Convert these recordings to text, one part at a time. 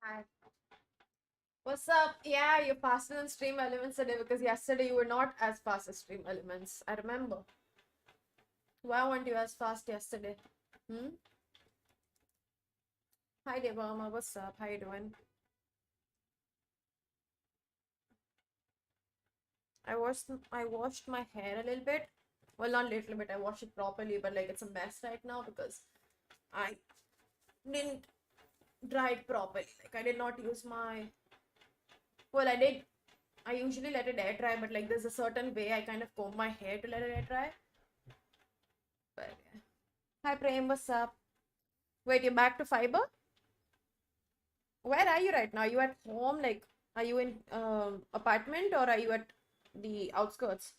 Hi. What's up? Yeah, you're faster than Stream Elements today because yesterday you were not as fast as Stream Elements. I remember. Why weren't you as fast yesterday? Hmm? Hi, Devama. What's up? How you doing? I washed my hair a little bit. Well, not a little bit. I washed it properly, but like it's a mess right now because I didn't dry it properly. Like I did not use my. Well, I did. I usually let it air dry, but like there's a certain way I kind of comb my hair to let it air dry. But yeah. Hi, Prem. What's up? Wait, you're back to fiber? Where are you right now? Are you at home? Like, are you in apartment or are you at the outskirts?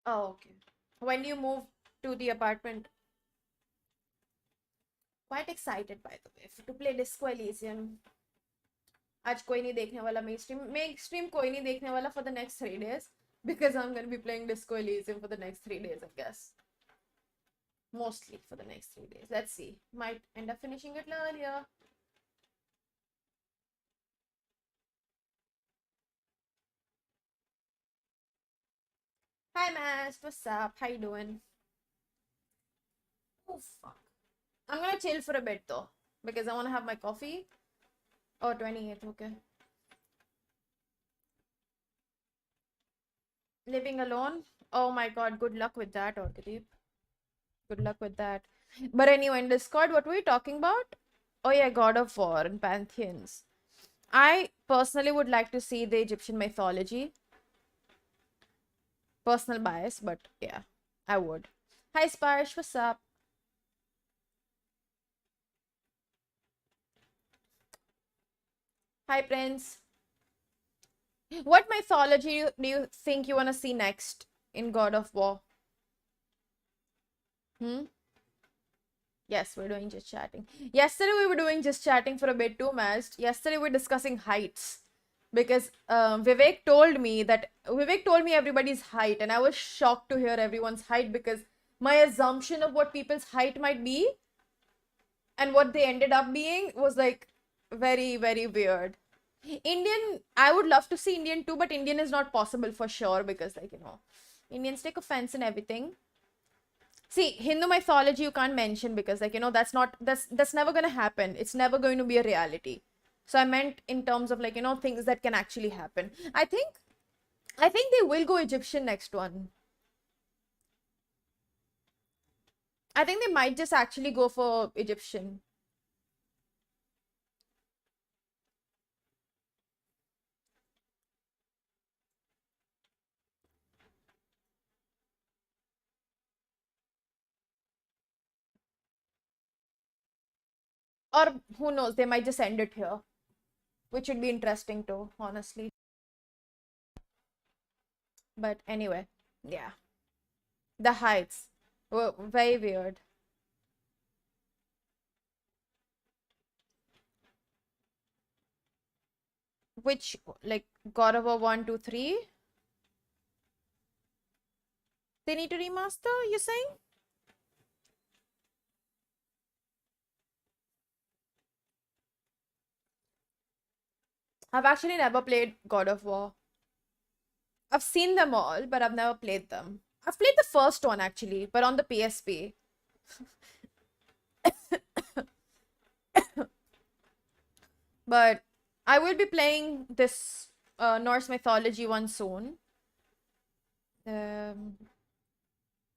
Oh, okay. When do you move to the apartment? Quite excited, by the way, to play Disco Elysium. आज कोई नहीं देखने वाला मेरी stream कोई नहीं देखने वाला for the next 3 days because I'm going to be playing Disco Elysium for the next 3 days, I guess. Mostly for the next 3 days. Let's see. Might end up finishing it earlier. Hi, Mass. What's up? How you doing? Oh, fuck. I'm gonna chill for a bit though, because I want to have my coffee. Oh, 28th, okay. Living alone? Oh my god, good luck with that, Orkadeep. Good luck with that. But anyway, in Discord, what were you talking about? Oh yeah, God of War and Pantheons. I personally would like to see the Egyptian mythology. Personal bias, but yeah, I would. Hi, Sparsh, what's up? Hi, Prince. What mythology do you think you want to see next in God of War? Hmm? Yes, we're doing just chatting. Yesterday we were doing just chatting for a bit too much. Yesterday we were discussing heights because Vivek told me everybody's height, and I was shocked to hear everyone's height because my assumption of what people's height might be and what they ended up being was like very, very weird. Indian, I would love to see Indian too, but Indian is not possible for sure because, like, Indians take offense in everything. See, Hindu mythology you can't mention because, like, that's never gonna happen. It's never going to be a reality. So I meant in terms of, like, things that can actually happen. I think they will go Egyptian next one. I think they might just actually go for Egyptian. Or who knows, they might just end it here, which would be interesting too, honestly. But anyway, yeah. The heights were very weird. Which, like, God of War 1, 2, 3? They need to remaster, you're saying? I've actually never played God of War. I've seen them all, but I've never played them. I've played the first one actually, but on the PSP. But I will be playing this Norse mythology one soon. Um,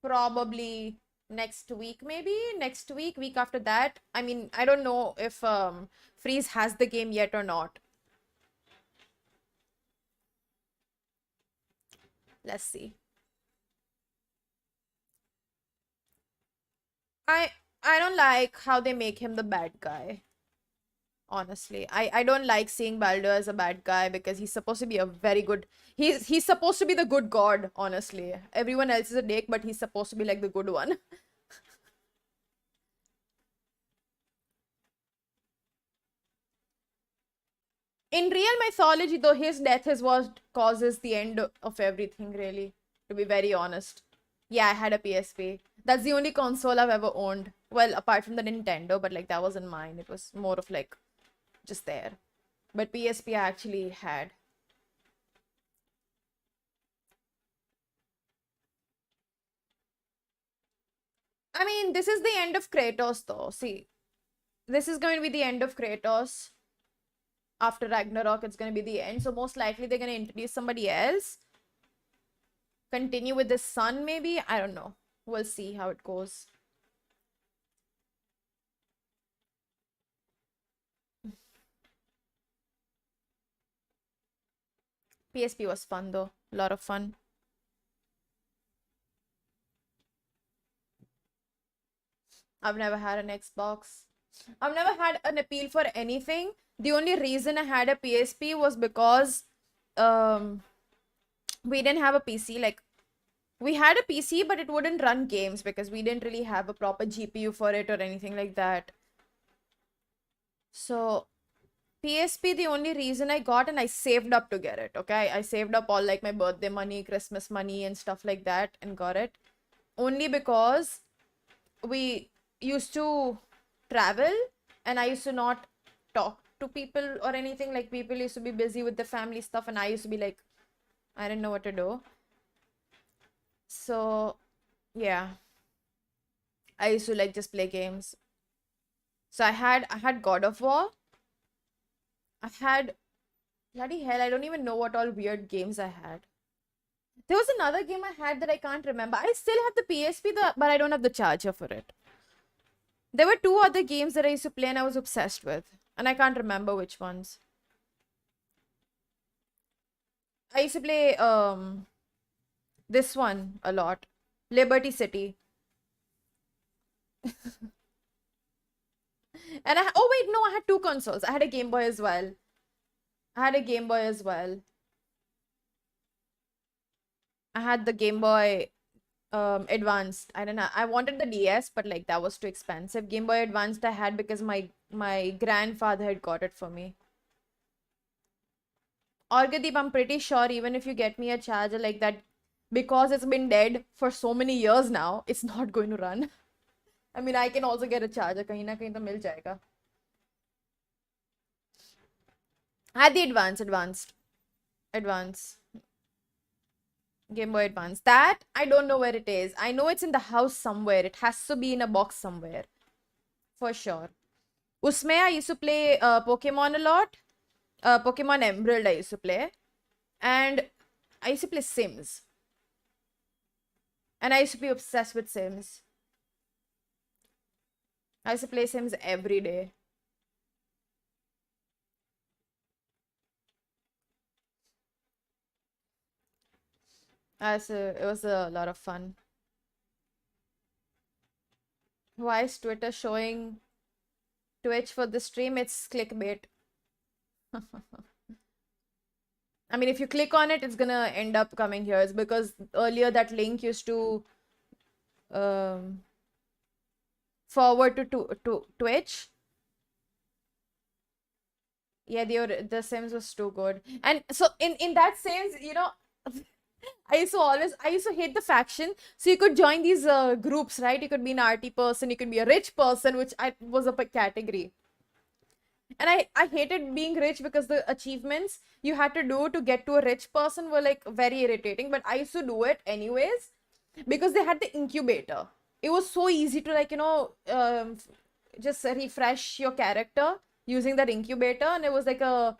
Probably next week, maybe next week, week after that. I mean, I don't know if Freeze has the game yet or not. Let's see. I I don't like how they make him the bad guy. Honestly, I don't like seeing Baldur as a bad guy because he's supposed to be a very good. He's supposed to be the good god. Honestly, everyone else is a dick, but he's supposed to be like the good one. In real mythology, though, his death is what causes the end of everything. Really, to be very honest. Yeah, I had a PSP. That's the only console I've ever owned. Well, apart from the Nintendo, but like that wasn't mine. It was more of like just there. But PSP I actually had. I mean, this is the end of Kratos, though. See, this is going to be the end of Kratos. After Ragnarok, it's going to be the end. So most likely they're going to introduce somebody else. Continue with the son, maybe? I don't know. We'll see how it goes. PSP was fun, though. A lot of fun. I've never had an Xbox. I've never had an appeal for anything. The only reason I had a PSP was because we didn't have a PC. Like, we had a PC, but it wouldn't run games because we didn't really have a proper GPU for it or anything like that. So, PSP, the only reason I got, and I saved up to get it, okay? I saved up all like my birthday money, Christmas money, and stuff like that and got it. Only because we used to travel and I used to not talk to people or anything. Like, people used to be busy with the family stuff, and I used to be like, I didn't know what to do. So, yeah. I used to like just play games. So I had God of War. I had bloody hell, I don't even know what all weird games I had. There was another game I had that I can't remember. I still have the PSP, but I don't have the charger for it. There were two other games that I used to play and I was obsessed with, and I can't remember which ones. I used to play this one a lot, Liberty City. And oh wait, no, I had two consoles. I had a Game Boy as well. I had a Game Boy as well. I had the Game Boy Advanced. I don't know. I wanted the DS, but like that was too expensive. Game Boy Advanced I had because my grandfather had got it for me. Orgadeep, I'm pretty sure even if you get me a charger like that, because it's been dead for so many years now, it's not going to run. I mean, I can also get a charger. कहीं ना कहीं तो मिल जाएगा. I had the advanced. Game Boy Advance. That, I don't know where it is. I know it's in the house somewhere. It has to be in a box somewhere. For sure. Usme I used to play Pokemon a lot. Pokemon Emerald I used to play. And I used to play Sims. And I used to be obsessed with Sims. I used to play Sims every day. It was a lot of fun. Why is Twitter showing Twitch for the stream? It's clickbait. I mean, if you click on it, it's gonna end up coming here. It's because earlier that link used to forward to Twitch. Yeah, the Sims was too good. And so in that Sims, you know, I used to hate the faction. So you could join these groups, right? You could be an arty person, you could be a rich person, which I was a category. And I hated being rich because the achievements you had to do to get to a rich person were like very irritating. But I used to do it anyways because they had the incubator. It was so easy to like, you know, just refresh your character using that incubator. And it was like a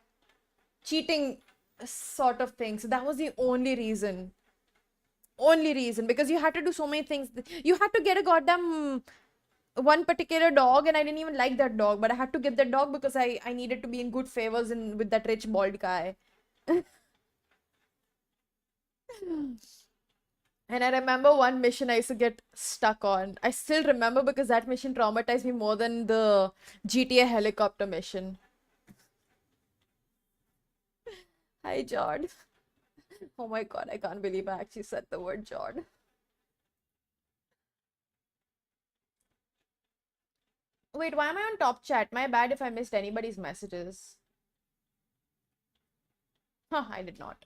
cheating sort of thing. So that was the only reason. Only reason, because you had to do so many things. You had to get a goddamn one particular dog, and I didn't even like that dog, but I had to get that dog because I needed to be in good favors with that rich bald guy. And I remember one mission I used to get stuck on. I still remember because that mission traumatized me more than the GTA helicopter mission. Hi, Jod. Oh my god, I can't believe I actually said the word Jod. Wait, why am I on top chat? My bad if I missed anybody's messages. Huh, I did not.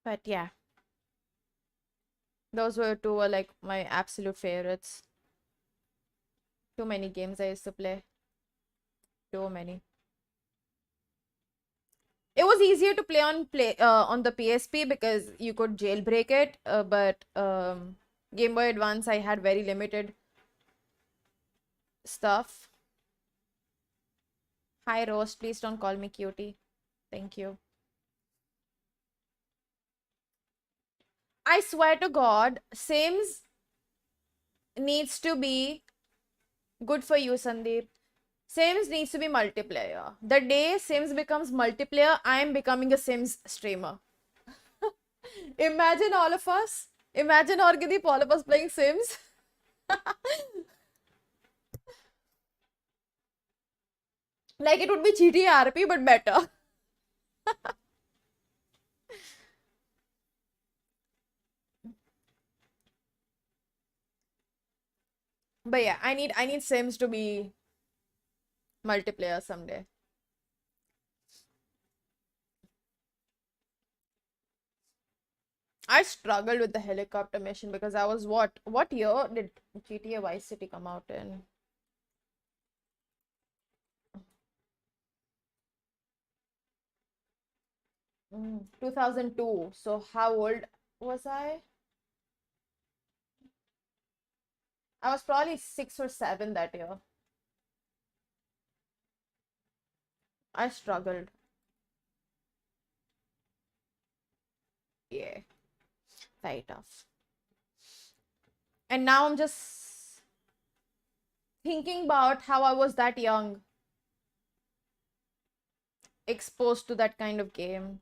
But yeah. Those were like my absolute favorites. Too many games I used to play. Too many. It was easier to play on the PSP because you could jailbreak it, but Game Boy Advance I had very limited stuff. Hi Roast, please don't call me cutie. Thank you. I swear to God, Sims needs to be good for you, Sandeep. Sims needs to be multiplayer. The day Sims becomes multiplayer, I am becoming a Sims streamer. Imagine all of us. Imagine Orgadeep, all of us playing Sims. Like it would be GTA RP, but better. But yeah, I need Sims to be multiplayer someday. I struggled with the helicopter mission because I was what year did GTA Vice City come out in? Mm, 2002. So how old was I? I was probably 6 or 7 that year. I struggled. Yeah, very tough. And now I'm just thinking about how I was that young, exposed to that kind of game.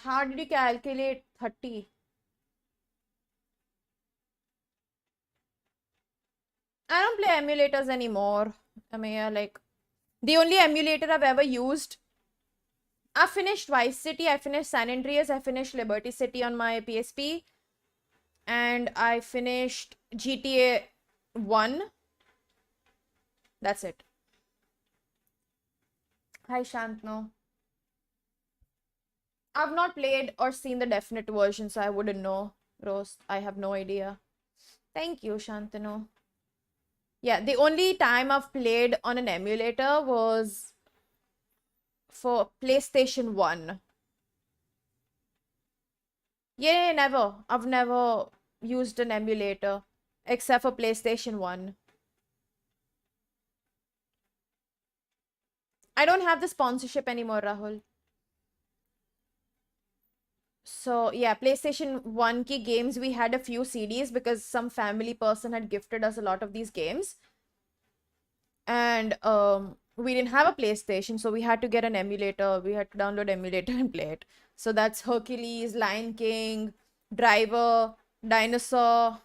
How did you calculate 30? I don't play emulators anymore. I mean, like, the only emulator I've ever used, I finished Vice City, I finished San Andreas, I finished Liberty City on my PSP, and I finished GTA 1. That's it. Hi, Shantno. I've not played or seen the definite version, so I wouldn't know. Roast, I have no idea. Thank you, Shantanu. Yeah, the only time I've played on an emulator was for PlayStation 1. Yeah, never. I've never used an emulator except for PlayStation 1. I don't have the sponsorship anymore, Rahul. So yeah, PlayStation 1 ki games, we had a few CDs because some family person had gifted us a lot of these games. And we didn't have a PlayStation, so we had to get an emulator. We had to download emulator and play it. So that's Hercules, Lion King, Driver, Dinosaur.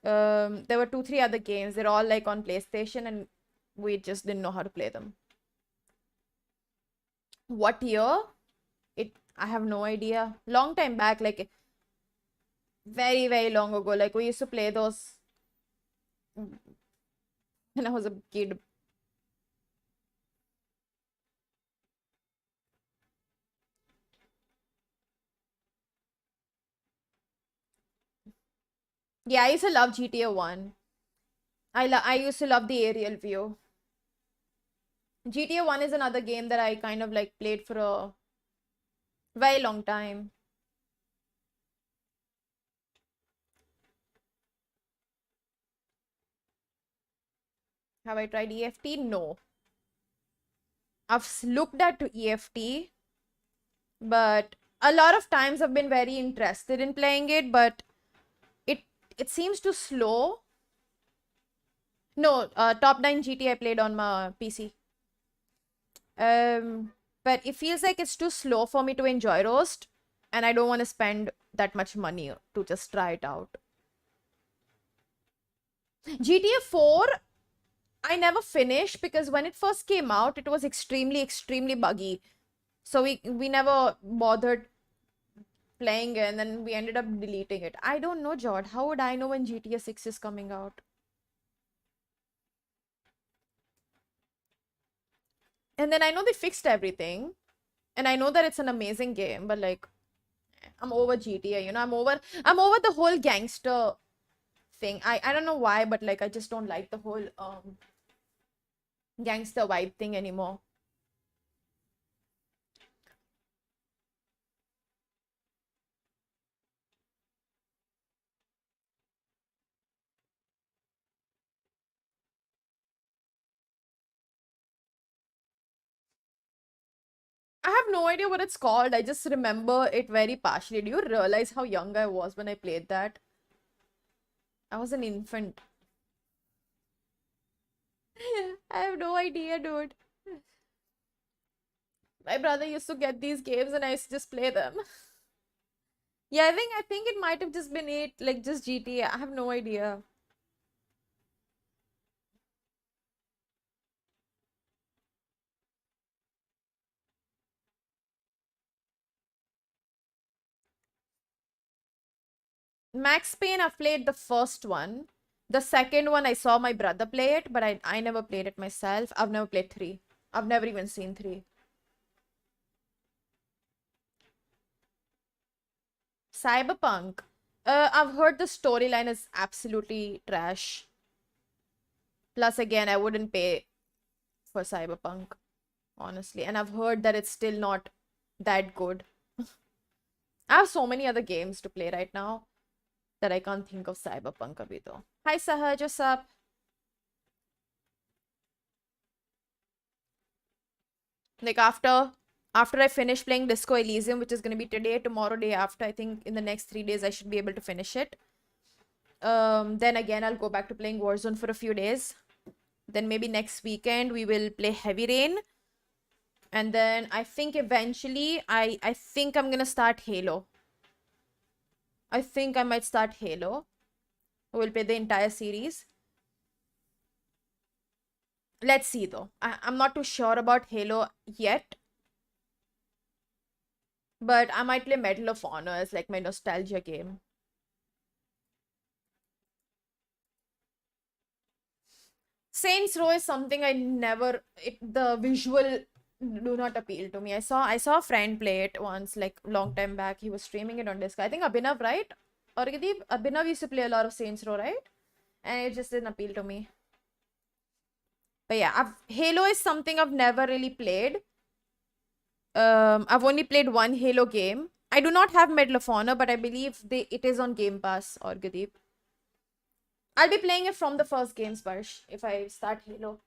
There were 2, 3 other games. They're all like on PlayStation, and we just didn't know how to play them. What year? I have no idea. Long time back, like very, very long ago. Like we used to play those when I was a kid. Yeah, I used to love GTA 1. I used to love the aerial view. GTA 1 is another game that I kind of like played for a very long time. Have I tried EFT? No. I've looked at EFT, but a lot of times I've been very interested in playing it, but it seems too slow. No, Top 9 GT I played on my PC. But it feels like it's too slow for me to enjoy Roast, and I don't want to spend that much money to just try it out. GTA 4, I never finished because when it first came out, it was extremely buggy. So we never bothered playing it, and then we ended up deleting it. I don't know, Jord. How would I know when GTA 6 is coming out? And then I know they fixed everything, and I know that it's an amazing game, but like, I'm over GTA, you know, I'm over the whole gangster thing. I don't know why, but like I just don't like the whole gangster vibe thing anymore. I have no idea what it's called. I just remember it very partially. Do you realize how young I was when I played that? I was an infant. I have no idea, dude. My brother used to get these games and I used to just play them. Yeah, I think it might have just been it, like just GTA. I have no idea. Max Payne, I've played the first one. The second one, I saw my brother play it, but I never played it myself. I've never played 3. I've never even seen 3. Cyberpunk. I've heard the storyline is absolutely trash. Plus, again, I wouldn't pay for Cyberpunk, honestly. And I've heard that it's still not that good. I have so many other games to play right now that I can't think of Cyberpunk abhi though. Hi Sahaj, what's up? Like after I finish playing Disco Elysium, which is gonna be today, tomorrow, day after, I think in the next 3 days I should be able to finish it. Then again I'll go back to playing Warzone for a few days. Then maybe next weekend we will play Heavy Rain. And then I think eventually I think I'm gonna start Halo. I think I might start Halo. We'll play the entire series. Let's see though. I'm not too sure about Halo yet. But I might play Medal of Honor as like my nostalgia game. Saints Row is something I never the visual do not appeal to me. I saw a friend play it once, like long time back. He was streaming it on Disc. I think Abhinav, right? Or Abhinav used to play a lot of Saints Row, right? And it just didn't appeal to me. But yeah, Halo is something I've never really played. I've only played one Halo game. I do not have Medal of Honor, but I believe it is on Game Pass or Gadeep. I'll be playing it from the first game, Sparsh, if I start Halo.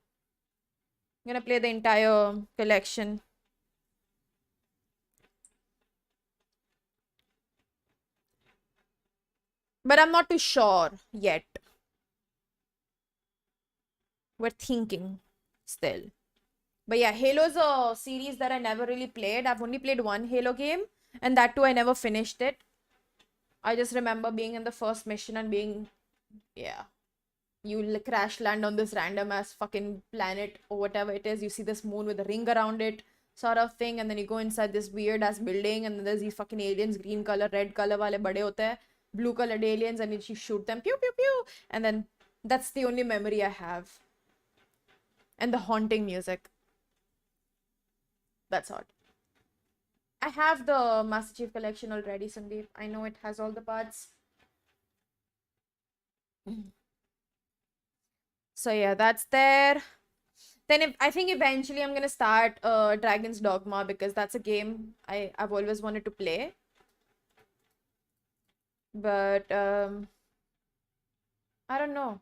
I'm gonna play the entire collection. But I'm not too sure yet. We're thinking still. But yeah, Halo's a series that I never really played. I've only played one Halo game, and that too I never finished it. I just remember being in the first mission and being, yeah, you crash land on this random ass fucking planet or whatever it is. You see this moon with a ring around it, sort of thing, and then you go inside this weird ass building, and then there's these fucking aliens, green color, red color wale bade hote hai, blue colored aliens, and you shoot them, pew pew pew, and then that's the only memory I have. And the haunting music. That's odd. I have the Master Chief Collection already, Sandeep. I know it has all the parts. So yeah, that's there. Then I think eventually I'm gonna start Dragon's Dogma because that's a game I've always wanted to play. But I don't know.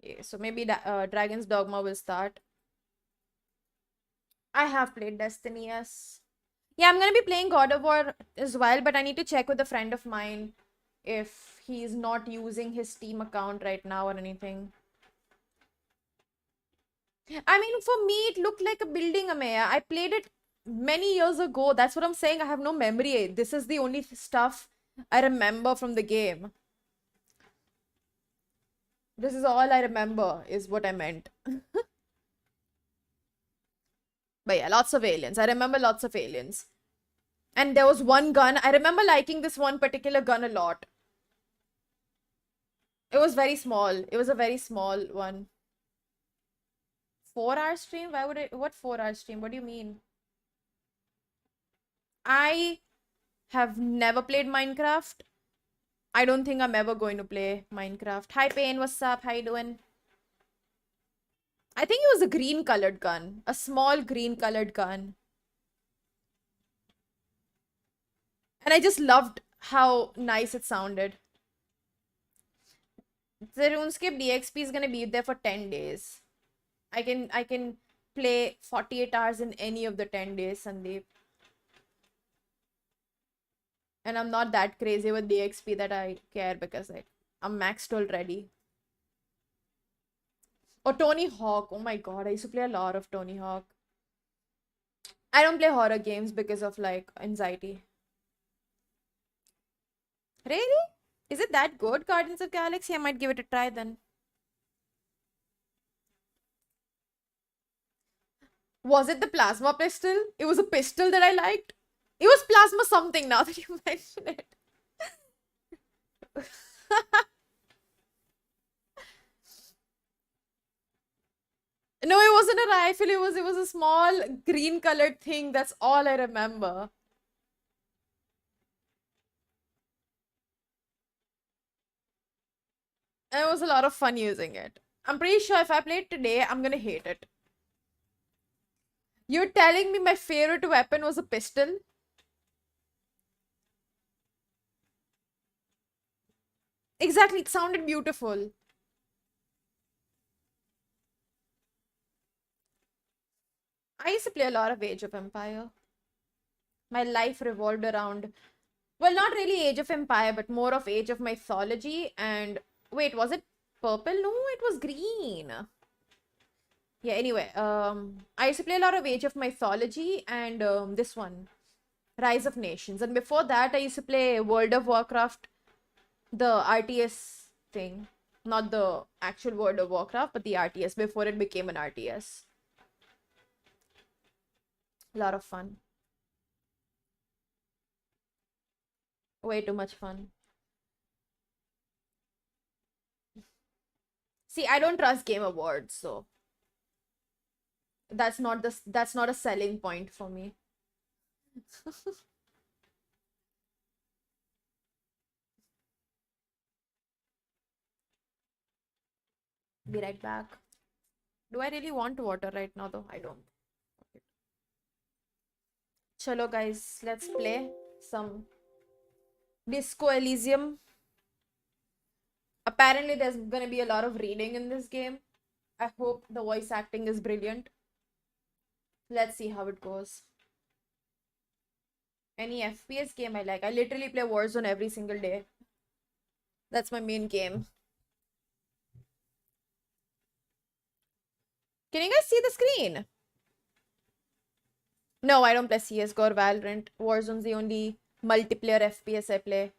Yeah, so maybe Dragon's Dogma will start. I have played Destiny, yes. Yeah, I'm gonna be playing God of War as well, but I need to check with a friend of mine if he's not using his Steam account right now or anything. I mean, for me, it looked like a building, Amaya. I played it many years ago. That's what I'm saying. I have no memory. This is the only stuff I remember from the game. This is all I remember, is what I meant. But yeah, lots of aliens. I remember lots of aliens. And there was one gun. I remember liking this one particular gun a lot. It was very small. It was a very small one. 4-hour stream? Why would I? What 4-hour stream? What do you mean? I have never played Minecraft. I don't think I'm ever going to play Minecraft. Hi, Pain. What's up? How you doing? I think it was a green colored gun. A small green colored gun. And I just loved how nice it sounded. The RuneScape DXP is gonna be there for 10 days. I can play 48 hours in any of the 10 days, Sandeep. And I'm not that crazy with DXP that I care, because like I'm maxed already. Or Tony Hawk. Oh my god, I used to play a lot of Tony Hawk. I don't play horror games because of like anxiety. Really? Is it that good, Guardians of Galaxy? I might give it a try then. Was it the plasma pistol? It was a pistol that I liked. It was plasma something, now that you mention it. No, it wasn't a rifle. It was a small green colored thing. That's all I remember. And it was a lot of fun using it. I'm pretty sure if I play it today, I'm gonna hate it. You're telling me my favorite weapon was a pistol? Exactly, it sounded beautiful. I used to play a lot of Age of Empire. My life revolved around, well, not really Age of Empire, but more of Age of Mythology. And wait, was it purple? No, it was green. Yeah, anyway, I used to play a lot of Age of Mythology and this one, Rise of Nations. And before that, I used to play World of Warcraft, the RTS thing. Not the actual World of Warcraft, but the RTS before it became an RTS. A lot of fun. Way too much fun. See, I don't trust Game Awards, so that's not a selling point for me. Be right back. Do I really want water right now though? I don't. Okay. Chalo guys, let's play some Disco Elysium. Apparently there's gonna be a lot of reading in this game. I hope the voice acting is brilliant. Let's see how it goes. Any FPS game I like. I literally play Warzone every single day. That's my main game. Can you guys see the screen? No, I don't play CSGO or Valorant. Warzone's the only multiplayer FPS I play.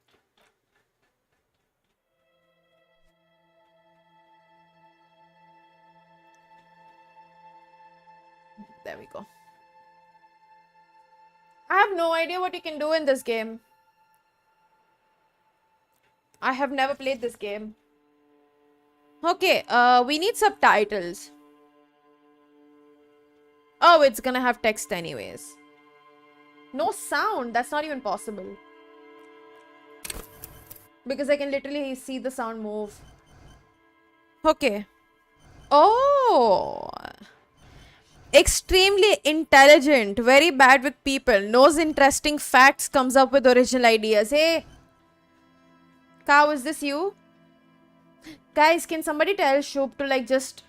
There we go. I have no idea what you can do in this game. I have never played this game. Okay, we need subtitles. Oh, it's gonna have text anyways. No sound. That's not even possible. Because I can literally see the sound move. Okay. Oh. Extremely intelligent. Very bad with people. Knows interesting facts. Comes up with original ideas. Hey. Cow, is this you? Guys, can somebody tell Shub to like just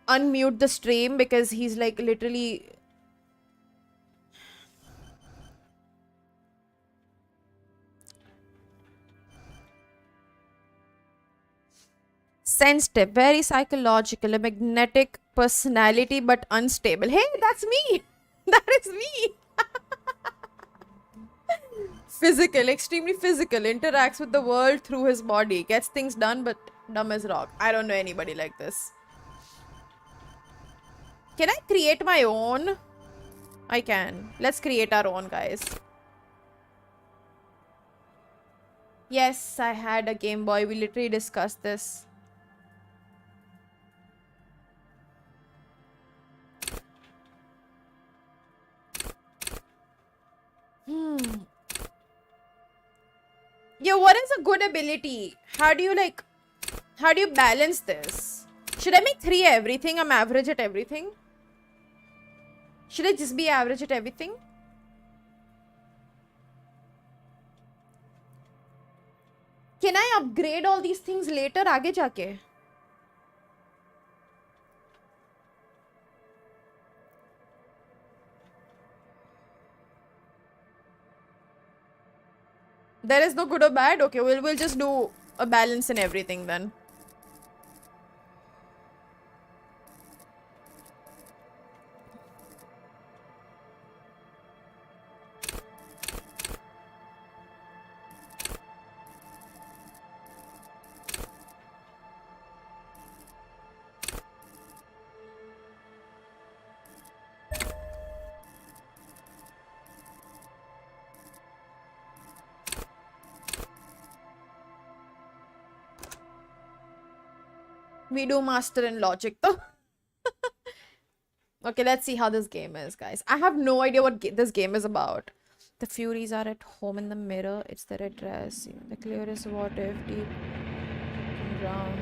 unmute the stream? Because he's like literally... sensitive, very psychological, a magnetic personality but unstable. Hey, that's me. That is me. Physical, extremely physical, interacts with the world through his body, gets things done but dumb as rock. I don't know anybody like this. Can I create my own? I can. Let's create our own, guys. Yes, I had a Game Boy. We literally discussed this. Yeah, what is a good ability? How do you balance this? Should I make 3 everything? I'm average at everything. Should I just be average at everything? Can I upgrade all these things later? आगे जाके? There is no good or bad? Okay, we'll just do a balance in everything then. We do master in logic though. Okay, let's see how this game is, guys. I have no idea what this game is about. The Furies are at home in the mirror. It's their address. The clearest what if deep brown.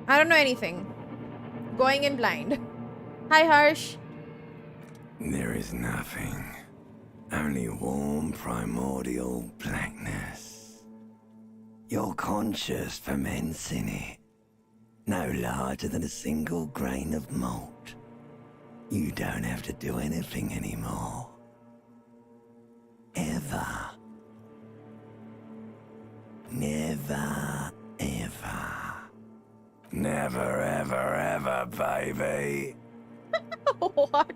I don't know anything. Going in blind. Hi, Harsh. There is nothing. Only warm primordial blackness. Your conscious ferments in it, no larger than a single grain of malt. You don't have to do anything anymore. Ever. Never, ever. Never, ever, ever, baby. What?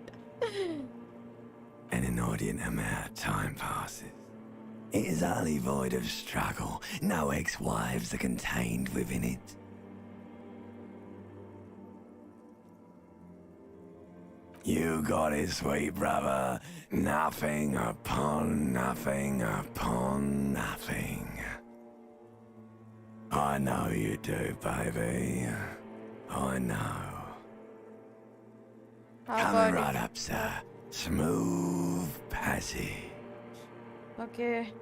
An inordinate amount of time passes. It is utterly void of struggle. No ex-wives are contained within it. You got it, sweet brother. Nothing upon nothing upon nothing. I know you do, baby. I know. Coming right up, sir. Smooth passage. Okay.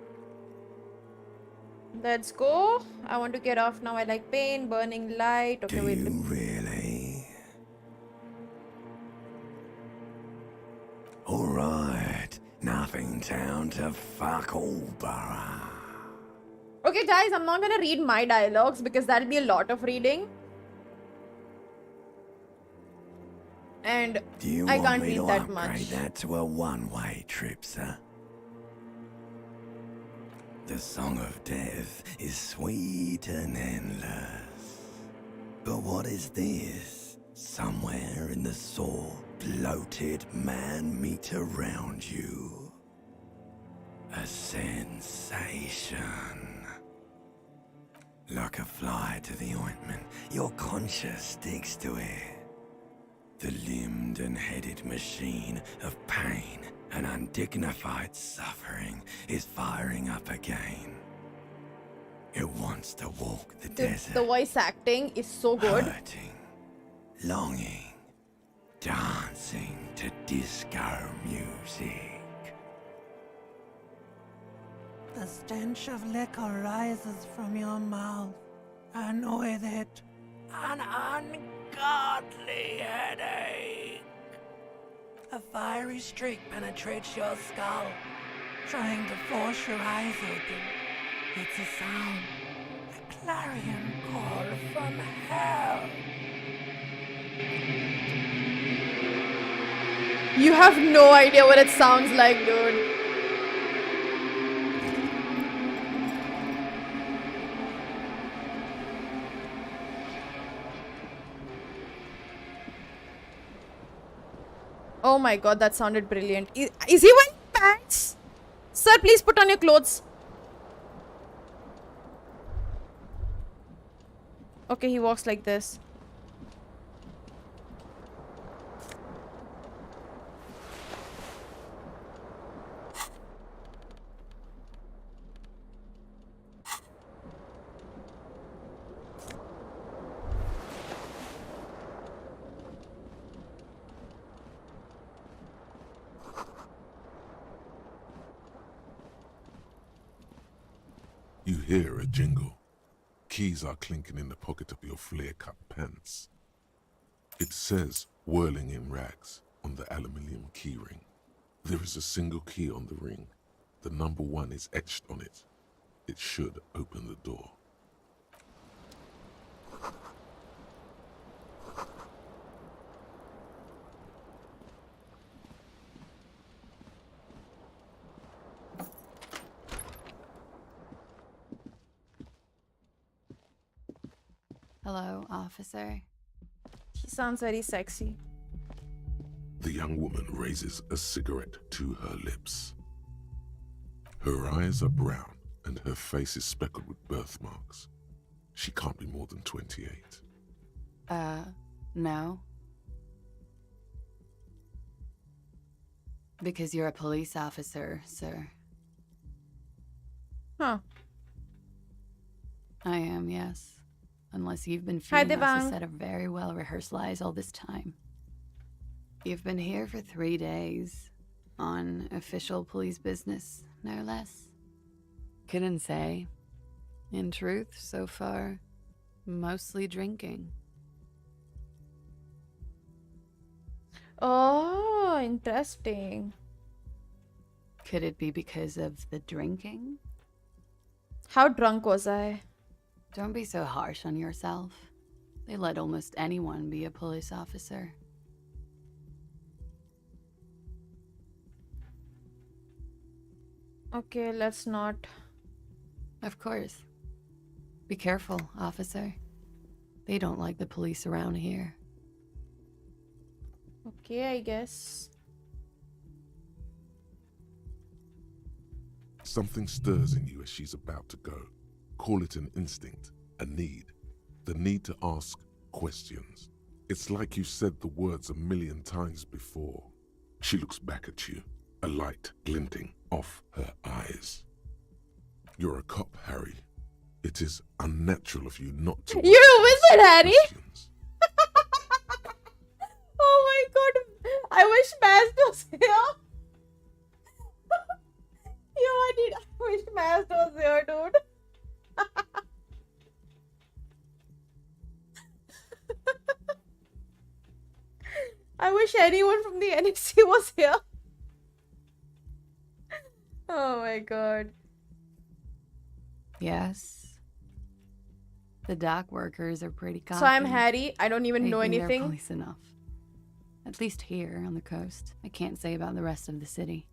Let's go. I want to get off now. I like pain, burning light. Okay, do wait. You really? Alright. Nothing down to fuck all, borough. Okay, guys, I'm not gonna read my dialogues because that'll be a lot of reading. And I can't read that much. That to a one-way trip, sir. The song of death is sweet and endless. But what is this? Somewhere in the sore, bloated man meet around you. A sensation. Like a fly to the ointment, your conscience sticks to it. The limbed and headed machine of pain and undignified suffering is firing up again. It wants to walk the desert. The voice acting is so good. Hurting, longing, dancing to disco music. The stench of liquor rises from your mouth, and with it, an ungodly headache. A fiery streak penetrates your skull, trying to force your eyes open. It's a sound, a clarion call from hell. You have no idea what it sounds like, dude. Oh my god, that sounded brilliant. Is he wearing pants? Sir, please put on your clothes. Okay, he walks like this. You hear a jingle. Keys are clinking in the pocket of your flare-cut pants. It says, whirling in rags, on the aluminium keyring. There is a single key on the ring. The number 1 is etched on it. It should open the door. Hello, officer. He sounds very sexy. The young woman raises a cigarette to her lips. Her eyes are brown and her face is speckled with birthmarks. She can't be more than 28. No. Because you're a police officer, sir. Huh. I am, yes. Unless you've been Hi, feeding us a Devang. set of very well-rehearsed lies all this time. You've been here for 3 days. On official police business, no less. Couldn't say. In truth, so far, mostly drinking. Oh, interesting. Could it be because of the drinking? How drunk was I? Don't be so harsh on yourself. They let almost anyone be a police officer. Okay, let's not. Of course. Be careful, officer. They don't like the police around here. Okay, I guess. Something stirs in you as she's about to go. Call it an instinct, a need. The need to ask questions. It's like you said the words 1,000,000 times before. She looks back at you, a light glinting off her eyes. You're a cop, Harry. It is unnatural of you not to. You're a wizard, Harry! Questions. Oh my god, I wish Maz was here. Yo, I wish Maz was here, dude. I wish anyone from the NXT was here. Oh my god. Yes. The dock workers are pretty cocky. So I'm Harry. I don't even They know think they're anything. police enough. At least here on the coast. I can't say about the rest of the city.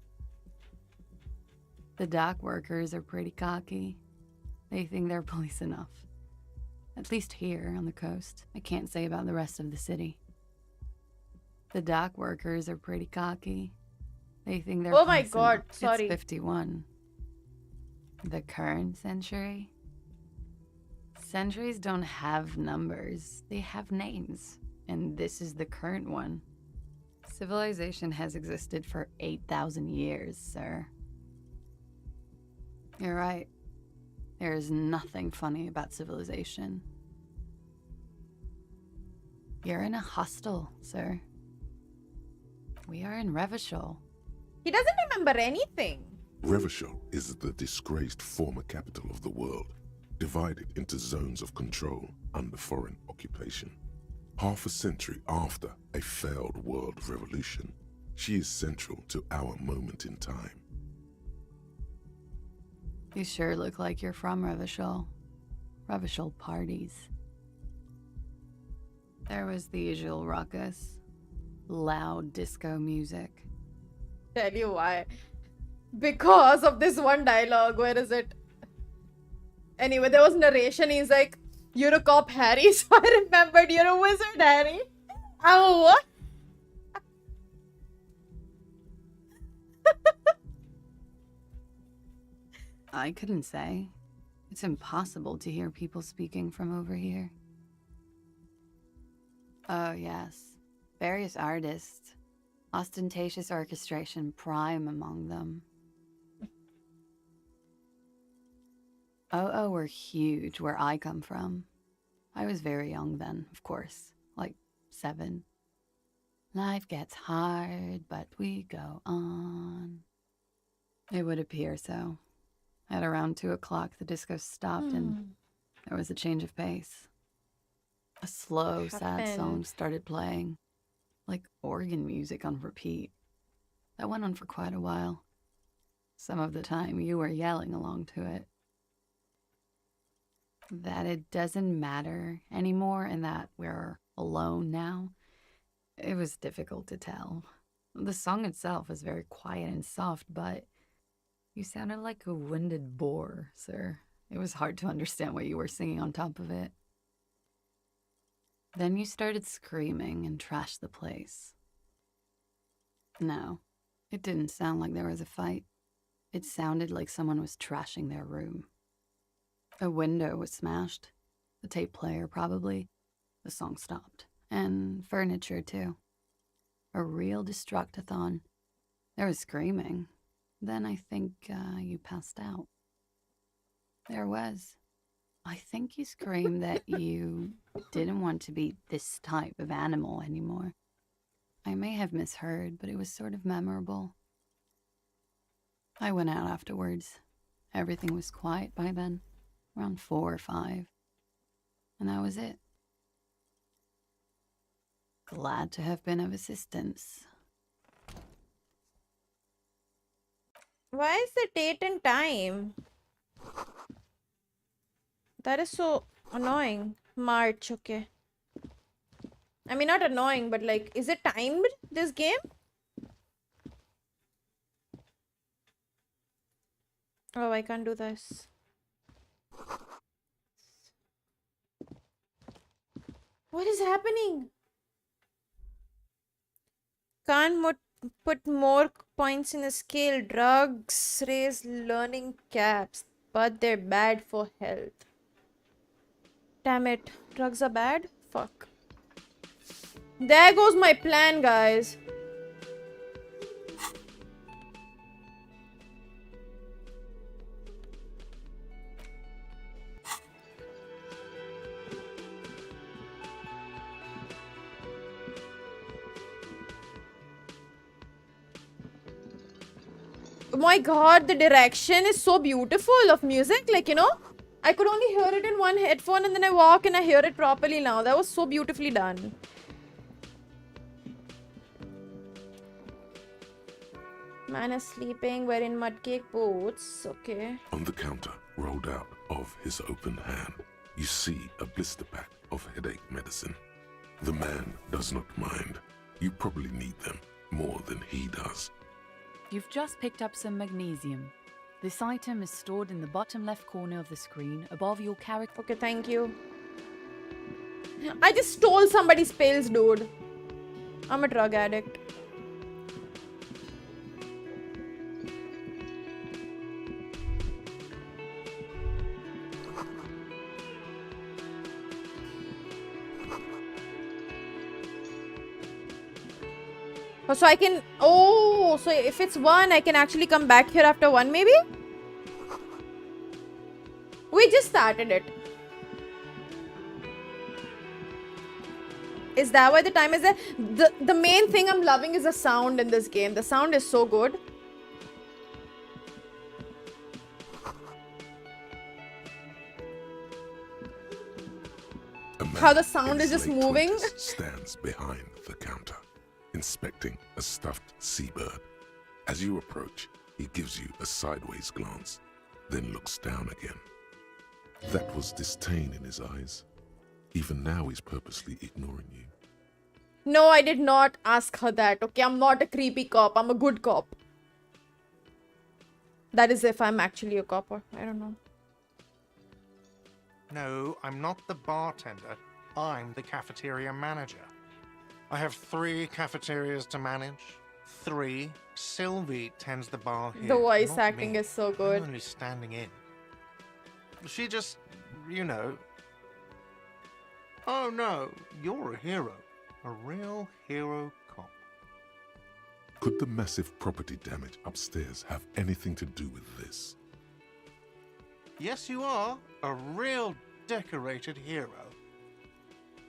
The dock workers are pretty cocky. They think they're police enough. At least here on the coast. I can't say about the rest of the city. The dock workers are pretty cocky. They think they're Oh my police god, enough. sorry. It's 51. The current century? Centuries don't have numbers. They have names. And this is the current one. Civilization has existed for 8,000 years, sir. You're right. There is nothing funny about civilization. You're in a hostel, sir. We are in Revachol. He doesn't remember anything. Revachol is the disgraced former capital of the world, divided into zones of control under foreign occupation. Half a century after a failed world revolution, she is central to our moment in time. You sure look like you're from Revachol. Revachol parties. There was the usual ruckus. Loud disco music. Tell you why. Because of this one dialogue. Where is it? Anyway, there was narration. He's like, you're a cop, Harry. So I remembered you're a wizard, Harry. I'm a what? I couldn't say. It's impossible to hear people speaking from over here. Oh, yes. Various artists. Ostentatious orchestration prime among them. Oh, were huge where I come from. I was very young then, of course. Like 7. Life gets hard, but we go on. It would appear so. At around 2 o'clock, the disco stopped and there was a change of pace. A slow, sad song started playing, like organ music on repeat. That went on for quite a while. Some of the time, you were yelling along to it. That it doesn't matter anymore and that we're alone now, it was difficult to tell. The song itself was very quiet and soft, but you sounded like a winded boar, sir. It was hard to understand what you were singing on top of it. Then you started screaming and trashed the place. No, it didn't sound like there was a fight. It sounded like someone was trashing their room. A window was smashed. The tape player, probably. The song stopped. And furniture, too. A real destructathon. There was screaming. Then I think you passed out. There was. I think you screamed that you didn't want to be this type of animal anymore. I may have misheard, but it was sort of memorable. I went out afterwards. Everything was quiet by then, around 4 or 5. And that was it. Glad to have been of assistance. Why is the date and time? That is so annoying. March, okay. I mean, not annoying, but like, is it timed, this game? Oh, I can't do this. What is happening? Can't put more points in a scale. Drugs raise learning caps, but they're bad for health. Damn it. Drugs are bad? Fuck. There goes my plan, guys. Oh my god, the direction is so beautiful of music. Like, you know, I could only hear it in one headphone and then I walk and I hear it properly now. That was so beautifully done. Man is sleeping, wearing mudcake boots. Okay. On the counter, rolled out of his open hand, you see a blister pack of headache medicine. The man does not mind. You probably need them more than he does. You've just picked up some magnesium. This item is stored in the bottom left corner of the screen above your character. Okay, thank you. I just stole somebody's pills, dude. I'm a drug addict. Oh, so I can... Oh, so if it's 1, I can actually come back here after 1, maybe? We just started it. Is that why the time is there? The main thing I'm loving is the sound in this game. The sound is so good. How the sound is just moving. Stands behind the counter, inspecting a stuffed seabird. As you approach, he gives you a sideways glance, then looks down again. That was disdain in his eyes. Even now, he's purposely ignoring you. No, I did not ask her that. Okay, I'm not a creepy cop. I'm a good cop. That is if I'm actually a cop, or I don't know. No, I'm not the bartender. I'm the cafeteria manager. I have 3 cafeterias to manage. 3, Sylvie tends the bar here. The voice not acting me. is so I'm good. only standing in. She just, you know. Oh no, you're a hero. A real hero cop. Could the massive property damage upstairs have anything to do with this? Yes, you are. A real decorated hero.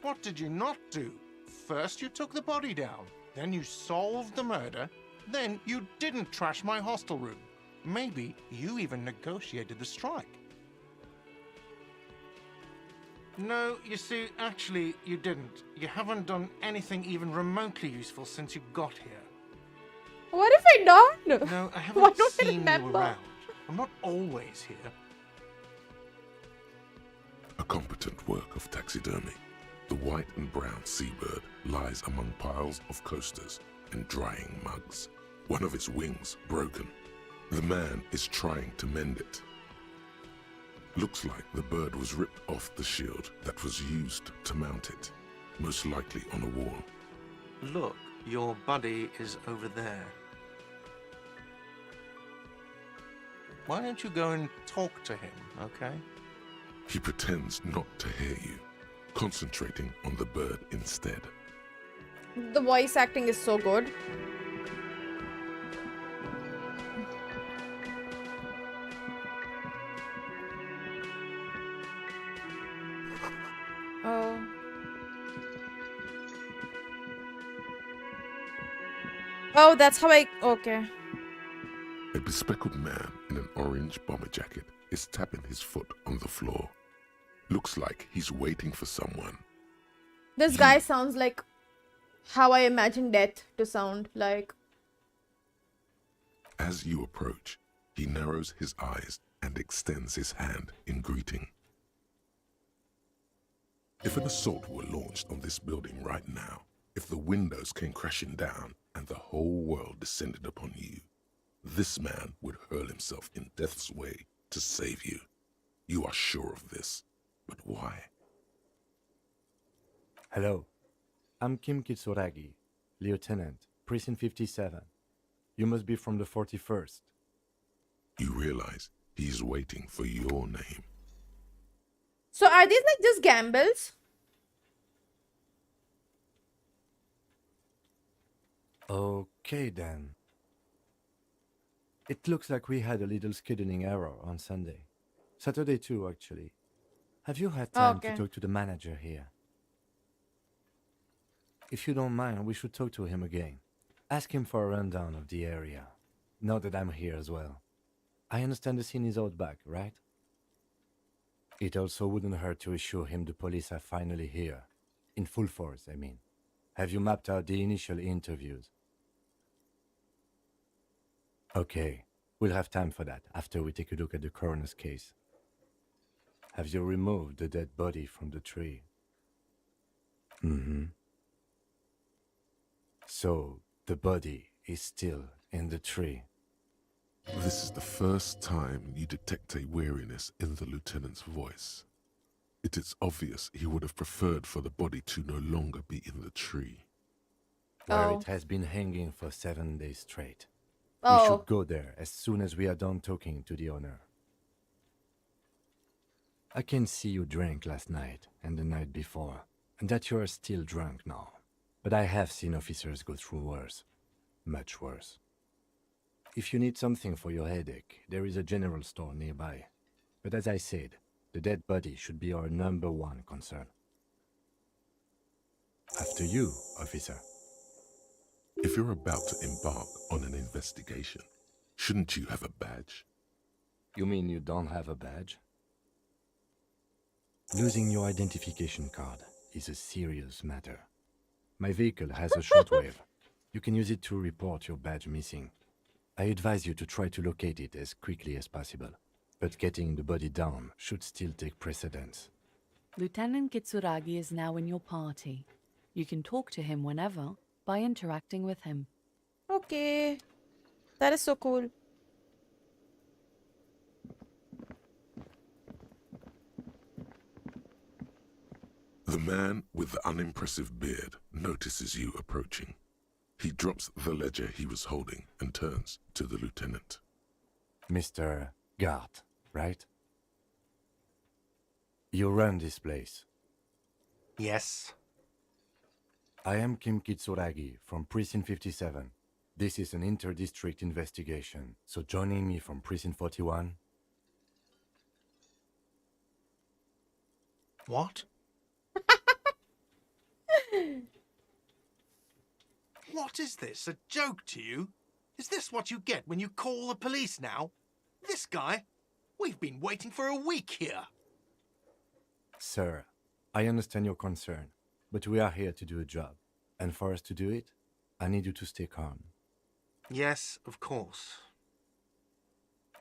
What did you not do? First you took the body down, then you solved the murder, then you didn't trash my hostel room. Maybe you even negotiated the strike. No, you see, actually, you didn't. You haven't done anything even remotely useful since you got here. What have I done? No, I Why haven't don't I seen you remember? around. I'm not always here. A competent work of taxidermy. The white and brown seabird lies among piles of coasters and drying mugs. One of its wings broken. The man is trying to mend it. Looks like the bird was ripped off the shield that was used to mount it, most likely on a wall. Look, your buddy is over there. Why don't you go and talk to him, okay? He pretends not to hear you, concentrating on the bird instead. The voice acting is so good. Oh. Oh, that's how I... Okay. A bespectacled man in an orange bomber jacket is tapping his foot on the floor. Looks like he's waiting for someone. This guy sounds like how I imagine death to sound like. As you approach, he narrows his eyes and extends his hand in greeting. If an assault were launched on this building right now, if the windows came crashing down and the whole world descended upon you, this man would hurl himself in death's way to save you. You are sure of this, but why? Hello, I'm Kim Kitsuragi, Lieutenant, Precinct 57. You must be from the 41st. You realize he's waiting for your name. So are these like just gambles? Okay then. It looks like we had a little scheduling error on Sunday. Saturday too, actually. Have you had time Okay. to talk to the manager here? If you don't mind, we should talk to him again. Ask him for a rundown of the area. Now that I'm here as well. I understand the scene is out back, right? It also wouldn't hurt to assure him the police are finally here. In full force, I mean. Have you mapped out the initial interviews? Okay, we'll have time for that after we take a look at the coroner's case. Have you removed the dead body from the tree? Mm-hmm. So, the body is still in the tree. This is the first time you detect a weariness in the lieutenant's voice. It is obvious he would have preferred for the body to no longer be in the tree. Where Oh. it has been hanging for 7 days straight. We Oh. should go there as soon as we are done talking to the owner. I can see you drank last night and the night before, and that you are still drunk now. But I have seen officers go through worse. Much worse. If you need something for your headache, there is a general store nearby. But as I said, the dead body should be our #1 concern. After you, officer. If you're about to embark on an investigation, shouldn't you have a badge? You mean you don't have a badge? Losing your identification card is a serious matter. My vehicle has a shortwave. You can use it to report your badge missing. I advise you to try to locate it as quickly as possible, but getting the body down should still take precedence. Lieutenant Kitsuragi is now in your party. You can talk to him whenever by interacting with him. Okay. That is so cool. The man with the unimpressive beard notices you approaching. He drops the ledger he was holding and turns to the lieutenant. Mr. Guard, right? You run this place. Yes. I am Kim Kitsuragi from Precinct 57. This is an inter-district investigation, so joining me from Precinct 41... What? What is this? A joke to you? Is this what you get when you call the police now? This guy? We've been waiting for a week here. Sir, I understand your concern, but we are here to do a job. And for us to do it, I need you to stay calm. Yes, of course.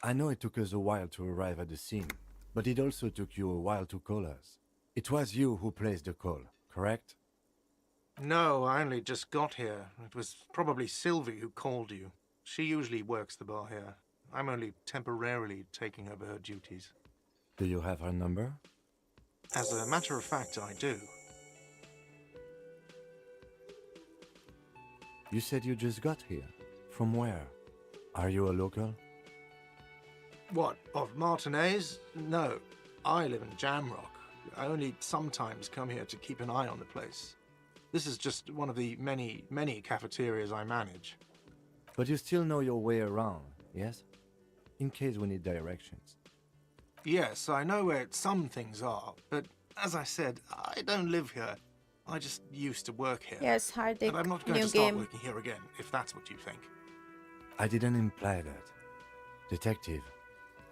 I know it took us a while to arrive at the scene, but it also took you a while to call us. It was you who placed the call, correct? No, I only just got here. It was probably Sylvie who called you. She usually works the bar here. I'm only temporarily taking over her duties. Do you have her number? As a matter of fact, I do. You said you just got here. From where? Are you a local? What, of Martinez? No, I live in Jamrock. I only sometimes come here to keep an eye on the place. This is just one of the many, many cafeterias I manage. But you still know your way around, yes? In case we need directions. Yes, I know where some things are, but as I said, I don't live here. I just used to work here. Yes, Hardik, And I'm not going new to start game. working here again, if that's what you think. I didn't imply that. Detective,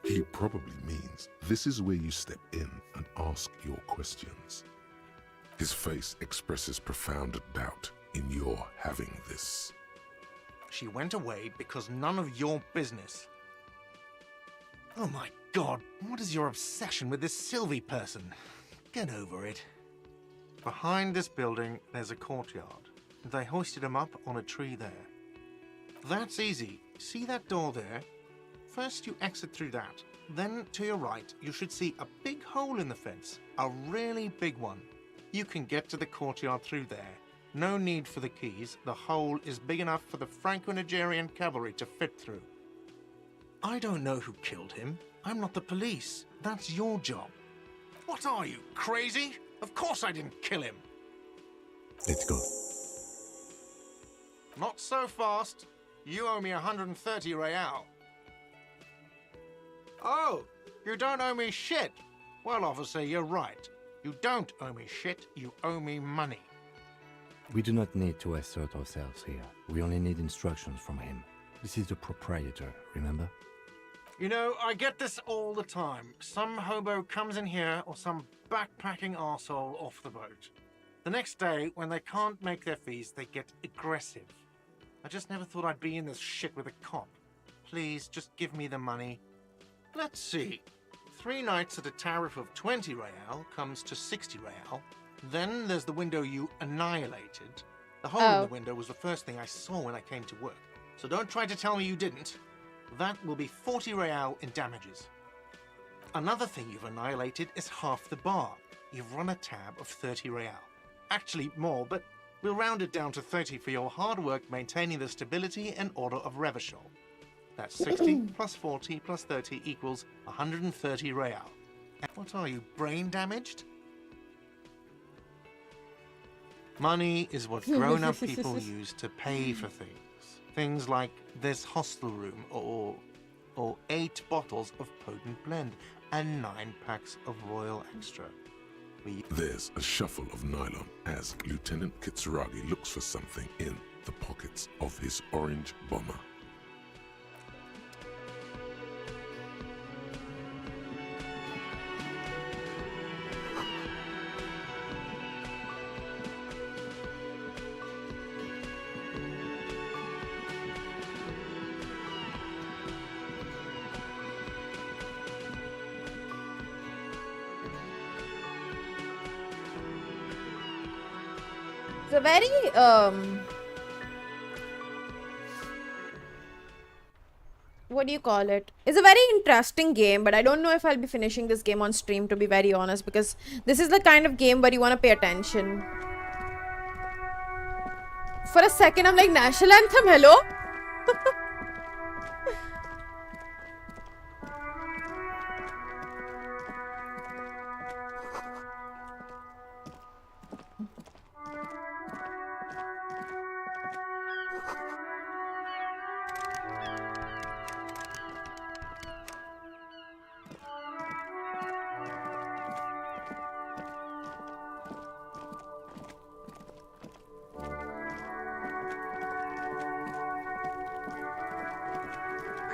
He probably means this is where you step in and ask your questions. His face expresses profound doubt in your having this. She went away because none of your business. Oh my god, what is your obsession with this Sylvie person? Get over it. Behind this building, there's a courtyard. They hoisted him up on a tree there. That's easy. See that door there? First you exit through that. Then to your right, you should see a big hole in the fence. A really big one. You can get to the courtyard through there. No need for the keys. The hole is big enough for the Franco-Nigerian cavalry to fit through. I don't know who killed him. I'm not the police. That's your job. What are you, crazy? Of course I didn't kill him. let's go. Not so fast. You owe me 130 real. Oh, you don't owe me shit. Well, officer, you're right. You don't owe me shit, you owe me money. We do not need to assert ourselves here. We only need instructions from him. This is the proprietor, remember? You know, I get this all the time. Some hobo comes in here or some backpacking arsehole off the boat. The next day, when they can't make their fees, they get aggressive. I just never thought I'd be in this shit with a cop. Please, just give me the money. Let's see. 3 nights at a tariff of 20 real comes to 60 real. Then there's the window you annihilated. The hole in the window was the first thing I saw when I came to work. So don't try to tell me you didn't. That will be 40 real in damages. Another thing you've annihilated is half the bar. You've run a tab of 30 real. Actually more, but we'll round it down to 30 for your hard work maintaining the stability and order of Revachol. That's 60 plus 40 plus 30 equals 130 real. And what are you, brain damaged? Money is what grown-up people use to pay for things. Things like this hostel room or 8 bottles of potent blend and 9 packs of Royal Extra. There's a shuffle of nylon as Lieutenant Kitsuragi looks for something in the pockets of his orange bomber. It's a very what do you call it? It's a very interesting game, but I don't know if I'll be finishing this game on stream, to be very honest, because this is the kind of game where you want to pay attention. For a second, I'm like, national anthem, hello?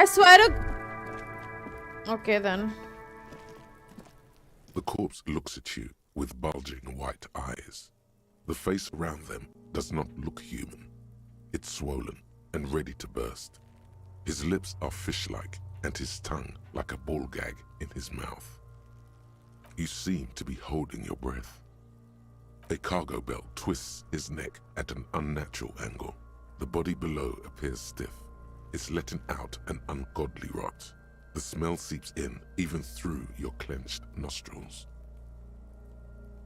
I swear to... Okay then. The corpse looks at you with bulging white eyes. The face around them does not look human. It's swollen and ready to burst. His lips are fish-like and his tongue like a ball gag in his mouth. You seem to be holding your breath. A cargo belt twists his neck at an unnatural angle. The body below appears stiff. It's letting out an ungodly rot. The smell seeps in even through your clenched nostrils.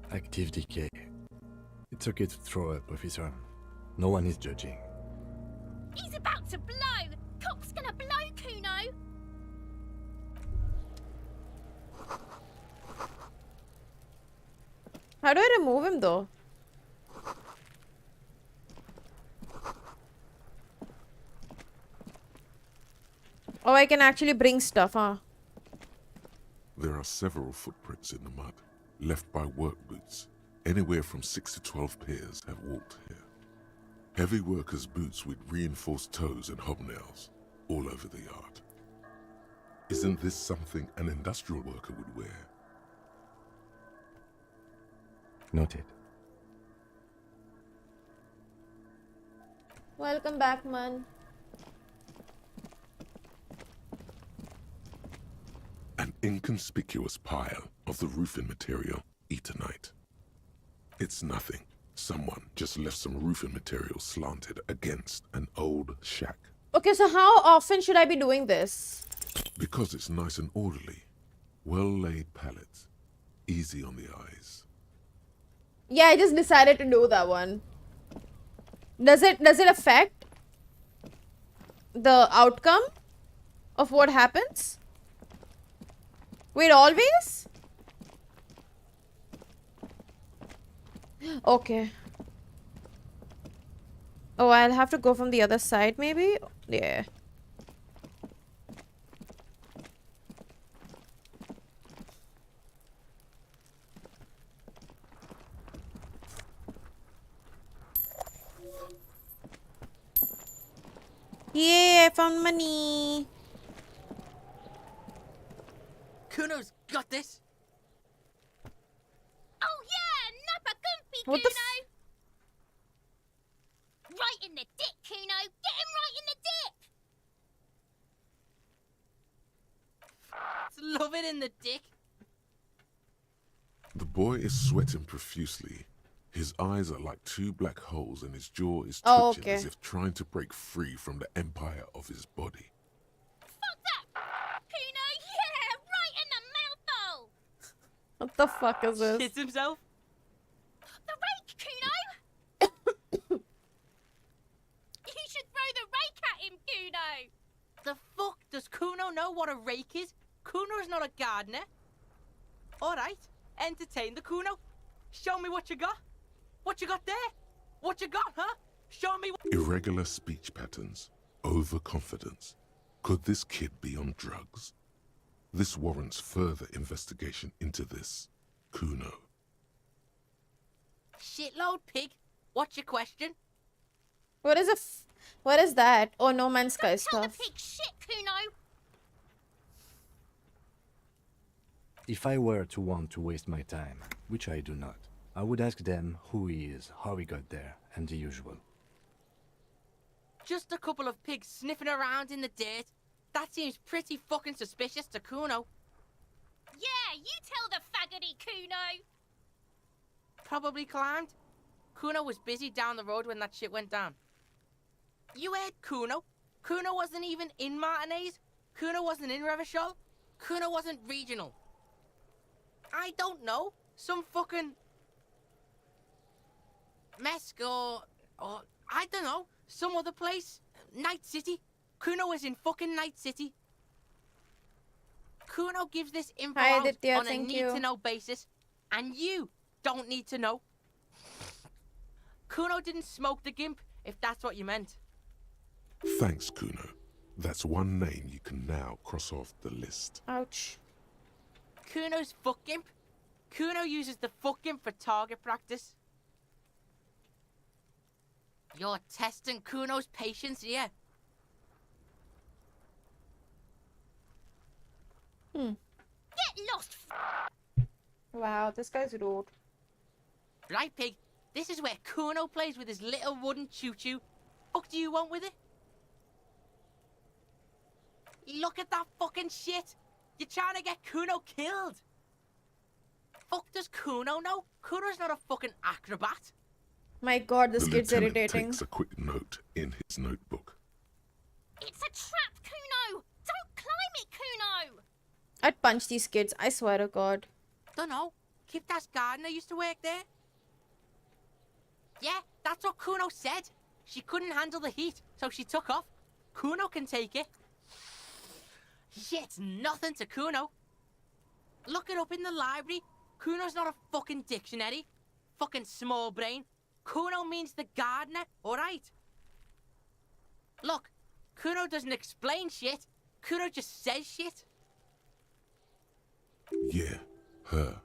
Active decay. It's okay to throw up, officer. No one is judging. He's about to blow! Cock's gonna blow, Kuno! How do I remove him though? Oh, I can actually bring stuff, huh? There are several footprints in the mud, left by work boots. Anywhere from 6 to 12 pairs have walked here. Heavy workers' boots with reinforced toes and hobnails, all over the yard. Isn't this something an industrial worker would wear? Noted. Welcome back, man. An inconspicuous pile of the roofing material, Eternite. It's nothing. Someone just left some roofing material slanted against an old shack. Okay, so how often should I be doing this? Because it's nice and orderly. Well-laid pallets. Easy on the eyes. Yeah, I just decided to do that one. Does it affect the outcome of what happens? Wait, always? Okay. Oh, I'll have to go from the other side, maybe? Yeah. Yay, I found money. Kuno's got this. Oh yeah, Nappa Gumpy, What the Kuno! Right in the dick, Kuno! Get him right in the dick! Love it in the dick. The boy is sweating profusely. His eyes are like two black holes and his jaw is twitching Oh, okay. as if trying to break free from the empire of his body. Fuck that! Kuno, yeah! Right in the mouthhole! What the fuck is this? Shits himself. The rake, Kuno! You should throw the rake at him, Kuno! The fuck? Does Kuno know what a rake is? Kuno's not a gardener. Alright, entertain the Kuno. Show me what you got. What you got there? What you got, huh? Show me what... Irregular speech patterns. Overconfidence. Could this kid be on drugs? This warrants further investigation into this Kuno. Shitload pig. What's your question? What is what is that? Oh, No Man's Sky Tell the stuff. pig shit, Kuno! If I were to want to waste my time, which I do not, I would ask them who he is, how he got there, and the usual. Just a couple of pigs sniffing around in the dirt. That seems pretty fucking suspicious to Kuno. Yeah, you tell the faggoty, Kuno! Probably climbed. Kuno was busy down the road when that shit went down. You heard Kuno. Kuno wasn't even in Martinez. Kuno wasn't in Revachol. Kuno wasn't regional. I don't know. Some fucking... Mesk or I don't know. Some other place. Night City. Kuno is in fucking Night City. Kuno gives this info Hi, out Aditya, on a thank you. need-to-know basis, and you don't need to know. Kuno didn't smoke the gimp, if that's what you meant. Thanks, Kuno. That's one name you can now cross off the list. Ouch. Kuno's fuck gimp? Kuno uses the fuck gimp for target practice. You're testing Kuno's patience here. Get lost. Wow, this guy's rude. Right, pig? This is where Kuno plays with his little wooden choo-choo. Fuck do you want with it? Look at that fucking shit! You're trying to get Kuno killed! Fuck does Kuno know? Kuno's not a fucking acrobat. My god, this The kid's lieutenant irritating. takes a quick note in his notebook. It's a trap, Kuno. Don't climb it, Kuno. I'd punch these kids, I swear to god. Dunno. Kipta's gardener used to work there. Yeah, that's what Kuno said. She couldn't handle the heat, so she took off. Kuno can take it. It's nothing to Kuno. Look it up in the library. Kuno's not a fucking dictionary. Fucking small brain. Kuno means the gardener, alright? Look, Kuno doesn't explain shit. Kuno just says shit. Yeah, her.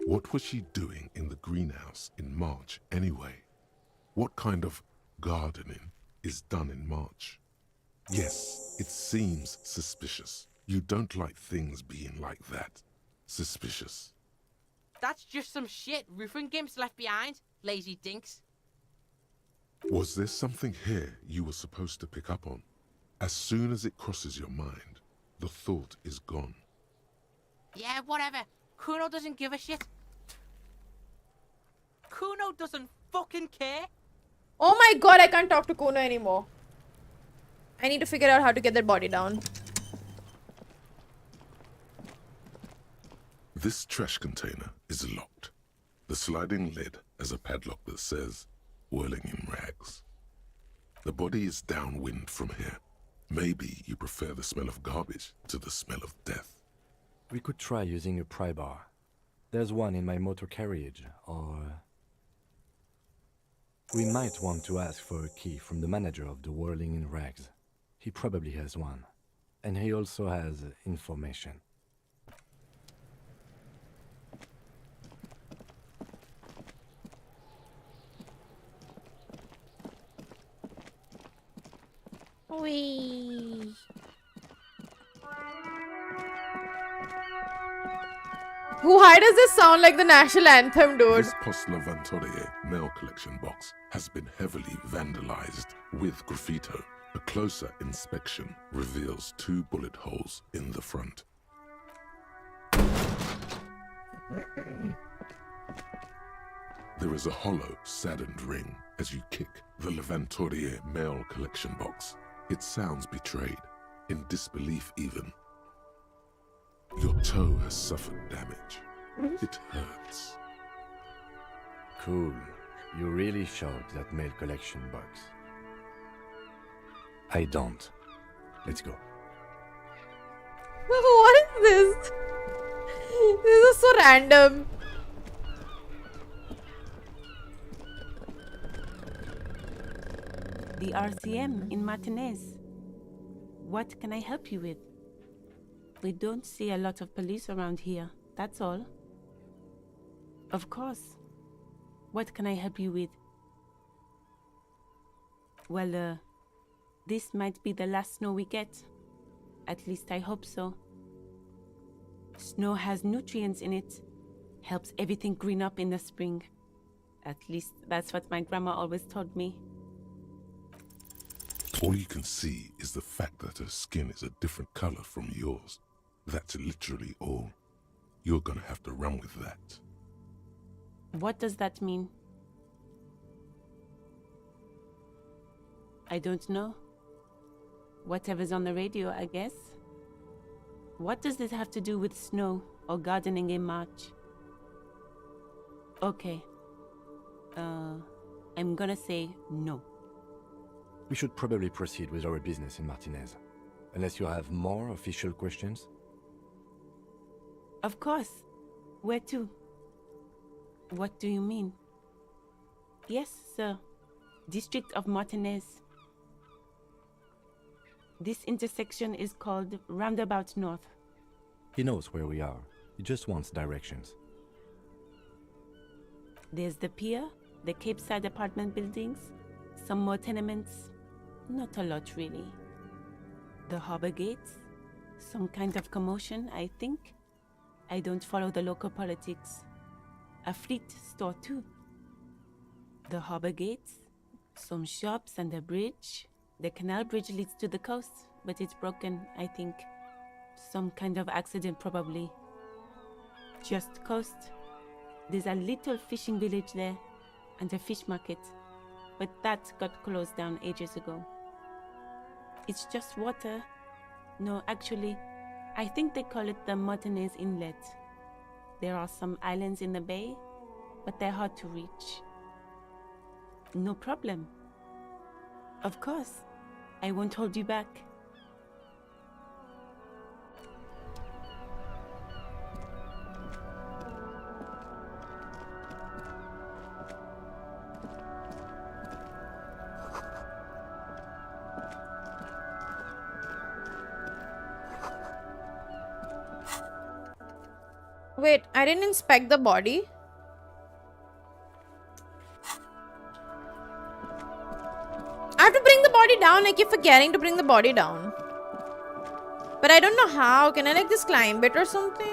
What was she doing in the greenhouse in March anyway? What kind of gardening is done in March? Yes, it seems suspicious. You don't like things being like that. Suspicious. That's just some shit roofing gimps left behind, lazy dinks. Was there something here you were supposed to pick up on? As soon as it crosses your mind, the thought is gone. Yeah, whatever. Kuno doesn't give a shit. Kuno doesn't fucking care. Oh my god, I can't talk to Kuno anymore. I need to figure out how to get that body down. This trash container is locked. The sliding lid has a padlock that says, whirling in rags. The body is downwind from here. Maybe you prefer the smell of garbage to the smell of death. We could try using a pry bar. There's one in my motor carriage, or... We might want to ask for a key from the manager of the Whirling in Rags. He probably has one. And he also has information. Whee. Why does this sound like the national anthem, dude? This Post Levantorie mail collection box has been heavily vandalized with graffito. A closer inspection reveals 2 bullet holes in the front. There is a hollow, saddened ring as you kick the Levantorie mail collection box. It sounds betrayed, in disbelief even. Your toe has suffered damage. It hurts. Cool. You really showed that mail collection box. I don't. Let's go. What is this? This is so random. The RCM in Martinez. What can I help you with? We don't see a lot of police around here, that's all. Of course. What can I help you with? Well, this might be the last snow we get. At least I hope so. Snow has nutrients in it. Helps everything green up in the spring. At least that's what my grandma always told me. All you can see is the fact that her skin is a different color from yours. That's literally all. You're gonna have to run with that. What does that mean? I don't know. Whatever's on the radio, I guess. What does this have to do with snow or gardening in March? Okay. I'm gonna say no. We should probably proceed with our business in Martinez. Unless you have more official questions? Of course. Where to? What do you mean? Yes, sir. District of Martinez. This intersection is called Roundabout North. He knows where we are. He just wants directions. There's the pier, the Cape Side apartment buildings, some more tenements. Not a lot, really. The harbor gates, some kind of commotion, I think. I don't follow the local politics. A fleet store, too. The harbor gates, some shops and a bridge. The canal bridge leads to the coast, but it's broken, I think. Some kind of accident, probably. Just coast. There's a little fishing village there, and a fish market, but that got closed down ages ago. It's just water. No, actually, I think they call it the Martinez Inlet. There are some islands in the bay, but they're hard to reach. No problem. Of course, I won't hold you back. Wait, I didn't inspect the body. I have to bring the body down. I keep forgetting to bring the body down. But I don't know how. Can I like just climb it or something?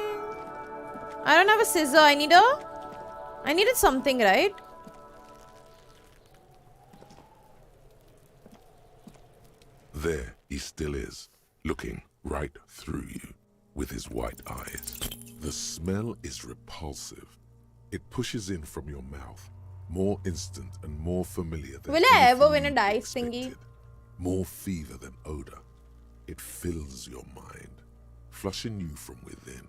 I don't have a scissor. I needed something, right? There he still is, looking right through you with his white eyes. The smell is repulsive. It pushes in from your mouth, more instant and more familiar than Will I ever win anything a you dice thingy? expected. More fever than odor. It fills your mind, flushing you from within.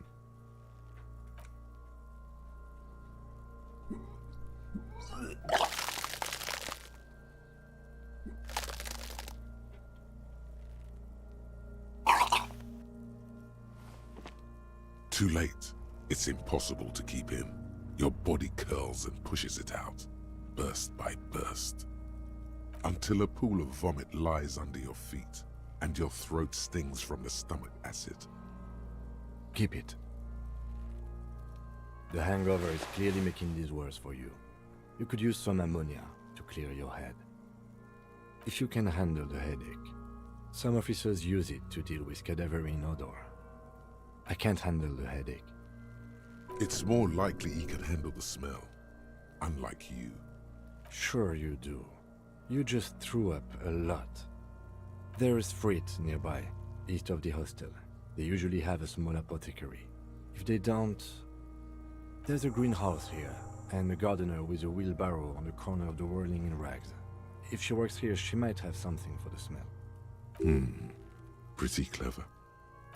Too late. It's impossible to keep in. Your body curls and pushes it out, burst by burst, until a pool of vomit lies under your feet and your throat stings from the stomach acid. Keep it. The hangover is clearly making this worse for you. You could use some ammonia to clear your head. If you can handle the headache, some officers use it to deal with cadaverine odor. I can't handle the headache. It's more likely he can handle the smell, unlike you. Sure you do. You just threw up a lot. There is freight nearby, east of the hostel. They usually have a small apothecary. If they don't... There's a greenhouse here, and a gardener with a wheelbarrow on the corner of the whirling in rags. If she works here, she might have something for the smell. Pretty clever.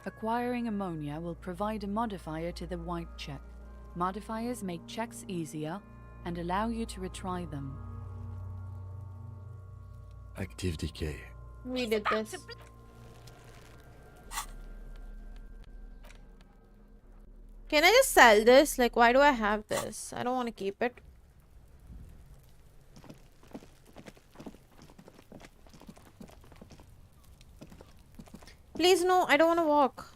Acquiring ammonia will provide a modifier to the white check. Modifiers make checks easier and allow you to retry them. Active decay. We did this. Can I just sell this? Like, why do I have this? I don't want to keep it. Please, no, I don't want to walk.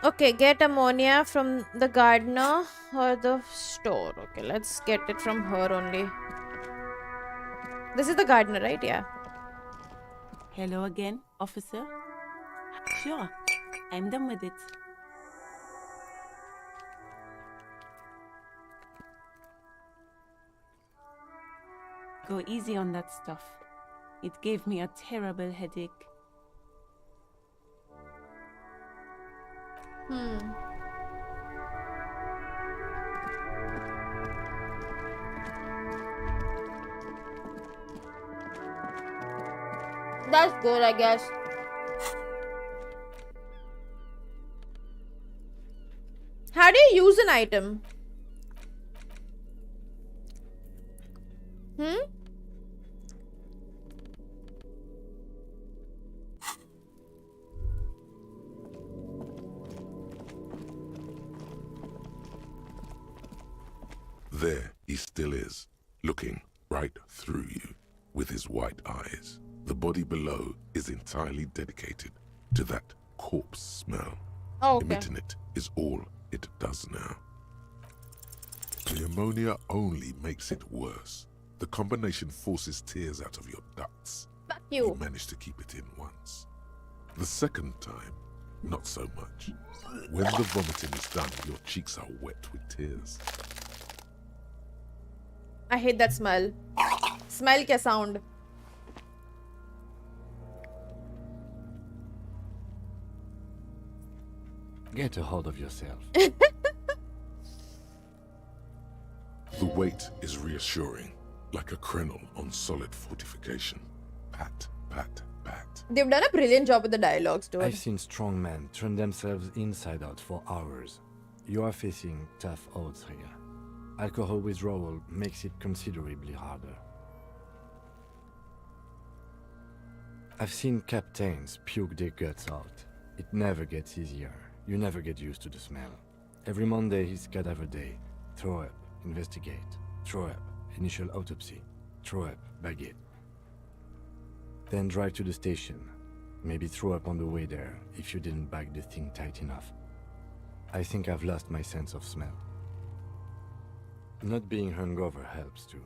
Okay, get ammonia from the gardener or the store. Okay, let's get it from her only. This is the gardener, right? Yeah. Hello again, officer. Sure, I'm done with it. Go easy on that stuff. It gave me a terrible headache. That's good, I guess. How do you use an item? There he still is, looking right through you with his white eyes. The body below is entirely dedicated to that corpse smell. Oh, okay. Emitting it is all it does now. The ammonia only makes it worse. The combination forces tears out of your ducts. Fuck You you. managed to keep it in once. The second time, not so much. When the vomiting is done, your cheeks are wet with tears. I hate that smell. Smell क्या sound? Get a hold of yourself. The weight is reassuring, like a krenel on solid fortification. Pat, pat, pat. They've done a brilliant job with the dialogues, dude. I've seen strong men turn themselves inside out for hours. You are facing tough odds here. Alcohol withdrawal makes it considerably harder. I've seen captains puke their guts out. It never gets easier. You never get used to the smell. Every Monday is cadaver day. Throw up, investigate. Throw up, initial autopsy. Throw up, bag it. Then drive to the station. Maybe throw up on the way there if you didn't bag the thing tight enough. I think I've lost my sense of smell. Not being hungover helps too.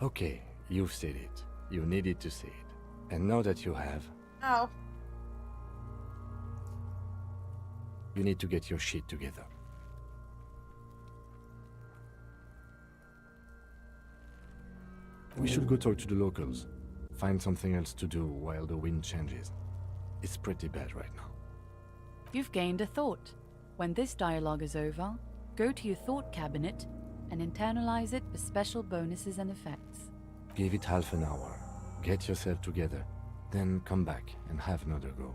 Okay, you've said it. You needed to say it. And now that you have, Ow. you need to get your shit together. We should go talk to the locals. Find something else to do while the wind changes. It's pretty bad right now. You've gained a thought. When this dialogue is over, go to your thought cabinet and internalize it for special bonuses and effects. Give it half an hour. Get yourself together. Then come back and have another go.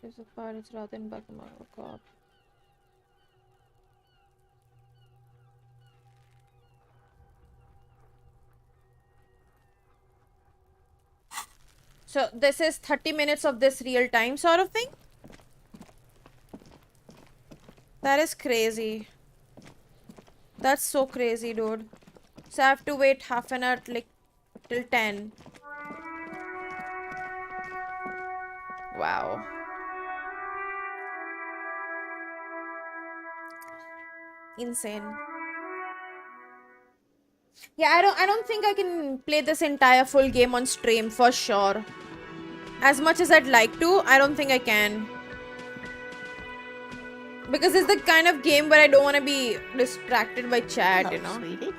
There's a fire, it's rather in back of my cop. So this is 30 minutes of this real time sort of thing? That is crazy. That's so crazy, dude. So I have to wait half an hour, like, till 10. Wow. Insane. Yeah, I don't think I can play this entire full game on stream for sure. As much as I'd like to, I don't think I can. Because it's the kind of game where I don't want to be distracted by chat, you know. Sweetie.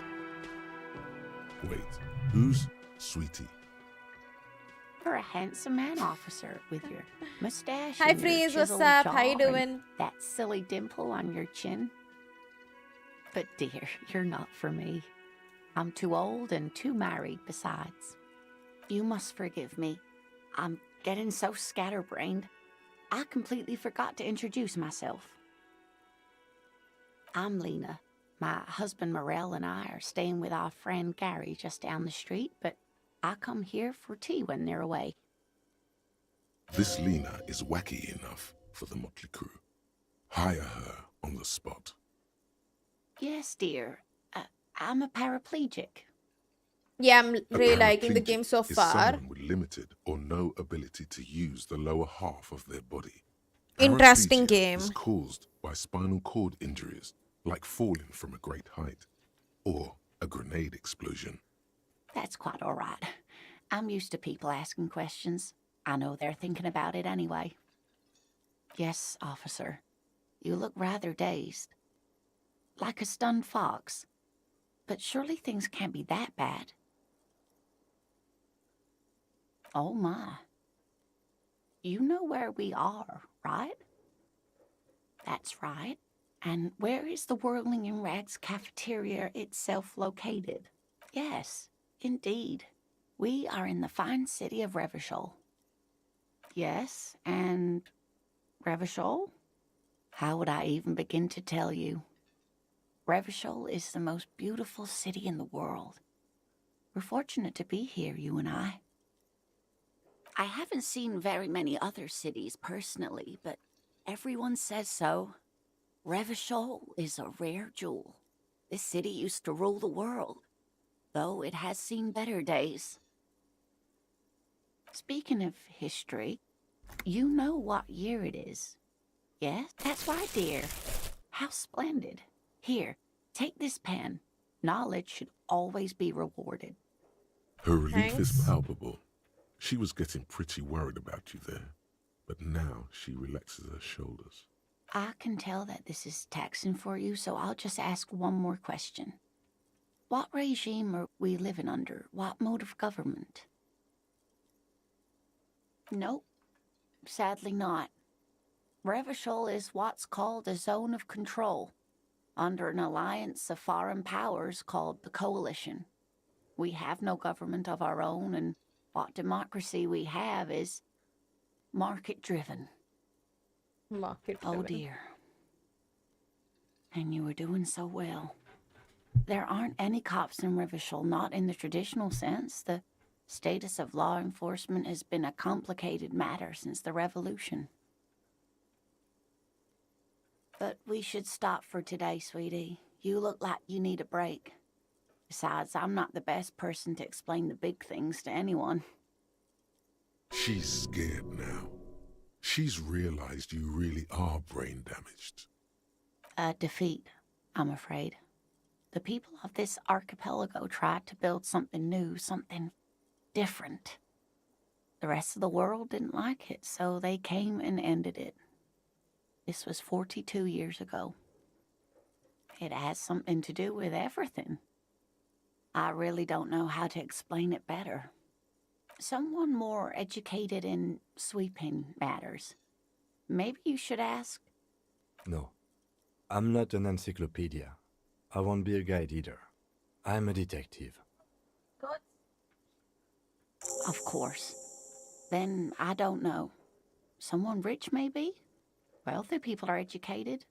Wait, who's Sweetie? You're a handsome man, officer, with your mustache Hi and your Freeze, what's chiseled up? How you jaw and doing? that silly dimple on your chin. But dear, you're not for me. I'm too old and too married besides. You must forgive me. I'm getting so scatterbrained. I completely forgot to introduce myself. I'm Lena. My husband Morel and I are staying with our friend Gary just down the street, but I come here for tea when they're away. This Lena is wacky enough for the motley crew. Hire her on the spot. Yes, dear. I'm a paraplegic. Yeah, I'm A really liking the paraplegic game so is far. someone with limited or no ability to use the lower half of their body. Interesting Paraplegia game. is caused by spinal cord injuries, like falling from a great height, or a grenade explosion. That's quite all right. I'm used to people asking questions. I know they're thinking about it anyway. Yes, officer. You look rather dazed. Like a stunned fox. But surely things can't be that bad. Oh my. You know where we are, right? That's right. And where is the Whirling in Rags cafeteria itself located? Yes, indeed. We are in the fine city of Revachol. Yes, and Revachol? How would I even begin to tell you? Revachol is the most beautiful city in the world. We're fortunate to be here, you and I. I haven't seen very many other cities personally, but everyone says so. Revachol is a rare jewel. This city used to rule the world, though it has seen better days. Speaking of history, you know what year it is. Yes, that's right, dear. How splendid. Here, take this pen. Knowledge should always be rewarded. Her relief is Thanks. palpable. She was getting pretty worried about you there, but now she relaxes her shoulders. I can tell that this is taxing for you, so I'll just ask one more question. What regime are we living under? What mode of government? Nope, sadly not. Revachol is what's called a zone of control, under an alliance of foreign powers called the Coalition. We have no government of our own, and what democracy we have is market-driven. Market. Oh dear. And you were doing so well. There aren't any cops in Revachol, not in the traditional sense. The status of law enforcement has been a complicated matter since the revolution. But we should stop for today, sweetie. You look like you need a break. Besides, I'm not the best person to explain the big things to anyone. She's scared now. She's realized you really are brain damaged. A defeat, I'm afraid. The people of this archipelago tried to build something new, something different. The rest of the world didn't like it, so they came and ended it. This was 42 years ago. It has something to do with everything. I really don't know how to explain it better. Someone more educated in sweeping matters. Maybe you should ask. No, I'm not an encyclopedia. I won't be a guide either. I'm a detective. Of course. Then I don't know. Someone rich, maybe? Wealthy people are educated.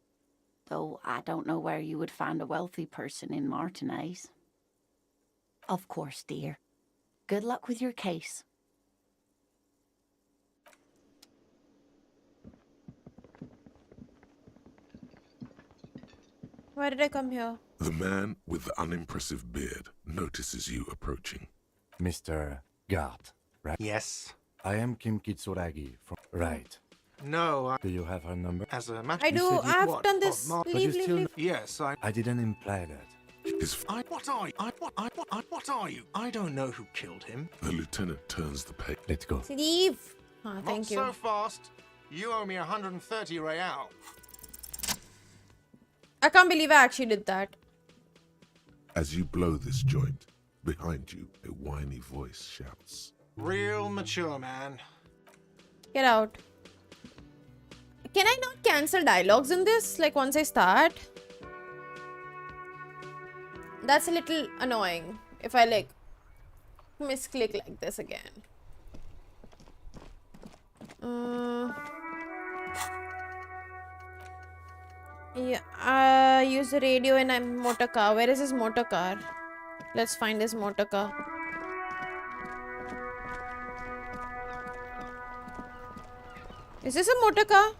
Though I don't know where you would find a wealthy person in Martinez. Of course, dear. Good luck with your case. Why did I come here? The man with the unimpressive beard notices you approaching. Mr. Gart, right? Yes. I am Kim Kitsuragi from... Right. No, Do you have her number? as a matter I do. I've what? done this. Oh, But you Leave, still... leave. yes, I didn't imply that. What are you? I don't know who killed him. The lieutenant turns the page. Let's go. Leave. Ah, thank Not you. so fast. You owe me 130 real. I can't believe I actually did that. As you blow this joint, behind you, a whiny voice shouts. Real mature man. Get out. Can I not cancel dialogues in this? Like once I start? That's a little annoying. If I like misclick like this again. Yeah, use the radio in a motor car. Where is this motor car? Let's find this motor car. Is this a motor car?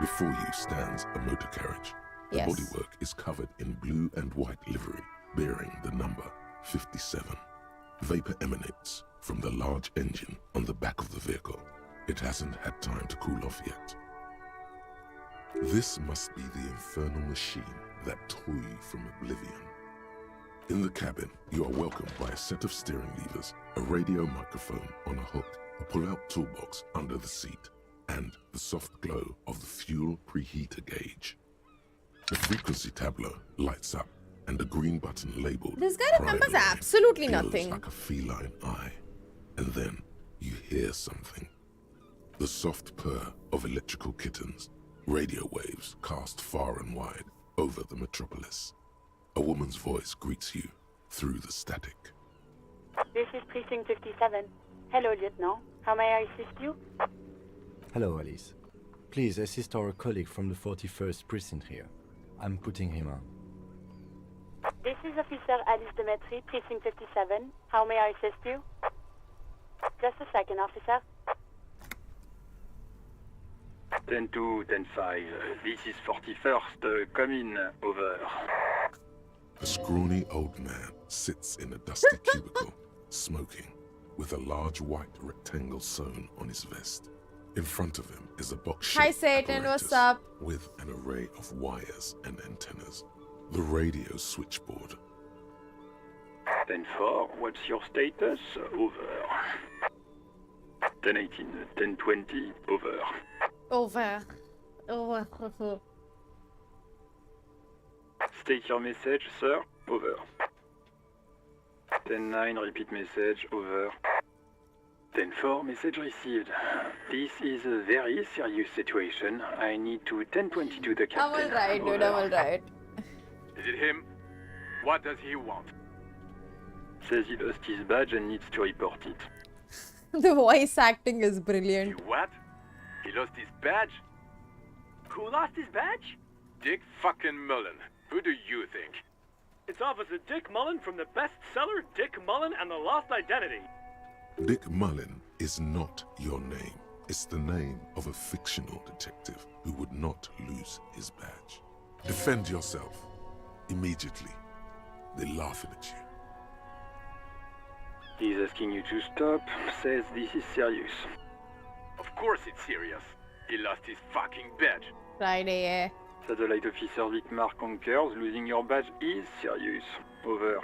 Before you stands a motor carriage. The Yes. bodywork is covered in blue and white livery, bearing the number 57. Vapor emanates from the large engine on the back of the vehicle. It hasn't had time to cool off yet. This must be the infernal machine that tore you from oblivion. In the cabin, you are welcomed by a set of steering levers, a radio microphone on a hook, a pull-out toolbox under the seat, and the soft glow of the fuel preheater gauge. The frequency tableau lights up, and a green button labeled This guy remembers Prime Line absolutely glows nothing. like a feline eye. And then you hear something. The soft purr of electrical kittens, radio waves cast far and wide over the metropolis. A woman's voice greets you through the static. This is Precinct 57. Hello, Lieutenant. How may I assist you? Hello, Alice. Please assist our colleague from the 41st Precinct here. I'm putting him on. This is Officer Alice Demetri, Precinct 57. How may I assist you? Just a second, officer. 10-2, 10-5. This is 41st. Come in. Over. A scrawny old man sits in a dusty cubicle, smoking, with a large white rectangle sewn on his vest. In front of him is a box-shaped Hi, Satan. What's apparatus up? with an array of wires and antennas. The radio switchboard. 10-4, what's your status? Over. 10-18, 10-20, over. Over. Over. State your message, sir. Over. 10-9, repeat message. Over. 10-4, message received. This is a very serious situation. I need to 10-22 the captain. I'm alright, dude. I'm alright. Is it him? What does he want? Says he lost his badge and needs to report it. The voice acting is brilliant. What? He lost his badge? Who lost his badge? Dick fucking Mullen. Who do you think? It's Officer Dick Mullen from the bestseller Dick Mullen and the Lost Identity. Dick Mullen is not your name. It's the name of a fictional detective who would not lose his badge. Defend yourself. Immediately. They're laughing at you. He's asking you to stop. Says this is serious. Of course it's serious. He lost his fucking badge. Friday, yeah. Satellite Officer Vicmar concurs. Losing your badge is serious. Over.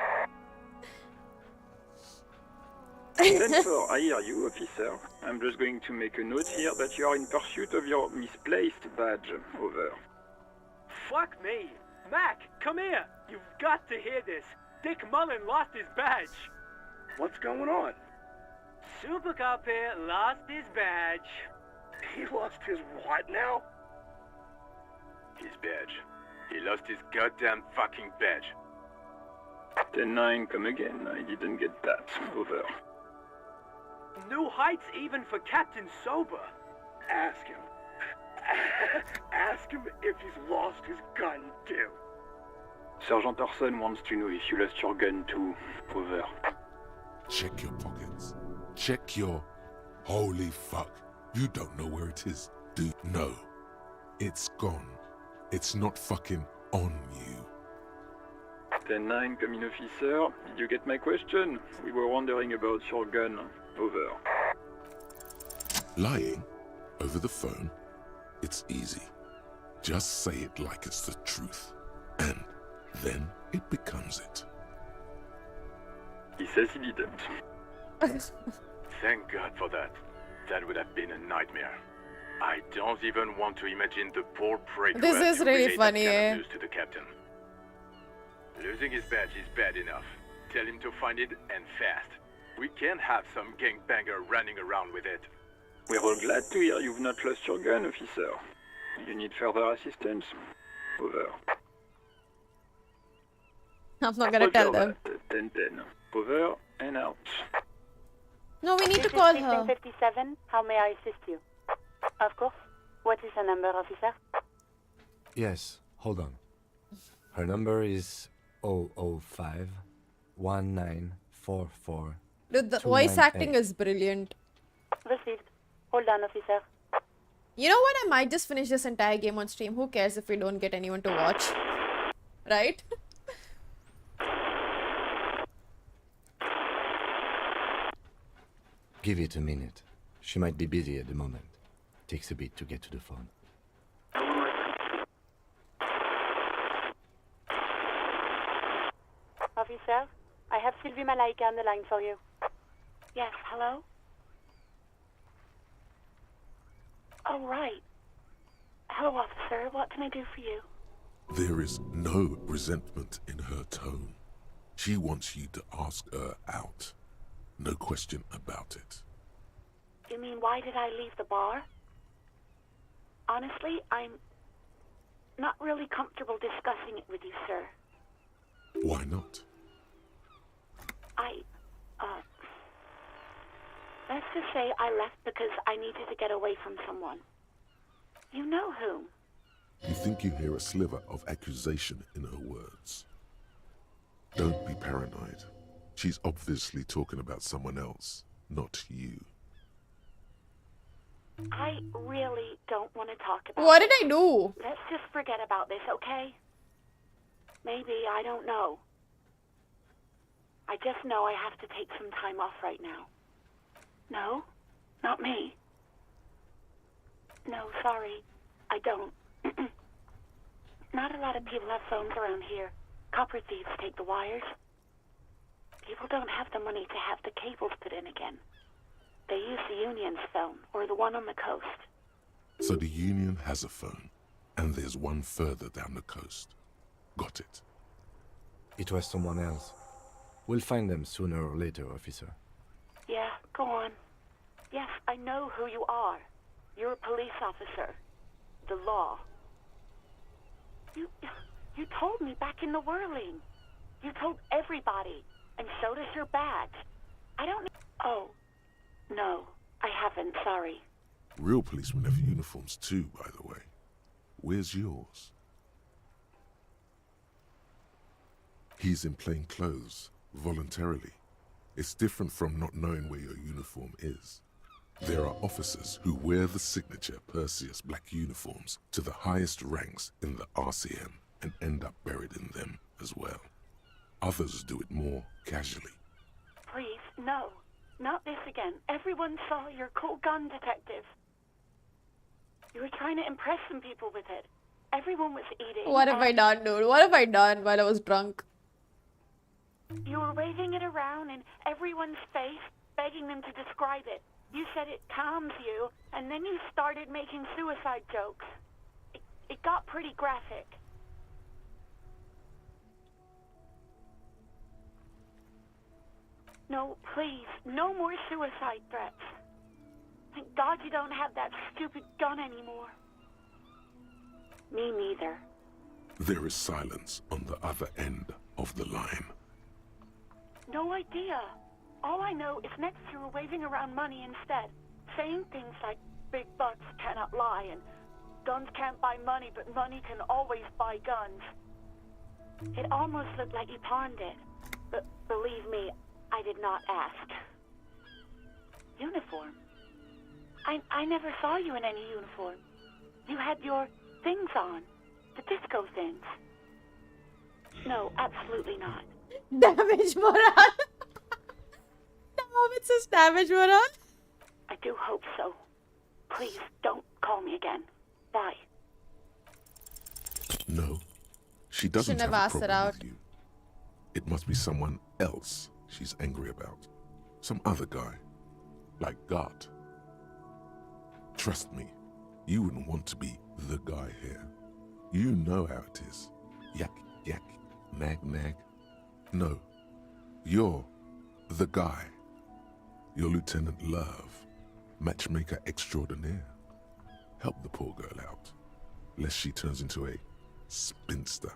10-4, I hear you, officer. I'm just going to make a note here that you are in pursuit of your misplaced badge. Over. Fuck me. Mac, come here. You've got to hear this. Dick Mullen lost his badge. What's going on? Super Cop here lost his badge. He lost his what now? His badge. He lost his goddamn fucking badge. 10-9, come again. I didn't get that. Over. New heights even for Captain Sober. Ask him. Ask him if he's lost his gun, too. Sergeant Orson wants to know if you lost your gun, too. Over. Check your pockets. Check your... Holy fuck. You don't know where it is, do you? No. It's gone. It's not fucking on you. 10-9, come in, officer. Did you get my question? We were wondering about your gun. Over. Lying over the phone, it's easy. Just say it like it's the truth. And then it becomes it. He says he didn't. Thank God for that. That would have been a nightmare. I don't even want to imagine the poor prick. This is really funny, eh? News to the captain. Losing his badge is bad enough. Tell him to find it and fast. We can't have some gangbanger running around with it. We're all glad to hear you've not lost your gun, officer. You need further assistance? Over. I'm not gonna tell them. 10-10. Over and out. No, we need to This call is her. 57. How may I assist you? Of course. What is the number, officer? Yes, hold on. Her number is 005 1944. Dude, the voice acting is brilliant. Received. Hold on, officer. You know what? I might just finish this entire game on stream. Who cares if we don't get anyone to watch? Right? Give it a minute. She might be busy at the moment. Takes a bit to get to the phone. Officer, I have Sylvie Malaika on the line for you. Yes, hello? Oh, right. Hello, officer. What can I do for you? There is no resentment in her tone. She wants you to ask her out. No question about it. You mean, why did I leave the bar? Honestly, I'm not really comfortable discussing it with you, sir. Why not? Let's just say I left because I needed to get away from someone. You know whom. You think you hear a sliver of accusation in her words. Don't be paranoid. She's obviously talking about someone else, not you. I really don't want to talk about What did I do? Let's just forget about this, okay? Maybe, I don't know. I just know I have to take some time off right now. No, not me. No, sorry, I don't. Not a lot of people have phones around here. Copper thieves take the wires. People don't have the money to have the cables put in again. They use the Union's phone, or the one on the coast. So the Union has a phone, and there's one further down the coast. Got it. It was someone else. We'll find them sooner or later, officer. Yeah, go on. Yes, I know who you are. You're a police officer. The law. You told me back in the whirling. You told everybody, and showed us your badge. I don't... Oh, no, I haven't, sorry. Real policemen have uniforms too, by the way. Where's yours? He's in plain clothes, voluntarily. It's different from not knowing where your uniform is. There are officers who wear the signature Perseus black uniforms to the highest ranks in the RCM and end up buried in them as well. Others do it more casually. Please, no. Not this again. Everyone saw your cool gun, detective. You were trying to impress some people with it. Everyone was eating. What have I done, dude? What have I done while I was drunk? You were waving it around in everyone's face, begging them to describe it. You said it calms you, and then you started making suicide jokes. It got pretty graphic. No, please, no more suicide threats. Thank God you don't have that stupid gun anymore. Me neither. There is silence on the other end of the line. No idea. All I know is next you were waving around money instead, saying things like big bucks cannot lie and guns can't buy money, but money can always buy guns. It almost looked like you pawned it, but believe me, I did not ask. Uniform? I never saw you in any uniform. You had your things on, the disco things. No, absolutely not. Damage morale. No, it says damage morale. I do hope so. Please don't call me again. Bye. No, she doesn't Shouldn't have have a asked it problem out. with you. It must be someone else she's angry about. Some other guy. Like God. Trust me, you wouldn't want to be the guy here. You know how it is. Yak, yak, nag, nag. No, you're the guy. You're Lieutenant Love, matchmaker extraordinaire. Help the poor girl out, lest she turns into a spinster.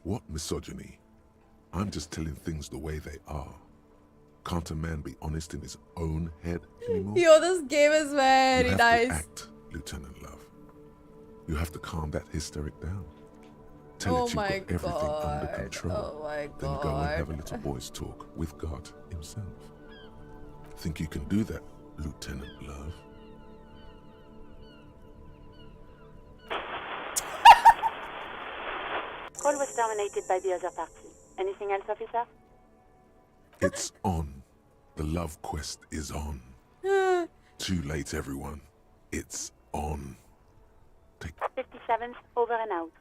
What misogyny? I'm just telling things the way they are. Can't a man be honest in his own head anymore? Yo, this game is very you have nice. to act, Lieutenant Love. You have to calm that hysteric down. Tell Oh it you've got my everything under God. control. Oh my Then go and have a God. little boy's talk with God himself. Think you can do that, Lieutenant Love? Call was dominated by the other party. Anything else, officer? It's on. The love quest is on. Too late, everyone. It's on. 57's over and out.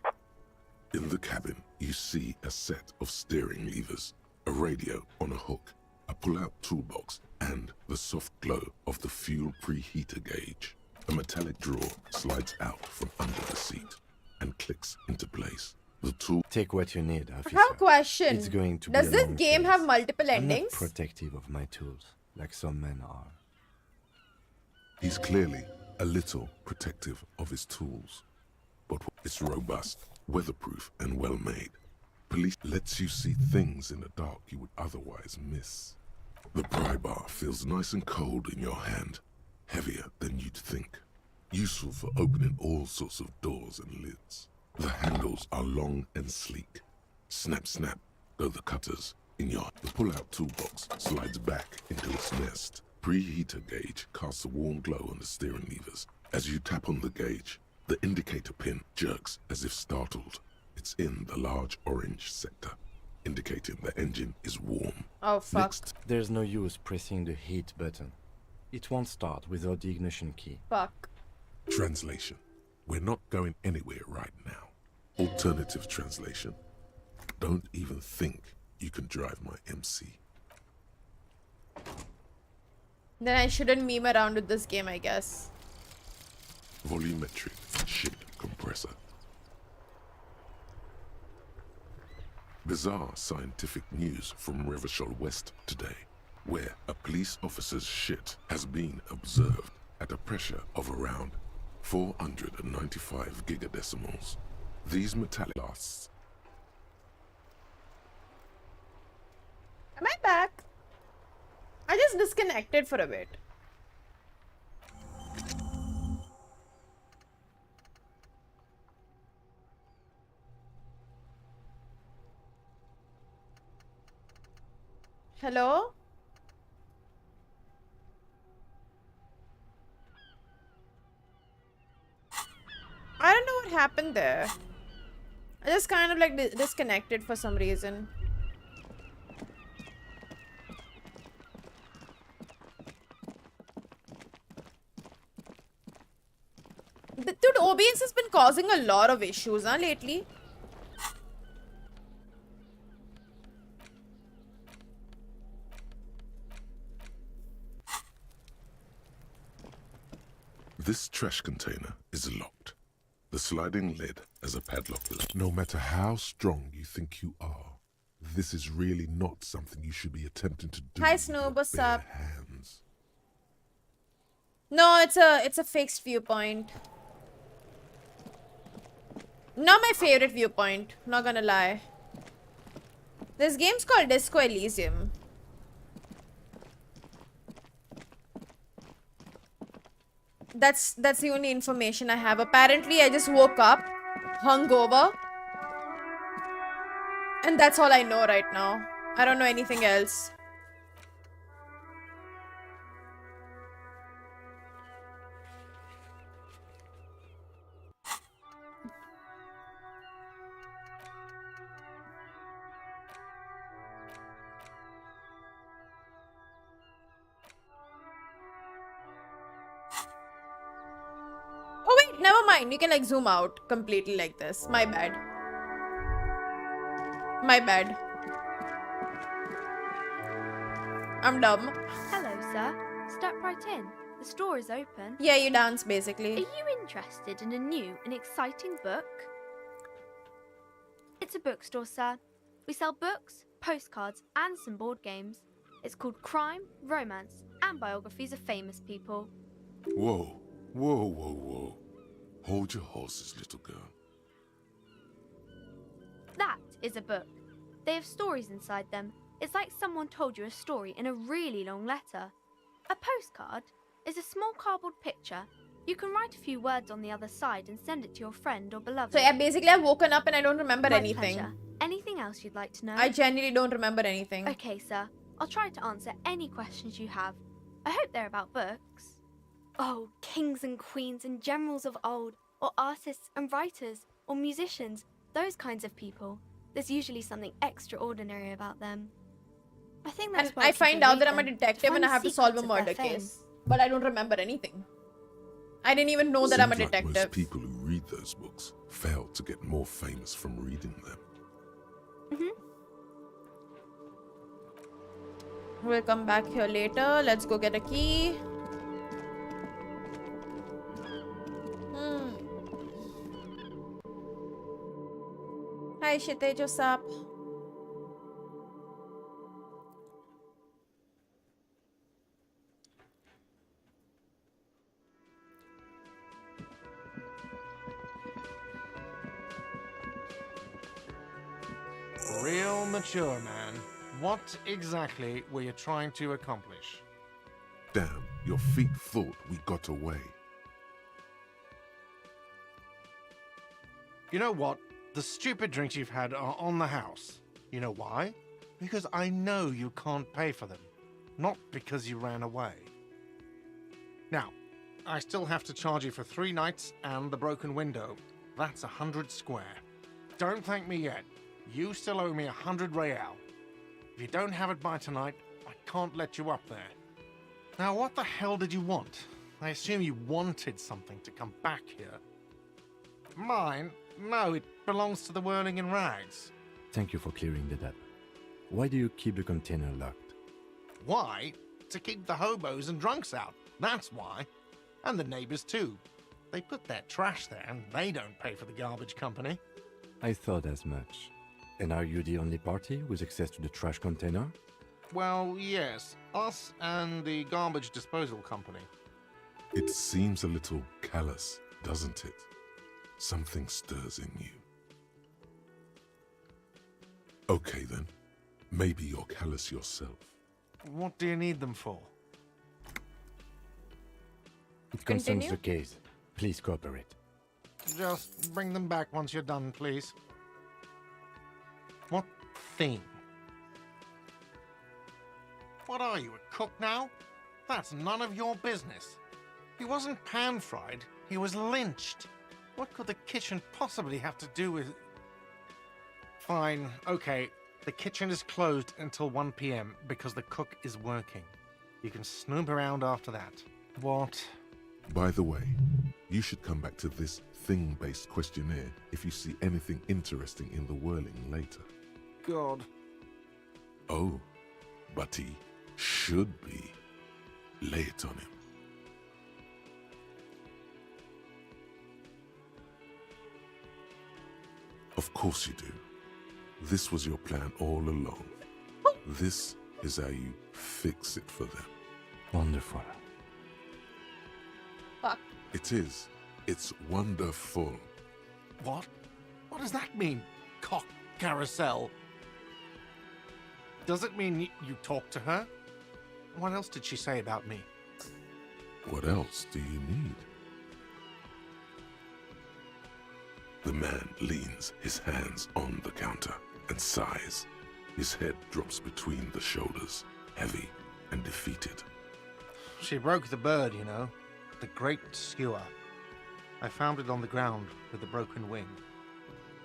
In the cabin, you see a set of steering levers, a radio on a hook, a pull-out toolbox, and the soft glow of the fuel preheater gauge. A metallic drawer slides out from under the seat and clicks into place. The tool... Take what you need, officer. I have a question. It's going to Does be a this long game case. have multiple I'm not endings? protective of my tools, like some men are. He's clearly a little protective of his tools, but it's robust, weatherproof, and well-made. Police lets you see things in the dark you would otherwise miss. The pry bar feels nice and cold in your hand, heavier than you'd think. Useful for opening all sorts of doors and lids. The handles are long and sleek. Snap, snap, go the cutters in your... The pull-out toolbox slides back into its nest. Preheater gauge casts a warm glow on the steering levers. As you tap on the gauge, the indicator pin jerks as if startled. It's in the large orange sector, indicating the engine is warm. Oh, fuck. Next, There's no use pressing the heat button. It won't start without the ignition key. Fuck. translation. We're not going anywhere right now. Alternative translation. Don't even think you can drive my MC. Then I shouldn't meme around with this game, I guess. Volumetric ship compressor. Bizarre scientific news from Revachol West today, where a police officer's shit has been observed at a pressure of around 495 gigadecimals. These metallic blasts. Am I back? I just disconnected for a bit. Hello? I don't know what happened there. I just kind of like disconnected for some reason. Dude, OBS has been causing a lot of issues, huh, lately. This trash container is locked. The sliding lid has a padlock. No matter how strong you think you are, this is really not something you should be attempting to do. Hi, with Snoop, your what's bare up? hands. No, it's a fixed viewpoint. Not my favorite viewpoint, not gonna lie. This game's called Disco Elysium. That's the only information I have. Apparently, I just woke up hungover. And that's all I know right now. I don't know anything else. Oh wait, never mind. You can like zoom out completely like this. My bad. My bad. I'm dumb. Hello, sir. Step right in. The store is open. Yeah, you dance Are basically. you interested in a new and exciting book? It's a bookstore, sir. We sell books, postcards, and some board games. It's called Crime, Romance, and Biographies of Famous People. Whoa, whoa, whoa, whoa. Hold your horses, little girl. That is a book. They have stories inside them. It's like someone told you a story in a really long letter. A postcard is a small cardboard picture. You can write a few words on the other side and send it to your friend or beloved. So yeah, basically I've woken up and I don't remember My anything. pleasure. Anything else you'd like to know? I genuinely don't remember anything. Okay, sir. I'll try to answer any questions you have. I hope they're about books. Oh, kings and queens and generals of old, or artists and writers, or musicians, those kinds of people. There's usually something extraordinary about them. I think that's And why I people find out read that I'm a them, to detective and find I the have to solve a secrets of their murder fame. case. But I don't remember anything. I didn't even know that I'm a Seems like detective. most people who read those books fail to get more famous from reading them. We'll come back here later. Let's go get a key. Hi, Shitej, what's up? Real mature, man. What exactly were you trying to accomplish? Damn, your feet thought we got away. You know what? The stupid drinks you've had are on the house. You know why? Because I know you can't pay for them. Not because you ran away. Now, I still have to charge you for 3 nights and the broken window. That's 100 square. Don't thank me yet. You still owe me 100 real. If you don't have it by tonight, I can't let you up there. Now, what the hell did you want? I assume you wanted something to come back here. Mine? No, it belongs to the Whirling in Rags. Thank you for clearing that up. Why do you keep the container locked? Why? To keep the hobos and drunks out. That's why. And the neighbors too. They put their trash there and they don't pay for the garbage company. I thought as much. And are you the only party with access to the trash container? Well, yes. Us and the garbage disposal company. It seems a little callous, doesn't it? Something stirs in you. Okay then. Maybe you're callous yourself. What do you need them for? It concerns the case. Please cooperate. Just bring them back once you're done, please. What thing? What are you, a cook now? That's none of your business. He wasn't pan-fried, he was lynched. What could the kitchen possibly have to do with... Fine, okay. The kitchen is closed until 1 PM because the cook is working. You can snoop around after that. What? By the way, you should come back to this thing-based questionnaire if you see anything interesting in the Whirling later. God. Oh, but he should be. Lay it on him. Of course you do. This was your plan all along. This is how you fix it for them. Wonderful. Fuck. It is. It's wonderful. What? What does that mean? Cock carousel? Does it mean you talked to her? What else did she say about me? What else do you need? The man leans his hands on the counter and sighs. His head drops between the shoulders, heavy and defeated. She broke the bird, you know. The great skewer. I found it on the ground with a broken wing.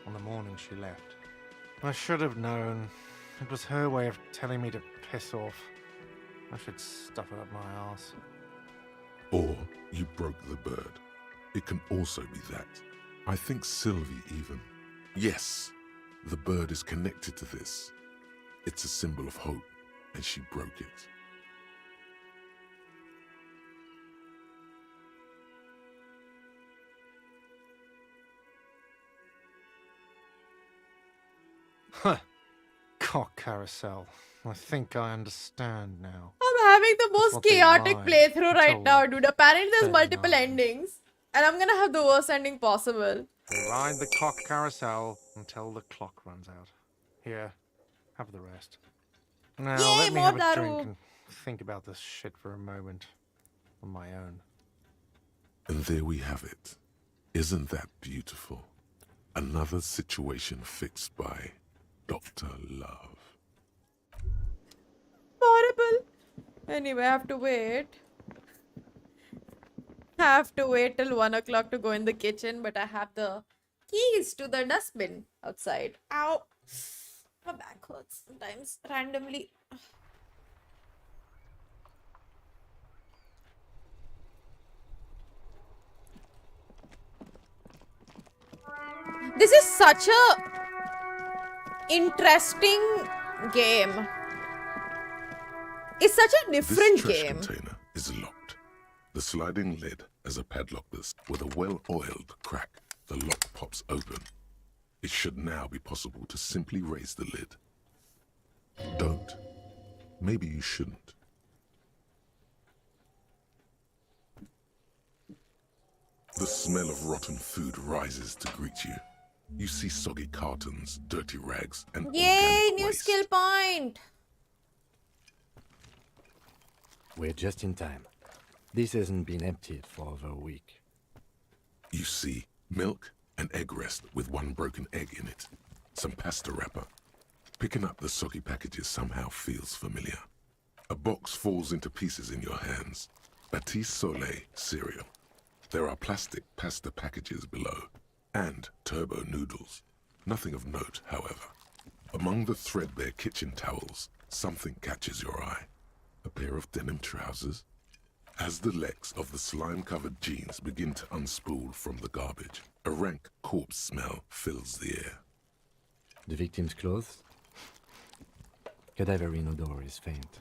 On the morning she left. I should have known. It was her way of telling me to piss off. I should stuff it up my arse. Or you broke the bird. It can also be that. I think Sylvie even. Yes, the bird is connected to this. It's a symbol of hope, and she broke it. Huh. Cock carousel. I think I understand now. I'm having the most what they chaotic lied playthrough right told now, dude. Apparently there's they multiple lied. endings. And I'm gonna have the worst ending possible. They ride the cock carousel until the clock runs out. Here, have the rest. Now Yay, let me more have a daru. drink and think about this shit for a moment. On my own. And there we have it. Isn't that beautiful? Another situation fixed by Dr. Love. Horrible. Anyway, I have to wait. I have to wait till 1 o'clock to go in the kitchen, but I have the keys to the dustbin outside. Ow. My back hurts sometimes randomly. This is such a interesting game. It's such a different This trash game. container is locked. The sliding lid has a padlock with a well-oiled crack. The lock pops open. It should now be possible to simply raise the lid. Don't. Maybe you shouldn't. The smell of rotten food rises to greet you. You see soggy cartons, dirty rags, and Yay, organic new waste. skill point. We're just in time. This hasn't been emptied for over a week. You see milk and egg rest with one broken egg in it. Some pasta wrapper. Picking up the soggy packages somehow feels familiar. A box falls into pieces in your hands. Batiste Soleil cereal. There are plastic pasta packages below, and turbo noodles. Nothing of note, however. Among the threadbare kitchen towels, something catches your eye. A pair of denim trousers. As the legs of the slime-covered jeans begin to unspool from the garbage, a rank corpse smell fills the air. The victim's clothes? Cadaverine odor is faint.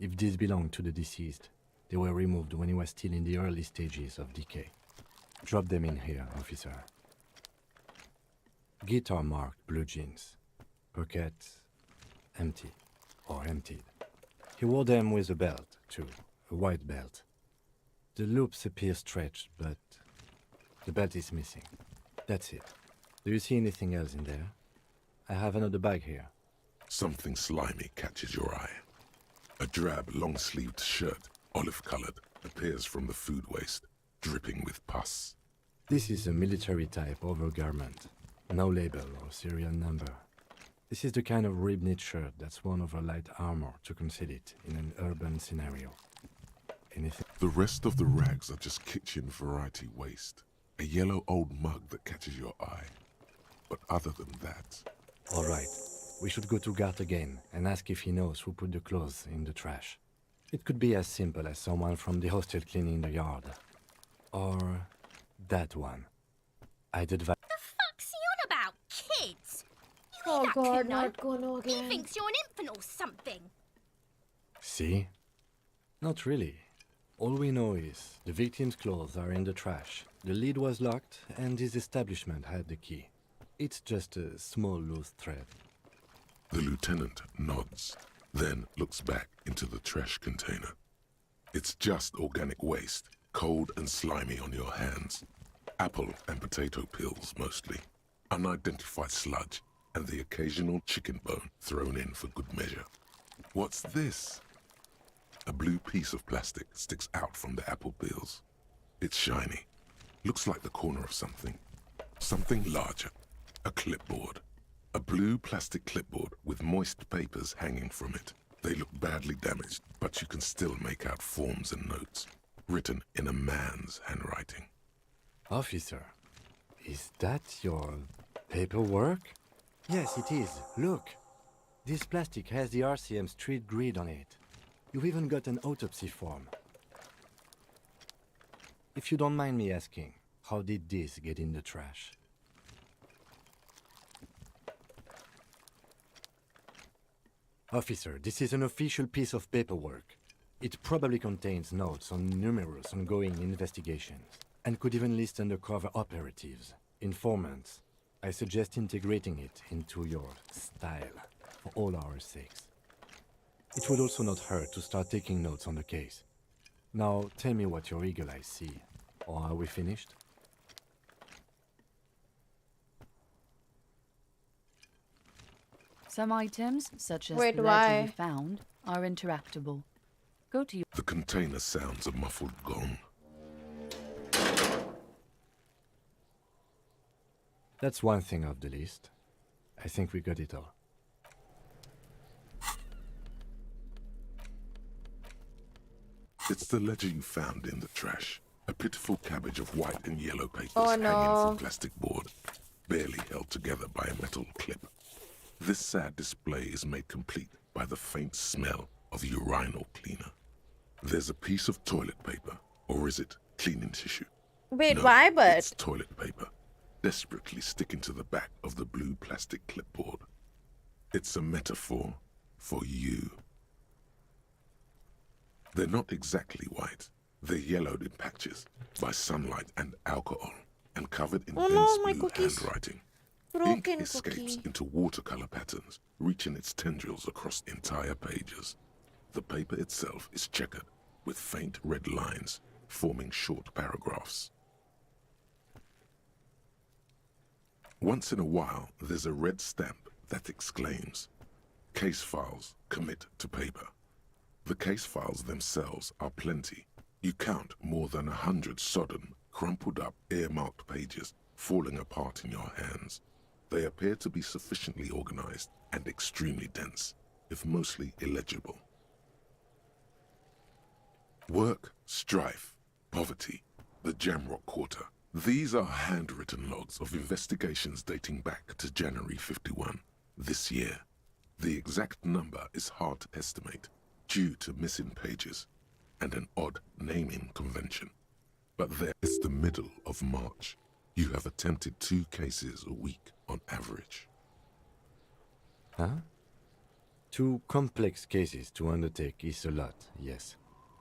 If these belong to the deceased, they were removed when he was still in the early stages of decay. Drop them in here, officer. Guitar marked blue jeans. Pockets empty or emptied. He wore them with a belt, too, a white belt. The loops appear stretched, but the belt is missing. That's it. Do you see anything else in there? I have another bag here. Something slimy catches your eye. A drab, long-sleeved shirt, olive-colored, appears from the food waste, dripping with pus. This is a military-type overgarment. No label or serial number. This is the kind of rib-knit shirt that's worn over light armor to conceal it in an urban scenario. Anything? The rest of the rags are just kitchen variety waste. A yellow old mug that catches your eye. But other than that... All right. We should go to Gart again and ask if he knows who put the clothes in the trash. It could be as simple as someone from the hostel cleaning the yard. Or that one. I'd advise... The fuck's he on about, kids? You Oh ain't that god, Kuno. not Kuno He again. thinks you're an infant or something. See? Not really. All we know is the victim's clothes are in the trash. The lid was locked and his establishment had the key. It's just a small loose thread. The lieutenant nods, then looks back into the trash container. It's just organic waste, cold and slimy on your hands. Apple and potato peels, mostly. Unidentified sludge, and the occasional chicken bone thrown in for good measure. What's this? A blue piece of plastic sticks out from the apple peels. It's shiny. Looks like the corner of something. Something larger. A clipboard. A blue plastic clipboard with moist papers hanging from it. They look badly damaged, but you can still make out forms and notes, written in a man's handwriting. Officer, is that your paperwork? Yes, it is. Look. This plastic has the RCM street grid on it. You've even got an autopsy form. If you don't mind me asking, how did this get in the trash? Officer, this is an official piece of paperwork. It probably contains notes on numerous ongoing investigations, and could even list undercover operatives, informants. I suggest integrating it into your style, for all our sakes. It would also not hurt to start taking notes on the case. Now, tell me what your eagle eyes see. Or are we finished? Some items, such as Wait, the ledger you why? found, are interactable. Go to your... The container sounds a muffled gong. That's one thing off the list. I think we got it all. It's the ledger you found in the trash. A pitiful cabbage of white and yellow papers Oh, hanging no. from plastic board, barely held together by a metal clip. This sad display is made complete by the faint smell of urinal cleaner. There's a piece of toilet paper, or is it cleaning tissue? Wait, No, why but? it's toilet paper, desperately sticking to the back of the blue plastic clipboard. It's a metaphor for you. They're not exactly white. They're yellowed in patches by sunlight and alcohol, and covered in dense blue handwriting. Ink escapes into watercolor patterns, reaching its tendrils across entire pages. The paper itself is checkered, with faint red lines forming short paragraphs. Once in a while, there's a red stamp that exclaims, "Case files commit to paper." The case files themselves are plenty. You count more than 100 sodden, crumpled up, earmarked pages falling apart in your hands. They appear to be sufficiently organized and extremely dense, if mostly illegible. Work, strife, poverty, the Jamrock Quarter. These are handwritten logs of investigations dating back to January 51, this year. The exact number is hard to estimate due to missing pages and an odd naming convention. But there is the middle of March. You have attempted 2 cases a week on average. Huh? 2 complex cases to undertake is a lot, yes.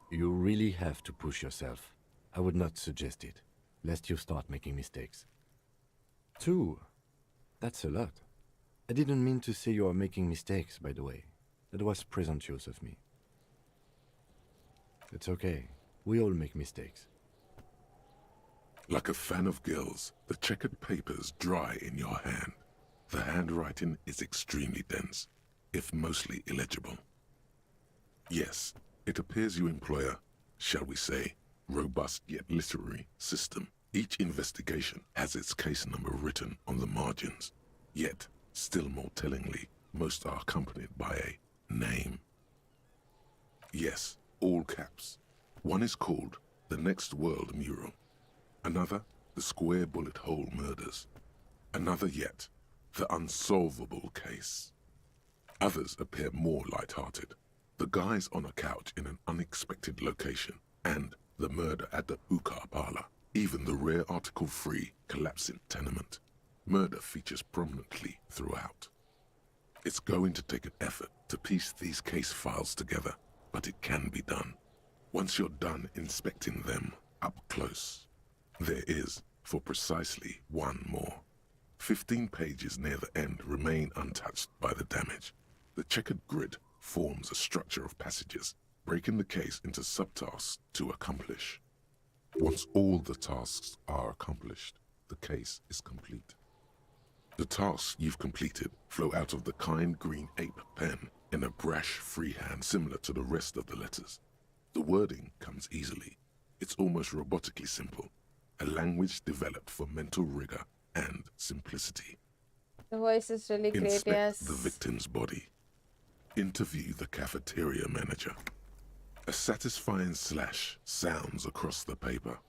You really have to push yourself. I would not suggest it, lest you start making mistakes. 2? That's a lot. I didn't mean to say you are making mistakes, by the way. That was presumptuous of me. It's okay. We all make mistakes. Like a fan of gills, the checkered papers dry in your hand. The handwriting is extremely dense, if mostly illegible. Yes, it appears you employ a, shall we say, robust yet literary system. Each investigation has its case number written on the margins. Yet, still more tellingly, most are accompanied by a name. Yes, all caps. One is called The Next World Mural. Another, The Square Bullet Hole Murders. Another yet, The Unsolvable Case. Others appear more light-hearted. The guys on a couch in an unexpected location, and the murder at the hookah parlor. Even the rare article-free collapsing tenement. Murder features prominently throughout. It's going to take an effort to piece these case files together, but it can be done. Once you're done inspecting them up close, there is, for precisely one more. 15 pages near the end remain untouched by the damage. The checkered grid forms a structure of passages, breaking the case into subtasks to accomplish. Once all the tasks are accomplished, the case is complete. The tasks you've completed flow out of the kind green ape pen in a brash freehand similar to the rest of the letters. The wording comes easily. It's almost robotically simple, a language developed for mental rigor and simplicity. The voice is really great, Inspect yes. the victim's body. Interview the cafeteria manager. A satisfying slash sounds across the paper.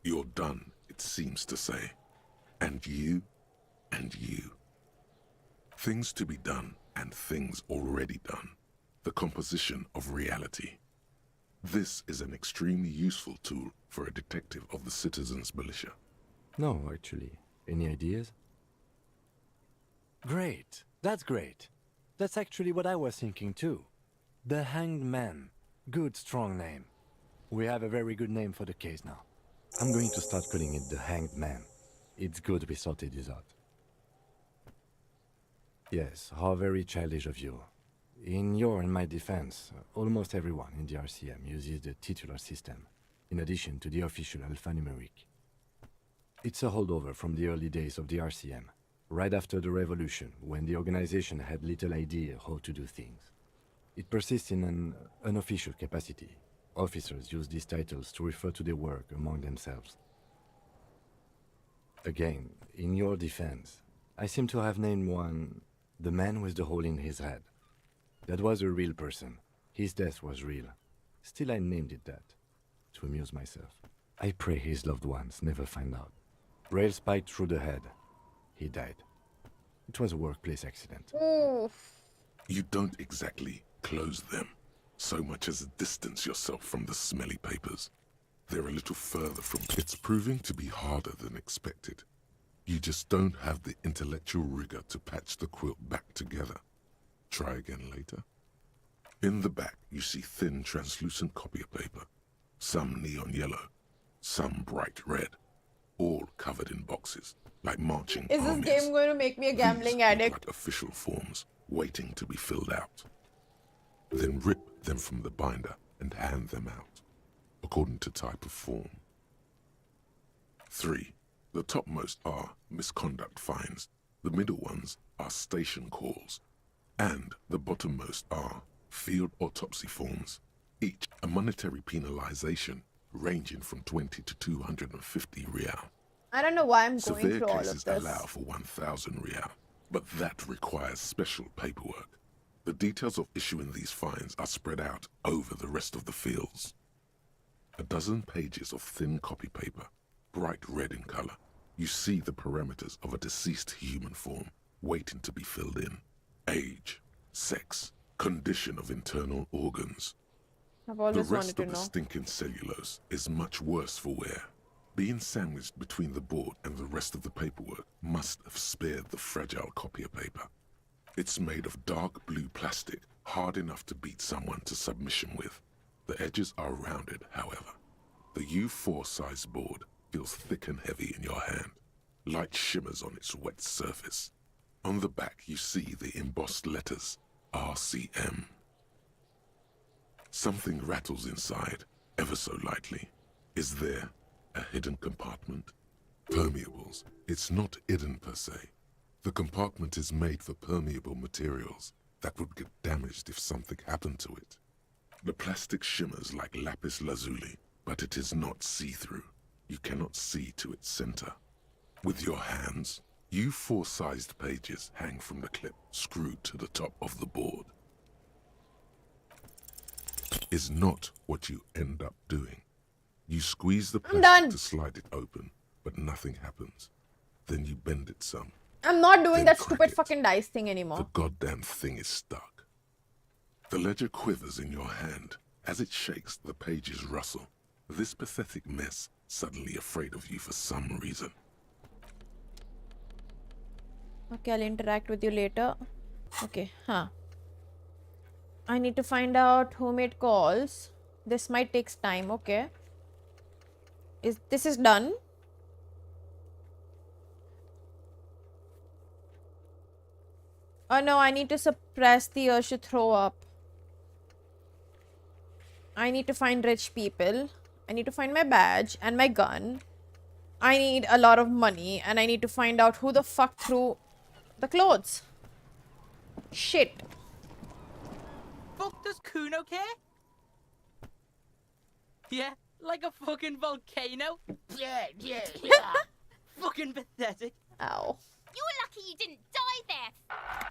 You're done, it seems to say. And you, and you. Things to be done and things already done. The composition of reality. This is an extremely useful tool for a detective of the citizens' militia. No, actually. Any ideas? Great. That's great. That's actually what I was thinking too. The Hanged Man. Good, strong name. We have a very good name for the case now. I'm going to start calling it the Hanged Man. It's good we sorted this out. Yes, how very childish of you. In your and my defense, almost everyone in the RCM uses the titular system, in addition to the official alphanumeric. It's a holdover from the early days of the RCM, right after the revolution, when the organization had little idea how to do things. It persists in an unofficial capacity. Officers use these titles to refer to their work among themselves. Again, in your defense, I seem to have named one the man with the hole in his head. That was a real person. His death was real. Still, I named it that, to amuse myself. I pray his loved ones never find out. Rail spiked through the head. He died. It was a workplace accident. You don't exactly close them, so much as distance yourself from the smelly papers. They're a little further from... It's proving to be harder than expected. You just don't have the intellectual rigor to patch the quilt back together. Try again later. In the back, you see thin, translucent copier paper, some neon yellow, some bright red, all covered in boxes, like marching Is this armies. game going to make me a gambling addict? Like official forms, waiting to be filled out. Then rip them from the binder and hand them out, according to type of form. 3. The topmost are misconduct fines, the middle ones are station calls, and the bottommost are field autopsy forms, each a monetary penalization ranging from 20 to 250 real. I don't know why I'm going Severe through all cases of this. allow for 1,000 real, but that requires special paperwork. The details of issuing these fines are spread out over the rest of the fields. A dozen pages of thin copy paper, bright red in color. You see the parameters of a deceased human form waiting to be filled in. Age, sex, condition of internal organs. I've The always rest wanted to of the know. stinking cellulose is much worse for wear. Being sandwiched between the board and the rest of the paperwork must have spared the fragile copier paper. It's made of dark blue plastic, hard enough to beat someone to submission with. The edges are rounded, however. The U4 size board feels thick and heavy in your hand. Light shimmers on its wet surface. On the back you see the embossed letters, RCM. Something rattles inside, ever so lightly. Is there a hidden compartment? Permeables. It's not hidden per se. The compartment is made for permeable materials that would get damaged if something happened to it. The plastic shimmers like lapis lazuli, but it is not see-through. You cannot see to its center. With your hands, U4-sized pages hang from the clip screwed to the top of the board. Is not what you end up doing. You squeeze the plastic to slide it open, but nothing happens. Then you bend it some. I'm not doing Then that crack stupid it. fucking dice thing The anymore. goddamn thing is stuck. The ledger quivers in your hand. As it shakes, the pages rustle. This pathetic mess suddenly afraid of you for some reason. Okay, I'll interact with you later. Okay, I need to find out who made calls. This might take time, okay. This is done? Oh no, I need to suppress the urge to throw up. I need to find rich people. I need to find my badge and my gun. I need a lot of money and I need to find out who the fuck threw the clothes. Shit. Fuck does Kuno care? Yeah, like a fucking volcano. Yeah. Fucking pathetic. Ow. You're lucky you didn't die there.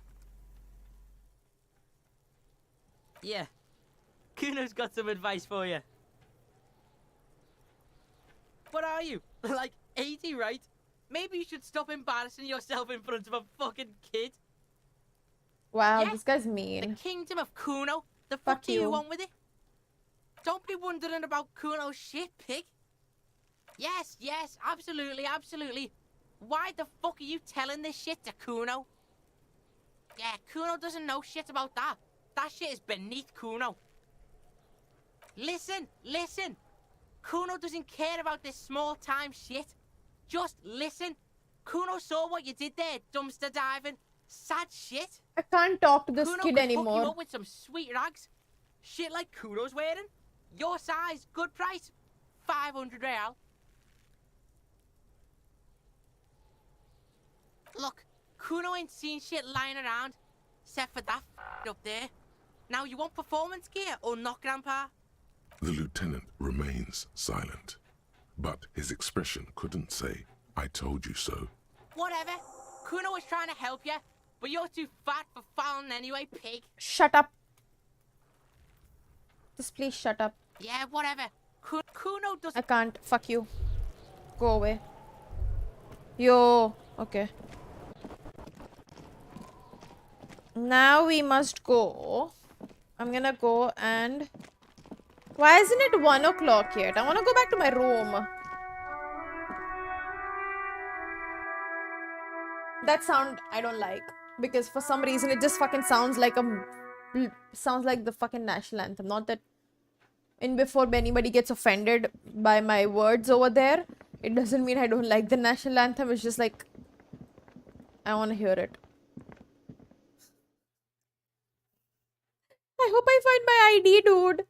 Yeah. Kuno's got some advice for you. What are you? Like 80, right? Maybe you should stop embarrassing yourself in front of a fucking kid. Wow, Yeah, this guy's mean. The kingdom of Kuno. The Fuck fuck do you you. want with it? Don't be wondering about Kuno's shit, pig. Yes, absolutely. Why the fuck are you telling this shit to Kuno? Yeah, Kuno doesn't know shit about that. That shit is beneath Kuno. Listen. Kuno doesn't care about this small-time shit. Just listen. Kuno saw what you did there, dumpster diving. Sad shit. I can't talk to this Kuno kid could hook you anymore. up with some sweet rags. Shit like Kuno's wearing. Your size, good price. 500 real. Look, Kuno ain't seen shit lying around, except for that up there. Now you want performance gear or not, Grandpa? The lieutenant remains silent, but his expression couldn't say, "I told you so." Whatever. Kuno was trying to help you, but you're too fat for falling anyway, pig. Shut up. Just please shut up. Yeah, whatever. Kuno doesn't... I can't. Fuck you. Go away. Yo. Okay. Now we must go. I'm gonna go and... Why isn't it 1 o'clock yet? I want to go back to my room. That sound I don't like. Because for some reason it just fucking sounds like a sounds like the fucking national anthem. Not that in before anybody gets offended by my words over there. It doesn't mean I don't like the national anthem. It's just like I want to hear it. I hope I find my ID, dude.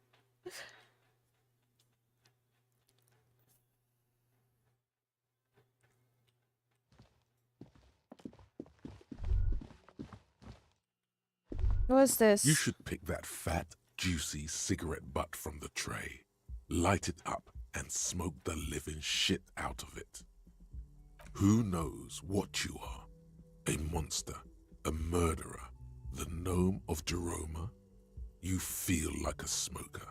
What's this? You should pick that fat, juicy cigarette butt from the tray, light it up, and smoke the living shit out of it. Who knows what you are? A monster, a murderer, the gnome of Jeroma? You feel like a smoker,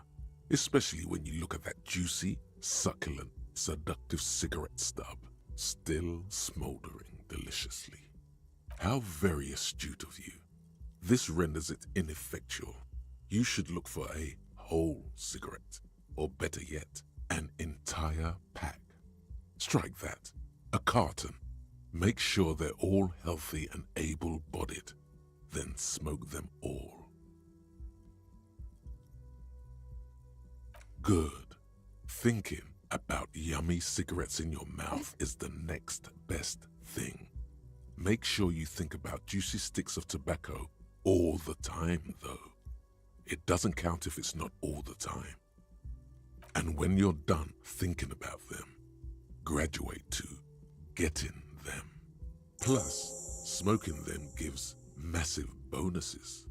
especially when you look at that juicy, succulent, seductive cigarette stub, still smoldering deliciously. How very astute of you. This renders it ineffectual. You should look for a whole cigarette, or better yet, an entire pack. Strike that. A carton. Make sure they're all healthy and able-bodied. Then smoke them all. Good. Thinking about yummy cigarettes in your mouth is the next best thing. Make sure you think about juicy sticks of tobacco all the time, though. It doesn't count if it's not all the time. And when you're done thinking about them, graduate to getting them. Plus, smoking them gives massive bonuses.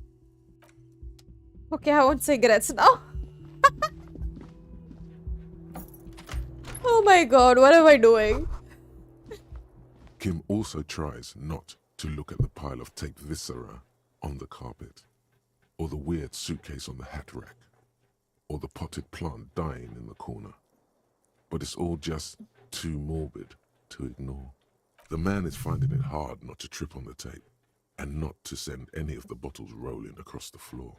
Okay, I want cigarettes now. Oh my god, what am I doing? Kim also tries not to look at the pile of taped viscera on the carpet, or the weird suitcase on the hat rack, or the potted plant dying in the corner. But it's all just too morbid to ignore. The man is finding it hard not to trip on the tape, and not to send any of the bottles rolling across the floor.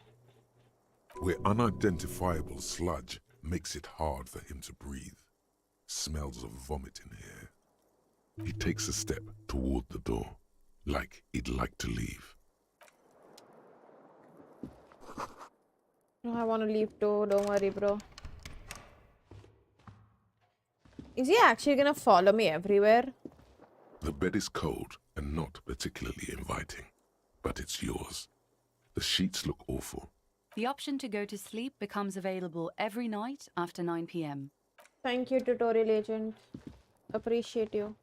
Where unidentifiable sludge makes it hard for him to breathe. Smells of vomit in here. He takes a step toward the door, like he'd like to leave. No, I want to leave too, don't worry, bro. Is he actually gonna follow me everywhere? The bed is cold and not particularly inviting, but it's yours. The sheets look awful. The option to go to sleep becomes available every night after 9 p.m. Thank you, tutorial agent. Appreciate you.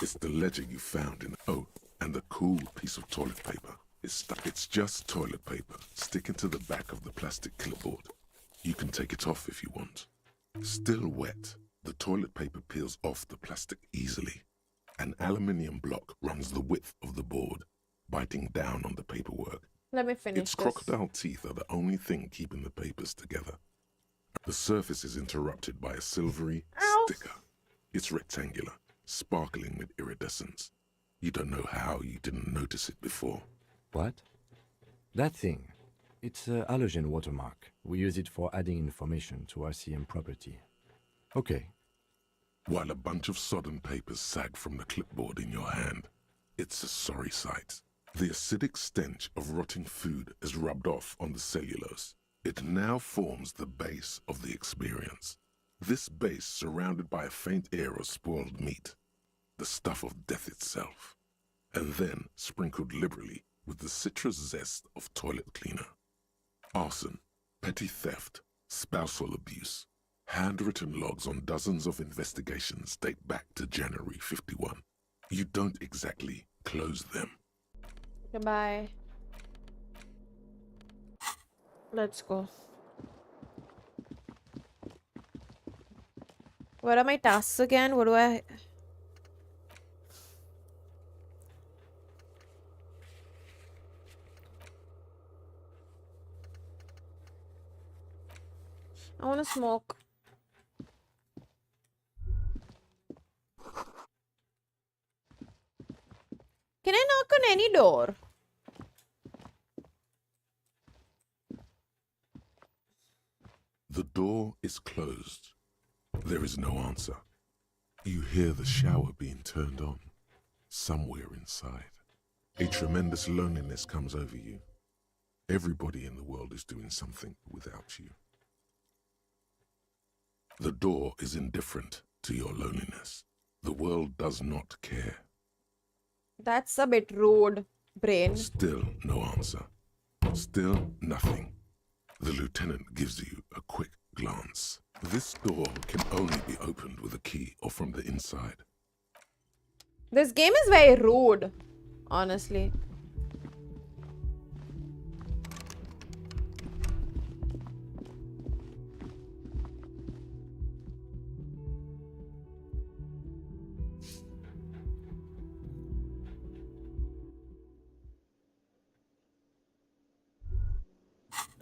It's the ledger you found in... Oh, and the cool piece of toilet paper. It's just toilet paper sticking to the back of the plastic clipboard. You can take it off if you want. Still wet, the toilet paper peels off the plastic easily. An aluminium block runs the width of the board, biting down on the paperwork. Let me finish Its this. crocodile teeth are the only thing keeping the papers together. The surface is interrupted by a silvery sticker. It's rectangular, sparkling with iridescence. You don't know how you didn't notice it before. What? That thing. It's a halogen watermark. We use it for adding information to RCM property. Okay. While a bunch of sodden papers sag from the clipboard in your hand, it's a sorry sight. The acidic stench of rotting food is rubbed off on the cellulose. It now forms the base of the experience. This base surrounded by a faint air of spoiled meat, the stuff of death itself, and then sprinkled liberally with the citrus zest of toilet cleaner. Arson, petty theft, spousal abuse. Handwritten logs on dozens of investigations date back to January 51. You don't exactly close them. Goodbye. Let's go. What are my tasks again? What do I... I want to smoke. Can I knock on any door? The door is closed. There is no answer. You hear the shower being turned on, somewhere inside. A tremendous loneliness comes over you. Everybody in the world is doing something without you. The door is indifferent to your loneliness. The world does not care. That's a bit rude, brain. Still no answer. Still nothing. The lieutenant gives you a quick glance. This door can only be opened with a key or from the inside. This game is very rude, honestly.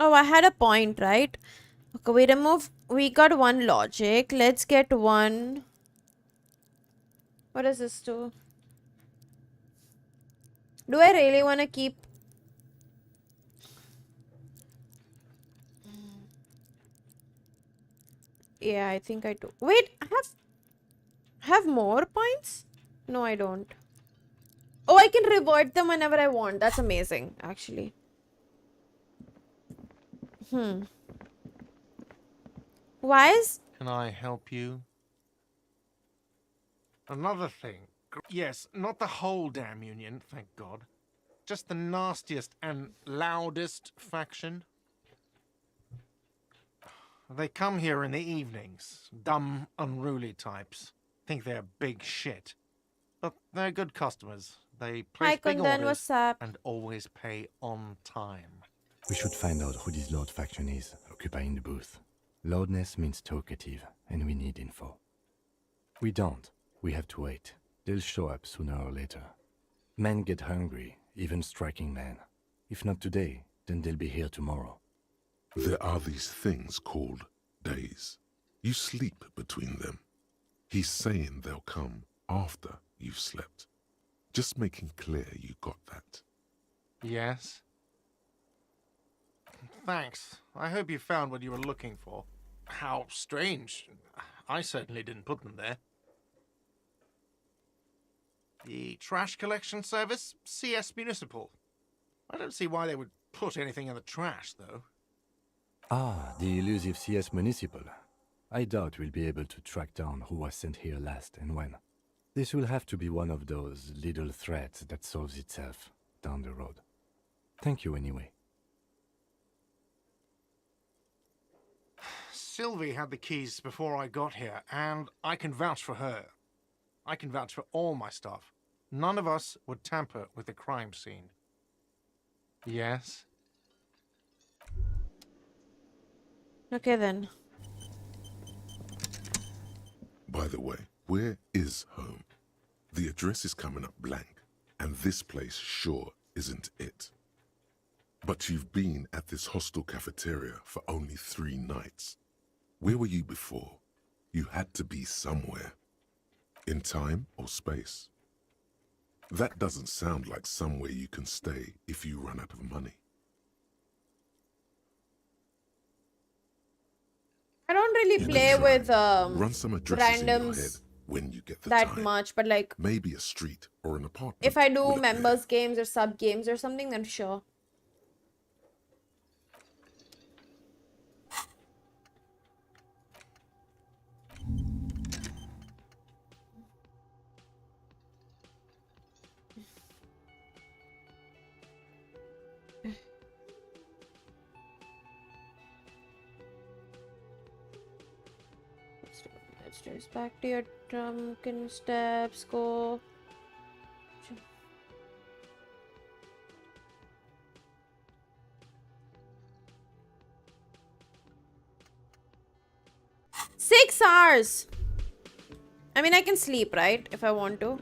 Oh, I had a point, right? Okay, we got one logic. Let's get one. What does this do? Do I really want to keep? Yeah, I think I do. Wait, I have more points? No, I don't. Oh, I can revert them whenever I want. That's amazing, actually. Why is... Can I help you? Another thing. Yes, not the whole damn union, thank God. Just the nastiest and loudest faction. They come here in the evenings. Dumb, unruly types. Think they're big shit. But they're good customers. They place big orders what's up? and always pay on time. We should find out who this Lord faction is, occupying the booth. Loudness means talkative, and we need info. We don't. We have to wait. They'll show up sooner or later. Men get hungry, even striking men. If not today, then they'll be here tomorrow. There are these things called days. You sleep between them. He's saying they'll come after you've slept. Just making clear you got that. Yes? Thanks. I hope you found what you were looking for. How strange. I certainly didn't put them there. The trash collection service? CS Municipal. I don't see why they would put anything in the trash, though. Ah, the elusive CS Municipal. I doubt we'll be able to track down who was sent here last and when. This will have to be one of those little threads that solves itself down the road. Thank you anyway. Sylvie had the keys before I got here, and I can vouch for her. I can vouch for all my staff. None of us would tamper with the crime scene. Yes? Okay then. By the way, where is home? The address is coming up blank, and this place sure isn't it. But you've been at this hostel cafeteria for only 3 nights. Where were you before? You had to be somewhere. In time or space. That doesn't sound like somewhere you can stay if you run out of money. I don't really play with Run some addresses in your head randoms when you get the that time. much, but like Maybe a street or an apartment. if I do will appear. members games or sub games or something, then sure. Let's just back to your drunken steps, go. Six hours! I mean, I can sleep, right? If I want to.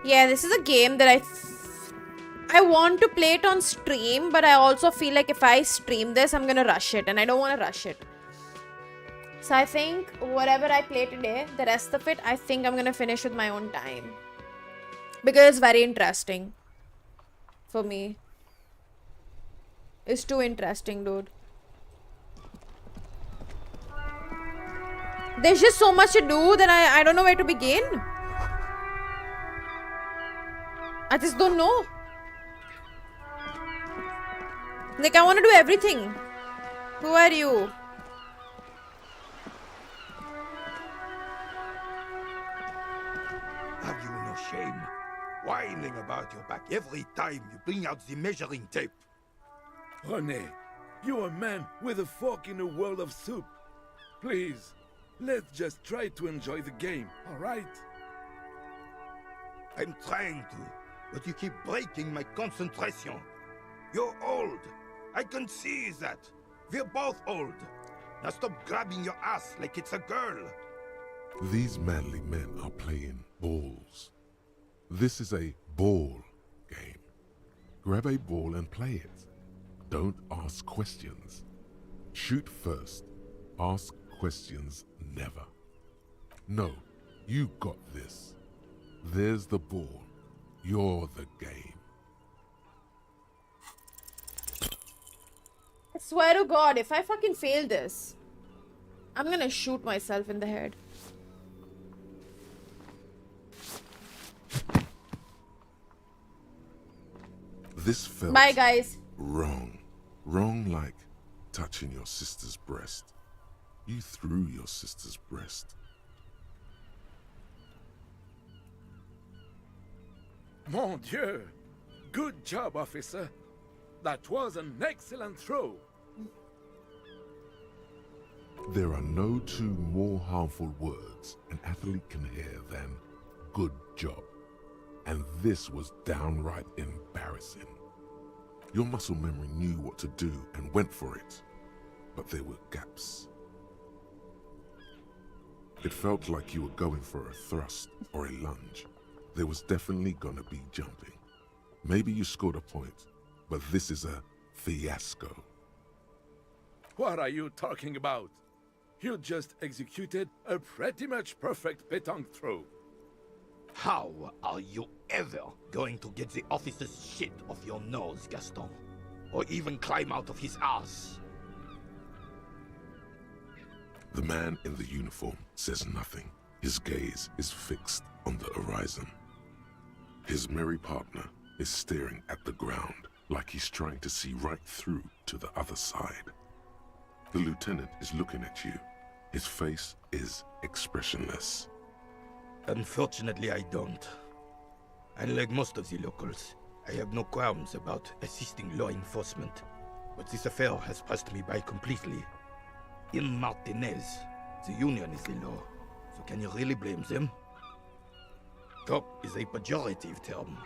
Yeah, this is a game that I want to play it on stream, but I also feel like if I stream this, I'm gonna rush it, and I don't want to rush it. So I think whatever I play today, the rest of it, I think I'm gonna finish with my own time. Because it's very interesting. for me. It's too interesting, dude. There's just so much to do that I don't know where to begin. I just don't know. Like, I want to do everything. Who are you? Have you no shame? Whining about your back every time you bring out the measuring tape. René, you're a man with a fork in a world of soup. Please, let's just try to enjoy the game, alright? I'm trying to, but you keep breaking my concentration. You're old. I can see that. We're both old. Now stop grabbing your ass like it's a girl. These manly men are playing balls. This is a ball game. Grab a ball and play it. Don't ask questions. Shoot first. Ask questions never. No, you got this. There's the ball. You're the game. I swear to God, if I fucking fail this, I'm gonna shoot myself in the head. This felt Bye, guys. wrong. Wrong like touching your sister's breast. You threw your sister's breast. Mon Dieu! Good job, officer. That was an excellent throw. There are no two more harmful words an athlete can hear than good job. And this was downright embarrassing. Your muscle memory knew what to do and went for it, but there were gaps. It felt like you were going for a thrust or a lunge. There was definitely gonna be jumping. Maybe you scored a point, but this is a fiasco. What are you talking about? You just executed a pretty much perfect pétanque throw. How are you ever going to get the officer's shit off your nose, Gaston? Or even climb out of his ass? The man in the uniform says nothing. His gaze is fixed on the horizon. His merry partner is staring at the ground like he's trying to see right through to the other side. The lieutenant is looking at you. His face is expressionless. Unfortunately, I don't. Unlike most of the locals, I have no qualms about assisting law enforcement, but this affair has passed me by completely. In Martinez, the union is the law, so can you really blame them? Cop is a pejorative term.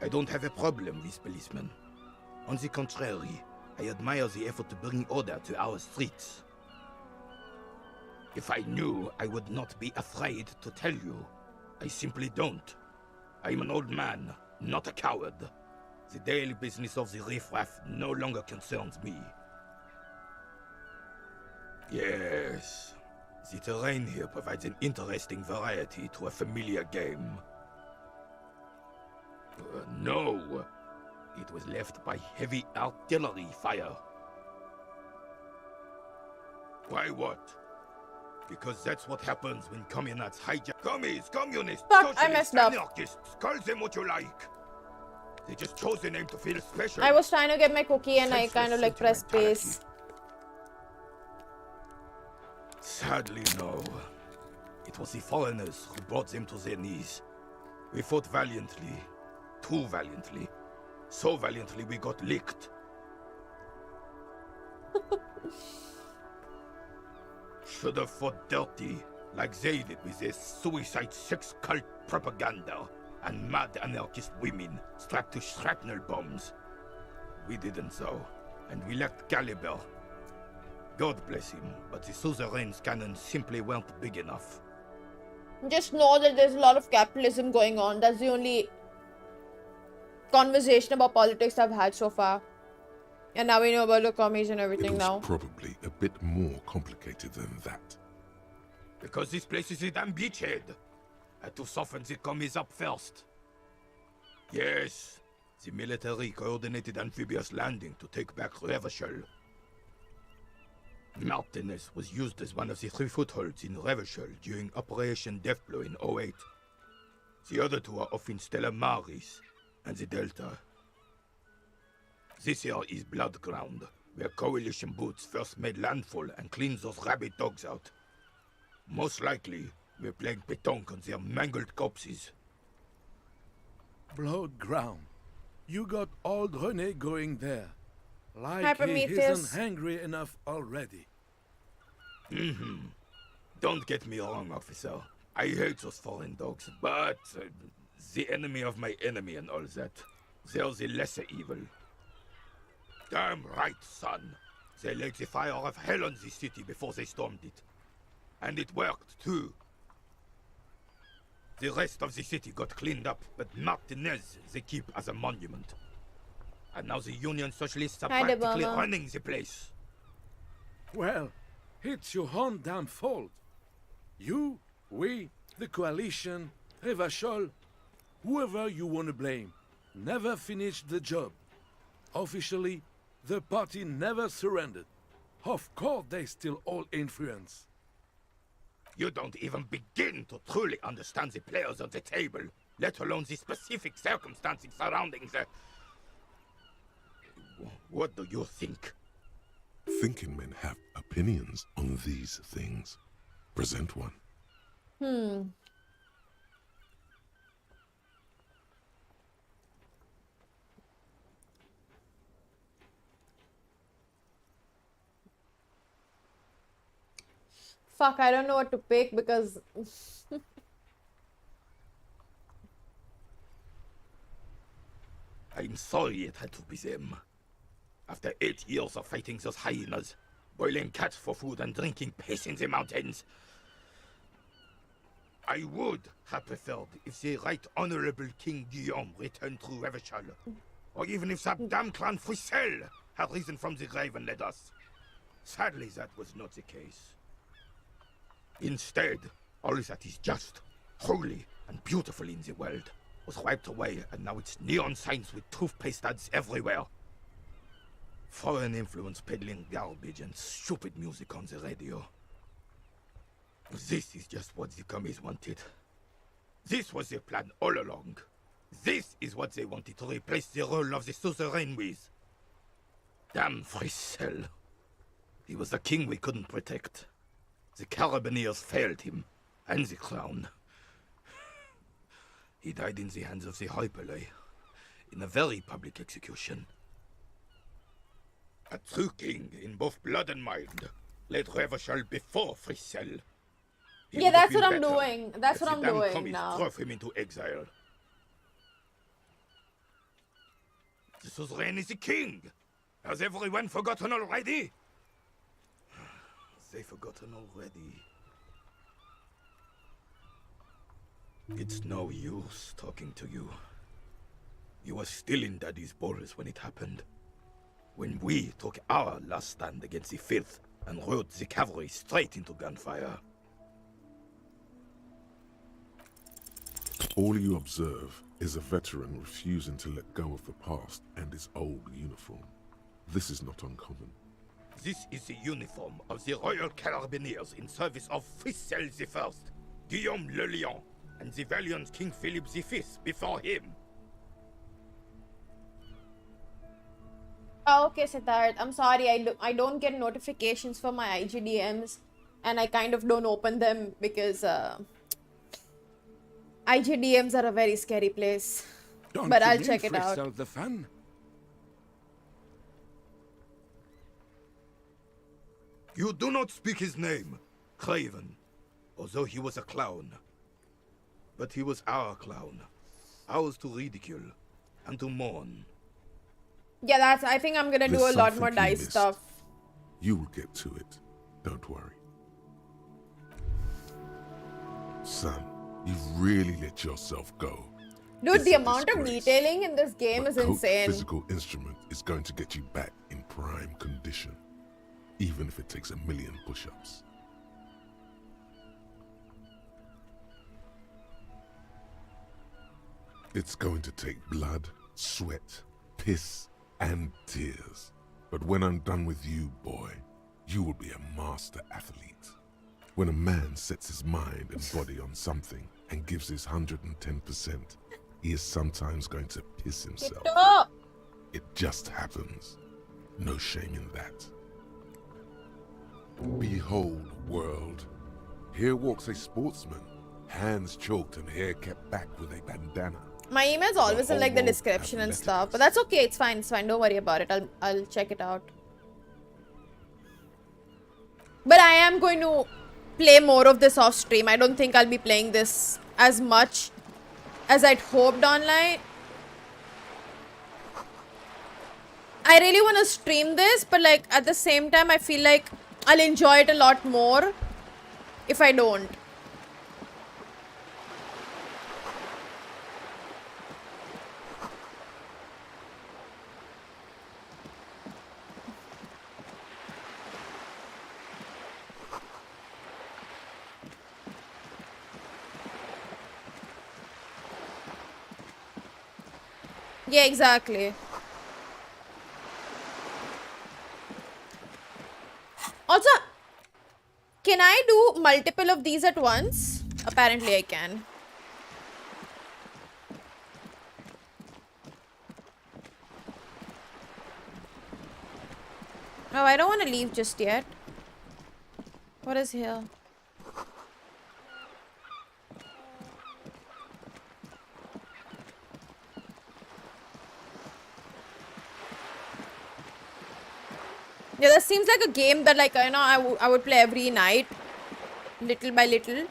I don't have a problem with policemen. On the contrary, I admire the effort to bring order to our streets. If I knew, I would not be afraid to tell you. I simply don't. I'm an old man, not a coward. The daily business of the riffraff no longer concerns me. Yes, the terrain here provides an interesting variety to a familiar game. No, it was left by heavy artillery fire. Why what? Because that's what happens when communists hijack. Commies, communists, Fuck, I socialists, messed up. anarchists, call them what you like. They just chose the name to feel special. I was trying to get my cookie and I Senseless kind of like pressed space. Sadly, no. It was the foreigners who brought them to their knees. We fought valiantly. Too valiantly. So valiantly we got licked. Should have fought dirty, like they did with their suicide sex cult propaganda and mad anarchist women strapped to shrapnel bombs. We didn't so, and we lacked caliber. God bless him, but the suzerain's cannons simply weren't big enough. Just know that there's a lot of capitalism going on. That's the only conversation about politics I've had so far. And now we know about the commies and everything It was now. probably a bit more complicated than that. Because this place is a damn beachhead. Had to soften the commies up first. Yes, The military coordinated amphibious landing to take back Revachol. Martinez was used as one of the 3 footholds in Revachol during Operation Deathblow in 08. The other 2 are off in Stella Maris and the Delta. This here is Blood Ground, where Coalition boots first made landfall and cleaned those rabid dogs out. Most likely, we're playing pétanque on their mangled corpses. Blood ground. You got old René going there. Like he Hypermetheus. isn't hungry enough already. Don't get me wrong, officer. I hate those foreign dogs, but the enemy of my enemy and all that. They're the lesser evil. Damn right, son. They laid the fire of hell on the city before they stormed it. And it worked, too. The rest of the city got cleaned up, but Martinez they keep as a monument. And now the Union Socialists are practically running the place. Well, it's your own damn fault. You, we, the coalition, Revachol, whoever you want to blame, never finished the job. Officially, the party never surrendered. Of course they still all influence. You don't even begin to truly understand the players on the table, let alone the specific circumstances surrounding the... What do you think? Thinking men have opinions on these things. Present one. Fuck, I don't know what to pick because... I'm sorry it had to be them. After 8 years of fighting those hyenas, boiling cats for food and drinking piss in the mountains, I would have preferred if the Right Honorable King Guillaume returned through Revachol, or even if that damn clan Frissel had risen from the grave and led us. Sadly, that was not the case. Instead, all that is just, holy, and beautiful in the world was wiped away, and now it's neon signs with toothpaste ads everywhere. Foreign influence peddling garbage and stupid music on the radio. This is just what the commies wanted. This was their plan all along. This is what they wanted to replace the role of the suzerain with. Damn Frissel. He was the king we couldn't protect. The Carabineers failed him, and the crown. He died in the hands of the Hyperlay, in a very public execution. A true king in both blood and mind led Revachol before Frissel. Yeah, that's what I'm doing. That's what I'm doing now. Drove him into exile. The suzerain is the king. Has everyone forgotten already? They've forgotten already. It's no use talking to you. You were still in Daddy's balls when it happened. When we took our last stand against the filth and rode the cavalry straight into gunfire. All you observe is a veteran refusing to let go of the past and his old uniform. This is not uncommon. This is the uniform of the Royal Carabineers in service of Frissel I, Guillaume le Lion, and the valiant King Philip V before him. Oh, okay, Siddharth. I'm sorry, I don't get notifications for my IGDMs, and I kind of don't open them because IGDMs are a very scary place. But I'll check it out. The fun? You do not speak his name, Craven, although he was a clown. But he was our clown, ours to ridicule and to mourn. Yeah, I think I'm gonna do a lot more dice stuff. You will get to it, don't worry. Son, you've really let yourself go. Dude, the amount of detailing in this game is insane. Physical instrument is going to get you back in prime condition, even if it takes 1,000,000 push-ups. It's going to take blood, sweat, piss, and tears. But when I'm done with you, boy, you will be a master athlete. When a man sets his mind and body on something and gives his 110%, he is sometimes going to piss himself. It just happens. No shame in that. Behold, world. Here walks a sportsman, hands choked and hair kept back with a bandana. My email's always in like the description and stuff, but that's okay. It's fine. It's fine. Don't worry about it. I'll check it out. But I am going to play more of this off stream. I don't think I'll be playing this as much as I'd hoped online. I really want to stream this, but like at the same time, I feel like I'll enjoy it a lot more if I don't. Yeah, exactly. Also, can I do multiple of these at once? Apparently I can. Oh, I don't want to leave just yet. What is here? Yeah, that seems like a game that, like, you know, I would play every night, little by little,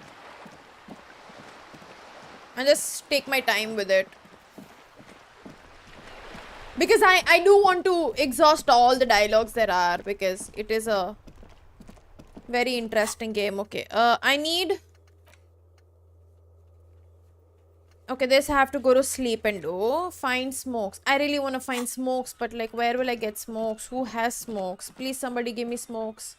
and just take my time with it. Because I do want to exhaust all the dialogues there are, because it is a very interesting game. Okay, I need... Okay, this I have to go to sleep and do. Find smokes. I really want to find smokes, but like, where will I get smokes? Who has smokes? Please, somebody give me smokes.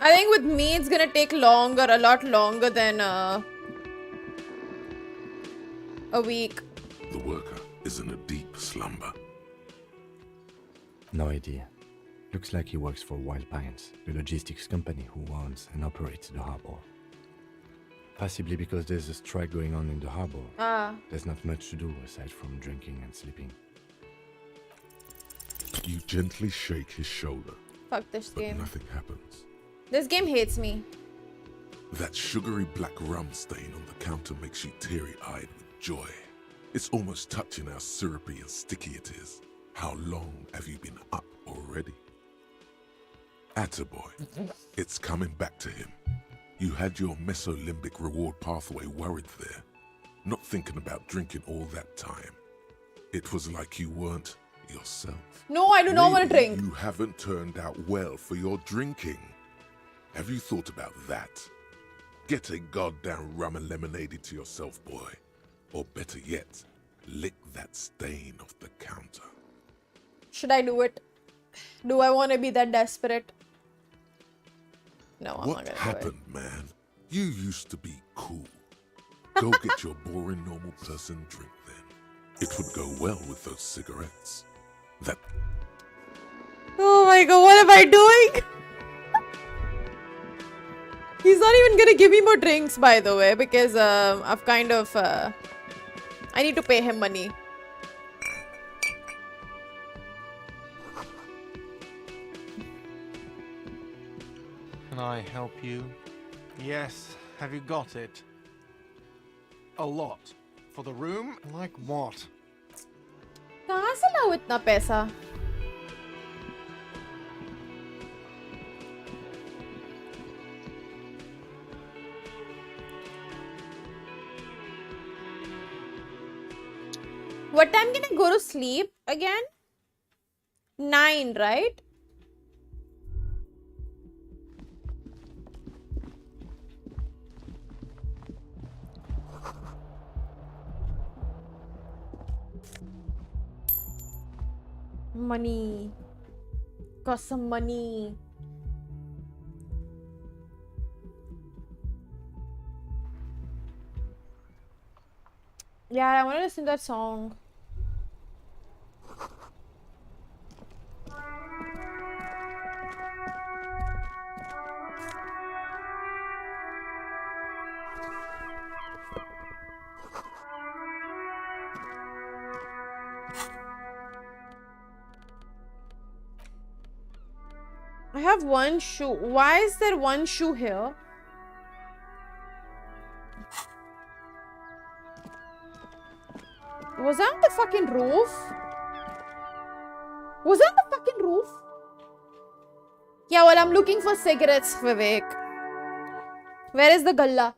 I think with me, it's gonna take longer, a lot longer than a week. The worker is in a deep slumber. No idea. Looks like he works for Wild Pines, the logistics company who owns and operates the harbor. Possibly because there's a strike going on in the harbor. There's not much to do aside from drinking and sleeping. You gently shake his shoulder. Fuck this but game. Nothing happens. This game hates me. That sugary black rum stain on the counter makes you teary-eyed with joy. It's almost touching how syrupy and sticky it is. How long have you been up already? Attaboy. It's coming back to him. You had your mesolimbic reward pathway worried there, not thinking about drinking all that time. It was like you weren't yourself. No, I do not want to drink. You haven't turned out well for your drinking. Have you thought about that? Get a goddamn rum and lemonade to yourself, boy. Or better yet, lick that stain off the counter. Should I do it? Do I want to be that desperate? No, I'm not gonna do it. What happened, man? You used to be cool. Go get your boring normal person drink then. It would go well with those cigarettes. That... Oh my god, what am I doing? He's not even gonna give me more drinks, by the way, because I've kind of... I need to pay him money. Can I help you? Yes. Have you got it? A lot. For the room? Like what? कहाँ से लाऊं इतना पैसा? What time can I go to sleep again? 9, right? Money. Got some money. Yeah, I want to listen to that song. I have one shoe. Why is there one shoe here? Was that on the fucking roof? Was that on the fucking roof? Yeah, well, I'm looking for cigarettes, Vivek. Where is the galla?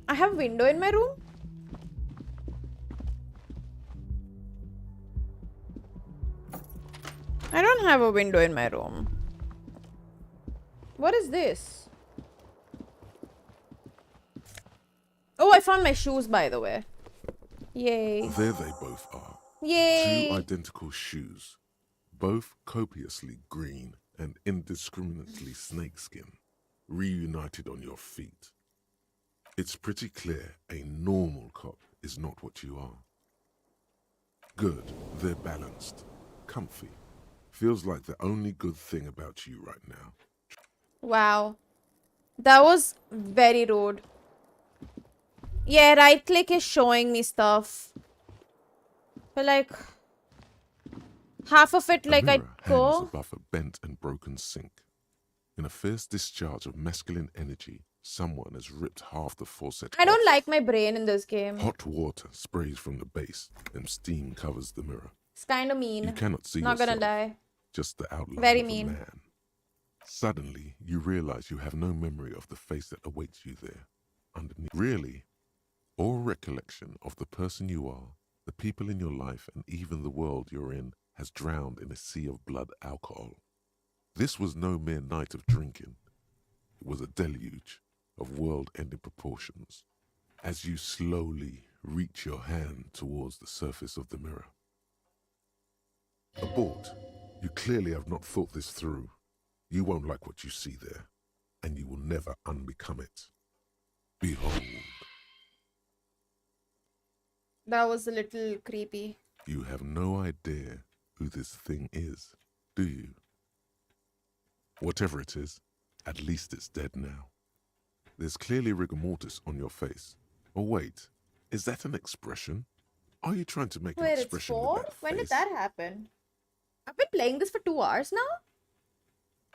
I have a window in my room. I don't have a window in my room. What is this? Oh, I found my shoes, by the way. Yay. There they both are. Yay. 2 identical shoes, both copiously green and indiscriminately snakeskin, reunited on your feet. It's pretty clear a normal cop is not what you are. Good, they're balanced, comfy. Feels like the only good thing about you right now. Wow. That was very rude. Yeah, right click is showing me stuff. But like, half of it, like, I hangs go. above a bent and broken sink. In a fierce discharge of masculine energy, someone has ripped half the faucet I don't off. like my brain in this game. Hot water sprays from the base, and steam covers the mirror. It's kind of mean. You cannot see Not yourself, gonna lie. just the outline Very of mean. a man. Suddenly, you realize you have no memory of the face that awaits you there, underneath. Really, or recollection of the person you are, the people in your life, and even the world you're in has drowned in a sea of blood alcohol. This was no mere night of drinking. It was a deluge of world-ending proportions as you slowly reach your hand towards the surface of the mirror. Abort. You clearly have not thought this through. You won't like what you see there, and you will never unbecome it. Behold. That was a little creepy. You have no idea who this thing is, do you? Whatever it is, at least it's dead now. There's clearly rigor mortis on your face. Oh wait, is that an expression? Are you trying to make an Wait, it's expression 4? with that When did face? that happen? I've been playing this for 2 hours now?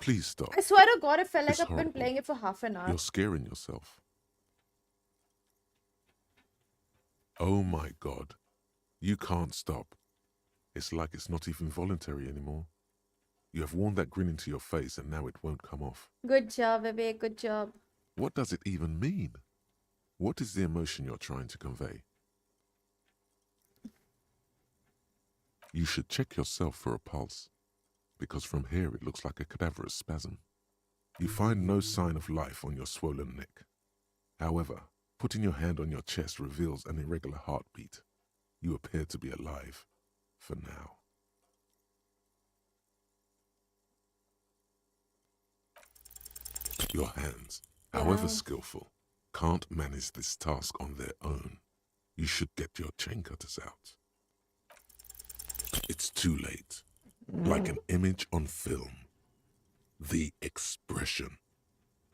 Please stop. I swear to God, it felt like It's I've been horrible. playing it for half an hour. You're scaring yourself. Oh my God. You can't stop. It's like it's not even voluntary anymore. You have worn that grin into your face and now it won't come off. Good job, Vivek. Good job. What does it even mean? What is the emotion you're trying to convey? You should check yourself for a pulse, because from here it looks like a cadaverous spasm. You find no sign of life on your swollen neck. However, putting your hand on your chest reveals an irregular heartbeat. You appear to be alive, for now. Your hands, however Wow. skillful, can't manage this task on their own. You should get your chain cutters out. It's too late. Like an image on film, the expression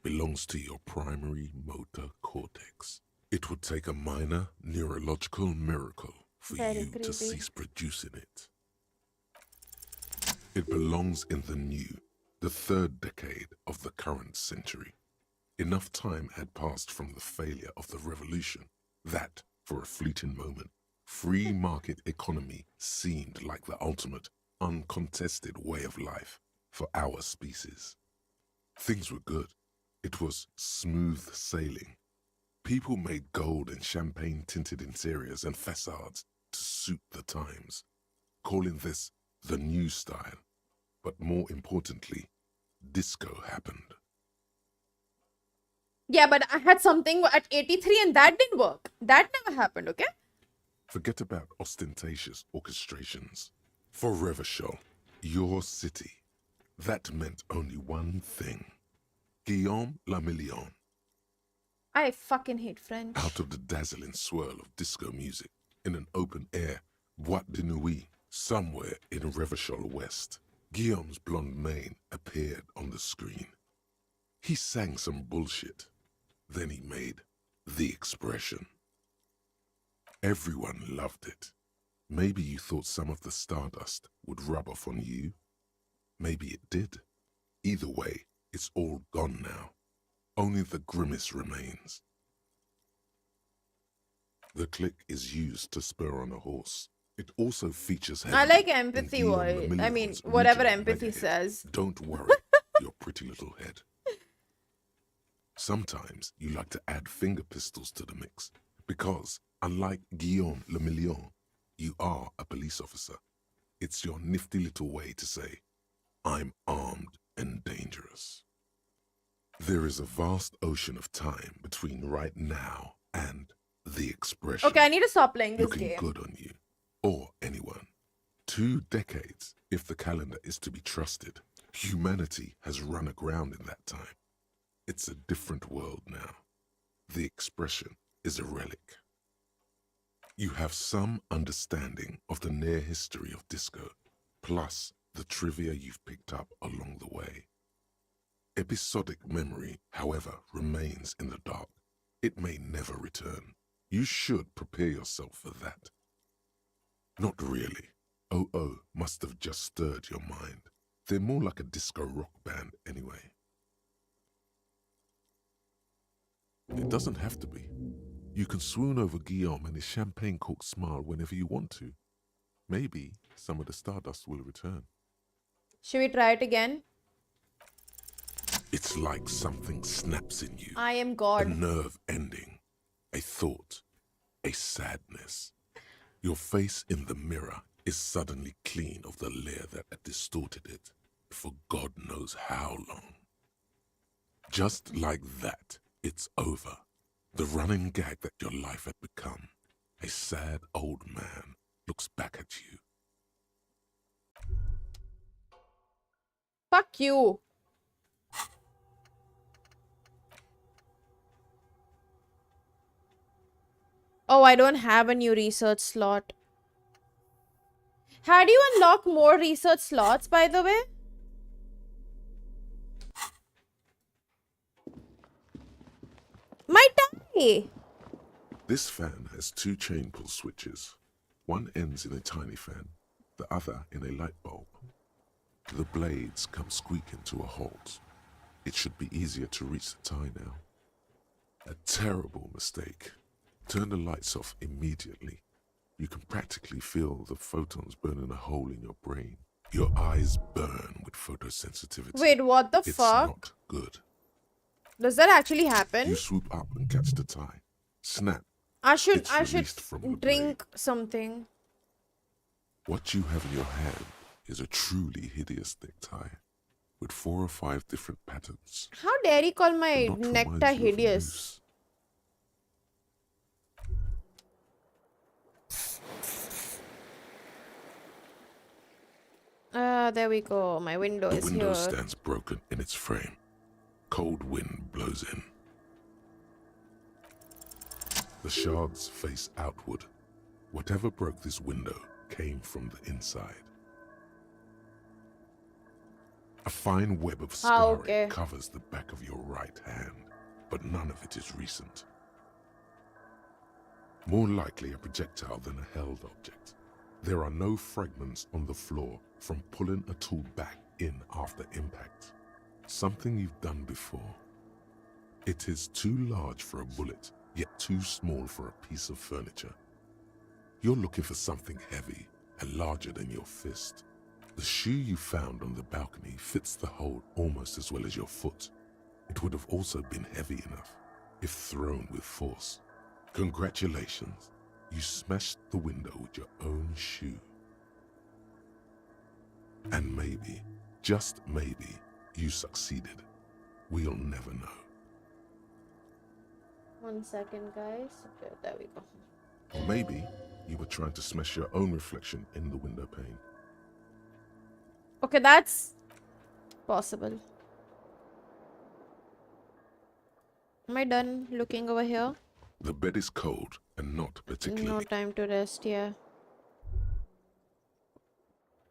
belongs to your primary motor cortex. It would take a minor neurological miracle for Very you to creepy. cease producing it. It belongs in the new, the third decade of the current century. Enough time had passed from the failure of the revolution that, for a fleeting moment, free market economy seemed like the ultimate, uncontested way of life for our species. Things were good. It was smooth sailing. People made gold and champagne-tinted interiors and facades to suit the times. calling this the new style. But more importantly, disco happened. Yeah, but I had something at 83 and that didn't work. That never happened, okay? Forget about ostentatious orchestrations. For Revachol, your city, that meant only one thing. Guillaume le Million. I fucking hate French. Out of the dazzling swirl of disco music, in an open air boîte de nuit somewhere in Revachol West, Guillaume's blonde mane appeared on the screen. He sang some bullshit. Then he made the expression. Everyone loved it. Maybe you thought some of the stardust would rub off on you. Maybe it did. Either way, it's all gone now. Only the grimace remains. The click is used to spur on a horse. It also features I like heavily empathy in Guillaume voice. le I mean, Million's whatever original empathy mega hit, says. Don't worry, your pretty little head. Sometimes you like to add finger pistols to the mix because, unlike Guillaume le Million, you are a police officer. It's your nifty little way to say, I'm armed and dangerous. There is a vast ocean of time between right now and the expression. Okay, I need to stop playing this looking game. good on you, or anyone. 2 decades, if the calendar is to be trusted. Humanity has run aground in that time. It's a different world now. The expression is a relic. You have some understanding of the near history of disco, plus the trivia you've picked up along the way. Episodic memory, however, remains in the dark. It may never return. You should prepare yourself for that. Not really. OO must have just stirred your mind. They're more like a disco rock band anyway. It doesn't have to be. You can swoon over Guillaume and his champagne-corked smile whenever you want to. Maybe some of the stardust will return. Should we try it again? It's like something snaps in you. I am A God. nerve ending. A thought. A sadness. Your face in the mirror is suddenly clean of the layer that had distorted it for God knows how long. Just like that, it's over. The running gag that your life had become. A sad old man looks back at you. Fuck you. Oh, I don't have a new research slot. How do you unlock more research slots, by the way? My tie! This fan has 2 chain pull switches. One ends in a tiny fan, the other in a light bulb. The blades come squeaking to a halt. It should be easier to reach the tie now. A terrible mistake. Turn the lights off immediately. You can practically feel the photons burning a hole in your brain. Your eyes burn with photosensitivity. Wait, what the It's fuck? not good. Does that actually happen? You swoop up and catch the tie. Snap. I should It's released from the drink something. What you have in your hand is a truly hideous necktie with 4 or 5 different patterns. How dare you call my Not necktie reminds you of a hideous? There we go. My window The is window here. stands broken in its frame. Cold wind blows in. The shards face outward. Whatever broke this window came from the inside. A fine web of scarring okay. covers the back of your right hand, but none of it is recent. More likely a projectile than a held object. There are no fragments on the floor from pulling a tool back in after impact. Something you've done before. It is too large for a bullet, yet too small for a piece of furniture. You're looking for something heavy and larger than your fist. The shoe you found on the balcony fits the hole almost as well as your foot. It would have also been heavy enough if thrown with force. Congratulations, you smashed the window with your own shoe. And maybe, just maybe, you succeeded. We'll never know. 1 second, guys. Okay, there we go. Or maybe you were trying to smash your own reflection in the window pane. Okay, that's possible. Am I done looking over here? The bed is cold and not particularly... No time to rest, yeah.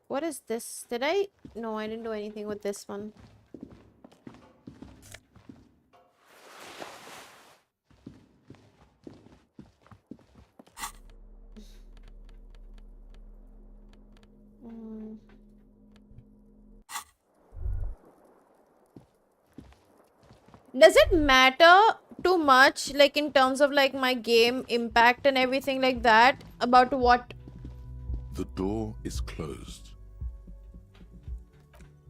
What is this? Did I... No, I didn't do anything with this one. Does it matter too much, like in terms of like my game impact and everything like that, about what The door is closed.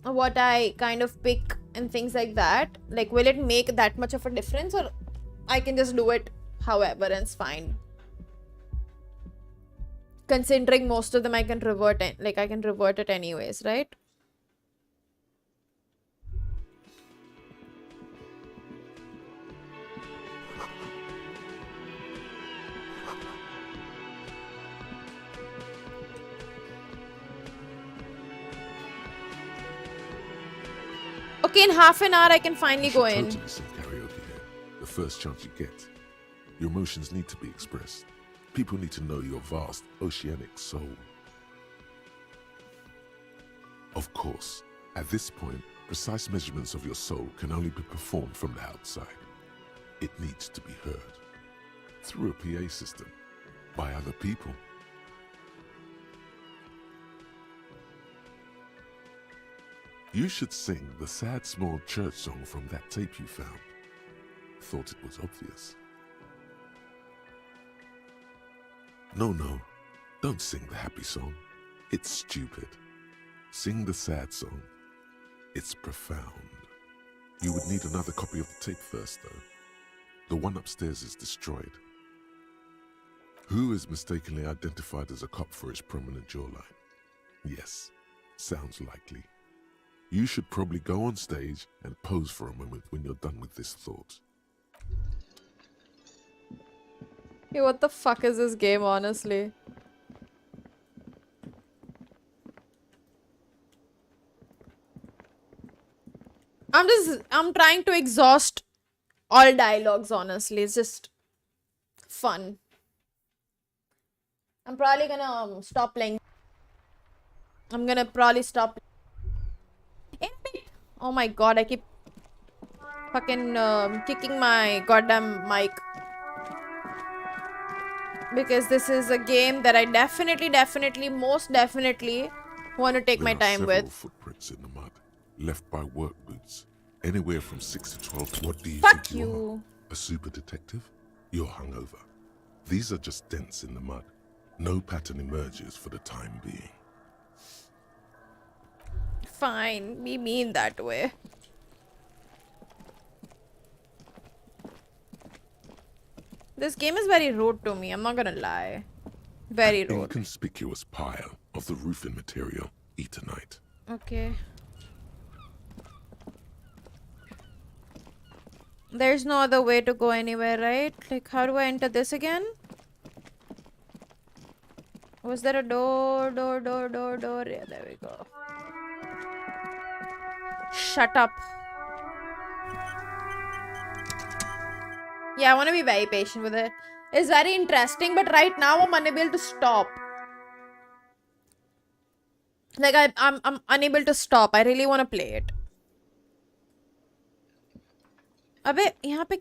I kind of pick and things like that? Like, will it make that much of a difference, or I can just do it however and it's fine? Considering most of them I can revert it, like I can revert it anyways, right? Okay, in half an hour I can finally go in. Totally sing karaoke here. The first chance you get. Your emotions need to be expressed. People need to know your vast, oceanic soul. Of course, at this point, precise measurements of your soul can only be performed from the outside. It needs to be heard. Through a PA system. By other people. You should sing the sad small church song from that tape you found. Thought it was obvious. No, don't sing the happy song. It's stupid. Sing the sad song. It's profound. You would need another copy of the tape first, though. The one upstairs is destroyed. Who is mistakenly identified as a cop for his prominent jawline? Yes, sounds likely. You should probably go on stage and pose for a moment when you're done with this thought. Hey, what the fuck is this game, honestly? I'm trying to exhaust all dialogues, honestly. It's just fun. I'm probably gonna stop playing. I'm gonna probably stop. Oh my god, I keep fucking kicking my goddamn mic. Because this is a game that I definitely, most definitely want to take my time There are several with. footprints in the mud, left by work boots. Anywhere from 6 to 12. What do you Fuck think you you. are? A super detective? You're hungover. These are just dents in the mud. No pattern emerges for the time being. Fine, be mean that way. This game is very rude to me, I'm not gonna lie. Very An rude. inconspicuous pile of the roofing material, Eternite. Okay. There's no other way to go anywhere, right? Like, how do I enter this again? Was there a door? Yeah, there we go. Shut up. Yeah, I want to be very patient with it. It's very interesting, but right now I'm unable to stop. Like, I'm unable to stop. I really want to play it. Abbe, yahan pe...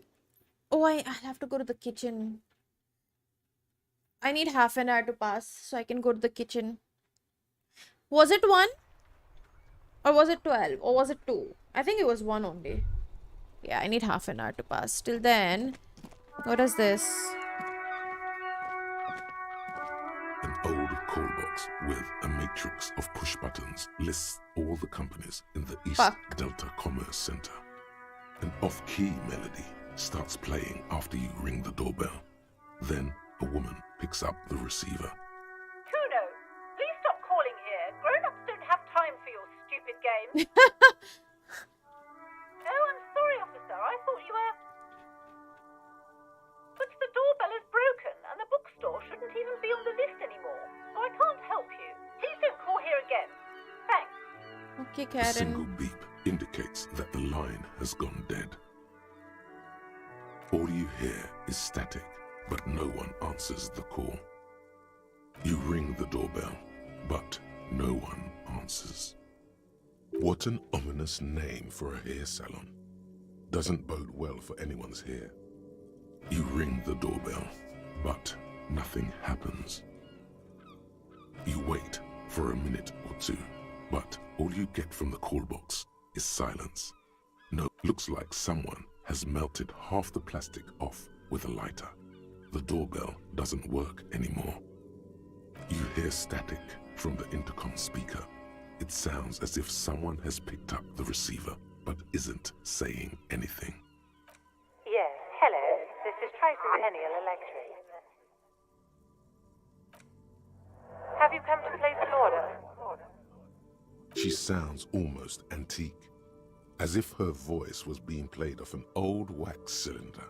Oh, I'll have to go to the kitchen. I need half an hour to pass so I can go to the kitchen. Was it 1? Or was it 12? Or was it 2? I think it was 1 only. Yeah, I need half an hour to pass. Till then, what is this? An old call box with a matrix of push buttons lists all the companies in the East Delta Commerce Center. An off-key melody starts playing after you ring the doorbell. Then a woman picks up the receiver. Kuno, please stop calling here. Grown-ups don't have time for your Oh, I'm sorry, officer. I thought you were... But the doorbell is broken, and the bookstore shouldn't even be on the list anymore, so I can't help you. Please don't call here again. Thanks. Okay, A Karen. single beep indicates that the line has gone dead. All you hear is static, but no one answers the call. You ring the doorbell, but no one answers. What an ominous name for a hair salon. Doesn't bode well for anyone's hair. You ring the doorbell, but nothing happens. You wait for a minute or two, but all you get from the call box is silence. No, looks like someone has melted half the plastic off with a lighter. The doorbell doesn't work anymore. You hear static from the intercom speaker. It sounds as if someone has picked up the receiver, but isn't saying anything. Yes, hello. This is Tricentennial Electric. Have you come to place an order? She sounds almost antique, as if her voice was being played off an old wax cylinder.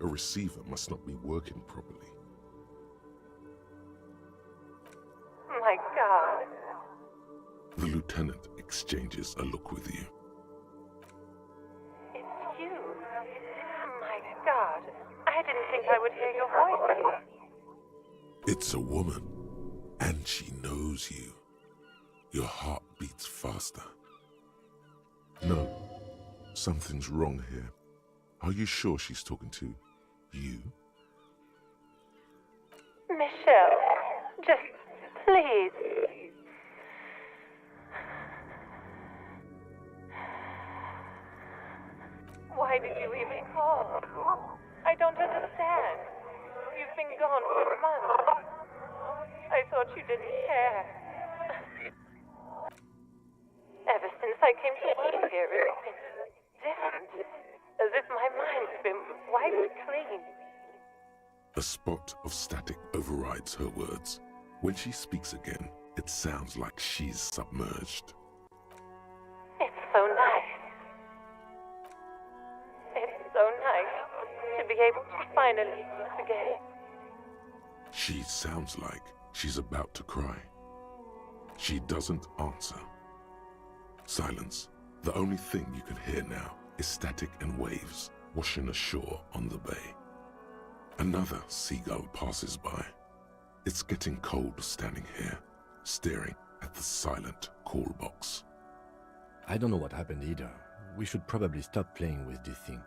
A receiver must not be working properly. My God. The lieutenant exchanges a look with you. It's you. My God. I didn't think I would hear your voice. It's a woman, and she knows you. Your heart beats faster. No, something's wrong here. Are you sure she's talking to you? Michelle, just please. Why did you even call? I don't understand. You've been gone for months. I thought you didn't care. Ever since I came to work here, it's been different. As if my mind's been wiped clean. A spot of static overrides her words. When she speaks again, it sounds like she's submerged. It's so nice. It's so nice to be able to finally meet again. She sounds like she's about to cry. She doesn't answer. Silence. The only thing you can hear now is static and waves washing ashore on the bay. Another seagull passes by. It's getting cold standing here, staring at the silent call box. I don't know what happened either. We should probably stop playing with this thing.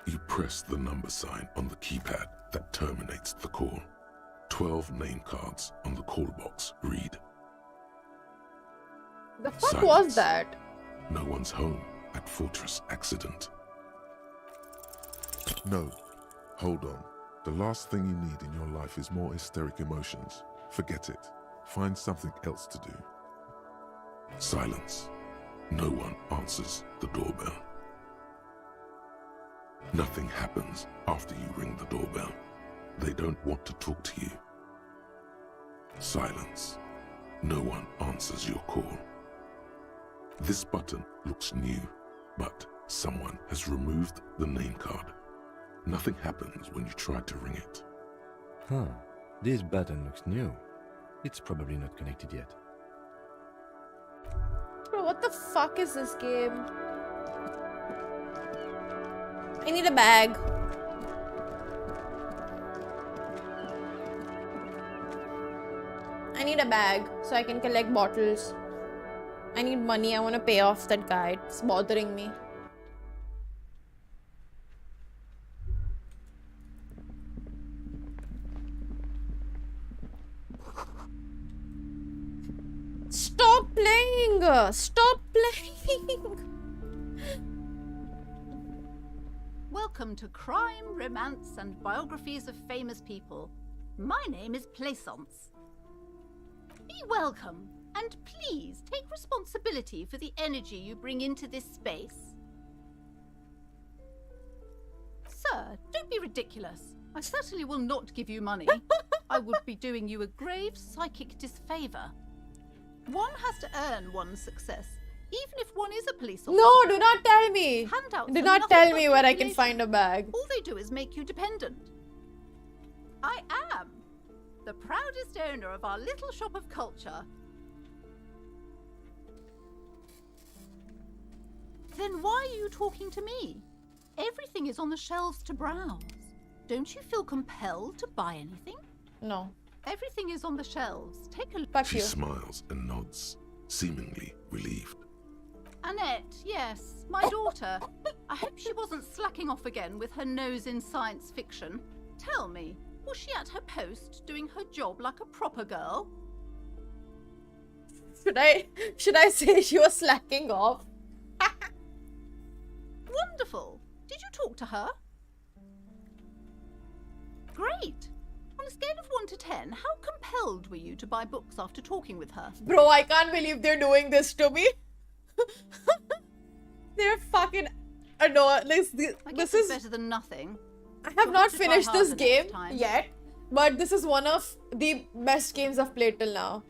You press the number sign on the keypad that terminates the call. 12 name cards on the call box read. The fuck was that? No one's home at Fortress Accident. No, hold on. The last thing you need in your life is more hysteric emotions. Forget it. Find something else to do. Silence. No one answers the doorbell. Nothing happens after you ring the doorbell. They don't want to talk to you. Silence. No one answers your call. This button looks new, but someone has removed the name card. Nothing happens when you try to ring it. Huh. This button looks new. It's probably not connected yet. Bro, what the fuck is this game? I need a bag. I need a bag so I can collect bottles. I need money. I want to pay off that guy. It's bothering me. Stop playing! Stop playing! Welcome to Crime, Romance, and Biographies of Famous People. My name is Plaisance. Be welcome, and please take responsibility for the energy you bring into this space. Sir, don't be ridiculous. I certainly will not give you money. I would be doing you a grave psychic disfavor. One has to earn one's success, Even if one is a police officer. No, do not tell me. Handouts Do are not nothing tell but me where I can manipulation. find a bag. All they do is make you dependent. I am the proudest owner of our little shop of culture. Then why are you talking to me? Everything is on the shelves to browse. Don't you feel compelled to buy anything? No. Everything is on the shelves. Take a look. She smiles and nods, seemingly relieved. Annette, yes, my daughter. I hope she wasn't slacking off again with her nose in science fiction. Tell me, was she at her post doing her job like a proper girl? Should I say she was slacking off? Wonderful. Did you talk to her? Great. On a scale of 1 to 10, how compelled were you to buy books after talking with her? Bro, I can't believe they're doing this to me. They're fucking annoying. This is better than nothing. I have not finished this game next time. yet, but this is one of the best games I've played till now.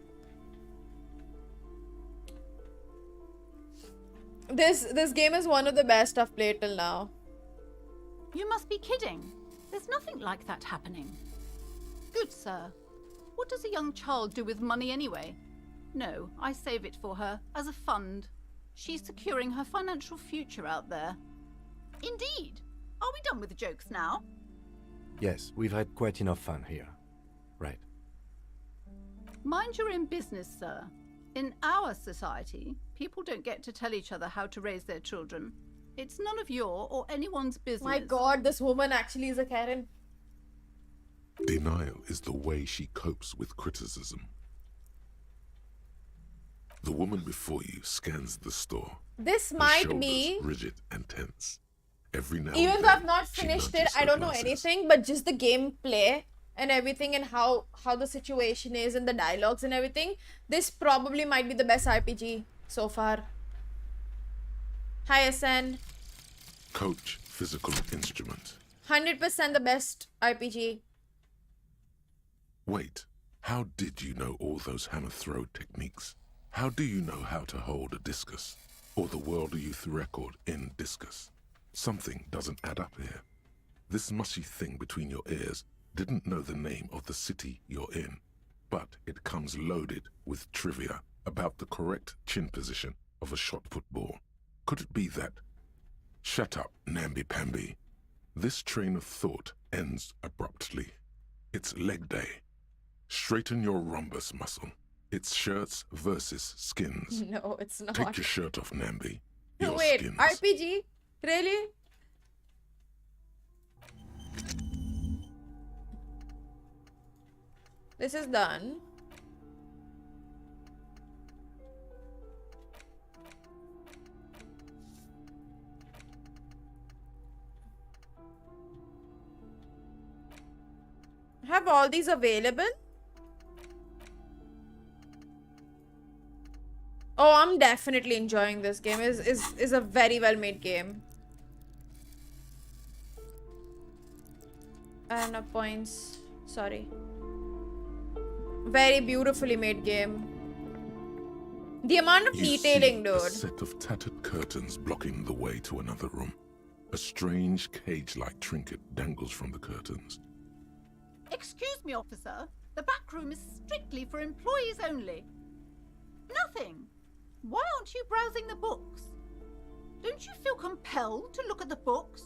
This game is one of the best I've played till now. You must be kidding. There's nothing like that happening. Good sir. What does a young child do with money anyway? No, I save it for her as a fund. She's securing her financial future out there. Indeed. Are we done with the jokes now? Yes, we've had quite enough fun here. Right. Mind your own business, sir. In our society, people don't get to tell each other how to raise their children. It's none of your or anyone's business. My god, this woman actually is a Karen. Denial is the way she copes with criticism. The woman before you scans the store. This her might shoulders be, rigid and tense. Every now even and though I've then, not she finished it, nudges I her don't know glasses. anything, but just the gameplay and everything and how the situation is and the dialogues and everything, this probably might be the best RPG so far. Hi SN. Coach physical instrument. 100% the best RPG. Wait, how did you know all those hammer throw techniques? How do you know how to hold a discus? Or the world youth record in discus? Something doesn't add up here. This mushy thing between your ears didn't know the name of the city you're in, but it comes loaded with trivia about the correct chin position of a shot-put ball. Could it be that? Shut up, namby-pamby. This train of thought ends abruptly. It's leg day. Straighten your rhombus muscle. It's shirts versus skins. No, it's not. Take your shirt off, Namby. Your Wait, skins. RPG? Really? This is done. Have all these available? Oh, I'm definitely enjoying this game. Is a very well made game. I have no points. Sorry. Very beautifully made game. The amount of You detailing, see a dude. set of tattered curtains blocking the way to another room. A strange cage-like trinket dangles from the curtains. Excuse me, officer. The back room is strictly for employees only. Nothing. Why aren't you browsing the books? Don't you feel compelled to look at the books?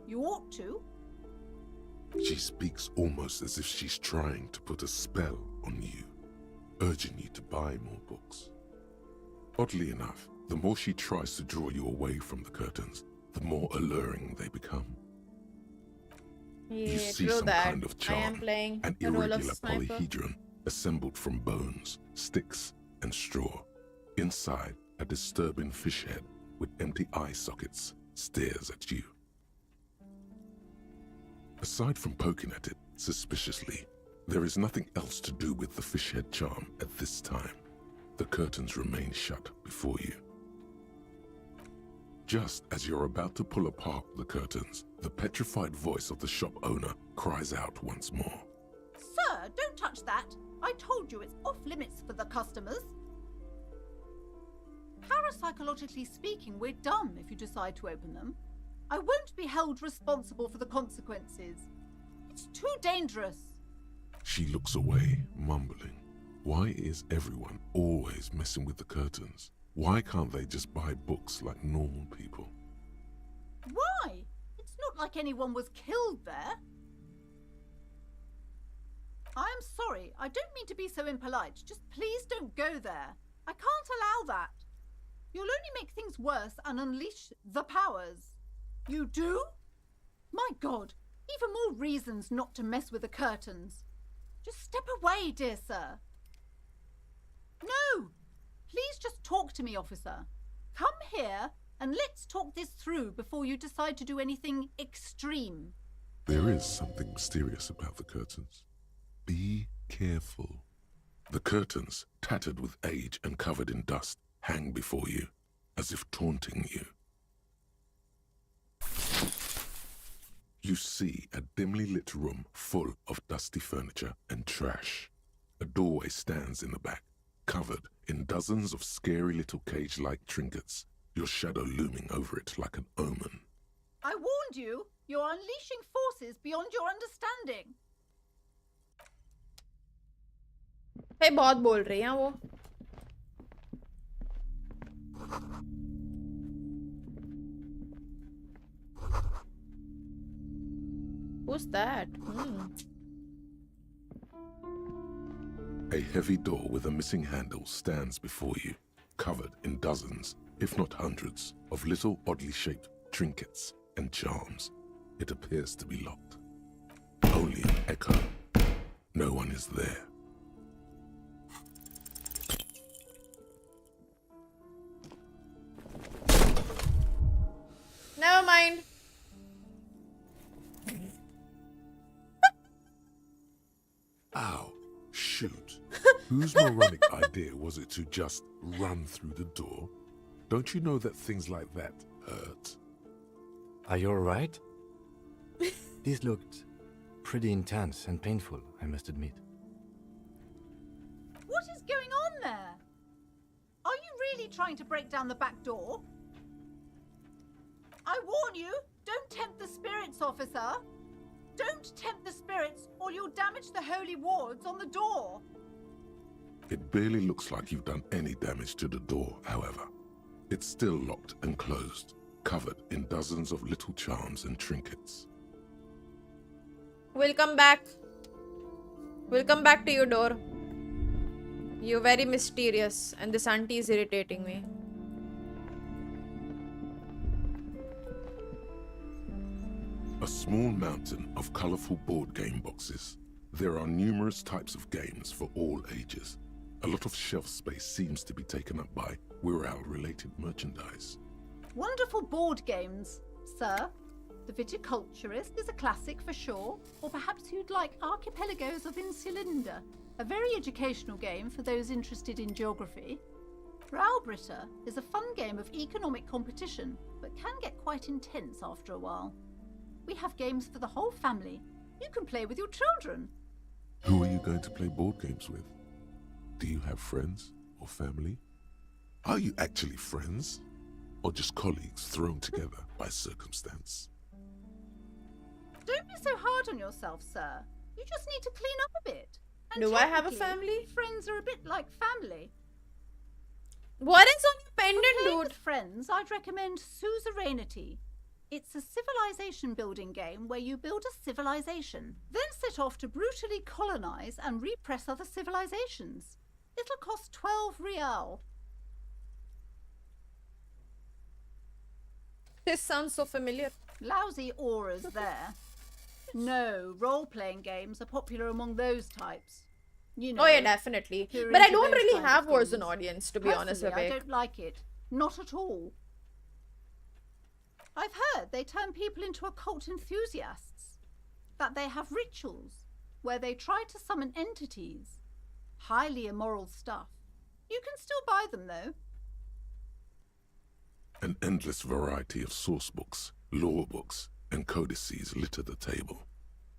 You ought to. She speaks almost as if she's trying to put a spell on you, urging you to buy more books. Oddly enough, the more she tries to draw you away from the curtains, the more alluring they become. Yeah, You see true some that. kind of I charm, am playing an the role of irregular sniper. polyhedron assembled from bones, sticks, and straw. Inside, a disturbing fish head with empty eye sockets stares at you. Aside from poking at it suspiciously, there is nothing else to do with the fish head charm at this time. The curtains remain shut before you. Just as you're about to pull apart the curtains, the petrified voice of the shop owner cries out once more. Sir, don't touch that. I told you it's off limits for the customers. How Parapsychologically speaking, we're done if you decide to open them. I won't be held responsible for the consequences. It's too dangerous. She looks away, mumbling. Why is everyone always messing with the curtains? Why can't they just buy books like normal people? Why? It's not like anyone was killed there. I'm sorry, I don't mean to be so impolite. Just please don't go there. I can't allow that. You'll only make things worse and unleash the powers. You do? My God, even more reasons not to mess with the curtains. Just step away, dear sir. No! Please just talk to me, officer. Come here and let's talk this through before you decide to do anything extreme. There is something mysterious about the curtains. Be careful. The curtains, tattered with age and covered in dust, hang before you, as if taunting you. You see a dimly lit room full of dusty furniture and trash. A doorway stands in the back, covered in dozens of scary little cage-like trinkets, your shadow looming over it like an omen. I warned you, you're unleashing forces beyond your understanding. Hey, बहुत बोल रही हैं वो. Who's that? A heavy door with a missing handle stands before you, covered in dozens, if not hundreds, of little oddly shaped trinkets and charms. It appears to be locked. Only an echo. No one is there. Never mind. Ow. Shoot. Whose moronic idea was it to just run through the door? Don't you know that things like that hurt? Are you alright? This looked pretty intense and painful, I must admit. What is going on there? Are you really trying to break down the back door? I warn you, don't tempt the spirits, officer. Don't tempt the spirits or you'll damage the holy wards on the door. It barely looks like you've done any damage to the door, however. It's still locked and closed, covered in dozens of little charms and trinkets. We'll come back. We'll come back to your door. You're very mysterious, and this auntie is irritating me. A small mountain of colorful board game boxes. There are numerous types of games for all ages. A lot of shelf space seems to be taken up by Wirral-related merchandise. Wonderful board games, sir. The Viticulturist is a classic for sure, or perhaps you'd like Archipelagos of Insulinda, a very educational game for those interested in geography. Raubritter is a fun game of economic competition, but can get quite intense after a while. We have games for the whole family. You can play with your children. Who are you going to play board games with? Do you have friends or family? Are you actually friends? Or just colleagues thrown together by circumstance? Don't be so hard on yourself, sir. You just need to clean up a bit. And do I have a technically, family? Friends are a bit like family. What is on your pendant, For playing dude? with friends, I'd recommend Suzerainty. It's a civilization building game where you build a civilization, then set off to brutally colonize and repress other civilizations. It'll cost 12 real. This sounds so familiar. Lousy auras there. No, role-playing games are popular among those types. You know. Oh yeah, definitely. who are But I into don't those really kinds have of wars an things. audience, to be honest, Personally, I Vivek. don't like it. Not at all. I've heard they turn people into occult enthusiasts. That they have rituals where they try to summon entities. Highly immoral stuff. You can still buy them, though. An endless variety of source books, lore books, and codices litter the table.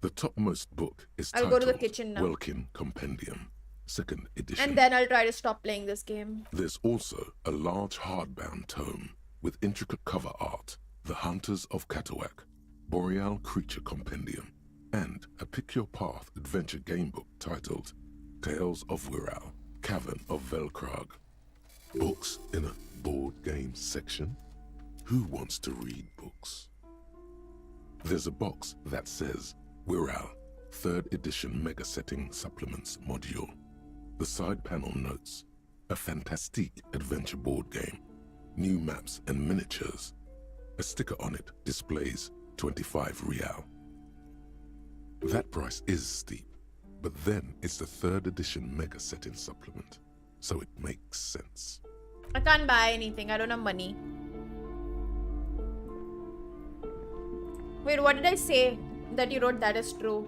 The topmost book is I'll titled go to the kitchen now. Welkin Compendium. 2nd edition. And then I'll try to stop playing this game. There's also a large hardbound tome with intricate cover art, The Hunters of Katawak, Boreal Creature Compendium, and a pick-your-path adventure gamebook titled Tales of Wirral, Cavern of Velkrag. Books in a board game section? Who wants to read books? There's a box that says Wirral, 3rd edition Mega Setting Supplements Module. The side panel notes, a fantastique adventure board game, new maps and miniatures. A sticker on it displays 25 real. That price is steep, but then it's the 3rd edition Mega Setting Supplement, so it makes sense. I can't buy anything, I don't have money. Wait, what did I say that you wrote that is true?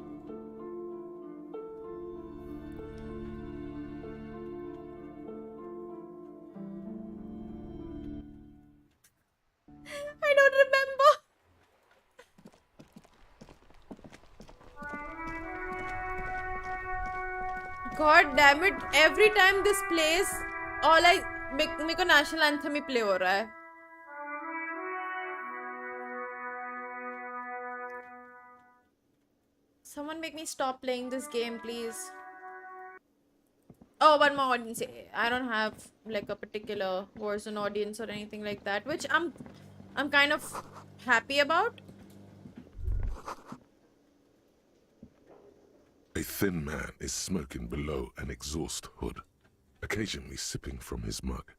I don't remember. God damn it, every time this plays, all I मेरे को national anthem ही play हो रहा है. Someone make me stop playing this game, please. Oh, one more audience. I don't have like a particular Warzone audience or anything like that, which I'm kind of happy about. A thin man is smoking below an exhaust hood, occasionally sipping from his mug.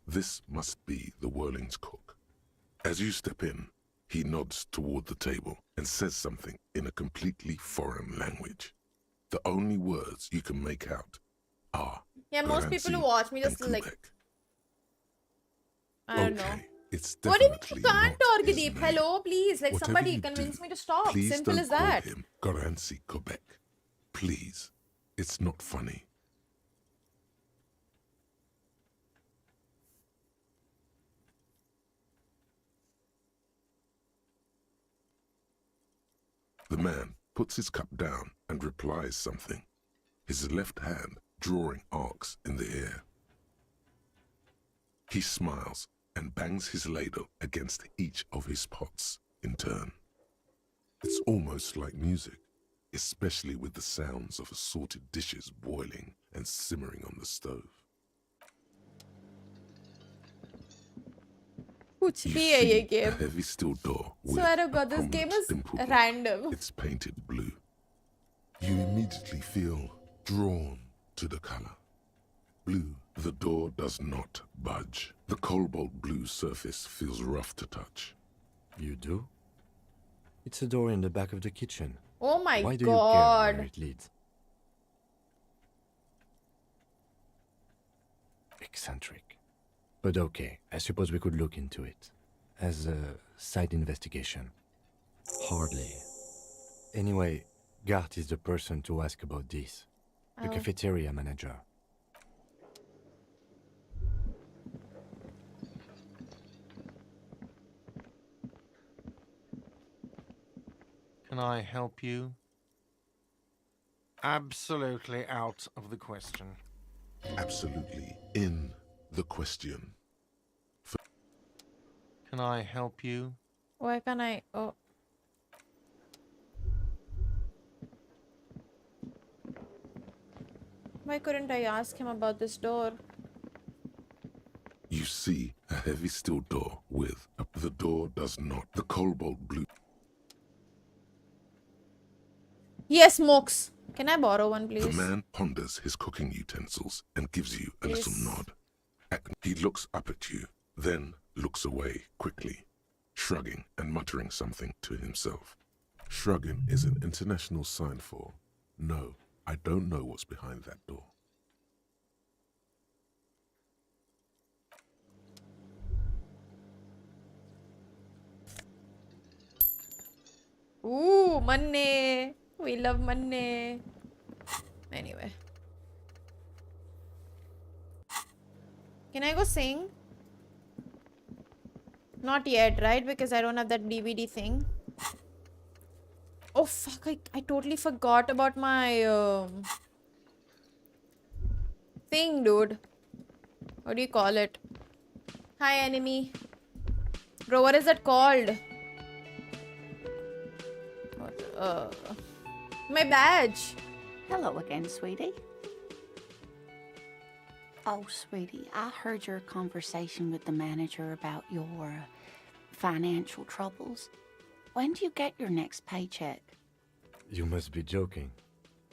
This must be the Whirling's cook. As you step in, he nods toward the table and says something in a completely foreign language. The only words you can make out are Yeah, most people who watch me just like I don't know. It's What do you definitely mean you can't not talk, his Deep? name. Hello, please. Like Whatever somebody you convince do, me to stop. Please Simple don't as that. call him Garancy Quebec. Please. It's not funny. The man puts his cup down and replies something, his left hand drawing arcs in the air. He smiles and bangs his ladle against each of his pots in turn. It's almost like music, especially with the sounds of assorted dishes boiling and simmering on the stove. कुछ You भी है ये see a game. heavy steel door with Swear to a God, this game prominent is dimple block. random. It's painted blue. You immediately feel drawn to the color. Blue. The door does not budge. The cobalt blue surface feels rough to touch. You do? It's a door in the back of the kitchen. Oh my Why do you care God. where it leads? Eccentric. But okay, I suppose we could look into it. As a side investigation. Hardly. Anyway, Gart is the person to ask about this. The Oh. cafeteria manager. Can I help you? Absolutely out of the question. Absolutely in the question. Can I help you? Why can't I? Oh. Why couldn't I ask him about this door? You see a heavy steel door with the door does not. The cobalt blue. Yes, smokes. Can I borrow one, please? The man ponders his cooking utensils and gives you a little Yes. nod. He looks up at you, then looks away quickly, shrugging and muttering something to himself. Shrugging is an international sign for, no, I don't know what's behind that door. Ooh, money. We love money. Anyway. Can I go sing? Not yet, right? Because I don't have that DVD thing. Oh, fuck. I totally forgot about my... thing, dude. What do you call it? Hi, enemy. Bro, what is that called? What, my badge. Hello again, sweetie. Oh, sweetie, I heard your conversation with the manager about your financial troubles. When do you get your next paycheck? You must be joking.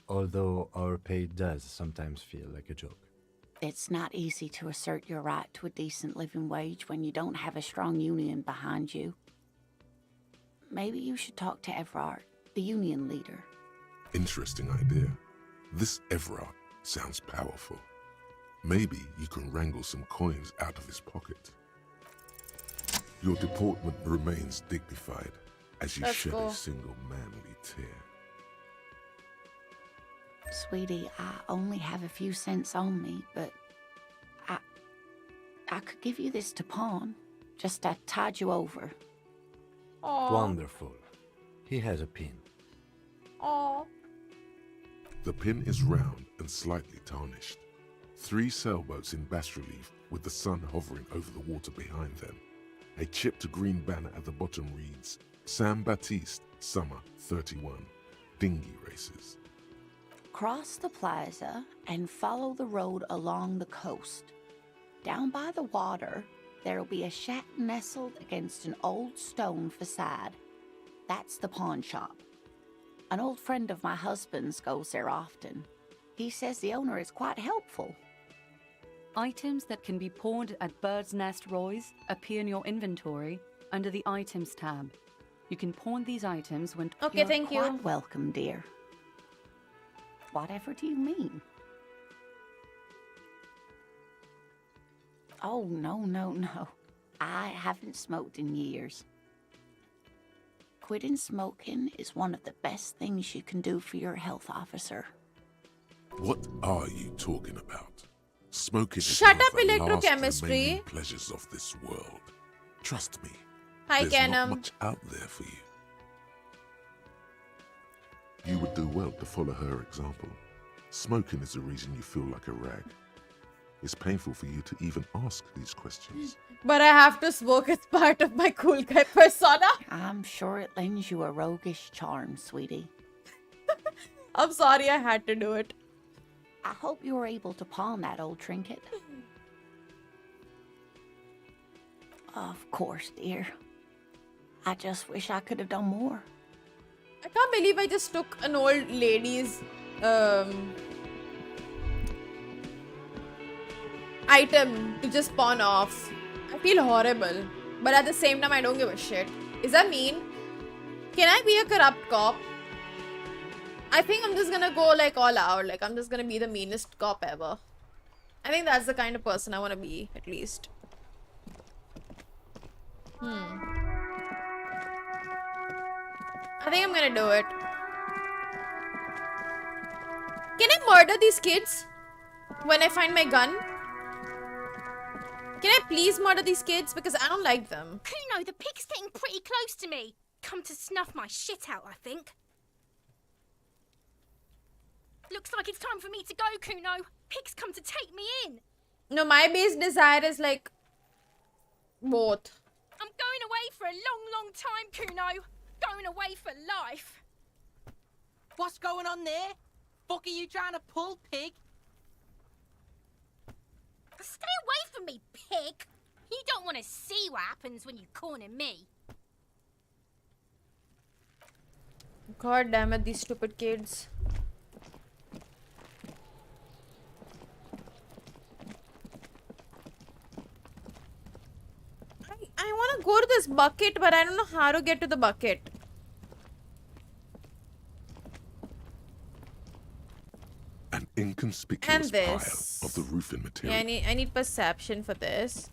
Although our pay does sometimes feel like a joke. It's not easy to assert your right to a decent living wage when you don't have a strong union behind you. Maybe you should talk to Everard, the union leader. Interesting idea. This Everard sounds powerful. Maybe you can wrangle some coins out of his pocket. Your deportment remains dignified as you shed a single manly tear. Sweetie, I only have a few cents on me, but I could give you this to pawn, just to tide you over. Aww. Wonderful. He has a pin. Aww. The pin is round and slightly tarnished. 3 sailboats in bas relief with the sun hovering over the water behind them. A chipped green banner at the bottom reads, San Baptiste, Summer 31, Dinghy Races. Cross the plaza and follow the road along the coast. Down by the water, there'll be a shack nestled against an old stone facade. That's the pawn shop. An old friend of my husband's goes there often. He says the owner is quite helpful. Items that can be pawned at Bird's Nest Roy's appear in your inventory under the Items tab. You can pawn these items when... Okay, thank you. Quite welcome, dear. Whatever do you mean? Oh, no. I haven't smoked in years. Quitting smoking is one of the best things you can do for your health officer. What are you talking about? Smoking is Shut one up, of the electrochemistry. last remaining pleasures of this world. Trust me. Hi, there's not Kenham. much out there for you. You would do well to follow her example. Smoking is the reason you feel like a rag. It's painful for you to even ask these questions. But I have to smoke as part of my cool guy persona. I'm sure it lends you a roguish charm, sweetie. I'm sorry I had to do it. I hope you were able to pawn that old trinket. Of course, dear. I just wish I could have done more. I can't believe I just took an old lady's item to just pawn off. I feel horrible, but at the same time I don't give a shit. Is that mean? Can I be a corrupt cop? I think I'm just gonna go like all out. Like I'm just gonna be the meanest cop ever. I think that's the kind of person I want to be, at least. I think I'm gonna do it. Can I murder these kids when I find my gun? Can I please murder these kids? Because I don't like them. Kuno, the pig's getting pretty close to me. Come to snuff my shit out, I think. Looks like it's time for me to go, Kuno. Pig's come to take me in. No, my base desire is like both. I'm going away for a long, long time, Kuno. Going away for life. What's going on there? Fuck are you trying to pull, pig? Stay away from me, pig. You don't want to see what happens when you corner me. God damn it, these stupid kids. I want to go to this bucket, but I don't know how to get to the bucket. An inconspicuous And this. pile of the roofing material. Yeah, I need perception for this.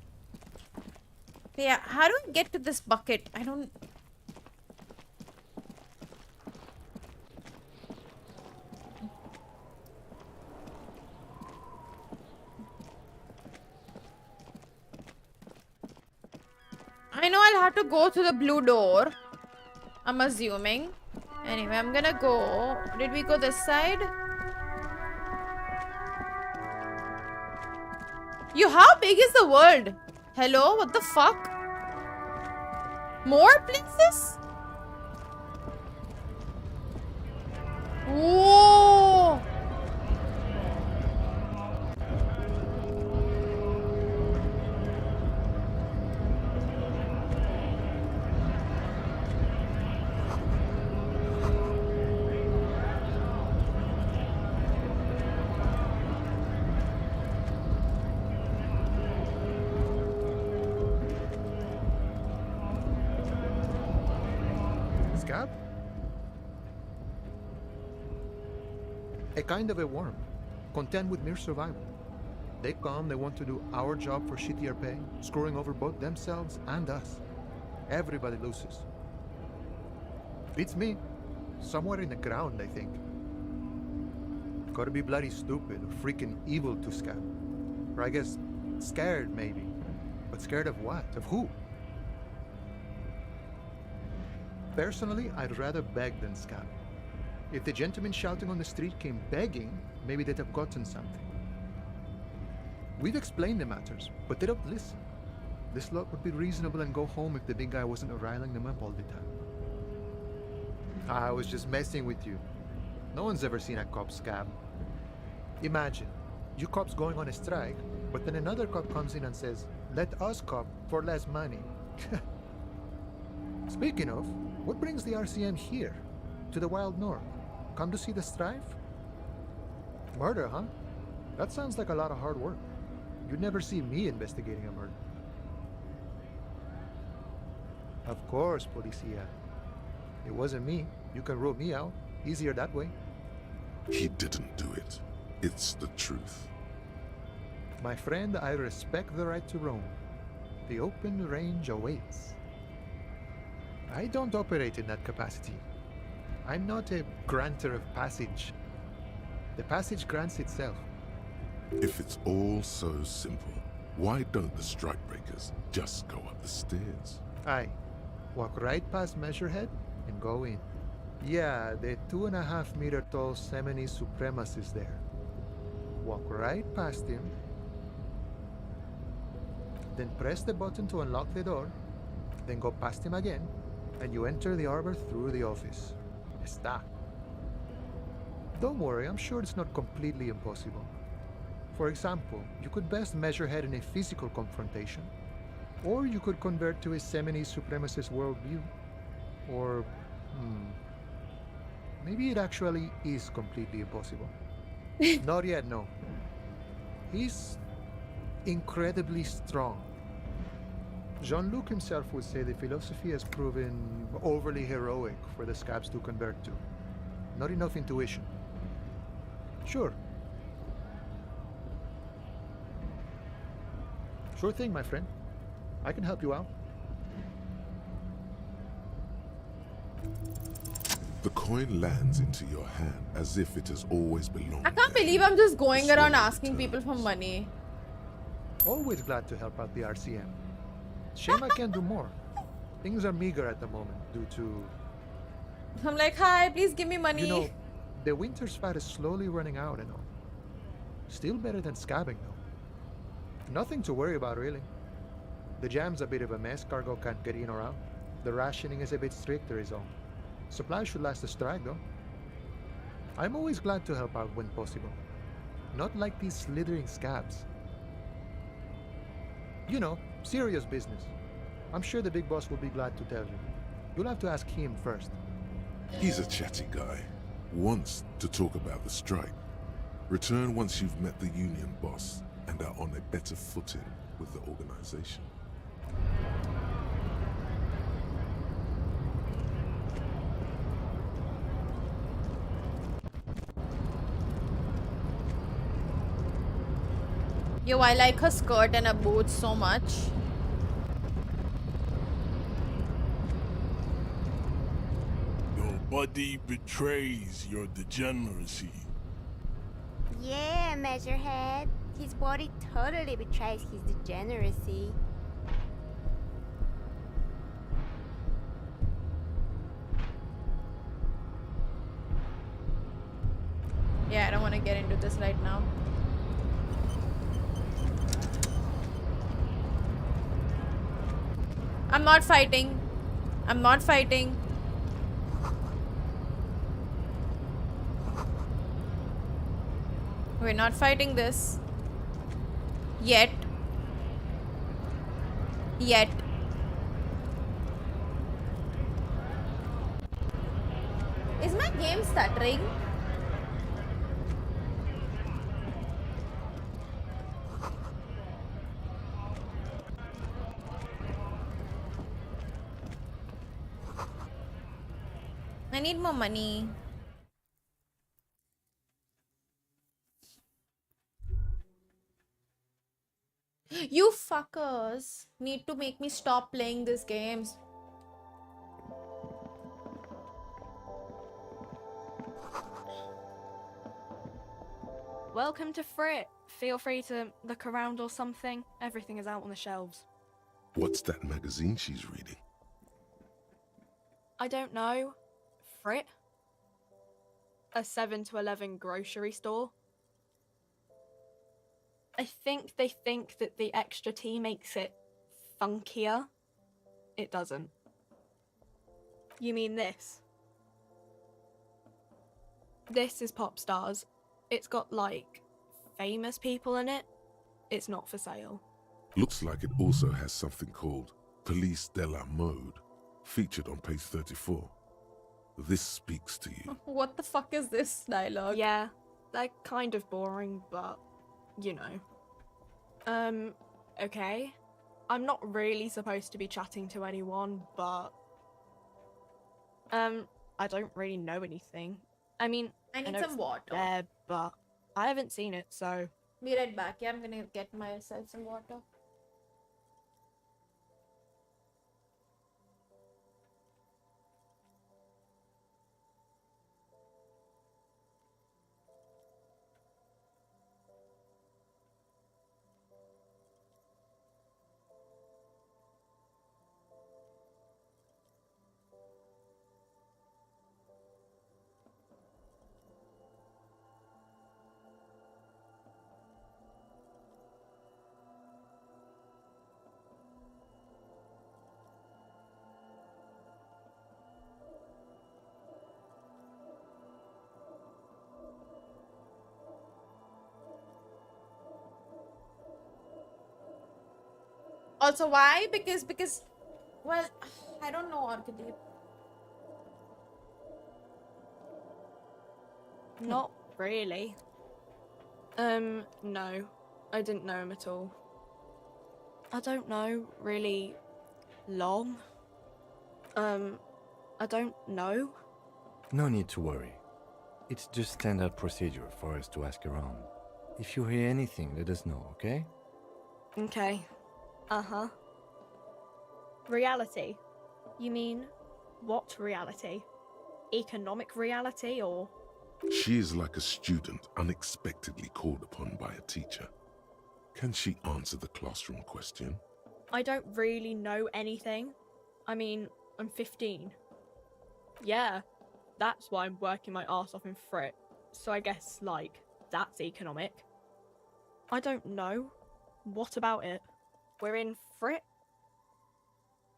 Yeah, how do I get to this bucket? I don't... I know I'll have to go through the blue door. I'm assuming. Anyway, I'm gonna go. Did we go this side? How big is the world? Hello? What the fuck? More places? Whoa! Scab? A kind of a worm, content with mere survival. They come, they want to do our job for shittier pay, screwing over both themselves and us. Everybody loses. Beats me. Somewhere in the ground, I think. Gotta be bloody stupid or freaking evil to Scab. Or I guess, scared maybe. But scared of what? Of who? Personally, I'd rather beg than scab. If the gentleman shouting on the street came begging, maybe they'd have gotten something. We've explained the matters, but they don't listen. This lot would be reasonable and go home if the big guy wasn't riling them up all the time. I was just messing with you. No one's ever seen a cop scab. Imagine, you cops going on a strike, but then another cop comes in and says, "Let us cop for less money." Speaking of, what brings the RCM here? To the wild north? Come to see the strife? Murder, huh? That sounds like a lot of hard work. You'd never see me investigating a murder. Of course, Policia. It wasn't me. You can rule me out. Easier that way. He didn't do it. It's the truth. My friend, I respect the right to roam. The open range awaits. I don't operate in that capacity. I'm not a granter of passage. The passage grants itself. If it's all so simple, why don't the strikebreakers just go up the stairs? Aye. Walk right past Measurehead and go in. Yeah, the 2.5 meter tall Semini supremacist there. Walk right past him. Then press the button to unlock the door. Then go past him again. And you enter the arbor through the office. Está. Don't worry, I'm sure it's not completely impossible. For example, you could best measure head in a physical confrontation, or you could convert to a Semini supremacist worldview. Or, maybe it actually is completely impossible. Not yet, no. He's incredibly strong. Jean-Luc himself would say the philosophy has proven overly heroic for the scabs to convert to. Not enough intuition. Sure. Sure thing, my friend. I can help you out. The coin lands into your hand as if it has always belonged. I can't believe I'm just going around asking people for money. Always glad to help out the RCM. Shame I can't do more. Things are meager at the moment due to... I'm like, hi, please give me money. You know, the winter's fat is slowly running out and all. Still better than scabbing though. Nothing to worry about really. The jam's a bit of a mess, cargo can't get in or out. The rationing is a bit stricter is all. Supplies should last the strike though. I'm always glad to help out when possible. Not like these slithering scabs. You know, serious business. I'm sure the big boss will be glad to tell you. You'll have to ask him first. He's a chatty guy. Wants to talk about the strike. Return once you've met the union boss and are on a better footing with the organization. Yo, I like her skirt and her boots so much. Your body betrays your degeneracy. Yeah, Measurehead. His body totally betrays his degeneracy. Yeah, I don't want to get into this right now. I'm not fighting. I'm not fighting. We're not fighting this. Yet. Yet. Is my game stuttering? I need more money. You fuckers need to make me stop playing these games. Welcome to Frit. Feel free to look around or something. Everything is out on the shelves. What's that magazine she's reading? I don't know. Frit? A 7 to 11 grocery store? I think they think that the extra tea makes it funkier. It doesn't. You mean this? This is Pop Stars. It's got, like, famous people in it. It's not for sale. Looks like it also has something called Police de la Mode, featured on page 34. This speaks to you. What the fuck is this dialogue? Yeah, they're kind of boring, but, you know. Okay. I'm not really supposed to be chatting to anyone, but... I don't really know anything. I mean, I need know some it's water. there, but I haven't seen it, so... Be right back. Yeah, I'm gonna get myself some water. Also, why? Because, well, I don't know, Arkadeep. Not really. No. I didn't know him at all. I don't know, really long. I don't know. No need to worry. It's just standard procedure for us to ask around. If you hear anything, let us know, okay? Okay. Uh-huh. Reality? You mean, what reality? Economic reality, or...? She is like a student unexpectedly called upon by a teacher. Can she answer the classroom question? I don't really know anything. I mean, I'm 15. Yeah, that's why I'm working my arse off in Frit. So I guess, like, that's economic. I don't know. What about it? We're in Frit?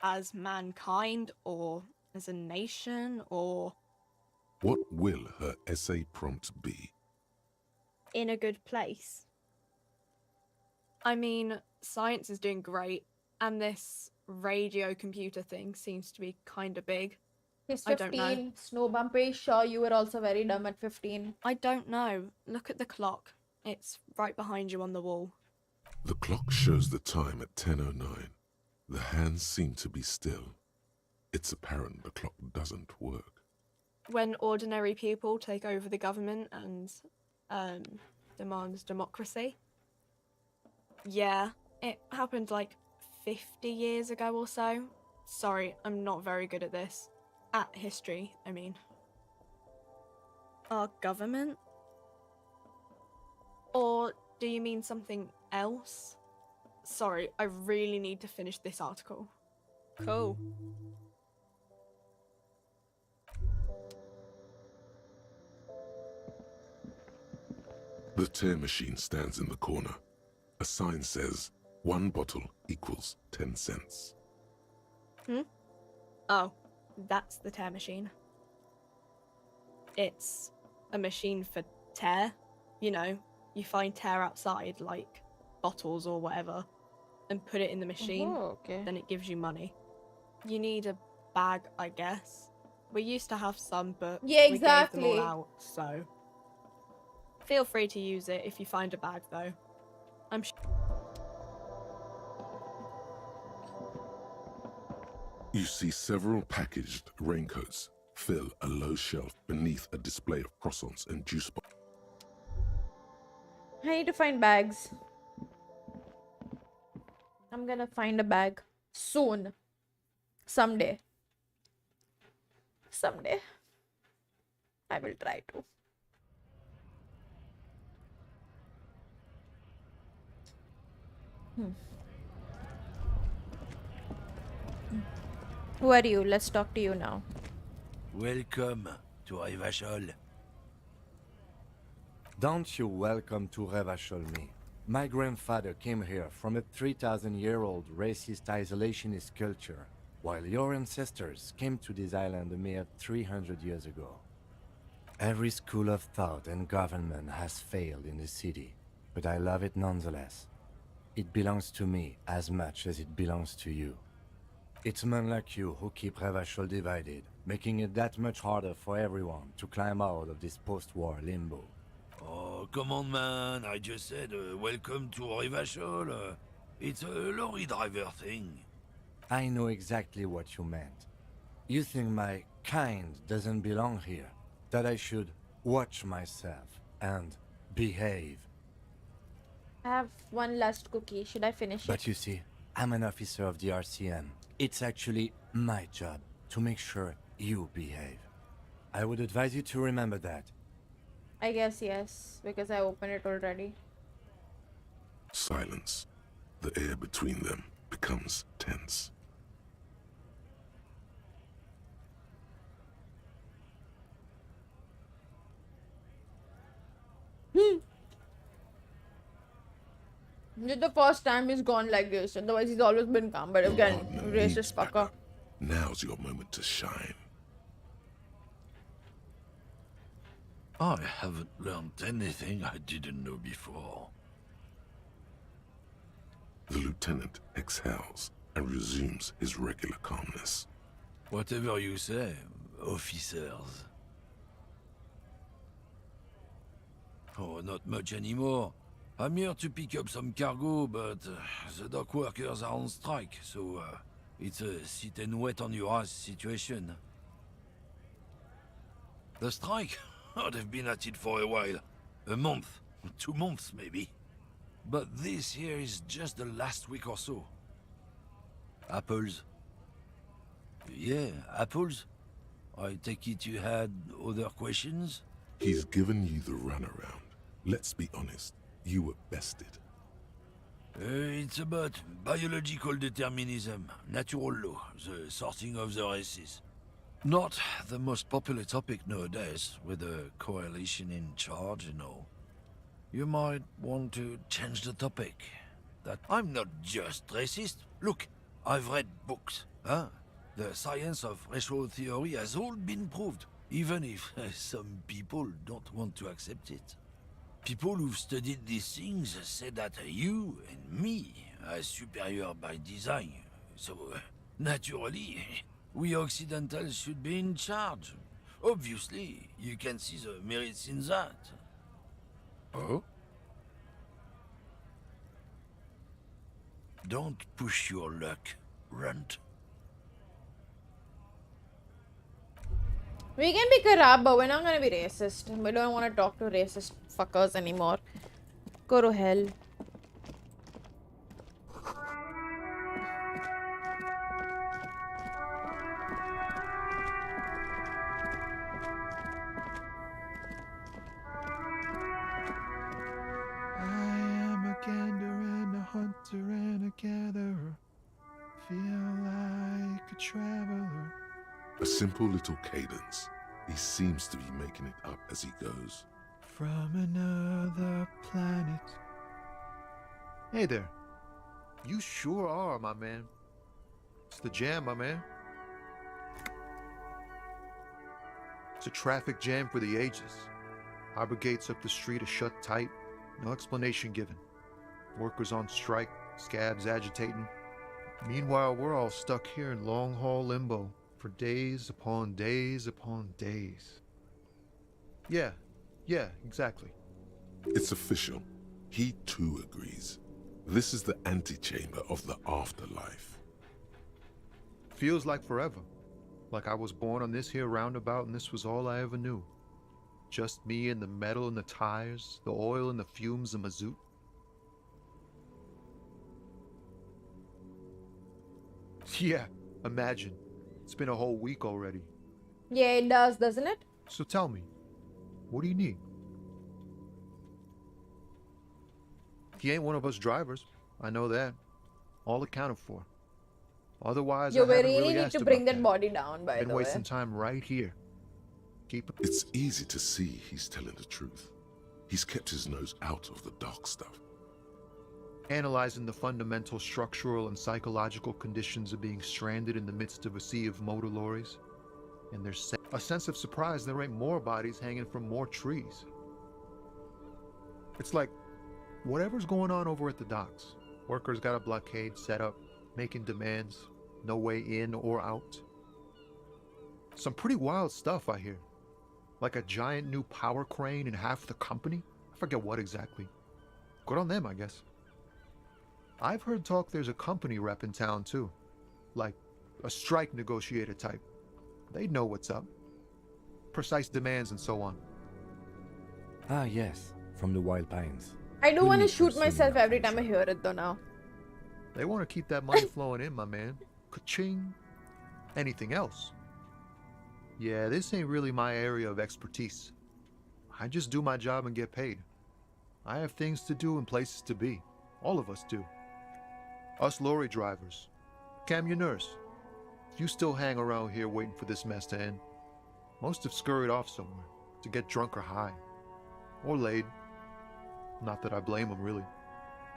As mankind, or as a nation, or... What will her essay prompt be? in a good place? I mean, science is doing great, and this radio computer thing seems to be kinda big. He's I don't know. 15. Snob, I'm pretty sure you were also very dumb at 15. I don't know. Look at the clock. It's right behind you on the wall. The clock shows the time at 10:09. The hands seem to be still. It's apparent the clock doesn't work. When ordinary people take over the government and demands democracy. Yeah, it happened like 50 years ago or so. Sorry, I'm not very good at this. At history, I mean. Our government? Or do you mean something else? Sorry, I really need to finish this article. Cool. The tear machine stands in the corner. A sign says, 1 bottle equals 10 cents. Oh, that's the tear machine. It's a machine for tear. You know, you find tear outside, like bottles or whatever, and put it in the machine. Oh, okay. Then it gives you money. You need a bag, I guess. We used to have some, but Yeah, we gave them exactly. all out, so... Feel free to use it if you find a bag, though. I'm sure... You see several packaged raincoats fill a low shelf beneath a display of croissants and juice boxes. I need to find bags. I'm gonna find a bag soon. Someday. Someday. I will try to. Who are you? Let's talk to you now. Welcome to Revachol. Don't you welcome to Revachol me. My grandfather came here from a 3,000-year-old racist isolationist culture, while your ancestors came to this island a mere 300 years ago. Every school of thought and government has failed in the city, but I love it nonetheless. It belongs to me as much as it belongs to you. It's men like you who keep Revachol divided, making it that much harder for everyone to climb out of this post-war limbo. Oh, come on, man. I just said welcome to Revachol. It's a lorry driver thing. I know exactly what you meant. You think my kind doesn't belong here, that I should watch myself and behave. I have one last cookie. Should I finish it? But you see, I'm an officer of the RCM. It's actually my job to make sure you behave. I would advise you to remember that. I guess yes, because I opened it already. Silence. The air between them becomes tense. This is the first time he's gone like this. Otherwise, he's always been calm. But again, racist fucker. Now's your moment to shine. I haven't learned anything I didn't know before. The lieutenant exhales and resumes his regular calmness. Whatever you say, officers. Oh, not much anymore. I'm here to pick up some cargo, but the dock workers are on strike, so it's a sit and wait on your ass situation. The strike? Oh, they've been at it for a while. A month, 2 months maybe. But this here is just the last week or so. Apples? Yeah, apples? I take it you had other questions? He's given you the runaround. Let's be honest, you were bested. It's about biological determinism, natural law, the sorting of the races. Not the most popular topic nowadays, with the coalition in charge and all. You might want to change the topic. That I'm not just racist. Look, I've read books, huh? The science of racial theory has all been proved, even if some people don't want to accept it. People who've studied these things say that you and me are superior by design, so naturally, we Occidentals should be in charge. Obviously, you can see the merits in that. Oh? Don't push your luck, runt. We can be corrupt, but we're not gonna be racist. We don't want to talk to racist fuckers anymore. Go to hell. I am a gander and a hunter and a gatherer. Feel like a traveler. A simple little cadence. He seems to be making it up as he goes. From another planet. Hey there. You sure are, my man. It's the jam, my man. It's a traffic jam for the ages. Harbor gates up the street are shut tight, no explanation given. Workers on strike, scabs agitating. Meanwhile, we're all stuck here in long-haul limbo for days upon days upon days. Yeah, exactly. It's official. He too agrees. This is the antechamber of the afterlife. Feels like forever. Like I was born on this here roundabout and this was all I ever knew. Just me and the metal and the tires, the oil and the fumes of mazout. Yeah, imagine. It's been a whole week already. Yeah, it does, doesn't it? So tell me, what do you need? He ain't one of us drivers. I know that. All accounted for. Otherwise, You I haven't really really need asked to bring about that body down, by Been the way. wasting time right here. It's easy to see he's telling the truth. He's kept his nose out of the dark stuff. Analyzing the fundamental structural and psychological conditions of being stranded in the midst of a sea of motor lorries. And there's a sense of surprise there ain't more bodies hanging from more trees. It's like, whatever's going on over at the docks. Workers got a blockade set up, making demands, no way in or out. Some pretty wild stuff, I hear. Like a giant new power crane in half the company? I forget what exactly. Good on them, I guess. I've heard talk there's a company rep in town too. Like a strike negotiator type. They'd know what's up. Precise demands and so on. Ah, yes, from the Wild Pines. I do We'll want to meet shoot soon myself enough, every I'm time I sure. hear it though now. They want to keep that money flowing in, my man. Ka-ching. Anything else? Yeah, this ain't really my area of expertise. I just do my job and get paid. I have things to do and places to be. All of us do. Us lorry drivers. Cam, your nurse. If you still hang around here waiting for this mess to end, most have scurried off somewhere to get drunk or high. Or laid. Not that I blame them, really.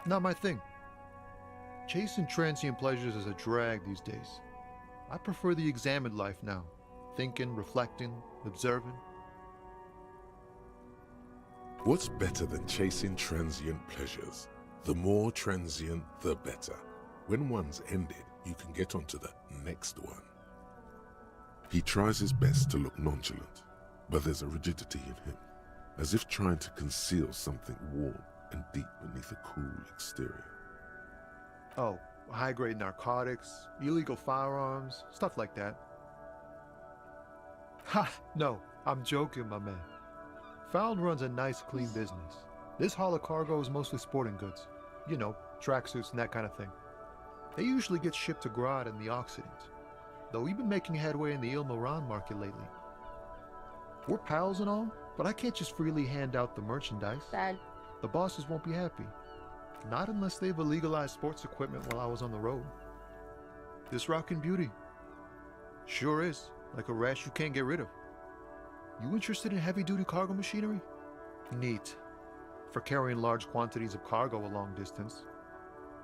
Not my thing. Chasing transient pleasures is a drag these days. I prefer the examined life now. Thinking, reflecting, observing. What's better than chasing transient pleasures? The more transient, the better. When one's ended, you can get onto the next one. He tries his best to look nonchalant, but there's a rigidity in him, as if trying to conceal something warm and deep beneath a cool exterior. Oh, high-grade narcotics, illegal firearms, stuff like that. Ha! No, I'm joking, my man. Found runs a nice, clean business. This haul of cargo is mostly sporting goods. You know, tracksuits and that kind of thing. They usually get shipped to Grad in the Occident, though we've been making headway in the Il-Moran market lately. We're pals and all, but I can't just freely hand out the merchandise. Sad. The bosses won't be happy. Not unless they've illegalized sports equipment while I was on the road. This rockin' beauty. Sure is, like a rash you can't get rid of. You interested in heavy-duty cargo machinery? Neat. For carrying large quantities of cargo a long distance.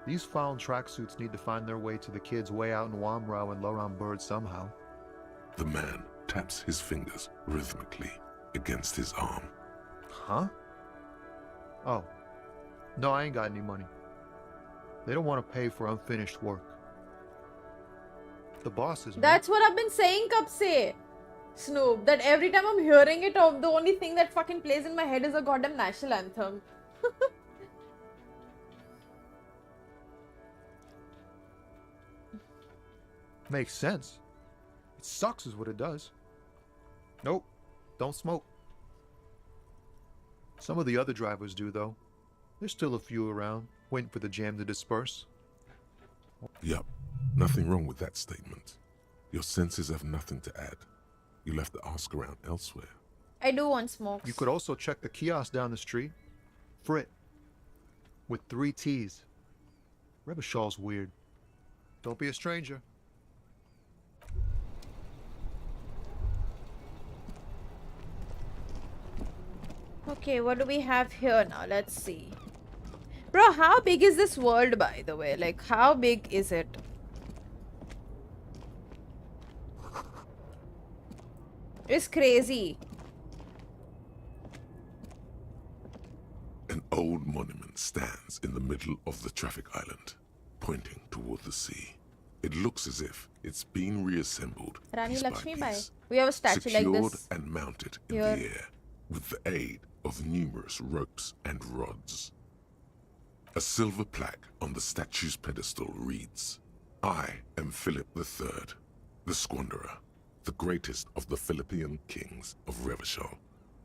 These found tracksuits need to find their way to the kids way out in Wamrau and Laurent Bird somehow. The man taps his fingers rhythmically against his arm. Huh? Oh. No, I ain't got any money. They don't want to pay for unfinished work. The bosses, man. That's what I've been saying, kab se. Snoop, that every time I'm hearing it, the only thing that fucking plays in my head is a goddamn national anthem. Makes sense. It sucks is what it does. Nope, don't smoke. Some of the other drivers do, though. There's still a few around, waiting for the jam to disperse. Yup, nothing wrong with that statement. Your senses have nothing to add. You'll have to ask around elsewhere. I do want smokes. You could also check the kiosk down the street. Frit. With 3 T's. Rebishaw's weird. Don't be a stranger. Okay, what do we have here now? Let's see. Bro, how big is this world, by the way? Like, how big is it? is crazy. An old monument stands in the middle of the traffic island, pointing toward the sea. It looks as if it's been reassembled Rani piece Lakshmi by Bai. piece, We have a statue like secured this. and mounted in Here. the air with the aid of numerous ropes and rods. A silver plaque on the statue's pedestal reads, "I am Philip III, the Squanderer, the greatest of the Philippian kings of Revachol,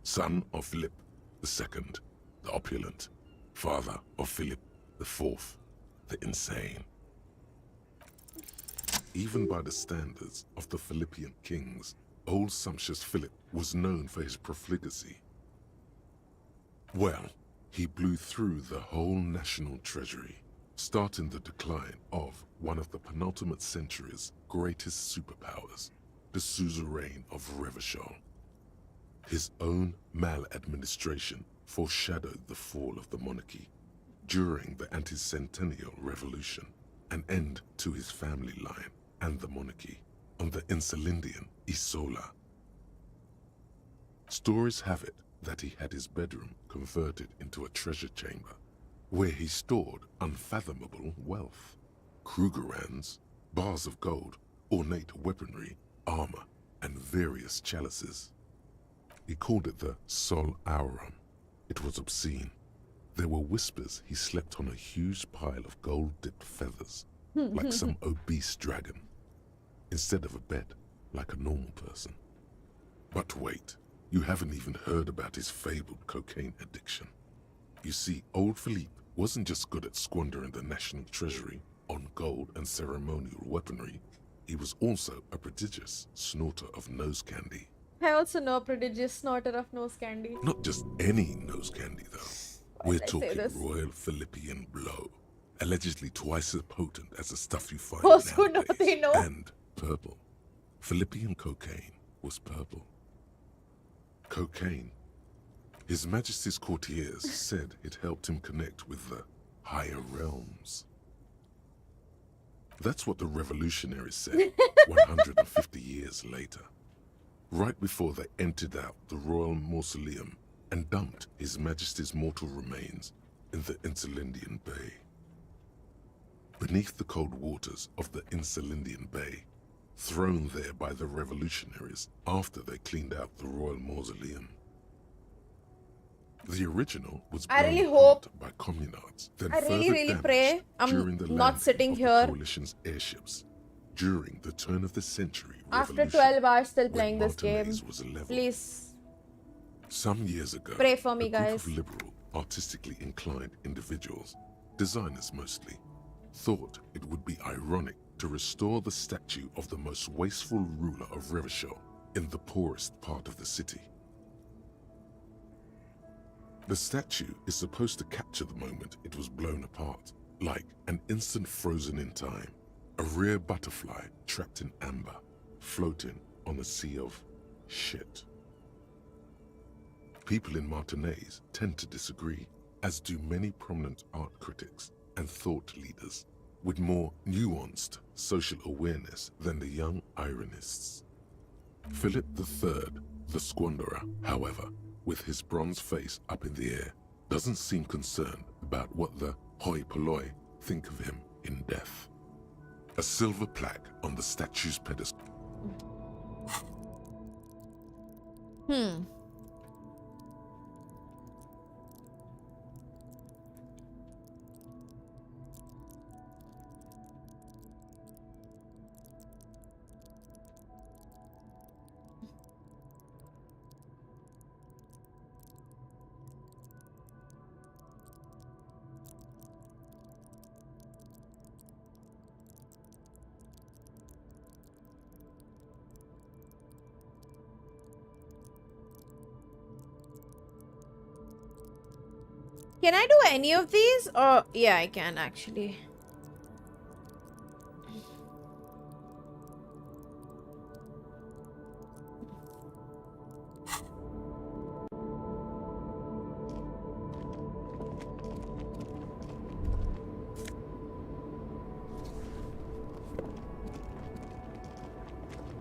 son of Philip II, the opulent, father of Philip IV, the insane." Even by the standards of the Philippian kings, old sumptuous Philip was known for his profligacy. Well, he blew through the whole national treasury, starting the decline of one of the penultimate century's greatest superpowers, the suzerain of Revachol. His own maladministration foreshadowed the fall of the monarchy during the anti-centennial revolution, an end to his family line and the monarchy on the Insulindian Isola. Stories have it that he had his bedroom converted into a treasure chamber where he stored unfathomable wealth. Krugerrands, bars of gold, ornate weaponry, armor, and various chalices. He called it the Sol Aurum. It was obscene. There were whispers he slept on a huge pile of gold-dipped feathers, like some obese dragon, instead of a bed, like a normal person. But wait, you haven't even heard about his fabled cocaine addiction. You see, old Philippe wasn't just good at squandering the national treasury on gold and ceremonial weaponry, he was also a prodigious snorter of nose candy. I also know a prodigious snorter of nose candy. Not just any nose candy, though. Why We're did I say talking this? Royal Philippian Blow, allegedly twice as potent as the stuff you find Those who know, nowadays, they know. and purple. Philippian cocaine was purple. Cocaine. His Majesty's courtiers said it helped him connect with the higher realms. That's what the revolutionaries said 150 years later, right before they emptied out the royal mausoleum and dumped His Majesty's mortal remains in the Insulindian Bay. Beneath the cold waters of the Insulindian Bay, thrown there by the revolutionaries after they cleaned out the royal mausoleum. The original was I blown really apart hope- by communards, then I really, further really damaged pray I'm during the not landing sitting of here the coalition's airships during the turn of the century after revolution, 12 hours still when playing this game. Martinez was a level. Please Some years ago, pray for me, a group guys. of liberal, artistically inclined individuals, designers mostly, thought it would be ironic to restore the statue of the most wasteful ruler of Revachol in the poorest part of the city. The statue is supposed to capture the moment it was blown apart, like an instant frozen in time, a rare butterfly trapped in amber, floating on a sea of shit. People in Martinez tend to disagree, as do many prominent art critics and thought leaders with more nuanced social awareness than the young ironists. Philip III, the Squanderer, however, with his bronze face up in the air, doesn't seem concerned about what the hoi polloi think of him in death. A silver plaque on the statue's pedestal. Can I do any of these? Or yeah, I can actually.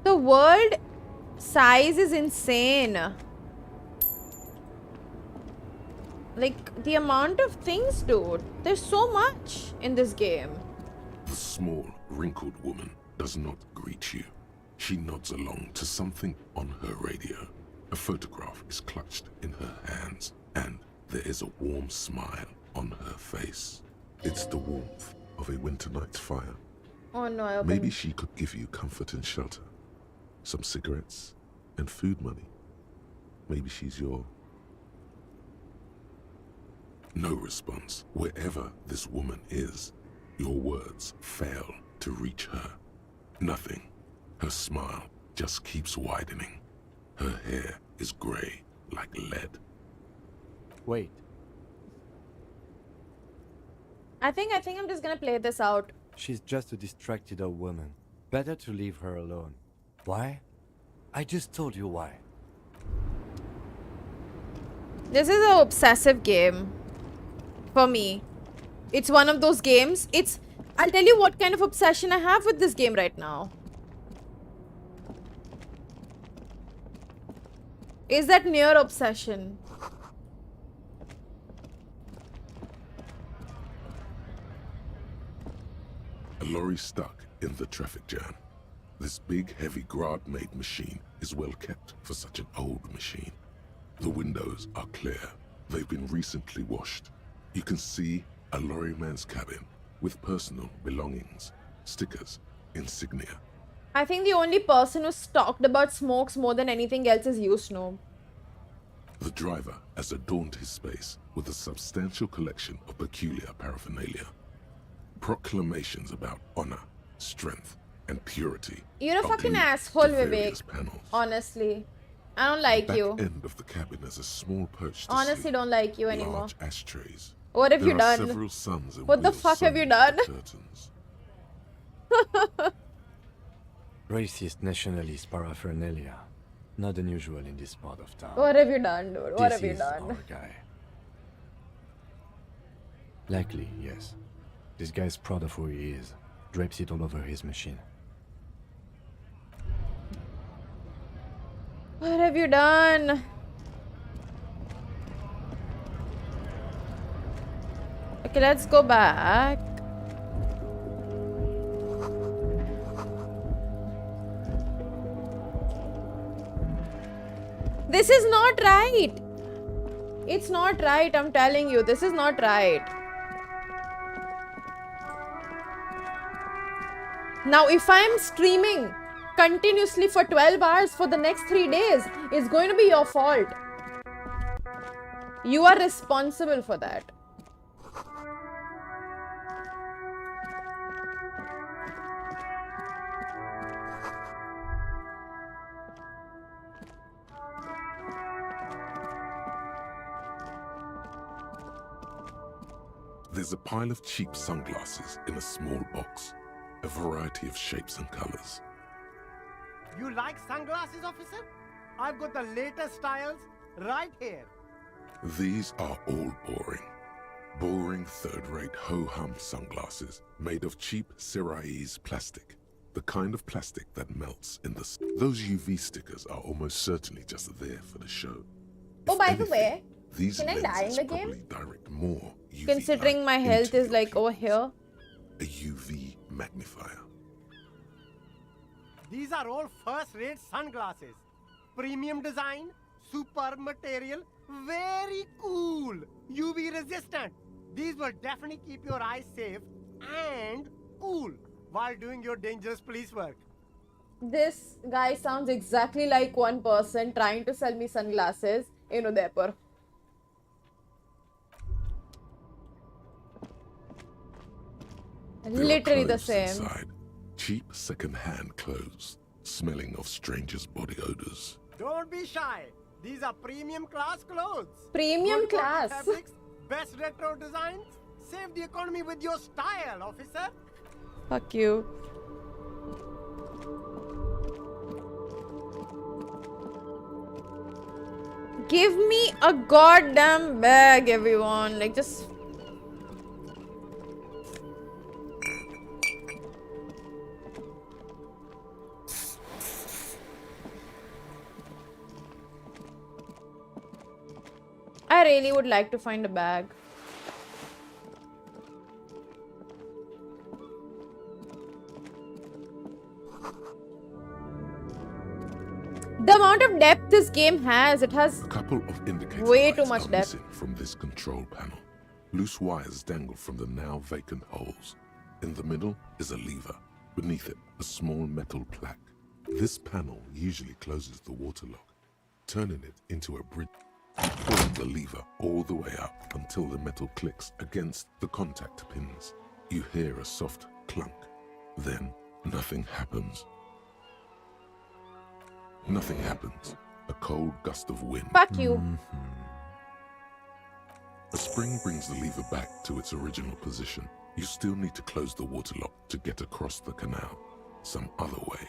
The world size is insane. Like, the amount of things, dude. There's so much in this game. The small, wrinkled woman does not greet you. She nods along to something on her radio. A photograph is clutched in her hands, and there is a warm smile on her face. It's the warmth of a winter night's fire. Oh no, I Maybe she could give you comfort and shelter. Some cigarettes and food money. Maybe she's your... No response. Wherever this woman is, your words fail to reach her. Nothing. Her smile just keeps widening. Her hair is gray like lead. Wait. I think I'm just gonna play this out. She's just a distracted old woman. Better to leave her alone. Why? I just told you why. This is an obsessive game. For me. It's one of those games. I'll tell you what kind of obsession I have with this game right now. Is that near obsession? A lorry stuck in the traffic jam. This big, heavy Grad-made machine is well kept for such an old machine. The windows are clear. They've been recently washed. You can see a lorryman's cabin with personal belongings, stickers, insignia. I think the only person who's talked about smokes more than anything else is you, Snow. The driver has adorned his space with a substantial collection of peculiar paraphernalia. Proclamations about honor, strength, and purity. You're a are fucking glued asshole, to various Vivek. panels. Honestly. I don't like Back you. end of the cabin has a small perch to Honestly, sleep, don't like you anymore. large ashtrays. What have There you are done? several suns and What the wheels fuck have you sewn done? into the curtains. Racist nationalist paraphernalia. Not unusual in this part of town. What have you done, dude? What This have you is done? our guy. Likely, yes. This guy's proud of who he is. Drapes it all over his machine. What have you done? Okay, let's go back. This is not right. It's not right, I'm telling you. This is not right. Now, if I'm streaming continuously for 12 hours for the next 3 days, it's going to be your fault. You are responsible for that. There's a pile of cheap sunglasses in a small box, a variety of shapes and colors. You like sunglasses, officer? I've got the latest styles right here. These are all boring. Boring third-rate ho-hum sunglasses made of cheap Syrahese plastic. The kind of plastic that melts in the sun. Those UV stickers are almost certainly just there for the show. Oh, by the way, These can I die in lenses the probably game? direct more UV Considering light my health into is like over here. a UV magnifier. These are all first-rate sunglasses. Premium design, super material, very cool. UV resistant. These will definitely keep your eyes safe and cool while doing your dangerous police work. This guy sounds exactly like one person trying to sell me sunglasses in Udaipur. There are Literally the clothes same. inside. Cheap second-hand clothes, smelling of strangers' body odors. Don't be shy. These are premium class clothes. Premium Good quality class. fabrics, best retro designs. Save the economy with your style, officer. Fuck you. Give me a goddamn bag, everyone. Like, just... I really would like to find a bag. The amount of depth this game has, it has A couple of indicator way too lights much are depth. missing from this control panel. Loose wires dangle from the now vacant holes. In the middle is a lever. Beneath it, a small metal plaque. This panel usually closes the water lock, turning it into a bridge. Pull the lever all the way up until the metal clicks against the contact pins. You hear a soft clunk. Then nothing happens. Nothing happens. A cold gust of wind. Fuck you. A spring brings the lever back to its original position. You still need to close the water lock to get across the canal. Some other way.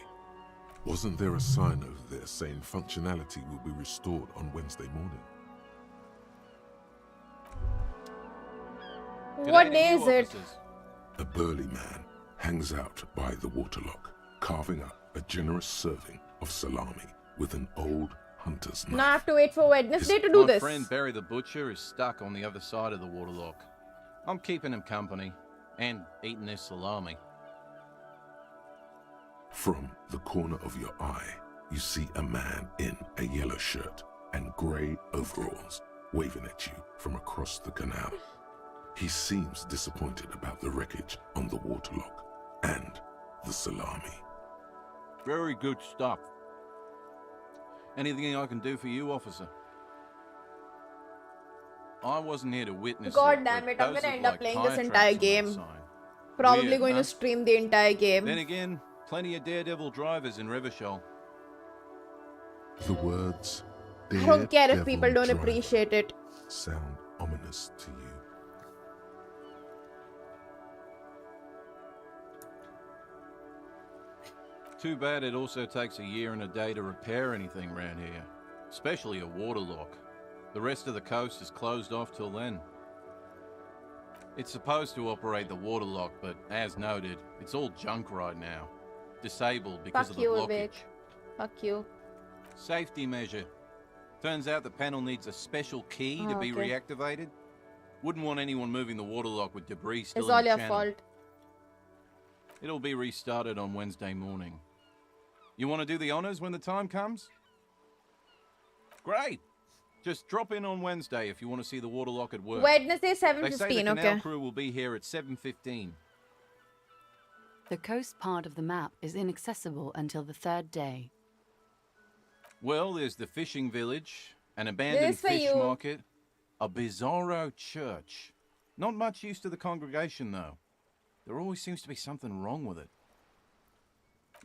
Wasn't there a sign over there saying functionality will be restored on Wednesday morning? What day is it? A burly man hangs out by the waterlock, carving up a generous serving of salami with an old hunter's knife. Now I have to wait for Wednesday to do My this. friend Barry the Butcher is stuck on the other side of the waterlock. I'm keeping him company and eating his salami. From the corner of your eye, you see a man in a yellow shirt and grey overalls waving at you from across the canal. He seems disappointed about the wreckage on the waterlock and the salami. Very good stuff. Anything I can do for you, officer? I wasn't here to witness God damn it, I'm those gonna look end up like playing tire this tracks entire on that game. sign. Probably Weird, going huh? to stream the entire game. Then again, plenty of daredevil drivers in Rivershall. The words, I don't care if "Daredevil people don't driver," appreciate it. sound ominous to you. Too bad it also takes a year and a day to repair anything around here. Especially a waterlock. The rest of the coast is closed off till then. It's supposed to operate the waterlock, but as noted, it's all junk right now. Disabled because Fuck of the you, blockage. Vic. Fuck you. Safety measure. Turns out the panel needs a special key to Oh, be okay. reactivated. Wouldn't want anyone moving the waterlock with debris still It's in all the your channel. fault. It'll be restarted on Wednesday morning. You want to do the honors when the time comes? Great. Just drop in on Wednesday if you want to see the waterlock at work. Wednesday They say the 7:15, canal okay. crew will be here at 7:15. The coast part of the map is inaccessible until the third day. Well, there's the fishing village, an abandoned This for fish you. market, a bizarro church. Not much use to the congregation, though. There always seems to be something wrong with it.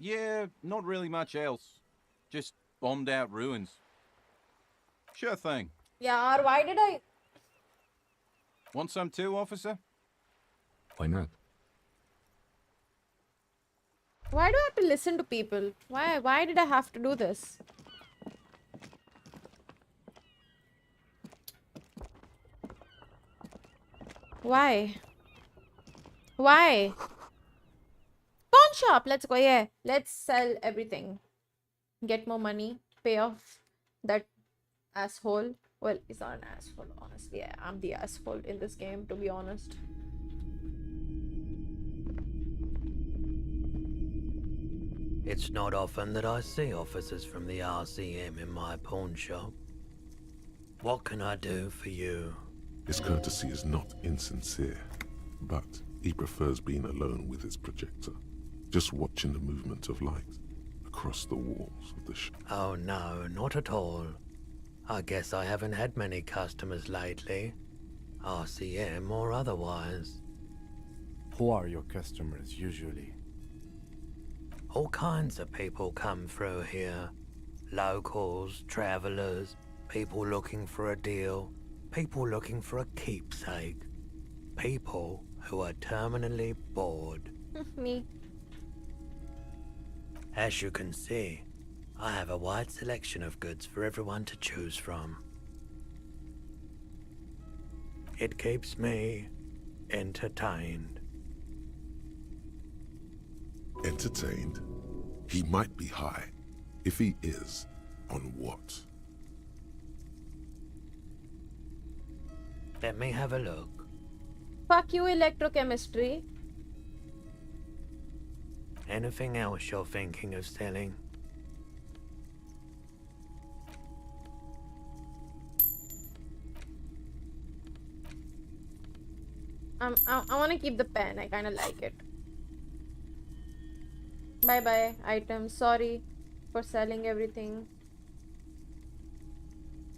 Yeah, not really much else. Just bombed out ruins. Sure thing. Yeah, or why did I... Want some too, officer? Why not? Why do I have to listen to people? Why did I have to do this? Why? Why? Pawn shop. Let's go. Yeah. Let's sell everything. Get more money. Pay off that asshole. Well, he's not an asshole, honestly. Yeah, I'm the asshole in this game, to be honest. It's not often that I see officers from the RCM in my pawn shop. What can I do for you? His courtesy is not insincere, but he prefers being alone with his projector, just watching the movement of light across the walls of the shop. Oh no, not at all. I guess I haven't had many customers lately, RCM or otherwise. Who are your customers usually? All kinds of people come through here. Locals, travelers, people looking for a deal, people looking for a keepsake, people who are terminally bored. Me. As you can see, I have a wide selection of goods for everyone to choose from. It keeps me entertained. Entertained? He might be high. If he is, on what? Let me have a look. Fuck you, electrochemistry. Anything else you're thinking of selling? I want to keep the pen. I kind of like it. Bye bye items. Sorry for selling everything.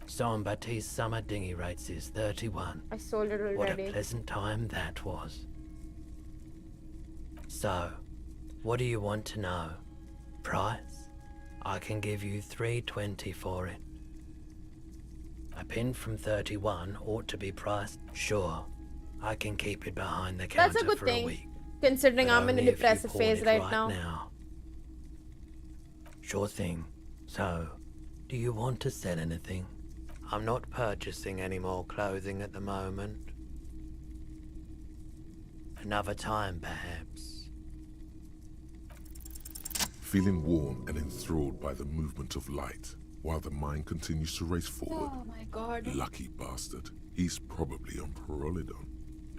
Somebody's summer dinghy rates is 31. I sold it already. What a pleasant time that was. So, what do you want to know? Price? I can give you $3.20 for it. A pin from 31 ought to be priced. Sure, I can keep it behind the counter That's a good for thing, a week. considering but I'm in a only if you depressive pawn phase it right now. Sure thing. So, do you want to sell anything? I'm not purchasing any more clothing at the moment. Another time, perhaps. Feeling warm and enthralled by the movement of light, while the mind continues to race forward. Oh my god. Lucky bastard. He's probably on Perolidon,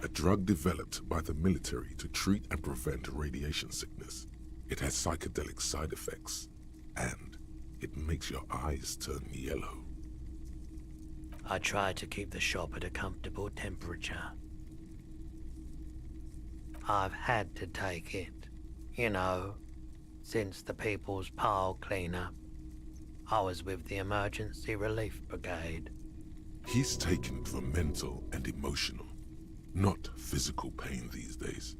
a drug developed by the military to treat and prevent radiation sickness. It has psychedelic side effects, and it makes your eyes turn yellow. I try to keep the shop at a comfortable temperature. I've had to take it, you know, since the People's Pile cleanup. I was with the Emergency Relief Brigade. He's taken it for mental and emotional, not physical pain these days.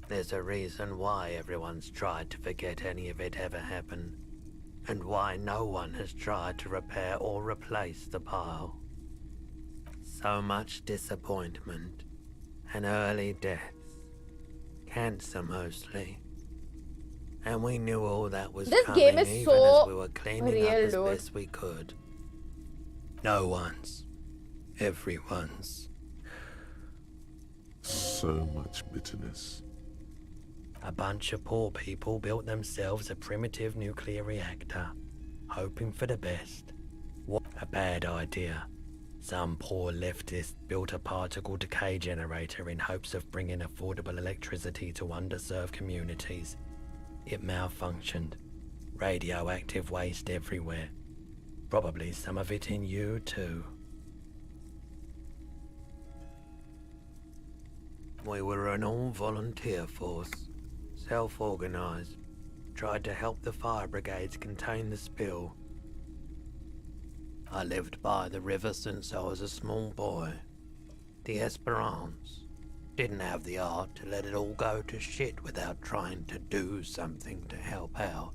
There's a reason why everyone's tried to forget any of it ever happened, and why no one has tried to repair or replace the pile. So much disappointment and early deaths. Cancer mostly. And we knew all that was This coming game is even so as we were cleaning real, up as dude. best we could. No one's. Everyone's. So much bitterness. A bunch of poor people built themselves a primitive nuclear reactor, hoping for the best. What a bad idea. Some poor leftist built a particle decay generator in hopes of bringing affordable electricity to underserved communities. It malfunctioned. Radioactive waste everywhere. Probably some of it in you too. We were an all-volunteer force. Self-organized, tried to help the fire brigades contain the spill. I lived by the river since I was a small boy. The Esperance didn't have the art to let it all go to shit without trying to do something to help out.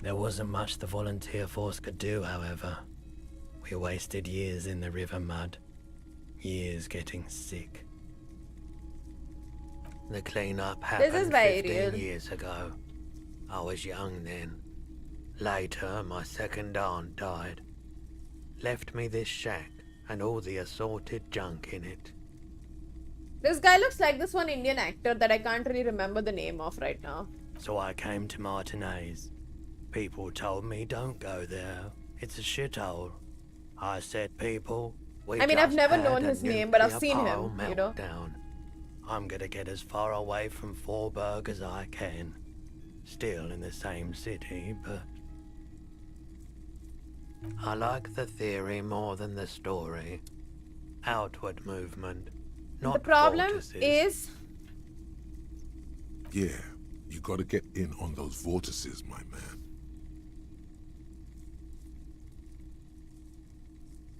There wasn't much the volunteer force could do, however. We wasted years in the river mud, years getting sick. The cleanup happened This is very 15 real. years ago. I was young then. Later, my second aunt died. Left me this shack and all the assorted junk in it. This guy looks like this one Indian actor that I can't really remember the name of right now. So I came to Martinez. People told me don't go there. It's a shithole. I said, people, we I mean, I've just never had known a his name, but I've nuclear seen pile him, you know. meltdown. I'm gonna get as far away from Forburg as I can. Still in the same city, but I like the theory more than the story. Outward movement, not The problem vortices. is Yeah, you gotta get in on those vortices, my man.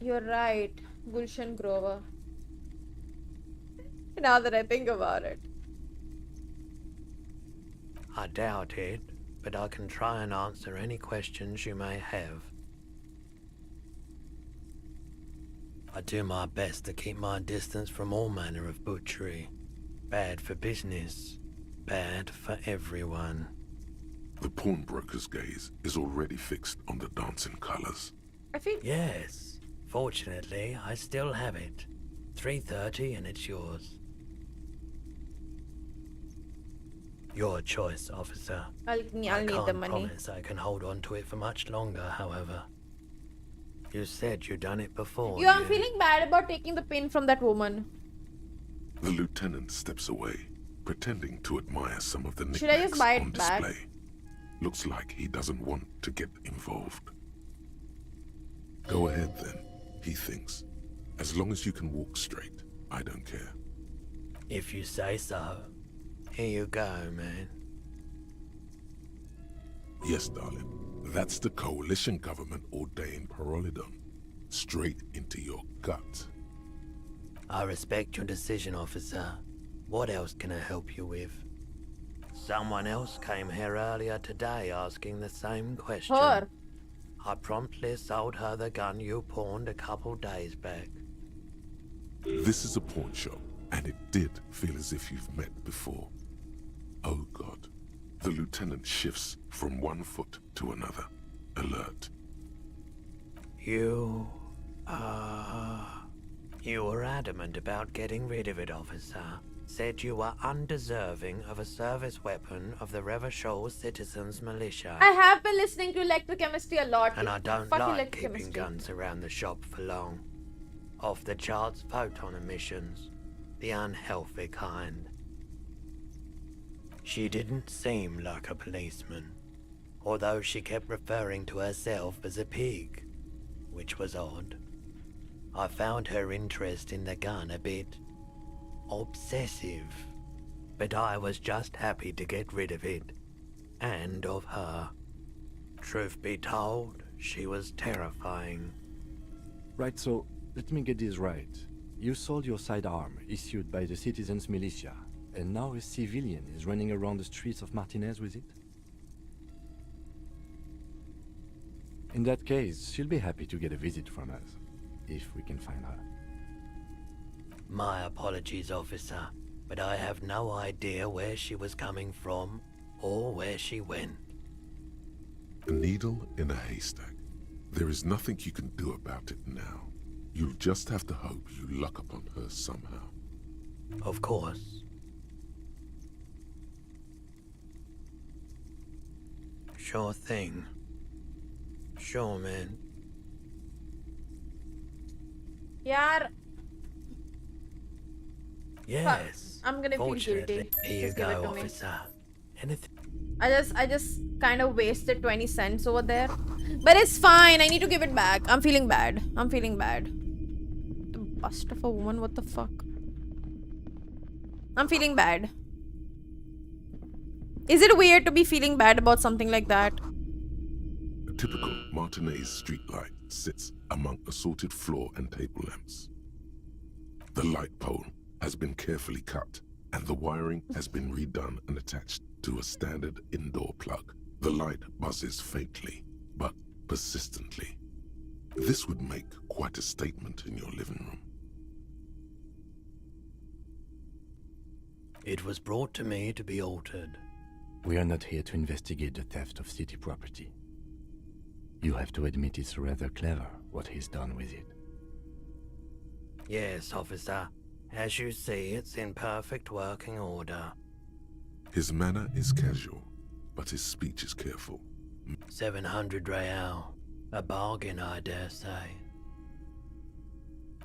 you're right, Gulshan Grover. Now that I think about it. I doubt it, but I can try and answer any questions you may have. I do my best to keep my distance from all manner of butchery. Bad for business, bad for everyone. The pawnbroker's gaze is already fixed on the dancing colors. I feel Yes, fortunately, I still have it. 3:30 and it's yours. Your choice, officer. I'll need I the can't money. promise I can hold on to it for much longer, however. You said you'd done it before. Yeah, I'm feeling bad about taking the pin from that woman. The lieutenant steps away, pretending to admire some of the Should I just buy knickknacks on it back? display. Looks like he doesn't want to get involved. Go ahead then, he thinks. As long as you can walk straight, I don't care. If you say so. Here you go, man. Yes, darling. That's the coalition government ordained Parolidon. Straight into your gut. I respect your decision, officer. What else can I help you with? Someone else came here earlier today asking the same question. Her. I promptly sold her the gun you pawned a couple days back. This is a pawn shop, and it did feel as if you've met before. Oh God. The lieutenant shifts from one foot to another, alert. You were adamant about getting rid of it, officer. Said you were undeserving of a service weapon of the Revachol Citizens Militia. I have been listening to electrochemistry a lot. And I don't Fuck like keeping electrochemistry. guns around the shop for long. Off the charts photon emissions. The unhealthy kind. She didn't seem like a policeman, although she kept referring to herself as a pig, which was odd. I found her interest in the gun a bit obsessive, but I was just happy to get rid of it, and of her. Truth be told, she was terrifying. Right, so let me get this right. You sold your sidearm, issued by the Citizens Militia, and now a civilian is running around the streets of Martinez with it? In that case, she'll be happy to get a visit from us, if we can find her. My apologies, officer, but I have no idea where she was coming from or where she went. A needle in a haystack. There is nothing you can do about it now. You'll just have to hope you luck upon her somehow. Of course. Sure thing. Sure, man. Yaar. Yes. I'm gonna feel Fortunately, guilty. Here you Just give it go, to me. officer. Anything. I just kind of wasted 20 cents over there. But it's fine. I need to give it back. I'm feeling bad. I'm feeling bad. The bust of a woman, what the fuck? I'm feeling bad. Is it weird to be feeling bad about something like that? A typical Martinez streetlight sits among assorted floor and table lamps. The light pole has been carefully cut, and the wiring has been redone and attached to a standard indoor plug. The light buzzes faintly, but persistently. This would make quite a statement in your living room. It was brought to me to be altered. We are not here to investigate the theft of city property. You have to admit it's rather clever what he's done with it. Yes, officer. As you see, it's in perfect working order. His manner is casual, but his speech is careful. 700 real. A bargain, I dare say.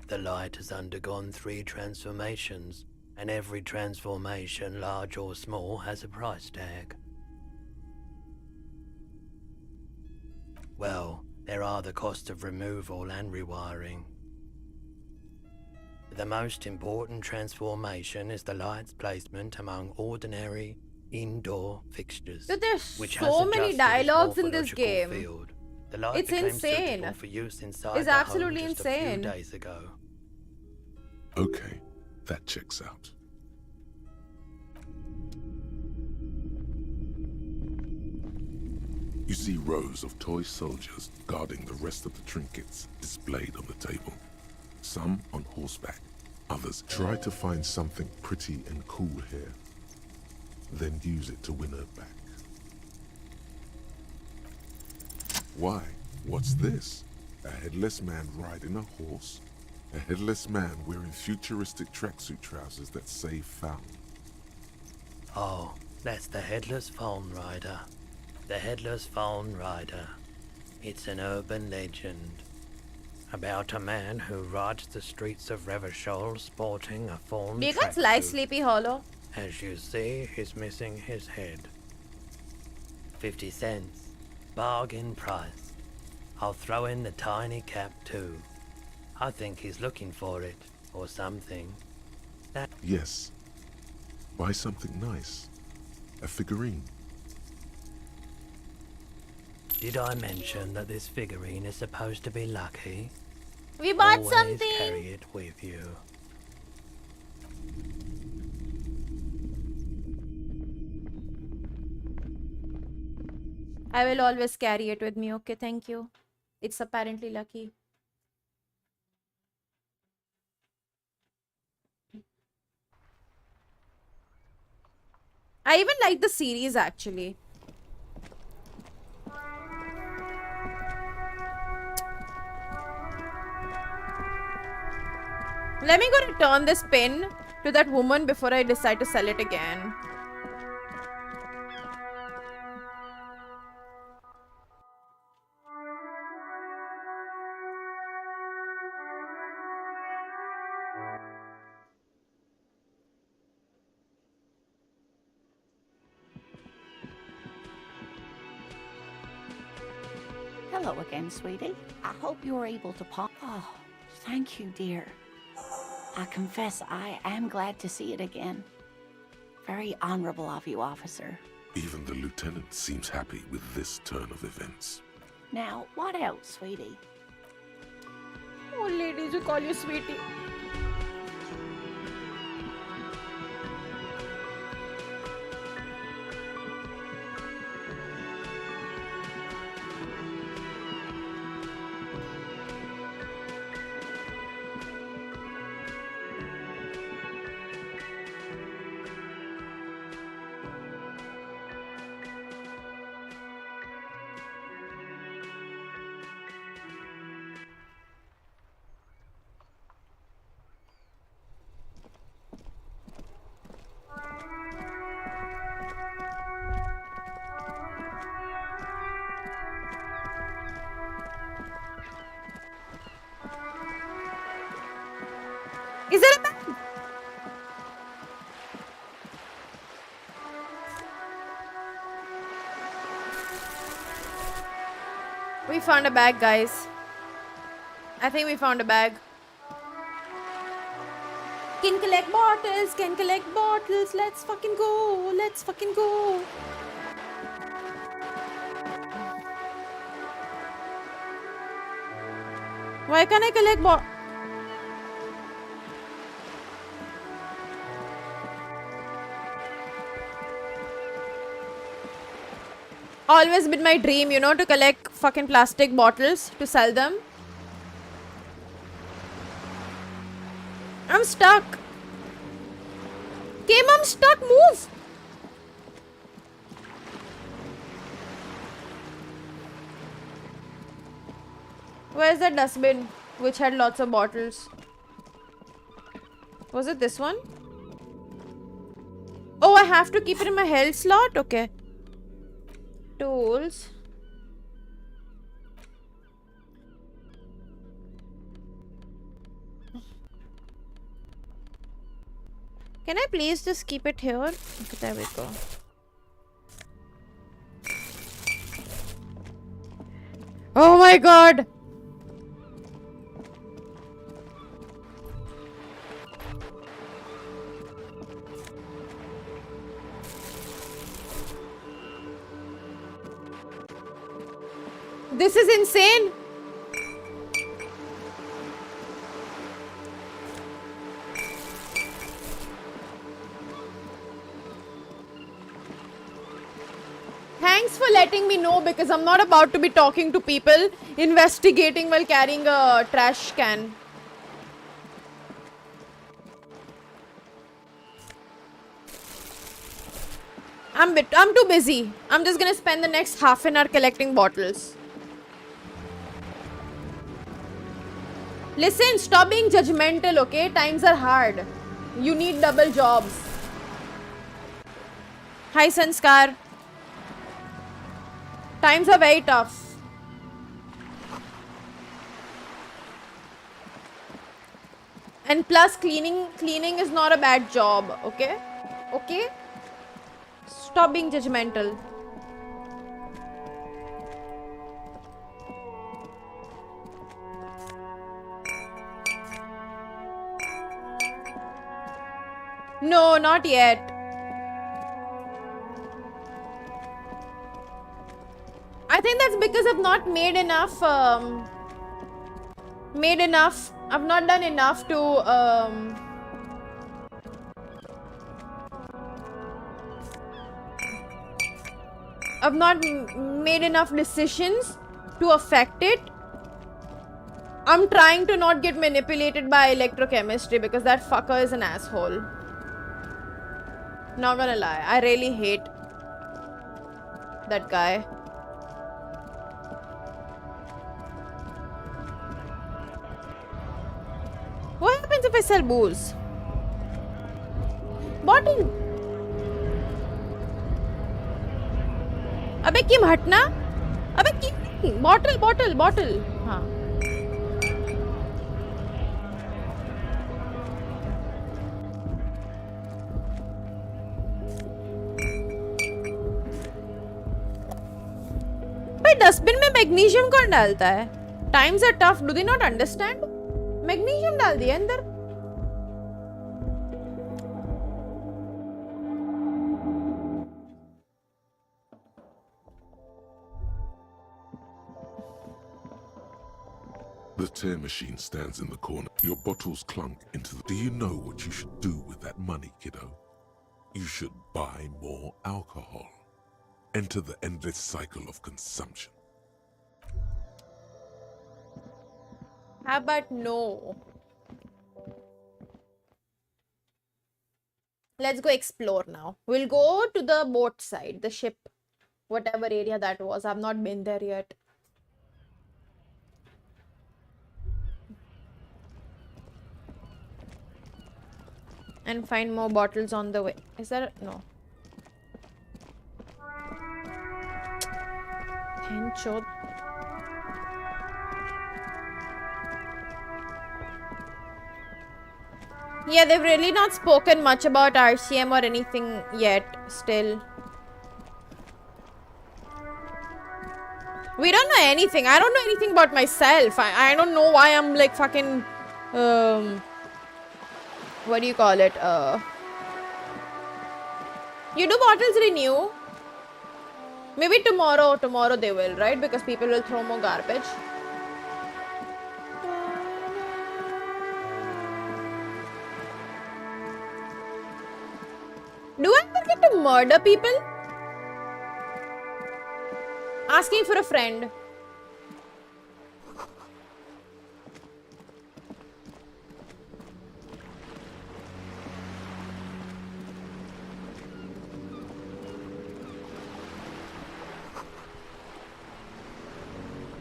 The light has undergone 3 transformations, and every transformation, large or small, has a price tag. Well, there are the costs of removal and rewiring. The most important transformation is the light's placement among ordinary indoor fixtures. Dude, there's which so has many adjusted its dialogues in this morphological game. field. The light It's became insane. suitable for use inside It's the home absolutely just insane. a few days ago. Okay, that checks out. You see rows of toy soldiers guarding the rest of the trinkets displayed on the table. Some on horseback, others try to find something pretty and cool here, then use it to win her back. Why? What's this? A headless man riding a horse? A headless man wearing futuristic tracksuit trousers that say found. Oh, That's the Headless Phone Rider. The Headless Phone Rider. It's an urban legend about a man who rides the streets of Revachol sporting a phone Do you guys like tracksuit. Sleepy Hollow? As you see, he's missing his head. 50 cents. Bargain price. I'll throw in the tiny cap too. I think he's looking for it, or something. Yes. Buy something nice. A figurine. Did I mention that this figurine is supposed to be lucky? We bought Always something. carry it with you. I will always carry it with me. Okay, thank you. It's apparently lucky. I even like the series actually. Let me go return this pin to that woman before I decide to sell it again. Hello again, sweetie. I hope you were able to pop. Oh, thank you, dear. I confess I am glad to see it again. Very honorable of you, officer. Even the lieutenant seems happy with this turn of events. Now, what else, sweetie? Oh, ladies, you call you sweetie. Is there a bag? We found a bag, guys. I think we found a bag. Can collect bottles, can collect bottles. Let's fucking go. Let's fucking go. Why can't I collect bottles? Always been my dream, you know, to collect fucking plastic bottles to sell them. I'm stuck. Kim, I'm stuck. Move. Where's the dustbin which had lots of bottles? Was it this one? Oh, I have to keep it in my health slot? Okay. Tools. Can I please just keep it here? Okay, there we go. Oh my god! This is insane! Thanks for letting me know, because I'm not about to be talking to people investigating while carrying a trash can. I'm too busy. I'm just gonna spend the next half an hour collecting bottles. Listen, stop being judgmental, okay? Times are hard. You need double jobs. Hi, Sanskar. Times are very tough. And plus, cleaning is not a bad job, okay? Okay? Stop being judgmental. No, not yet. I think that's because I've not made enough, I've not done enough to, I've not made enough decisions to affect it. I'm trying to not get manipulated by electrochemistry because that fucker is an asshole. Not gonna lie, I really hate that guy. What happens if I sell booze? Bottle. अबे किम हटना? अबे किम? Bottle. हाँ. भाई dustbin में magnesium कौन डालता है? Times are tough. Do they not understand? Magnesium डाल दिया अंदर. The tear machine stands in the corner. Your bottles clunk into the... Do you know what you should do with that money, kiddo? You should buy more alcohol. Enter the endless cycle of consumption. How about no? Let's go explore now. We'll go to the boat side, the ship, whatever area that was. I've not been there yet. And find more bottles on the way. Is there? No. Henchot. Yeah, they've really not spoken much about RCM or anything yet, still. We don't know anything. I don't know anything about myself. I don't know why I'm like fucking, what do you call it? You do bottles renew? Maybe tomorrow they will, right? Because people will throw more garbage. Do I ever get to murder people? Asking for a friend.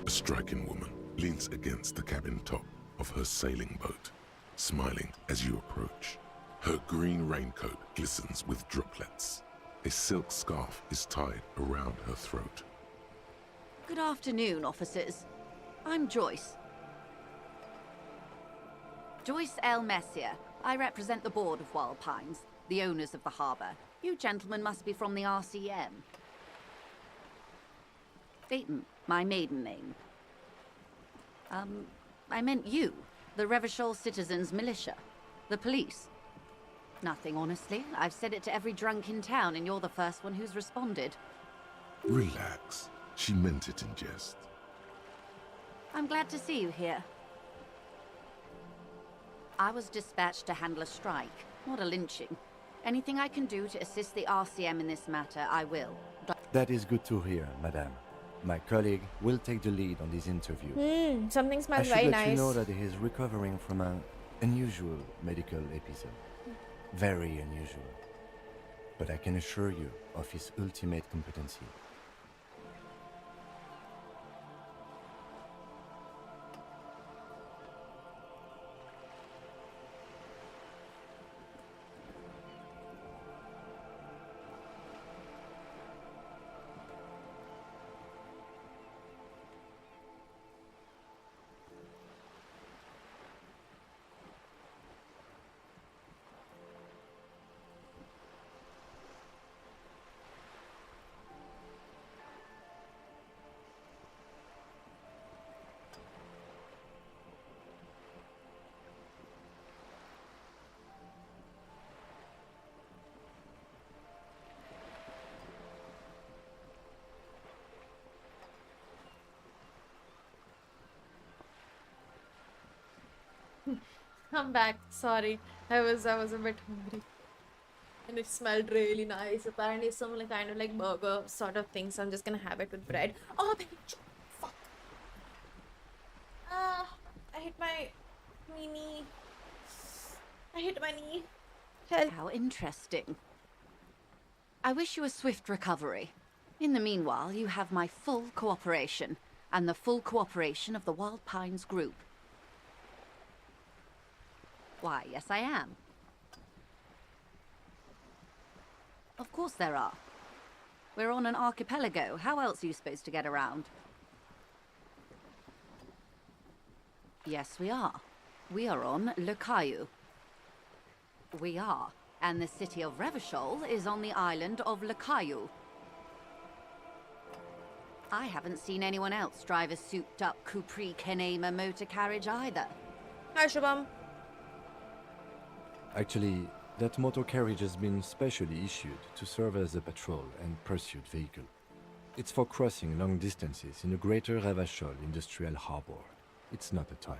A striking woman leans against the cabin top of her sailing boat, smiling as you approach. Her green raincoat glistens with droplets. A silk scarf is tied around her throat. Good afternoon, officers. I'm Joyce. Joyce L. Messier. I represent the board of Wild Pines, the owners of the harbour. You gentlemen must be from the RCM. Dayton, my maiden name. I meant you, the Revachol Citizens Militia, the police. Nothing, honestly. I've said it to every drunk in town, and you're the first one who's responded. Relax. She meant it in jest. I'm glad to see you here. I was dispatched to handle a strike, not a lynching. Anything I can do to assist the RCM in this matter, I will. That is good to hear, madame. My colleague will take the lead on this interview. Something smells I very should let nice. you know that he is recovering from an unusual medical episode. Very unusual. But I can assure you of his ultimate competency. I'm back. Sorry. I was a bit hungry. And it smelled really nice. Apparently some like kind of like burger sort of thing, so I'm just gonna have it with bread. Oh, fuck. I hit my knee. I hit my knee. Help. How interesting. I wish you a swift recovery. In the meanwhile, you have my full cooperation, and the full cooperation of the Wild Pines group. Why, yes I am. Of course there are. We're on an archipelago. How else are you supposed to get around? Yes, we are. We are on Le Caillou. We are. And the city of Revachol is on the island of Le Caillou. I haven't seen anyone else drive a souped-up Capri Kenema motor carriage either. Hi, Shubham. Actually, that motor carriage has been specially issued to serve as a patrol and pursuit vehicle. It's for crossing long distances in the greater Revachol industrial harbor. It's not a toy.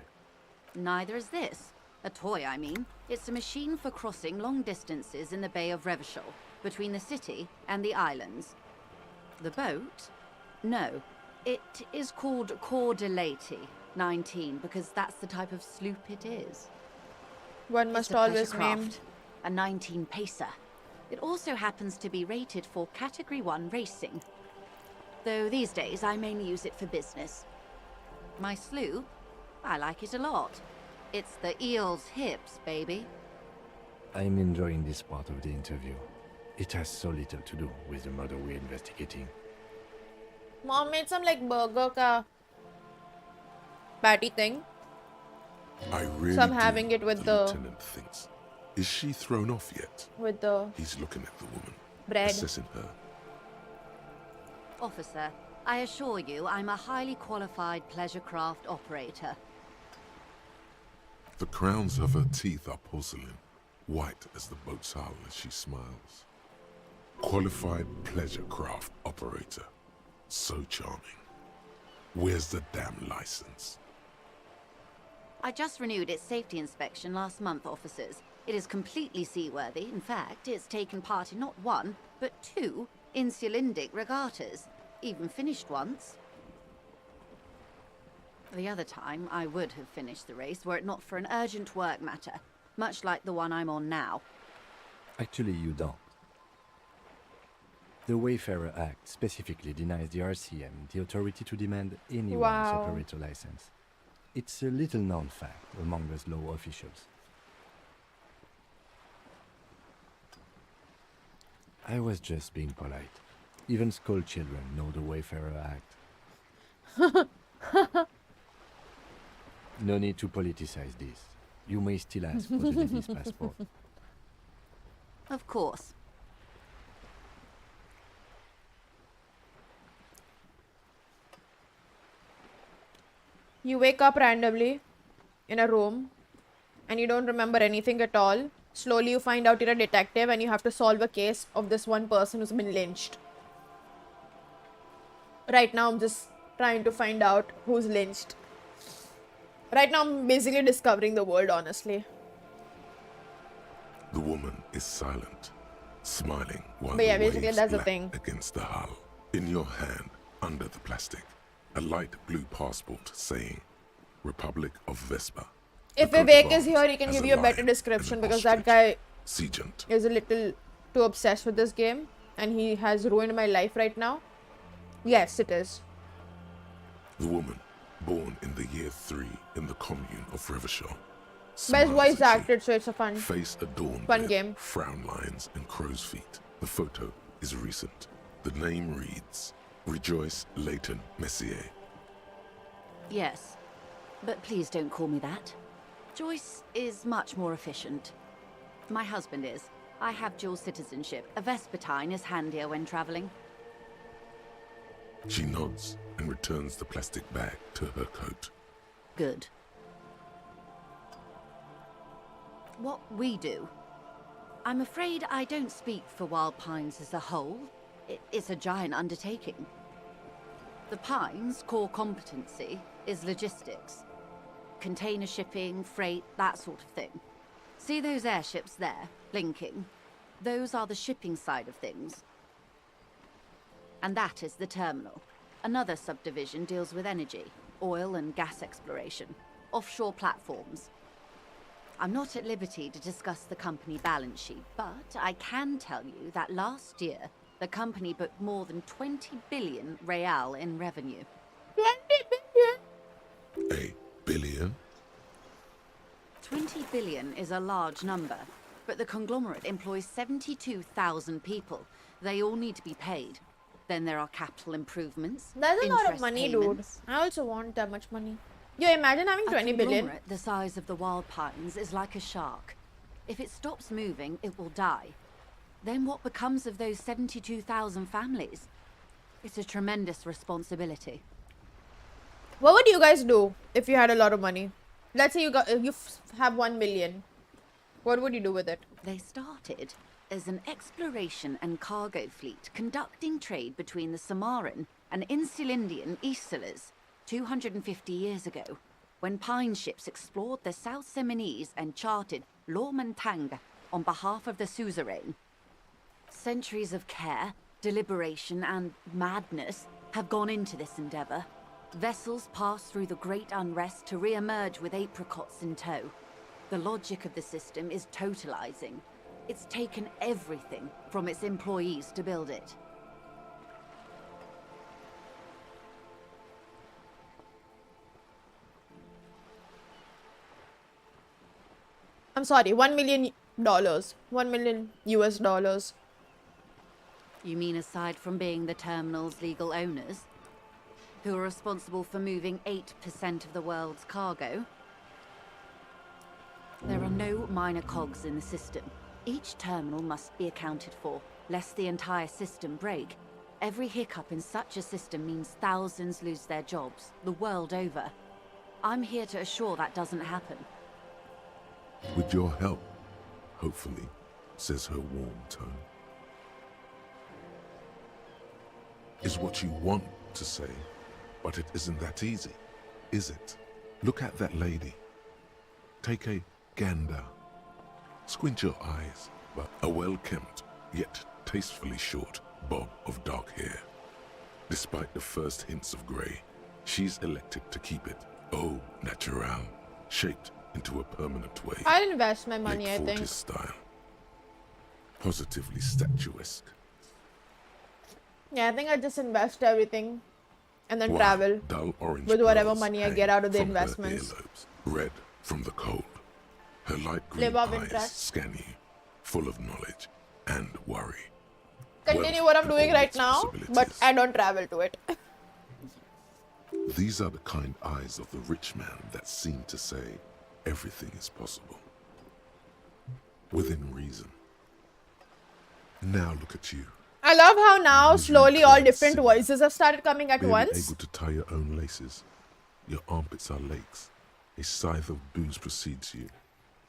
Neither is this. A toy, I mean. It's a machine for crossing long distances in the Bay of Revachol, between the city and the islands. The boat? No. It is called Cor de Lady 19, because that's the type of sloop it is. One must always name. A 19-pacer. It also happens to be rated for Category 1 racing. Though these days I mainly use it for business. My sloop? I like it a lot. It's the eel's hips, baby. I'm enjoying this part of the interview. It has so little to do with the murder we're investigating. Mom made some like burger ka patty thing. I really So I'm do, having it with the lieutenant thinks. Is she thrown off yet? with the He's looking at the woman, bread. assessing her. Officer, I assure you I'm a highly qualified pleasure craft operator. The crowns of her teeth are porcelain, white as the boat's hull as she smiles. Qualified pleasure craft operator. So charming. Where's the damn license? I just renewed its safety inspection last month, officers. It is completely seaworthy. In fact, it's taken part in not one, but 2 insulindic regattas. Even finished once. The other time, I would have finished the race were it not for an urgent work matter, much like the one I'm on now. Actually, you don't. The Wayfarer Act specifically denies the RCM the authority to demand anyone's Wow. operator license. It's a little-known fact among us law officials. I was just being polite. Even school children know the Wayfarer Act. No need to politicize this. You may still ask for the lady's passport. Of course. You wake up randomly in a room and you don't remember anything at all. Slowly you find out you're a detective and you have to solve a case of this one person who's been lynched. Right now I'm just trying to find out who's lynched. Right now I'm basically discovering the world, honestly. The woman is silent, smiling while But yeah, the basically waves that's the lap thing. against the hull. In your hand, under the plastic, a light blue passport saying Republic of Vespa. If The coat Vivek of is here, he can arms give has you a lion better and description an because that ostrich. guy Seagent. is a little too obsessed with this game and he has ruined my life right now. Yes, it is. The woman, born in the year 3 in the commune of Revachol. Best voice acted, so it's a fun Face adorned fun with game. frown lines and crow's feet. The photo is recent. The name reads Joyce Messier. Yes. But please don't call me that. Joyce is much more efficient. My husband is. I have dual citizenship. A Vespertine is handier when traveling. She nods and returns the plastic bag to her coat. Good. What we do. I'm afraid I don't speak for Wild Pines as a whole. It's a giant undertaking. The Pines' core competency is logistics. container shipping, freight, that sort of thing. See those airships there, blinking? Those are the shipping side of things. And that is the terminal. Another subdivision deals with energy, oil and gas exploration, offshore platforms. I'm not at liberty to discuss the company balance sheet, but I can tell you that last year, the company booked more than 20 billion real in revenue. 20 billion? A billion? 20 billion is a large number, but the conglomerate employs 72,000 people. They all need to be paid. Then there are capital improvements. That's a lot of interest money, payments. dude. I also want that much money. Yo, imagine having 20 A billion. conglomerate the size of the Wild Pines is like a shark. If it stops moving, it will die. Then what becomes of those 72,000 families? It's a tremendous responsibility. What would you guys do if you had a lot of money? Let's say you have 1 million. What would you do with it? They started as an exploration and cargo fleet conducting trade between the Samaran and Insulindian Isolas 250 years ago, when pine ships explored the South Seminese and charted Lomantang on behalf of the suzerain. Centuries of care, deliberation, and madness have gone into this endeavor. Vessels pass through the great unrest to re-emerge with apricots in tow. The logic of the system is totalizing. It's taken everything from its employees to build it. I'm sorry, $1 million. $1 million US. You mean aside from being the terminal's legal owners, who are responsible for moving 8% of the world's cargo? There are no minor cogs in the system. Each terminal must be accounted for, lest the entire system break. Every hiccup in such a system means thousands lose their jobs, the world over. I'm here to assure that doesn't happen. With your help, hopefully, says her warm tone. Is what you want to say, but it isn't that easy, is it? Look at that lady. Take a gander. Squint your eyes, but a well-kempt, yet tastefully short bob of dark hair. Despite the first hints of grey, she's elected to keep it au naturel, shaped into a permanent way. I'll invest my money, Late I think. 40s style. Positively statuesque. Yeah, I think I just invest everything and then While travel dull orange with whatever pearls money I hang get out of the from her investments. earlobes, red from the cold. Her light green Live of eyes interest. scan you, full of knowledge and worry. Continue Wealth what I'm and doing all right its now, but possibilities. I don't travel to it. These are the kind eyes of the rich man that seem to say everything is possible. Within reason. Now look at you. I love how now slowly all different voices have started coming at Barely once. able to tie your own laces. Your armpits are lakes. A scythe of booze precedes you.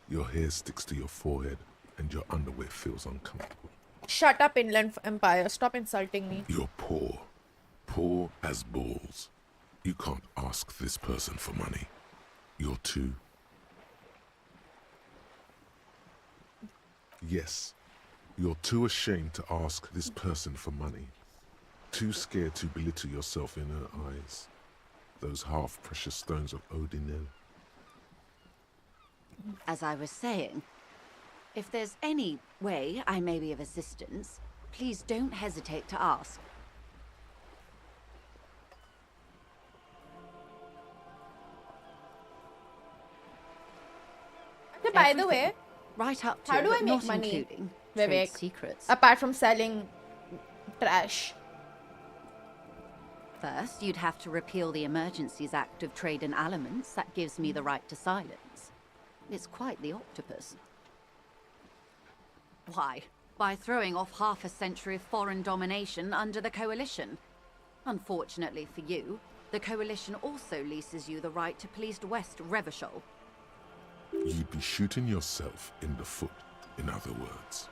Your hair sticks to your forehead and your underwear feels uncomfortable. Shut up, Inland Empire. Stop insulting me. You're poor. Poor as balls. You can't ask this person for money. You're too... Yes. You're too ashamed to ask this person for money. Too scared to belittle yourself in her eyes. Those half-precious stones of Odinel. As I was saying, if there's any way I may be of assistance, please don't hesitate to ask. Okay, by the Everything, way, right up to how do I but make not money, including trade Vivek, secrets. apart from selling trash? First, you'd have to repeal the Emergencies Act of Trade in Aliments. That gives me the right to silence. It's quite the octopus. Why? By throwing off half a century of foreign domination under the Coalition. Unfortunately for you, the Coalition also leases you the right to police West Revachol. You'd be shooting yourself in the foot, in other words.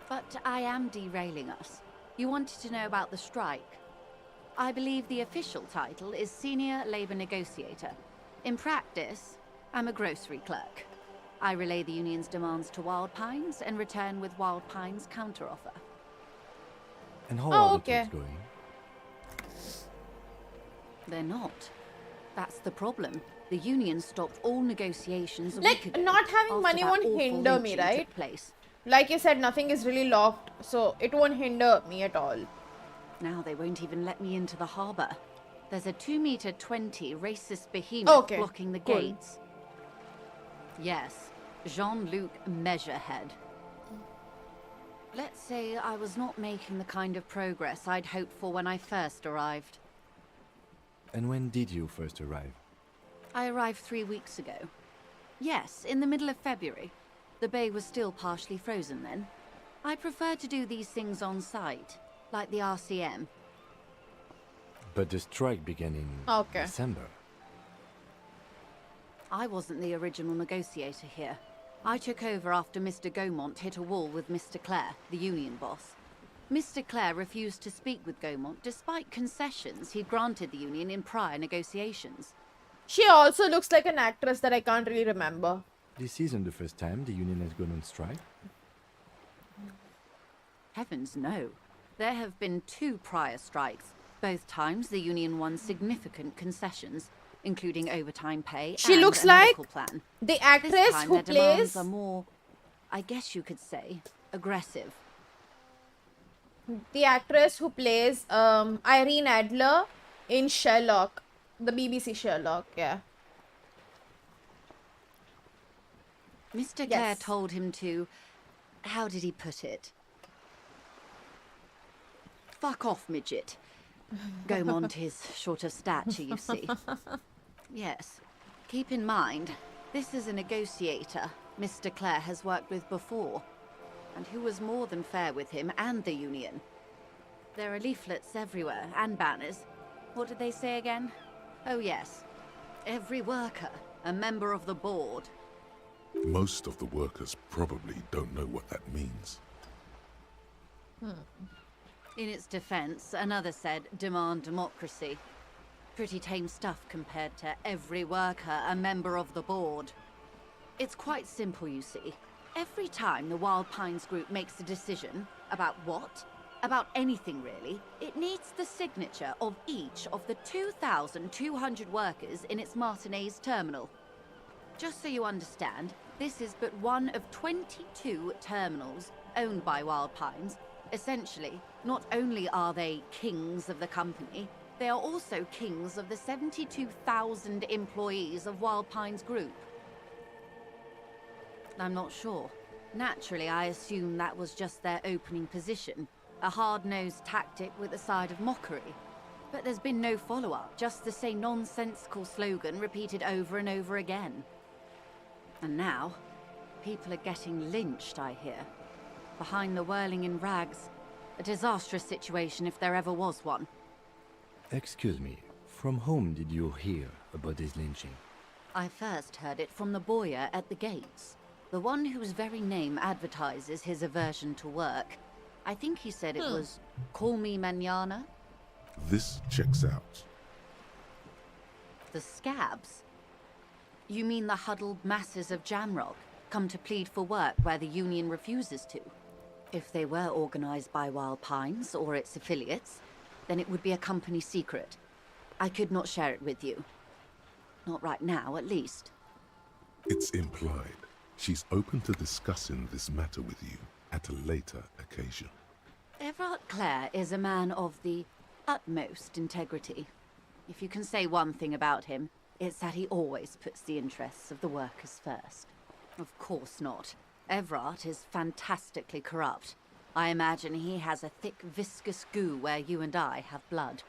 But I am derailing us. You wanted to know about the strike. I believe the official title is Senior Labor Negotiator. In practice, I'm a grocery clerk. I relay the union's demands to Wild Pines and return with Wild Pines' counteroffer. And how are the talks going? They're not. That's the problem. The union stopped all negotiations a Like, week ago not having after money that won't awful hinder me, lynching right? took place. Like you said, nothing is really locked, so it won't hinder me at all. Now they won't even let me into the harbour. There's a 2-meter-20 racist behemoth blocking the gates. Yes, Jean-Luc Measurehead. Let's say I was not making the kind of progress I'd hoped for when I first arrived. And when did you first arrive? I arrived 3 weeks ago. Yes, in the middle of February. The bay was still partially frozen then. I prefer to do these things on site, like the RCM. But the strike began in December. I wasn't the original negotiator here. I took over after Mr. Gaumont hit a wall with Mr. Clare, the union boss. Mr. Clare refused to speak with Gaumont despite concessions he'd granted the union in prior negotiations. She also looks like an actress that I can't really remember. This isn't the first time the union has gone on strike. Heavens no. There have been 2 prior strikes. Both times the union won significant concessions, including overtime pay She and looks a like medical plan. the actress This time who their demands plays are more, I guess you could say, aggressive. the actress who plays Irene Adler in Sherlock, the BBC Sherlock. Yeah. Mr. Clare told him to, how did he put it? Fuck off, midget. Gaumont is short of stature, you see. Yes. Keep in mind, this is a negotiator Mr. Clare has worked with before, and who was more than fair with him and the union. There are leaflets everywhere, and banners. What did they say again? Oh yes. Every worker, a member of the board. Most of the workers probably don't know what that means. In its defense, another said, demand democracy. Pretty tame stuff compared to every worker, a member of the board. It's quite simple, you see. Every time the Wild Pines group makes a decision, about what? About anything really, it needs the signature of each of the 2,200 workers in its Martinez terminal. Just so you understand, this is but one of 22 terminals owned by Wild Pines. Essentially, not only are they kings of the company, they are also kings of the 72,000 employees of Wild Pines Group. I'm not sure. Naturally, I assume that was just their opening position, a hard-nosed tactic with a side of mockery. But there's been no follow-up, just the same nonsensical slogan repeated over and over again. And now, people are getting lynched, I hear. Behind the whirling in rags. A disastrous situation if there ever was one. Excuse me, from whom did you hear about this lynching? I first heard it from the boyer at the gates. The one whose very name advertises his aversion to work. I think he said it was, call me mañana. This checks out. The scabs? You mean the huddled masses of Jamrock, come to plead for work where the union refuses to? If they were organized by Wild Pines or its affiliates, then it would be a company secret. I could not share it with you. Not right now, at least. It's implied. She's open to discussing this matter with you at a later occasion. Everard Clare is a man of the utmost integrity. If you can say one thing about him, it's that he always puts the interests of the workers first. Of course not. Everard is fantastically corrupt. I imagine he has a thick, viscous goo where you and I have blood.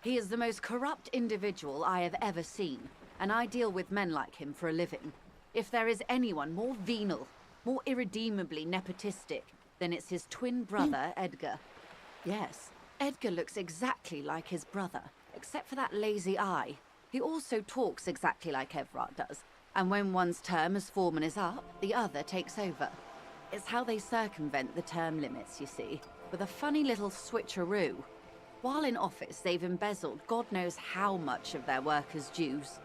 He is the most corrupt individual I have ever seen, and I deal with men like him for a living. If there is anyone more venal, more irredeemably nepotistic, then it's his twin brother, Edgar. Yes, Edgar looks exactly like his brother, except for that lazy eye. He also talks exactly like Everard does, and when one's term as foreman is up, the other takes over. It's how they circumvent the term limits, you see, with a funny little switcheroo. While in office, they've embezzled God knows how much of their workers' dues.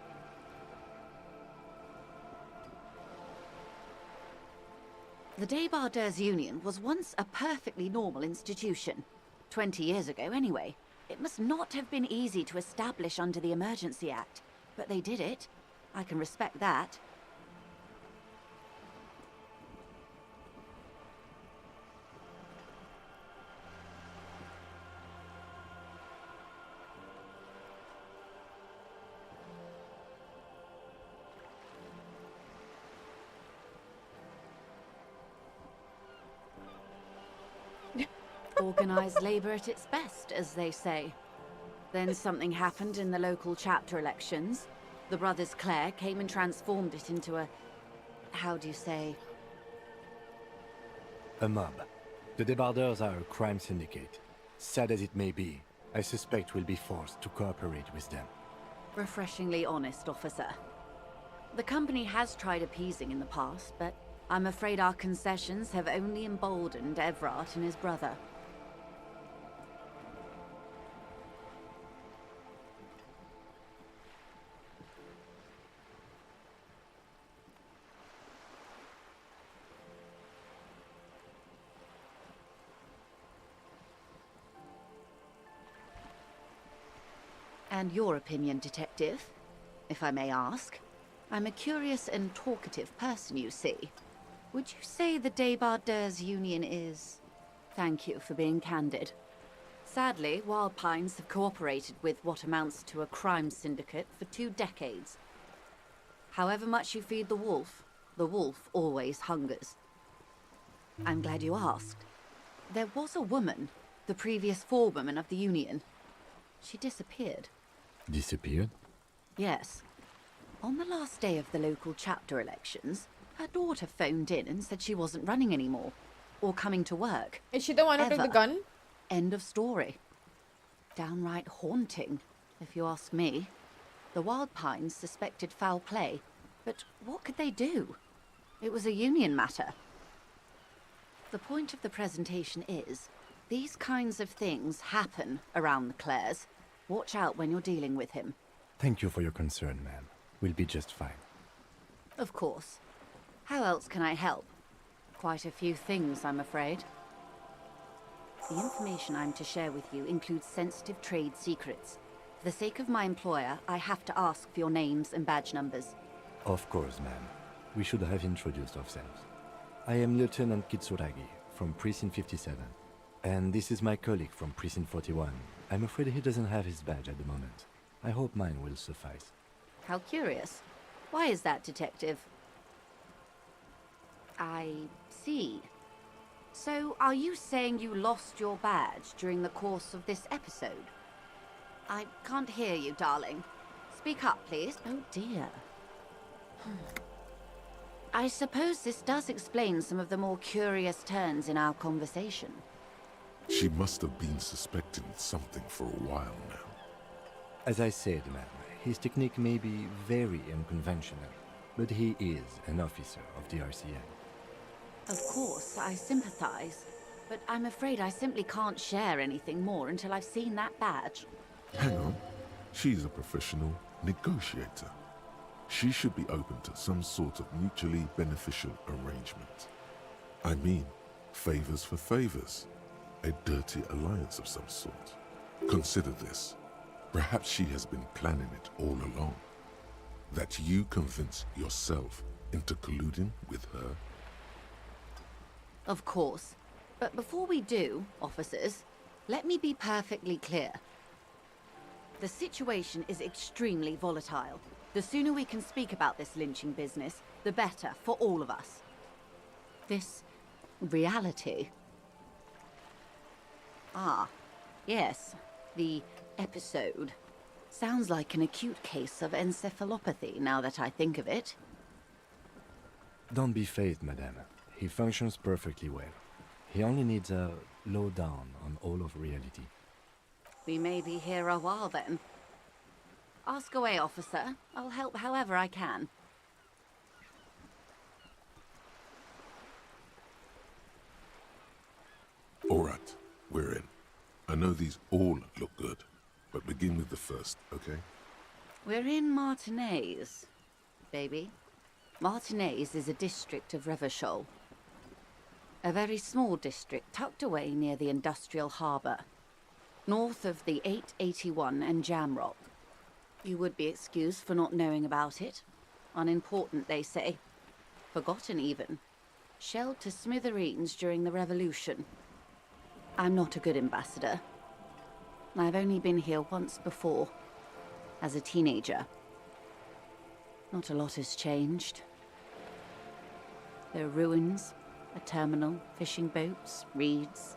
The Débardeurs Union was once a perfectly normal institution. 20 years ago, anyway. It must not have been easy to establish under the Emergency Act, but they did it. I can respect that. Organized labor at its best, as they say. Then something happened in the local chapter elections. The brothers Clare came and transformed it into a... how do you say? A mob. The Débardeurs are a crime syndicate. Sad as it may be, I suspect we'll be forced to cooperate with them. Refreshingly honest, officer. The company has tried appeasing in the past, but I'm afraid our concessions have only emboldened Evrat and his brother. And your opinion, Detective, if I may ask? I'm a curious and talkative person, you see. Would you say the Débardeurs Union is... Thank you for being candid. Sadly, Wild Pines have cooperated with what amounts to a crime syndicate for 2 decades. However much you feed the wolf always hungers. I'm glad you asked. There was a woman, the previous forewoman of the Union. She disappeared. Disappeared? Yes. On the last day of the local chapter elections, her daughter phoned in and said she wasn't running anymore, or coming to work. Is she the one who took the gun? End of story. Downright haunting, if you ask me. The Wild Pines suspected foul play, but what could they do? It was a union matter. The point of the presentation is, these kinds of things happen around the Clares. Watch out when you're dealing with him. Thank you for your concern, ma'am. We'll be just fine. Of course. How else can I help? Quite a few things, I'm afraid. The information I'm to share with you includes sensitive trade secrets. For the sake of my employer, I have to ask for your names and badge numbers. Of course, ma'am. We should have introduced ourselves. I am Lieutenant Kitsuragi from Precinct 57. And this is my colleague from Precinct 41. I'm afraid he doesn't have his badge at the moment. I hope mine will suffice. How curious. Why is that, Detective? I see. So, are you saying you lost your badge during the course of this episode? I can't hear you, darling. Speak up, please. Oh, dear. I suppose this does explain some of the more curious turns in our conversation. She must have been suspecting something for a while now. As I said, ma'am, his technique may be very unconventional, but he is an officer of the RCN. Of course, I sympathize, but I'm afraid I simply can't share anything more until I've seen that badge. Hang on. She's a professional negotiator. She should be open to some sort of mutually beneficial arrangement. I mean, favors for favors. A dirty alliance of some sort. Consider this. Perhaps she has been planning it all along. That you convince yourself into colluding with her? Of course. But before we do, officers, let me be perfectly clear. The situation is extremely volatile. The sooner we can speak about this lynching business, the better for all of us. This reality. Ah, yes, the episode. Sounds like an acute case of encephalopathy, now that I think of it. Don't be phased, madame. He functions perfectly well. He only needs a lowdown on all of reality. We may be here a while then. Ask away, officer. I'll help however I can. All right, we're in. I know these all look good, but begin with the first, okay? We're in Martinez, baby. Martinez is a district of Revachol. A very small district tucked away near the industrial harbour, north of the 881 and Jamrock. You would be excused for not knowing about it. Unimportant, they say. Forgotten, even. Shelled to smithereens during the Revolution. I'm not a good ambassador. I've only been here once before, as a teenager. Not a lot has changed. There are ruins, a terminal, fishing boats, reeds,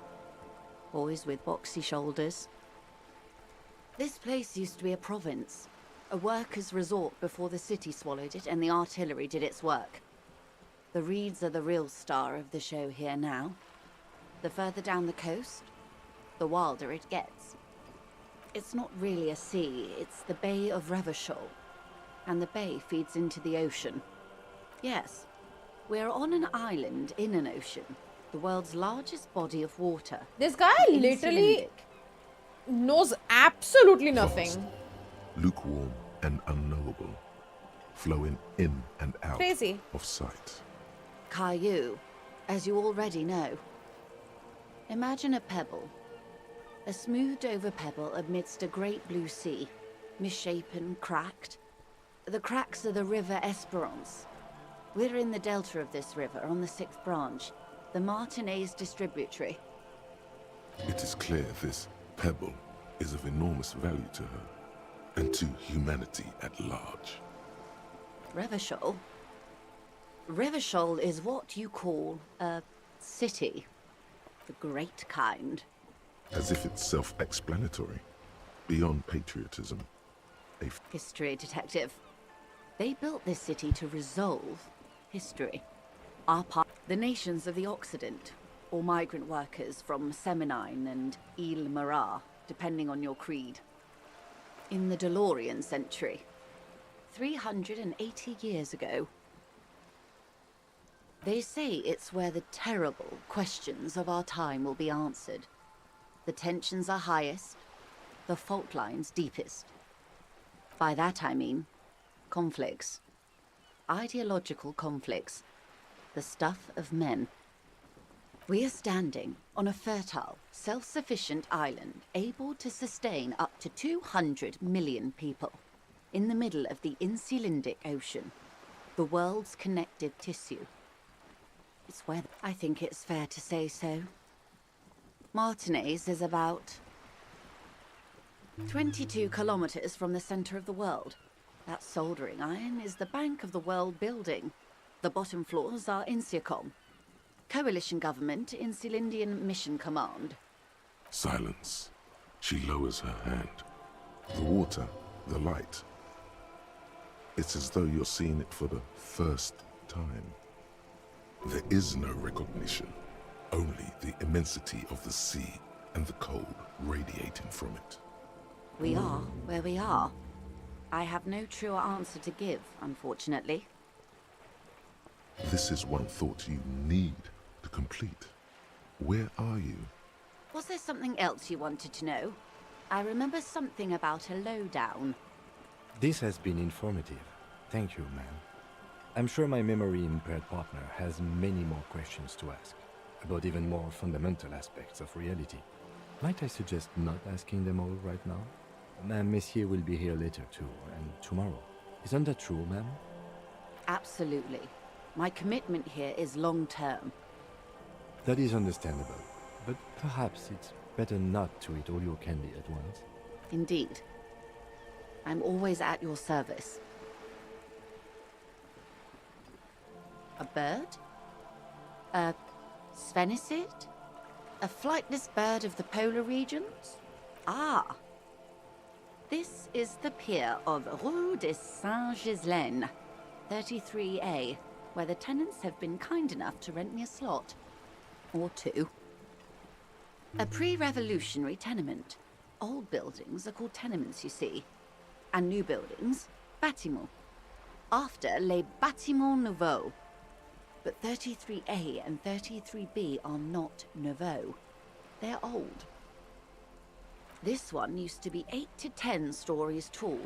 boys with boxy shoulders. This place used to be a province, a workers' resort before the city swallowed it and the artillery did its work. The reeds are the real star of the show here now. The further down the coast, the wilder it gets. It's not really a sea, it's the Bay of Revachol, and the bay feeds into the ocean. Yes, we're on an island in an ocean, the world's largest body of water. This guy literally knows absolutely nothing. Vast, lukewarm and unknowable, flowing in and out Crazy. of sight. Caillou, as you already know. Imagine a pebble. A smoothed over pebble amidst a great blue sea, misshapen, cracked. The cracks are the river Esperance. We're in the delta of this river on the 6th branch, the Martinez distributary. It is clear this pebble is of enormous value to her, and to humanity at large. Revachol? Revachol is what you call a city. The great kind. As if it's self-explanatory, beyond patriotism. History detective. They built this city to resolve history. Our part, the nations of the Occident, or migrant workers from Seminine and Ile Marat, depending on your creed. In the DeLorean century, 380 years ago. They say it's where the terrible questions of our time will be answered. The tensions are highest, the fault lines deepest. By that I mean conflicts. Ideological conflicts. The stuff of men. We are standing on a fertile, self-sufficient island able to sustain up to 200 million people in the middle of the Insulindic Ocean, the world's connective tissue. It's where I think it's fair to say so. Martinez is about 22 kilometers from the center of the world. That soldering iron is the bank of the world building. The bottom floors are Insiacom, coalition government, Insulindian Mission Command. Silence. She lowers her hand. The water, the light. It's as though you're seeing it for the first time. There is no recognition, only the immensity of the sea and the cold radiating from it. We are where we are. I have no truer answer to give, unfortunately. This is one thought you need to complete. Where are you? Was there something else you wanted to know? I remember something about a lowdown. This has been informative. Thank you, ma'am. I'm sure my memory-impaired partner has many more questions to ask, about even more fundamental aspects of reality. Might I suggest not asking them all right now? Ma'am Messier will be here later too, and tomorrow. Isn't that true, ma'am? Absolutely. My commitment here is long-term. That is understandable, but perhaps it's better not to eat all your candy at once. Indeed. I'm always at your service. A bird? A Svennicid? A flightless bird of the polar regions? Ah! This is the pier of Rue de Saint-Ghislain, 33A, where the tenants have been kind enough to rent me a slot. Or two. A pre-revolutionary tenement. Old buildings are called tenements, you see. And new buildings, bâtiments. After les bâtiments nouveaux. But 33A and 33B are not nouveau. They're old. This one used to be 8 to 10 stories tall.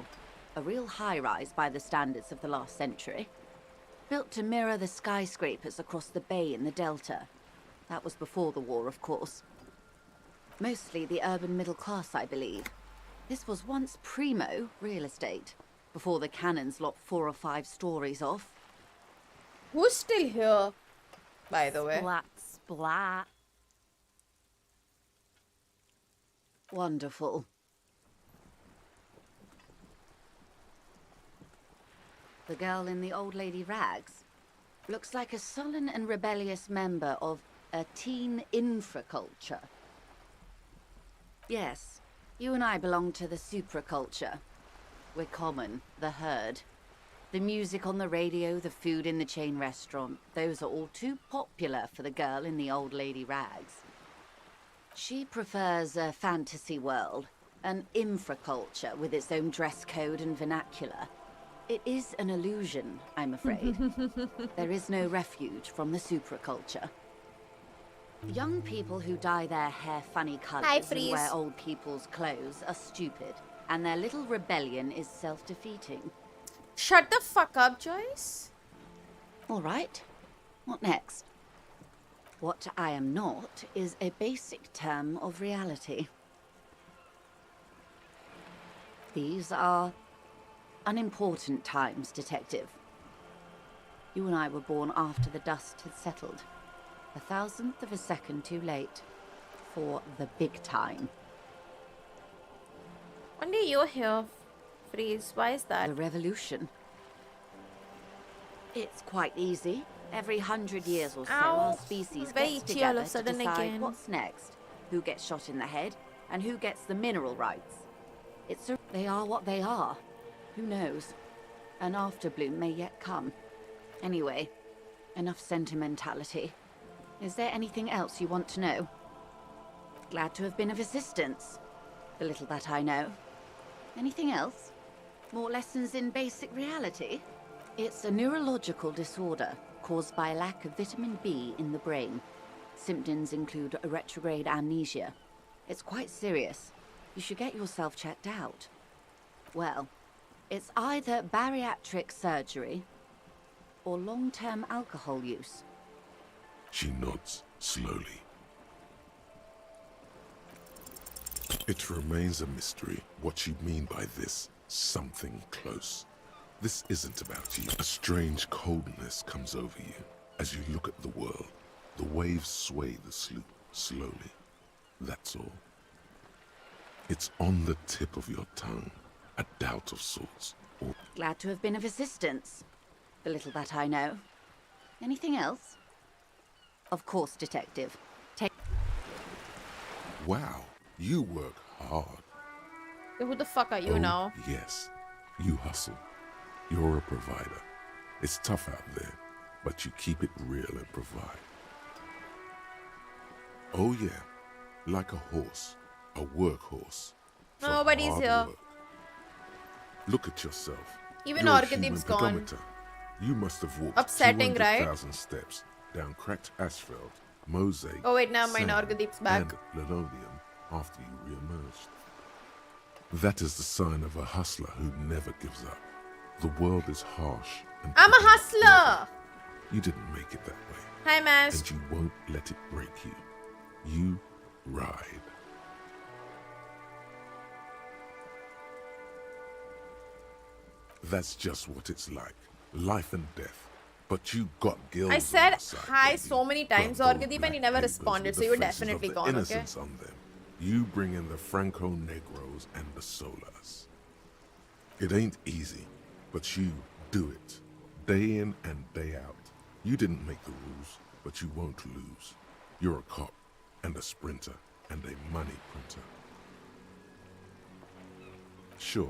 A real high-rise by the standards of the last century. Built to mirror the skyscrapers across the bay in the delta. That was before the war, of course. Mostly the urban middle class, I believe. This was once primo real estate, before the cannons lopped 4 or 5 stories off. Who's still here, by the way? Splat, splat. Wonderful. The girl in the old lady rags looks like a sullen and rebellious member of a teen infraculture. Yes, you and I belong to the supraculture. We're common, the herd. The music on the radio, the food in the chain restaurant, those are all too popular for the girl in the old lady rags. She prefers a fantasy world, an infraculture with its own dress code and vernacular. It is an illusion, I'm afraid. There is no refuge from the supraculture. Young people who dye their hair funny colours and wear old people's clothes are stupid, and their little rebellion is self-defeating. Shut the fuck up, Joyce. All right. What next? What I am not is a basic term of reality. These are unimportant times, Detective. You and I were born after the dust had settled. 1,000th of a second too late for the big time. Only you're here, Freeze. Why is that? The revolution. It's quite easy. Every 100 years or so, our species gets together to decide what's next. Who gets shot in the head, and who gets the mineral rights. They are what they are. Who knows? An afterbloom may yet come. Anyway, enough sentimentality. Is there anything else you want to know? Glad to have been of assistance. The little that I know. Anything else? More lessons in basic reality? It's a neurological disorder caused by a lack of vitamin B in the brain. Symptoms include a retrograde amnesia. It's quite serious. You should get yourself checked out. Well, it's either bariatric surgery or long-term alcohol use. She nods slowly. It remains a mystery what you mean by this something close. This isn't about you. A strange coldness comes over you as you look at the world. The waves sway the sloop slowly. That's all. It's on the tip of your tongue. A doubt of sorts. Or Glad to have been of assistance. The little that I know. Anything else? Of course, Detective. wow, you work hard. Who the fuck are you now? Yes, you hustle. You're a provider. It's tough out there, but you keep it real and provide. Oh yeah, like a horse, a workhorse. for Nobody's hard here. work. Look at yourself. Even You're a Arkadeep's human gone. pedometer. You must have walked Upsetting, right? 200,000 steps down cracked asphalt, mosaic, Oh wait, now my sand, Arkadeep's back. and linoleum after you re-emerged. That is the sign of a hustler who never gives up. The world is harsh. And I'm a people hustler! You didn't make it that way. Hi, Mash. And you won't let it break you. You ride. That's just what it's like. Life and death. But you got gills I on said your side, hi baby. so many times, Got those Arkadeep, and you black never papers responded, with so the you were faces definitely of the gone, okay? innocents on them. You bring in the Franco Negros and the Solas. It ain't easy, but you do it. Day in and day out. You didn't make the rules, but you won't lose. You're a cop, and a sprinter, and a money printer. Sure.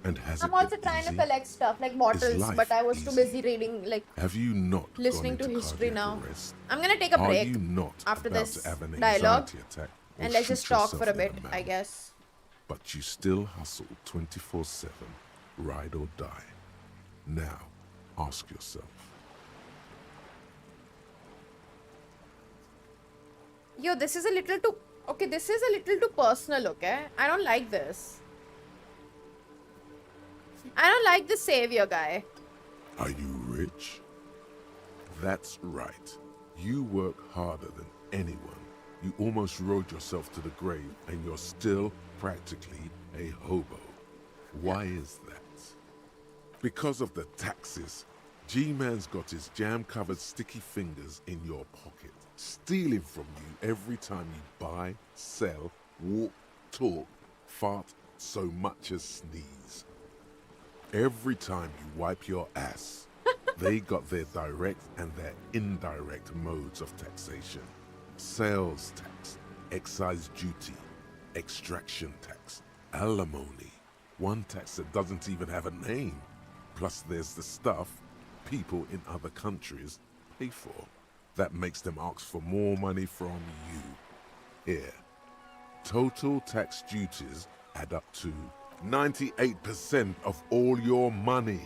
And has I'm it also been trying to easy? collect stuff like bottles, life but I was too easy? busy reading, like, Have you not listening to gone into history cardiac now. arrest? I'm gonna take a Are break you not after about this to have an dialogue, anxiety attack or and let's just shoot talk for a yourself in bit, the I mouth? guess. But you still hustle 24/7, ride or die. Now, ask yourself. Yo, this is a little too... Okay, this is a little too personal, okay? I don't like this. I don't like the savior guy. Are you rich? That's right. You work harder than anyone. You almost rode yourself to the grave, and you're still practically a hobo. Why is that? Because of the taxes. G-Man's got his jam-covered sticky fingers in your pocket, stealing from you every time you buy, sell, walk, talk, fart, so much as sneeze. Every time you wipe your ass, they got their direct and their indirect modes of taxation. Sales tax, excise duty, extraction tax, alimony, one tax that doesn't even have a name. Plus there's the stuff people in other countries pay for. That makes them ask for more money from you. Here, total tax duties add up to 98% of all your money.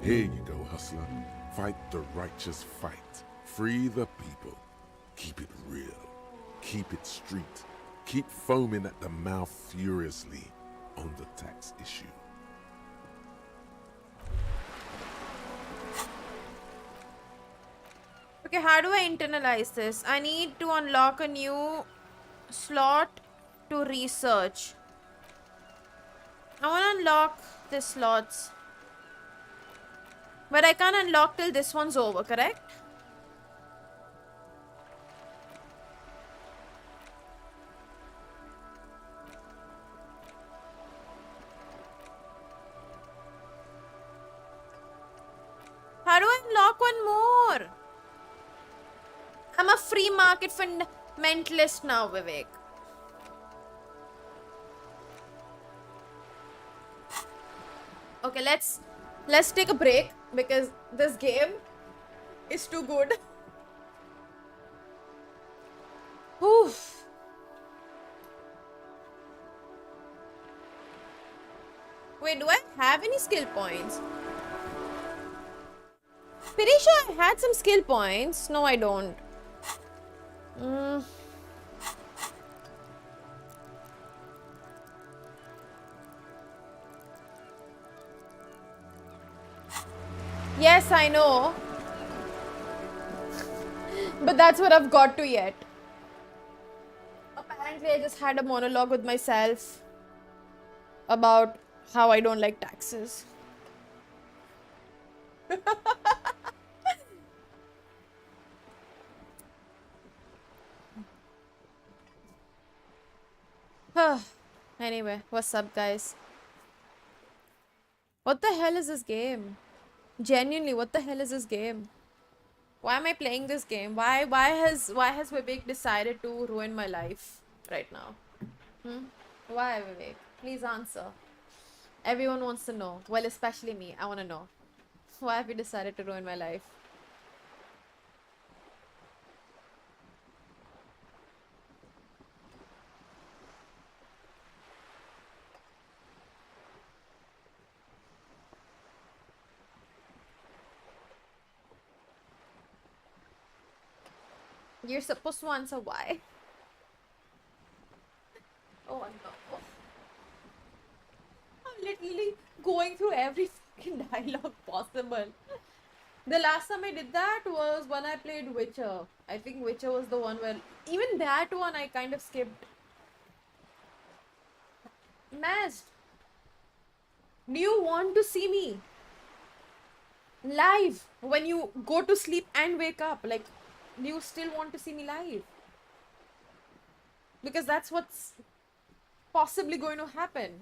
Here you go, hustler. Fight the righteous fight. Free the people. Keep it real. Keep it street. Keep foaming at the mouth furiously on the tax issue. Okay, how do I internalize this? I need to unlock a new slot to research. I want to unlock the slots. But I can't unlock till this one's over, correct? How do I unlock one more? I'm a free market fundamentalist now, Vivek. Okay, let's take a break because this game is too good. Oof. Wait, do I have any skill points? Pretty sure I had some skill points. No, I don't. Yes, I know. But that's what I've got to yet. Apparently, I just had a monologue with myself about how I don't like taxes. Anyway, what's up, guys? What the hell is this game? Genuinely, what the hell is this game? Why am I playing this game? Why has Vivek decided to ruin my life right now? Why, Vivek? Please answer. Everyone wants to know. Well, especially me. I want to know. Why have you decided to ruin my life? You're supposed to answer why. Oh no. I'm literally going through every fucking dialogue possible. The last time I did that was when I played Witcher. I think Witcher was the one where... Even that one I kind of skipped. Mast, do you want to see me live when you go to sleep and wake up? Like, do you still want to see me live? Because that's what's possibly going to happen.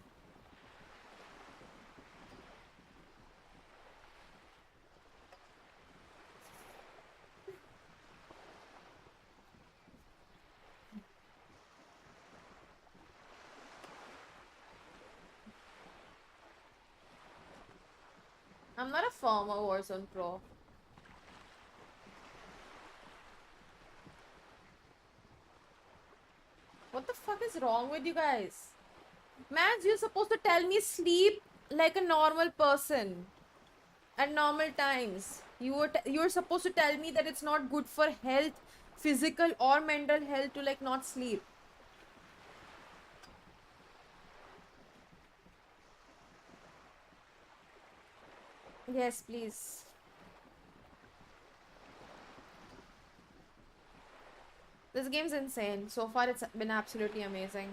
I'm not a former Warzone pro. What the fuck is wrong with you guys? Man, you're supposed to tell me sleep like a normal person at normal times. You're supposed to tell me that it's not good for health, physical or mental health to like not sleep. Yes, please. This game's insane. So far, it's been absolutely amazing.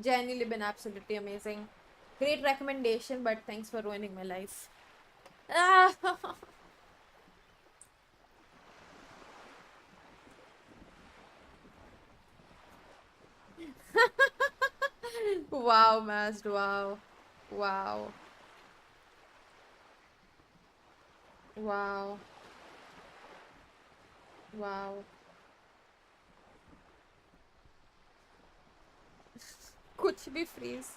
Genuinely been absolutely amazing. Great recommendation, but thanks for ruining my life. Ah. Wow, Mast, wow. Wow. Wow. Wow. Kuch bhi freeze.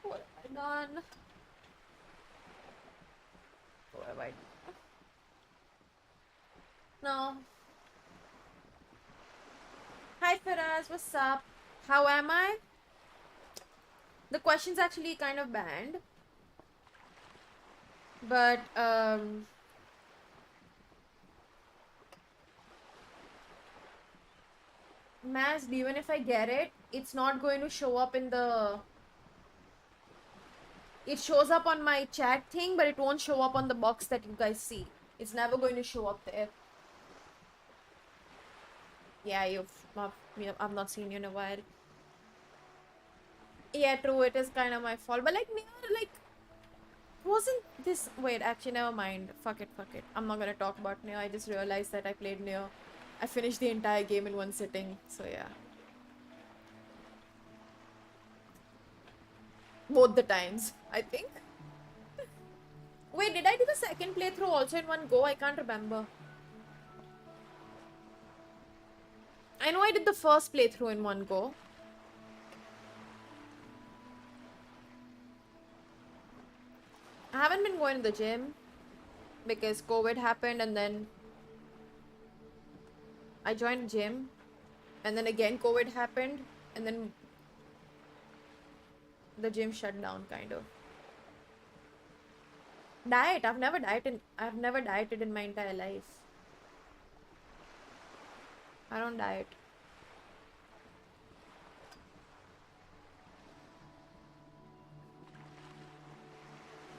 What have I done? What have I done? No. Hi Faraz, what's up? How am I? The question's actually kind of banned. But, Maz, even if I get it, it's not going to show up in the... It shows up on my chat thing, but it won't show up on the box that you guys see. It's never going to show up there. Yeah, I've not seen you in a while. Yeah, true, it is kind of my fault. But like, wasn't this... Wait, actually, never mind. Fuck it. I'm not gonna talk about Neo. I just realized that I played Neo. I finished the entire game in one sitting, so yeah. Both the times, I think. Wait, did I do the second playthrough also in one go? I can't remember. I know I did the first playthrough in one go. I haven't been going to the gym because COVID happened, and then I joined gym, and then again COVID happened, and then the gym shut down, kind of. Diet. I've never dieted in my entire life. I don't diet.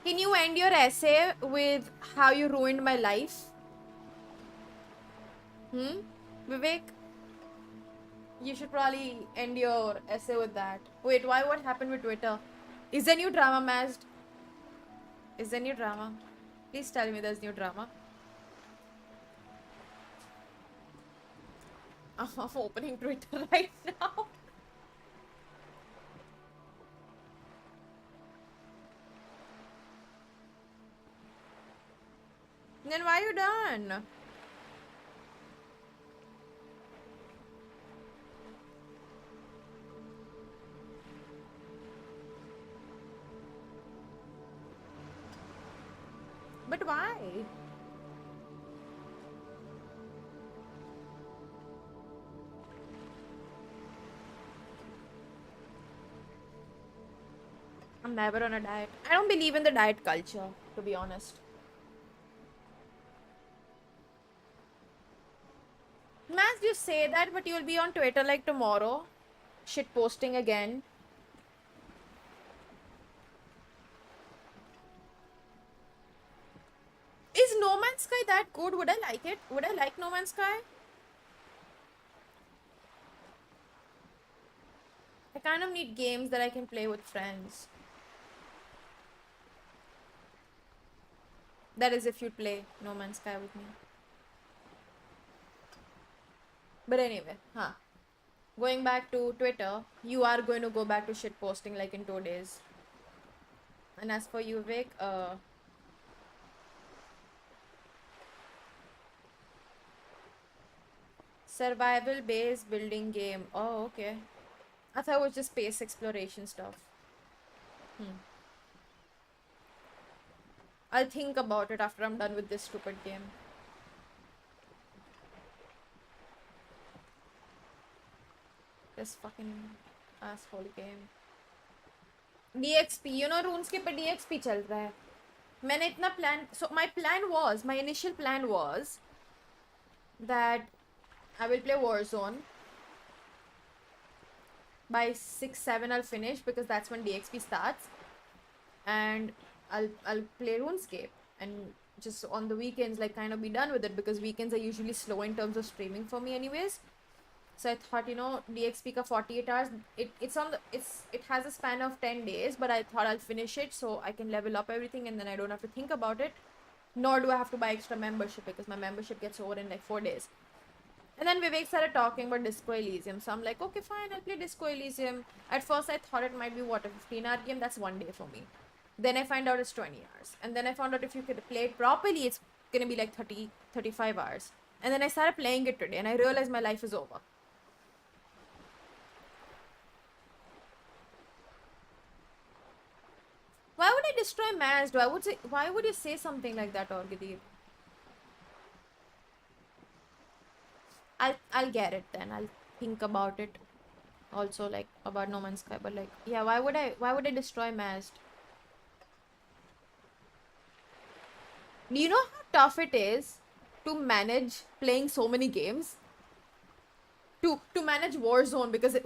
Can you end your essay with how you ruined my life? Vivek? You should probably end your essay with that. Wait, why? What happened with Twitter? Is there new drama, Mazd? Is there new drama? Please tell me there's new drama. I'm opening Twitter right now. Then why are you done? But why? I'm never on a diet. I don't believe in the diet culture, to be honest. Maz, you say that, but you'll be on Twitter like tomorrow. Shit posting again. Is No Man's Sky that good? Would I like it? Would I like No Man's Sky? I kind of need games that I can play with friends. That is if you play No Man's Sky with me. But anyway, going back to Twitter, you are going to go back to shit posting like in 2 days. And as for you, Vic, survival based building game. Oh, okay. I thought it was just space exploration stuff. I'll think about it after I'm done with this stupid game. This fucking asshole game. DXP, you know RuneScape पे DXP चल रहा है. मैंने इतना plan. So my initial plan was that I will play Warzone. By 6-7 I'll finish because that's when DXP starts. and I'll play RuneScape and just on the weekends like kind of be done with it, because weekends are usually slow in terms of streaming for me anyways. So I thought, you know, DXP ka 48 hours, it has a span of 10 days, but I thought I'll finish it so I can level up everything and then I don't have to think about it, nor do I have to buy extra membership because my membership gets over in like 4 days. And then Vivek started talking about Disco Elysium, so I'm like, okay fine, I'll play Disco Elysium. At first I thought it might be what, a 15-hour game, that's 1 day for me. Then I find out it's 20 hours, and then I found out if you could play it properly it's gonna be like 35 hours. And then I started playing it today and I realized my life is over. Why would I destroy Mazd? Why would you say something like that, Orgadeep? I'll get it then. I'll think about it. Also, like about No Man's Sky, but like, yeah, why would I destroy Mazd? Do you know how tough it is to manage playing so many games? To manage Warzone, because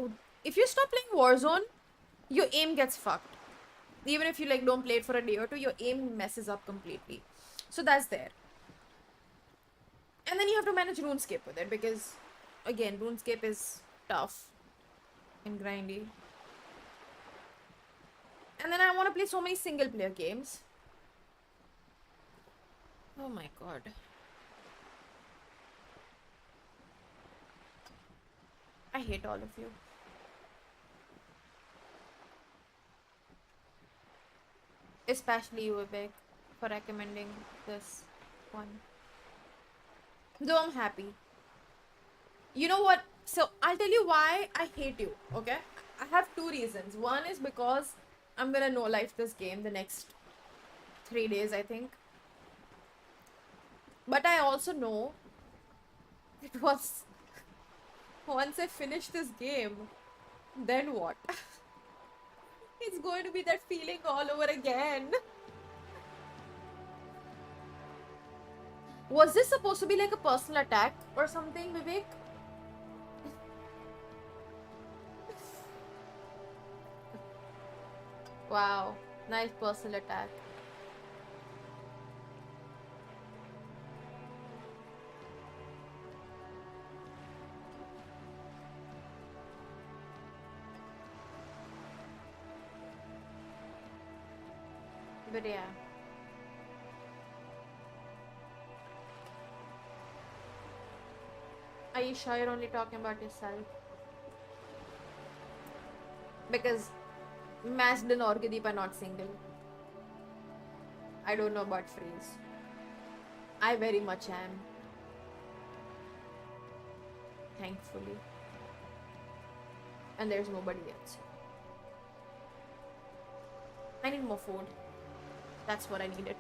if you stop playing Warzone, your aim gets fucked. Even if you like don't play it for a day or two, your aim messes up completely. So that's there. And then you have to manage RuneScape with it, because again, RuneScape is tough and grindy. And then I want to play so many single player games. Oh my god. I hate all of you. Especially you, Vivek, for recommending this one. Though I'm happy. You know what? So, I'll tell you why I hate you, okay? I have 2 reasons. One is because I'm gonna no-life this game the next 3 days, I think. But I also know it was... once I finish this game, then what? It's going to be that feeling all over again. Was this supposed to be like a personal attack or something, Vivek? Wow, nice personal attack. But yeah. Are you sure you're only talking about yourself? Because Mazd and Orgadeep are not single. I don't know about Freeze. I very much am. Thankfully. And there's nobody else. I need more food. That's what I needed.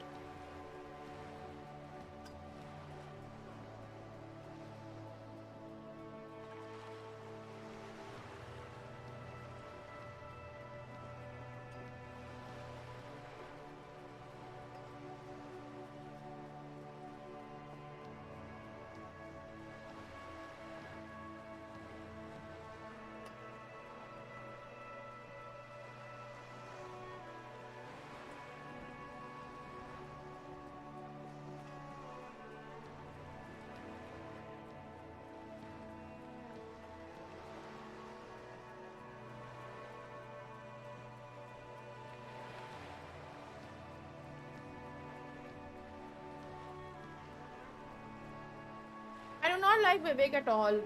I do not like Vivek at all.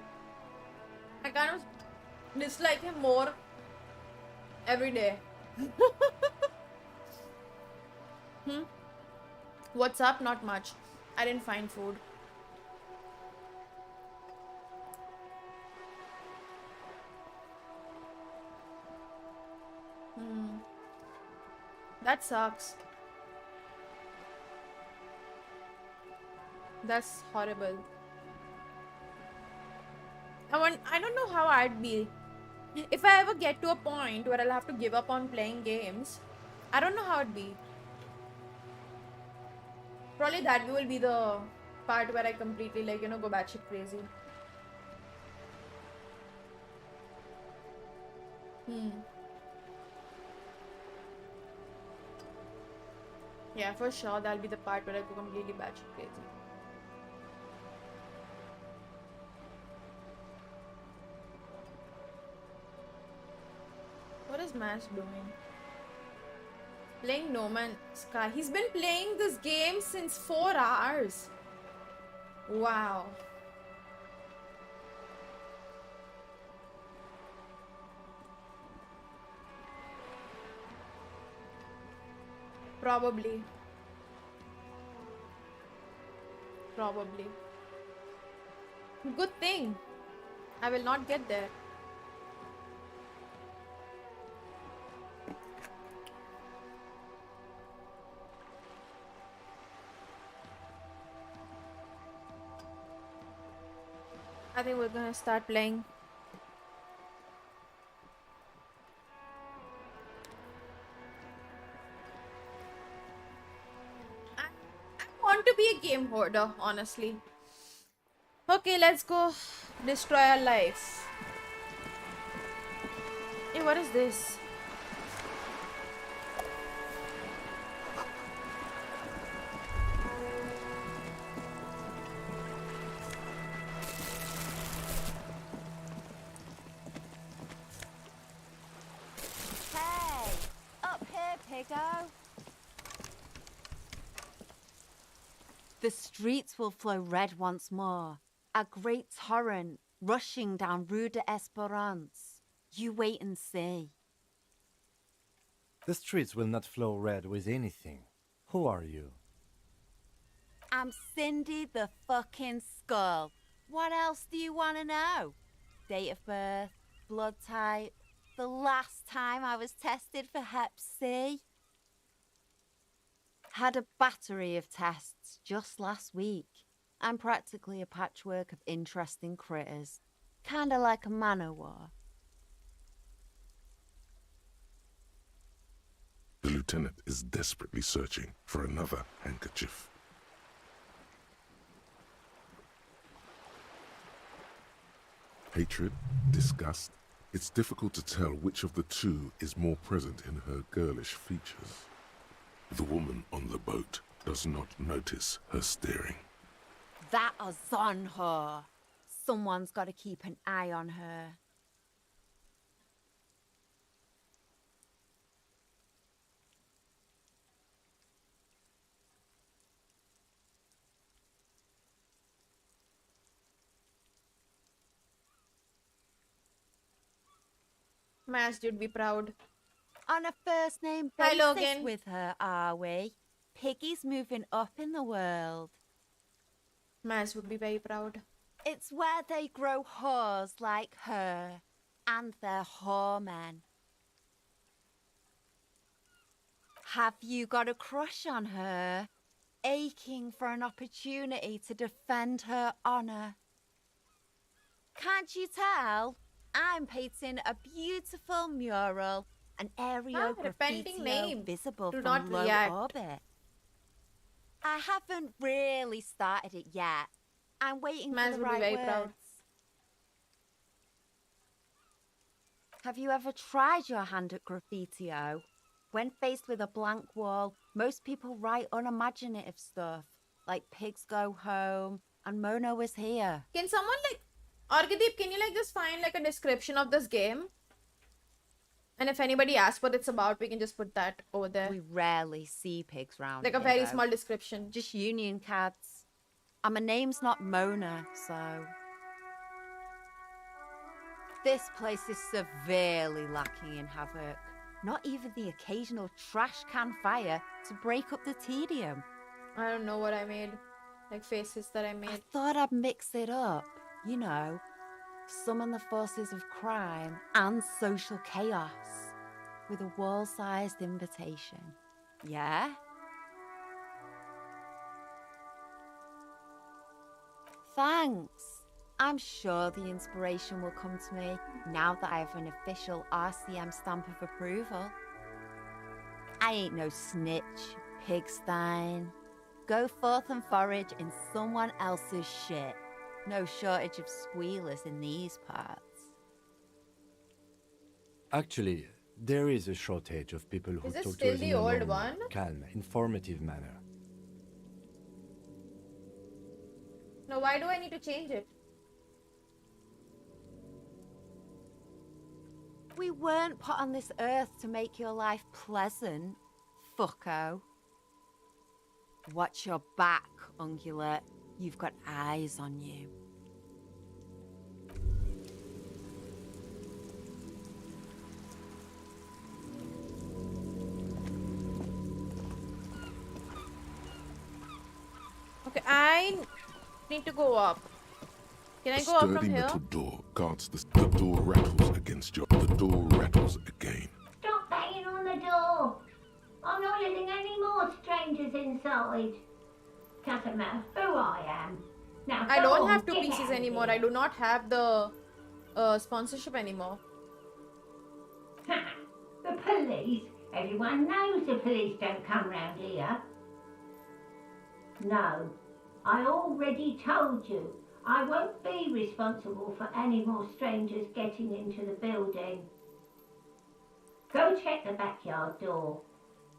I kind of dislike him more every day. What's up? Not much. I didn't find food. That sucks. That's horrible. I don't know how I'd be. If I ever get to a point where I'll have to give up on playing games, I don't know how it'd be. Probably that will be the part where I completely, like, you know, go batshit crazy. Yeah, for sure. That'll be the part where I go completely batshit crazy. What is Mash doing? Playing No Man's Sky. He's been playing this game since 4 hours. Wow. Probably. Good thing. I will not get there. I think we're gonna start playing. I want to be a game hoarder, honestly. Okay, let's go destroy our lives. Hey, what is this? Hey, up here, Piggo. The streets will flow red once more. A great torrent rushing down Rue de Esperance. You wait and see. The streets will not flow red with anything. Who are you? I'm Cindy the fucking Skull. What else do you want to know? Date of birth, blood type, the last time I was tested for Hep C. Had a battery of tests just last week. I'm practically a patchwork of interesting critters. Kinda like a manowar. The lieutenant is desperately searching for another handkerchief. Hatred, disgust, it's difficult to tell which of the two is more present in her girlish features. The woman on the boat does not notice her staring. That is on her. Someone's got to keep an eye on her. Mash, you'd be proud. On a first name Hi, basis Logan. with her, are we? Piggy's moving up in the world. Mash would be very proud. It's where they grow whores like her, and their whoremen. Have you got a crush on her? Aching for an opportunity to defend her honor? Can't you tell? I'm painting a beautiful mural, an aerial repenting graffiti name. visible Do from not low react. orbit. I haven't really started it yet. I'm waiting Maz for the would be right very words. proud. Have you ever tried your hand at graffiti-o? When faced with a blank wall, most people write unimaginative stuff, like pigs go home and Mona was here. Can someone Argadeep, can you just find a description of this game? And if anybody asks what it's about, we can just put that over there. We rarely see pigs round Like a here, very though. small description. Just union cats. And my name's not Mona, so... This place is severely lacking in havoc. Not even the occasional trash can fire to break up the tedium. I don't know what I made. Faces that I made. I thought I'd mix it up, you know. Summon the forces of crime and social chaos with a wall-sized invitation. Yeah? Thanks. I'm sure the inspiration will come to me now that I have an official RCM stamp of approval. I ain't no snitch, pigstein. Go forth and forage in someone else's shit. No shortage of squealers in these parts. Actually, There is a shortage of people who Is it talk still to us the in a old normal, one? calm, informative manner. No, why do I need to change it? We weren't put on this earth to make your life pleasant, fucko. Watch your back, Ungulate. You've got eyes on you. Okay, I need to go up. Can I A go up from sturdy here? metal door guards the door rattles against your... The door rattles again. Stop banging on the door. I'm not letting any more strangers inside. Doesn't matter who I am. Now I go don't on, have 2 get pieces out of anymore. here. I do not have the sponsorship anymore. The police? Everyone knows the police don't come round here. No, I already told you. I won't be responsible for any more strangers getting into the building. Go check the backyard door.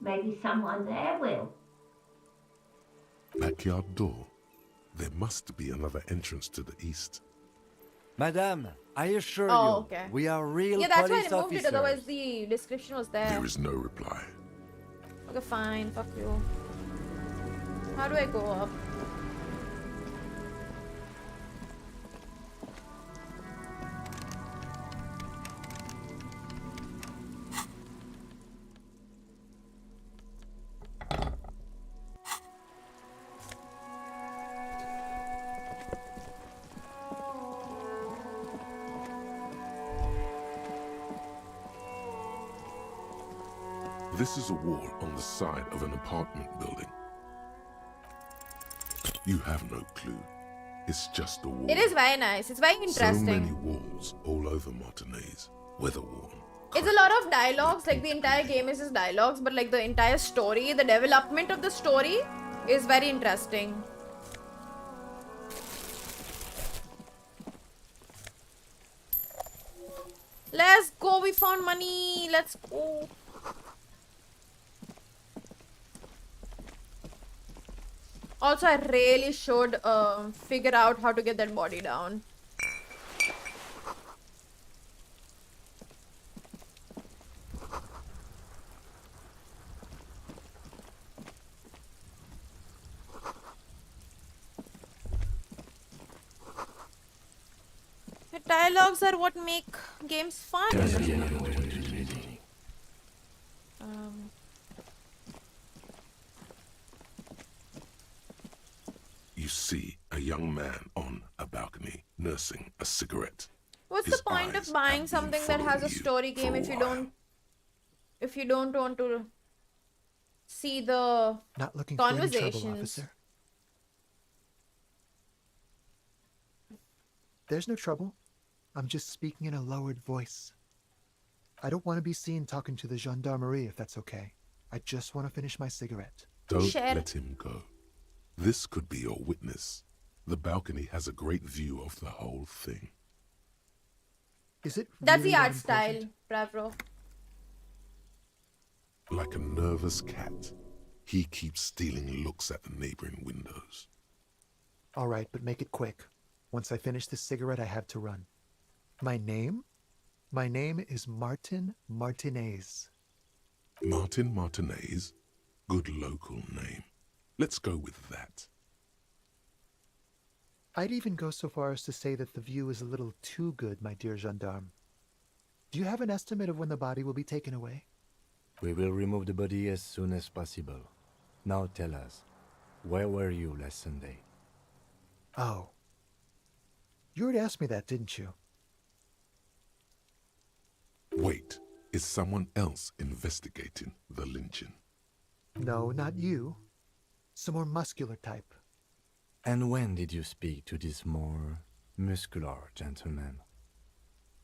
Maybe someone there will. Backyard door. There must be another entrance to the east. Madame, I assure Oh, you, okay. we are real Yeah, that's why I police removed officers. it. Otherwise, the description was there. There is no reply. Okay, fine. Fuck you. How do I go up? This is a wall on the side of an apartment building. You have no clue. It's just a wall. It is very nice. It's very interesting. So many walls all over Martinez, weather-worn. It's a lot of dialogues. Like the entire game is just dialogues, but like the entire story, the development of the story is very interesting. Let's go. We found money. Let's go. Also, I really should figure out how to get that body down. The dialogues are what make games fun. You see a young man on a balcony nursing a cigarette. What's His the point eyes of buying have been something that has a following you story game for a if you don't want to see the Not looking for any trouble, conversations? officer. There's no trouble. I'm just speaking in a lowered voice. I don't want to be seen talking to the gendarmerie if that's okay. I just want to finish my cigarette. Don't let him go. This could be your witness. The balcony has a great view of the whole thing. Is it That's really the that art style, important? Bravo. Like a nervous cat, he keeps stealing looks at the neighboring windows. All right, but make it quick. Once I finish this cigarette, I have to run. My name? My name is Martin Martinez. Martin Martinez? Good local name. Let's go with that. I'd even go so far as to say that the view is a little too good, my dear gendarme. Do you have an estimate of when the body will be taken away? We will remove the body as soon as possible. Now tell us, where were you last Sunday? Oh. You already asked me that, didn't you? Wait, is someone else investigating the lynching? No, not you. Some more muscular type. And when did you speak to this more muscular gentleman?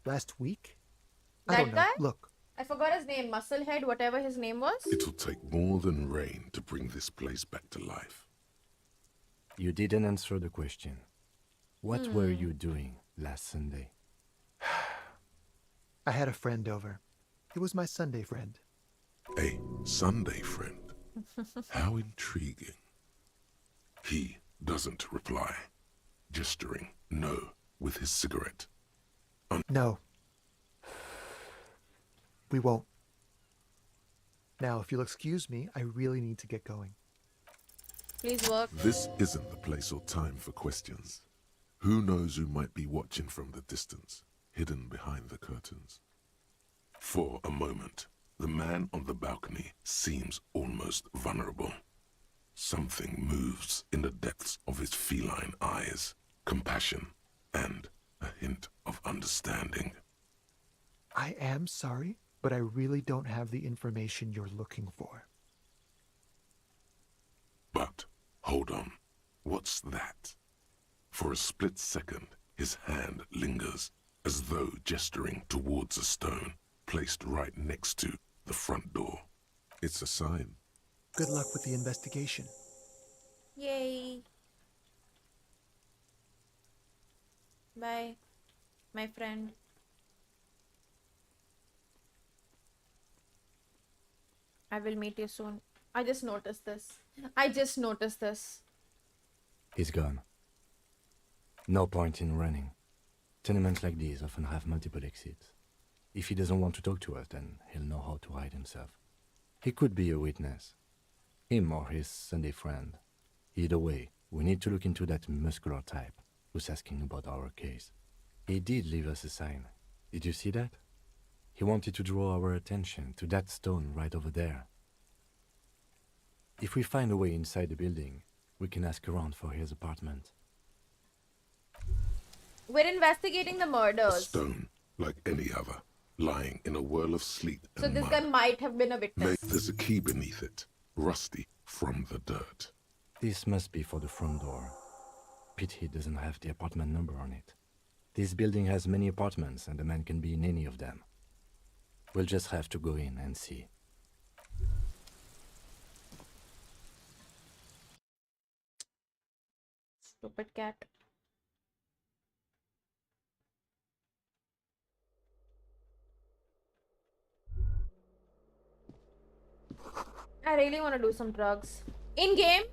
Last week? I That don't know. guy? Look, I forgot his name. Musclehead, whatever his name was. It'll take more than rain to bring this place back to life. You didn't answer the question. What were you doing last Sunday? I had a friend over. It was my Sunday friend. A Sunday friend? How intriguing. He doesn't reply, gesturing no with his cigarette. No. We won't. Now, if you'll excuse me, I really need to get going. Please work. This isn't the place or time for questions. Who knows who might be watching from the distance, hidden behind the curtains? For a moment, the man on the balcony seems almost vulnerable. Something moves in the depths of his feline eyes, compassion, and a hint of understanding. I am sorry, but I really don't have the information you're looking for. But, hold on, what's that? For a split second, his hand lingers, as though gesturing towards a stone placed right next to the front door. It's a sign. Good luck with the investigation. Yay. Bye, my friend. I will meet you soon. I just noticed this. He's gone. No point in running. Tenements like these often have multiple exits. If he doesn't want to talk to us, then he'll know how to hide himself. He could be a witness. Him or his Sunday friend. Either way, we need to look into that muscular type who's asking about our case. He did leave us a sign. Did you see that? He wanted to draw our attention to that stone right over there. If we find a way inside the building, we can ask around for his apartment. We're investigating the A murders. stone, like any other, lying in a whirl of sleet So and this mud. guy might have been a witness. There's a key beneath it, rusty from the dirt. This must be for the front door. Pity it doesn't have the apartment number on it. This building has many apartments and the man can be in any of them. We'll just have to go in and see. Stupid cat. I really want to do some drugs. In game?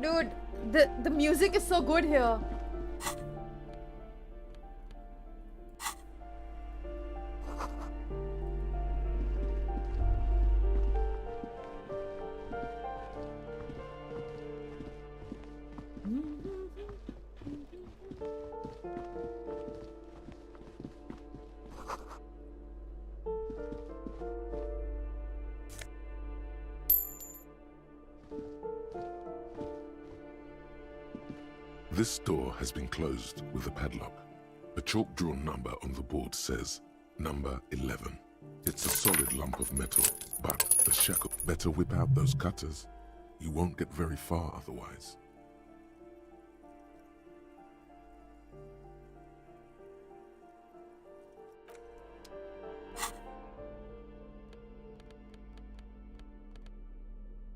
Dude, the music is so good here. This door has been closed with a padlock. A chalk-drawn number on the board says, number 11. It's a solid lump of metal, but the shackle... Better whip out those cutters. You won't get very far otherwise.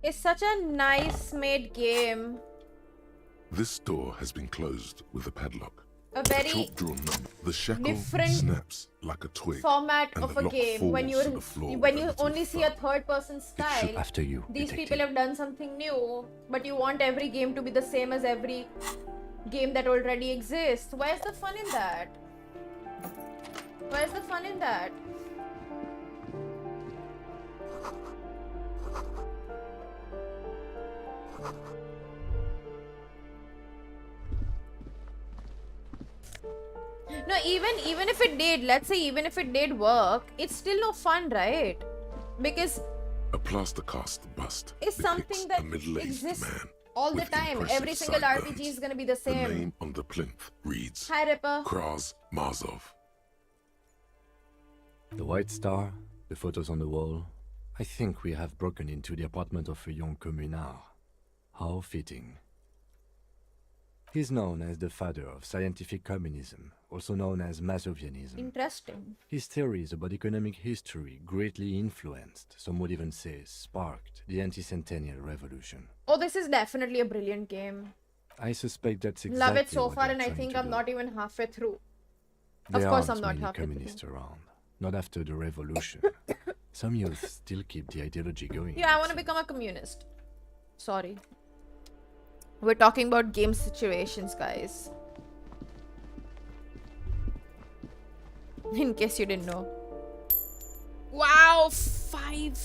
It's such a nice made game. This door has been closed with a padlock. A very chalk-drawn number. The shackle different snaps like a twig. Format and of the a lock game when falls to the floor with a you little only see a third person style. After you, These detective. people have done something new, but you want every game to be the same as every game that already exists. Where's the fun in that? Where's the fun in that? No, even if it did, let's say even if it did work, it's still no fun, right? Because A plaster cast bust It's depicts something that a middle-aged exists man all the with time. impressive Every single sideburns. RPG is gonna be the The same. name on the plinth reads Hi, Ripper. Kraz Marzov. The White Star, the photos on the wall. I think we have broken into the apartment of a young communard. How fitting. He's known as the father of scientific communism, also known as Masovianism. Interesting. His theories about economic history greatly influenced, some would even say sparked, the anti-centennial revolution. Oh, this is definitely a brilliant game. I suspect that's exactly Love it so what far, they're and I trying think to I'm do. not even halfway through. There Of course, I'm aren't not many halfway communists through. around. Not after the revolution. Some youth still keep the ideology going. Yeah, I want to become a communist. Sorry. We're talking about game situations, guys. In case you didn't know. Wow, five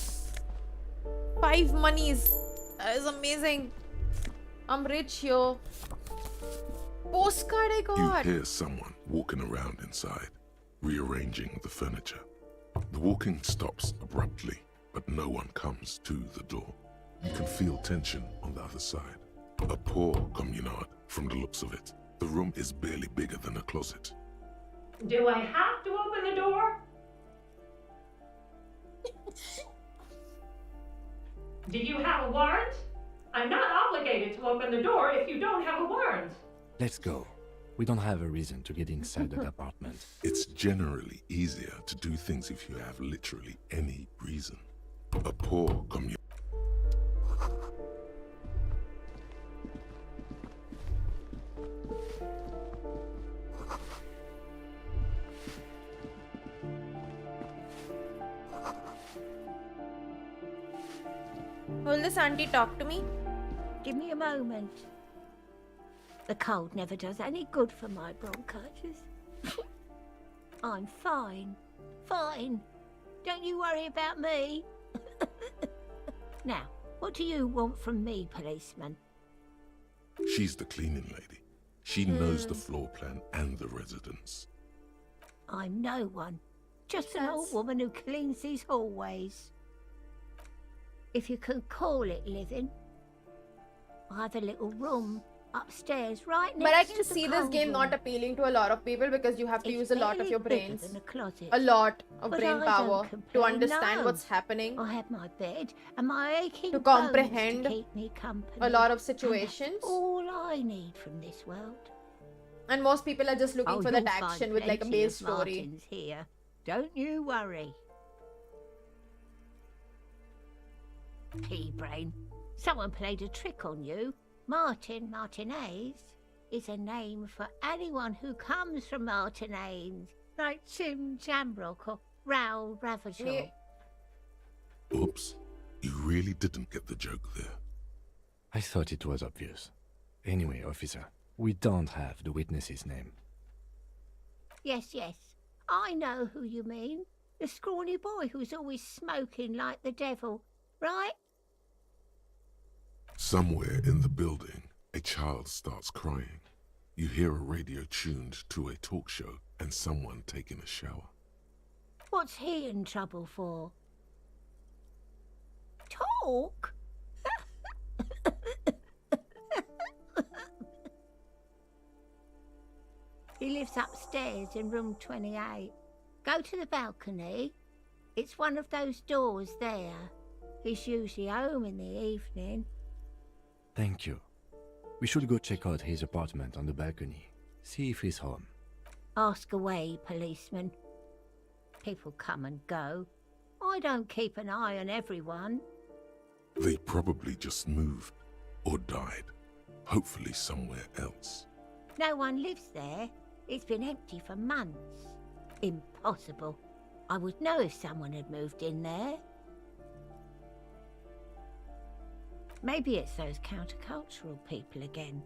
monies. That is amazing. I'm rich, yo. Postcard I got. You hear someone walking around inside, rearranging the furniture. The walking stops abruptly, but no one comes to the door. You can feel tension on the other side. A poor communard, from the looks of it. The room is barely bigger than a closet. Do I have to open the door? Do you have a warrant? I'm not obligated to open the door if you don't have a warrant. Let's go. We don't have a reason to get inside that apartment. It's generally easier to do things if you have literally any reason. A poor communard. Will this auntie talk to me? Give me a moment. The cold never does any good for my bronchitis. I'm fine. Fine. Don't you worry about me. Now, what do you want from me, policeman? She's the cleaning lady. She knows the floor plan and the residence. I'm no one. Just an old woman who cleans these hallways. If you can call it living. I have a little room upstairs right next But I to can the see this cold game room. not appealing to a lot of people because you have to use a lot of barely your bigger brains. than a closet. A lot of But brain I power don't to complain, understand no. what's happening. I have my bed and my aching To bones comprehend to keep me company. a lot of And situations. that's all I need from this world. And most people are just looking for that you'll find action with like a plenty base of story. Martins here. Don't you worry. Pea-brain. Someone played a trick on you. Martinez is a name for anyone who comes from Martinez, like Jim Jamrock or Raoul Ravageur. Oops. You really didn't get the joke there. I thought it was obvious. Anyway, officer, we don't have the witness's name. Yes, I know who you mean. The scrawny boy who's always smoking like the devil, right? Somewhere in the building, a child starts crying. You hear a radio tuned to a talk show and someone taking a shower. What's he in trouble for? Talk? He lives upstairs in room 28. Go to the balcony. It's one of those doors there. He's usually home in the evening. Thank you. We should go check out his apartment on the balcony. See if he's home. Ask away, policeman. People come and go. I don't keep an eye on everyone. They probably just moved or died. Hopefully somewhere else. No one lives there. It's been empty for months. Impossible. I would know if someone had moved in there. Maybe it's those countercultural people again.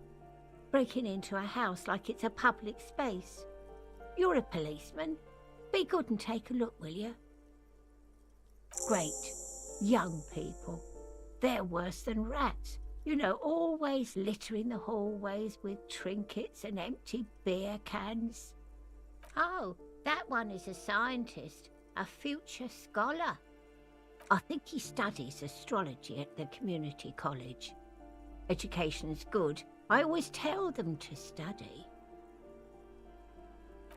Breaking into a house like it's a public space. You're a policeman. Be good and take a look, will you? Great. Young people. They're worse than rats. You know, always littering the hallways with trinkets and empty beer cans. Oh, that one is a scientist, a future scholar. I think he studies astrology at the community college. Education is good. I always tell them to study.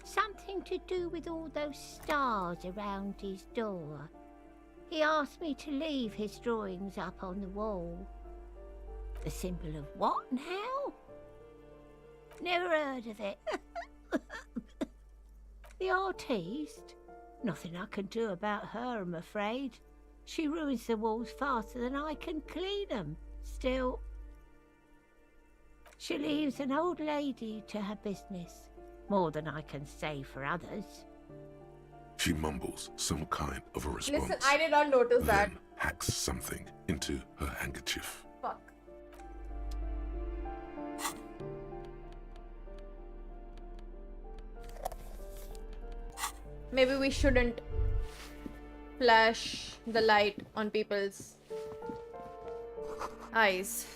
Something to do with all those stars around his door. He asked me to leave his drawings up on the wall. The symbol of what now? Never heard of it. The artiste? Nothing I can do about her, I'm afraid. She ruins the walls faster than I can clean them. Still, she leaves an old lady to her business. More than I can say for others. She mumbles some kind of a response. Listen, I did not notice that. Then hacks something into her handkerchief. Fuck. Maybe we shouldn't flash the light on people's eyes.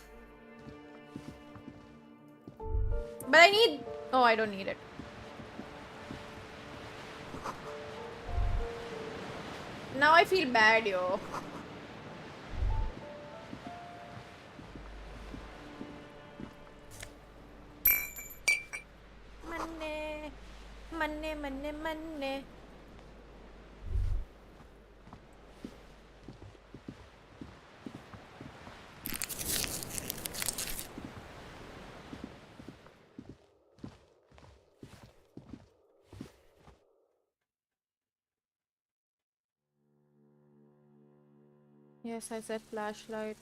But I need... Oh, I don't need it. Now I feel bad, yo. Money, money, money, money. Yes, I said flashlight.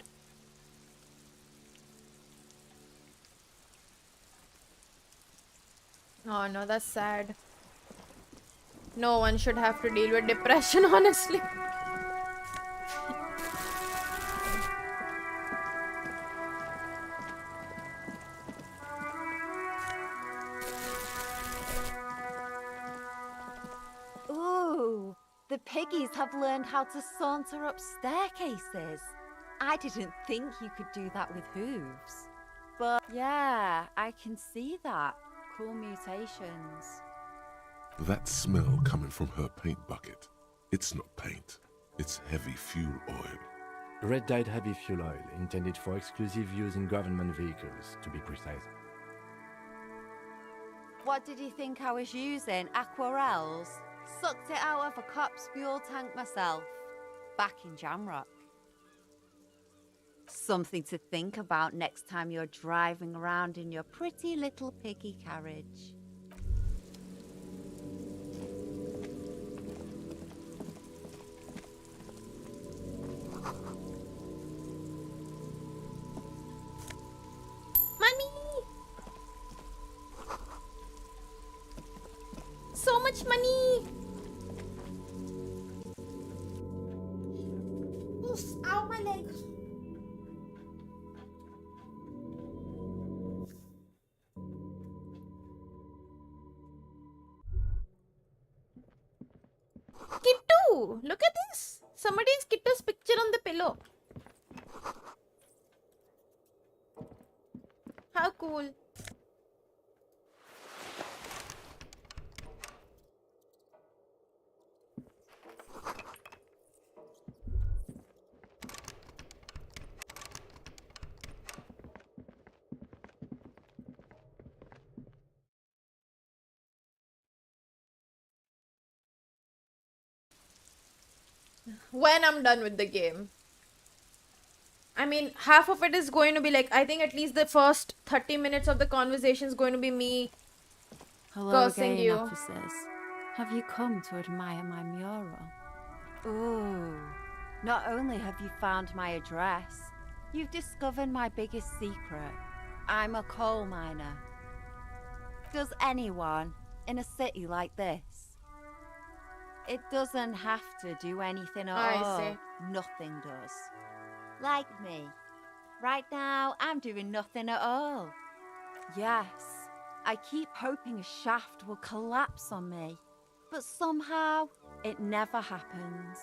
Oh no, that's sad. No one should have to deal with depression, honestly. Ooh, the piggies have learned how to saunter up staircases. I didn't think you could do that with hooves. But yeah, I can see that. Cool mutations. That smell coming from her paint bucket. It's not paint. It's heavy fuel oil. Red dyed heavy fuel oil, intended for exclusive use in government vehicles, to be precise. What did you think I was using? Aquarels? Sucked it out of a cop's fuel tank myself. Back in Jamrock. Something to think about next time you're driving around in your pretty little piggy carriage. Money! So much money! Oof, ow, my leg. Kittu! Look at this! Somebody's Kittu's picture on the pillow. How cool. When I'm done with the game. I mean, half of it is going to be like, I think at least the first 30 minutes of the conversation is going to be me cursing again, you. officers. Have you come to admire my mural? Ooh, not only have you found my address, you've discovered my biggest secret. I'm a coal miner. Does anyone in a city like this? It doesn't have to do anything at all. I see. Nothing does. Like me. Right now, I'm doing nothing at all. Yes, I keep hoping a shaft will collapse on me. But somehow, it never happens.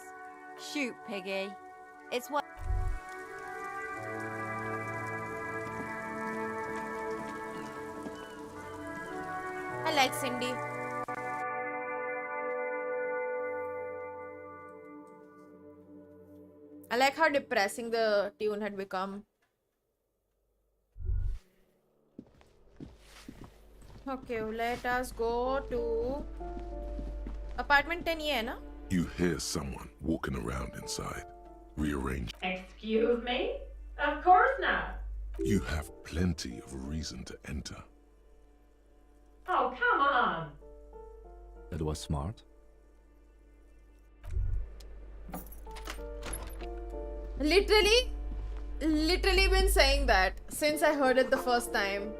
Shoot, Piggy. It's what... I like Cindy. I like how depressing the tune had become. Okay, let us go to apartment 10 ye, na? You hear someone walking around inside, rearranged. Excuse me? Of course not. You have plenty of reason to enter. Oh, come on. That was smart. Literally been saying that since I heard it the first time.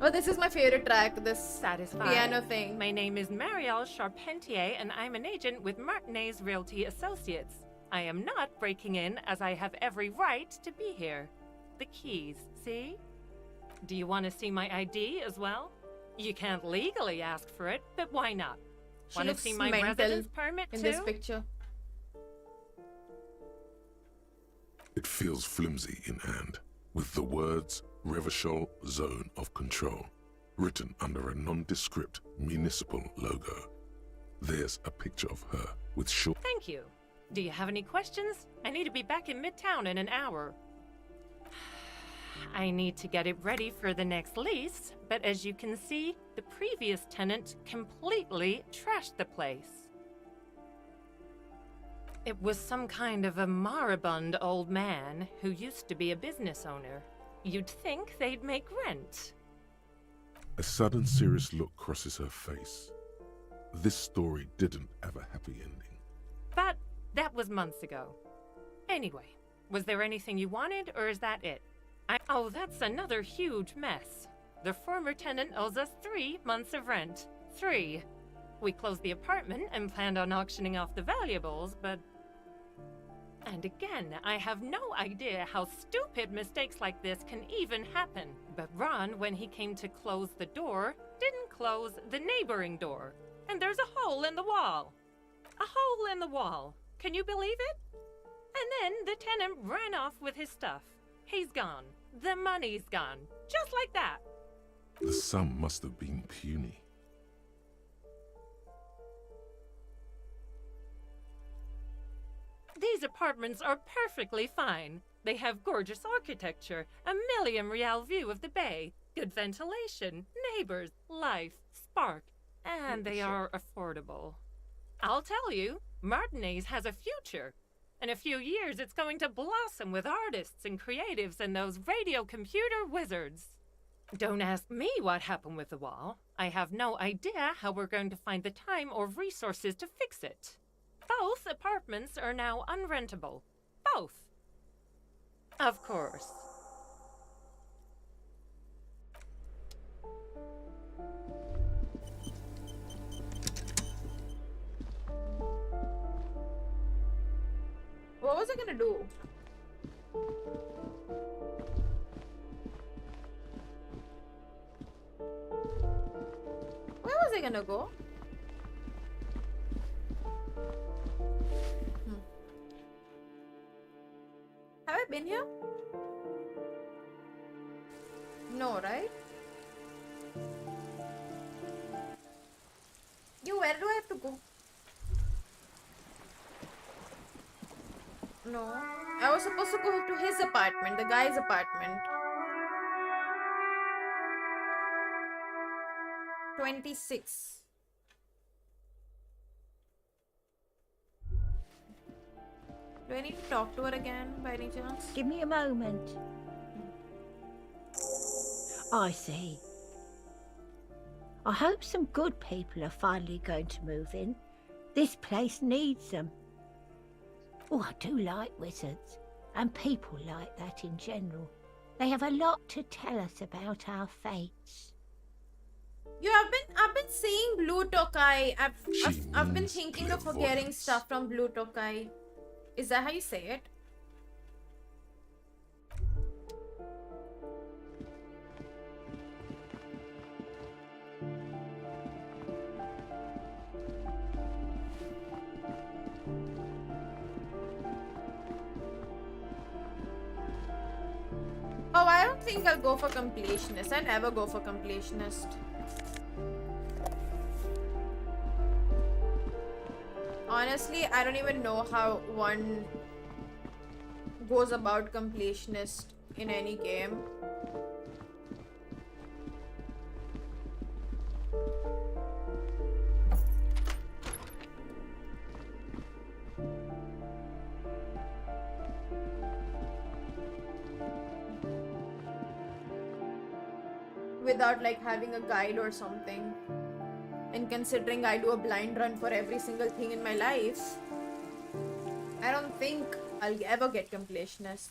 Oh, this is my favorite track, this piano thing. My name is Marielle Charpentier, and I'm an agent with Martinez Realty Associates. I am not breaking in, as I have every right to be here. The keys, see? Do you want to see my ID as well? You can't legally ask for it, but why not? She Want to looks see my mental residence permit in too? this picture. It feels flimsy in hand, with the words Revachol Zone of Control written under a nondescript municipal logo. There's a picture of her with short. Thank you. Do you have any questions? I need to be back in Midtown in an hour. I need to get it ready for the next lease, but as you can see, the previous tenant completely trashed the place. It was some kind of a moribund old man who used to be a business owner. You'd think they'd make rent. A sudden serious look crosses her face. This story didn't have a happy ending. But that was months ago. Anyway, was there anything you wanted, or is that it? Oh, that's another huge mess. The former tenant owes us 3 months of rent. 3. We closed the apartment and planned on auctioning off the valuables, but... And again, I have no idea how stupid mistakes like this can even happen. But Ron, when he came to close the door, didn't close the neighboring door. And there's a hole in the wall. A hole in the wall. Can you believe it? And then the tenant ran off with his stuff. He's gone. The money's gone. Just like that. The sum must have been puny. These apartments are perfectly fine. They have gorgeous architecture, a million-real view of the bay, good ventilation, neighbors, life, spark, and they are affordable. I'll tell you, Martinez has a future. In a few years, it's going to blossom with artists and creatives and those radio computer wizards. Don't ask me what happened with the wall. I have no idea how we're going to find the time or resources to fix it. Both apartments are now unrentable. Both. Of course. What was I gonna do? Where was I gonna go? Have I been here? No, right? Where do I have to go? No. I was supposed to go to his apartment, the guy's apartment. 26. Do I need to talk to her again by any chance? Give me a moment. I see. I hope some good people are finally going to move in. This place needs them. Oh, I do like wizards, and people like that in general. They have a lot to tell us about our fates. I've been seeing Blue Tokai. I've been thinking of getting stuff from Blue Tokai. Is that how you say it? Oh, I don't think I'll go for completionist. I never go for completionist. Honestly, I don't even know how one goes about completionist in any game. Without like having a guide or something. And considering I do a blind run for every single thing in my life, I don't think I'll ever get completionist.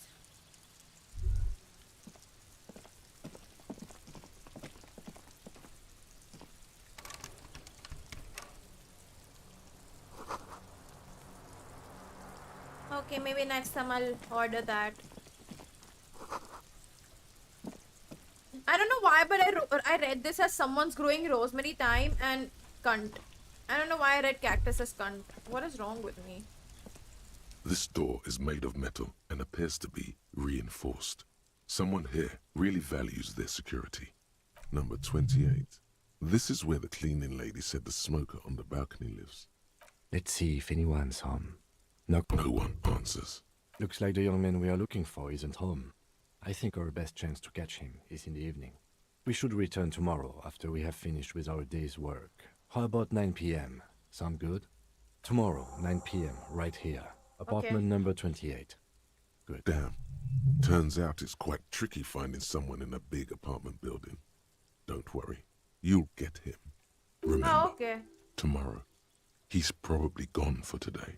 Okay, maybe next time I'll order that. I don't know why, but I read this as someone's growing rosemary thyme and cunt. I don't know why I read cactus as cunt. What is wrong with me? This door is made of metal and appears to be reinforced. Someone here really values their security. Number 28. This is where the cleaning lady said the smoker on the balcony lives. Let's see if anyone's home. No one answers. Looks like the young man we are looking for isn't home. I think our best chance to catch him is in the evening. We should return tomorrow after we have finished with our day's work. How about 9 p.m.? Sound good? Tomorrow, 9 p.m., right here. Apartment number 28. Good. Damn. Turns out it's quite tricky finding someone in a big apartment building. Don't worry. You'll get him. Remember, tomorrow. He's probably gone for today.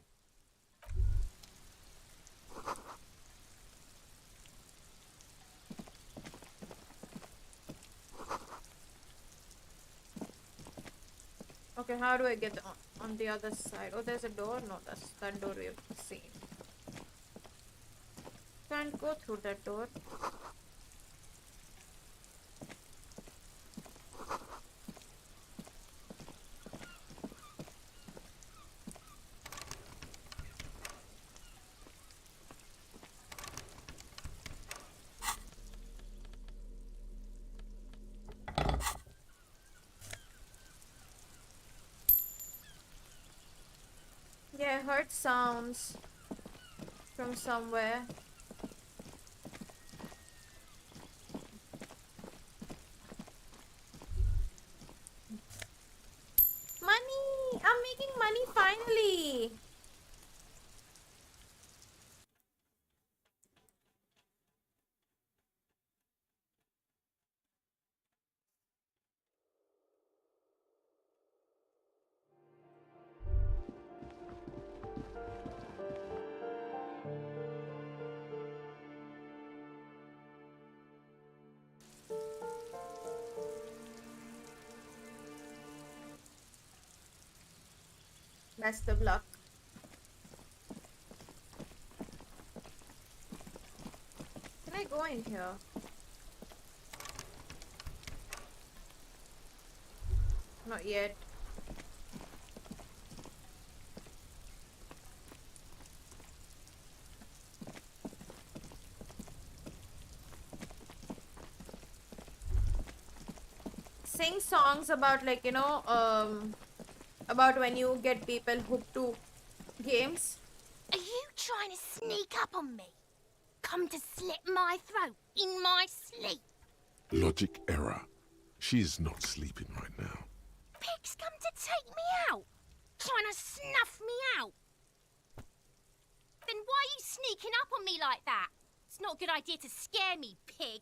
Okay, how do I get on the other side? Oh, there's a door? No, that's that door we've seen. Can't go through that door. Yeah, I heard sounds from somewhere. Money! I'm making money finally! Best of luck. Can I go in here? Not yet. Sing songs about like, you know, about when you get people hooked to games. Are you trying to sneak up on me? Come to slit my throat in my sleep? Logic error. She is not sleeping right now. Pig's come to take me out. Trying to snuff me out. Then why are you sneaking up on me like that? It's not a good idea to scare me, pig.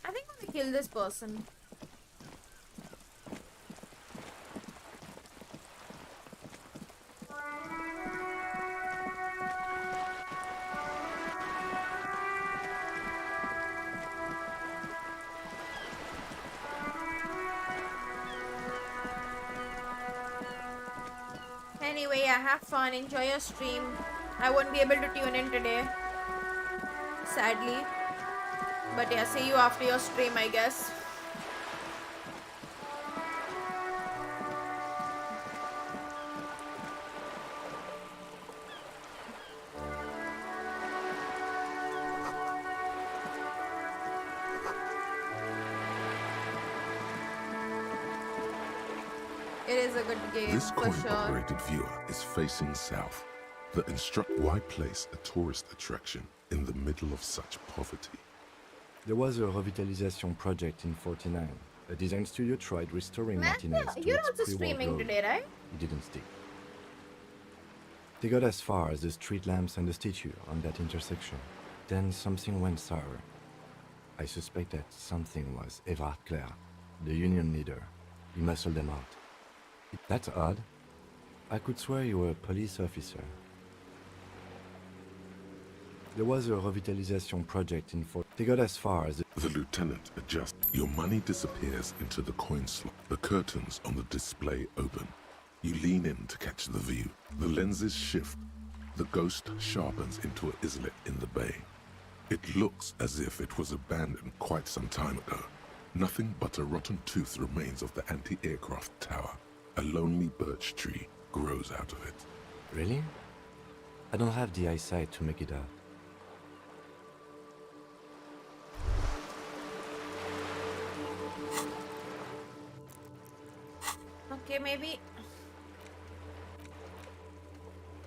I think I'm gonna kill this person. Anyway, yeah, have fun, enjoy your stream. I won't be able to tune in today, sadly. But yeah, see you after your stream, I guess. It is a good game This for sure. coin-operated viewer is facing south. Why place a tourist attraction in the middle of such poverty? There was a revitalization project in 49. A design studio tried restoring Martinez to You're its also pre-war streaming glory. today, right? It didn't stick. They got as far as the street lamps and the statue on that intersection. Then something went sour. I suspect that something was Everard Clare, the union leader. He muscled them out. That's odd. I could swear you were a police officer. There was a revitalization project in They got as far as The lieutenant adjusts. Your money disappears into the coin slot. The curtains on the display open. You lean in to catch the view. The lenses shift. The ghost sharpens into an islet in the bay. It looks as if it was abandoned quite some time ago. Nothing but a rotten tooth remains of the anti-aircraft tower. A lonely birch tree grows out of it. Really? I don't have the eyesight to make it out. Okay, maybe.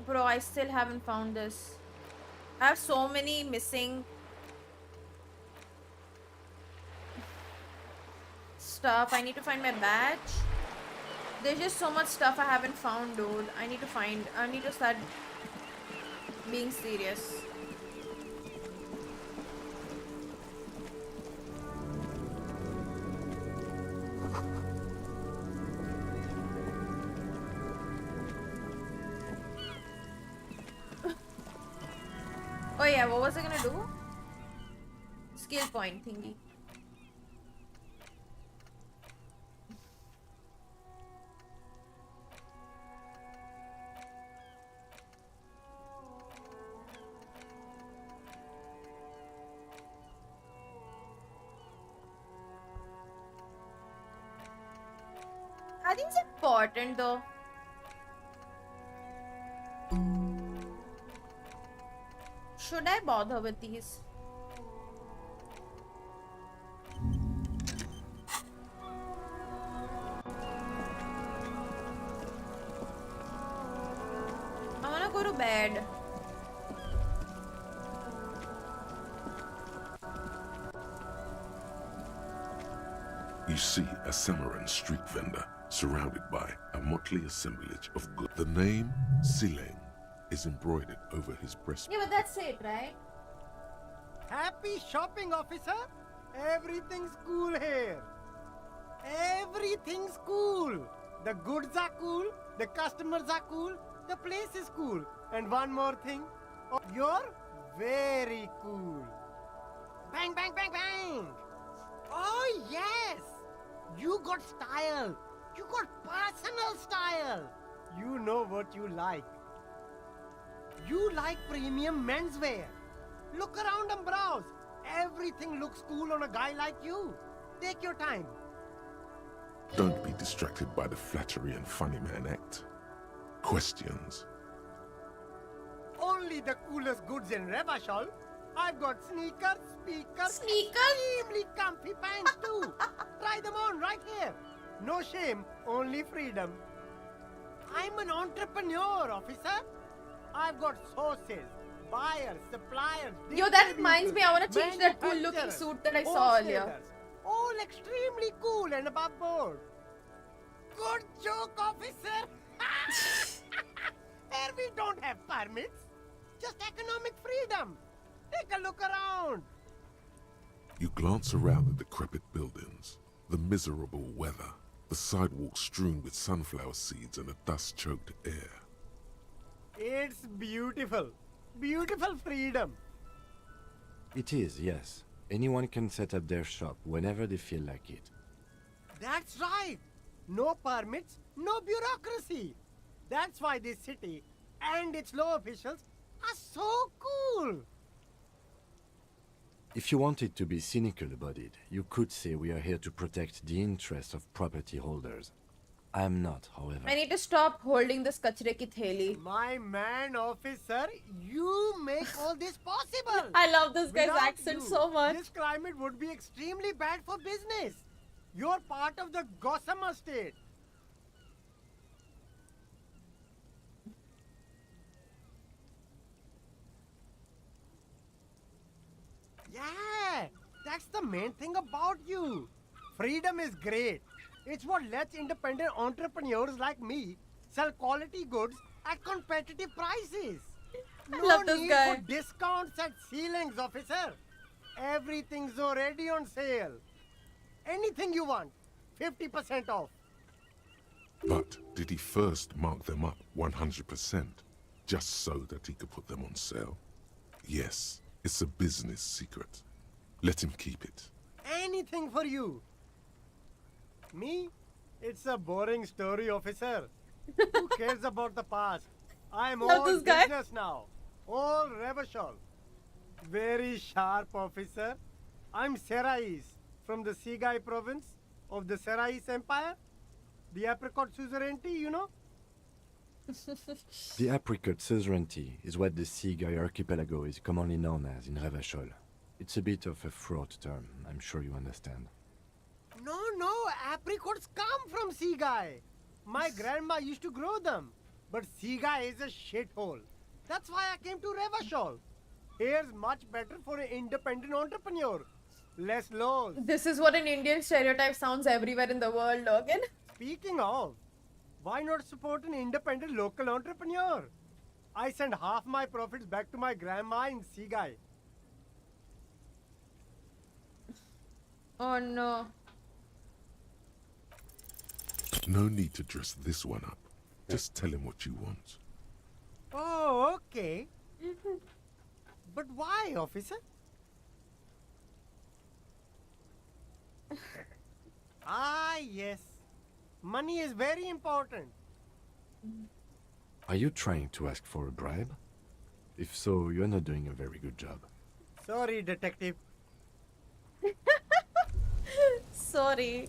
Bro, I still haven't found this. I have so many missing stuff. I need to find my badge. There's just so much stuff I haven't found, dude. I need to start being serious. Oh yeah, what was I gonna do? Skill point thingy. I think it's important though. Should I bother with these? I wanna go to bed. You see a Samaran street vendor surrounded by a motley assemblage of goods. The name Sileng is embroidered over his breastplate. Yeah, but that's it, right? Happy shopping, officer. Everything's cool here. Everything's cool. The goods are cool. The customers are cool. The place is cool. And one more thing. Oh, you're very cool. Bang, bang, bang, bang. Oh, yes. You got style. You got personal style. You know what you like. You like premium menswear. Look around and browse. Everything looks cool on a guy like you. Take your time. Don't be distracted by the flattery and funny man act. Questions. Only the coolest goods in Revachol. I've got sneakers, speakers, Sneakers? extremely comfy pants too. Try them on right here. No shame, only freedom. I'm an entrepreneur, officer. I've got sources, buyers, suppliers. Yo, that reminds me, I wanna change that cool looking manufacturers, suit that I saw earlier. wholesalers, all extremely cool and above board. Good joke, officer. Here we don't have permits, just economic freedom. Take a look around. You glance around the decrepit buildings, the miserable weather, the sidewalks strewn with sunflower seeds and a dust-choked air. It's beautiful. Beautiful freedom. It is, yes. Anyone can set up their shop whenever they feel like it. That's right. No permits, no bureaucracy. That's why this city and its law officials are so cool. If you wanted to be cynical about it, you could say we are here to protect the interests of property holders. I am not, however. I need to stop holding this kachre ki theli. My man, officer, you make all this possible. I love this guy's Without accent you, so much. This climate would be extremely bad for business. You're part of the Gossamer state. main thing about you. Freedom is great. It's what lets independent entrepreneurs like me sell quality goods at competitive prices. No love this need guy. for discounts at ceilings, officer. Everything's already on sale. Anything you want, 50% off. But did he first mark them up 100%, just so that he could put them on sale? Yes, it's a business secret. Let him keep it. Anything for you. Me? It's a boring story, officer. Who cares about the past? I'm Love all this guy. business now. All Revachol. Very sharp, officer. I'm Serais from the Sigai province of the Serais Empire. The apricot suzerainty, you know? The apricot suzerainty is what the Sigai archipelago is commonly known as in Revachol. It's a bit of a fraught term, I'm sure you understand. No, apricots come from Sigai. My grandma used to grow them. But Sigai is a shithole. That's why I came to Revachol. Here's much better for an independent entrepreneur. Less laws. This is what an Indian stereotype sounds everywhere in the world, Logan. Speaking of, why not support an independent local entrepreneur? I send half my profits back to my grandma in Sigai. Oh no. No need to dress this one up. Just tell him what you want. Oh, okay. But why, officer? Ah, yes. Money is very important. Are you trying to ask for a bribe? If so, you're not doing a very good job. Sorry, detective. Sorry.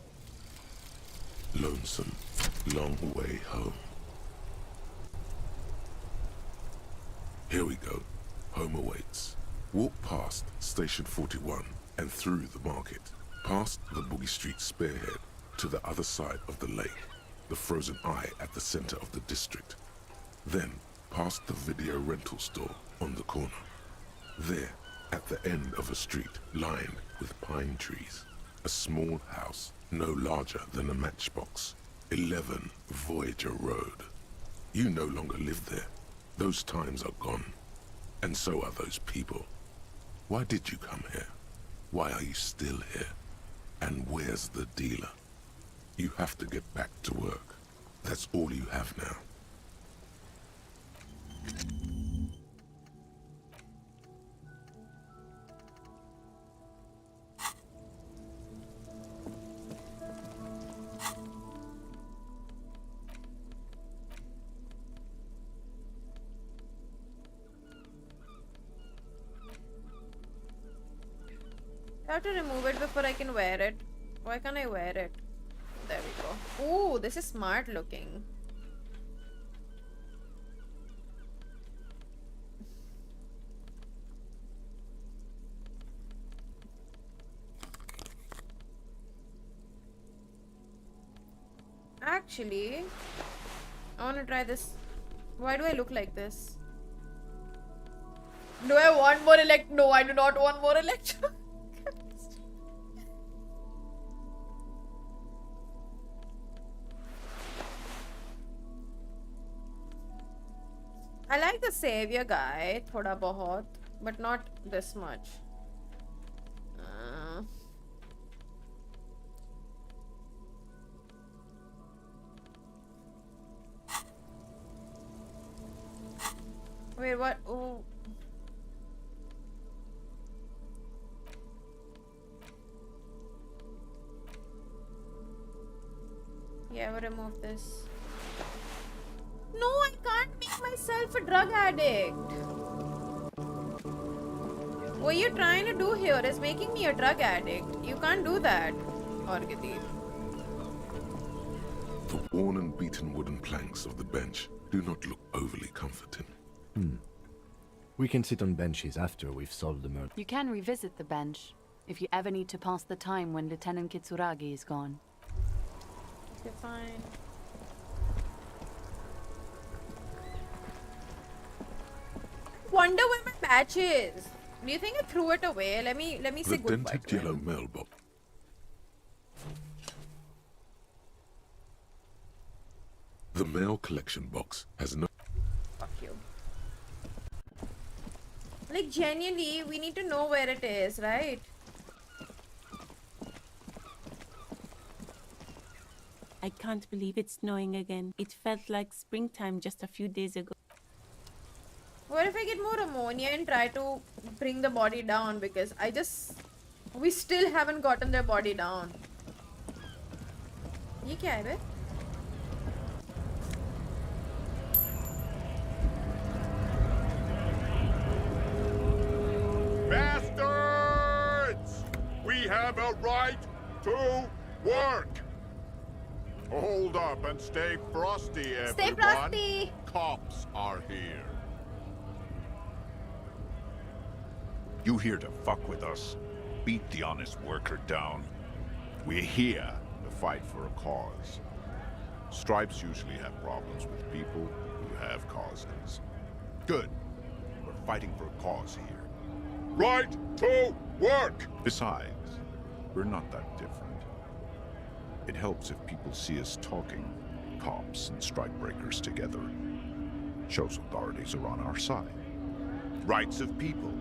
Lonesome, long way home. Here we go. Home awaits. Walk past Station 41 and through the market, past the Boogie Street spearhead to the other side of the lake, the frozen eye at the center of the district. Then past the video rental store on the corner. There, at the end of a street lined with pine trees, a small house no larger than a matchbox. 11 Voyager Road. You no longer live there. Those times are gone. And so are those people. Why did you come here? Why are you still here? And where's the dealer? You have to get back to work. That's all you have now. I have to remove it before I can wear it. Why can't I wear it? There we go. Ooh, this is smart looking. Actually, I want to try this. Why do I look like this? Do I want more No, I do not want more electro. I like the savior guy, thoda bahut, but not this much. Wait, what? Oh. Yeah, we'll remove this. No, I can't make myself a drug addict. What you're trying to do here is making me a drug addict. You can't do that, Orgidi. The worn and beaten wooden planks of the bench do not look overly comforting. We can sit on benches after we've solved the murder. You can revisit the bench if you ever need to pass the time when Lieutenant Kitsuragi is gone. Okay, fine. Wonder where my badge is. Do you think I threw it away? Let me say The goodbye dented to yellow him. mailbox. The mail collection box has no... Fuck you. Like, genuinely, we need to know where it is, right? I can't believe it's snowing again. It felt like springtime just a few days ago. What if I get more ammonia and try to bring the body down? Because we still haven't gotten their body down. ये क्या है बे? Bastards! We have a right to work! Hold up and stay frosty, everyone. Stay frosty! Cops are here. You here to fuck with us? Beat the honest worker down. We're here to fight for a cause. Stripes usually have problems with people who have causes. Good. We're fighting for a cause here. Right to work! Besides, we're not that different. It helps if people see us talking, cops and strikebreakers together. Shows authorities are on our side. Rights of people,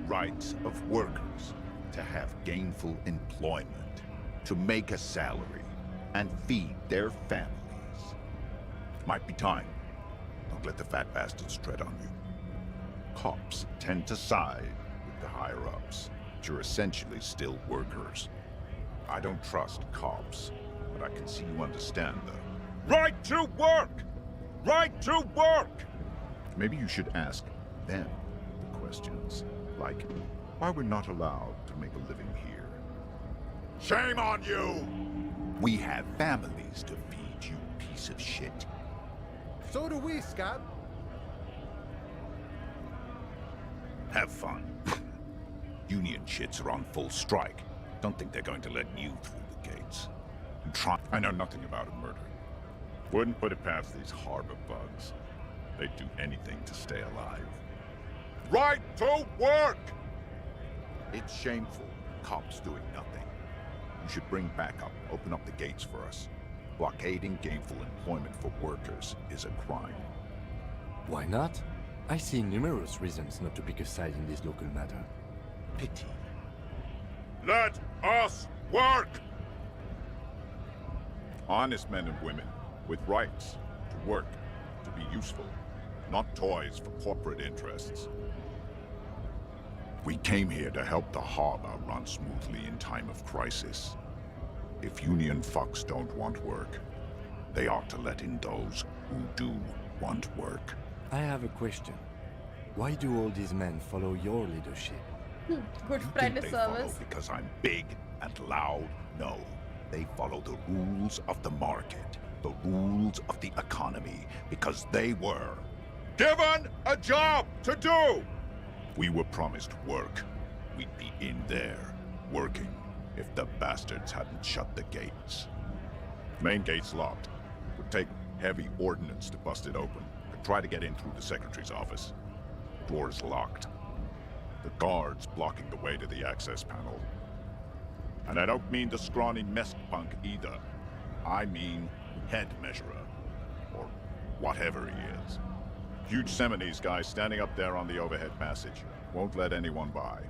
rights of workers, to have gainful employment, to make a salary, and feed their families. Might be time. Don't let the fat bastards tread on you. Cops tend to side with the higher-ups, but you're essentially still workers. I don't trust cops, but I can see you understand the right to work! Right to work! Maybe you should ask them the questions, like why we're not allowed to make a living here. Shame on you! We have families to feed, you piece of shit. So do we, Scott. Have fun. Union shits are on full strike. Don't think they're going to let you through the gates. I know nothing about a murder. Wouldn't put it past these harbor bugs. They'd do anything to stay alive. Right to work! It's shameful. Cops doing nothing. You should bring backup. Open up the gates for us. Blockading gainful employment for workers is a crime. Why not? I see numerous reasons not to pick a side in this local matter. Pity. Let us work! Honest men and women with rights to work, to be useful, not toys for corporate interests. We came here to help the harbor run smoothly in time of crisis. If union fucks don't want work, they ought to let in those who do want work. I have a question. Why do all these men follow your leadership? Good friend of service. Because I'm big and loud? No. They follow the rules of the market, the rules of the economy, because they were given a job to do! We were promised work. We'd be in there, working, if the bastards hadn't shut the gates. Main gate's locked. Would take heavy ordnance to bust it open. Could try to get in through the secretary's office. Door's locked. The guards blocking the way to the access panel. And I don't mean the scrawny mess punk either. I mean head measurer. Or whatever he is. Huge Seminese guy standing up there on the overhead passage. Won't let anyone by.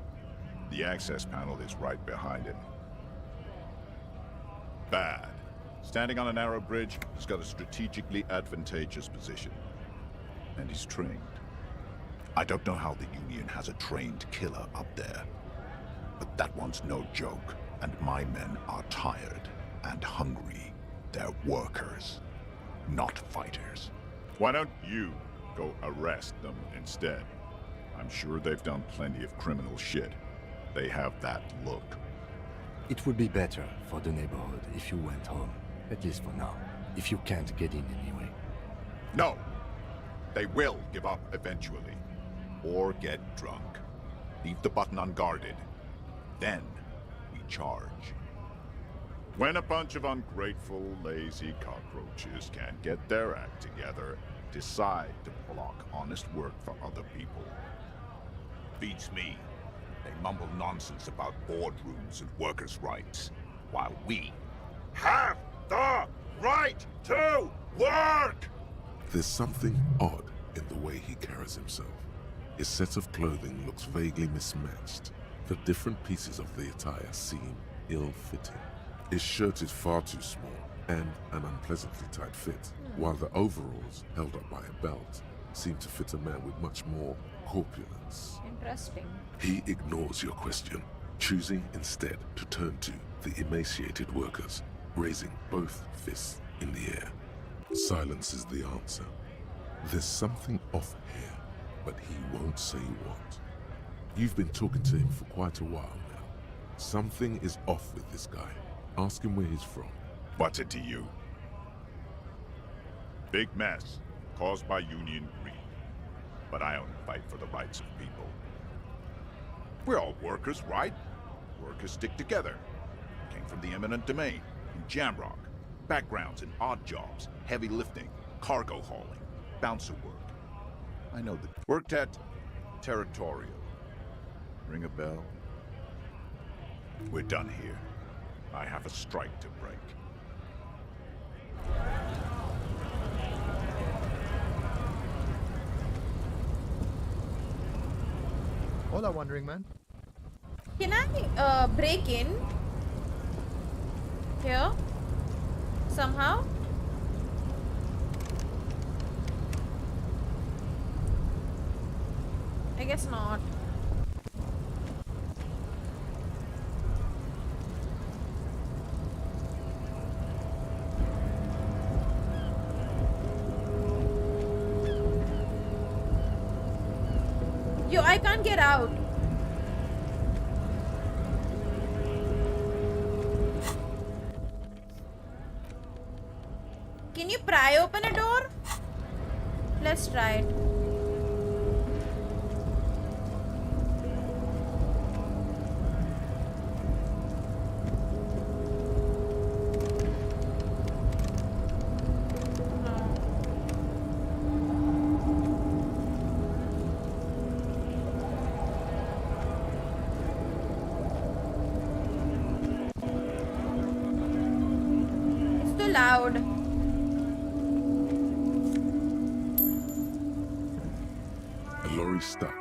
The access panel is right behind him. Bad. Standing on a narrow bridge, he's got a strategically advantageous position. And he's trained. I don't know how the Union has a trained killer up there. But that one's no joke. And my men are tired and hungry. They're workers, not fighters. Why don't you go arrest them instead? I'm sure they've done plenty of criminal shit. They have that look. It would be better for the neighborhood if you went home, at least for now, if you can't get in anyway. No! They will give up eventually. Or get drunk. Leave the button unguarded. Then we charge. When a bunch of ungrateful, lazy cockroaches can't get their act together, decide to block honest work for other people. Beats me. They mumble nonsense about boardrooms and workers' rights, while we have the right to work! There's something odd in the way he carries himself. His set of clothing looks vaguely mismatched. The different pieces of the attire seem ill-fitting. His shirt is far too small and an unpleasantly tight fit, while the overalls, held up by a belt, seem to fit a man with much more corpulence. Interesting. He ignores your question, choosing instead to turn to the emaciated workers, raising both fists in the air. Silence is the answer. There's something off here, but he won't say what. You've been talking to him for quite a while now. Something is off with this guy. Ask him where he's from. What's it to you? Big mess, caused by union greed. But I only fight for the rights of people. We're all workers, right? Workers stick together. Came from the eminent domain, in Jamrock. Backgrounds in odd jobs, heavy lifting, cargo hauling, bouncer work. I know that. Worked at Territorial. Ring a bell? We're done here. I have a strike to break. Hola, Wandering Man. Can I break in here somehow? I guess not. Yo, I can't get out. Can you pry open a door? Let's try it. Loud. A lorry stuck.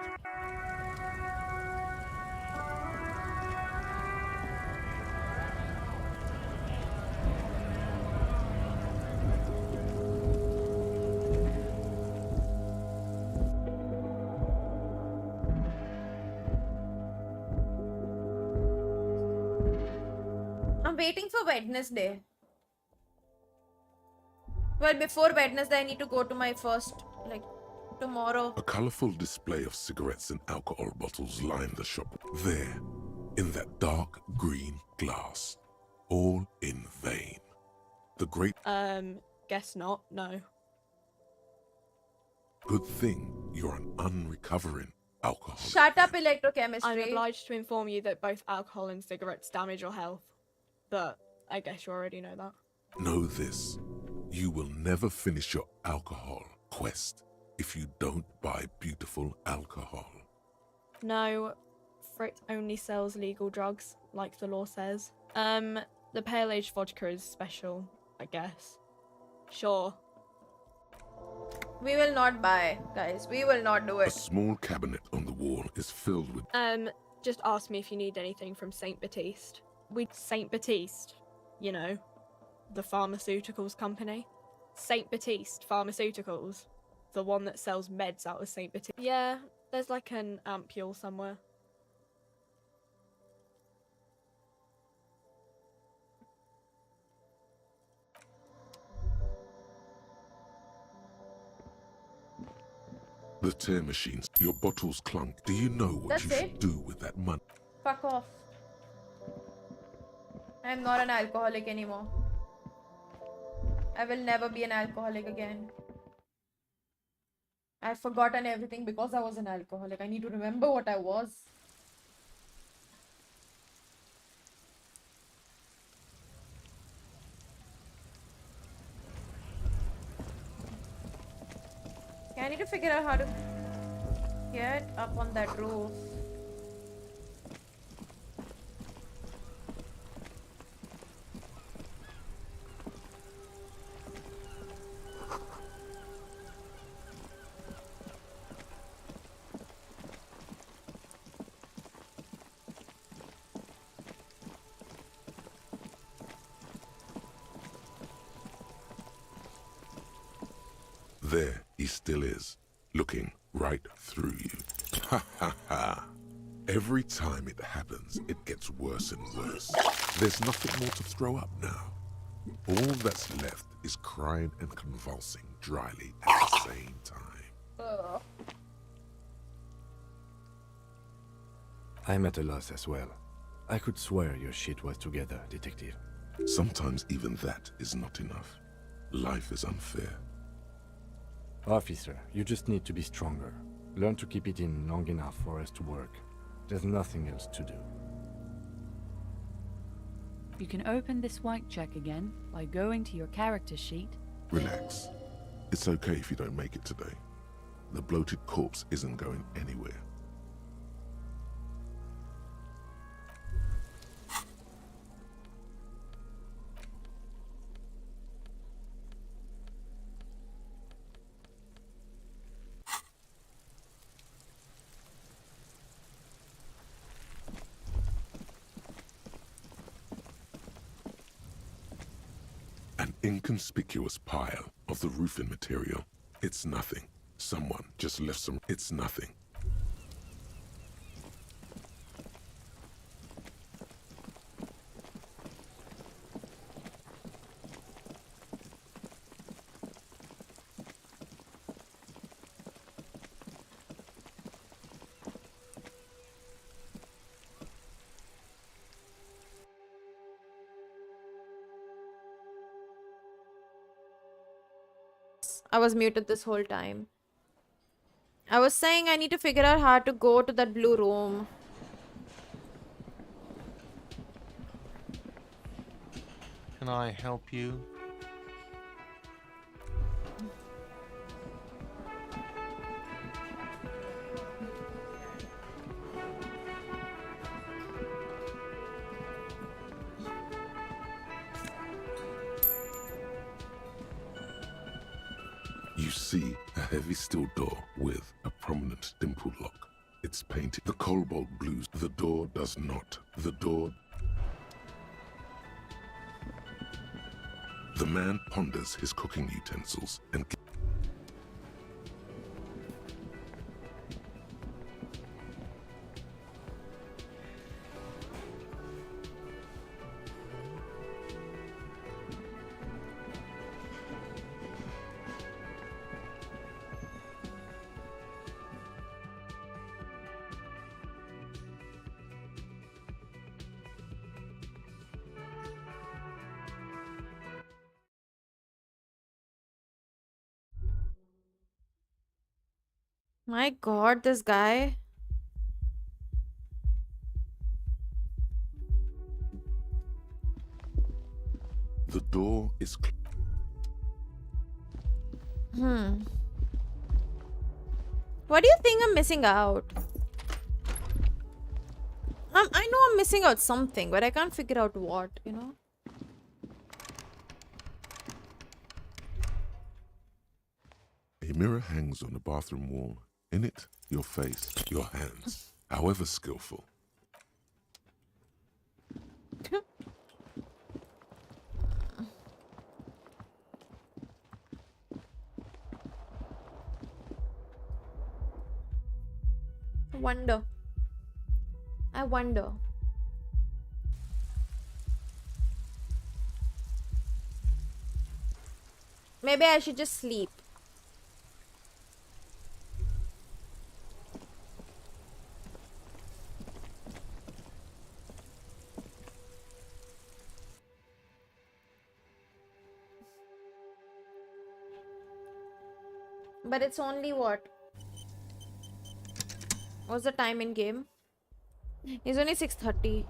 I'm waiting for Wednesday. Well, before Wednesday, I need to go to my first, tomorrow. A colorful display of cigarettes and alcohol bottles line the shop. There, in that dark green glass. All in vain. The great... Guess not, no. Good thing you're an unrecovering alcoholic. Shut up, electrochemistry. I'm obliged to inform you that both alcohol and cigarettes damage your health. But I guess you already know that. Know this. You will never finish your alcohol quest if you don't buy beautiful alcohol. No, Frit only sells legal drugs, like the law says. The Pale Age vodka is special, I guess. Sure. We will not buy, guys. We will not do A it. small cabinet on the wall is filled with... Just ask me if you need anything from St. Baptiste. St. Baptiste, you know. The pharmaceuticals company. St. Baptiste Pharmaceuticals. The one that sells meds out of St. Baptiste. Yeah, there's like an ampule somewhere. The tear machines. Your bottles clunk. Do you know what That's you it? should do with that money? Fuck off. I'm not an alcoholic anymore. I will never be an alcoholic again. I've forgotten everything because I was an alcoholic. I need to remember what I was. Okay, I need to figure out how to get up on that roof. There he still is, looking right through you. Ha ha ha. Every time it happens, it gets worse and worse. There's nothing more to throw up now. All that's left is crying and convulsing dryly at the same time. I'm at a loss as well. I could swear your shit was together, detective. Sometimes even that is not enough. Life is unfair. Officer, you just need to be stronger. Learn to keep it in long enough for us to work. There's nothing else to do. You can open this white check again by going to your character sheet. Relax. It's okay if you don't make it today. The bloated corpse isn't going anywhere. Inconspicuous pile of the roofing material. It's nothing. Someone just left some. It's nothing. I was muted this whole time. I was saying I need to figure out how to go to that blue room. Can I help you? You see a heavy steel door with a prominent dimple lock. It's painted the cobalt blues. The door does not. The door. The man ponders his cooking utensils and My god, this guy. the door is What do you think I'm missing out? I know I'm missing out something, but I can't figure out what, you know? A mirror hangs on the bathroom wall. In it, your face, your hands, however skillful. I wonder. Maybe I should just sleep. But it's only what? What's the time in game? It's only 6:30.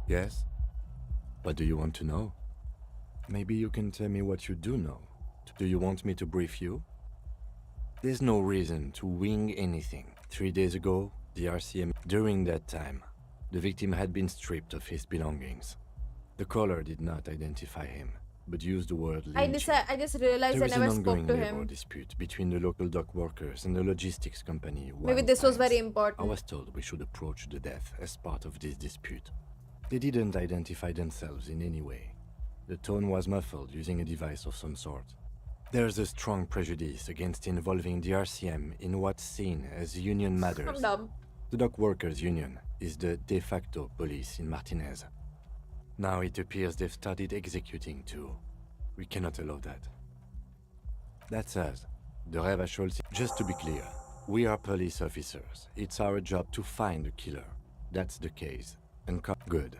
Yes? What do you want to know? Maybe you can tell me what you do know. Do you want me to brief you? There's no reason to wing anything. 3 days ago, the RCM... During that time, the victim had been stripped of his belongings. The caller did not identify him, but used the word lynching. I just realized I never spoke to him. There is an ongoing labor dispute between the local dock workers and the logistics company. Maybe this was very I important. was told we should approach the death as part of this dispute. They didn't identify themselves in any way. The tone was muffled using a device of some sort. There's a strong prejudice against involving the RCM in what's seen as union matters. I'm dumb. The Dock Workers Union is the de facto police in Martinez. Now it appears they've started executing too. We cannot allow that. That's us. The Revachol. Just to be clear, we are police officers. It's our job to find the killer. That's the case. And good.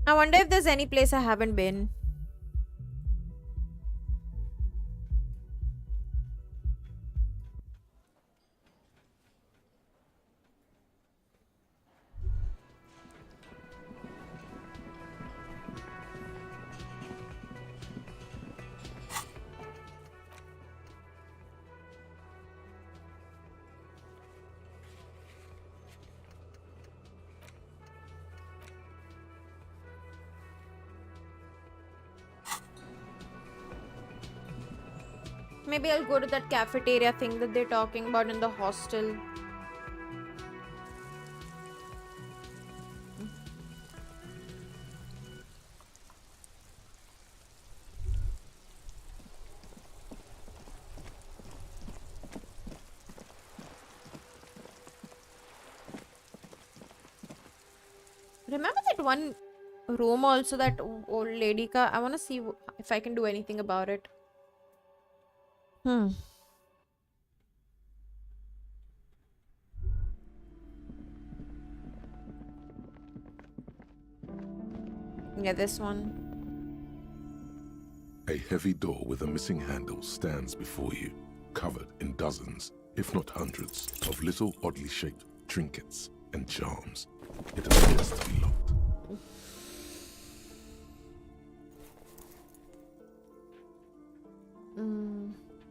I wonder if there's any place I haven't been. Maybe I'll go to that cafeteria thing that they're talking about in the hostel. Remember that one room also, that old lady ka? I want to see if I can do anything about it. Yeah, this one. A heavy door with a missing handle stands before you, covered in dozens, if not hundreds, of little oddly shaped trinkets and charms. It appears to be locked.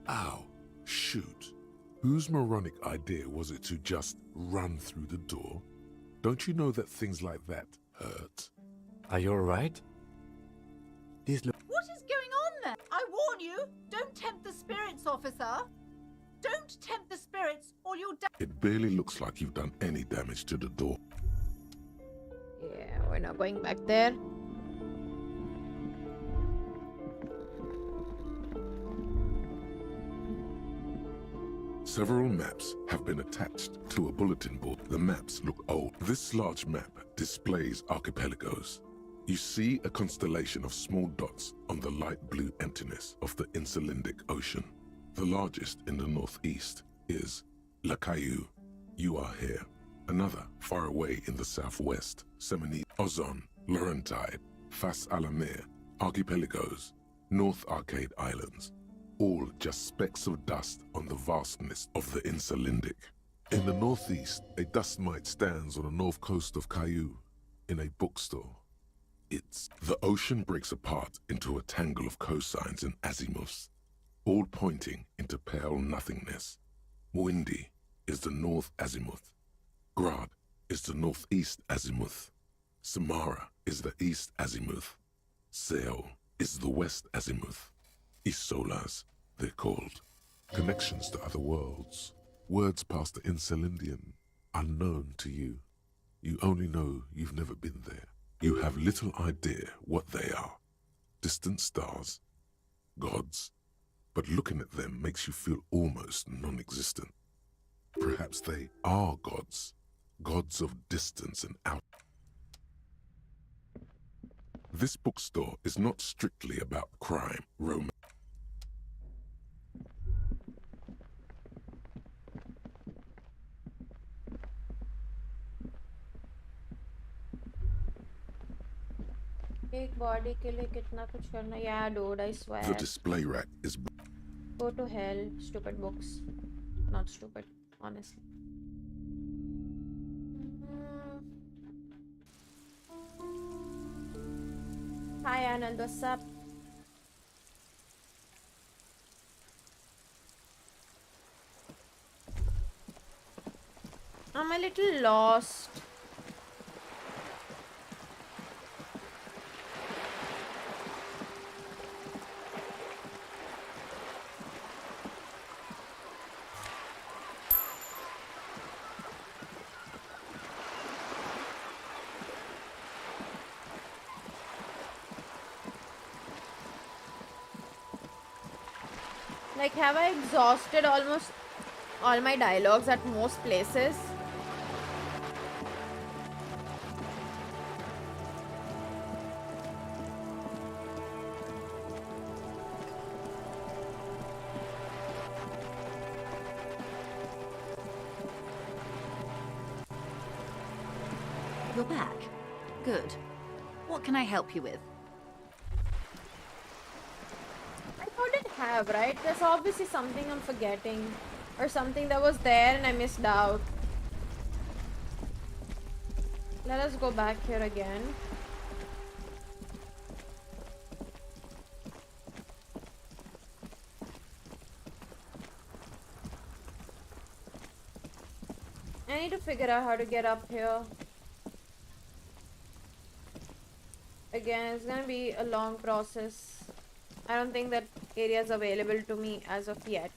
Ow. Shoot. Whose moronic idea was it to just run through the door? Don't you know that things like that hurt? Are you alright? What is going on there? I warn you, don't tempt the spirits, officer. Don't tempt the spirits or you'll die. It barely looks like you've done any damage to the door. Yeah, we're not going back there. Several maps have been attached to a bulletin board. The maps look old. This large map displays archipelagos. You see a constellation of small dots on the light blue emptiness of the Insulindic Ocean. The largest in the northeast is La Caillou. You are here. Another far away in the southwest, Semini, Ozon, Laurentide, Fas a la Mer, Archipelagos, North Arcade Islands. All just specks of dust on the vastness of the Insulindic. In the northeast, a dust mite stands on the north coast of Caillou in a bookstore. The ocean breaks apart into a tangle of cosines and azimuths, all pointing into pale nothingness. Mwindi is the north azimuth. Grad is the northeast azimuth. Samara is the east azimuth. Seo is the west azimuth. Isolas, they're called. Connections to other worlds. Words past the Insulindian, unknown to you. You only know you've never been there. You have little idea what they are. Distant stars, gods, but looking at them makes you feel almost non-existent. Perhaps they are gods, gods of distance and out. This bookstore is not strictly about crime, romance. एक body के लिए कितना कुछ करना. Yeah, dude, I swear. The display rack is... Go to hell, stupid books. Not stupid, honestly. Hi Anand, what's up? I'm a little lost. Like, have I exhausted almost all my dialogues at most places? You're back. Good. What can I help you with? I couldn't have, right? There's obviously something I'm forgetting. Or something that was there and I missed out. Let us go back here again. I need to figure out how to get up here. Again, it's gonna be a long process. I don't think that area is available to me as of yet.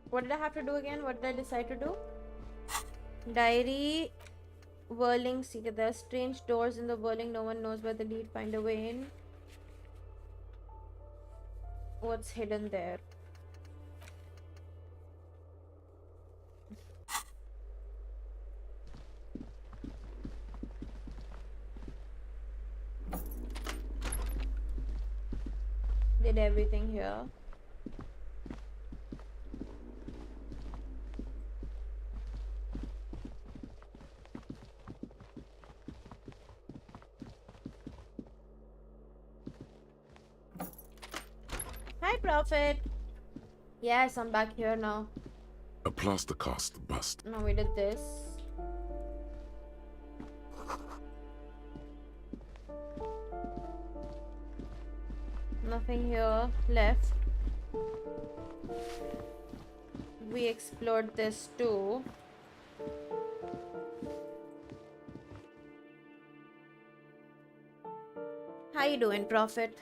What did I have to do again? What did I decide to do? Diary. Whirling secret. There are strange doors in the whirling. No one knows where the lead. Find a way in. What's hidden there? Did everything here. Hi, Prophet. Yes, I'm back here now. A plaster cast bust. No, we did this. Nothing here left. We explored this too. How you doing, Prophet?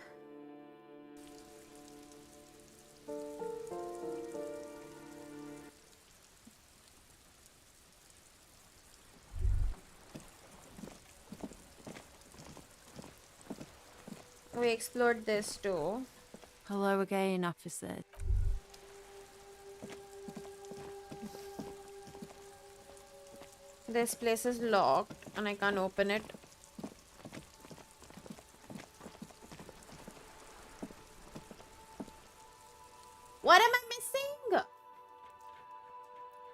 We explored this too. Hello again, officer. This place is locked and I can't open it. What am I missing?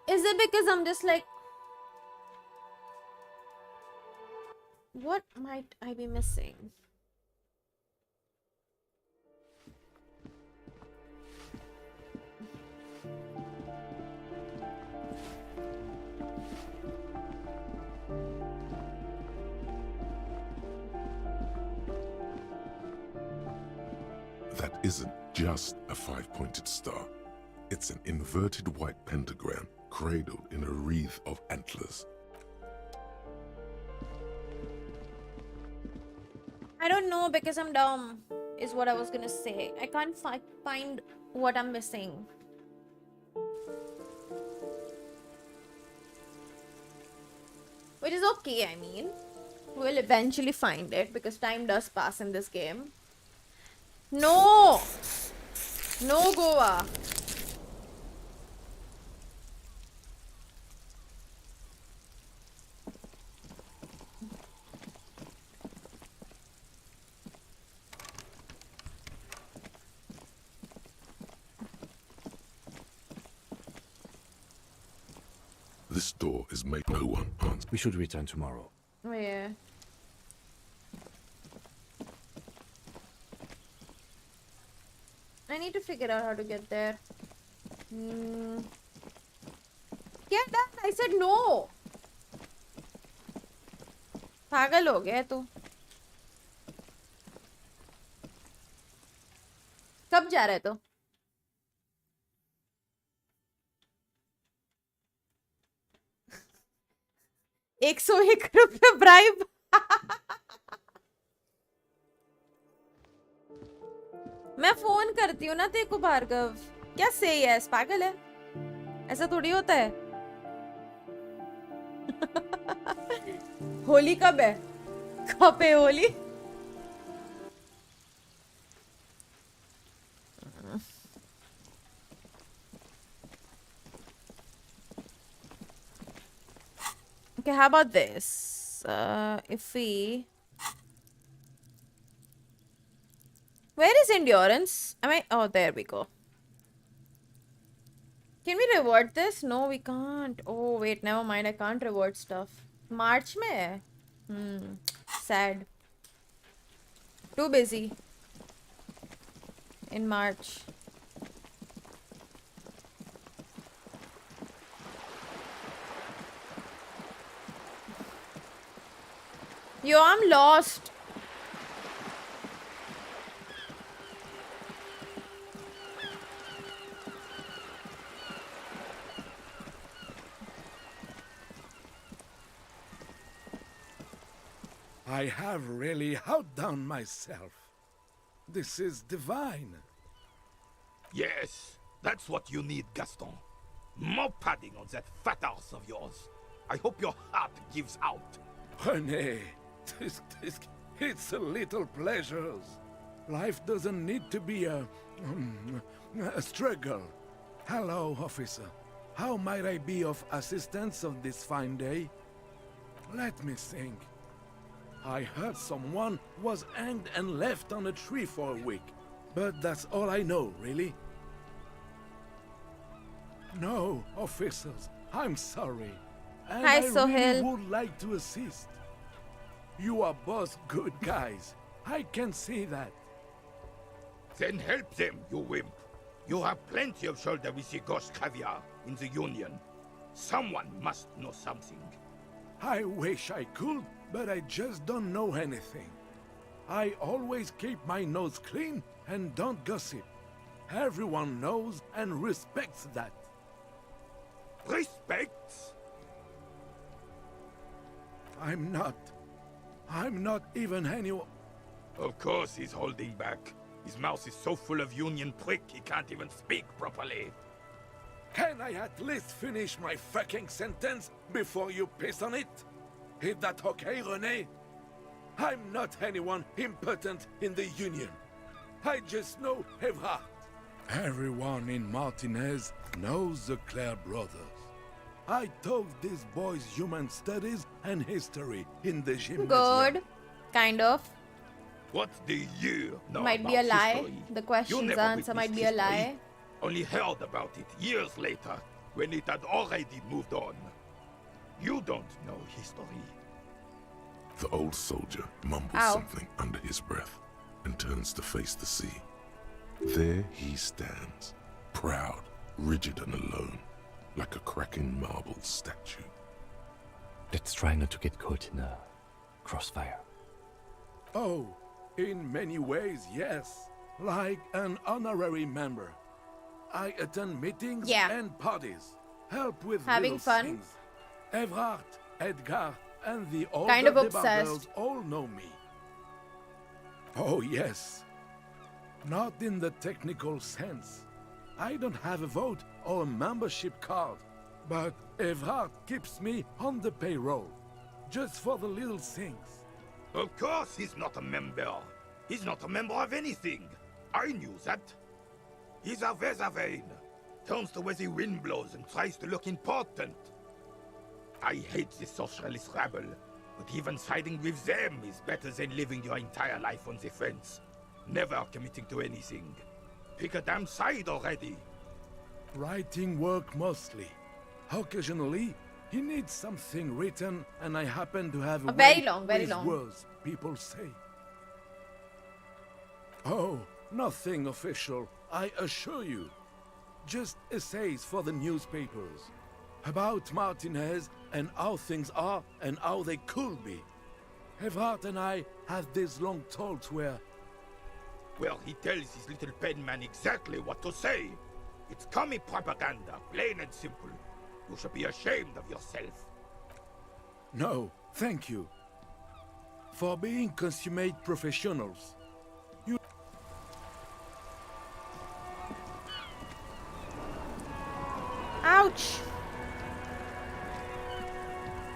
Is it because I'm just like... What might I be missing? That isn't just a five-pointed star. It's an inverted white pentagram cradled in a wreath of antlers. I don't know because I'm dumb, is what I was gonna say. I can't find what I'm missing. Which is okay, I mean. We'll eventually find it because time does pass in this game. No! No, Goa! This door is made no one answer. We should return tomorrow. Oh, yeah. I need to figure out how to get there. Get that! I said no! पागल हो गया तू. कब जा रहा है तो? ₹101 bribe. मैं फोन करती हूँ ना तेरे को भार्गव. क्या say yes? पागल है? ऐसा थोड़ी होता है। होली कब है? कब है Holi? Okay, how about this? If we... Where is endurance? Oh, there we go. Can we reward this? No, we can't. Oh, wait, never mind. I can't reward stuff. March mein? Sad. Too busy. In March. Yo, I'm lost. I have really outdone myself. This is divine. Yes, that's what you need, Gaston. More padding on that fat ass of yours. I hope your heart gives out. René, it's a little pleasures. Life doesn't need to be a struggle. Hello, officer. How might I be of assistance on this fine day? Let me think. I heard someone was hanged and left on a tree for a week. But that's all I know, really. No, officers, I'm sorry. And Hi, I really Sohail. would like to assist. You are both good guys. I can see that. Then help them, you wimp. You have plenty of shoulder with the ghost caviar in the Union. Someone must know something. I wish I could, but I just don't know anything. I always keep my nose clean and don't gossip. Everyone knows and respects that. Respects? I'm not even anyone. Of course he's holding back. His mouth is so full of Union prick he can't even speak properly. Can I at least finish my fucking sentence before you piss on it? Is that okay, René? I'm not anyone important in the Union. I just know Evrard. Everyone in Martinez knows the Clare brothers. I taught these boys human studies and history in the gymnasium. Good. Kind of. What do you know Might be about a lie. history? The You question's never answer witnessed might be a history. lie. Only heard about it years later, when it had already moved on. You don't know history. The old soldier mumbles Ow. something under his breath and turns to face the sea. There he stands, proud, rigid and alone, like a cracking marble statue. Let's try not to get caught in a crossfire. Oh, in many ways, yes. Like an honorary member. I attend meetings and parties. Help with Having little fun. things. Evrard, Edgar, and the older Kind of Debar obsessed. girls all know me. Oh, yes. Not in the technical sense. I don't have a vote or a membership card. But Evrard keeps me on the payroll. Just for the little things. Of course he's not a member. He's not a member of anything. I knew that. He's a Weathervane. Turns the way the wind blows and tries to look important. I hate the socialist rabble, but even siding with them is better than living your entire life on the fence. Never committing to anything. Pick a damn side already. Writing work mostly. Occasionally, he needs something written, and I happen to have a Very way long, very with long. words, people say. Oh, nothing official, I assure you. Just essays for the newspapers. About Martinez and how things are and how they could be. Evrard and I had these long talks where... Well, he tells his little pen man exactly what to say. It's commie propaganda, plain and simple. You should be ashamed of yourself. No, thank you. For being consummate professionals.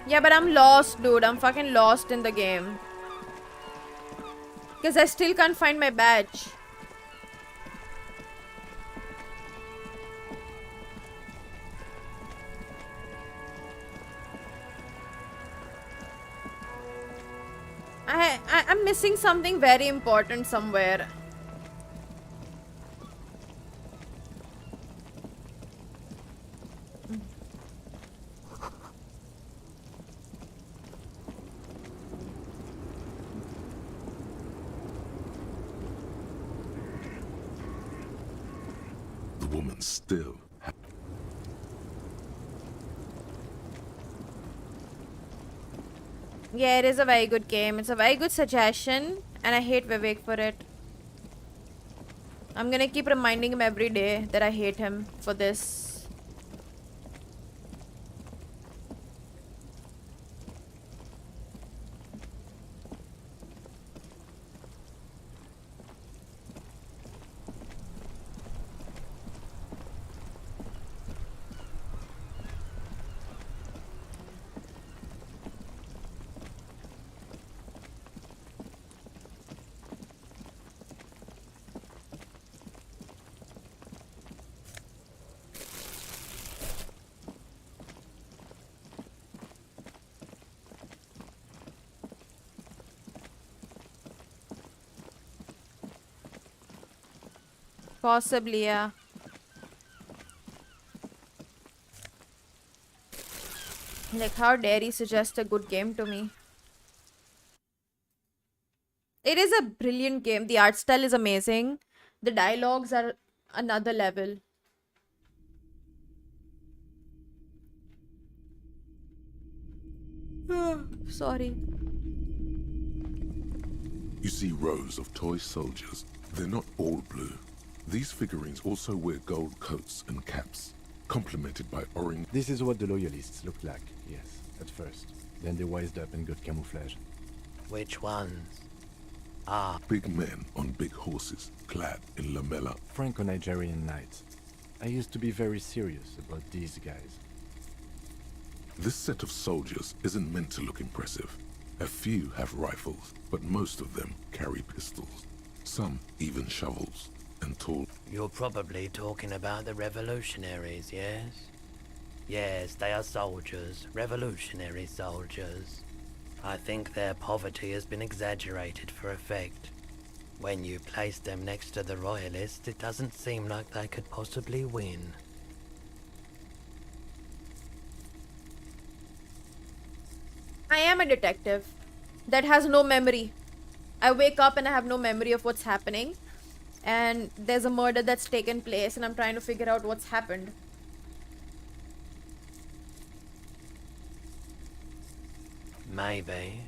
Yeah, but I'm lost, dude. I'm fucking lost in the game. Because I still can't find my badge. I'm missing something very important somewhere. The woman still. Yeah, it is a very good game. It's a very good suggestion, and I hate Vivek for it. I'm gonna keep reminding him every day that I hate him for this. Possibly, yeah. Like, how dare he suggest a good game to me? It is a brilliant game. The art style is amazing. The dialogues are another level. Sorry. You see rows of toy soldiers. They're not all blue. These figurines also wear gold coats and caps, complemented by orange. This is what the loyalists looked like, yes, at first. Then they wised up and got camouflage. Which ones? Ah. Big men on big horses, clad in lamella. Franco-Nigerian knights. I used to be very serious about these guys. This set of soldiers isn't meant to look impressive. A few have rifles, but most of them carry pistols. Some even shovels and tall. You're probably talking about the revolutionaries, yes? Yes, they are soldiers, revolutionary soldiers. I think their poverty has been exaggerated for effect. When you place them next to the royalists, it doesn't seem like they could possibly win. I am a detective that has no memory. I wake up and I have no memory of what's happening. And there's a murder that's taken place and I'm trying to figure out what's happened. Maybe.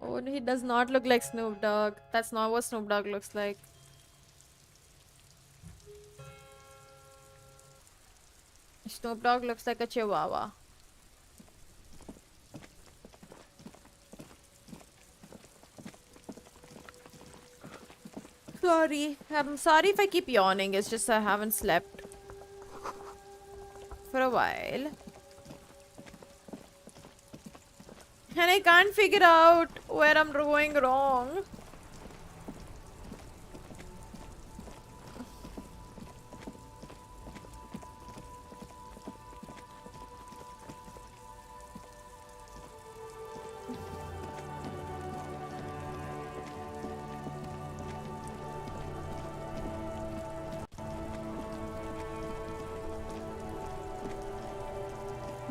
Oh, he does not look like Snoop Dogg. That's not what Snoop Dogg looks like. Snoop Dogg looks like a chihuahua. Sorry. I'm sorry if I keep yawning. It's just I haven't slept for a while. And I can't figure out where I'm going wrong.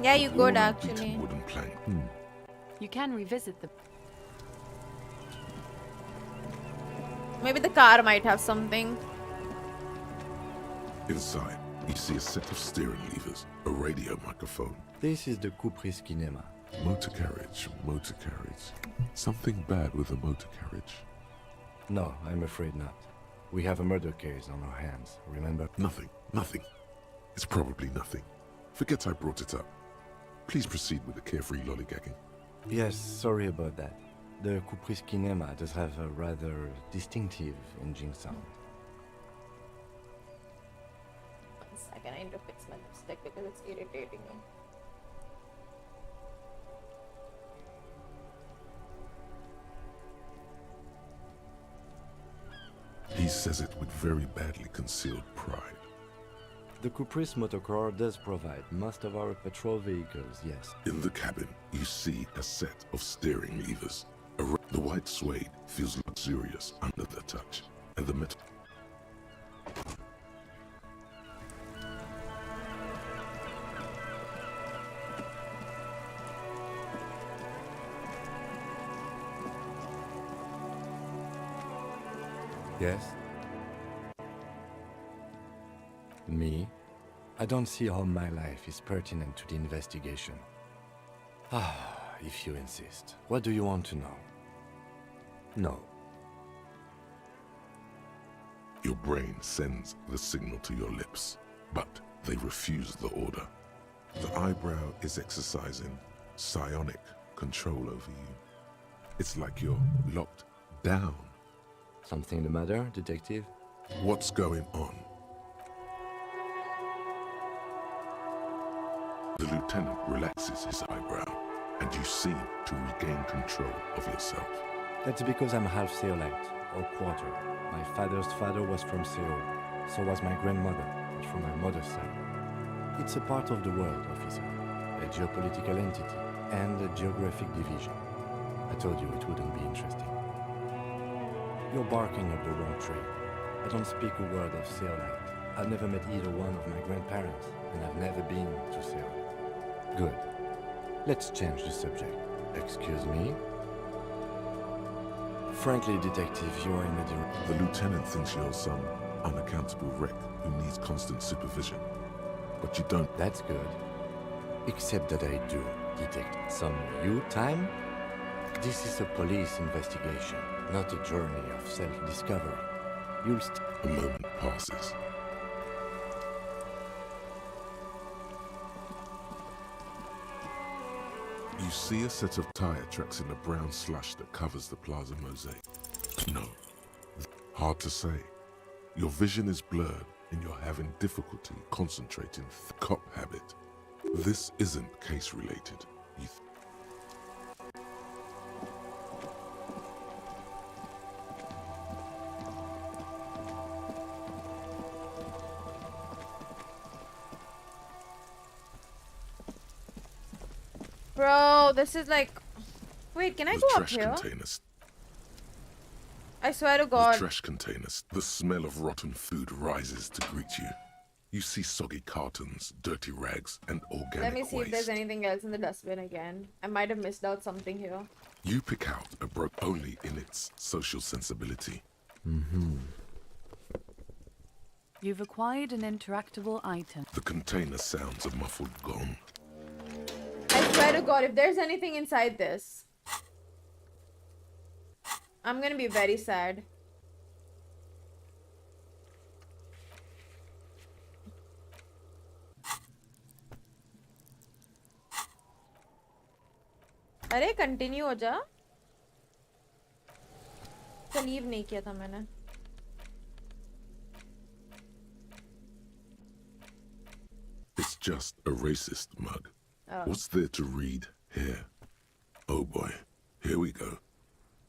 Yeah, you could actually. Wooden plank. You can revisit the... Maybe the car might have something. Inside, you see a set of steering levers, a radio microphone. This is the Kupris Kinema. Motor carriage, motor carriage. Something bad with a motor carriage. No, I'm afraid not. We have a murder case on our hands, remember? Nothing, nothing. It's probably nothing. Forget I brought it up. Please proceed with the carefree lollygagging. Yes, sorry about that. The Caprice Kinema does have a rather distinctive engine sound. 1 second, I need to fix my lipstick because it's irritating me. He says it with very badly concealed pride. The Caprice motorcar does provide most of our patrol vehicles, yes. In the cabin, you see a set of steering levers. The white suede feels luxurious under the touch, and the metal... Yes? Me? I don't see how my life is pertinent to the investigation. Ah, if you insist. What do you want to know? No. Your brain sends the signal to your lips, but they refuse the order. The eyebrow is exercising psionic control over you. It's like you're locked down. Something the matter, detective? What's going on? The lieutenant relaxes his eyebrow, and you seem to regain control of yourself. That's because I'm half Seolite, or quarter. My father's father was from Seoul, so was my grandmother, from my mother's side. It's a part of the world, officer. A geopolitical entity, and a geographic division. I told you it wouldn't be interesting. You're barking up the wrong tree. I don't speak a word of Seolite. I've never met either one of my grandparents, and I've never been to Seoul. Good. Let's change the subject. Excuse me? Frankly, detective, you're in a... The lieutenant thinks you're some unaccountable wreck who needs constant supervision. But you don't... That's good. Except that I do detect some you time. This is a police investigation, not a journey of self-discovery. You'll A moment passes. You see a set of tire tracks in the brown slush that covers the plaza mosaic. No. Hard to say. Your vision is blurred and you're having difficulty concentrating. Cop habit. This isn't case-related. Bro, this is like... Wait, can I go up here? Containers. I swear to God. The trash containers. The smell of rotten food rises to greet you. You see soggy cartons, dirty rags, and organic Let me see waste. if there's anything else in the dustbin again. I might have missed out something here. You pick out a broke only in its social sensibility. You've acquired an interactable item. The container sounds a muffled gong. I swear to God, if there's anything inside this, I'm gonna be very sad. अरे continue हो जा तो leave नहीं किया था मैंने It's just a racist mug. Oh. What's there to read here? Oh boy, here we go.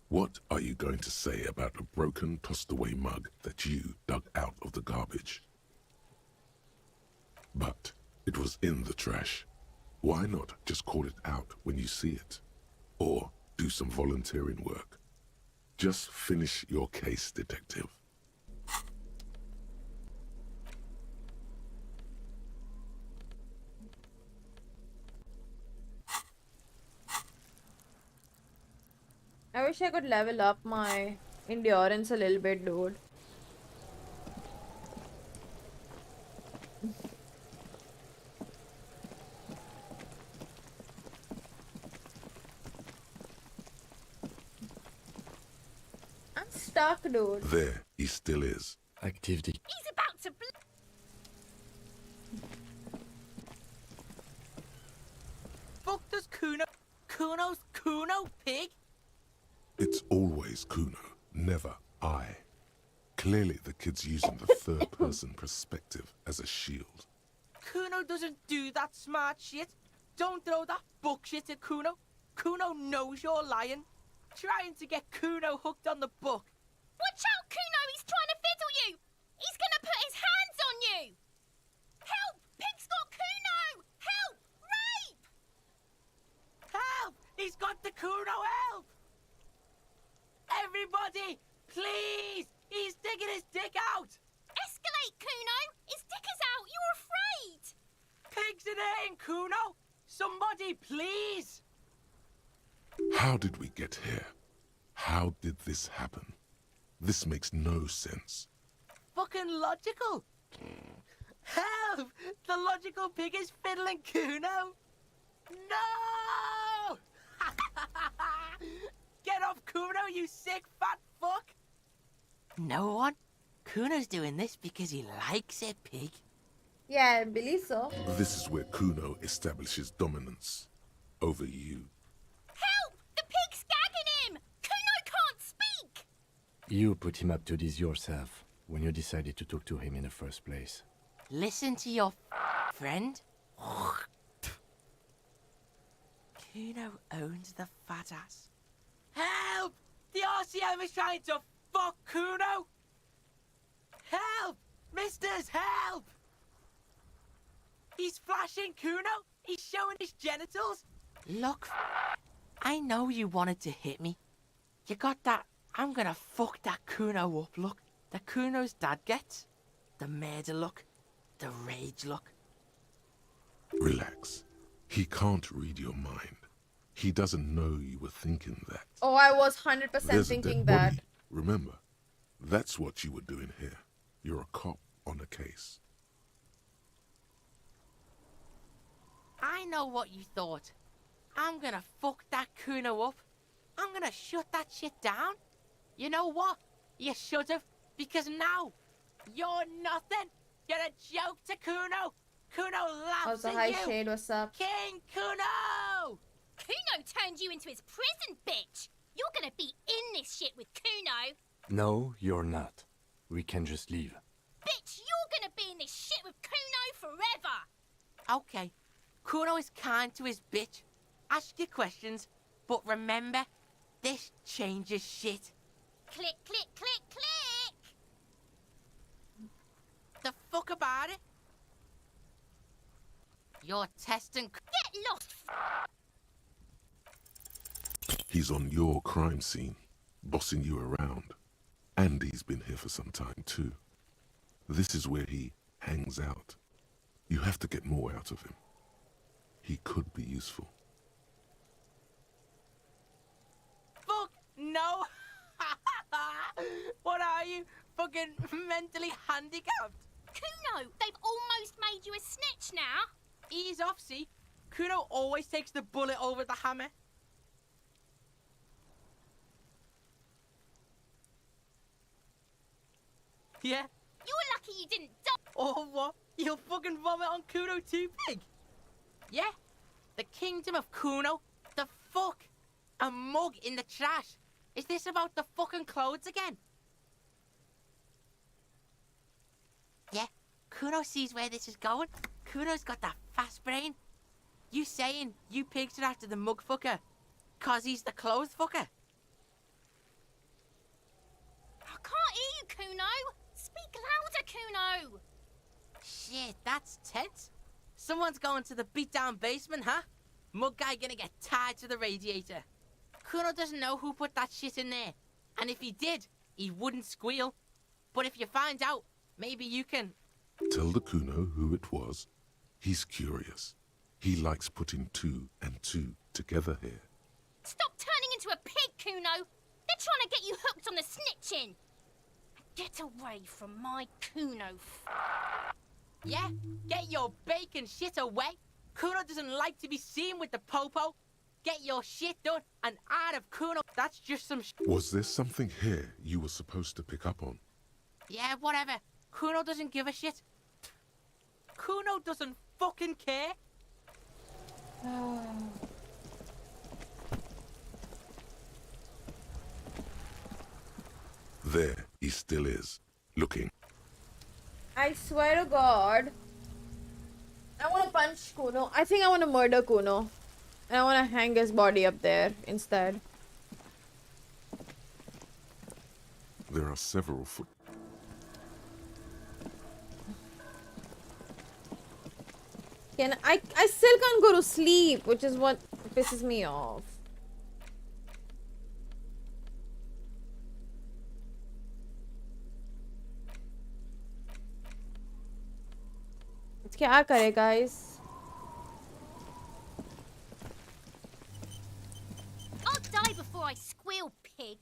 What are you going to say about a broken, tossed-away mug that you dug out of the garbage? But it was in the trash. Why not just call it out when you see it? Or do some volunteering work. Just finish your case, detective. I wish I could level up my endurance a little bit, dude. I'm stuck, dude. There he still is. Activity. He's about to Kuno. Kuno, pig? It's always Kuno, never I. Clearly the kid's using the third-person perspective as a shield. Kuno doesn't do that smart shit. Don't throw that book shit at Kuno. Kuno knows you're lying. Trying to get Kuno hooked on the book. Watch out, Kuno! He's trying to fiddle you! He's gonna put his hands on you! Help! Pig's got Kuno! Help! Rape! Help! He's got the Kuno, help! Everybody, please! He's digging his dick out! Escalate, Kuno! His dick is out! You're afraid! Pig's in here, Kuno! Somebody, please! How did we get here? How did this happen? This makes no sense. Fucking logical! Help! The logical pig is fiddling Kuno! No! Get off Kuno, you sick fat fuck! No one? Kuno's doing this because he likes it, pig. Yeah, I believe so. This is where Kuno establishes dominance over you. Help! The pig's gagging him! Kuno can't speak! You put him up to this yourself when you decided to talk to him in the first place. Listen to your friend. Kuno owns the fat ass. Help! The RCM is trying to fuck Kuno! Help! Misters, help! He's flashing Kuno! He's showing his genitals! Look, I know you wanted to hit me. You got that I'm gonna fuck that Kuno up look that Kuno's dad gets. The murder look. The rage look. Relax. He can't read your mind. He doesn't know you were thinking that. Oh, I was 100% There's thinking a dead that. body. Remember, that's what you were doing here. You're a cop on a case. I know what you thought. I'm gonna fuck that Kuno up. I'm gonna shut that shit down. You know what? You should've, because now you're nothing. You're a joke to Kuno. Kuno laughs Also, at hi you. Shade, what's up? King Kuno! Kuno turned you into his prison, bitch! You're gonna be in this shit with Kuno! No, you're not. We can just leave. Bitch, you're gonna be in this shit with Kuno forever! Okay, Kuno is kind to his bitch. Ask your questions, but remember, this changes shit. Click, click, click, click! The fuck about it? You're testing. Get lost! He's on your crime scene, bossing you around. And he's been here for some time too. This is where he hangs out. You have to get more out of him. He could be useful. Fuck no! What are you? Fucking mentally handicapped? Kuno, they've almost made you a snitch now! Ease off, see? Kuno always takes the bullet over the hammer. Yeah? You're lucky you didn't die! Or what? You'll fucking vomit on Kuno too, pig? Yeah? The kingdom of Kuno? The fuck? A mug in the trash? Is this about the fucking clothes again? Yeah, Kuno sees where this is going. Kuno's got that fast brain. You saying you pigs are after the mug fucker? Cause he's the clothes fucker? I can't hear you, Kuno! Speak louder, Kuno! Shit, that's tense. Someone's going to the beat-down basement, huh? Mug guy gonna get tied to the radiator. Kuno doesn't know who put that shit in there. And if he did, he wouldn't squeal. But if you find out, maybe you can... Tell the Kuno who it was. He's curious. He likes putting 2 and 2 together here. Stop turning into a pig, Kuno! They're trying to get you hooked on the snitching! Get away from my Kuno. Yeah? Get your bacon shit away. Kuno doesn't like to be seen with the popo. Get your shit done and out of Kuno. That's just some Was there something here you were supposed to pick up on? Yeah, whatever. Kuno doesn't give a shit. Kuno doesn't fucking care. There he still is, looking. I swear to God, I want to punch Kuno. I think I want to murder Kuno. And I want to hang his body up there instead. There are several foot. I still can't go to sleep, which is what pisses me off. क्या करे guys? I'll die before I squeal, pig.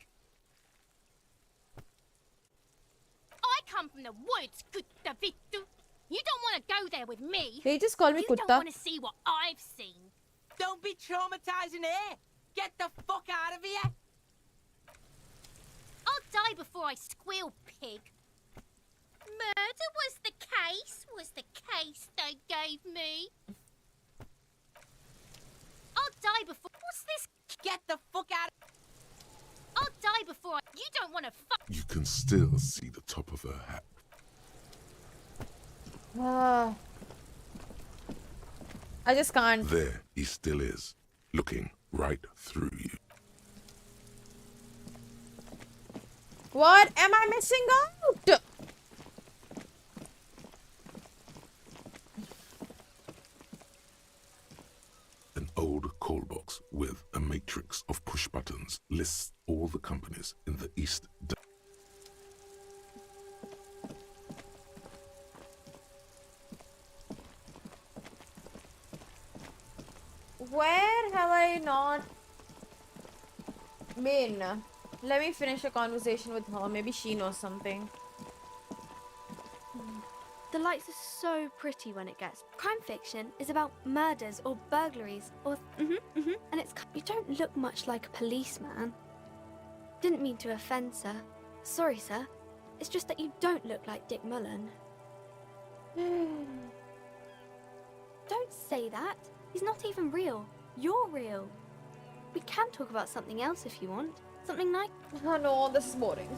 I come from the woods, Kutta Vittu. You don't want to go there with me. They just call me You Kutta. don't want to see what I've seen. Don't be traumatizing here. Get the fuck out of here. I'll die before I squeal, pig. Murder was the case they gave me. I'll die before... What's this? Get the fuck out. I'll die before You don't want to fuck... You can still see the top of her hat. I just can't. There he still is, looking right through you. What am I missing out? An old call box with a matrix of push buttons lists all the companies in the East. Where have I not been? Let me finish a conversation with her. Maybe she knows something. The lights are so pretty when it gets. Crime fiction is about murders or burglaries or and it's you don't look much like a policeman. Didn't mean to offend, sir. Sorry, sir. It's just that you don't look like Dick Mullen. Don't say that. He's not even real. You're real. We can talk about something else if you want. Something like... Oh no, this is boring.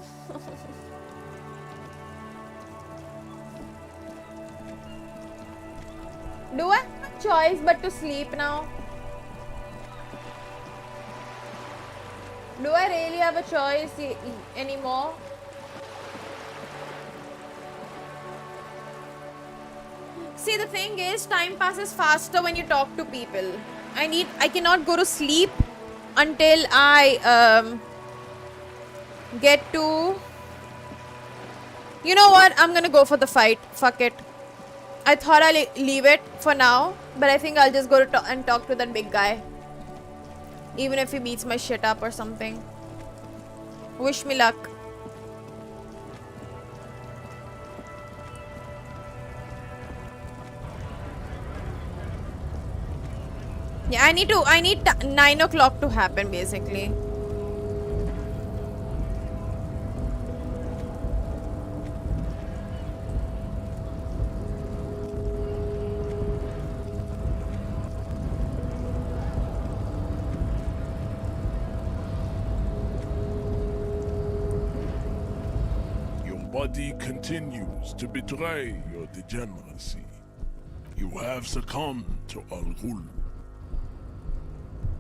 Do I have a choice but to sleep now? Do I really have a choice anymore? See, the thing is, time passes faster when you talk to people. I cannot go to sleep until I get to... You know what? I'm gonna go for the fight. Fuck it. I thought I'll leave it for now, but I think I'll just go to and talk to that big guy. Even if he beats my shit up or something. Wish me luck. Yeah, I need 9 o'clock to happen basically. Body continues to betray your degeneracy. You have succumbed to Al-Ghul.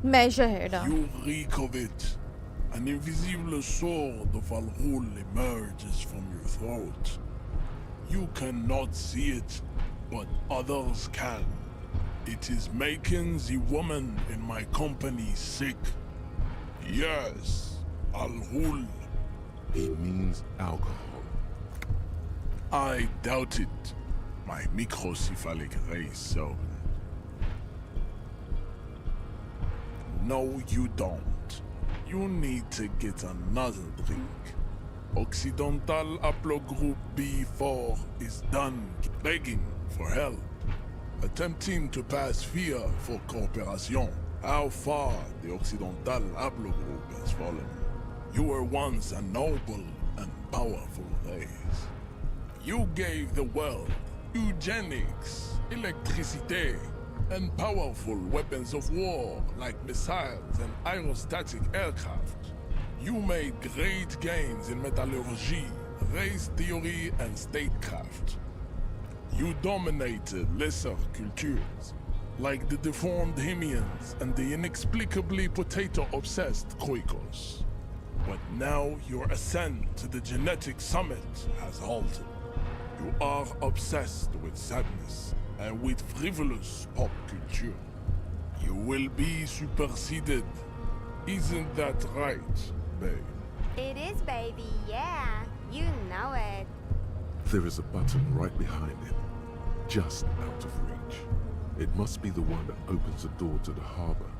Measure head. You reek of it. An invisible sword of Al-Ghul emerges from your throat. You cannot see it, but others can. It is making the woman in my company sick. Yes, Al-Ghul. He means alcohol. I doubt it, my microcephalic race servant. No, you don't. You need to get another drink. Occidental Haplogroup B4 is done begging for help, attempting to pass fear for cooperation. How far the Occidental Haplogroup has fallen. You were once a noble and powerful race. You gave the world eugenics, electricity, and powerful weapons of war like missiles and aerostatic aircraft. You made great gains in metallurgy, race theory, and statecraft. You dominated lesser cultures, like the deformed Hemians and the inexplicably potato-obsessed Khoikos. But now your ascent to the genetic summit has halted. You are obsessed with sadness and with frivolous pop culture. You will be superseded. Isn't that right, babe? It is, baby, yeah. You know it. There is a button right behind him, just out of reach. It must be the one that opens the door to the harbor.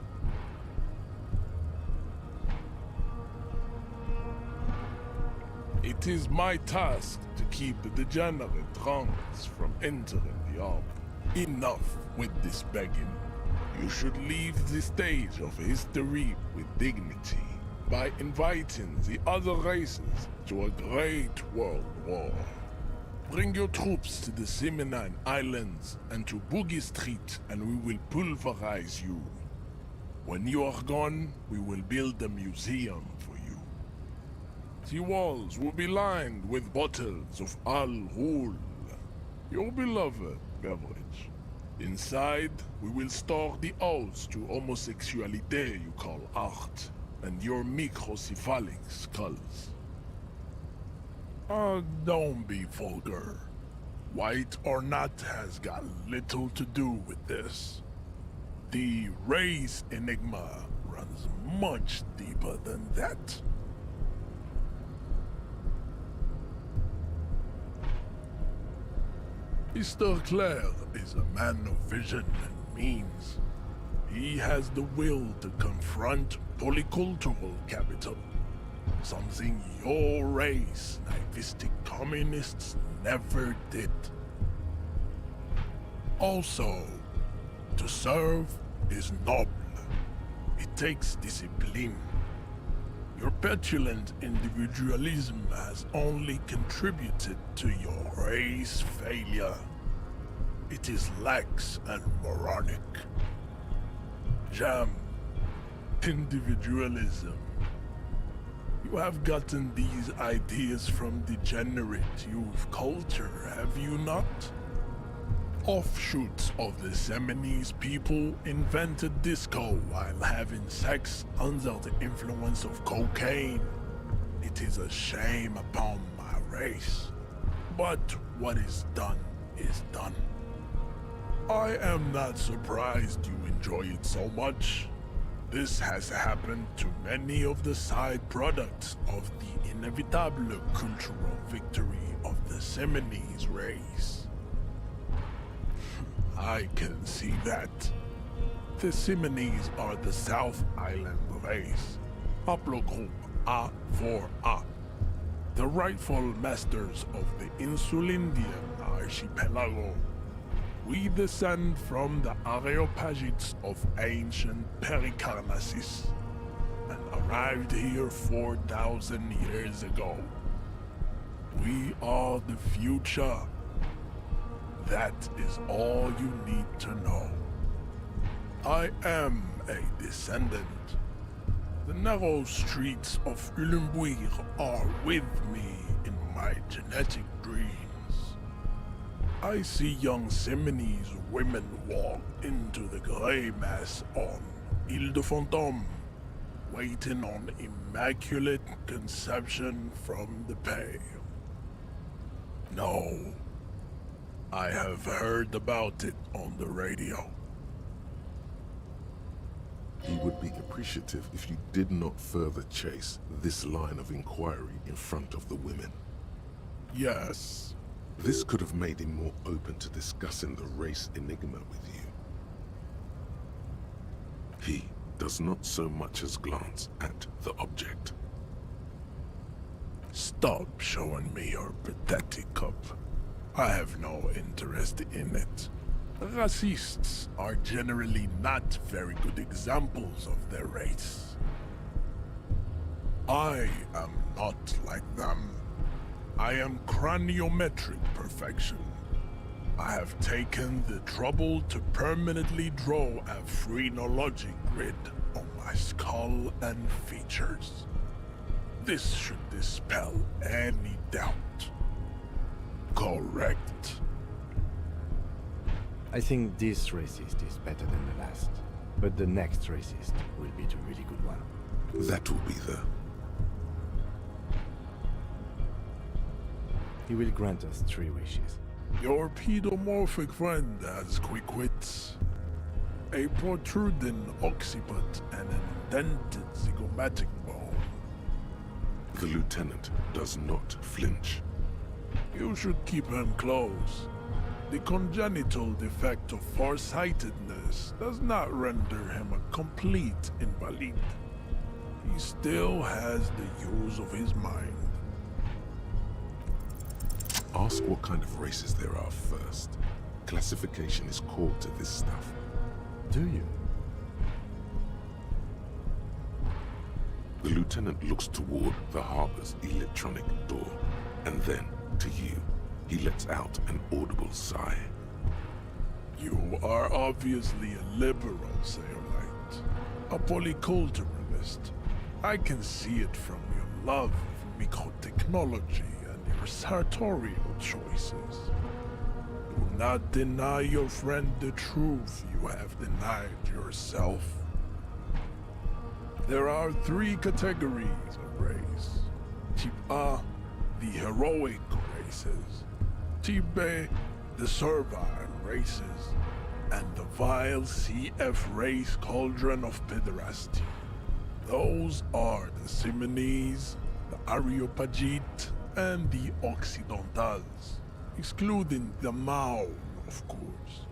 It is my task to keep the degenerate drunks from entering the harbor. Enough with this begging. You should leave the stage of history with dignity by inviting the other races to a great world war. Bring your troops to the Seminine Islands and to Boogie Street, and we will pulverize you. When you are gone, we will build a museum for you. The walls will be lined with bottles of Al Ghul, your beloved beverage. Inside, we will store the odes to homosexuality you call art, and your microcephalic skulls. Don't be vulgar. White or not has got little to do with this. The race enigma runs much deeper than that. Mr. Clare is a man of vision and means. He has the will to confront polycultural capital, something your race, naivistic communists, never did. Also, to serve is noble. It takes discipline. Your petulant individualism has only contributed to your race failure. It is lax and moronic. Jam. Individualism. You have gotten these ideas from degenerate youth culture, have you not? Offshoots of the Seminoles people invented disco while having sex under the influence of cocaine. It is a shame upon my race. But what is done is done. I am not surprised you enjoy it so much. This has happened to many of the side products of the inevitable cultural victory of the Seminoles race. I can see that. The Seminoles are the South Island race, haplogroup A4A, the rightful masters of the Insulindian archipelago. We descend from the Areopagites of ancient Pericarnassus and arrived here 4,000 years ago. We are the future. That is all you need to know. I am a descendant. The narrow streets of Ulimbuir are with me in my genetic dreams. I see young Seminoles women walk into the grey mass on Ile de Fantôme, waiting on immaculate conception from the pale. No. I have heard about it on the radio. He would be appreciative if you did not further chase this line of inquiry in front of the women. Yes. This could have made him more open to discussing the race enigma with you. He does not so much as glance at the object. Stop showing me your pathetic cup. I have no interest in it. Racists are generally not very good examples of their race. I am not like them. I am craniometric perfection. I have taken the trouble to permanently draw a phrenologic grid on my skull and features. This should dispel any doubt. Correct. I think this racist is better than the last. But the next racist will be the really good one. That will be the... He will grant us 3 wishes. Your pedomorphic friend has quick wits. A protruding occiput and an indented zygomatic bone. The lieutenant does not flinch. You should keep him close. The congenital defect of farsightedness does not render him a complete invalid. He still has the use of his mind. Ask what kind of races there are first. Classification is core to this stuff. Do you? The lieutenant looks toward the harbor's electronic door, and then, to you, he lets out an audible sigh. You are obviously a liberal, Sayolite. A polyculturalist. I can see it from your love of microtechnology and your sartorial choices. Do not deny your friend the truth you have denied yourself. There are 3 categories of race. Type A, the heroic races. Type B, the servile races. And the vile CF race cauldron of pederasty. Those are the Simonese, the Areopagites, and the Occidentals, excluding the Maun, of course.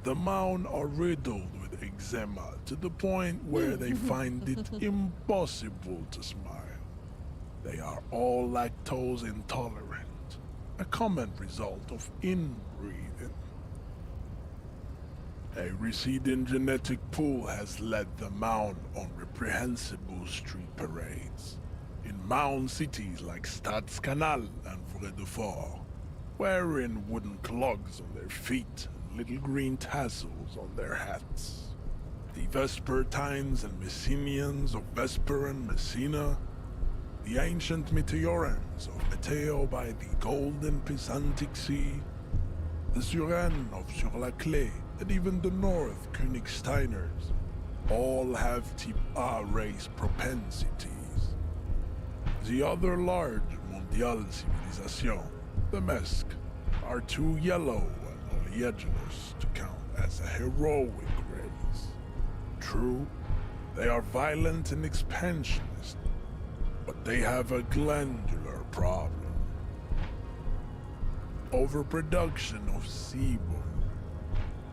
The Maun are riddled with eczema to the point where they find it impossible to smile. They are all lactose intolerant, a common result of inbreeding. A receding genetic pool has led the Maun on reprehensible street parades. In Maun cities like Stadskanal and Vredefort, wearing wooden clogs on their feet and little green tassels on their hats. The Vespertines and Messenians of Vesper and Messina, the ancient Meteorans of Meteo by the golden Pisantic Sea, the Suren of Sur-la-Clé, and even the North Königsteiners, all have Type A race propensities. The other large Mondial civilization, the Mesk, are too yellow and oleaginous to count as a heroic race. True, they are violent and expansionist, but they have a glandular problem. Overproduction of sebum.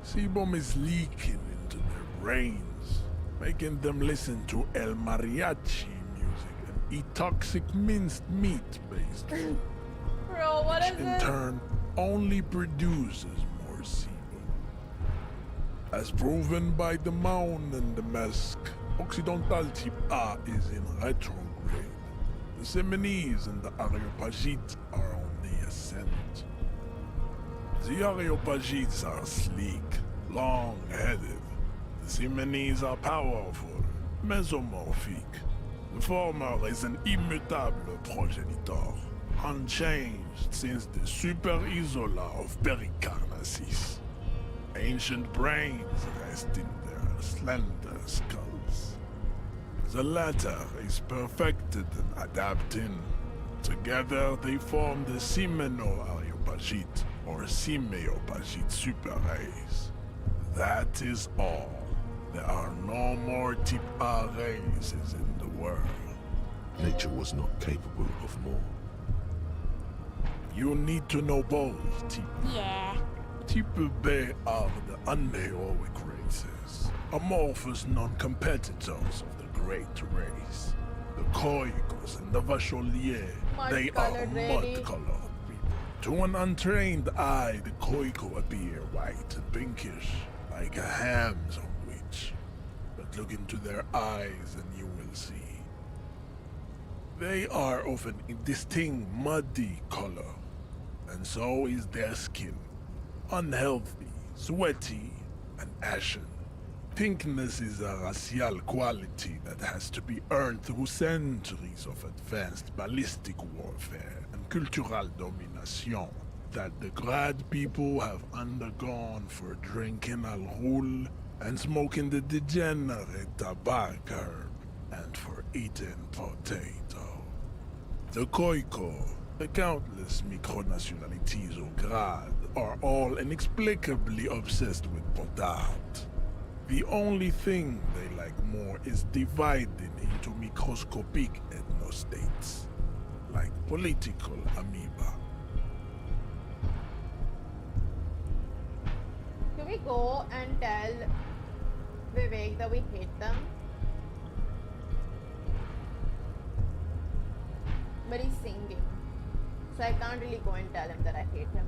Sebum is leaking into their brains, making them listen to El Mariachi music and eat toxic minced meat-based food. Bro, what is which in this? turn only produces more sebum. As proven by the Maun and the Mesk, Occidental Type A is in retrograde. The Simonese and the Areopagites are on the ascent. The Areopagites are sleek, long-headed. The Simonese are powerful, mesomorphic. The former is an immutable progenitor, unchanged since the Super Isola of Pericarnassus. Ancient brains rest in their slender skulls. The latter is perfected and adapting. Together they form the Simeno-Areopagite, or Simeopagite super race. That is all. There are no more Type A races in the world. Nature was not capable of more. You need to know both, Type. Yeah. Type B are the unheroic races, amorphous non-competitors of the great race. The Koikos and the Vacholier, they are Mud-colored, really. mud-colored people. To an untrained eye, the Koiko appear white and pinkish, like a ham sandwich. But look into their eyes and you will see. They are of an indistinct muddy color, and so is their skin. Unhealthy, sweaty, and ashen. Pinkness is a racial quality that has to be earned through centuries of advanced ballistic warfare and cultural domination that the grad people have undergone for drinking alcohol and smoking the degenerate tobacco herb and for eating potato. The Khoikhoi, the countless micronationalities of grad, are all inexplicably obsessed with potard. The only thing they like more is dividing into microscopic ethnostates, like political amoeba. Can we go and tell Vivek that we hate them? But he's singing, so I can't really go and tell him that I hate him.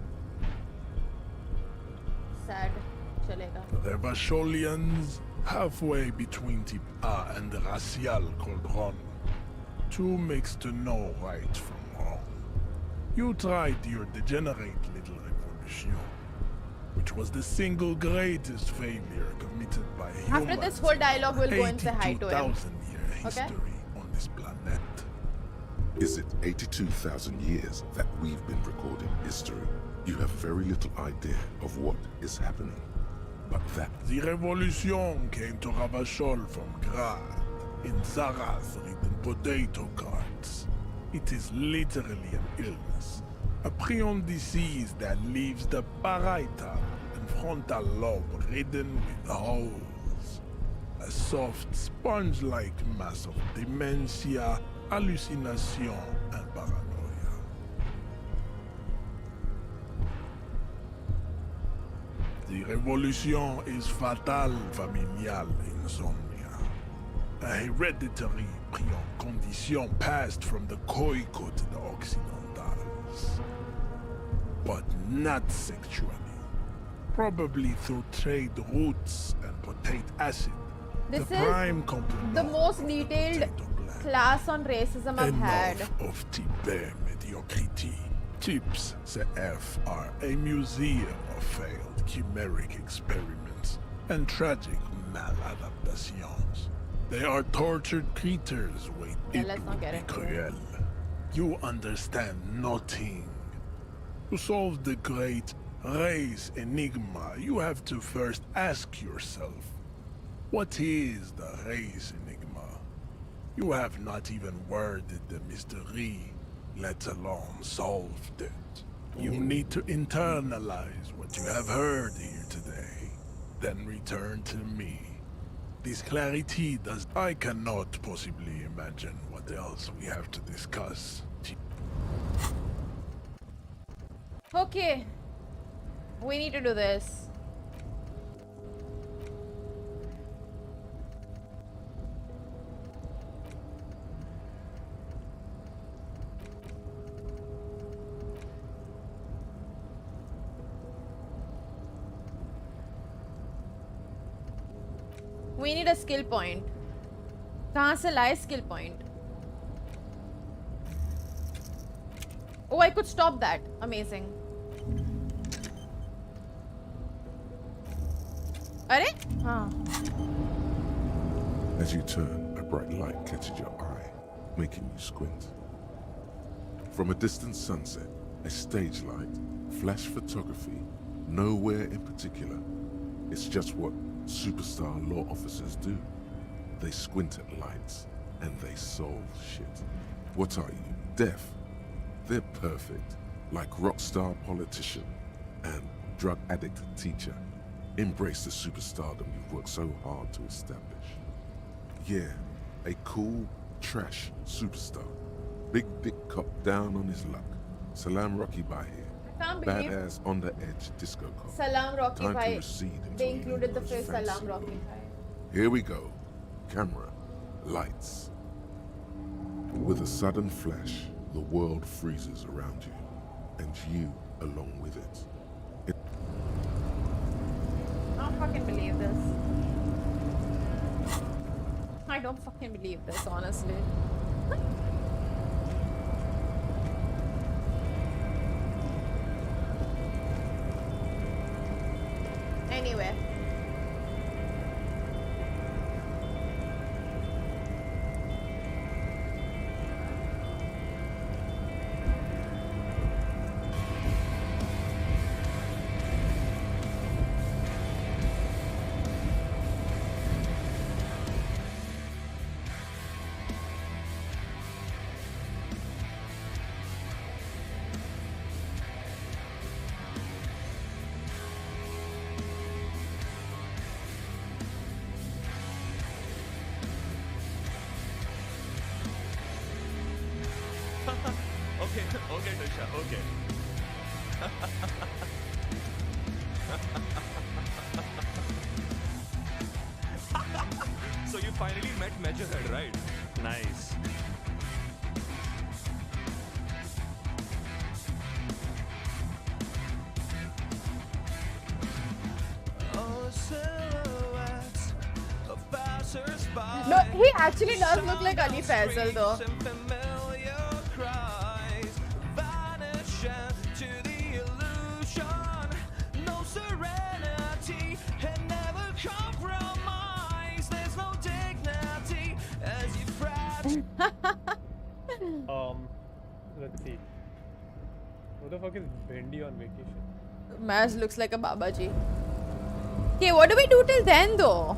Sad. Chalega. The Revacholians, halfway between Tipa and the Racial Cauldron. Two makes to know right from wrong. You tried your degenerate little revolution, which was the single greatest failure committed by humans. After this whole dialogue, we'll go and say hi to him. 82,000-year history on this planet. Is it 82,000 years that we've been recording history? You have very little idea of what is happening. But that... The revolution came to Ravachol from Grad, in Zara's written potato carts. It is literally an illness, a prion disease that leaves the parietal and frontal lobe ridden with holes. A soft, sponge-like mass of dementia, hallucination, and paranoia. The revolution is fatal familial insomnia, a hereditary prion condition passed from the Khoikhoi to the Occidentals, but not sexually. Probably through trade routes and potate acid. This the is prime complement the most detailed class on racism I've had. Enough of Tibet mediocrity. Tips CF are a museum of failed chimeric experiments and tragic maladaptations. They are tortured creatures waiting let's not get into it. cruel. You understand nothing. To solve the great race enigma, you have to first ask yourself, what is the race enigma? You have not even worded the mystery, let alone solved it. You need to internalize what you have heard here today, then return to me. This clarity does... I cannot possibly imagine what else we have to discuss. Okay. We need to do this. We need a skill point. कहाँ से लाए skill point? Oh, I could stop that. Amazing. अरे? हाँ. As you turn, a bright light catches your eye, making you squint. From a distant sunset, a stage light, flash photography, nowhere in particular. It's just what superstar law officers do. They squint at lights, and they solve shit. What are you, deaf? They're perfect, like rock star politician and drug addict teacher. Embrace the superstardom you've worked so hard to establish. Yeah, a cool, trash superstar. Big dick cop down on his luck. Salam Rocky by here. I can't believe Badass on the edge disco cop. Salam Rocky Time to Bhai. recede into They included the phrase fancy Salam Rocky world. Bhai. Here we go. Camera, lights. With a sudden flash, the world freezes around you, and you along with it. I don't fucking believe this. I don't fucking believe this, honestly. Anyway. Okay, Tisha, okay. So you finally met Measurehead, right? Nice. No, he actually does look like Ali Faisal though. Let's see. Who the fuck is Bendy on vacation? Maz looks like a Babaji. Okay, what do we do till then though?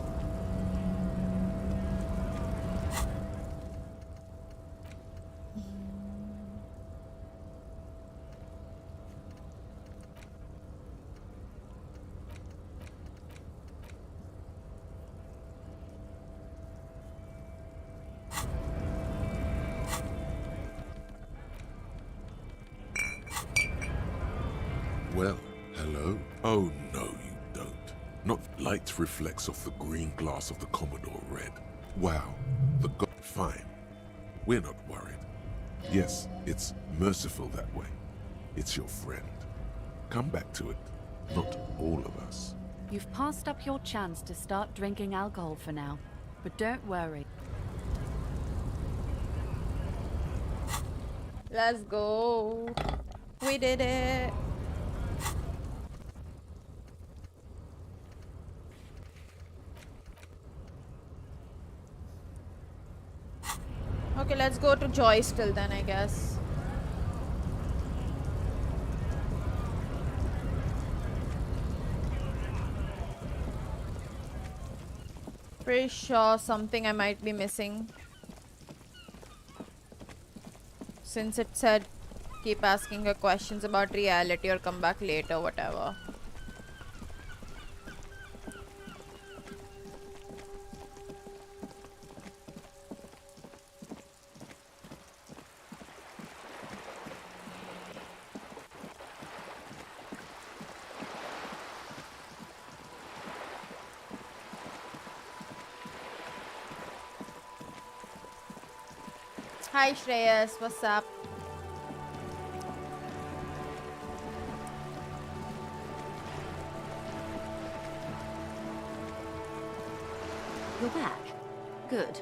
Well, hello? Oh, no, you don't. Not light reflects off the green glass of the Commodore Red. Wow, the god. Fine. We're not worried. Yes, it's merciful that way. It's your friend. Come back to it. Not all of us. You've passed up your chance to start drinking alcohol for now, but don't worry. Let's go. We did it. Okay, let's go to Joyce till then, I guess. Pretty sure something I might be missing. Since it said keep asking her questions about reality or come back later, whatever. Hi Shreyas, what's up? You're back. Good.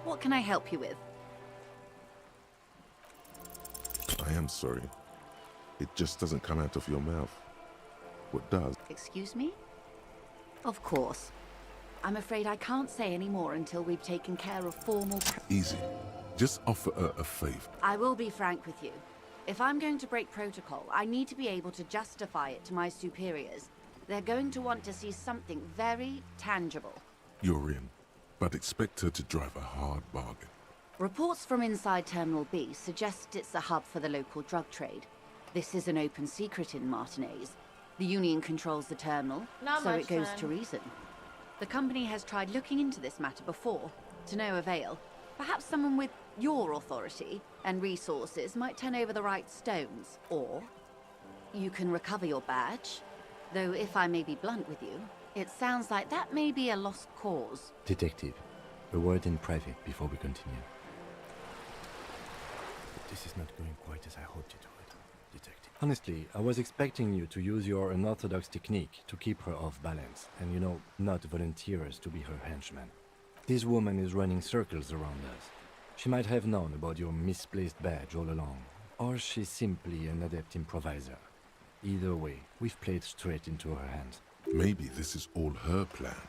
What can I help you with? I am sorry. It just doesn't come out of your mouth. What does? Excuse me? Of course. I'm afraid I can't say any more until we've taken care of formal... Easy. Just offer her a favor. I will be frank with you. If I'm going to break protocol, I need to be able to justify it to my superiors. They're going to want to see something very tangible. You're in, but expect her to drive a hard bargain. Reports from inside Terminal B suggest it's a hub for the local drug trade. This is an open secret in Martinez. The Union controls the terminal, so it goes to reason. The company has tried looking into this matter before, to no avail. Perhaps someone with your authority and resources might turn over the right stones. Or you can recover your badge. Though if I may be blunt with you, it sounds like that may be a lost cause. Detective, a word in private before we continue. This is not going quite as I hoped it would, Detective. Honestly, I was expecting you to use your unorthodox technique to keep her off balance, and not volunteer us to be her henchman. This woman is running circles around us. She might have known about your misplaced badge all along, or she's simply an adept improviser. Either way, we've played straight into her hands. Maybe this is all her plan.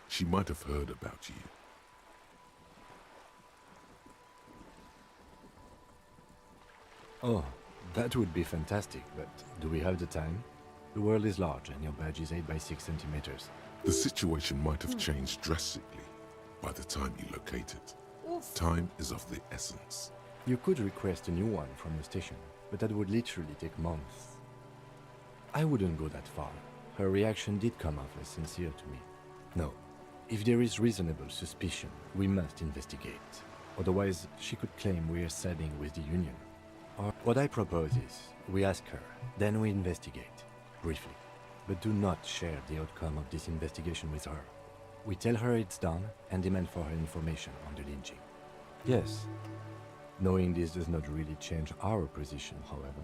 She might have heard about you. Oh, that would be fantastic, but do we have the time? The world is large and your badge is 8 by 6 centimeters. The situation might have changed drastically by the time you locate it. Time is of the essence. You could request a new one from the station, but that would literally take months. I wouldn't go that far. Her reaction did come off as sincere to me. No, if there is reasonable suspicion, we must investigate. Otherwise, she could claim we're siding with the Union. Or what I propose is, we ask her, then we investigate, briefly. But do not share the outcome of this investigation with her. We tell her it's done and demand for her information on the lynching. Yes. Knowing this does not really change our position, however.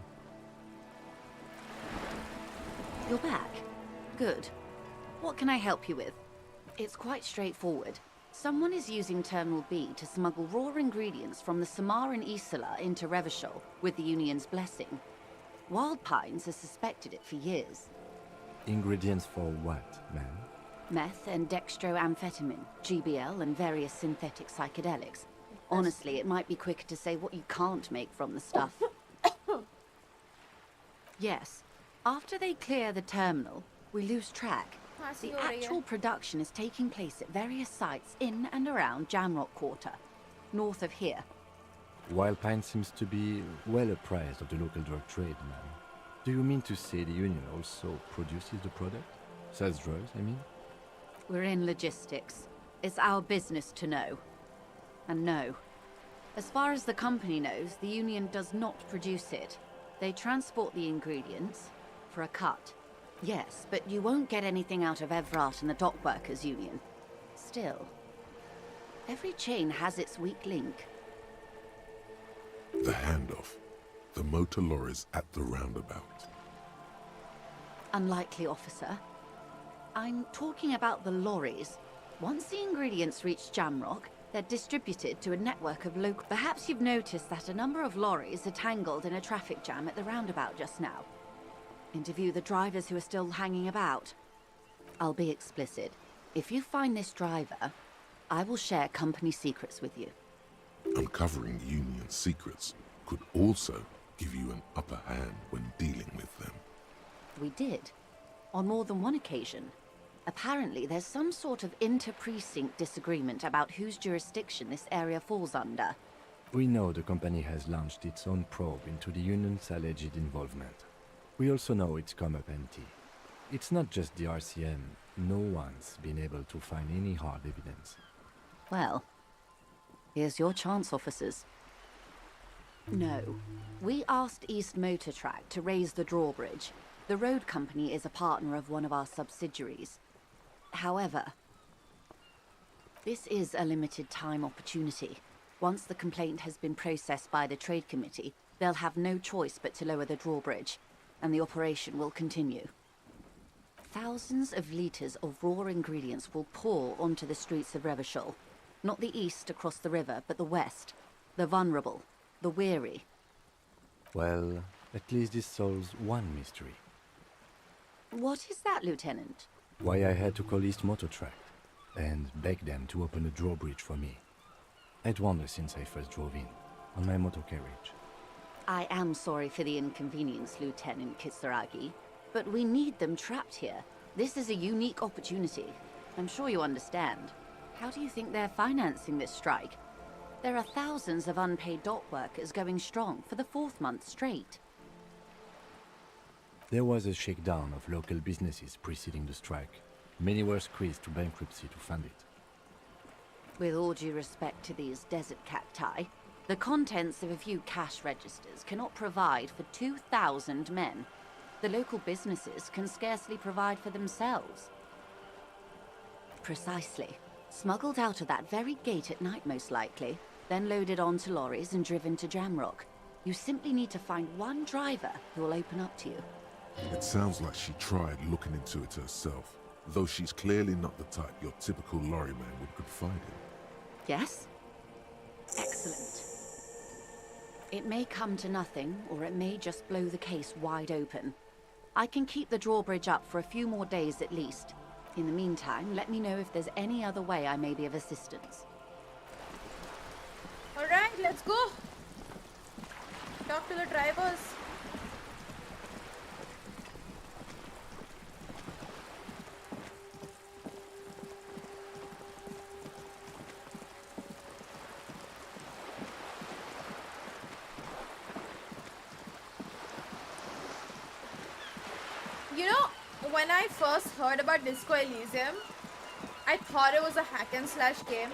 You're back. Good. What can I help you with? It's quite straightforward. Someone is using Terminal B to smuggle raw ingredients from the Samar and Isola into Revachol with the Union's blessing. Wild Pines has suspected it for years. Ingredients for what, ma'am? Meth and dextroamphetamine, GBL, and various synthetic psychedelics. Honestly, it might be quicker to say what you can't make from the stuff. Yes. After they clear the terminal, we lose track. The actual production is taking place at various sites in and around Jamrock Quarter, north of here. Wild Pine seems to be well apprised of the local drug trade, ma'am. Do you mean to say the Union also produces the product? Sells drugs, I mean? We're in logistics. It's our business to know. And no. As far as the company knows, the Union does not produce it. They transport the ingredients for a cut. Yes, but you won't get anything out of Evrat and the Dockworkers Union. Still, every chain has its weak link. The handoff. The motor lorries at the roundabout. Unlikely, officer. I'm talking about the lorries. Once the ingredients reach Jamrock, they're distributed to a network of local... Perhaps you've noticed that a number of lorries are tangled in a traffic jam at the roundabout just now. Interview the drivers who are still hanging about. I'll be explicit. If you find this driver, I will share company secrets with you. Uncovering Union secrets could also give you an upper hand when dealing with them. We did. On more than one occasion. Apparently, there's some sort of inter-precinct disagreement about whose jurisdiction this area falls under. We know the company has launched its own probe into the Union's alleged involvement. We also know it's come up empty. It's not just the RCM. No one's been able to find any hard evidence. Well, here's your chance, officers. No. We asked East Motor Track to raise the drawbridge. The road company is a partner of one of our subsidiaries. However, this is a limited time opportunity. Once the complaint has been processed by the Trade Committee, they'll have no choice but to lower the drawbridge, and the operation will continue. Thousands of litres of raw ingredients will pour onto the streets of Revachol. Not the east across the river, but the west. The vulnerable, the weary. Well, at least this solves one mystery. What is that, Lieutenant? Why I had to call East Motor Track and beg them to open a drawbridge for me. I'd wondered since I first drove in, on my motor carriage. I am sorry for the inconvenience, Lieutenant Kitsuragi, but we need them trapped here. This is a unique opportunity. I'm sure you understand. How do you think they're financing this strike? There are thousands of unpaid dock workers going strong for the 4th month straight. There was a shakedown of local businesses preceding the strike. Many were squeezed to bankruptcy to fund it. With all due respect to these desert cacti, the contents of a few cash registers cannot provide for 2,000 men. The local businesses can scarcely provide for themselves. Precisely. Smuggled out of that very gate at night, most likely, then loaded onto lorries and driven to Jamrock. You simply need to find one driver who will open up to you. It sounds like she tried looking into it herself, though she's clearly not the type your typical lorryman would confide in. Yes? Excellent. It may come to nothing, or it may just blow the case wide open. I can keep the drawbridge up for a few more days at least. In the meantime, let me know if there's any other way I may be of assistance. Alright, let's go. Talk to the drivers. You know, when I first heard about Disco Elysium, I thought it was a hack and slash game.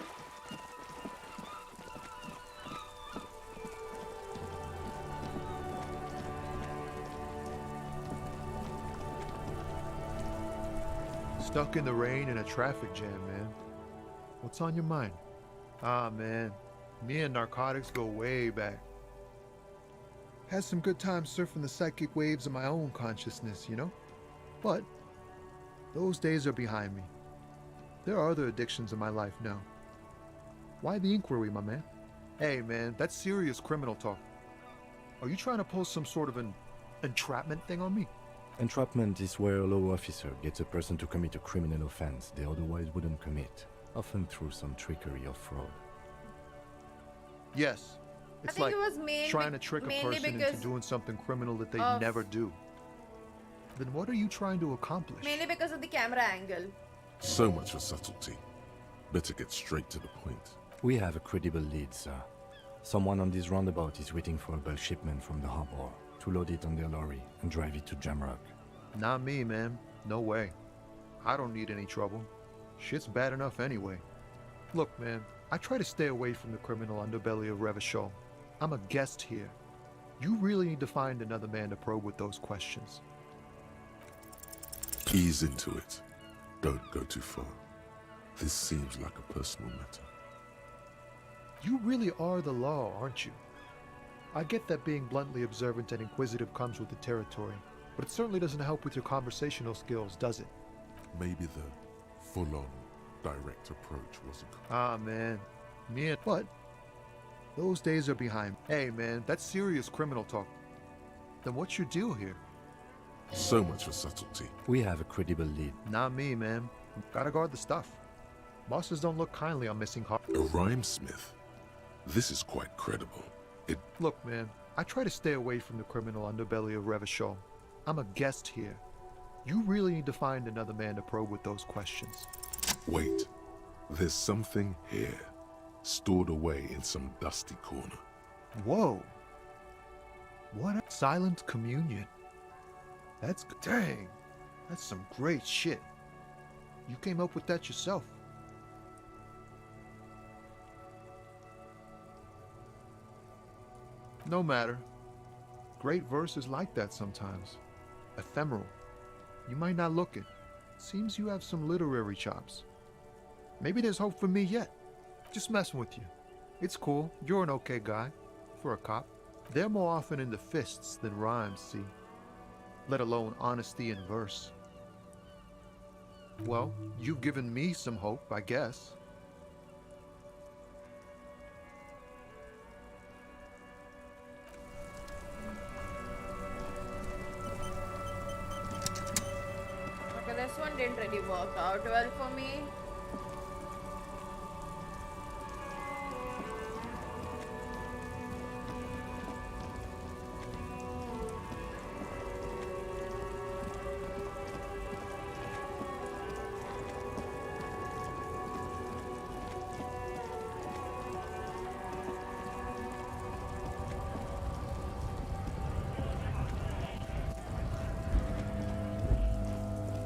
Stuck in the rain in a traffic jam, man. What's on your mind? Ah, man. Me and narcotics go way back. Had some good times surfing the psychic waves of my own consciousness, you know? But those days are behind me. There are other addictions in my life now. Why the inquiry, my man? Hey, man, that's serious criminal talk. Are you trying to pull some sort of an entrapment thing on me? Entrapment is where a law officer gets a person to commit a criminal offense they otherwise wouldn't commit, often through some trickery or fraud. Yes. It's like trying to trick a person into doing something criminal that they never do. Then what are you trying to accomplish? Mainly because of the camera angle. So much for subtlety. Better get straight to the point. We have a credible lead, sir. Someone on this roundabout is waiting for a bulk shipment from the harbor to load it on their lorry and drive it to Jamrock. Not me, man. No way. I don't need any trouble. Shit's bad enough anyway. Look, man, I try to stay away from the criminal underbelly of Revachol. I'm a guest here. You really need to find another man to probe with those questions. Ease into it. Don't go too far. This seems like a personal matter. You really are the law, aren't you? I get that being bluntly observant and inquisitive comes with the territory, but it certainly doesn't help with your conversational skills, does it? Maybe the full-on, direct approach wasn't... Ah, man. Me and... What? Those days are behind. Hey, man, that's serious criminal talk. Then what's your deal here? So much for subtlety. We have a credible lead. Not me, man. Gotta guard the stuff. Bosses don't look kindly on missing heart. A rhymesmith? This is quite credible. Look, man, I try to stay away from the criminal underbelly of Revachol. I'm a guest here. You really need to find another man to probe with those questions. Wait. There's something here, stored away in some dusty corner. Whoa. What a silent communion. That's... Dang. That's some great shit. You came up with that yourself. No matter. Great verses like that sometimes. Ephemeral. You might not look it. Seems you have some literary chops. Maybe there's hope for me yet. Just messing with you. It's cool. You're an okay guy. For a cop. They're more often in the fists than rhymes, see? Let alone honesty in verse. Well, you've given me some hope, I guess. Okay, this one didn't really work out well for me.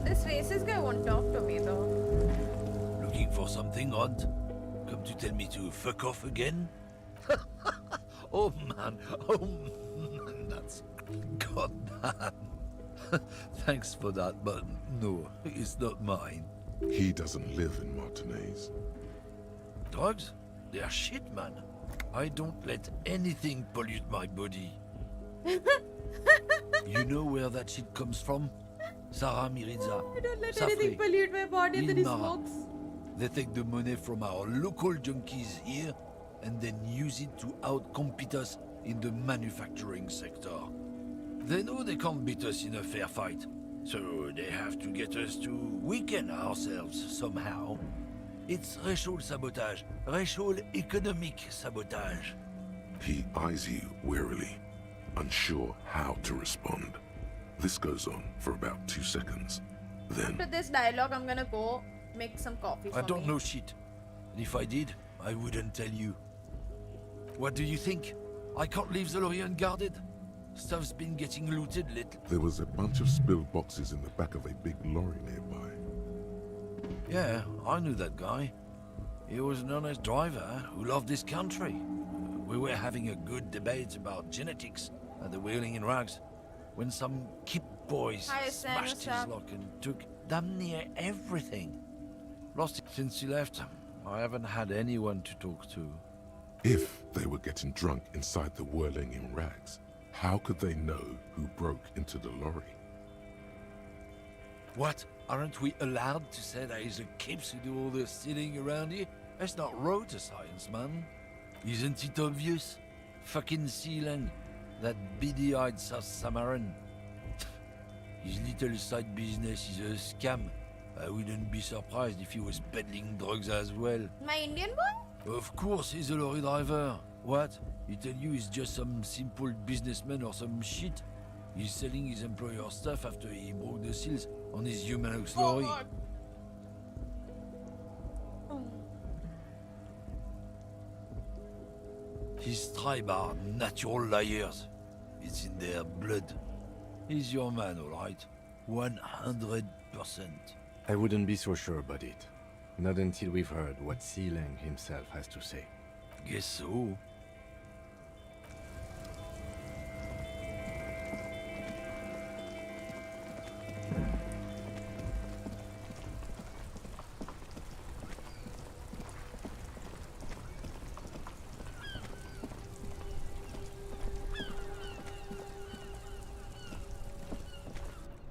This racist guy won't talk to me though. Looking for something odd? Come to tell me to fuck off again? Oh man, that's goddamn. Thanks for that, but no, it's not mine. He doesn't live in Martinez. Drugs? They're shit, man. I don't let anything pollute my body. You know where that shit comes from? Sarah Miridza. I don't let anything pollute my body that he smokes. They take the money from our local junkies here and then use it to outcompete us in the manufacturing sector. They know they can't beat us in a fair fight, so they have to get us to weaken ourselves somehow. It's racial sabotage, racial economic sabotage. He eyes you wearily, unsure how to respond. This goes on for about 2 seconds. Then... After this dialogue, I'm gonna go make some coffee for I don't me. know shit. And if I did, I wouldn't tell you. What do you think? I can't leave the lorry unguarded. Stuff's been getting looted lately. There was a bunch of spilled boxes in the back of a big lorry nearby. Yeah, I knew that guy. He was an honest driver who loved this country. We were having a good debate about genetics at the Wheeling in Rags when some Kip boys smashed his lock and took damn near everything. Lost it since you left. I haven't had anyone to talk to. If they were getting drunk inside the whirling in rags, how could they know who broke into the lorry? What? Aren't we allowed to say that he's a kips who do all the stealing around here? That's not road to science, man. Isn't it obvious? Fucking Sealang, that beady-eyed South Samaran. His little side business is a scam. I wouldn't be surprised if he was peddling drugs as well. My Indian boy? Of course he's a lorry driver. What? He tell you he's just some simple businessman or some shit? He's selling his employer stuff after he broke the seals on his human house lorry. His tribe are natural liars. It's in their blood. He's your man, all right? 100%. I wouldn't be so sure about it. Not until we've heard what Sealang himself has to say. Guess so.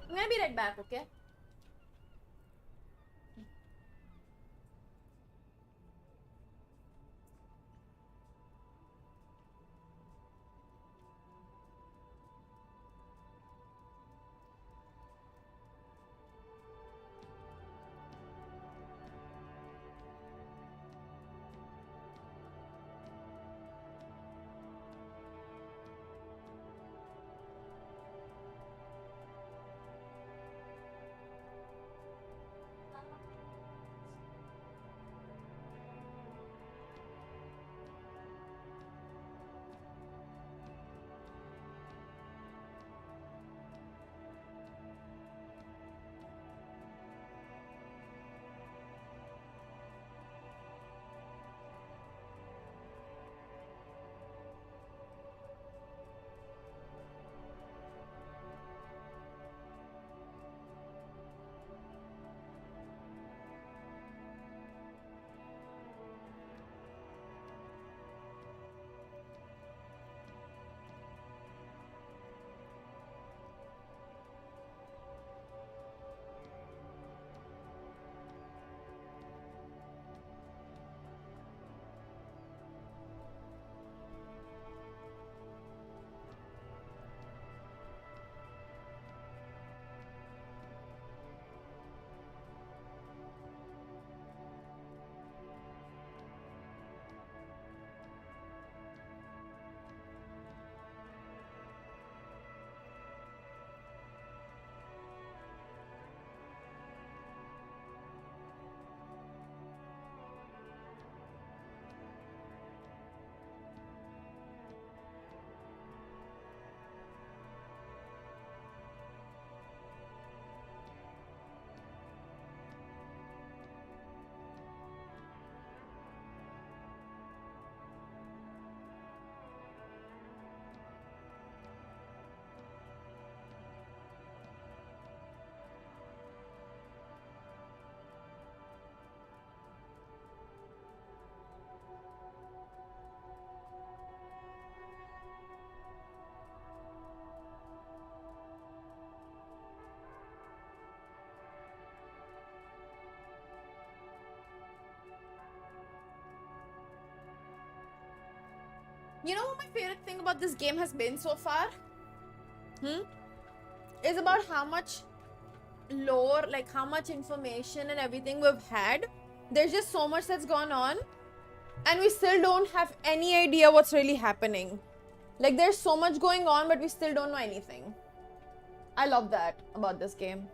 I'm gonna be right back, okay? You know what my favorite thing about this game has been so far? Is about how much lore, like how much information and everything we've had. There's just so much that's gone on. And we still don't have any idea what's really happening. Like there's so much going on, but we still don't know anything. I love that about this game.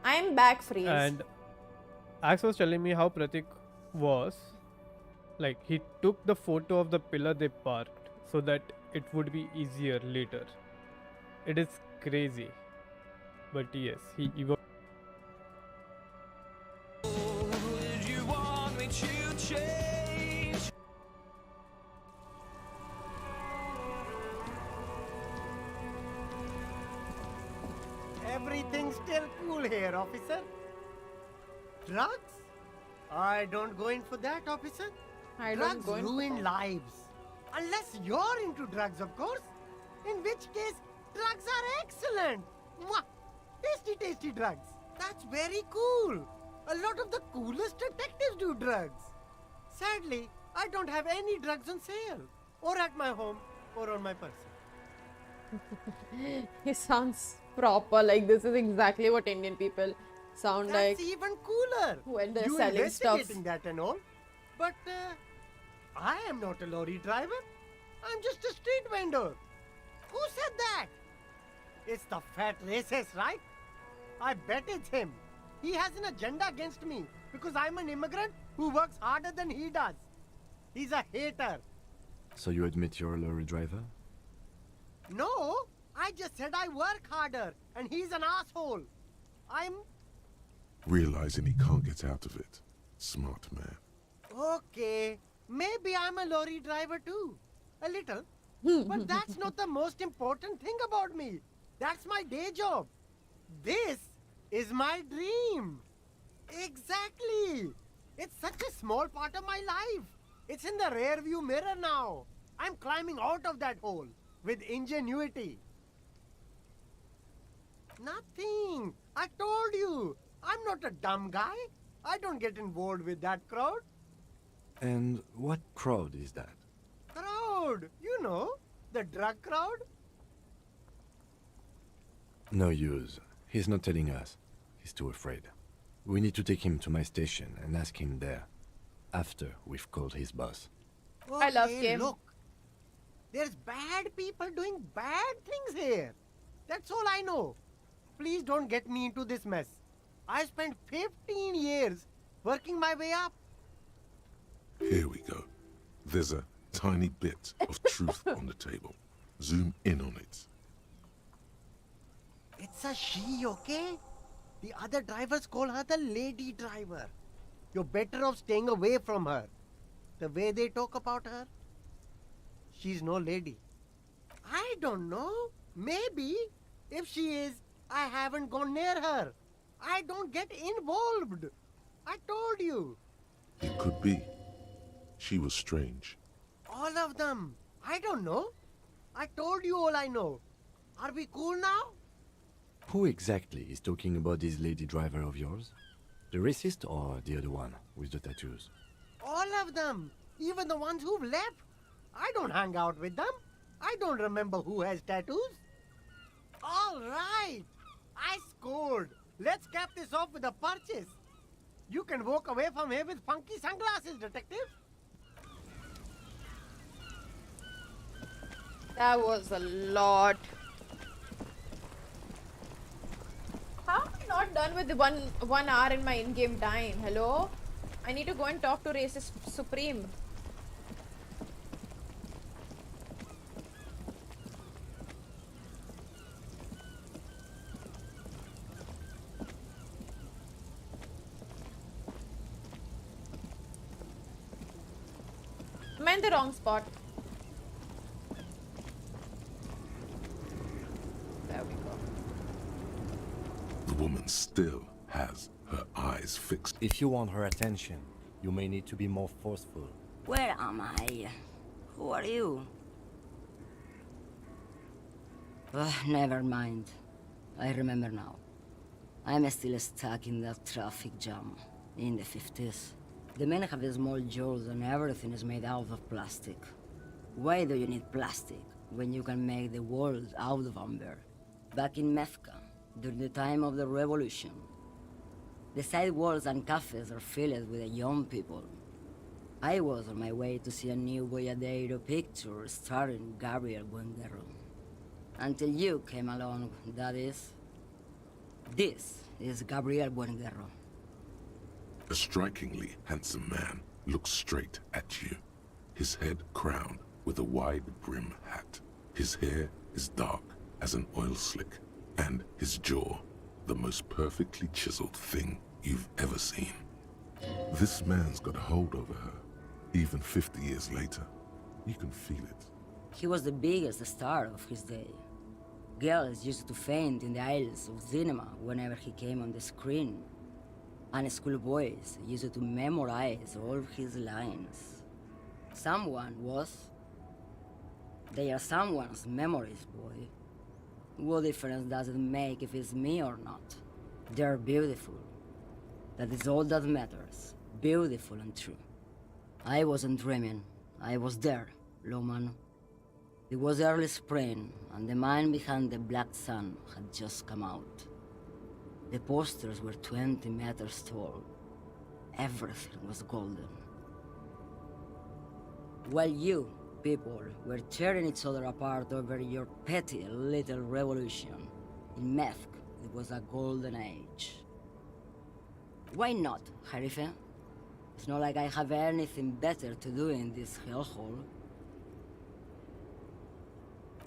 I am back, Freeze. And Axe was telling me how Pratik was. Like, he took the photo of the pillar they parked so that it would be easier later. It is crazy. But yes, he got... You want me to change? still cool here, officer. Drugs? I don't go in for that, officer. Drugs ruin lives. Unless you're into drugs, of course. In which case, drugs are excellent. Mwah! Tasty, tasty drugs. That's very cool. A lot of the coolest detectives do drugs. Sadly, I don't have any drugs on sale. Or at my home, or on my person. He sounds proper, like this is exactly what Indian people sound like. That's even cooler. When they're you selling stuff. investigating that and all. But I am not a lorry driver. I'm just a street vendor. Who said that? It's the fat racist, right? I bet it's him. He has an agenda against me because I'm an immigrant who works harder than he does. He's a hater. So you admit you're a lorry driver? No, I just said I work harder and he's an asshole. I'm... Realizing he can't get out of it. Smart man. Okay, maybe I'm a lorry driver too. A little. But that's not the most important thing about me. That's my day job. This is my dream. Exactly. It's such a small part of my life. It's in the rear view mirror now. I'm climbing out of that hole with ingenuity. Nothing. I told you. I'm not a dumb guy. I don't get involved with that crowd. And what crowd is that? Crowd. You know, the drug crowd. No use. He's not telling us. He's too afraid. We need to take him to my station and ask him there. After we've called his boss. I love Okay, Kim. Look, there's bad people doing bad things here. That's all I know. Please don't get me into this mess. I spent 15 years working my way up. Here we go. There's a tiny bit of truth on the table. Zoom in on it. It's a she, okay? The other drivers call her the lady driver. You're better off staying away from her. The way they talk about her, she's no lady. I don't know. Maybe. If she is, I haven't gone near her. I don't get involved. I told you. It could be. She was strange. All of them. I don't know. I told you all I know. Are we cool now? Who exactly is talking about this lady driver of yours? The racist or the other one with the tattoos? All of them. Even the ones who've left. I don't hang out with them. I don't remember who has tattoos. All right. I scored. Let's cap this off with a purchase. You can walk away from here with funky sunglasses, detective. That was a lot. How am I not done with the one hour in my in-game time? Hello? I need to go and talk to Racist Supreme. I'm in the wrong spot. There we go. The woman still has her eyes fixed. If you want her attention, you may need to be more forceful. Where am I? Who are you? Never mind. I remember now. I'm still stuck in that traffic jam in the 50s. The men have small jaws and everything is made out of plastic. Why do you need plastic when you can make the world out of amber? Back in Mecca, during the time of the revolution, the sidewalks and cafes are filled with young people. I was on my way to see a new Boyadero picture starring Gabriel Buenguerro. Until you came along, that is. This is Gabriel Buenguerro. A strikingly handsome man looks straight at you. His head crowned with a wide brim hat. His hair is dark as an oil slick, and his jaw the most perfectly chiseled thing you've ever seen. This man's got a hold over her. Even 50 years later, you can feel it. He was the biggest star of his day. Girls used to faint in the aisles of cinema whenever he came on the screen. And schoolboys used to memorize all his lines. Someone was. They are someone's memories, boy. What difference does it make if it's me or not? They're beautiful. That is all that matters. Beautiful and true. I wasn't dreaming. I was there, Loman. It was early spring, and the mine behind the black sun had just come out. The posters were 20 meters tall. Everything was golden. While you, people, were tearing each other apart over your petty little revolution, in Meth, it was a golden age. Why not, Harife? It's not like I have anything better to do in this hellhole.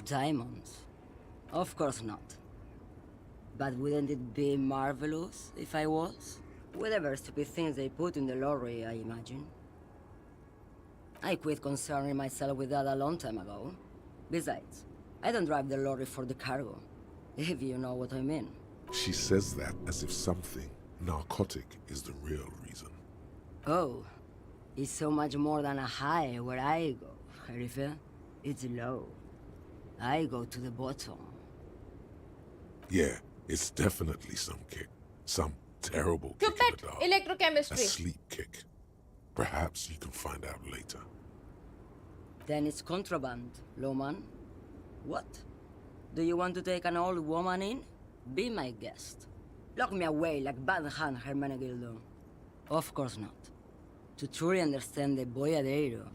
Diamonds? Of course not. But wouldn't it be marvelous if I was? Whatever stupid things they put in the lorry, I imagine. I quit concerning myself with that a long time ago. Besides, I don't drive the lorry for the cargo, if you know what I mean. She says that as if something narcotic is the real reason. Oh, it's so much more than a high where I go, Harife. It's low. I go to the bottom. Yeah, it's definitely some kick. Some terrible Took kick in that the dark. electrochemistry. A sleep kick. Perhaps you can find out later. Then it's contraband, Loman. What? Do you want to take an old woman in? Be my guest. Lock me away like Bad Hand Hermenegildo. Of course not. To truly understand the Boyadero,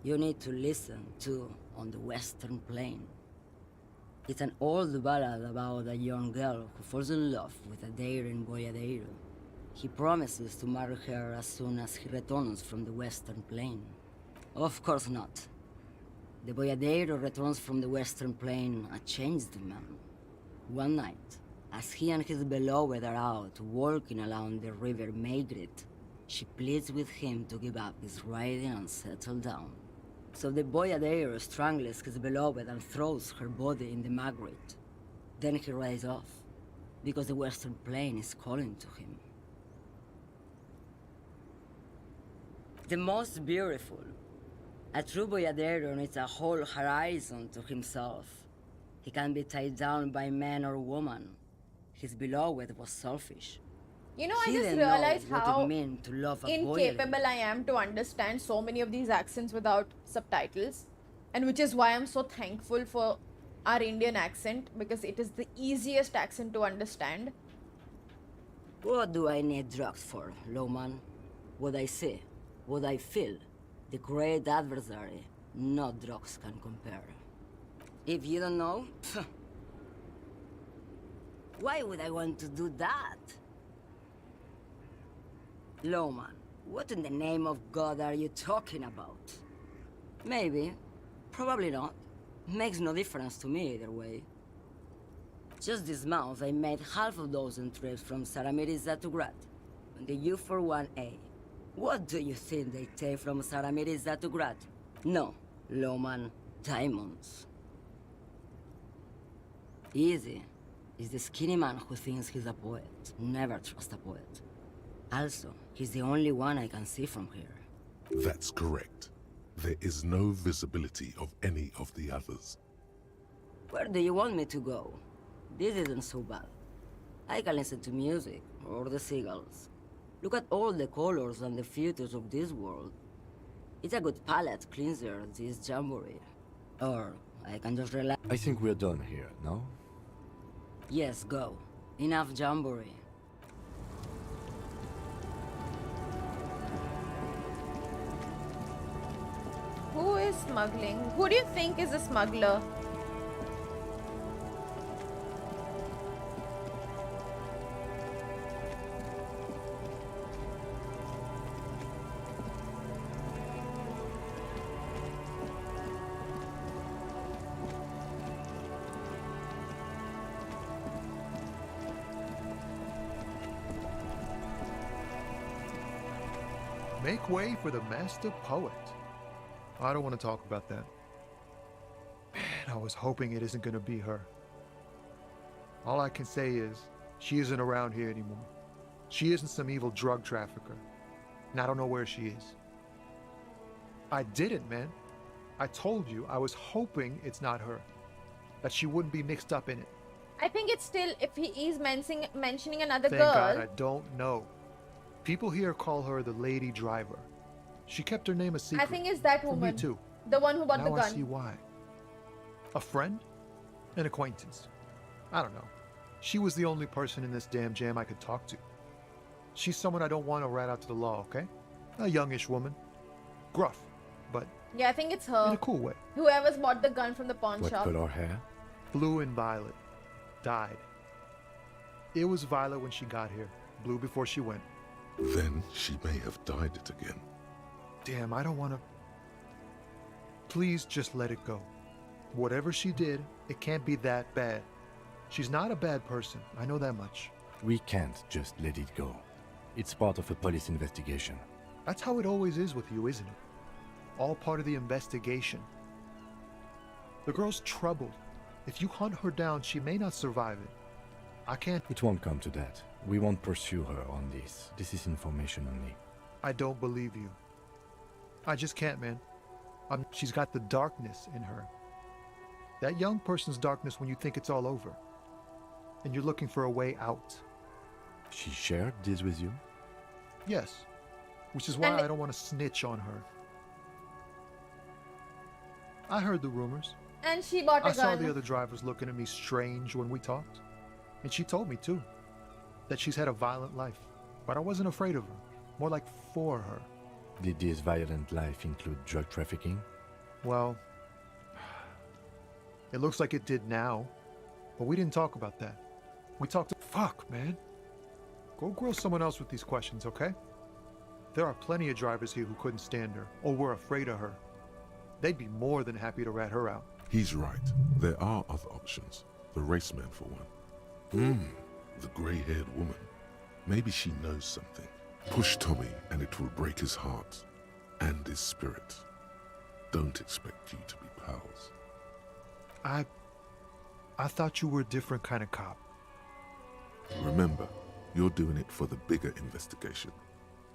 you need to listen to On the Western Plain. It's an old ballad about a young girl who falls in love with a daring Boyadero. He promises to marry her as soon as he returns from the Western Plain. Of course not. The Boyadero returns from the Western Plain a changed man. One night, as he and his beloved are out walking along the river Maigret, she pleads with him to give up his riding and settle down. So the Boyadero strangles his beloved and throws her body in the Magret. Then he rides off, because the Western Plain is calling to him. The most beautiful. A true Boyadero needs a whole horizon to himself. He can be tied down by man or woman. His beloved was selfish. You know, I He just didn't know realized what how it meant to love a incapable I am to understand so many of these accents without subtitles, and which is why I'm so thankful for our Indian accent, because it is the easiest accent to understand. What do I need drugs for, Loman? What I see, what I feel, the great adversary, no drugs can compare. If you don't know, why would I want to do that? Loman, what in the name of God are you talking about? Maybe, probably not. Makes no difference to me either way. Just this month I made half a dozen trips from Saramirizat to Grad, on the U41A. What do you think they take from Saramirizat to Grad? No, Loman, diamonds. Easy. Is the skinny man who thinks he's a poet. Never trust a poet. Also, he's the only one I can see from here. That's correct. There is no visibility of any of the others. Where do you want me to go? This isn't so bad. I can listen to music, or the seagulls. Look at all the colors and the futures of this world. It's a good palate cleanser, this jamboree. Or I can just relax. I think we're done here, no? Yes, go. Enough jamboree. Who is smuggling? Who do you think is a smuggler? Make way for the master poet. I don't want to talk about that. Man, I was hoping it isn't going to be her. All I can say is, she isn't around here anymore. She isn't some evil drug trafficker. And I don't know where she is. I didn't, man. I told you, I was hoping it's not her. That she wouldn't be mixed up in it. I think it's still, if he is mentioning another Thank girl. God I don't know. People here call her the lady driver. She kept her name a secret. I think it's that From woman. me too. The one who bought Now the gun. I see why. A friend? An acquaintance? I don't know. She was the only person in this damn jam I could talk to. She's someone I don't want to rat out to the law, okay? A youngish woman. Gruff, but Yeah, I think it's her. in a cool way. Whoever's bought the gun from the pawn What shop. color hair? Blue and violet. Died. It was violet when she got here. Blue before she went. Then she may have dyed it again. Damn, I don't want to... Please just let it go. Whatever she did, it can't be that bad. She's not a bad person. I know that much. We can't just let it go. It's part of a police investigation. That's how it always is with you, isn't it? All part of the investigation. The girl's troubled. If you hunt her down, she may not survive it. I can't... It won't come to that. We won't pursue her on this. This is information only. I don't believe you. I just can't, man. She's got the darkness in her. That young person's darkness when you think it's all over. And you're looking for a way out. She shared this with you? Yes. Which is why I don't want to snitch on her. I heard the rumors. And she bought a I saw gun. the other drivers looking at me strange when we talked. And she told me, too, that she's had a violent life. But I wasn't afraid of her. More like for her. Did this violent life include drug trafficking? Well, it looks like it did now. But we didn't talk about that. We talked... Fuck, man. Go grill someone else with these questions, okay? There are plenty of drivers here who couldn't stand her, or were afraid of her. They'd be more than happy to rat her out. He's right. There are other options. The raceman, for one. The grey-haired woman. Maybe she knows something. Push Tommy and it will break his heart. And his spirit. Don't expect you to be pals. I thought you were a different kind of cop. Remember, you're doing it for the bigger investigation.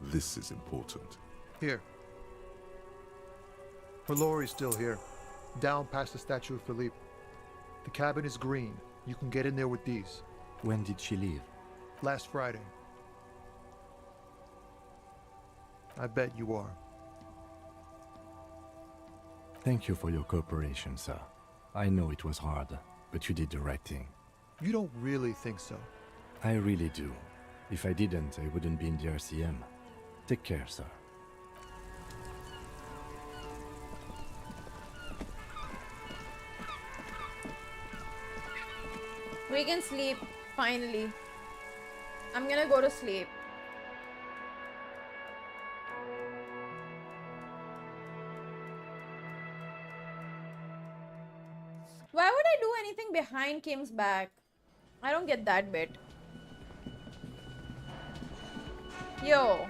This is important. Here. Her lorry's still here. Down past the statue of Philippe. The cabin is green. You can get in there with these. When did she leave? Last Friday. I bet you are. Thank you for your cooperation, sir. I know it was hard, but you did the right thing. You don't really think so? I really do. If I didn't, I wouldn't be in the RCM. Take care, sir. We can sleep, finally. I'm gonna go to sleep. Why would I do anything behind Kim's back? I don't get that bit. Yo.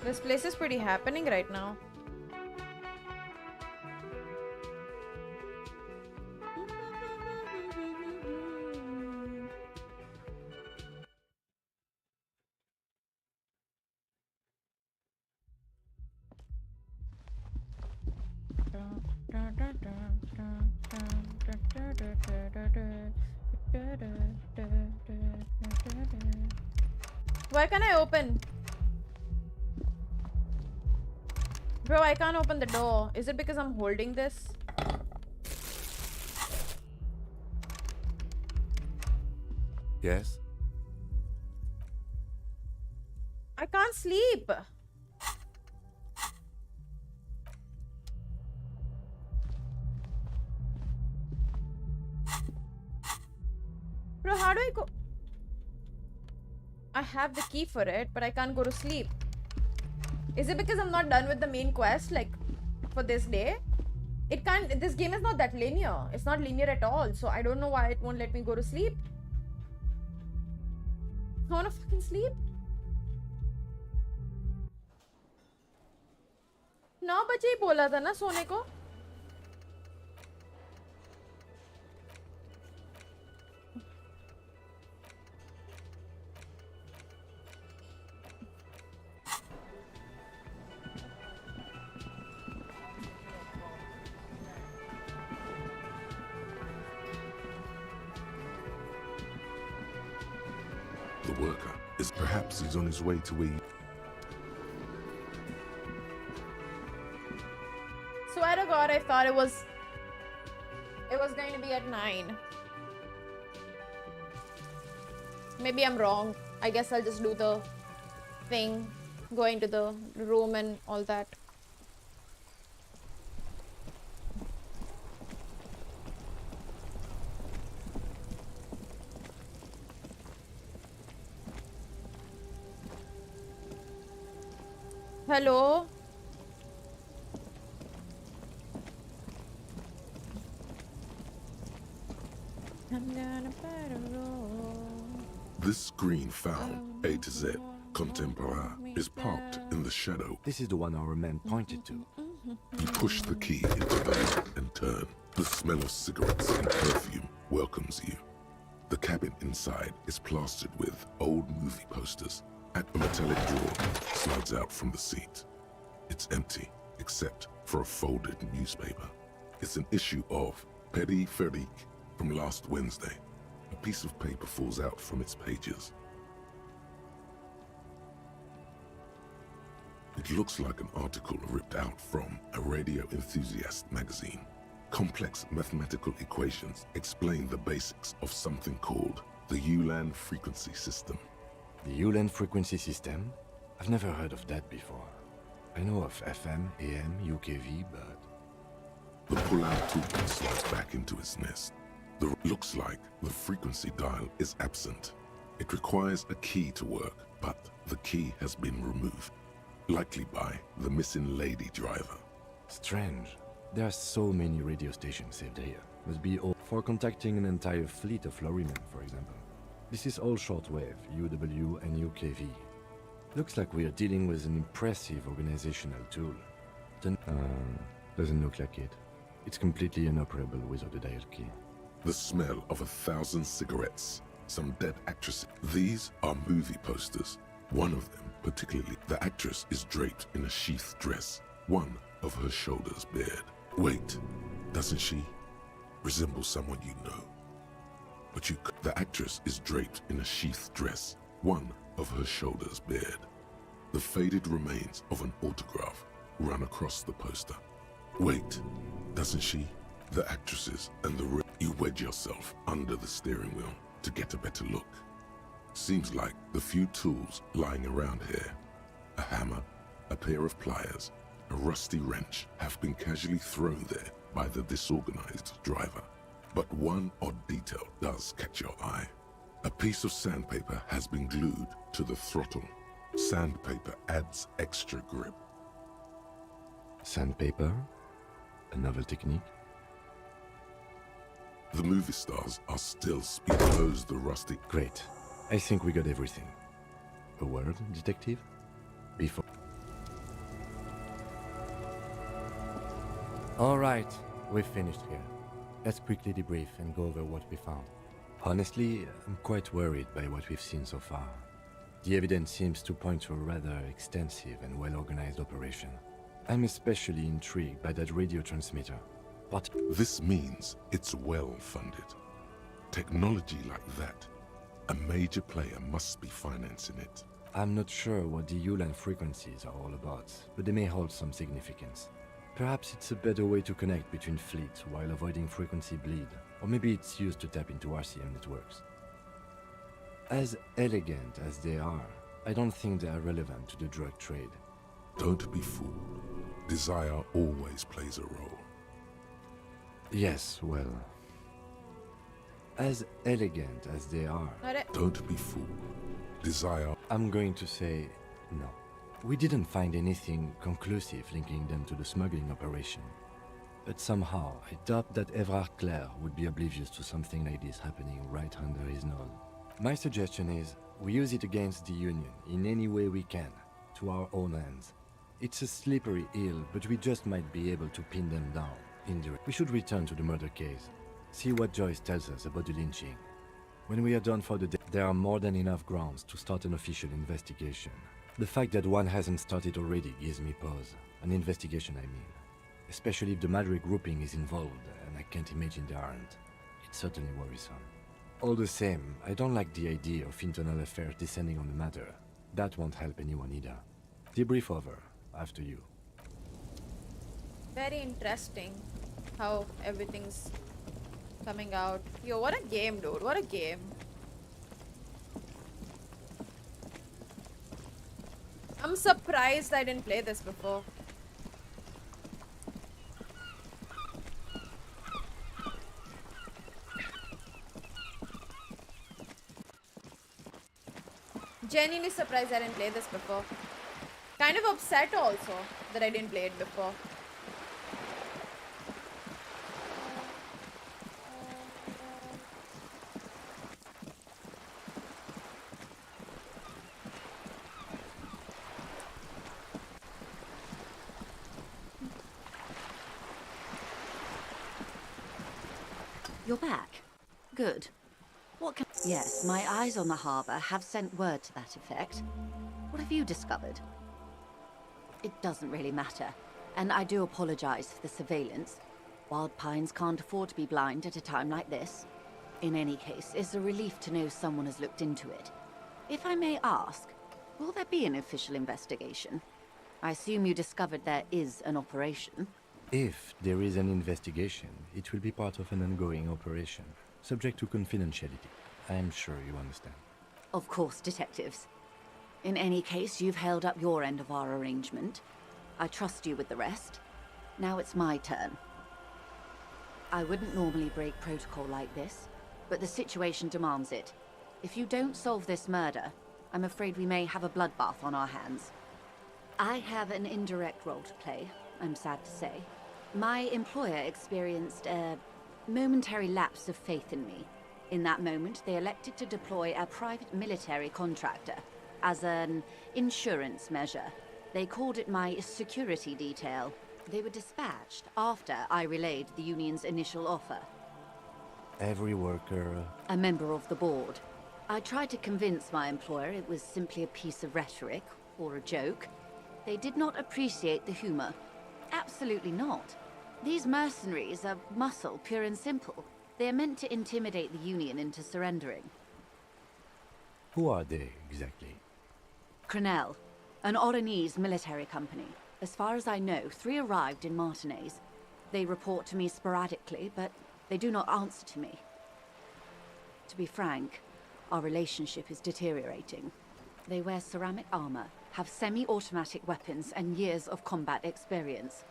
This place is pretty happening right now. Why can't I open? Bro, I can't open the door. Is it because I'm holding this? Yes? I can't sleep. Bro, how do I go? I have the key for it, but I can't go to sleep. Is it because I'm not done with the main quest, like, for this day? It can't, this game is not that linear. It's not linear at all, so I don't know why it won't let me go to sleep. I wanna fucking sleep. 9 बजे ही बोला था ना सोने को. Walker. Is perhaps he's on his way to where Swear to God, I thought it was going to be at 9. Maybe I'm wrong. I guess I'll just do the thing, go into the room and all that. Hello? I'm gonna this screen found A to Z, Contemporaire, is parked in the shadow. This is the one our man pointed to. You push the key into the lock and turn. The smell of cigarettes and perfume welcomes you. The cabin inside is plastered with old movie posters. A metallic drawer slides out from the seat. It's empty, except for a folded newspaper. It's an issue of Peripherals from last Wednesday. A piece of paper falls out from its pages. It looks like an article ripped out from a radio enthusiast magazine. Complex mathematical equations explain the basics of something called the Lian frequency system. The Lian frequency system? I've never heard of that before. I know of FM, AM, UKV, but... The pull-out tool slides back into its nest. Looks like the frequency dial is absent. It requires a key to work, but the key has been removed, likely by the missing lady driver. Strange. There are so many radio stations saved here. Must be all for contacting an entire fleet of lorrymen, for example. This is all shortwave, UW and UKV. Looks like we are dealing with an impressive organizational tool. Doesn't look like it. It's completely inoperable without a dial key. The smell of 1,000 cigarettes, some dead actresses. These are movie posters. One of them, particularly, the actress is draped in a sheath dress. One of her shoulders bared. Wait, doesn't she resemble someone you know? But the actress is draped in a sheath dress. One of her shoulders bared. The faded remains of an autograph run across the poster. Wait, doesn't she? The actresses and the you wedge yourself under the steering wheel to get a better look. Seems like the few tools lying around here, a hammer, a pair of pliers, a rusty wrench, have been casually thrown there by the disorganized driver. But one odd detail does catch your eye. A piece of sandpaper has been glued to the throttle. Sandpaper adds extra grip. Sandpaper? A novel technique? The movie stars are still close the rusty... Great. I think we got everything. A word, detective? Before... Alright, we've finished here. Let's quickly debrief and go over what we found. Honestly, I'm quite worried by what we've seen so far. The evidence seems to point to a rather extensive and well-organized operation. I'm especially intrigued by that radio transmitter. But this means it's well-funded. Technology like that, a major player must be financing it. I'm not sure what the Lian frequencies are all about, but they may hold some significance. Perhaps it's a better way to connect between fleets while avoiding frequency bleed, or maybe it's used to tap into RCM networks. As elegant as they are, I don't think they are relevant to the drug trade. Don't be fooled. Desire always plays a role. Yes, well... As elegant as they are... Don't be fooled. Desire... I'm going to say no. We didn't find anything conclusive linking them to the smuggling operation. But somehow, I doubt that Evrard Clare would be oblivious to something like this happening right under his nose. My suggestion is, we use it against the Union in any way we can, to our own ends. It's a slippery hill, but we just might be able to pin them down. We should return to the murder case. See what Joyce tells us about the lynching. When we are done for the day, there are more than enough grounds to start an official investigation. The fact that one hasn't started already gives me pause. An investigation, I mean. Especially if the Madrid grouping is involved, and I can't imagine they aren't. It's certainly worrisome. All the same, I don't like the idea of internal affairs descending on the matter. That won't help anyone either. Debrief over. After you. Very interesting how everything's coming out. Yo, what a game, dude. What a game. I'm surprised I didn't play this before. Genuinely surprised I didn't play this before. Kind of upset also that I didn't play it before. You're back. Good. What can... Yes, my eyes on the harbour have sent word to that effect. What have you discovered? It doesn't really matter, and I do apologise for the surveillance. Wild Pines can't afford to be blind at a time like this. In any case, it's a relief to know someone has looked into it. If I may ask, will there be an official investigation? I assume you discovered there is an operation. If there is an investigation, it will be part of an ongoing operation, subject to confidentiality. I am sure you understand. Of course, detectives. In any case, you've held up your end of our arrangement. I trust you with the rest. Now it's my turn. I wouldn't normally break protocol like this, but the situation demands it. If you don't solve this murder, I'm afraid we may have a bloodbath on our hands. I have an indirect role to play, I'm sad to say. My employer experienced a momentary lapse of faith in me. In that moment, they elected to deploy a private military contractor as an insurance measure. They called it my security detail. They were dispatched after I relayed the union's initial offer. Every worker... A member of the board. I tried to convince my employer it was simply a piece of rhetoric, or a joke. They did not appreciate the humor. Absolutely not. These mercenaries are muscle, pure and simple. They are meant to intimidate the Union into surrendering. Who are they, exactly? Crenell, an Oranese military company. As far as I know, 3 arrived in Martinez. They report to me sporadically, but they do not answer to me. To be frank, our relationship is deteriorating. They wear ceramic armor, have semi-automatic weapons, and years of combat experience.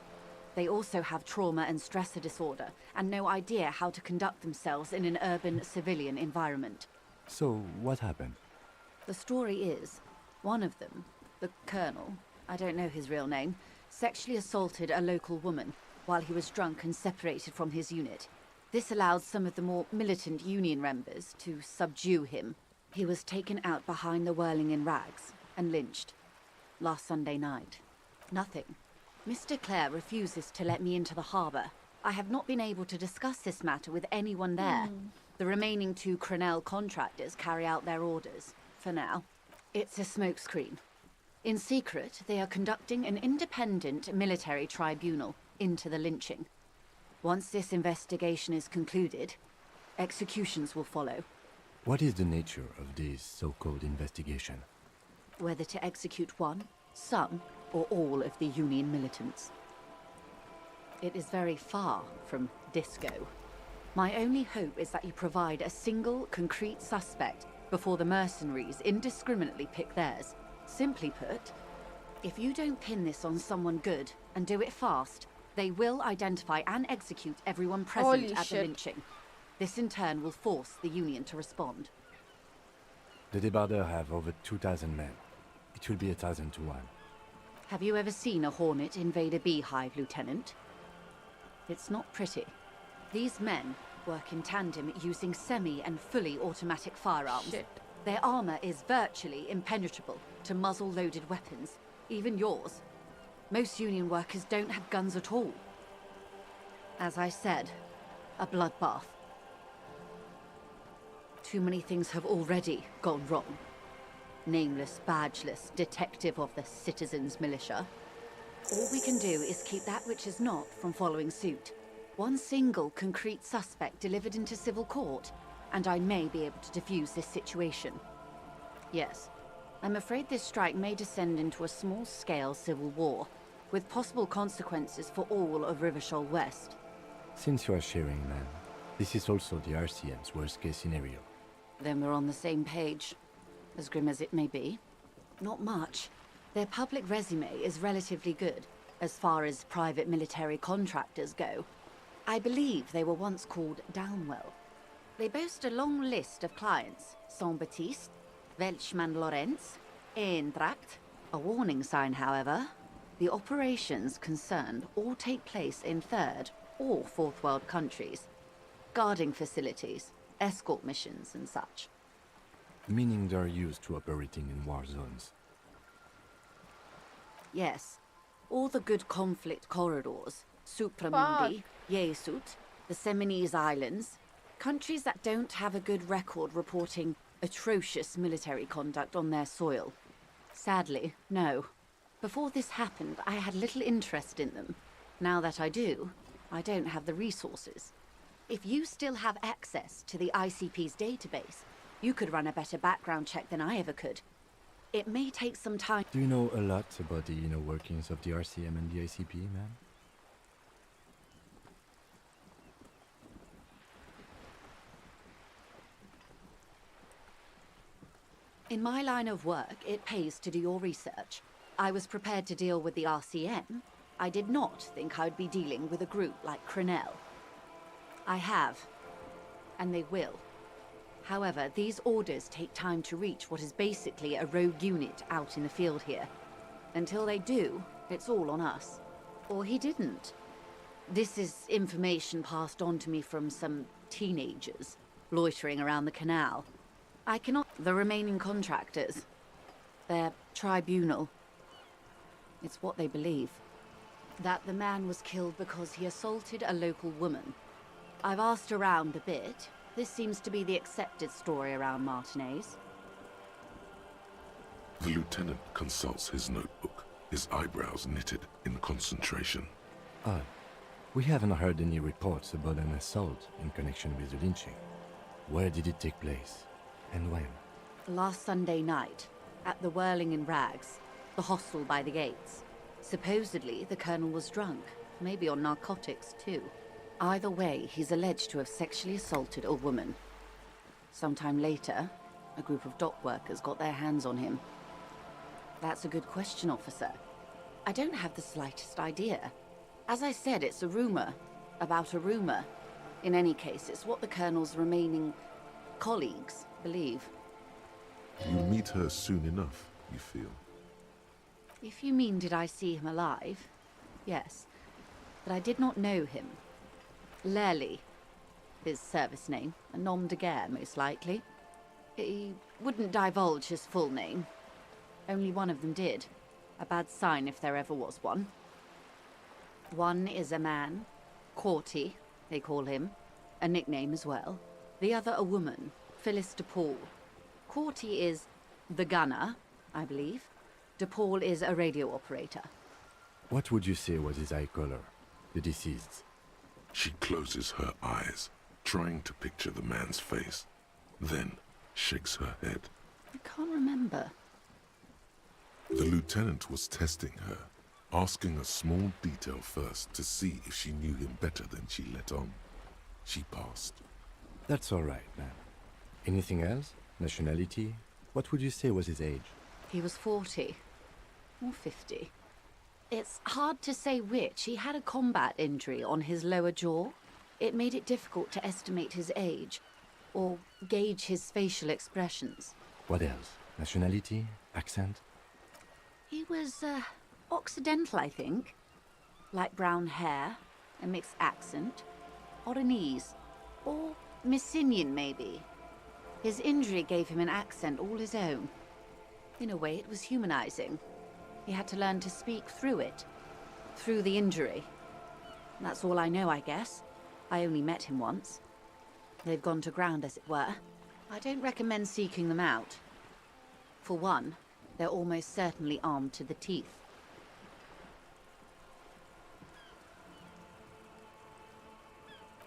They also have trauma and stressor disorder, and no idea how to conduct themselves in an urban civilian environment. So, what happened? The story is, one of them, the Colonel, I don't know his real name, sexually assaulted a local woman while he was drunk and separated from his unit. This allowed some of the more militant Union members to subdue him. He was taken out behind the whirling in rags and lynched last Sunday night. Nothing. Mr. Clare refuses to let me into the harbour. I have not been able to discuss this matter with anyone there. The remaining 2 Crenell contractors carry out their orders, for now. It's a smokescreen. In secret, they are conducting an independent military tribunal into the lynching. Once this investigation is concluded, executions will follow. What is the nature of this so-called investigation? Whether to execute one, some, or all of the Union militants. It is very far from disco. My only hope is that you provide a single, concrete suspect before the mercenaries indiscriminately pick theirs. Simply put, if you don't pin this on someone good and do it fast, they will identify and execute everyone present at the lynching. This in turn will force the Union to respond. The débardeurs have over 2,000 men. It will be 1,000 to 1. Have you ever seen a Hornet invade a beehive, Lieutenant? It's not pretty. These men work in tandem using semi- and fully automatic firearms. Their armor is virtually impenetrable to muzzle-loaded weapons, even yours. Most Union workers don't have guns at all. As I said, a bloodbath. Too many things have already gone wrong. Nameless, badgeless detective of the citizens' militia. All we can do is keep that which is not from following suit. One single concrete suspect delivered into civil court, and I may be able to defuse this situation. Yes, I'm afraid this strike may descend into a small-scale civil war, with possible consequences for all of Rivershoal West. Since you are sharing, man, this is also the RCM's worst-case scenario. Then we're on the same page, as grim as it may be. Not much. Their public resume is relatively good, as far as private military contractors go. I believe they were once called Downwell. They boast a long list of clients: Saint-Baptiste, Welchman-Lorenz, Eintracht. A warning sign, however. The operations concerned all take place in third or fourth world countries. Guarding facilities, escort missions and such. Meaning they're used to operating in war zones. Yes. All the good conflict corridors, Supramundi, Yesut, the Seminese Islands, countries that don't have a good record reporting atrocious military conduct on their soil. Sadly, no. Before this happened, I had little interest in them. Now that I do, I don't have the resources. If you still have access to the ICP's database, you could run a better background check than I ever could. It may take some time. Do you know a lot about the inner workings of the RCM and the ICP, man? In my line of work, it pays to do your research. I was prepared to deal with the RCM. I did not think I'd be dealing with a group like Crenell. I have, and they will. However, these orders take time to reach what is basically a rogue unit out in the field here. Until they do, it's all on us. Or he didn't. This is information passed on to me from some teenagers loitering around the canal. I cannot... The remaining contractors. Their tribunal. It's what they believe. That the man was killed because he assaulted a local woman. I've asked around a bit. This seems to be the accepted story around Martinez. The lieutenant consults his notebook, his eyebrows knitted in concentration. Odd. We haven't heard any reports about an assault in connection with the lynching. Where did it take place? And when? Last Sunday night, at the Whirling in Rags, the hostel by the gates. Supposedly, the colonel was drunk, maybe on narcotics too. Either way, he's alleged to have sexually assaulted a woman. Sometime later, a group of dock workers got their hands on him. That's a good question, officer. I don't have the slightest idea. As I said, it's a rumor about a rumor. In any case, it's what the colonel's remaining colleagues believe. You meet her soon enough, you feel? If you mean did I see him alive, yes. But I did not know him. Lely, his service name, a nom de guerre, most likely. He wouldn't divulge his full name. Only one of them did. A bad sign if there ever was one. One is a man, Corty, they call him, a nickname as well. The other a woman, Phyllis DePaul. Corty is the gunner, I believe. DePaul is a radio operator. What would you say was his eye color, the deceased's? She closes her eyes, trying to picture the man's face, then shakes her head. I can't remember. The lieutenant was testing her, asking a small detail first to see if she knew him better than she let on. She passed. That's all right, man. Anything else? Nationality? What would you say was his age? He was 40. Or 50. It's hard to say which. He had a combat injury on his lower jaw. It made it difficult to estimate his age, or gauge his facial expressions. What else? Nationality? Accent? He was, Occidental, I think. Light brown hair, a mixed accent, Oranese, or Messinian, maybe. His injury gave him an accent all his own. In a way, it was humanizing. He had to learn to speak through it, through the injury. That's all I know, I guess. I only met him once. They've gone to ground, as it were. I don't recommend seeking them out. For one, they're almost certainly armed to the teeth.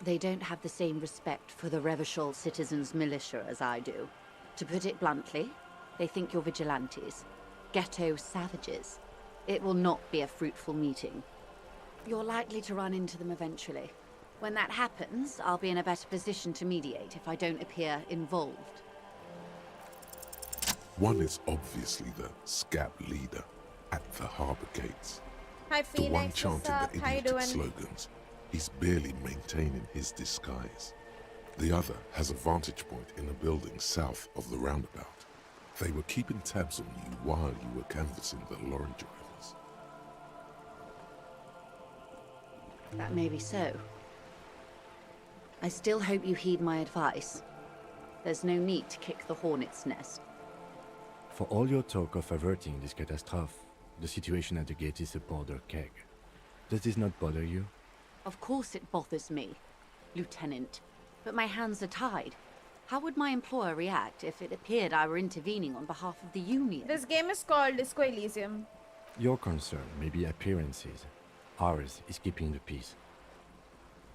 They don't have the same respect for the Revachol citizens' militia as I do. To put it bluntly, they think you're vigilantes. Ghetto savages. It will not be a fruitful meeting. You're likely to run into them eventually. When that happens, I'll be in a better position to mediate if I don't appear involved. One is obviously the scab leader at the harbour gates. Hi, The one Phoenix. chanting What's up? the How you idiotic doing? slogans. He's barely maintaining his disguise. The other has a vantage point in a building south of the roundabout. They were keeping tabs on you while you were canvassing the lorry drivers. That may be so. I still hope you heed my advice. There's no need to kick the hornet's nest. For all your talk of averting this catastrophe, the situation at the gate is a border keg. Does this not bother you? Of course it bothers me, Lieutenant. But my hands are tied. How would my employer react if it appeared I were intervening on behalf of the Union? This game is called Disco Elysium. Your concern may be appearances. Ours is keeping the peace.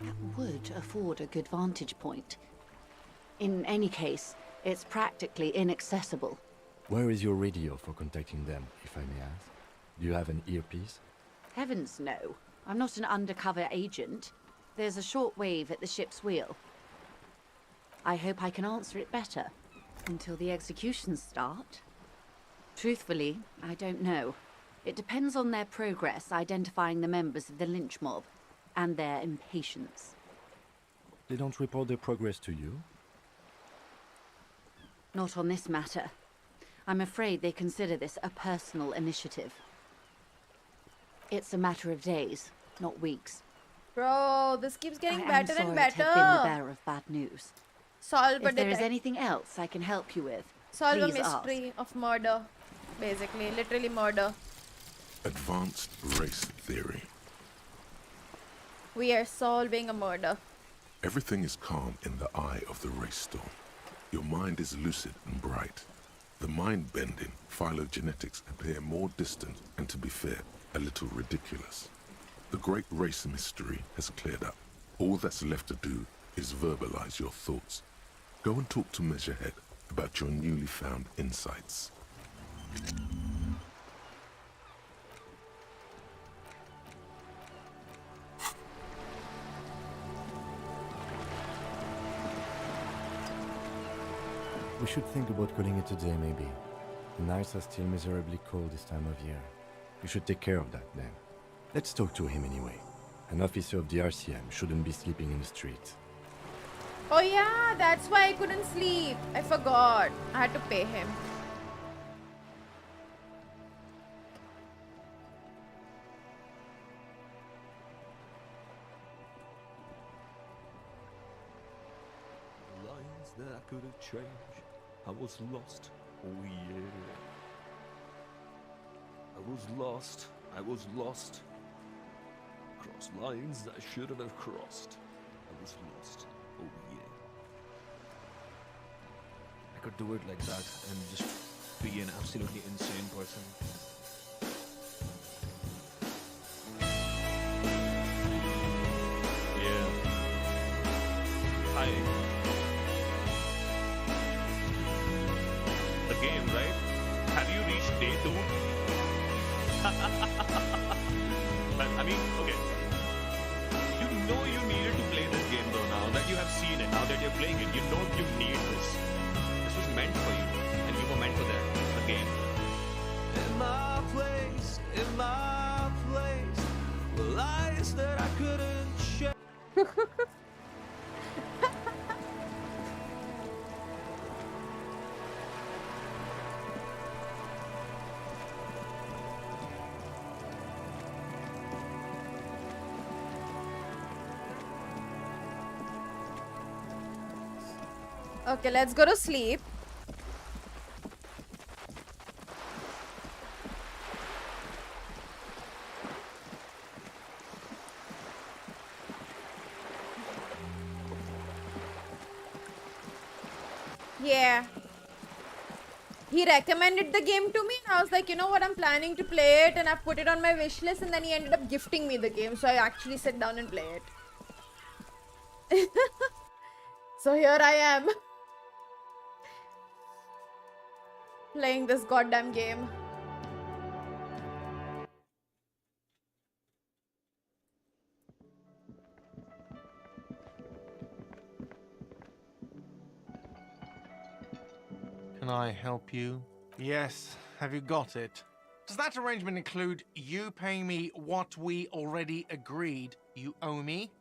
That would afford a good vantage point. In any case, it's practically inaccessible. Where is your radio for contacting them, if I may ask? Do you have an earpiece? Heavens no. I'm not an undercover agent. There's a shortwave at the ship's wheel. I hope I can answer it better. Until the executions start. Truthfully, I don't know. It depends on their progress identifying the members of the lynch mob, and their impatience. They don't report their progress to you? Not on this matter. I'm afraid they consider this a personal initiative. It's a matter of days, not weeks. Bro, this keeps getting I better am and sorry to have been the better. bearer of bad news. Solve a If there is detect- anything else I can help you with, Solve a please ask. mystery of murder. Basically, literally murder. Advanced race theory. We are solving a murder. Everything is calm in the eye of the race storm. Your mind is lucid and bright. The mind-bending phylogenetics appear more distant and, to be fair, a little ridiculous. The great race mystery has cleared up. All that's left to do is verbalize your thoughts. Go and talk to Measurehead about your newly found insights. We should think about calling it a day, maybe. The nights are still miserably cold this time of year. We should take care of that then. Let's talk to him anyway. An officer of the RCM shouldn't be sleeping in the streets. Oh yeah, that's why I couldn't sleep. I forgot. I had to pay him. Lines that I couldn't change. I was lost. Oh yeah. I was lost. I was lost. Cross lines that I shouldn't have crossed. I was lost. Oh yeah. I could do it like that and just be an absolutely insane person. Yeah. Hi. The game, right? Have you reached day 2? But, I mean, okay. You know you needed to play this game though now that you have seen it, now that you're playing it, you know you need this. This was meant for you, and you were meant for that. The game. In my place, were lies that I couldn't share. Okay, let's go to sleep. Yeah. He recommended the game to me and I was like, you know what, I'm planning to play it and I've put it on my wish list, and then he ended up gifting me the game, so I actually sat down and play it. So here I am. Playing this goddamn game. Can I help you? Yes. Have you got it? Does that arrangement include you paying me what we already agreed you owe me?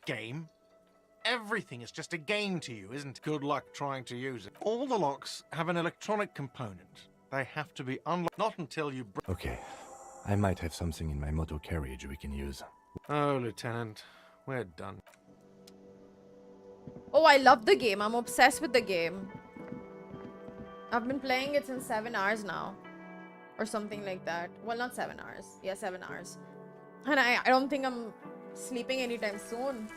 Game? Everything is just a game to you, isn't it? Good luck trying to use it. All the locks have an electronic component. They have to be unlocked not until you Okay. I might have something in my motor carriage we can use. Oh, Lieutenant. We're done. Oh, I love the game. I'm obsessed with the game. I've been playing it since 7 hours now. Or something like that. Well, not 7 hours. Yeah, 7 hours. And I don't think I'm sleeping anytime soon.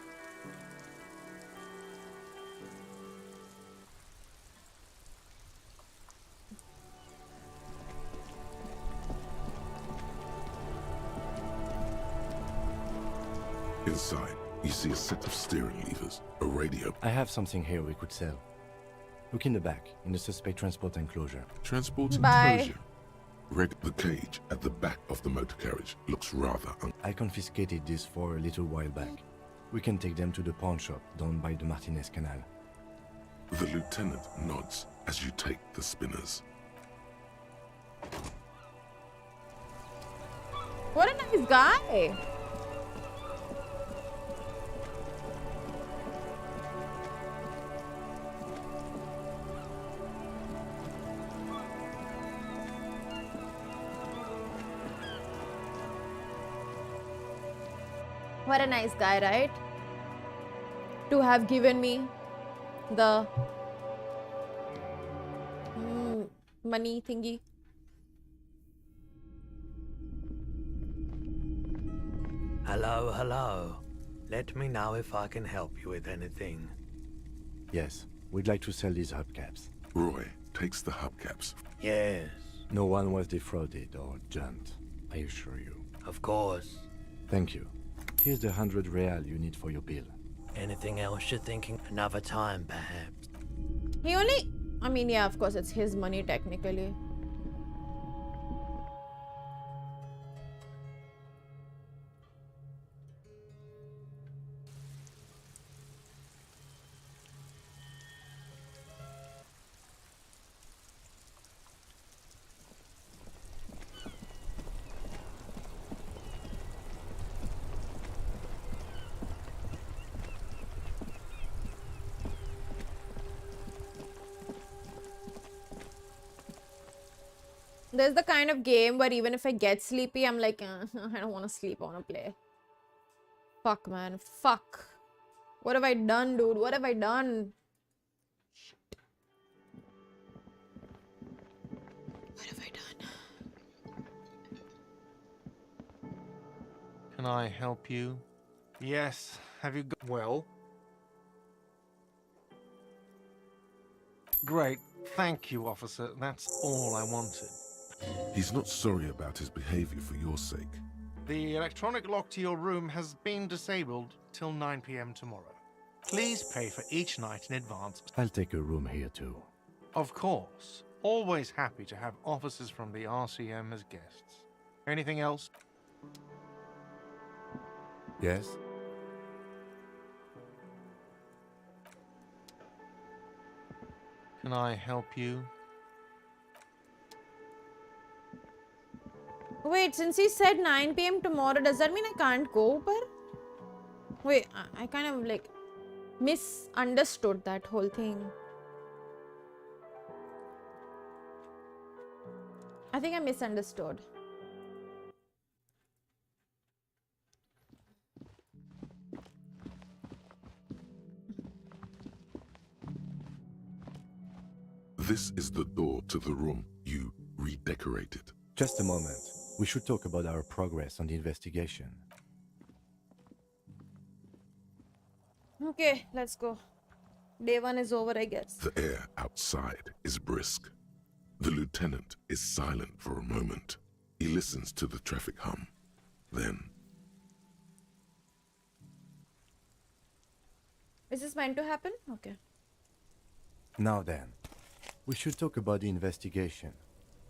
Inside, you see a set of steering levers, a radio. I have something here we could sell. Look in the back, in the suspect transport enclosure. Transport Bye. enclosure. The cage at the back of the motor carriage looks rather I confiscated this for a little while back. We can take them to the pawn shop down by the Martinez Canal. The lieutenant nods as you take the spinners. What a nice guy. What a nice guy, right? To have given me the money thingy. Hello, hello. Let me know if I can help you with anything. Yes, we'd like to sell these hubcaps. Roy takes the hubcaps. Yes. No one was defrauded or jumped, I assure you. Of course. Thank you. Here's the 100 real you need for your bill. Anything else you're thinking? Another time, perhaps. He only... I mean, yeah, of course, it's his money technically. There's the kind of game where even if I get sleepy, I'm like, I don't want to sleep, I want to play. Fuck, man. Fuck. What have I done, dude? What have I done? Shit. What have I done? Can I help you? Yes. Have you got... Well? Great. Thank you, officer. That's all I wanted. He's not sorry about his behavior for your sake. The electronic lock to your room has been disabled till 9 p.m. tomorrow. Please pay for each night in advance. I'll take a room here too. Of course. Always happy to have officers from the RCM as guests. Anything else? Yes? Can I help you? Wait, since he said 9 p.m. tomorrow, does that mean I can't go, Upar? Wait, I kind of like misunderstood that whole thing. I think I misunderstood. This is the door to the room you redecorated. Just a moment. We should talk about our progress on the investigation. Okay, let's go. Day 1 is over, I guess. The air outside is brisk. The lieutenant is silent for a moment. He listens to the traffic hum. Then... Is this meant to happen? Okay. Now then, we should talk about the investigation.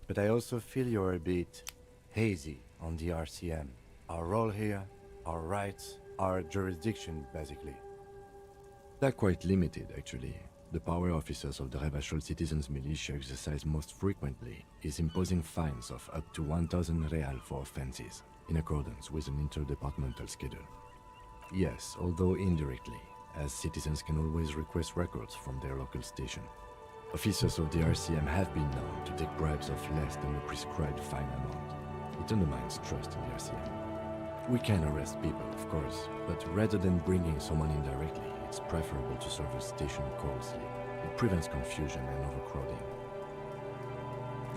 But I also feel you're a bit hazy on the RCM. Our role here, our rights, our jurisdiction, basically. They're quite limited, actually. The power officers of the Revachol Citizens Militia exercise most frequently is imposing fines of up to 1,000 real for offenses, in accordance with an interdepartmental schedule. Yes, although indirectly, as citizens can always request records from their local station. Officers of the RCM have been known to take bribes of less than the prescribed fine amount. It undermines trust in the RCM. We can arrest people, of course, but rather than bringing someone in directly, it's preferable to serve a station closely. It prevents confusion and overcrowding.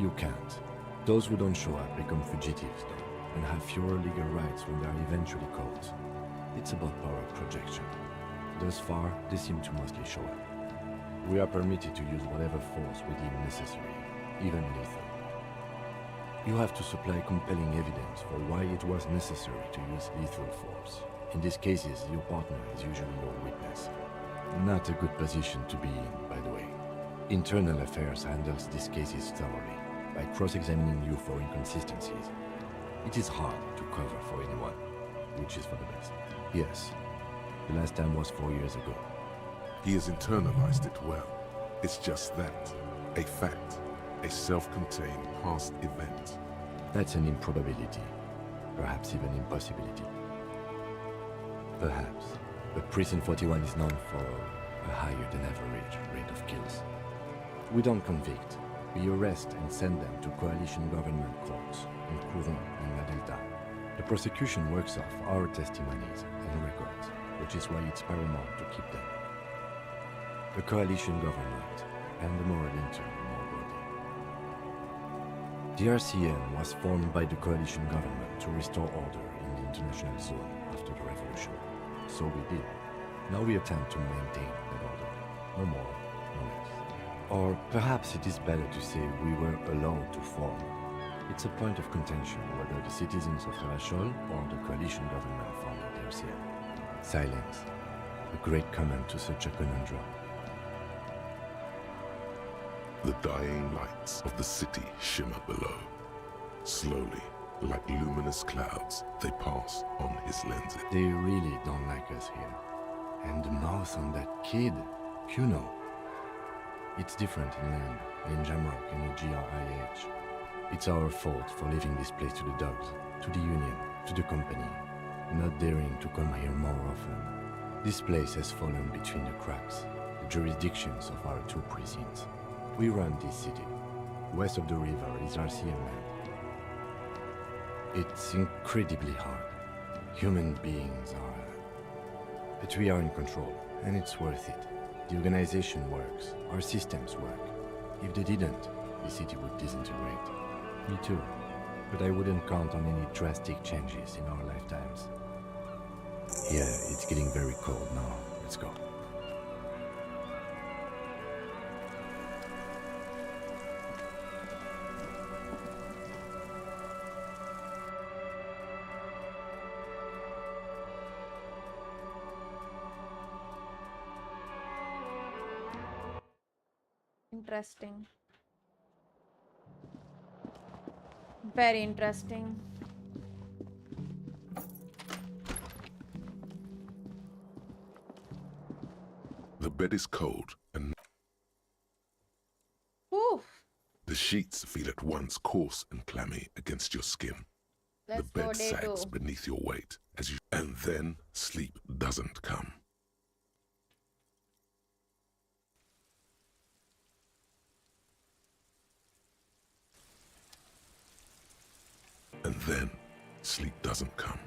You can't. Those who don't show up become fugitives, though, and have fewer legal rights when they are eventually caught. It's about power projection. Thus far, they seem to mostly show up. We are permitted to use whatever force we deem necessary, even lethal. You have to supply compelling evidence for why it was necessary to use lethal force. In these cases, your partner is usually your witness. Not a good position to be in, by the way. Internal Affairs handles these cases thoroughly, by cross-examining you for inconsistencies. It is hard to cover for anyone, which is for the best. Yes, the last time was 4 years ago. He has internalized it well. It's just that. A fact. A self-contained past event. That's an improbability. Perhaps even impossibility. Perhaps. But Precinct 41 is known for a higher than average rate of kills. We don't convict. We arrest and send them to coalition government courts in Courant and La Delta. The prosecution works off our testimonies and records, which is why it's paramount to keep them. The coalition government, and the moral intern more broadly. The RCM was formed by the coalition government to restore order in the international zone after the revolution. So we did. Now we attempt to maintain that order. No more, no less. Or perhaps it is better to say we were allowed to form. It's a point of contention whether the citizens of Revachol or the coalition government founded the RCM. Silence. A great comment to such a conundrum. The dying lights of the city shimmer below. Slowly, like luminous clouds, they pass on his lenses. They really don't like us here. And the mouth on that kid, Kuno. It's different in Lian, in Jamrock, and in GRIH. It's our fault for leaving this place to the dogs, to the union, to the company, not daring to come here more often. This place has fallen between the cracks, the jurisdictions of our two precincts. We run this city. West of the river is RCM land. It's incredibly hard. Human beings are... But we are in control, and it's worth it. The organization works, our systems work. If they didn't, the city would disintegrate. Me too. But I wouldn't count on any drastic changes in our lifetimes. Yeah, it's getting very cold now. Let's go. Interesting. Very interesting. The bed is cold and Oof. the sheets feel at once coarse and clammy against your skin. Let's the bed go day sags two. beneath your weight as you... And then sleep doesn't come. And then sleep doesn't come.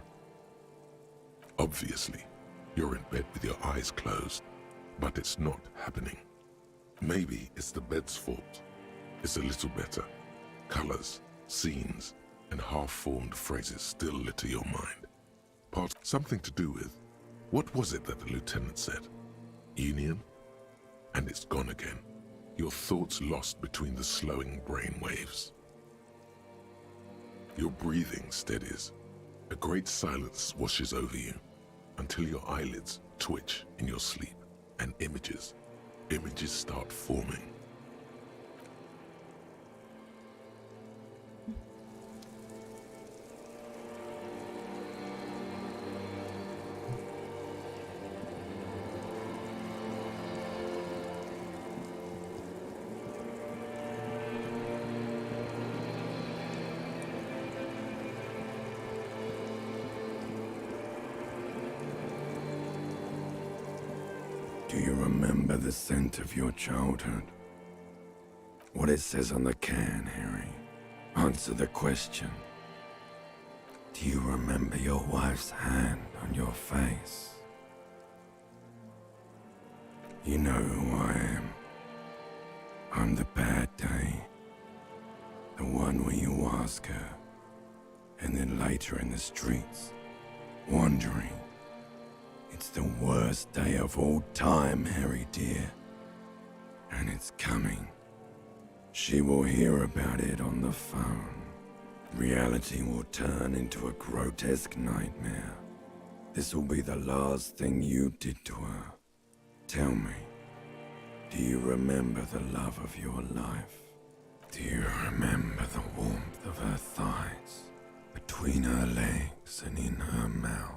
Obviously, you're in bed with your eyes closed, but it's not happening. Maybe it's the bed's fault. It's a little better. Colors, scenes, and half-formed phrases still litter your mind. Part something to do with, what was it that the lieutenant said? Union? And it's gone again. Your thoughts lost between the slowing brain waves. Your breathing steadies. A great silence washes over you until your eyelids twitch in your sleep. and images. Images start forming. Do you remember the scent of your childhood? What it says on the can, Harry? Answer the question. Do you remember your wife's hand on your face? You know who I am. I'm the bad day. The one where you ask her, and then later in the streets, wandering. It's the worst day of all time, Harry dear. And it's coming. She will hear about it on the phone. Reality will turn into a grotesque nightmare. This will be the last thing you did to her. Tell me, do you remember the love of your life? Do you remember the warmth of her thighs, between her legs and in her mouth?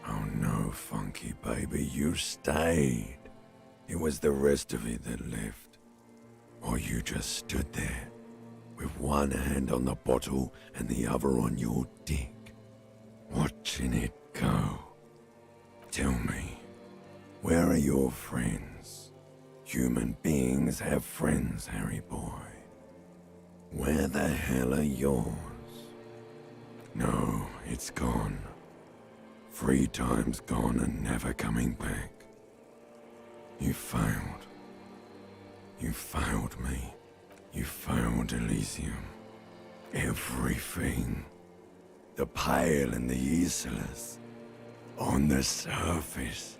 Oh no, Funky baby, you stayed. It was the rest of it that left. Or you just stood there, with one hand on the bottle and the other on your dick, watching it go. Tell me, where are your friends? Human beings have friends, Harry boy. Where the hell are yours? No, it's gone. 3 times gone and never coming back. You failed. You failed me. You failed Elysium. Everything. The pale and the useless. On the surface.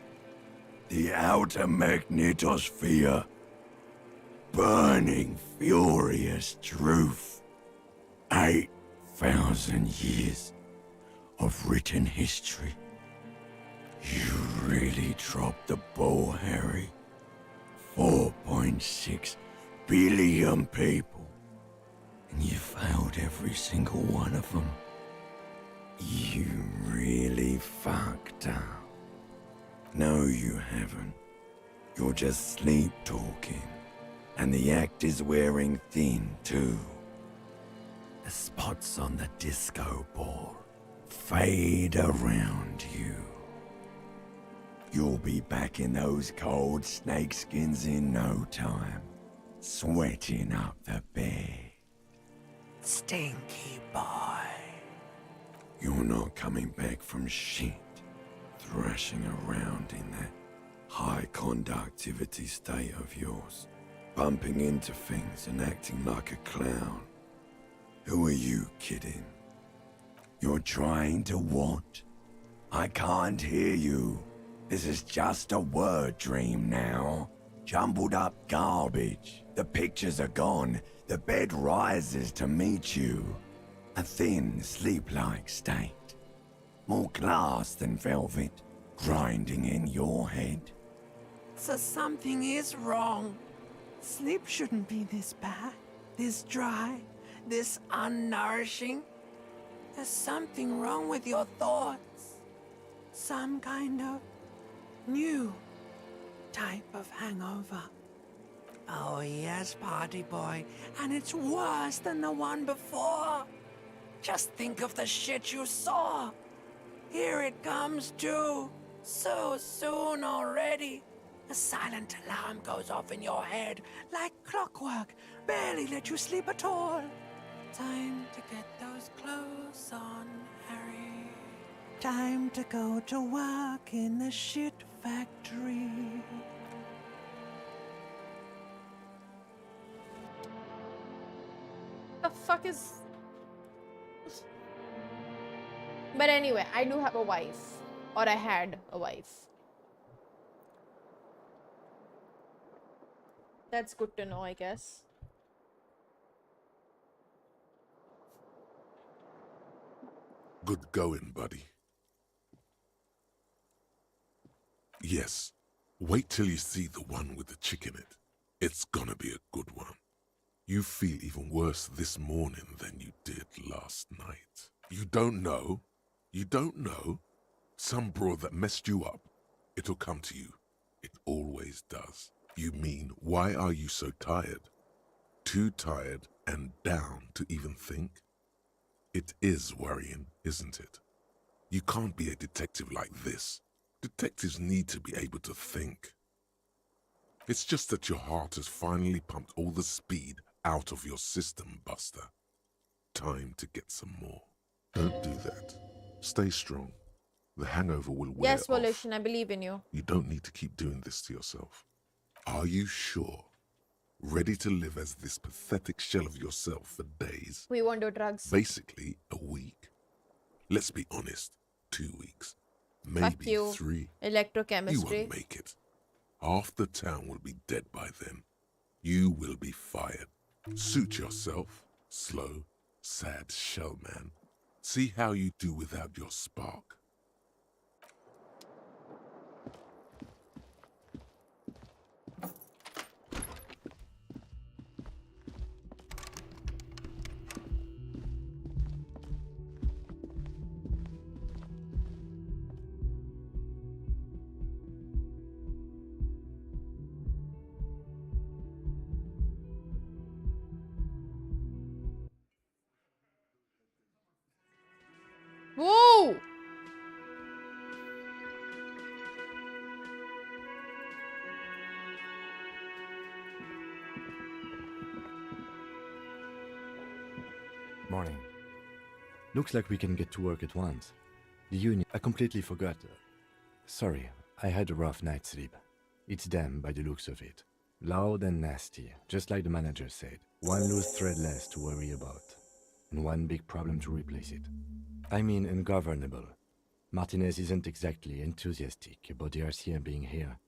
The outer magnetosphere. Burning, furious truth. 8,000 years of written history. You really dropped the ball, Harry. 4.6 billion people. And you failed every single one of them. You really fucked up. No, you haven't. You're just sleep talking. And the act is wearing thin, too. The spots on the disco ball fade around you. You'll be back in those cold snakeskins in no time, sweating up the bed. Stinky boy. You're not coming back from shit, thrashing around in that high conductivity state of yours, bumping into things and acting like a clown. Who are you kidding? You're trying to what? I can't hear you. This is just a word dream now. Jumbled up garbage. The pictures are gone. The bed rises to meet you. A thin, sleep-like state. More glass than velvet, grinding in your head. So something is wrong. Sleep shouldn't be this bad, this dry, this unnourishing. There's something wrong with your thoughts. Some kind of new type of hangover. Oh yes, party boy, and it's worse than the one before. Just think of the shit you saw. Here it comes too, so soon already. A silent alarm goes off in your head like clockwork, barely let you sleep at all. Time to get those clothes on, Harry. Time to go to work in the shit factory. The fuck is... But anyway, I do have a wife. Or I had a wife. That's good to know, I guess. Good going, buddy. Yes. Wait till you see the one with the chick in it. It's gonna be a good one. You feel even worse this morning than you did last night. You don't know? You don't know? Some broad that messed you up. It'll come to you. It always does. You mean, why are you so tired? Too tired and down to even think? It is worrying, isn't it? You can't be a detective like this. Detectives need to be able to think. It's just that your heart has finally pumped all the speed out of your system, Buster. Time to get some more. Don't do that. Stay strong. The hangover will wear Yes, off. Volition, I believe in you. You don't need to keep doing this to yourself. Are you sure? Ready to live as this pathetic shell of yourself for days? We won't do drugs. Basically, a week. Let's be honest, 2 weeks. Fuck Maybe you. 3. Electrochemistry. You won't make it. Half the town will be dead by then. You will be fired. Suit yourself, slow, sad shell man. See how you do without your spark. Whoa! Morning. Looks like we can get to work at once. The union... I completely forgot. Sorry, I had a rough night's sleep. It's them by the looks of it. Loud and nasty, just like the manager said. One loose thread less to worry about. And one big problem to replace it. I mean ungovernable. Martinez isn't exactly enthusiastic about the RCM being here.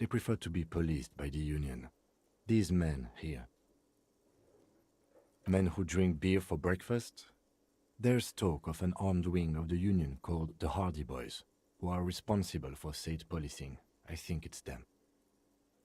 They prefer to be policed by the union. These men here. Men who drink beer for breakfast? There's talk of an armed wing of the union called the Hardy Boys, who are responsible for state policing. I think it's them.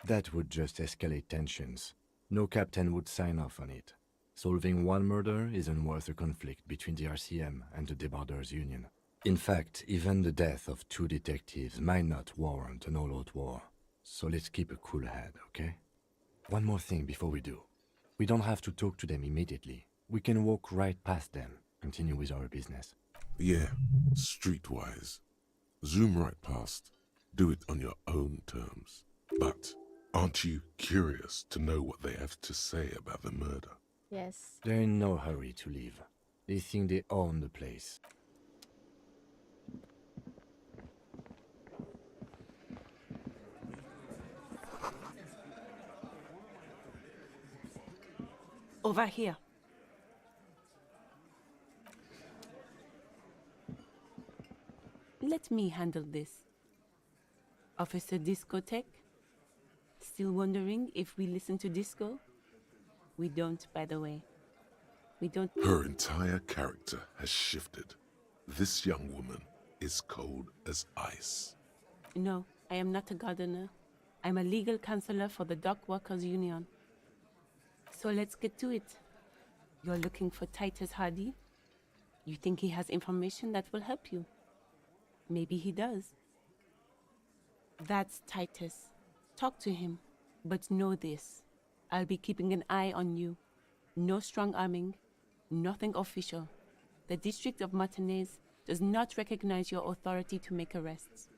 That would just escalate tensions. No captain would sign off on it. Solving one murder isn't worth a conflict between the RCM and the Debarders Union. In fact, even the death of 2 detectives might not warrant an all-out war. So let's keep a cool head, okay? One more thing before we do. We don't have to talk to them immediately. We can walk right past them, continue with our business. Yeah, streetwise. Zoom right past. Do it on your own terms. But aren't you curious to know what they have to say about the murder? Yes. They're in no hurry to leave. They think they own the place. Over here. Let me handle this. Officer Discotheque? Still wondering if we listen to disco? We don't, by the way. We don't... Her entire character has shifted. This young woman is cold as ice. No, I am not a gardener. I'm a legal counselor for the Dock Workers Union. So let's get to it. You're looking for Titus Hardy? You think he has information that will help you? Maybe he does. That's Titus. Talk to him. But know this. I'll be keeping an eye on you. No strong arming. Nothing official. The District of Martinez does not recognize your authority to make arrests.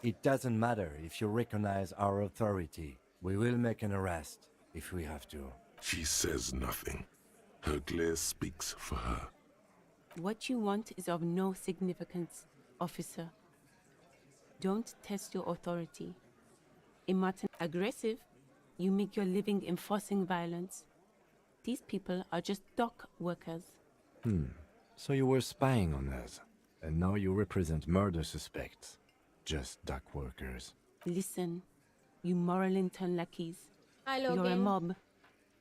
It doesn't matter if you recognize our authority. We will make an arrest, if we have to. She says nothing. Her glare speaks for her. What you want is of no significance, officer. Don't test your authority. In Martin aggressive, you make your living enforcing violence. These people are just dock workers. So you were spying on us, and now you represent murder suspects. Just dock workers. Listen, you Moralington lackeys. Hi, You're a Logan. mob,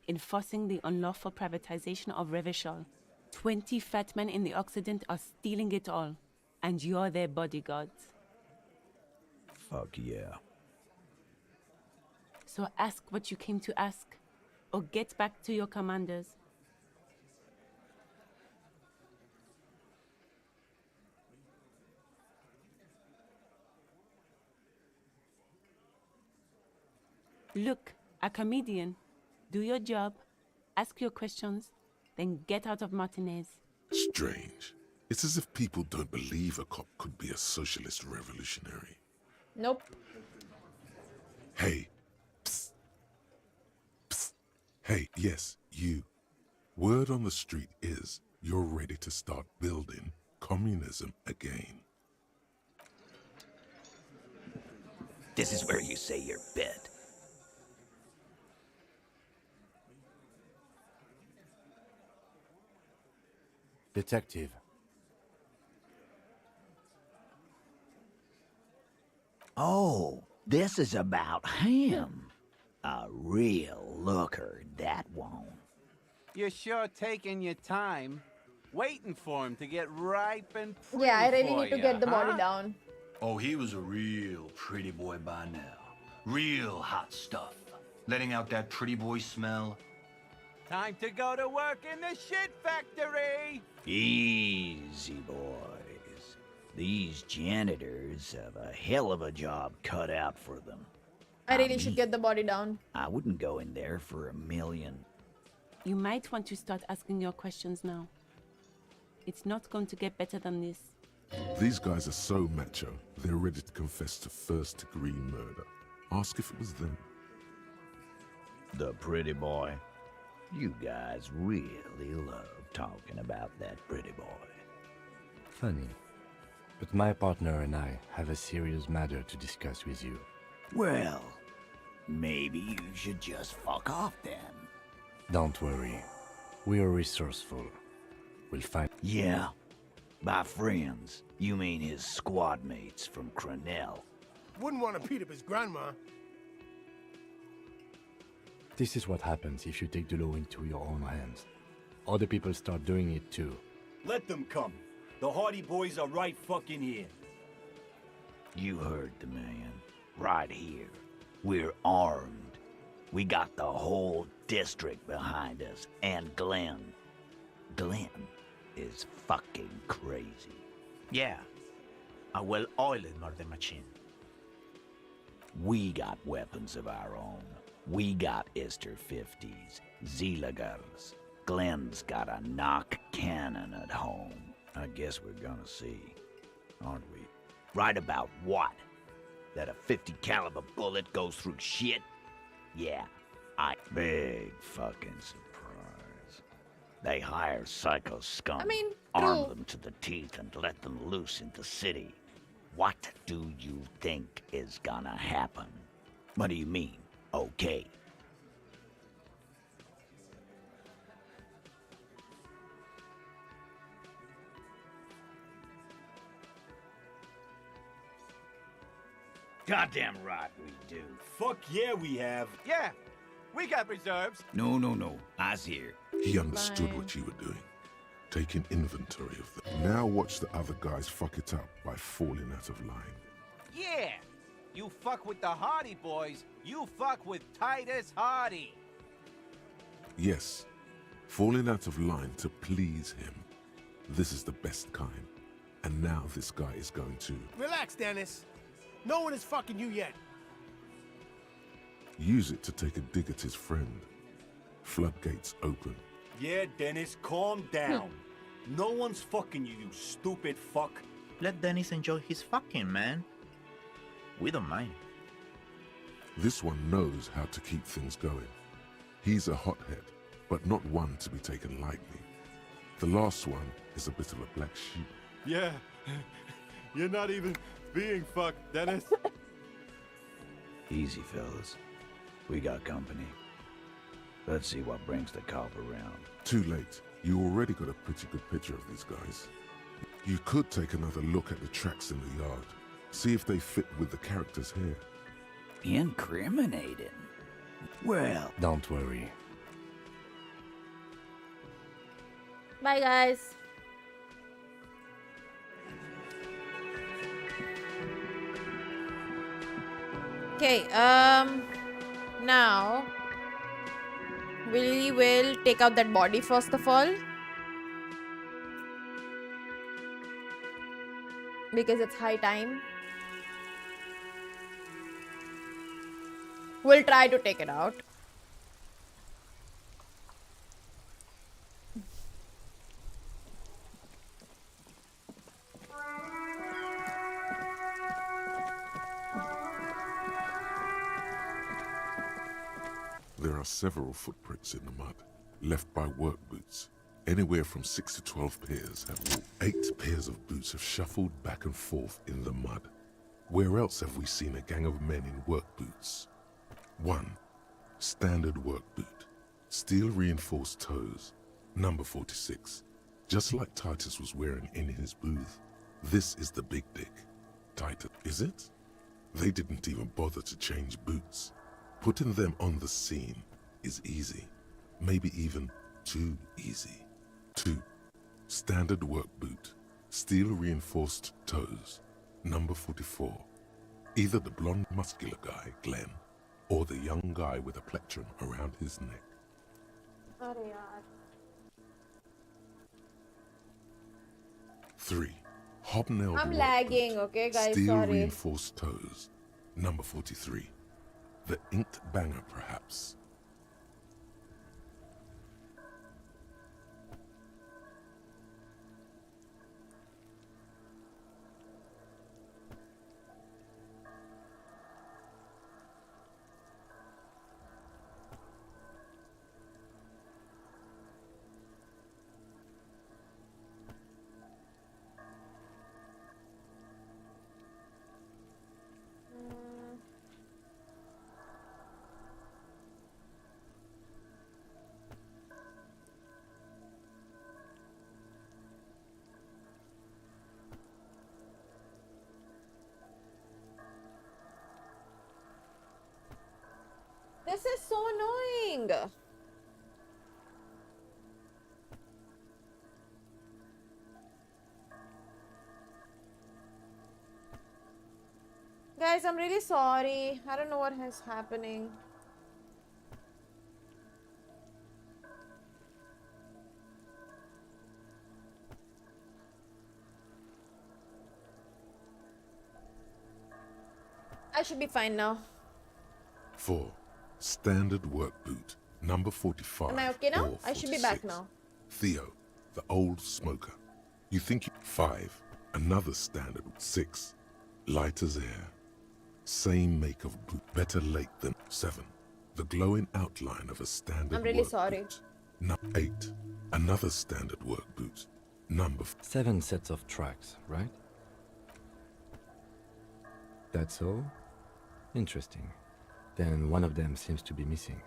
enforcing the unlawful privatization of Revachol. 20 fat men in the Occident are stealing it all, and you're their bodyguards. Fuck yeah. So ask what you came to ask, or get back to your commanders. Look, a comedian. Do your job, ask your questions, then get out of Martinez. Strange. It's as if people don't believe a cop could be a socialist revolutionary. Nope. Hey. Psst. Psst. Hey, yes, you. Word on the street is you're ready to start building communism again. This is where you say your bit. Detective. Oh, this is about him. A real looker, that won't. You're sure taking your time, waiting for him to get ripe and pretty. Yeah, I really for need to ya, get the huh? body down. Oh, he was a real pretty boy by now. Real hot stuff. Letting out that pretty boy smell. Time to go to work in the shit factory! Easy, boys. These janitors have a hell of a job cut out for them. I really should get the body down. I wouldn't go in there for $1 million. You might want to start asking your questions now. It's not going to get better than this. These guys are so macho, they're ready to confess to first-degree murder. Ask if it was them. The pretty boy. You guys really love talking about that pretty boy. Funny. But my partner and I have a serious matter to discuss with you. Well, maybe you should just fuck off then. Don't worry. We are resourceful. We'll find... Yeah. By friends, you mean his squad mates from Cronell. Wouldn't want to beat up his grandma. This is what happens if you take the law into your own hands. Other people start doing it too. Let them come. The Hardy Boys are right fucking here. You heard the man. Right here. We're armed. We got the whole district behind us. And Glenn. Glenn is fucking crazy. Yeah. A well-oiled murder machine. We got weapons of our own. We got Ister 50s, Zilagers. Glenn's got a knock cannon at home. I guess we're gonna see, aren't we? Right about what? That a 50 caliber bullet goes through shit? Yeah, big fucking surprise. They hire psycho scum, arm them to the teeth and let them loose in the city. What do you think is gonna happen? What do you mean, okay? Goddamn right we do. Fuck yeah, we have. Yeah, we got reserves. No, I's here. He understood what you were doing, taking inventory of them. Now watch the other guys fuck it up by falling out of line. Yeah, you fuck with the Hardy Boys, you fuck with Titus Hardy. Yes, falling out of line to please him. This is the best kind. And now this guy is going to... Relax, Dennis. No one is fucking you yet. use it to take a dig at his friend. Floodgates open. Yeah, Dennis, calm down. No one's fucking you, you stupid fuck. Let Dennis enjoy his fucking, man. We don't mind. This one knows how to keep things going. He's a hothead, but not one to be taken lightly. The last one is a bit of a black sheep. Yeah, you're not even being fucked, Dennis. Easy, fellas. We got company. Let's see what brings the cop around. Too late. You already got a pretty good picture of these guys. You could take another look at the tracks in the yard. See if they fit with the characters here. Incriminating. Well... Don't worry. Bye, guys. Okay, now we will take out that body first of all, because it's high time. We'll try to take it out. There are several footprints in the mud, left by work boots. Anywhere from 6 to 12 pairs have walked. 8 pairs of boots have shuffled back and forth in the mud. Where else have we seen a gang of men in work boots? 1. Standard work boot. Steel reinforced toes. Number 46. Just like Titus was wearing in his booth. This is the big dick. Titus, is it? They didn't even bother to change boots. Putting them on the scene is easy. Maybe even too easy. 2. Standard work boot. Steel reinforced toes. Number 44. Either the blonde muscular guy, Glenn, or the young guy with a plectrum around his neck. 3. Hobnailed I'm work lagging, boot. okay guys, Steel sorry. reinforced toes. Number 43. The inked banger, perhaps. This is so annoying. Guys, I'm really sorry. I don't know what is happening. I should be fine now. 4. Standard work boot. Number 45. Am I okay now? or I should be back 46. now. Theo, the old smoker. You think 5. Another standard. 6. Light as air. Same make of boot. Better late than 7. The glowing outline of a standard I'm really work sorry. boot. 8. Another standard work boot. Number 7 sets of tracks, right? That's all? Interesting. Then one of them seems to be missing.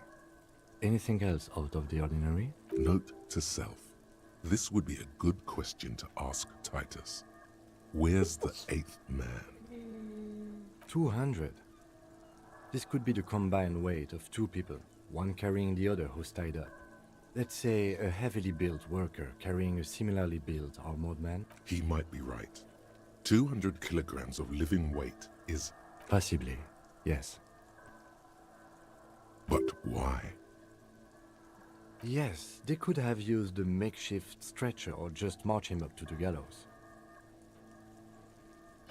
Anything else out of the ordinary? Note to self. This would be a good question to ask Titus. Where's the 8th man? 200. This could be the combined weight of 2 people, one carrying the other who's tied up. Let's say a heavily built worker carrying a similarly built armored man. He might be right. 200 kilograms of living weight is... Possibly, yes. But why? Yes, they could have used a makeshift stretcher or just march him up to the gallows.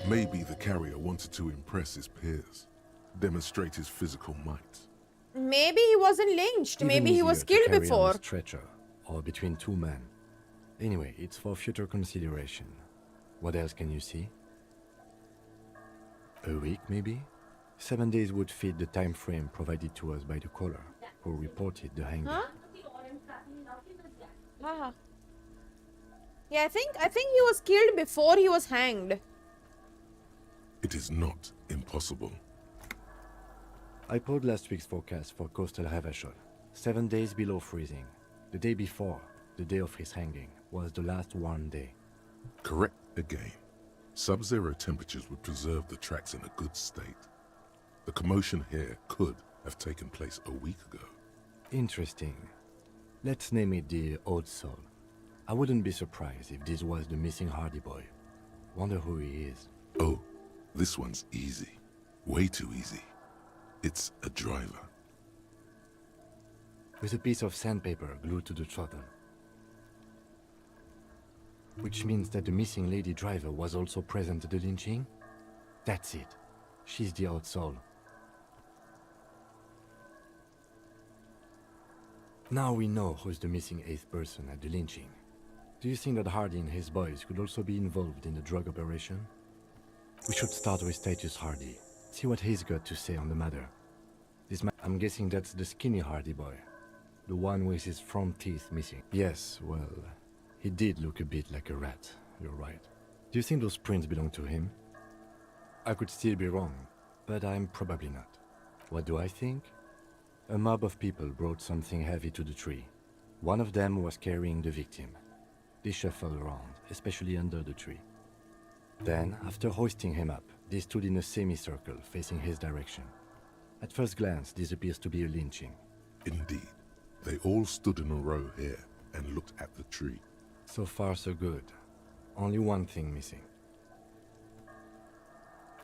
Maybe the carrier wanted to impress his peers, demonstrate his physical might. Maybe he wasn't lynched. Even Maybe he was easier to killed carry on before. a stretcher or between 2 men. Anyway, it's for future consideration. What else can you see? A week, maybe? 7 days would fit the time frame provided to us by the caller, who reported the hanging. Huh? Haha. Yeah, I think he was killed before he was hanged. It is not impossible. I pulled last week's forecast for coastal Revachol. 7 days below freezing. The day before, the day of his hanging, was the last warm day. Correct again. Sub-zero temperatures would preserve the tracks in a good state. The commotion here could have taken place a week ago. Interesting. Let's name it the Old Soul. I wouldn't be surprised if this was the missing Hardy boy. Wonder who he is. Oh, this one's easy. Way too easy. It's a driver. With a piece of sandpaper glued to the throttle. Which means that the missing lady driver was also present at the lynching? That's it. She's the odd soul. Now we know who's the missing 8th person at the lynching. Do you think that Hardy and his boys could also be involved in the drug operation? We should start with Titus Hardy. See what he's got to say on the matter. I'm guessing that's the skinny Hardy boy. The one with his front teeth missing. Yes, well, he did look a bit like a rat. You're right. Do you think those prints belong to him? I could still be wrong, but I'm probably not. What do I think? A mob of people brought something heavy to the tree. One of them was carrying the victim. They shuffled around, especially under the tree. Then, after hoisting him up, they stood in a semicircle facing his direction. At first glance, this appears to be a lynching. Indeed. They all stood in a row here and looked at the tree. So far, so good. Only one thing missing.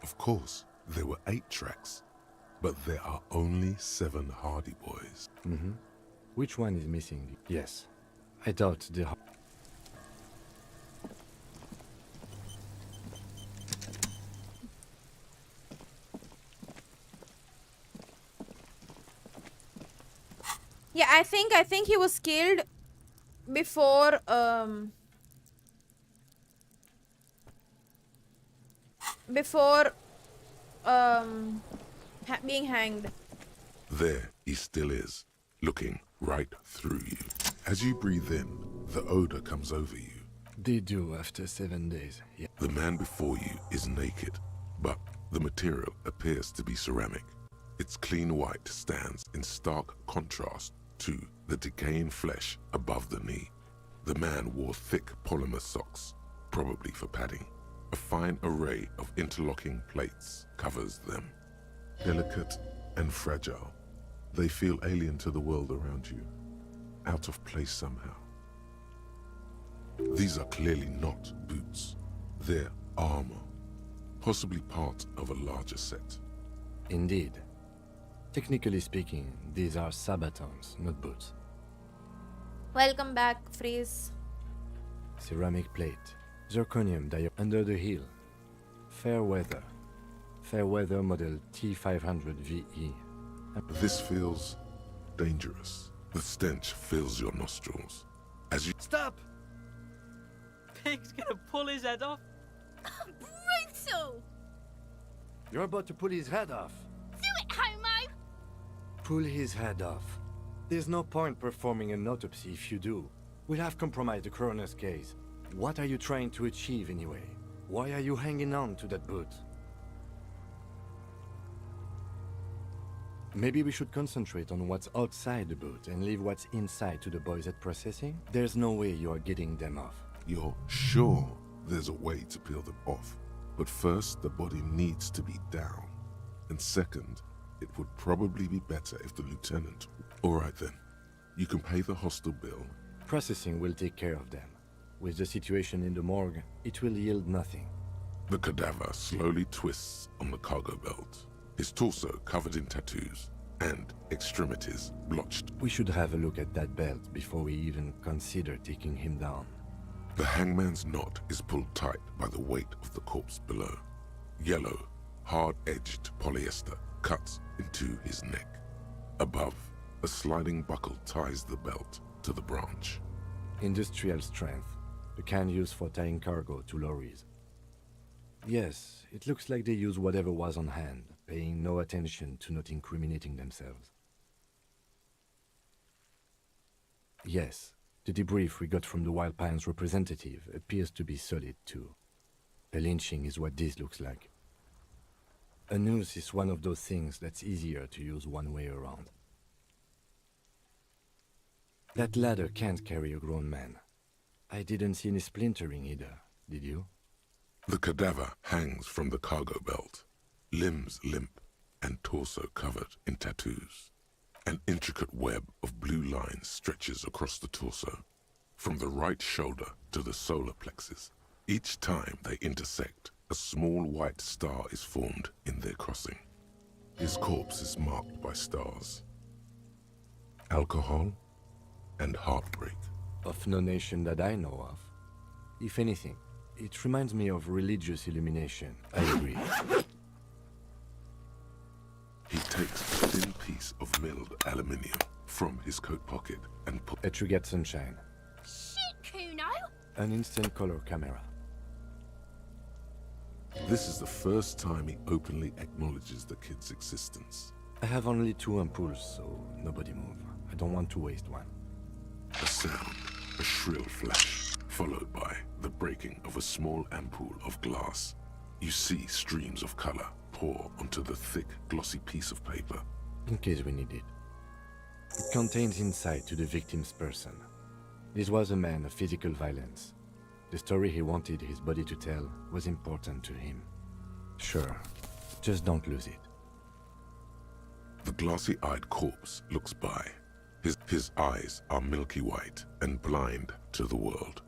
Of course, there were 8 tracks, but there are only 7 Hardy boys. Mm-hmm. Which one is missing? Yes. I doubt the... Yeah, I think he was killed before being hanged. There he still is, looking right through you. As you breathe in, the odor comes over you. They do after 7 days, yeah. The man before you is naked, but the material appears to be ceramic. Its clean white stands in stark contrast to the decaying flesh above the knee. The man wore thick polymer socks, probably for padding. A fine array of interlocking plates covers them. Delicate and fragile, they feel alien to the world around you, out of place somehow. These are clearly not boots. They're armor, possibly part of a larger set. Indeed. Technically speaking, these are sabatons, not boots. Welcome back, Freeze. Ceramic plate. Zirconium under the heel. Fair weather. Fair weather model T500 VE. This feels dangerous. The stench fills your nostrils. As you... Stop! Pig's gonna pull his head off. Brutal! You're about to pull his head off. Do it, homo! Pull his head off. There's no point performing an autopsy if you do. We'll have compromised the coroner's case. What are you trying to achieve anyway? Why are you hanging on to that boot? Maybe we should concentrate on what's outside the boot and leave what's inside to the boys at processing? There's no way you are getting them off. You're sure there's a way to peel them off, but first the body needs to be down. And second, it would probably be better if the lieutenant... Alright then, you can pay the hostel bill. Processing will take care of them. With the situation in the morgue, it will yield nothing. The cadaver slowly twists on the cargo belt, his torso covered in tattoos, and extremities blotched. We should have a look at that belt before we even consider taking him down. The hangman's knot is pulled tight by the weight of the corpse below. Yellow, hard-edged polyester cuts into his neck. Above, a sliding buckle ties the belt to the branch. Industrial strength, the kind used for tying cargo to lorries. Yes, it looks like they use whatever was on hand, paying no attention to not incriminating themselves. Yes, the debrief we got from the Wild Pines representative appears to be solid too. A lynching is what this looks like. A noose is one of those things that's easier to use one way around. That ladder can't carry a grown man. I didn't see any splintering either, did you? The cadaver hangs from the cargo belt, limbs limp and torso covered in tattoos. An intricate web of blue lines stretches across the torso, from the right shoulder to the solar plexus. Each time they intersect, a small white star is formed in their crossing. His corpse is marked by stars, alcohol, and heartbreak. Of no nation that I know of. If anything, it reminds me of religious illumination. I agree. He takes a thin piece of milled aluminium from his coat pocket and a Trigger Sunshine. Shit, Kuno! An instant color camera. This is the first time he openly acknowledges the kid's existence. I have only 2 ampoules, so nobody move. I don't want to waste one. A sound, a shrill flash, followed by the breaking of a small ampoule of glass. You see streams of color pour onto the thick, glossy piece of paper. In case we need it. It contains insight to the victim's person. This was a man of physical violence. The story he wanted his body to tell was important to him. Sure, just don't lose it. The glossy-eyed corpse looks by. His eyes are milky white and blind to the world,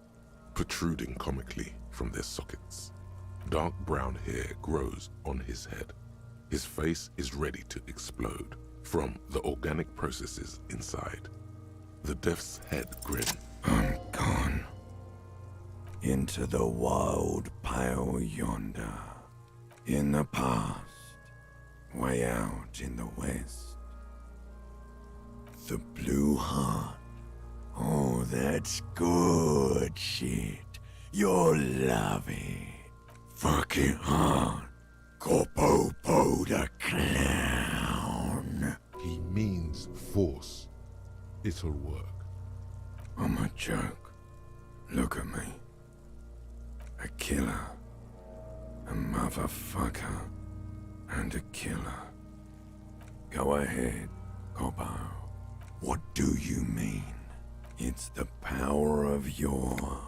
protruding comically from their sockets. Dark brown hair grows on his head. His face is ready to explode from the organic processes inside. The death's head grin. I'm gone. Into the wild pale yonder. In the past. Way out in the west. The blue heart. Oh, that's good shit. You'll love it. Fucking hard. Corpo the clown. He means force. It'll work. I'm a joke. Look at me. A killer. A motherfucker. And a killer. Go ahead, Corpo. What do you mean? It's the power of your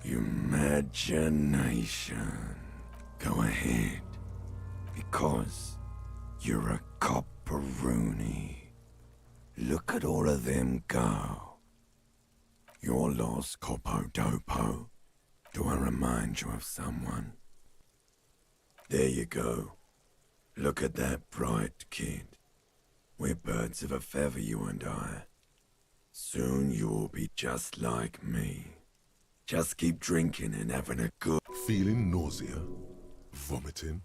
imagination. Go ahead, because you're a copperoonie. Look at all of them go. You're lost, Corpo Dopo. Do I remind you of someone? There you go. Look at that bright kid. We're birds of a feather, you and I. Soon you'll be just like me. Just keep drinking and having a good... Feeling nausea, vomiting,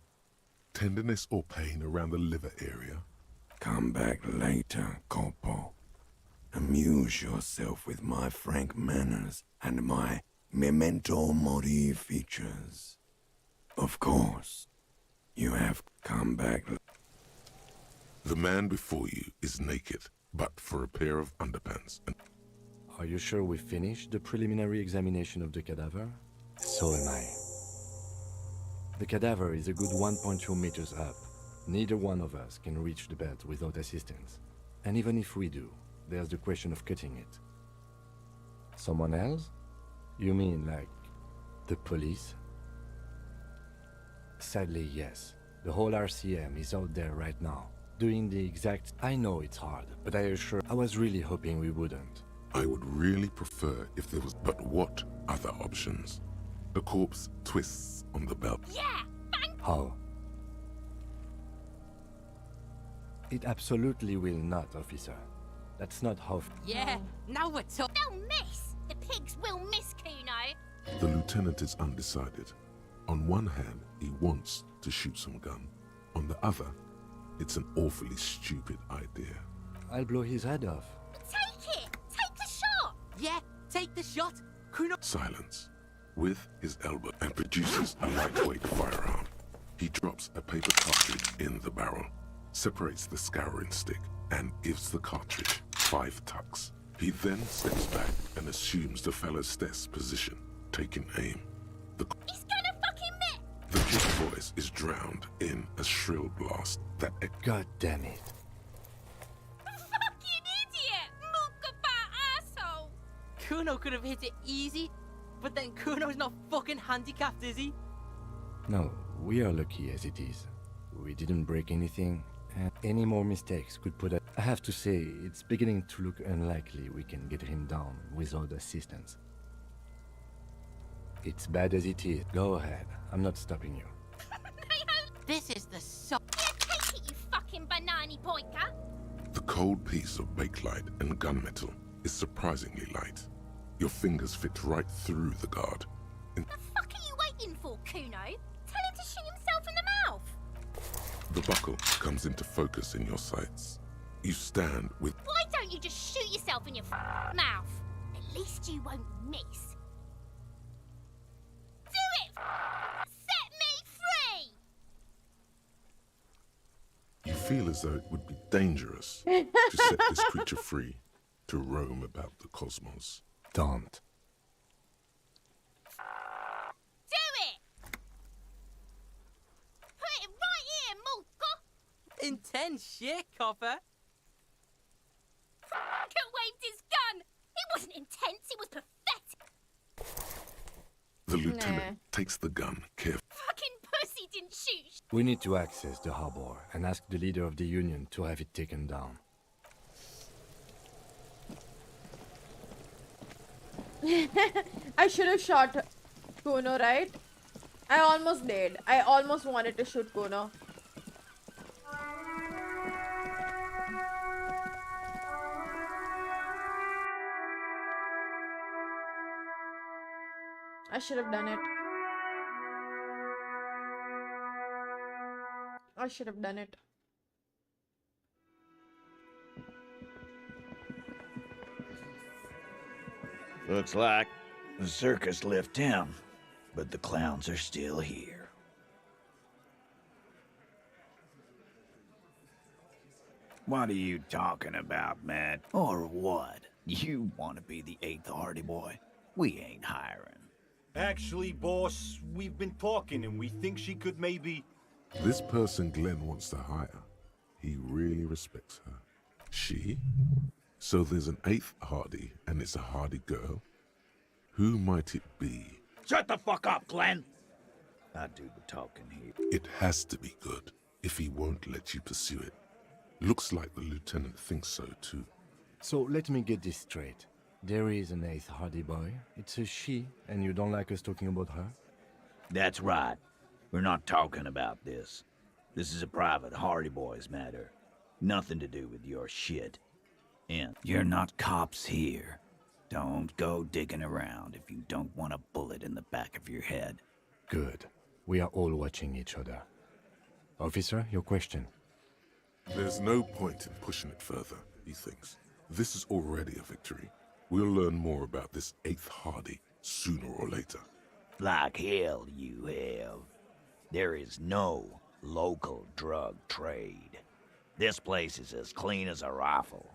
tenderness or pain around the liver area? Come back later, Corpo. Amuse yourself with my frank manners and my memento mori features. Of course, you have come back... The man before you is naked, but for a pair of underpants. Are you sure we finished the preliminary examination of the cadaver? So am I. The cadaver is a good 1.2 meters up. Neither one of us can reach the bed without assistance. And even if we do, there's the question of cutting it. Someone else? You mean like the police? Sadly, yes. The whole RCM is out there right now, doing the exact... I know it's hard, but I assure... I was really hoping we wouldn't. I would really prefer if there was... But what other options? The corpse twists on the belt. Yeah! Bang! How? It absolutely will not, officer. That's not how... Yeah, now we're talking. They'll miss! The pigs will miss, Kuno! The lieutenant is undecided. On one hand, he wants to shoot some gun. On the other, it's an awfully stupid idea. I'll blow his head off. Take it! Take the shot! Yeah, take the shot! Kuno... Silence. With his elbow and produces a lightweight firearm. He drops a paper cartridge in the barrel, separates the scouring stick, and gives the cartridge 5 tucks. He then steps back and assumes the fellow's desk position, taking aim. He's gonna fucking miss! The kid's voice is drowned in a shrill blast that... God damn it. Fucking idiot! Mookaba asshole! Kuno could have hit it easy, but then Kuno's not fucking handicapped, is he? No, we are lucky as it is. We didn't break anything, and any more mistakes could put us... I have to say, it's beginning to look unlikely we can get him down without assistance. It's bad as it is. Go ahead. I'm not stopping you. This is the so. Yeah, take it, you fucking banana boyka. The cold piece of bakelite and gunmetal is surprisingly light. Your fingers fit right through the guard. The fuck are you waiting for, Kuno? Tell him to shoot himself in the mouth. The buckle comes into focus in your sights. You stand with... Why don't you just shoot yourself in your mouth? At least you won't miss. Do it! Set me free! You feel as though it would be dangerous to set this creature free to roam about the cosmos. Don't. Do it! Put it right here, Mulka! Intense shit, copper. Fucker waved his gun! It wasn't intense, it was pathetic! The lieutenant takes the gun carefully. Fucking pussy didn't shoot! We need to access the harbor and ask the leader of the Union to have it taken down. I should have shot Kuno, right? I almost did. I almost wanted to shoot Kuno. I should have done it. I should have done it. Looks like the circus left town, but the clowns are still here. What are you talking about, Matt? Or what? You want to be the 8th Hardy Boy? We ain't hiring. Actually, boss, we've been talking and we think she could maybe... This person Glenn wants to hire, he really respects her. She? So there's an 8th Hardy, and it's a Hardy girl? Who might it be? Shut the fuck up, Glenn! I do the talking here. It has to be good, if he won't let you pursue it. Looks like the lieutenant thinks so too. So let me get this straight. There is an 8th Hardy boy. It's a she, and you don't like us talking about her? That's right. We're not talking about this. This is a private Hardy Boys matter. Nothing to do with your shit. And you're not cops here. Don't go digging around if you don't want a bullet in the back of your head. Good. We are all watching each other. Officer, your question. There's no point in pushing it further, he thinks. This is already a victory. We'll learn more about this 8th Hardy sooner or later. Like hell you have. There is no local drug trade. This place is as clean as a rifle.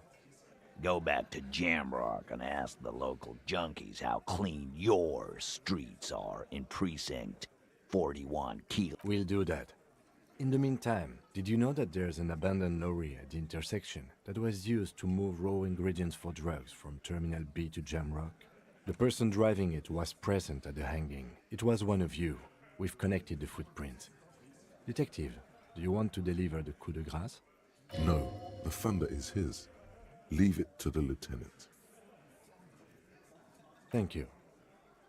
Go back to Jamrock and ask the local junkies how clean your streets are in Precinct 41 Kilo. We'll do that. In the meantime, did you know that there's an abandoned lorry at the intersection that was used to move raw ingredients for drugs from Terminal B to Jamrock? The person driving it was present at the hanging. It was one of you. We've connected the footprints. Detective, do you want to deliver the coup de grâce? No, the thunder is his. Leave it to the lieutenant. Thank you.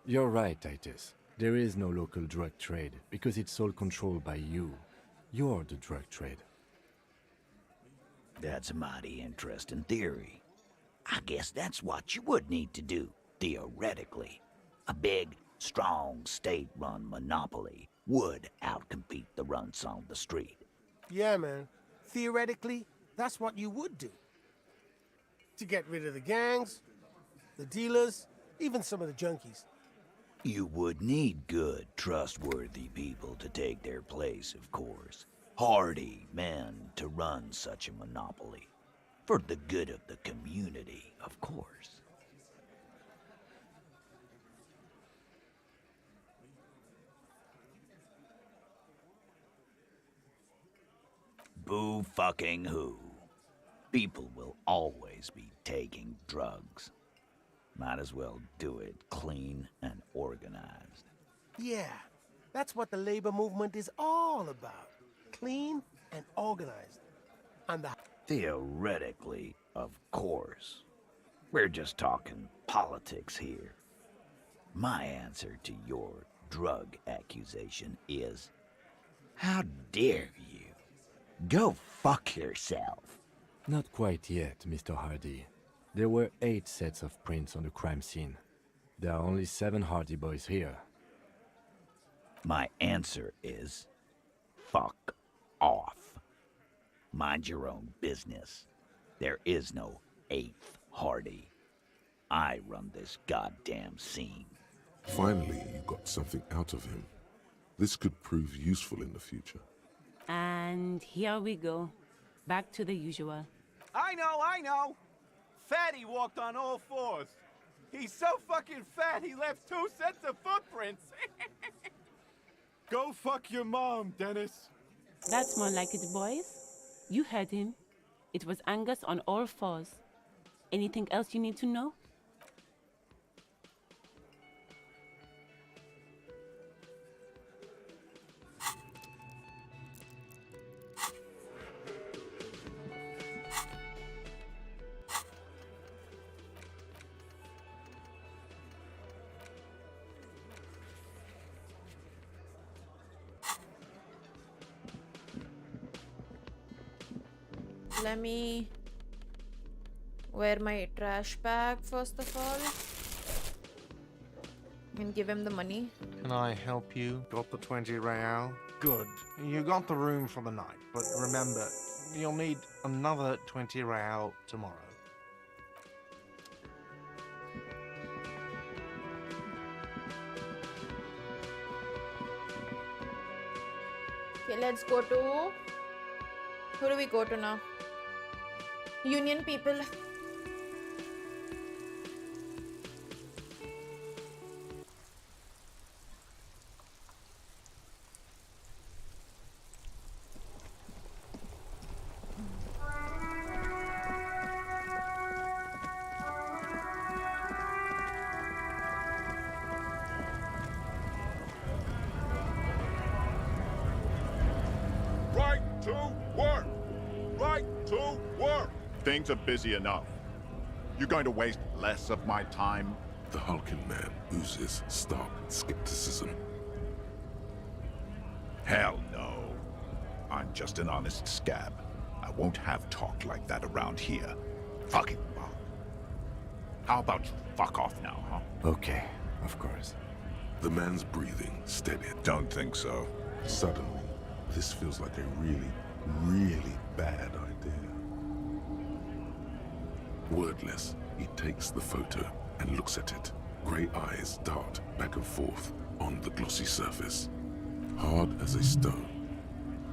You're right, Titus. There is no local drug trade because it's all controlled by you. You're the drug trade. That's a mighty interesting theory. I guess that's what you would need to do, theoretically. A big, strong, state-run monopoly would outcompete the runts on the street. Yeah, man. Theoretically, that's what you would do. To get rid of the gangs, the dealers, even some of the junkies. You would need good, trustworthy people to take their place, of course. Hardy men to run such a monopoly. For the good of the community, of course. Boo fucking who. People will always be taking drugs. Might as well do it clean and organized. Yeah, that's what the labor movement is all about. Clean and organized. And the... Theoretically, of course. We're just talking politics here. My answer to your drug accusation is How dare you? Go fuck yourself. Not quite yet, Mr. Hardy. There were 8 sets of prints on the crime scene. There are only 7 Hardy boys here. My answer is, fuck off. Mind your own business. There is no 8th Hardy. I run this goddamn scene. Finally, you got something out of him. This could prove useful in the future. And here we go. Back to the usual. I know! Fatty walked on all 4s. He's so fucking fat, he left 2 sets of footprints. Go fuck your mom, Dennis. That's more like it, boys. You heard him. It was Angus on all 4s. Anything else you need to know? Let me wear my trash bag first of all and give him the money. Can I help you? Got the 20 real? Good. You got the room for the night, but remember, you'll need another 20 real tomorrow. Okay, let's go to... Who do we go to now? Union people. Right to work! Right to work! Things are busy enough. You're going to waste less of my time? The hulking man oozes stark skepticism. Hell no. I'm just an honest scab. I won't have talk like that around here. Fucking bug. How about you fuck off now, huh? Okay, of course. The man's breathing steadied. Don't think so. Suddenly, this feels like a really, really bad idea. Wordless, he takes the photo and looks at it. Grey eyes dart back and forth on the glossy surface. Hard as a stone,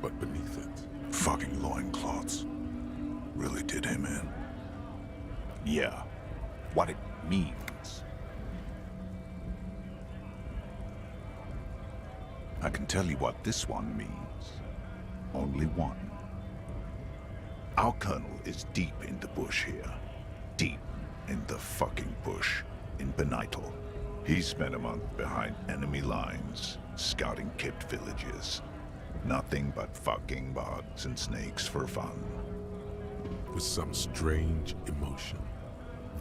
but beneath it. Fucking loincloths. Really did him in. Yeah, what it means. I can tell you what this one means. Only one. Our colonel is deep in the bush here. Deep in the fucking bush in Benital. He spent a month behind enemy lines, scouting kipped villages. Nothing but fucking bugs and snakes for fun. With some strange emotion,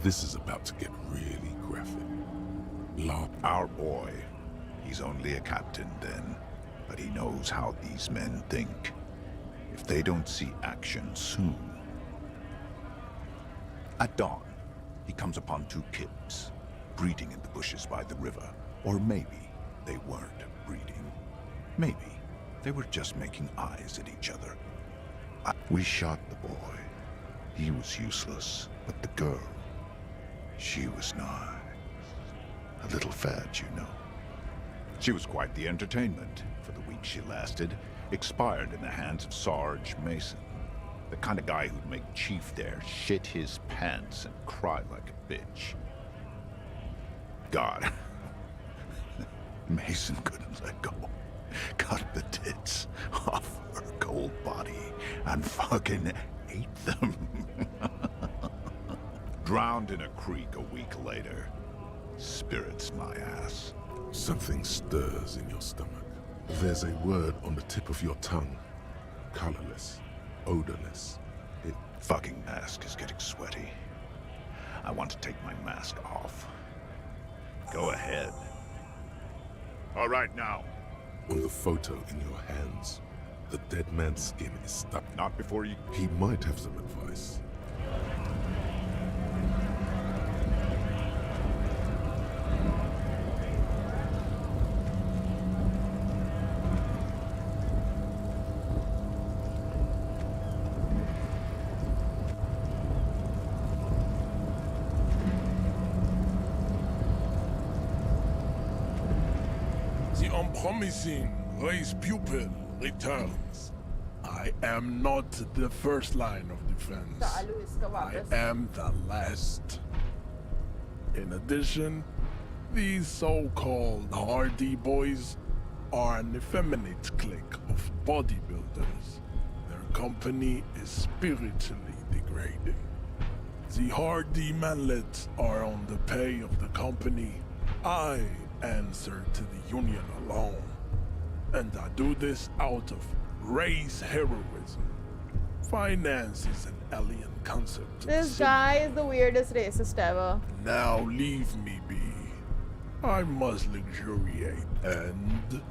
this is about to get really graphic. Our boy, he's only a captain then, but he knows how these men think. If they don't see action soon. At dawn, he comes upon 2 kips, breeding in the bushes by the river. Or maybe they weren't breeding. Maybe they were just making eyes at each other. We shot the boy. He was useless, but the girl, she was nice. A little fat, you know. She was quite the entertainment for the week she lasted. Expired in the hands of Sarge Mason. The kind of guy who'd make Chief there shit his pants and cry like a bitch. God. Mason couldn't let go. Cut the tits off her cold body and fucking ate them. Drowned in a creek a week later. Spirits my ass. Something stirs in your stomach. There's a word on the tip of your tongue. Colorless. Odorless. It fucking mask is getting sweaty. I want to take my mask off. Go ahead. All right now. On the photo in your hands, The dead man's skin is stuck. Not before you... He might have some advice. The unpromising race pupil returns. I am not the first line of defense. I am the last. In addition, these so-called hardy boys are an effeminate clique of bodybuilders. Their company is spiritually degrading. The hardy manlets are on the pay of the company. I answer to the union alone. And I do this out of race heroism. Finance is an alien concept. This guy is the weirdest racist ever. Now leave me be. I must luxuriate and...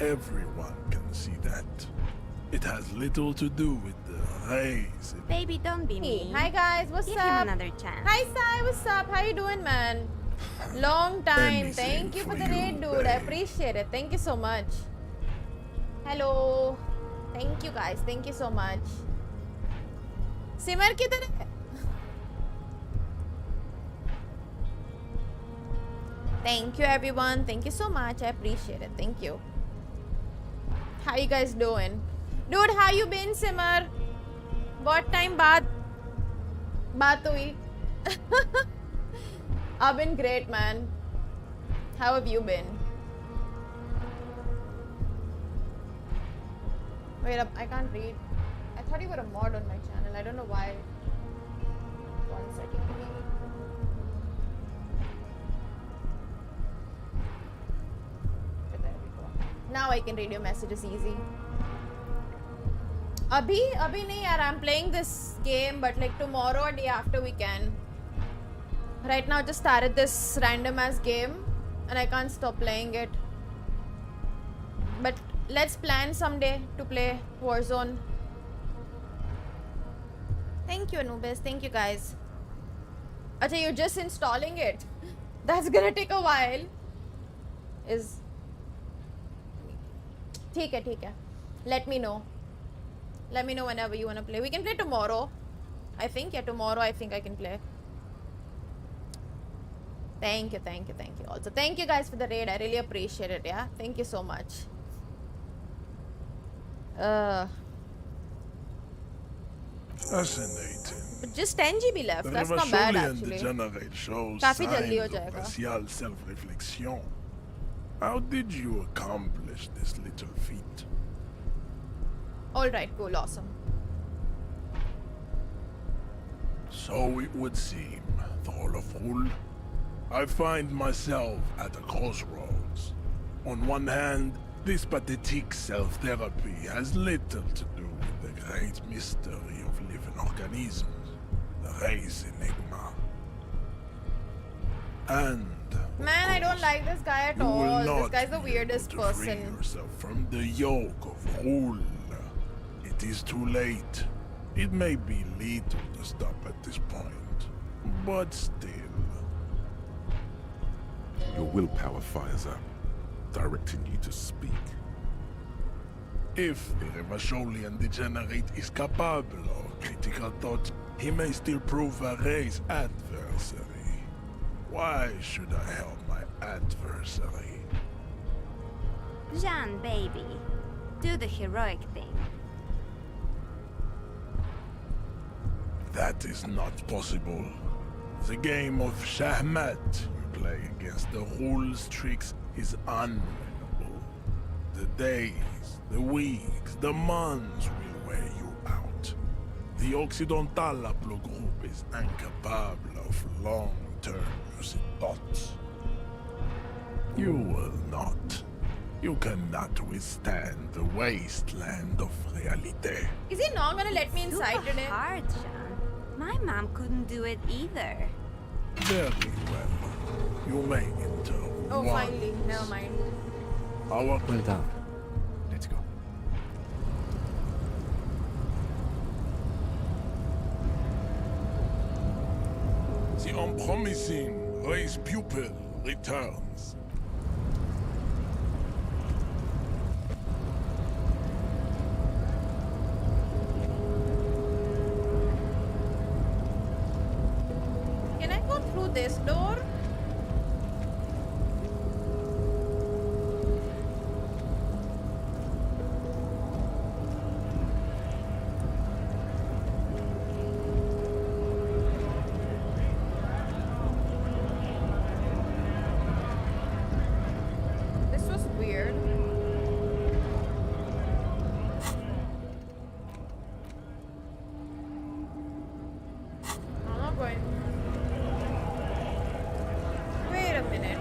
Everyone can see that. It has little to do with the race. Baby, don't be Hey, mean. hi guys, what's Give up? him another chance. Hi Sai, what's up? How you doing, man? Long time. Thank you for the raid, dude. I appreciate it. Thank you so much. Hello. Thank you guys. Thank you so much. Simar किधर है? Thank you everyone. Thank you so much. I appreciate it. Thank you. How you guys doing? Dude, how you been, Simar? What time baat hui? I've been great, man. How have you been? Wait up, I can't read. I thought you were a mod on my channel. I don't know why. 1 second, please. There we go. Now I can read your messages easy. Abhi nahi yaar, I'm playing this game, but like tomorrow or day after we can. Right now just started this random ass game and I can't stop playing it. But let's plan someday to play Warzone. Thank you, Anubis. Thank you, guys. Acha, you're just installing it. That's gonna take a while. ठीक है. Let me know. Let me know whenever you wanna play. We can play tomorrow. I think, yeah, tomorrow I think I can play. Thank you. Also, thank you guys for the raid. I really appreciate it, yeah? Thank you so much. Fascinating. But just 10 GB left. The That's not bad, Revacholian actually. degenerate shows काफी signs जल्दी हो of जाएगा. racial self-reflection. How did you accomplish this little feat? Alright, cool, awesome. So it would seem, Thorleful. I find myself at a crossroads. On one hand, this pathetic self-therapy has little to do with the great mystery of living organisms, the race enigma. And Man, I don't like this guy at you will all. This not guy's the be weirdest able to free person. yourself from the yoke of rule. It is too late. It may be lethal to stop at this point, but still. Your willpower fires up, directing you to speak. If the Revacholian degenerate is capable of critical thought, he may still prove a race adversary. Why should I help my adversary? Jean, baby. Do the heroic thing. That is not possible. The game of Shahmat you play against the rules tricks is unwinnable. The days, the weeks, the months will wear you out. The Occidental Haplogroup is incapable of long-term lucid thoughts. You will not. You cannot withstand the wasteland of reality. Is he not gonna let me inside today? Hard, Jean. My mom couldn't do it either. Very well. You may enter. Oh, once. finally. Never mind. Our Well done. Let's go. The unpromising raised pupil returns. Can I go through this door? This was weird. I'm not going. Wait a minute.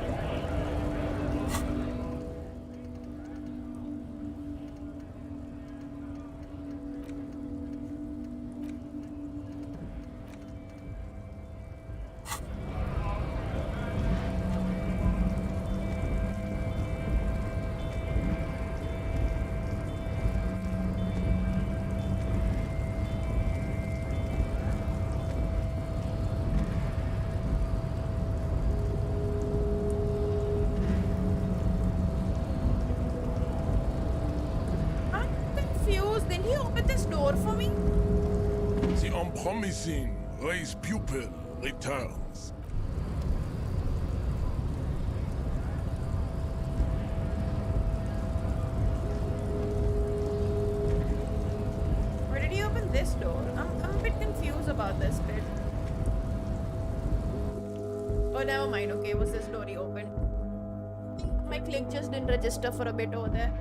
I'm confused. Didn't he open this door for me? The unpromising raised pupil returns. Where did he open this door? I'm a bit confused about this bit. Oh, never mind. Okay, it was this door he opened. My click just didn't register for a bit over there.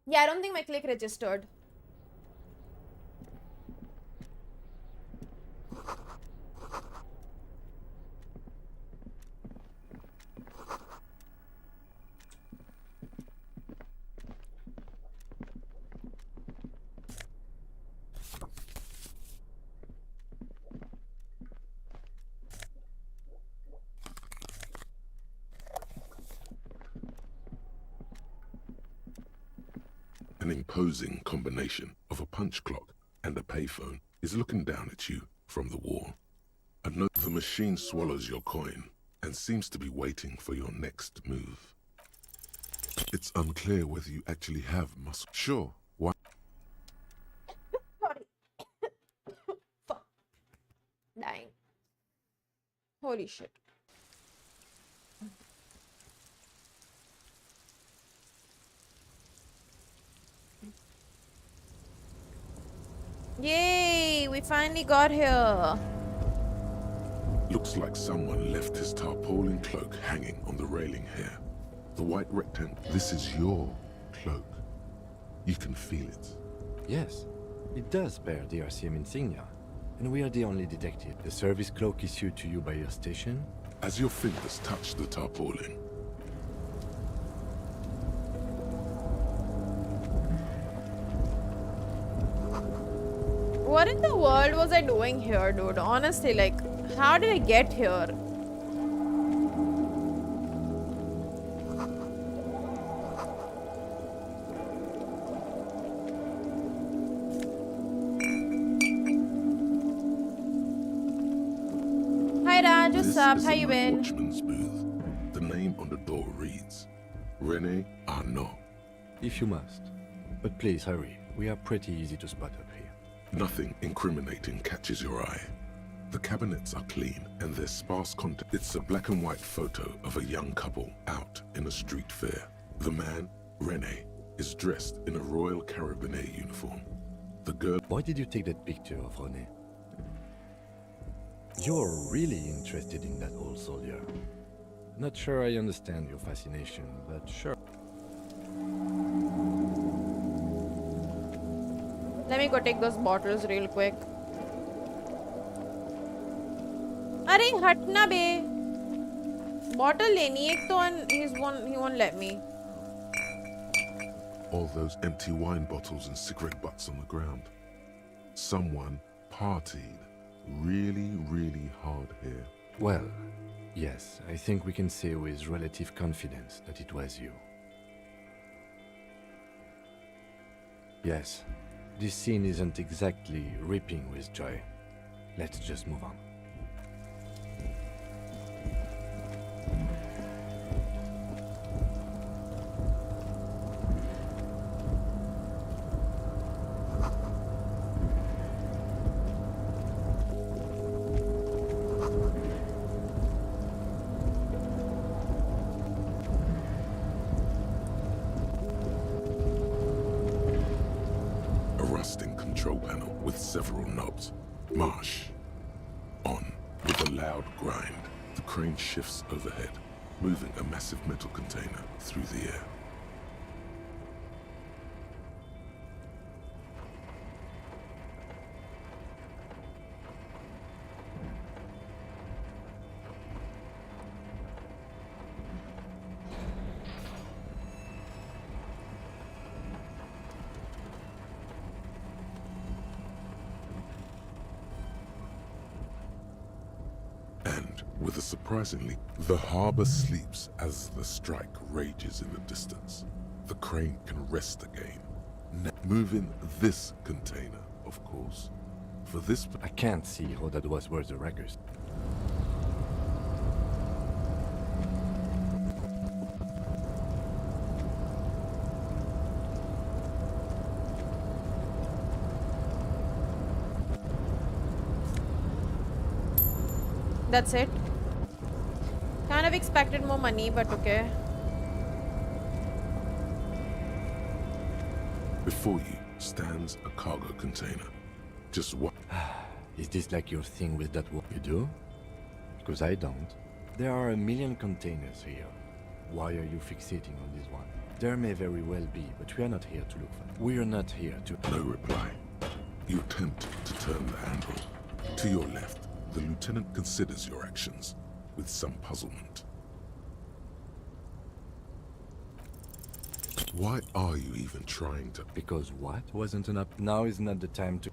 Yeah, I don't think my click registered. An imposing combination of a punch clock and a payphone is looking down at you from the wall. The machine swallows your coin and seems to be waiting for your next move. It's unclear whether you actually have muscle. Sure, why? Sorry. Fuck. Dying. Holy shit. Yay! We finally got here. Looks like someone left his tarpaulin cloak hanging on the railing here. The white rectangle. This is your cloak. You can feel it. Yes, it does bear the RCM insignia. And we are the only detective. The service cloak issued to you by your station? As your fingers touch the tarpaulin, What in the world was I doing here, dude? Honestly, like, how did I get here? Hi Raj, what's up? How you been? Watchman's booth. The name on the door reads, Rene Arnaud. If you must. But please hurry. We are pretty easy to spot up here. Nothing incriminating catches your eye. The cabinets are clean and there's sparse content. It's a black and white photo of a young couple out in a street fair. The man, Rene, is dressed in a Royal Carabinier uniform. The girl... Why did you take that picture of Rene? You're really interested in that old soldier. Not sure I understand your fascination, but sure. Let me go take those bottles real quick. अरे हटना बे bottle लेनी एक तो he won't let me. all those empty wine bottles and cigarette butts on the ground. Someone partied really, really hard here. Well, yes, I think we can say with relative confidence that it was you. Yes, this scene isn't exactly ripping with joy. Let's just move on. Control panel with several knobs. Marsh. On. With a loud grind, the crane shifts overhead, moving a massive metal container through the air. With a surprisingly, the harbor sleeps as the strike rages in the distance. The crane can rest again, moving this container, of course. For this, I can't see how that was worth the records. That's it. Kind of expected more money, but okay. Before you stands a cargo container. Just what? Is this like your thing with that what you do? Because I don't. There are a million containers here. Why are you fixating on this one? There may very well be, but we are not here to look for them. We are not here to... No reply. You attempt to turn the handle. To your left, the lieutenant considers your actions with some puzzlement. Why are you even trying to... Because what? Wasn't enough. Now is not the time to...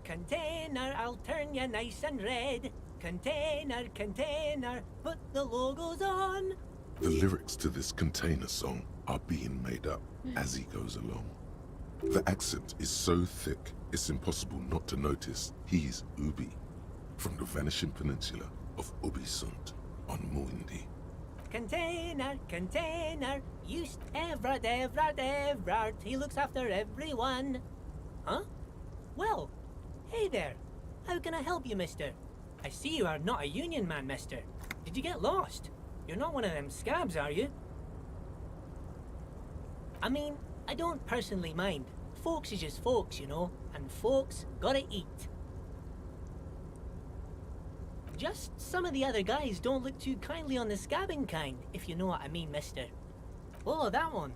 Container, I'll turn you nice and red. Container, container, put the logos on. The lyrics to this container song are being made up as he goes along. The accent is so thick, it's impossible not to notice he's Ubi, from the vanishing peninsula of Ubisund on Muindi. Container, container, used Everard. He looks after everyone. Huh? Well, hey there. How can I help you, mister? I see you are not a union man, mister. Did you get lost? You're not one of them scabs, are you? I mean, I don't personally mind. Folks is just folks, you know, and folks gotta eat. Just some of the other guys don't look too kindly on the scabbing kind, if you know what I mean, mister. Oh, that one.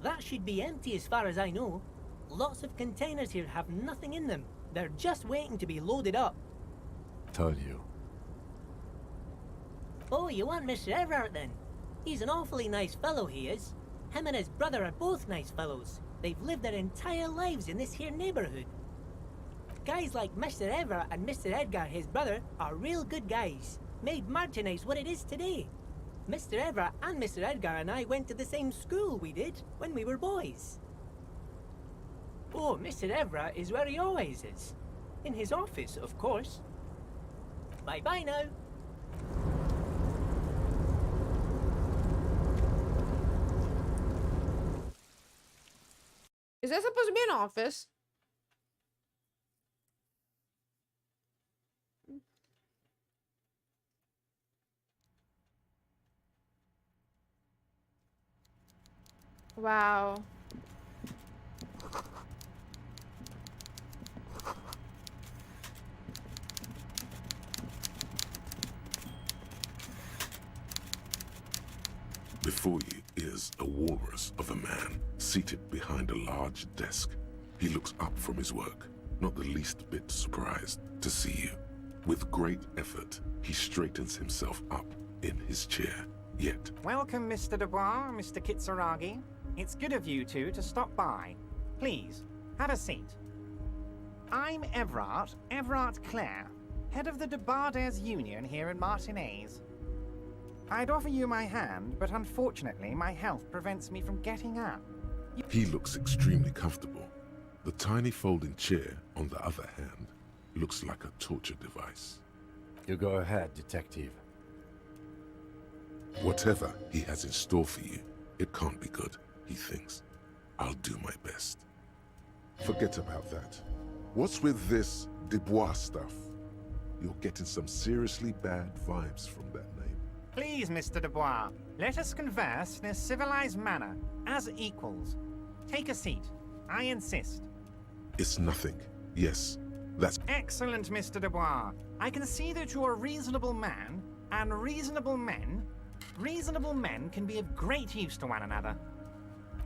That should be empty as far as I know. Lots of containers here have nothing in them. They're just waiting to be loaded up. Told you. Oh, you want Mr. Everard then? He's an awfully nice fellow, he is. Him and his brother are both nice fellows. They've lived their entire lives in this here neighborhood. Guys like Mr. Everard and Mr. Edgar, his brother, are real good guys. Made Martinez what it is today. Mr. Everard and Mr. Edgar and I went to the same school we did when we were boys. Oh, Mr. Everard is where he always is. In his office, of course. Bye-bye now. Is there supposed to be an office? Wow. Before you is a walrus of a man seated behind a large desk. He looks up from his work, not the least bit surprised to see you. With great effort, he straightens himself up in his chair, yet... Welcome, Mr. Dubois, Mr. Kitsuragi. It's good of you two to stop by. Please, have a seat. I'm Everard Clare, head of the Debarders Union here in Martinez. I'd offer you my hand, but unfortunately my health prevents me from getting up. He looks extremely comfortable. The tiny folding chair, on the other hand, looks like a torture device. You go ahead, detective. Whatever he has in store for you, it can't be good, he thinks. I'll do my best. Forget about that. What's with this Dubois stuff? You're getting some seriously bad vibes from that name. Please, Mr. Dubois, let us converse in a civilized manner, as equals. Take a seat. I insist. It's nothing. Yes, that's... Excellent, Mr. Dubois. I can see that you're a reasonable man, and reasonable men can be of great use to one another.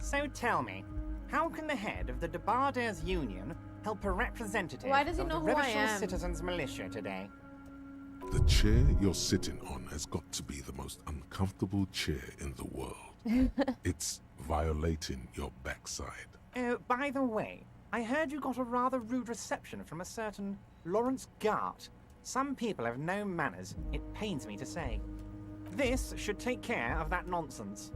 So tell me, how can the head of the Debarders Union help a representative Why does he of know the who I Revachol am? Citizens Militia today? The chair you're sitting on has got to be the most uncomfortable chair in the world. It's violating your backside. Oh, by the way, I heard you got a rather rude reception from a certain Lawrence Gart. Some people have no manners, it pains me to say. This should take care of that nonsense.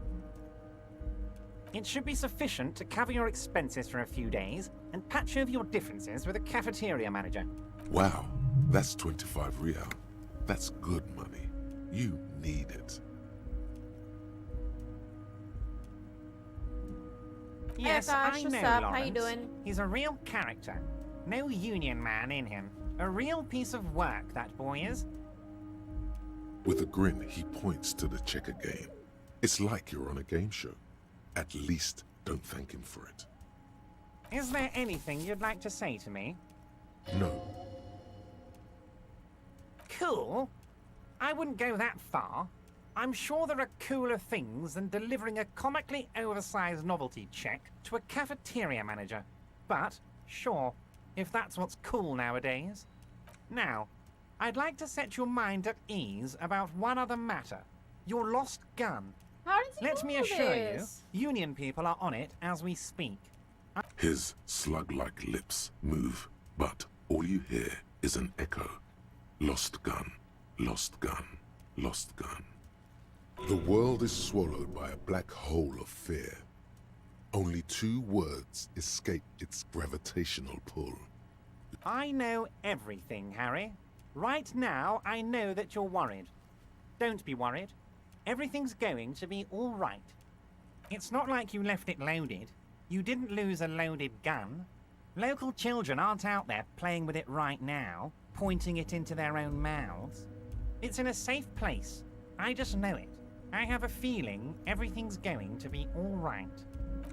It should be sufficient to cover your expenses for a few days and patch over your differences with a cafeteria manager. Wow, that's 25 real. That's good money. You need it. Yes, Hey, Akash, I what's know, up? Lawrence. How you doing? He's a real character. No union man in him. A real piece of work, that boy is. With a grin, he points to the checker game. It's like you're on a game show. At least don't thank him for it. Is there anything you'd like to say to me? No. Cool? I wouldn't go that far. I'm sure there are cooler things than delivering a comically oversized novelty check to a cafeteria manager. But, sure, if that's what's cool nowadays. Now, I'd like to set your mind at ease about one other matter. Your lost gun. How does he Let me know assure this? you, Union people are on it as we speak. His slug-like lips move, but all you hear is an echo. Lost gun, lost gun, lost gun. The world is swallowed by a black hole of fear. Only 2 words escape its gravitational pull. I know everything, Harry. Right now, I know that you're worried. Don't be worried. Everything's going to be all right. It's not like you left it loaded. You didn't lose a loaded gun. Local children aren't out there playing with it right now, pointing it into their own mouths. It's in a safe place. I just know it. I have a feeling everything's going to be all right.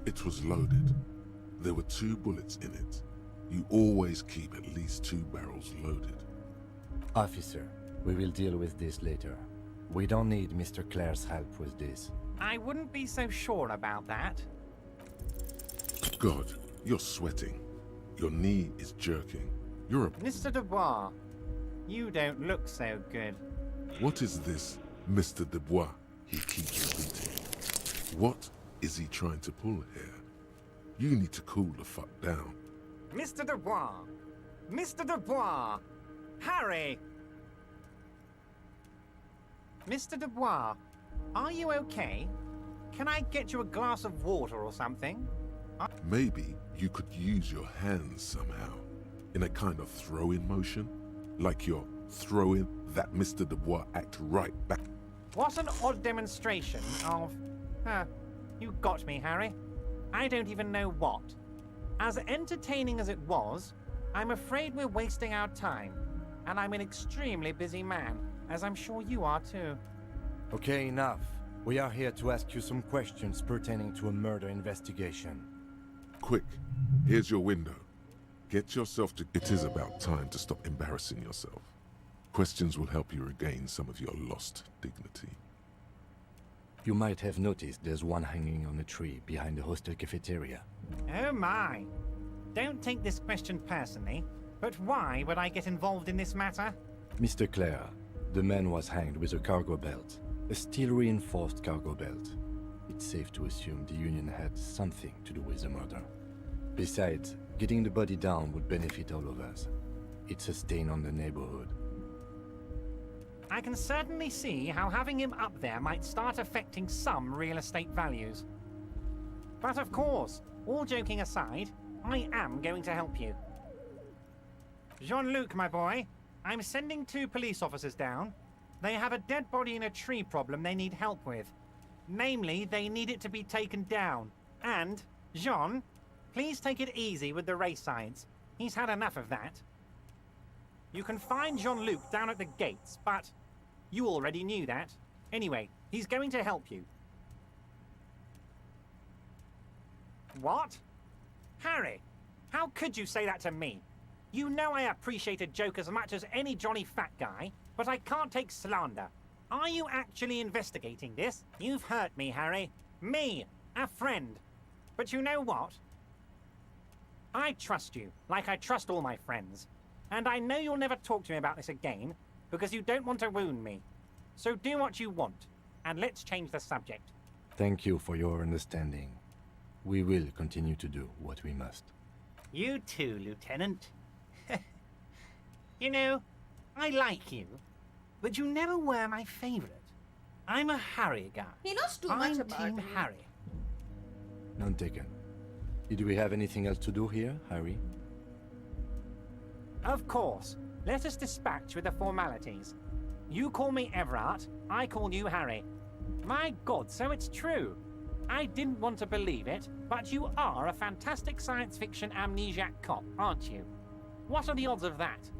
It was loaded. There were 2 bullets in it. You always keep at least 2 barrels loaded. Officer, we will deal with this later. We don't need Mr. Clare's help with this. I wouldn't be so sure about that. God, you're sweating. Your knee is jerking. You're a... Mr. Dubois, you don't look so good. What is this, Mr. Dubois? He keeps repeating. What is he trying to pull here? You need to cool the fuck down. Mr. Dubois! Mr. Dubois! Harry! Mr. Dubois, are you okay? Can I get you a glass of water or something? Maybe you could use your hands somehow, in a kind of throw-in motion, like you're throwing that Mr. Dubois act right back. What an odd demonstration of... you got me, Harry. I don't even know what. As entertaining as it was, I'm afraid we're wasting our time. And I'm an extremely busy man, as I'm sure you are too. Okay, enough. We are here to ask you some questions pertaining to a murder investigation. Quick, here's your window. Get yourself to... It is about time to stop embarrassing yourself. Questions will help you regain some of your lost dignity. You might have noticed there's one hanging on a tree behind the hostel cafeteria. Oh my. Don't take this question personally, but why would I get involved in this matter? Mr. Clare, the man was hanged with a cargo belt. A steel-reinforced cargo belt. It's safe to assume the Union had something to do with the murder. Besides, getting the body down would benefit all of us. It's a stain on the neighborhood. I can certainly see how having him up there might start affecting some real estate values. But of course, all joking aside, I am going to help you. Jean-Luc, my boy, I'm sending 2 police officers down. They have a dead body in a tree problem they need help with. Namely, they need it to be taken down. And, Jean, please take it easy with the race science. He's had enough of that. You can find Jean-Luc down at the gates, but you already knew that. Anyway, he's going to help you. What? Harry, how could you say that to me? You know I appreciate a joke as much as any Johnny Fat Guy, but I can't take slander. Are you actually investigating this? You've hurt me, Harry. Me, a friend. But you know what? I trust you, like I trust all my friends. And I know you'll never talk to me about this again, because you don't want to wound me. So do what you want, and let's change the subject. Thank you for your understanding. We will continue to do what we must. You too, Lieutenant. You know, I like you, but you never were my favorite. I'm a Harry guy. He knows too much I'm about Team me. Harry. None taken. Did we have anything else to do here, Harry? Of course. Let us dispatch with the formalities. You call me Everard, I call you Harry. My God, so it's true. I didn't want to believe it, but you are a fantastic science fiction amnesiac cop, aren't you? What are the odds of that?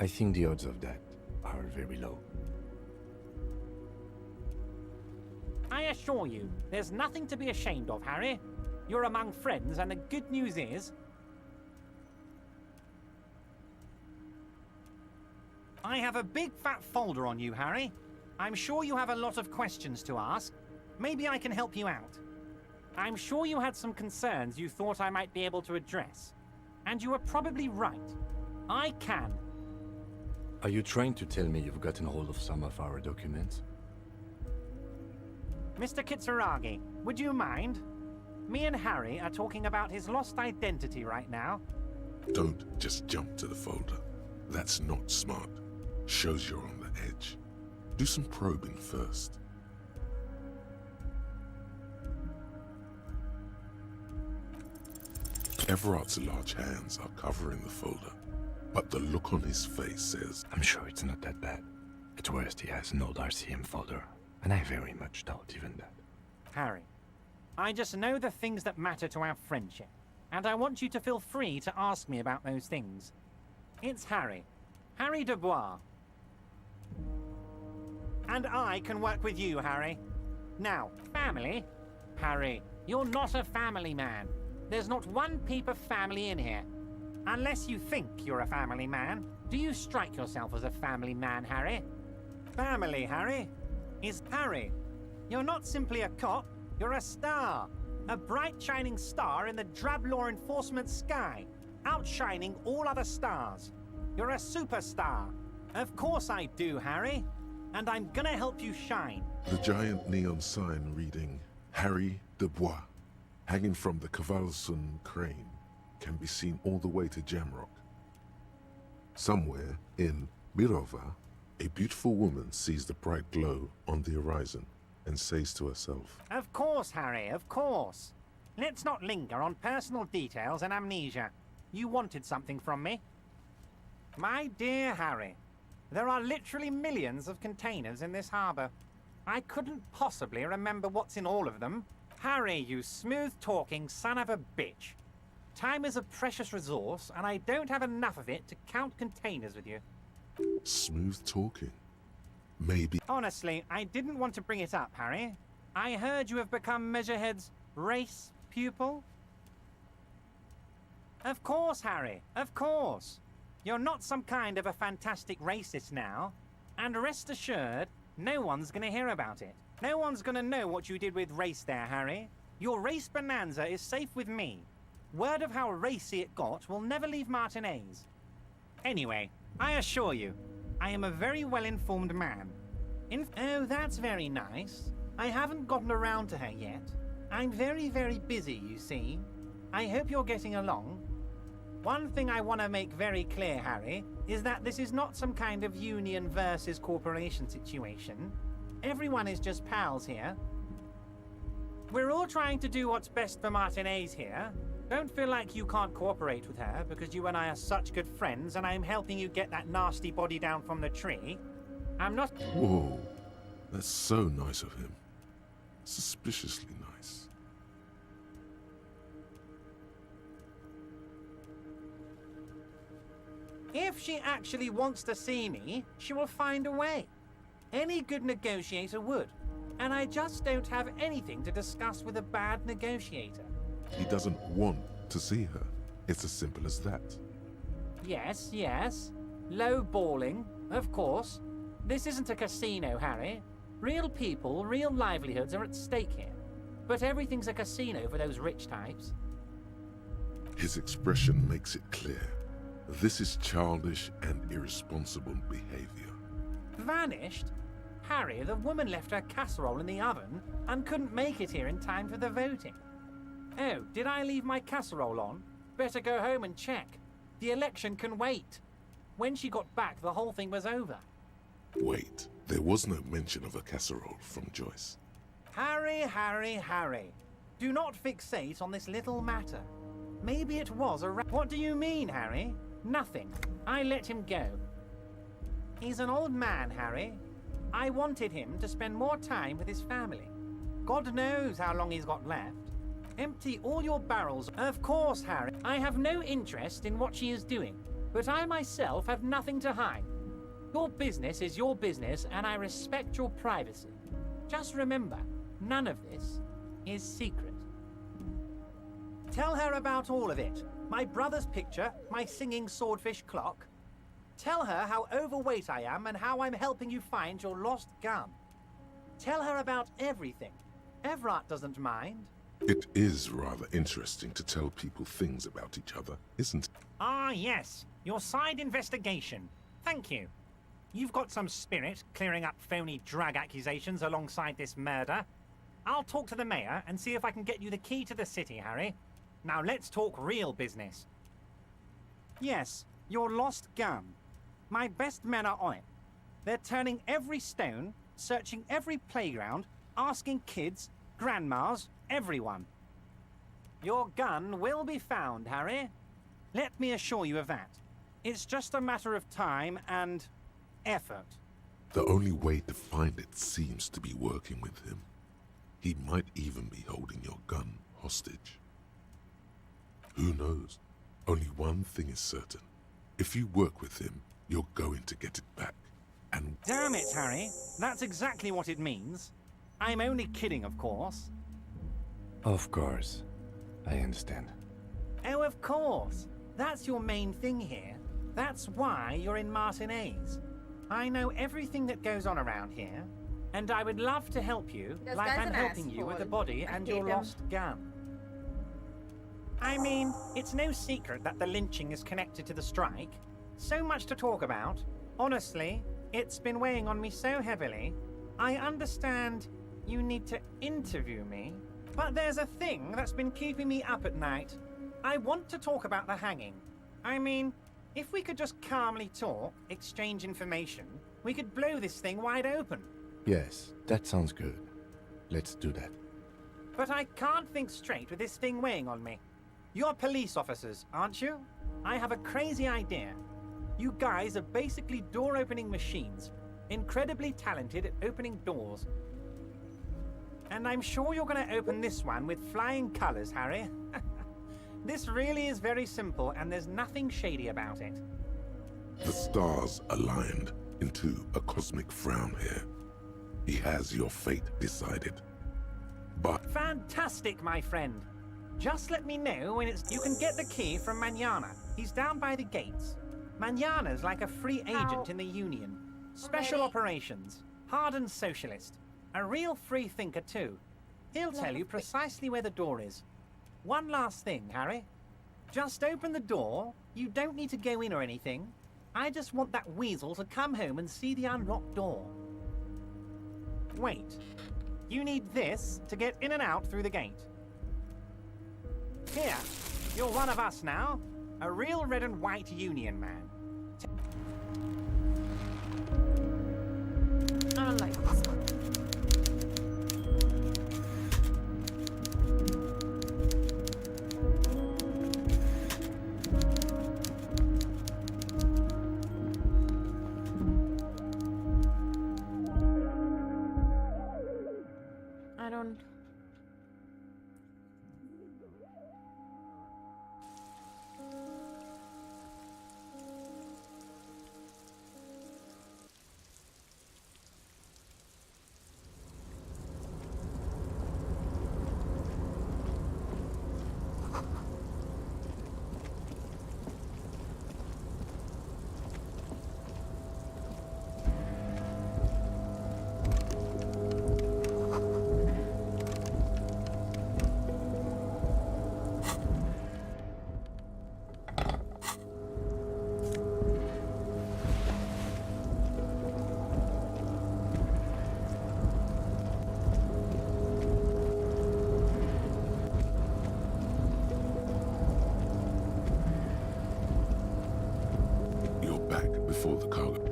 I think the odds of that are very low. I assure you, there's nothing to be ashamed of, Harry. You're among friends, and the good news is... I have a big fat folder on you, Harry. I'm sure you have a lot of questions to ask. Maybe I can help you out. I'm sure you had some concerns you thought I might be able to address. And you were probably right. I can. Are you trying to tell me you've gotten hold of some of our documents? Mr. Kitsuragi, would you mind? Me and Harry are talking about his lost identity right now. Don't just jump to the folder. That's not smart. Shows you're on the edge. Do some probing first. Everard's large hands are covering the folder, but the look on his face says... I'm sure it's not that bad. At worst, he has an old RCM folder, and I very much doubt even that. Harry, I just know the things that matter to our friendship, and I want you to feel free to ask me about those things. It's Harry. Harry Dubois. And I can work with you, Harry. Now, family? Harry, you're not a family man. There's not one peep of family in here. Unless you think you're a family man, do you strike yourself as a family man, Harry? Family, Harry, is Harry. You're not simply a cop, you're a star. A bright shining star in the drab law enforcement sky, outshining all other stars. You're a superstar. Of course I do, Harry. And I'm gonna help you shine. The giant neon sign reading Harry Dubois, hanging from the Cavalson crane, can be seen all the way to Jamrock. Somewhere in Mirova, a beautiful woman sees the bright glow on the horizon and says to herself, Of course, Harry, of course. Let's not linger on personal details and amnesia. You wanted something from me. My dear Harry, there are literally millions of containers in this harbor. I couldn't possibly remember what's in all of them. Harry, you smooth-talking son of a bitch. Time is a precious resource, and I don't have enough of it to count containers with you. smooth talking. Maybe... Honestly, I didn't want to bring it up, Harry. I heard you have become Measurehead's race pupil. Of course, Harry, of course. You're not some kind of a fantastic racist now. And rest assured, no one's gonna hear about it. No one's gonna know what you did with race there, Harry. Your race bonanza is safe with me. Word of how racy it got will never leave Martinez. Anyway, I assure you, I am a very well-informed man. Oh, that's very nice. I haven't gotten around to her yet. I'm very, very busy, you see. I hope you're getting along. One thing I want to make very clear, Harry, is that this is not some kind of union versus corporation situation. Everyone is just pals here. We're all trying to do what's best for Martinez here. Don't feel like you can't cooperate with her because you and I are such good friends and I'm helping you get that nasty body down from the tree. I'm not... Whoa, that's so nice of him. Suspiciously nice. If she actually wants to see me, she will find a way. Any good negotiator would. And I just don't have anything to discuss with a bad negotiator. He doesn't want to see her. It's as simple as that. Yes, yes. Low balling, of course. This isn't a casino, Harry. Real people, real livelihoods are at stake here. But everything's a casino for those rich types. His expression makes it clear. This is childish and irresponsible behavior. Vanished? Harry, the woman left her casserole in the oven and couldn't make it here in time for the voting. Oh, did I leave my casserole on? Better go home and check. The election can wait. When she got back, the whole thing was over. Wait, there was no mention of a casserole from Joyce. Harry, Harry, Harry. Do not fixate on this little matter. Maybe it was a What do you mean, Harry? Nothing. I let him go. He's an old man, Harry. I wanted him to spend more time with his family. God knows how long he's got left. Empty all your barrels. Of course, Harry. I have no interest in what she is doing, but I myself have nothing to hide. Your business is your business, and I respect your privacy. Just remember, none of this is secret. Tell her about all of it. My brother's picture, my singing swordfish clock. Tell her how overweight I am and how I'm helping you find your lost gun. Tell her about everything. Everett doesn't mind. It is rather interesting to tell people things about each other, isn't it? Ah, yes. Your side investigation. Thank you. You've got some spirit clearing up phony drug accusations alongside this murder. I'll talk to the mayor and see if I can get you the key to the city, Harry. Now let's talk real business. Yes, your lost gun. My best men are on it. They're turning every stone, searching every playground, asking kids, grandmas, everyone. Your gun will be found, Harry. Let me assure you of that. It's just a matter of time and effort. The only way to find it seems to be working with him. He might even be holding your gun hostage. Who knows? Only one thing is certain. If you work with him, you're going to get it back. And damn it, Harry. That's exactly what it means. I'm only kidding, of course. Of course. I understand. Oh, of course. That's your main thing here. That's why you're in Martinez. I know everything that goes on around here, and I would love to help you, This like guy's I'm an helping you with the asshole. body I and hate your him. lost gun. I mean, it's no secret that the lynching is connected to the strike. So much to talk about. Honestly, it's been weighing on me so heavily. I understand you need to interview me, but there's a thing that's been keeping me up at night. I want to talk about the hanging. I mean, if we could just calmly talk, exchange information, we could blow this thing wide open. Yes, that sounds good. Let's do that. But I can't think straight with this thing weighing on me. You're police officers, aren't you? I have a crazy idea. You guys are basically door-opening machines, incredibly talented at opening doors. And I'm sure you're going to open this one with flying colors, Harry. This really is very simple, and there's nothing shady about it. the stars aligned into a cosmic frown here. He has your fate decided. But Fantastic, my friend. Just let me know when it's... You can get the key from Manana. He's down by the gates. Manana's like a free agent in the Union. Special operations. Hardened socialist. A real free thinker too. He'll tell you precisely where the door is. One last thing, Harry. Just open the door. You don't need to go in or anything. I just want that weasel to come home and see the unlocked door. Wait. You need this to get in and out through the gate. Here. You're one of us now. A real red and white union man. I don't like this one. I don't. Before the cargo.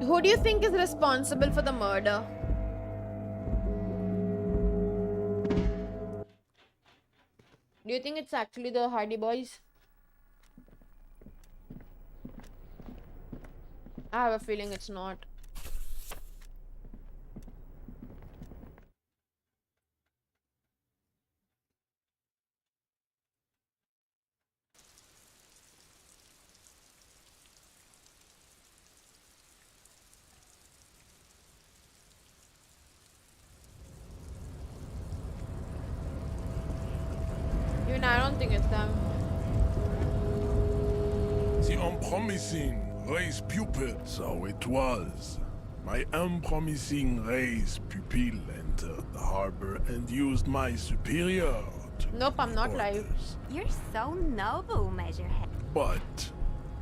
Who do you think is responsible for the murder? Do you think it's actually the Hardy Boys? I have a feeling it's not. Even I don't think it's them. The unpromising race pupil. So it was. My unpromising race pupil entered the harbor and used my superior to Nope, I'm not live. You're so noble, Measurehead. But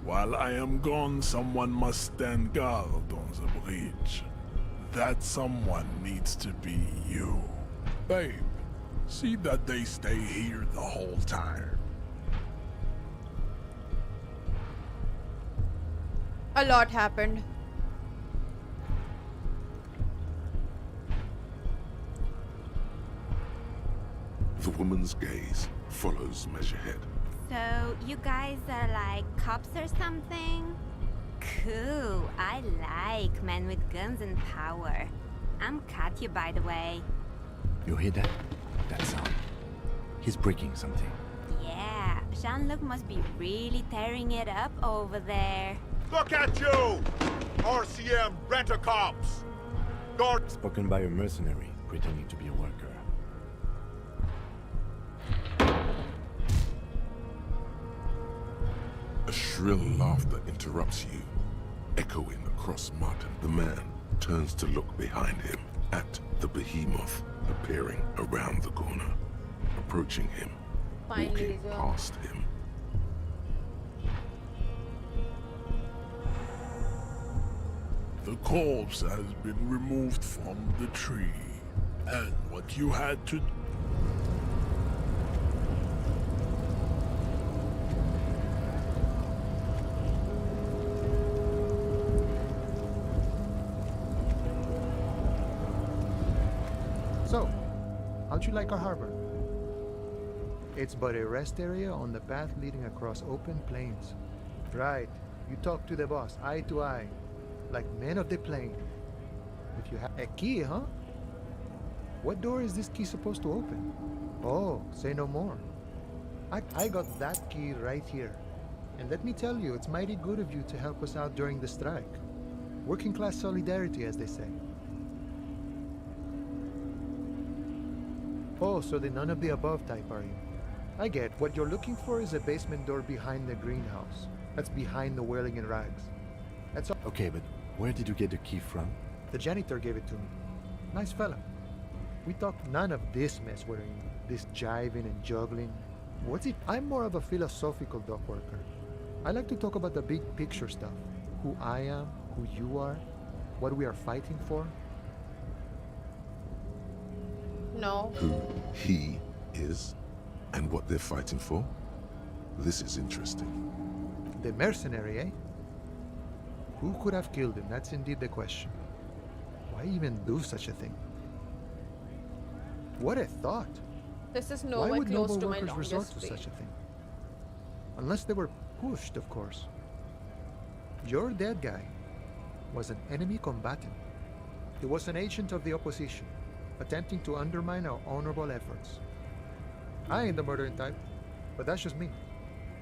while I am gone, someone must stand guard on the bridge. That someone needs to be you. Babe, see that they stay here the whole time. A lot happened. The woman's gaze follows Measurehead. So, you guys are like cops or something? Cool. I like men with guns and power. I'm Katya, by the way. You hear that? That sound. He's breaking something. Yeah, Jean-Luc must be really tearing it up over there. Look at you! RCM rent-a-cops! Guard... Spoken by a mercenary pretending to be a worker. A shrill laughter interrupts you, echoing across mud. The man turns to look behind him at the behemoth appearing around the corner, approaching him, walking past him. The corpse has been removed from the tree, and what you had to... So, Don't you like our harbor? It's but a rest area on the path leading across open plains. Right. You talk to the boss, eye to eye, like men of the plain. If you have a key, huh? What door is this key supposed to open? Oh, say no more. I got that key right here. And let me tell you, it's mighty good of you to help us out during the strike. Working class solidarity, as they say. Oh, so the none of the above type, are you? I get. What you're looking for is a basement door behind the greenhouse. That's behind the whirling in rags. That's all. Okay, but where did you get the key from? The janitor gave it to me. Nice fella. We talk none of this mess we're in. This jiving and juggling. What's it? I'm more of a philosophical dock worker. I like to talk about the big picture stuff. Who I am, who you are, what we are fighting for. No. Who he is and what they're fighting for? This is interesting. The mercenary, eh? Who could have killed him? That's indeed the question. Why even do such a thing? What a thought. This is Why nowhere would close noble to my workers resort longest to streak. such a thing? Unless they were pushed, of course. Your dead guy was an enemy combatant. He was an agent of the opposition, attempting to undermine our honorable efforts. I ain't the murdering type, but that's just me.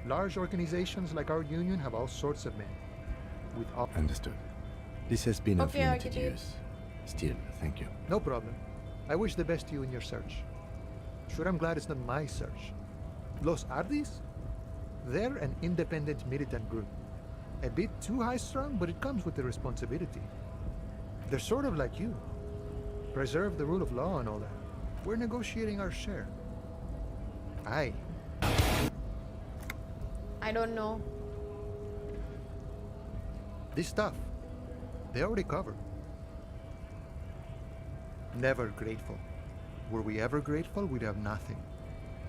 Large organizations like our union have all sorts of men. With all Understood. This has been of Okay, I limited get it. use. Still, thank you. No problem. I wish the best to you in your search. Sure, I'm glad it's not my search. Los Ardis? They're an independent militant group. A bit too high-strung, but it comes with the responsibility. They're sort of like you. Preserve the rule of law and all that. We're negotiating our share. Aye. I don't know. This stuff, they already covered. Never grateful. Were we ever grateful, we'd have nothing.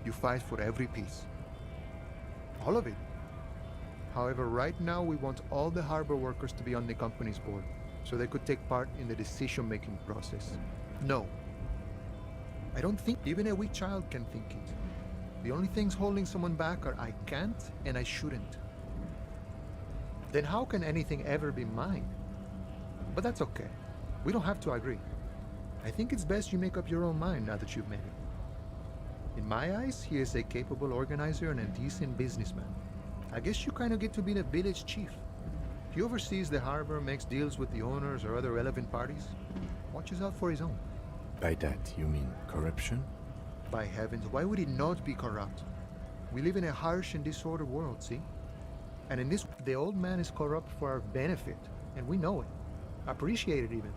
You fight for every piece. All of it. However, right now we want all the harbor workers to be on the company's board, so they could take part in the decision-making process. No. I don't think even a weak child can think it. The only things holding someone back are I can't and I shouldn't. Then how can anything ever be mine? But that's okay. We don't have to agree. I think it's best you make up your own mind now that you've met him. In my eyes, he is a capable organizer and a decent businessman. I guess you kind of get to be the village chief. He oversees the harbor, makes deals with the owners or other relevant parties, watches out for his own. By that, you mean corruption? By heavens, why would he not be corrupt? We live in a harsh and disordered world, see? And in this, the old man is corrupt for our benefit, and we know it. Appreciate it even.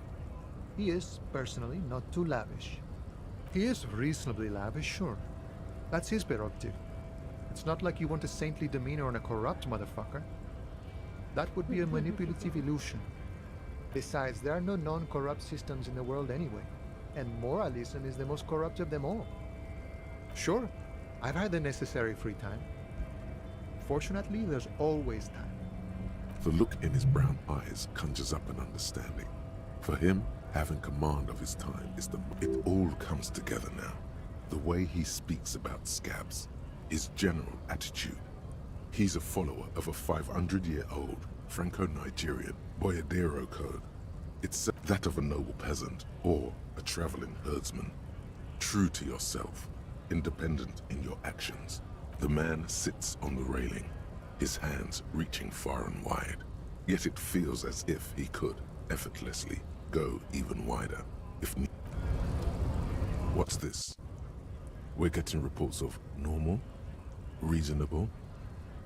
He is, personally, not too lavish. He is reasonably lavish, sure. That's his prerogative. It's not like you want a saintly demeanor on a corrupt motherfucker. That would be a manipulative illusion. Besides, there are no non-corrupt systems in the world anyway, and moralism is the most corrupt of them all. Sure, I've had the necessary free time. Fortunately, there's always time. The look in his brown eyes conjures up an understanding. For him, having command of his time is it all comes together now. The way he speaks about scabs, his general attitude. He's a follower of a 500-year-old Franco-Nigerian Boyadero code. It's that of a noble peasant or a traveling herdsman. True to yourself, independent in your actions. The man sits on the railing, his hands reaching far and wide. Yet it feels as if he could, effortlessly, go even wider, if need. What's this? We're getting reports of normal, reasonable,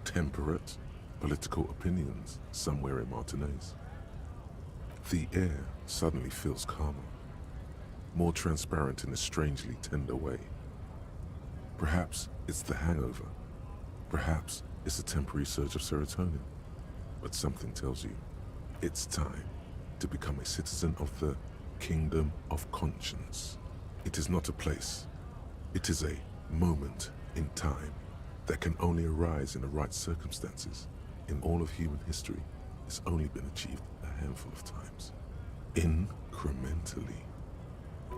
temperate, political opinions somewhere in Martinez. The air suddenly feels calmer, more transparent in a strangely tender way. Perhaps it's the hangover. Perhaps it's a temporary surge of serotonin. But something tells you it's time to become a citizen of the kingdom of conscience. It is not a place. It is a moment in time that can only arise in the right circumstances. In all of human history, it's only been achieved a handful of times. Incrementally.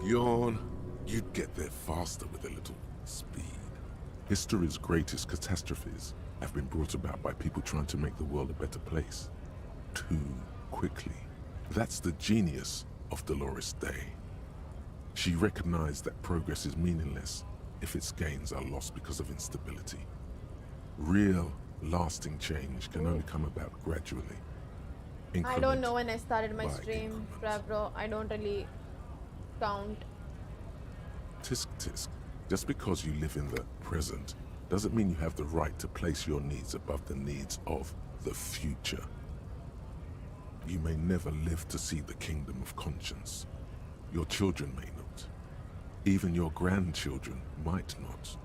Yawn. You'd get there faster with a little speed. History's greatest catastrophes have been brought about by people trying to make the world a better place. Too quickly. That's the genius of Dolores Day. She recognized that progress is meaningless if its gains are lost because of instability. Real, lasting change can only come about gradually. I don't know when I started my by stream, bro. I don't really count. Tisk tisk. Just because you live in the present doesn't mean you have the right to place your needs above the needs of the future. You may never live to see the kingdom of conscience. Your children may not. Even your grandchildren might not.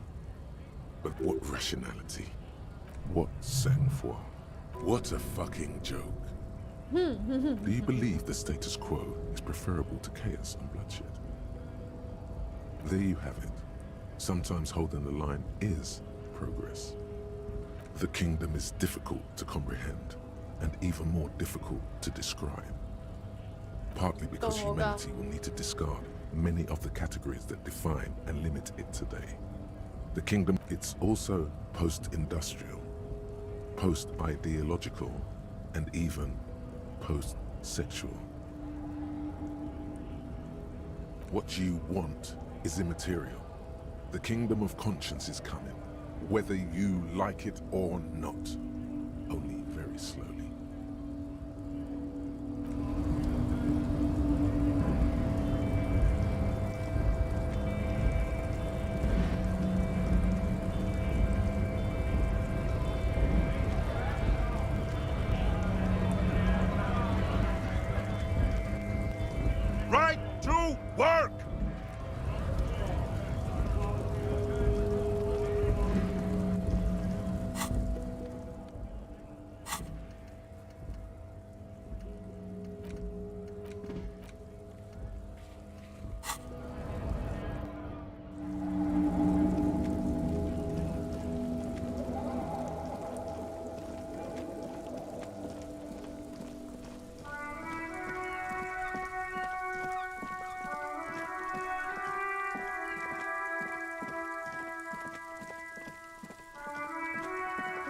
But what rationality? What sang-froid? What a fucking joke. Do you believe the status quo is preferable to chaos and bloodshed? There you have it. Sometimes holding the line is progress. The kingdom is difficult to comprehend and even more difficult to describe. Partly because humanity will need to discard many of the categories that define and limit it today. The kingdom, it's also post-industrial, post-ideological, and even post-sexual. What you want is immaterial. The kingdom of conscience is coming, whether you like it or not, only very slowly. Right to work!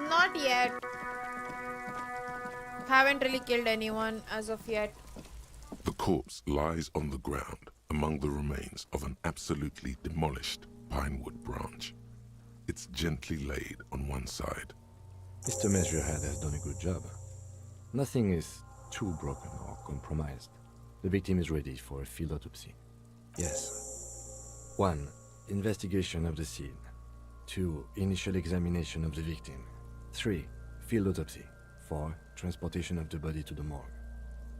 Not yet. Haven't really killed anyone as of yet. The corpse lies on the ground among the remains of an absolutely demolished pinewood branch. It's gently laid on one side. Mr. Messier has done a good job. Nothing is too broken or compromised. The victim is ready for a field autopsy. Yes. 1. Investigation of the scene. 2. Initial examination of the victim. 3. Field autopsy. 4. Transportation of the body to the morgue.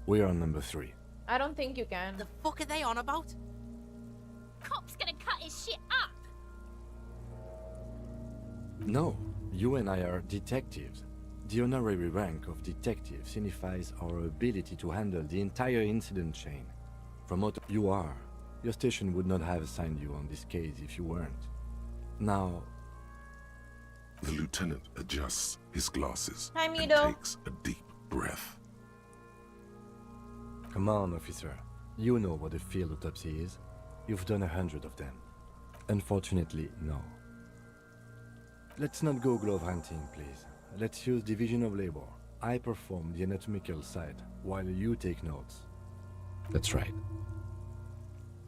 We are on number 3. I don't think you can. The fuck are they on about? Cop's gonna cut his shit up. No, you and I are detectives. The honorary rank of detective signifies our ability to handle the entire incident chain. From what you are, your station would not have assigned you on this case if you weren't. Now... The lieutenant adjusts his glasses Hi, and Mido. takes a deep breath. Come on, officer. You know what a field autopsy is. You've done 100 of them. Unfortunately, no. Let's not go glove hunting, please. Let's use division of labor. I perform the anatomical side, while you take notes. That's right.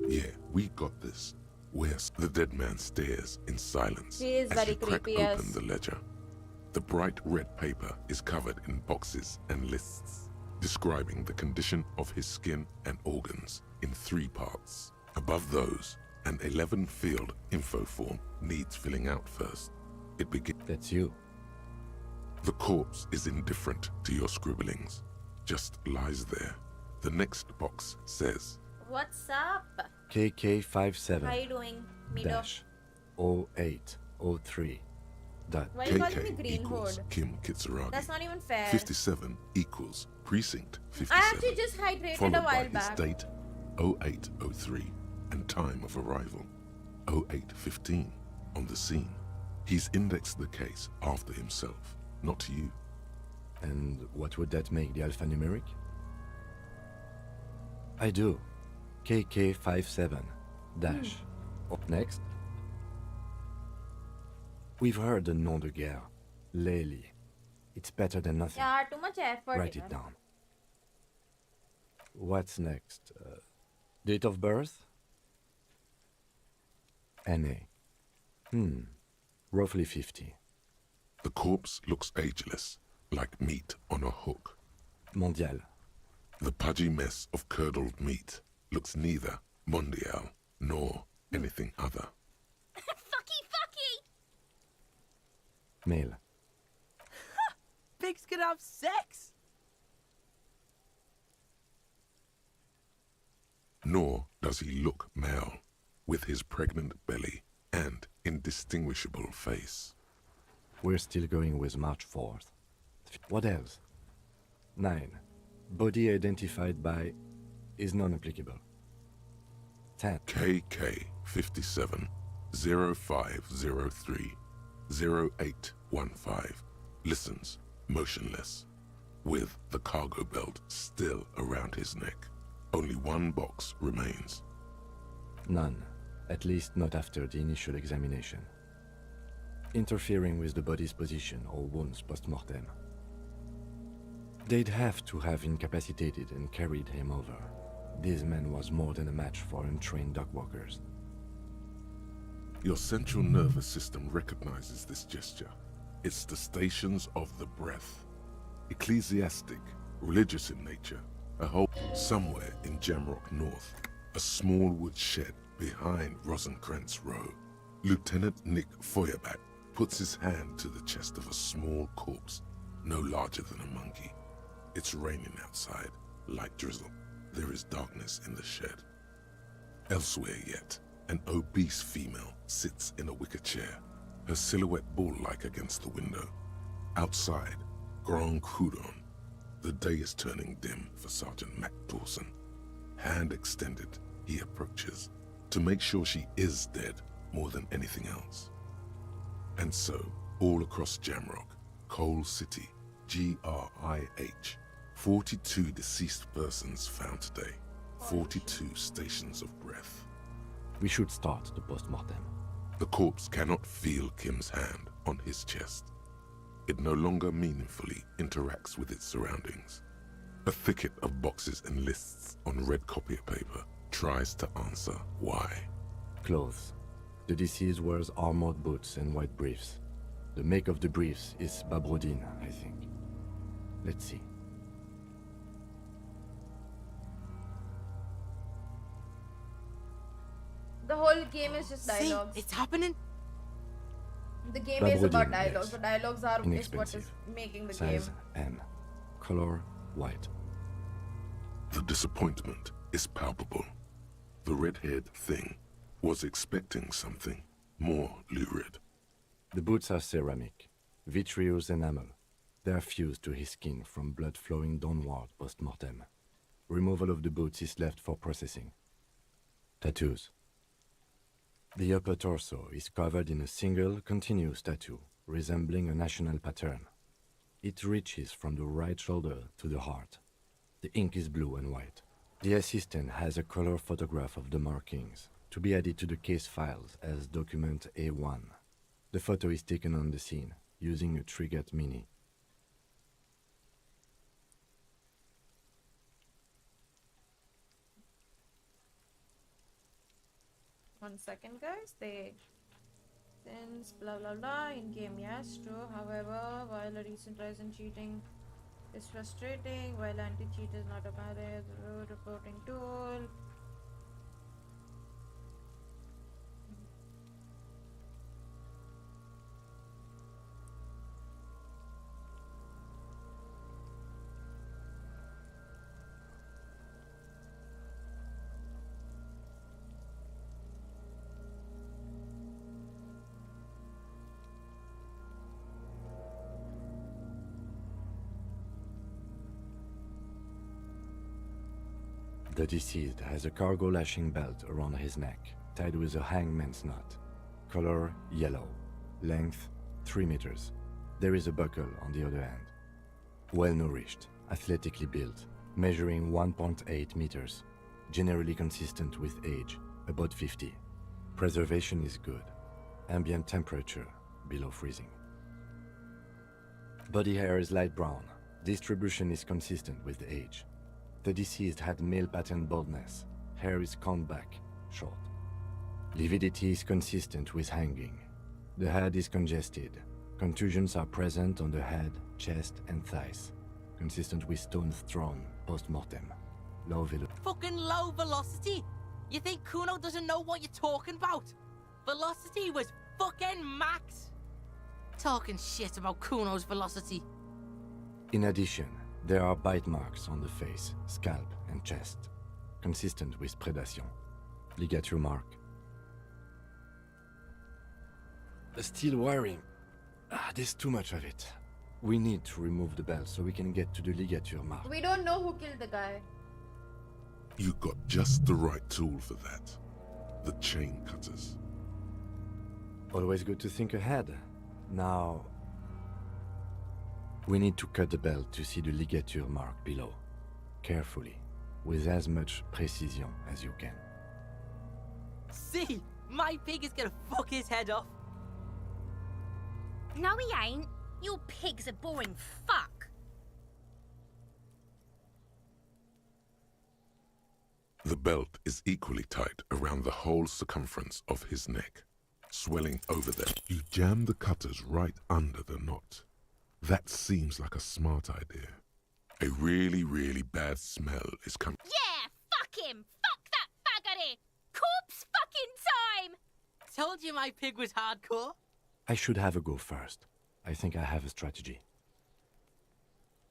Yeah, we got this. Where's the dead man stares in silence He is as very you crack creepy, open yes. the ledger. The bright red paper is covered in boxes and lists, describing the condition of his skin and organs in 3 parts. Above those, an 11-field info form needs filling out first. It begins. That's you. The corpse is indifferent to your scribblings, just lies there. The next box says, What's up? KK57 How you doing, Mido? dash 0803 dot Why are you calling me KK Green equals Hood? Kim Kitsuragi. That's not even fair. 57 equals Precinct 57. I actually just hydrated followed a while by back. his date 0803 and time of arrival 0815 on the scene. He's indexed the case after himself, not you. And what would that make the alphanumeric? I do. KK57 dash Up next, we've heard the nom de guerre, Lely. It's better than nothing. Yeah, too much effort. Write it down. What's next? Date of birth? NA. Roughly 50. The corpse looks ageless, like meat on a hook. Mondial. The pudgy mess of curdled meat looks neither mondial nor anything other. Fucky! Male. Pigs can have sex! Nor does he look male, with his pregnant belly and indistinguishable face. We're still going with March 4th. What else? 9. Body identified by is non-applicable. 10. KK 57 0503 0815 listens motionless, with the cargo belt still around his neck. Only one box remains. None, at least not after the initial examination. Interfering with the body's position or wounds post-mortem. They'd have to have incapacitated and carried him over. This man was more than a match for untrained dockworkers. Your central nervous system recognizes this gesture. It's the stations of the breath. Ecclesiastic, religious in nature, a whole somewhere in Jamrock North, a small wood shed behind Rosenkrantz Row. Lieutenant Nick Feuerbach puts his hand to the chest of a small corpse, no larger than a monkey. It's raining outside, light drizzle. There is darkness in the shed. Elsewhere yet, an obese female sits in a wicker chair, her silhouette bull-like against the window. Outside, Grand Coudon. The day is turning dim for Sergeant Mac Dawson. Hand extended, he approaches, to make sure she is dead more than anything else. And so, all across Jamrock, Coal City, GRIH, 42 deceased persons found today, 42 stations of breath. We should start the post-mortem. The corpse cannot feel Kim's hand on his chest. It no longer meaningfully interacts with its surroundings. A thicket of boxes and lists on red copier paper tries to answer why. Clothes. The deceased wears armored boots and white briefs. The make of the briefs is Babrodine, I think. Let's see. The whole game is just dialogues. See, it's happening. The game is about dialogues. Yes. The dialogues are is what is making the game. Size M. Color white. The disappointment is palpable. The red-haired thing was expecting something more lurid. The boots are ceramic, vitreous enamel. They are fused to his skin from blood flowing downward post-mortem. Removal of the boots is left for processing. Tattoos. The upper torso is covered in a single continuous tattoo, resembling a national pattern. It reaches from the right shoulder to the heart. The ink is blue and white. The assistant has a color photograph of the markings, to be added to the case files as document A1. The photo is taken on the scene, using a Trigat Mini. One second, guys. Since blah blah blah in game, yes, true. However, while a recent rise in cheating is frustrating, while anti-cheat is not a valid reporting tool. The deceased has a cargo lashing belt around his neck, tied with a hangman's knot. Color yellow. Length 3 meters. There is a buckle on the other end. Well-nourished, athletically built, measuring 1.8 meters. Generally consistent with age, about 50. Preservation is good. Ambient temperature below freezing. Body hair is light brown. Distribution is consistent with age. The deceased had male pattern baldness. Hair is combed back, short. Lividity is consistent with hanging. The head is congested. Contusions are present on the head, chest, and thighs, consistent with stones thrown post-mortem. Low velocity. Fucking low velocity? You think Kuno doesn't know what you're talking about? Velocity was fucking max. Talking shit about Kuno's velocity. In addition, there are bite marks on the face, scalp, and chest, consistent with predation. Ligature mark. Still wiring. There's too much of it. We need to remove the belt so we can get to the ligature mark. We don't know who killed the guy. You got just the right tool for that. The chain cutters. Always good to think ahead. Now, we need to cut the belt to see the ligature mark below. Carefully, with as much precision as you can. See? My pig is gonna fuck his head off. No, he ain't. Your pig's a boring fuck. The belt is equally tight around the whole circumference of his neck, swelling over there. You jam the cutters right under the knot. That seems like a smart idea. A really, really bad smell is coming. Yeah, fuck him. Fuck that faggoty. Corpse fucking time. Told you my pig was hardcore. I should have a go first. I think I have a strategy.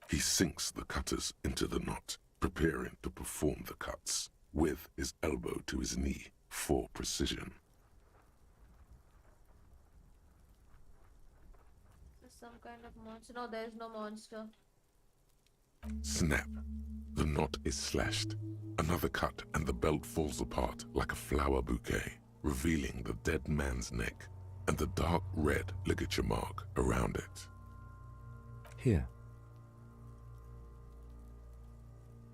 He sinks the cutters into the knot, preparing to perform the cuts, with his elbow to his knee for precision. Is this some kind of monster? No, there is no monster. Snap. The knot is slashed. Another cut and the belt falls apart like a flower bouquet, revealing the dead man's neck and the dark red ligature mark around it. Here.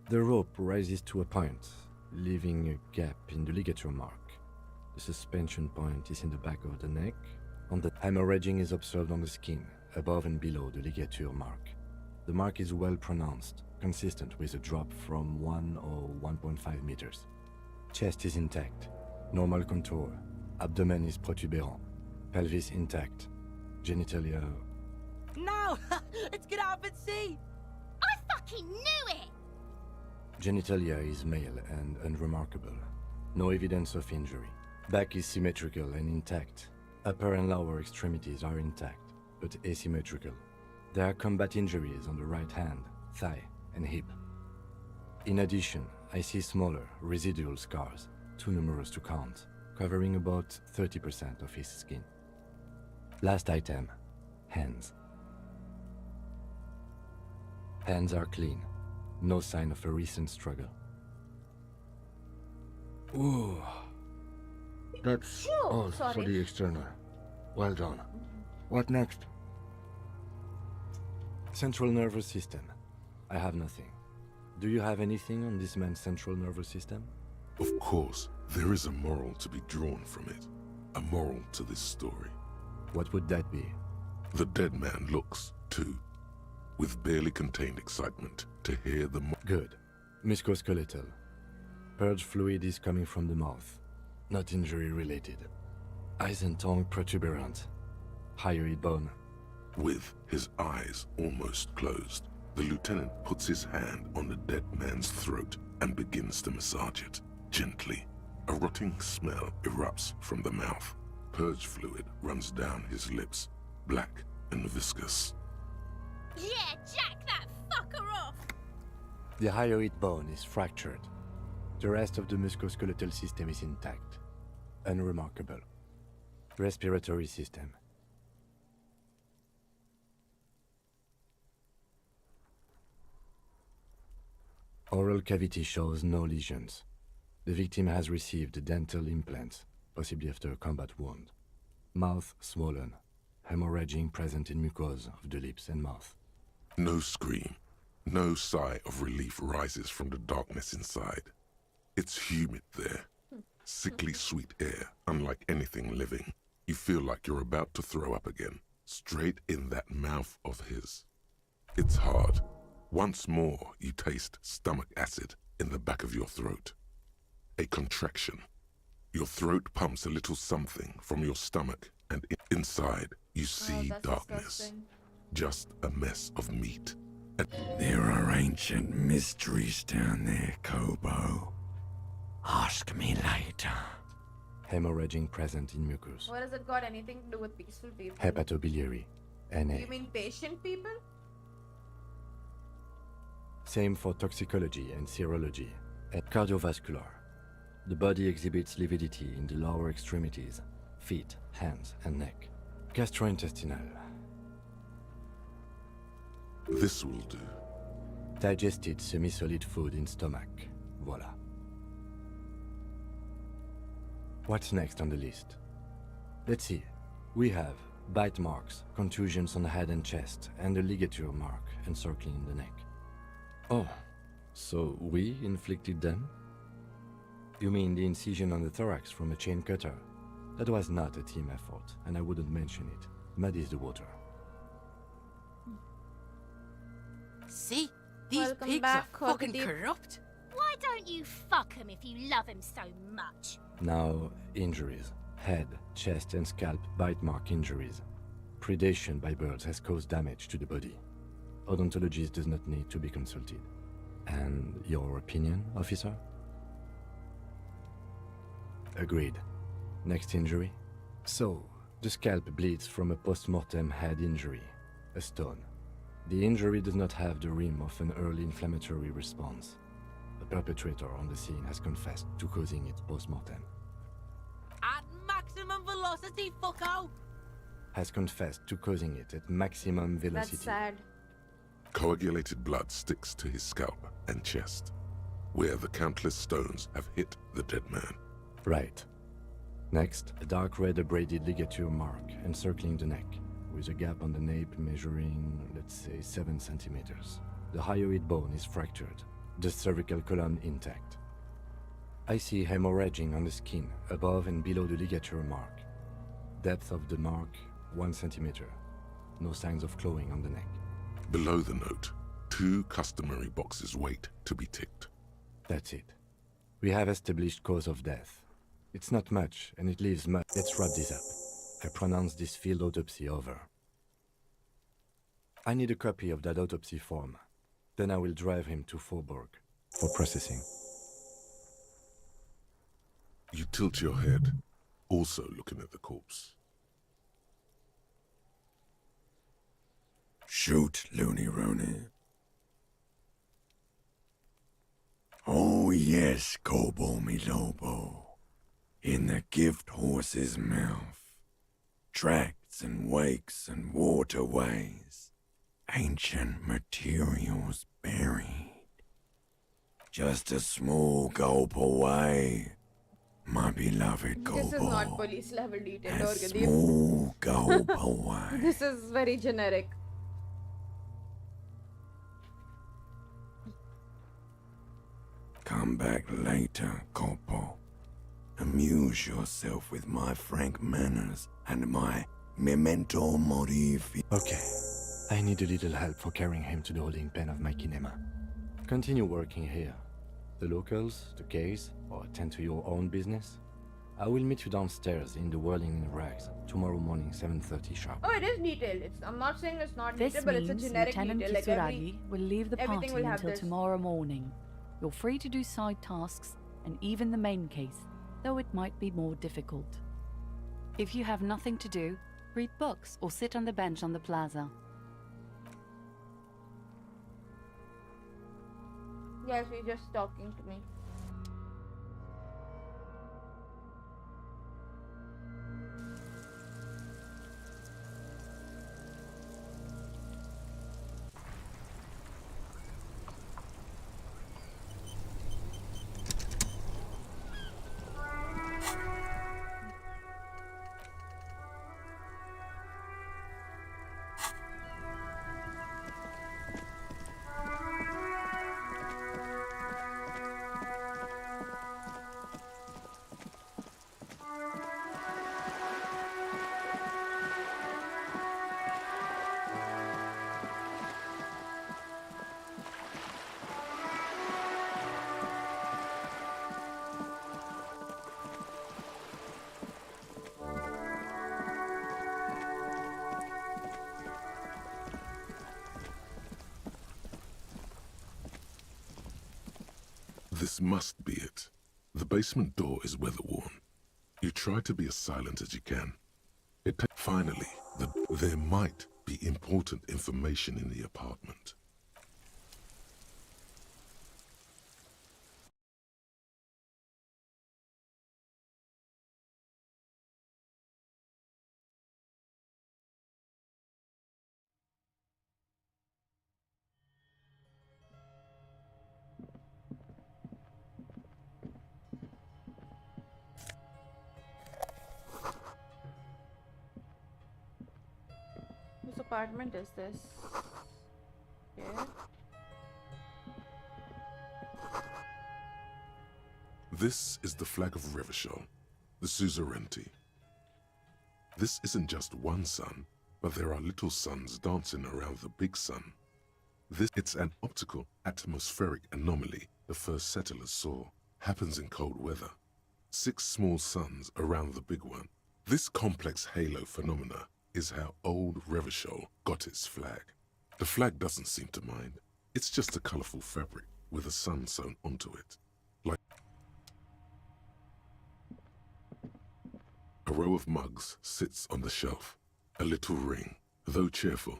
The rope rises to a point, leaving a gap in the ligature mark. The suspension point is in the back of the neck. On the hemorrhaging is observed on the skin, above and below the ligature mark. The mark is well pronounced, consistent with a drop from 1 or 1.5 meters. Chest is intact, normal contour. Abdomen is protuberant. Pelvis intact. Genitalia... No! Let's get up and see! I fucking knew it! Genitalia is male and unremarkable. No evidence of injury. Back is symmetrical and intact. Upper and lower extremities are intact, but asymmetrical. There are combat injuries on the right hand, thigh, and hip. In addition, I see smaller, residual scars, too numerous to count, covering about 30% of his skin. Last item, hands. Hands are clean. No sign of a recent struggle. Ooh. That's all for the external. Well done. What next? Central nervous system. I have nothing. Do you have anything on this man's central nervous system? Of course, there is a moral to be drawn from it. A moral to this story. What would that be? The dead man looks, too, with barely contained excitement to hear the Good. Musculoskeletal. Purge fluid is coming from the mouth. Not injury related. Eyes and tongue protuberant. Hyoid bone. With his eyes almost closed, the lieutenant puts his hand on the dead man's throat and begins to massage it, gently. A rotting smell erupts from the mouth. Purge fluid runs down his lips, black and viscous. Yeah, jack that fucker off! The hyoid bone is fractured. The rest of the musculoskeletal system is intact. Unremarkable. Respiratory system. Oral cavity shows no lesions. The victim has received dental implants, possibly after a combat wound. Mouth swollen. Hemorrhaging present in mucosa of the lips and mouth. No scream. No sigh of relief rises from the darkness inside. It's humid there. Sickly sweet air, unlike anything living. You feel like you're about to throw up again, straight in that mouth of his. It's hard. Once more, you taste stomach acid in the back of your throat. A contraction. Your throat pumps a little something from your stomach, and inside, you see darkness. Disgusting. Just a mess of meat. There are ancient mysteries down there, Kobo. Ask me later. Hemorrhaging present in mucus. What has it got anything to do with peaceful people? Hepatobiliary. NA. You mean patient people? Same for toxicology and serology. And cardiovascular. The body exhibits lividity in the lower extremities, feet, hands, and neck. Gastrointestinal. This will do. Digested semi-solid food in stomach. Voila. What's next on the list? Let's see. We have bite marks, contusions on the head and chest, and a ligature mark encircling the neck. Oh, so we inflicted them? You mean the incision on the thorax from a chain cutter? That was not a team effort, and I wouldn't mention it. Muddies the water. See? These Welcome pigs back, are fucking Cockatoo. corrupt. Why don't you fuck him if you love him so much? Now, injuries. Head, chest, and scalp bite mark injuries. Predation by birds has caused damage to the body. Odontologist does not need to be consulted. And your opinion, officer? Agreed. Next injury? So, the scalp bleeds from a post-mortem head injury, a stone. The injury does not have the rim of an early inflammatory response. The perpetrator on the scene has confessed to causing it post-mortem. At maximum velocity, fucko! Has confessed to causing it at maximum velocity. That's sad. Coagulated blood sticks to his scalp and chest, where the countless stones have hit the dead man. Right. Next, a dark red abraded ligature mark encircling the neck, with a gap on the nape measuring, let's say, 7 centimeters. The hyoid bone is fractured, the cervical column intact. I see hemorrhaging on the skin, above and below the ligature mark. Depth of the mark, 1 centimeter. No signs of clawing on the neck. Below the note, 2 customary boxes wait to be ticked. That's it. We have established cause of death. It's not much, and it leaves much. Let's wrap this up. I pronounce this field autopsy over. I need a copy of that autopsy form. Then I will drive him to Faubourg for processing. You tilt your head, also looking at the corpse. Shoot, Looney Rooney. Oh yes, Kobo mi Lobo. In the gift horse's mouth. Tracts and wakes and waterways. Ancient materials buried. Just a small gulp away. My beloved Kobo. This is not police level detailed A organization. small gulp away. This is very generic. Come back later, Kobo. Amuse yourself with my frank manners and my memento mori. Okay. I need a little help for carrying him to the holding pen of my kinema. Continue working here. The locals, the case, or attend to your own business. I will meet you downstairs in the Whirling in Rags tomorrow morning, 7:30 sharp. Oh, it is detailed. I'm not saying it's not This detailed, but it's a means generic Lieutenant detail. Like Kitsuragi will leave the everything party will have until this. tomorrow morning. You're free to do side tasks and even the main case, though it might be more difficult. If you have nothing to do, read books or sit on the bench on the plaza. Yes, you're just talking to me. This must be it. The basement door is weather-worn. You try to be as silent as you can. Finally, there might be important information in the apartment. Whose apartment is this? Yeah. This is the flag of Revachol, the suzerainty. This isn't just one sun, but there are little suns dancing around the big sun. It's an optical atmospheric anomaly the first settlers saw. Happens in cold weather. 6 small suns around the big one. This complex halo phenomena is how old Revachol got its flag. The flag doesn't seem to mind. It's just a colorful fabric with a sun sewn onto it. Like a row of mugs sits on the shelf. A little ring. Though cheerful,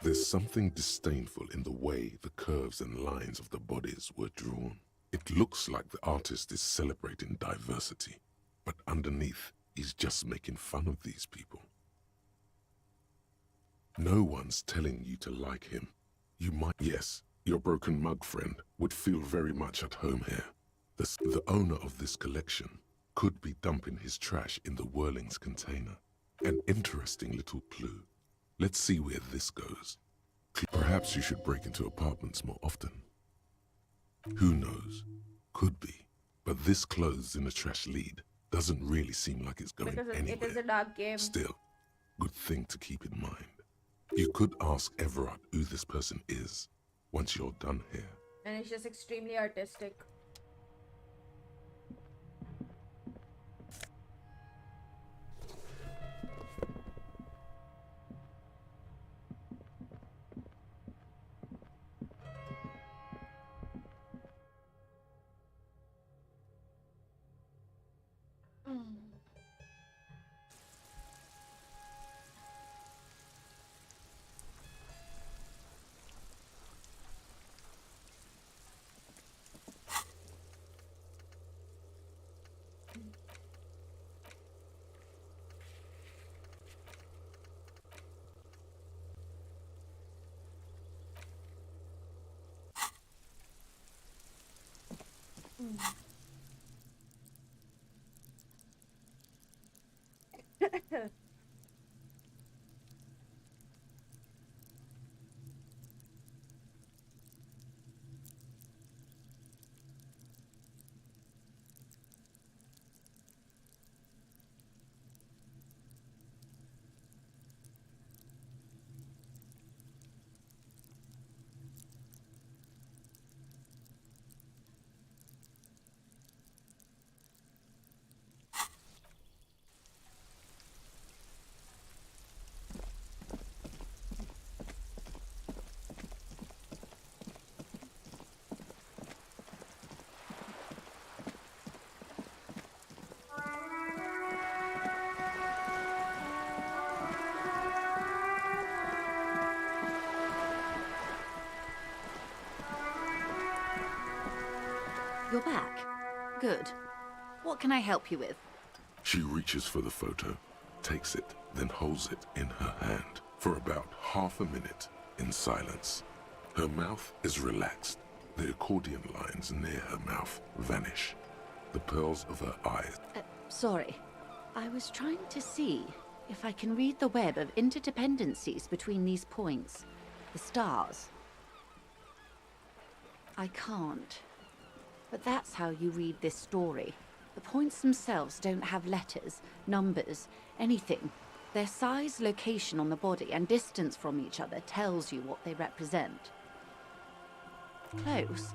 there's something disdainful in the way the curves and lines of the bodies were drawn. It looks like the artist is celebrating diversity, but underneath, he's just making fun of these people. No one's telling you to like him. You might, yes, your broken mug friend would feel very much at home here. The owner of this collection could be dumping his trash in the Whirling's container. An interesting little clue. Let's see where this goes. Perhaps you should break into apartments more often. Who knows? Could be. But this clothes in a trash lead doesn't really seem like it's going Because anywhere. it is a dark game. Still, good thing to keep in mind. You could ask Everard who this person is once you're done here. And it's just extremely artistic. You're back. Good. What can I help you with? She reaches for the photo, takes it, then holds it in her hand for about half a minute in silence. Her mouth is relaxed. The accordion lines near her mouth vanish. The pearls of her eyes. Sorry. I was trying to see if I can read the web of interdependencies between these points. The stars. I can't. But that's how you read this story. The points themselves don't have letters, numbers, anything. Their size, location on the body, and distance from each other tells you what they represent. Close.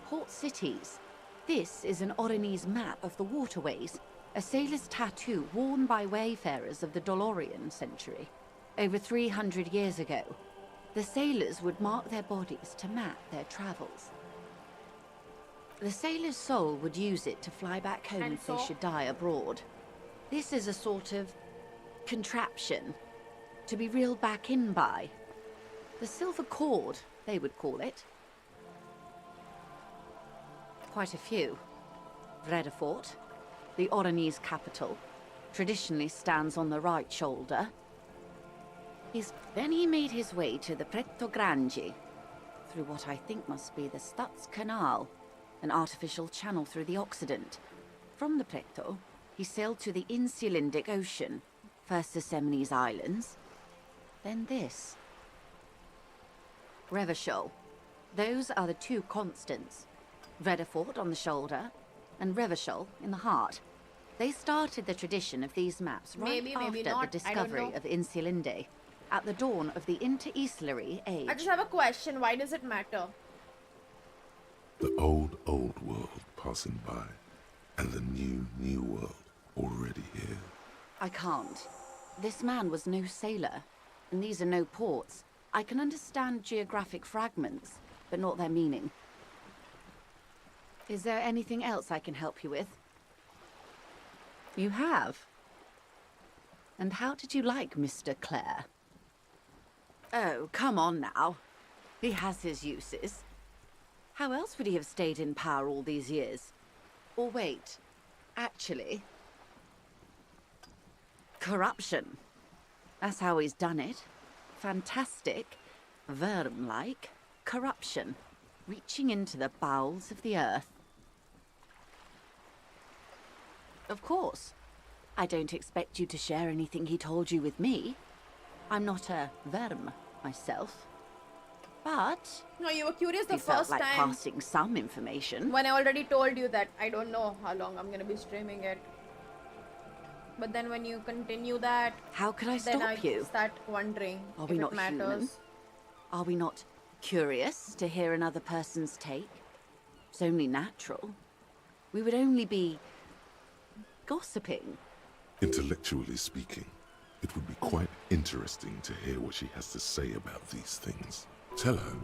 Port cities. This is an Oronese map of the waterways, a sailor's tattoo worn by wayfarers of the Dolorian century. Over 300 years ago, the sailors would mark their bodies to map their travels. The sailor's soul would use it to fly back home And if they so? should die abroad. This is a sort of contraption to be reeled back in by. The silver cord, they would call it. Quite a few. Vredefort, the Oranese capital, traditionally stands on the right shoulder. Then he made his way to the Pretto Grande, through what I think must be the Stutz Canal, an artificial channel through the Occident. From the Pretto, he sailed to the Insulindic Ocean, first the Semines Islands, then this. Revachol. Those are the two constants. Vredefort on the shoulder, and Revachol in the heart. They started the tradition of these maps right Maybe after not. the I don't discovery know. of Insulinde, at the dawn of the Interinsulary Age. I just have a question. Why does it matter? The old world passing by, and the new world already here. I can't. This man was no sailor, and these are no ports. I can understand geographic fragments, but not their meaning. Is there anything else I can help you with? You have? And how did you like Mr. Clare? Oh, come on now. He has his uses. How else would he have stayed in power all these years? Or wait, actually... corruption. That's how he's done it. Fantastic, worm-like corruption, reaching into the bowels of the earth. Of course. I don't expect you to share anything he told you with me. I'm not a worm myself. But... No, you were curious the you felt first like time. passing some information. When I already told you that I don't know how long I'm gonna be streaming it. But then when you continue that... How could I then stop you? Start wondering Are if we it not matters. human? Are we not curious to hear another person's take? It's only natural. We would only be... gossiping. Intellectually speaking, it would be quite interesting to hear what she has to say about these things. Tell her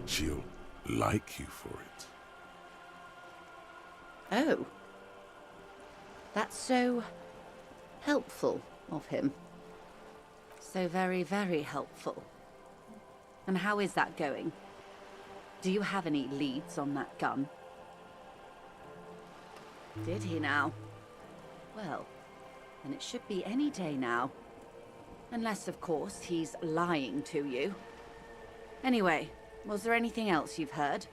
she'll like you for it. Oh. That's so... helpful of him. So very, very helpful. And how is that going? Do you have any leads on that gun? Did he now? Well, then it should be any day now. Unless, of course, he's lying to you. Anyway, was there anything else you've heard?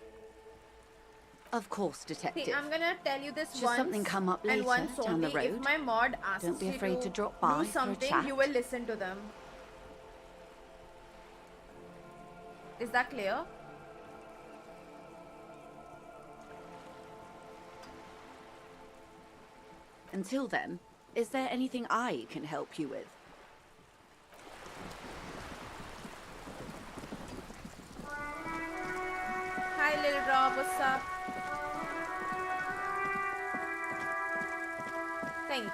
Of course, Detective. See, I'm gonna tell you this Should once something come up later and once down the only. If road, my mod asks don't be you afraid to drop by do for a something, chat. you will listen to them. Is that clear? Until then, is there anything I can help you with? Hi, Lil Rob. What's up? Thank you.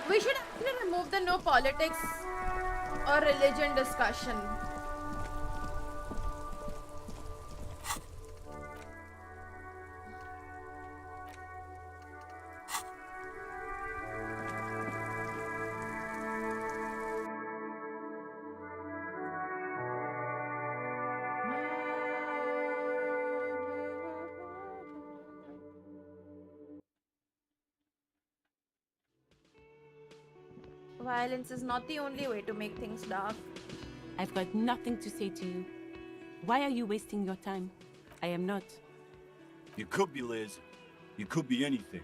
We should actually remove the no politics or religion discussion. Violence is not the only way to make things dark. I've got nothing to say to you. Why are you wasting your time? I am not. You could be Liz. You could be anything.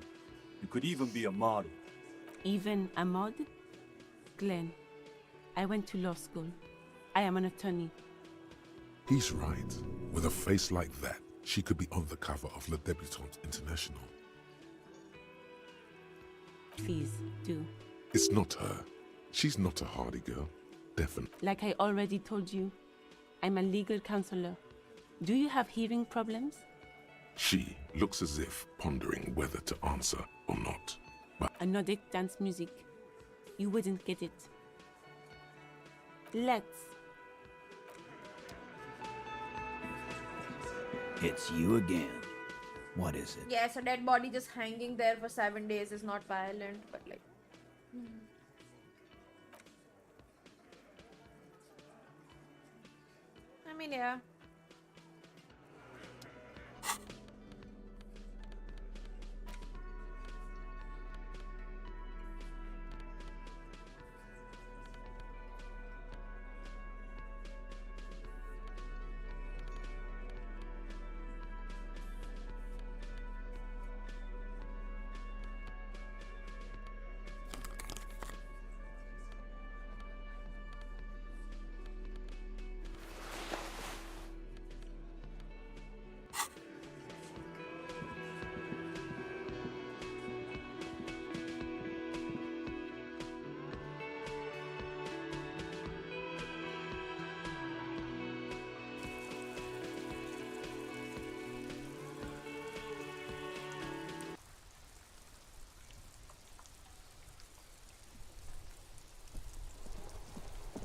You could even be a model. Even a mod? Glenn, I went to law school. I am an attorney. He's right. With a face like that, she could be on the cover of Le Debutante International. Please, do. It's not her. She's not a hardy girl. Definitely. Like I already told you, I'm a legal counselor. Do you have hearing problems? She looks as if pondering whether to answer or not. But A Nordic dance music. You wouldn't get it. Let's. It's you again. What is it? Yes, a dead body just hanging there for 7 days is not violent, but like... I mean, yeah.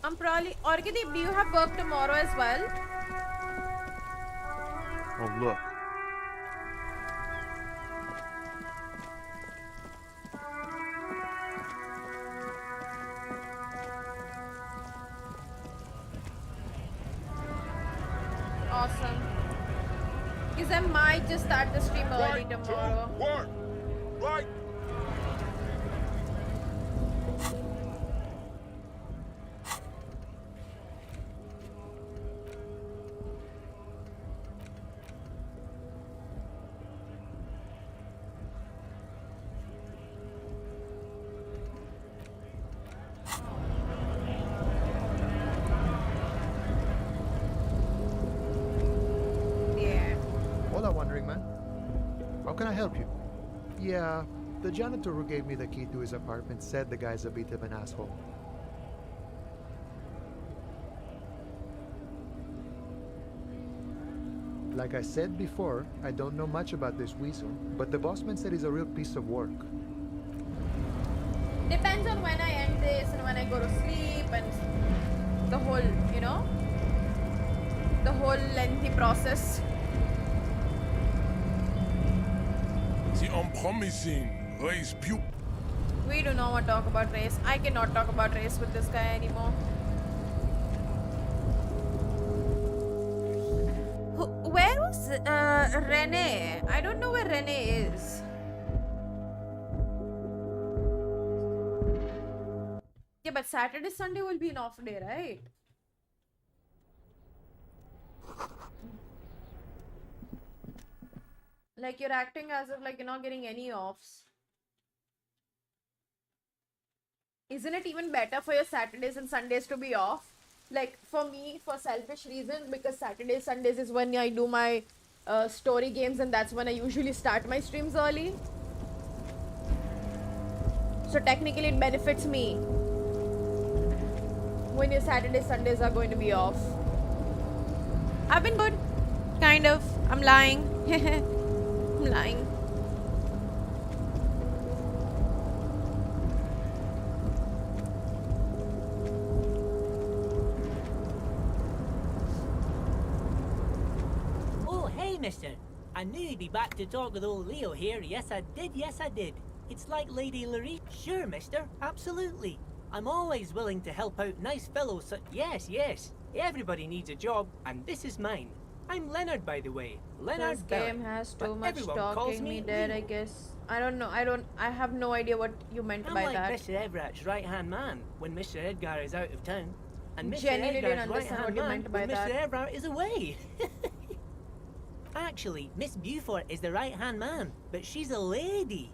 I'm probably... Orkideep, do you have work tomorrow as well? Oh, look. Awesome. Because I might just start the stream early tomorrow. Work! Right! Hola, Wandering Man. How can I help you? Yeah, the janitor who gave me the key to his apartment said the guy's a bit of an asshole. Like I said before, I don't know much about this weasel, but the bossman said he's a real piece of work. Depends on when I end this and when I go to sleep and the whole, you know, the whole lengthy process. The unpromising race pupil. We do not want to talk about race. I cannot talk about race with this guy anymore. Where was Rene? I don't know where Rene is. Yeah, but Saturday, Sunday will be an off day, right? Like you're acting as if like you're not getting any offs. Isn't it even better for your Saturdays and Sundays to be off? Like for me, for selfish reasons, because Saturdays, Sundays is when I do my story games and that's when I usually start my streams early. So technically it benefits me when your Saturdays, Sundays are going to be off. I've been good. Kind of. I'm lying. I'm lying. Oh, hey, mister. I knew you'd be back to talk with old Leo here. Yes, I did. Yes, I did. It's like Lady Larry. Sure, mister. Absolutely. I'm always willing to help out nice fellows such... Yes, yes. Everybody needs a job, and this is mine. I'm Leonard, by the way. Leonard This Barrett. game has too But much everyone calls talking me dead, Leo. I guess. I don't know. I have no idea what you meant I'm by like that. Mr. Everett's right-hand man when Mr. Edgar is out of town. And Mr. Genuinely didn't Edgar's understand right-hand what you man meant by when that. Mr. Everett is away. Actually, Miss Beaufort is the right-hand man, but she's a lady.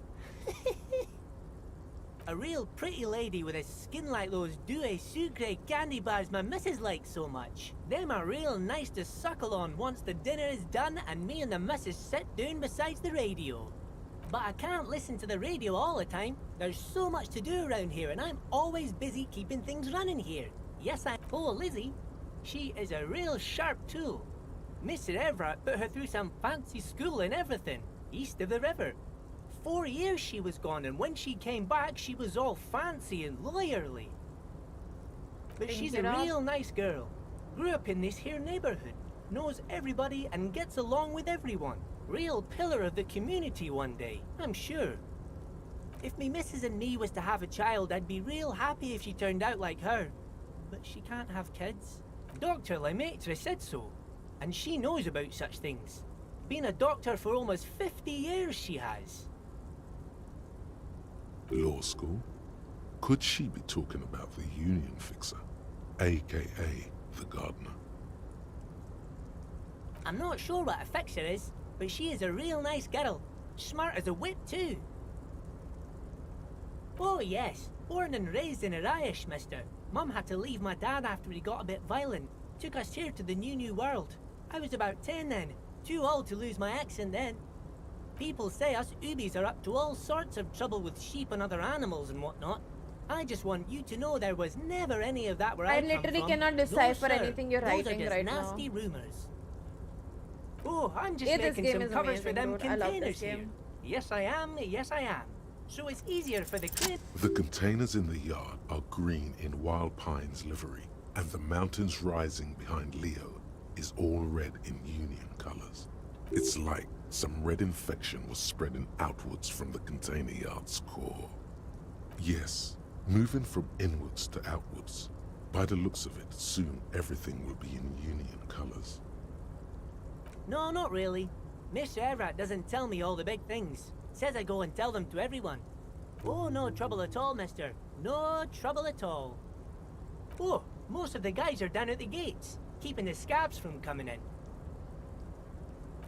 A real pretty lady with a skin like those Douai Sucre candy bars my missus likes so much. Them are real nice to suckle on once the dinner is done and me and the missus sit down beside the radio. But I can't listen to the radio all the time. There's so much to do around here and I'm always busy keeping things running here. Yes, oh, Lizzie, she is a real sharp tool. Mr. Everett put her through some fancy school and everything, east of the river. 4 years she was gone, and when she came back, she was all fancy and lawyerly. But she's a real nice girl. Grew up in this here neighborhood, knows everybody and gets along with everyone. Real pillar of the community one day, I'm sure. If me missus and me was to have a child, I'd be real happy if she turned out like her. But she can't have kids. Dr. Lemaitre said so, and she knows about such things. Been a doctor for almost 50 years she has. Law school? Could she be talking about the union fixer, aka the gardener? I'm not sure what a fixer is, but she is a real nice girl. Smart as a whip too. Oh yes, born and raised in Irish, mister. Mum had to leave my dad after he got a bit violent. Took us here to the new world. I was about 10 then, too old to lose my accent then. People say us Ubis are up to all sorts of trouble with sheep and other animals and whatnot. I just want you to know there was never any of that where I come from. I literally cannot decipher No, sir. anything you're Those are writing just right nasty now. rumors. Oh, I'm just This making game some is covers for amazing, them dude. I love containers this here. game. Yes, I am. Yes, I am. So it's easier for the kid. The containers in the yard are green in Wild Pine's livery, and the mountains rising behind Leo is all red in Union colors. It's like some red infection was spreading outwards from the container yard's core. Yes, moving from inwards to outwards. By the looks of it, soon everything will be in Union colors. No, not really. Mr. Everett doesn't tell me all the big things. Says I go and tell them to everyone. Oh, no trouble at all, mister. No trouble at all. Oh, most of the guys are down at the gates, keeping the scabs from coming in.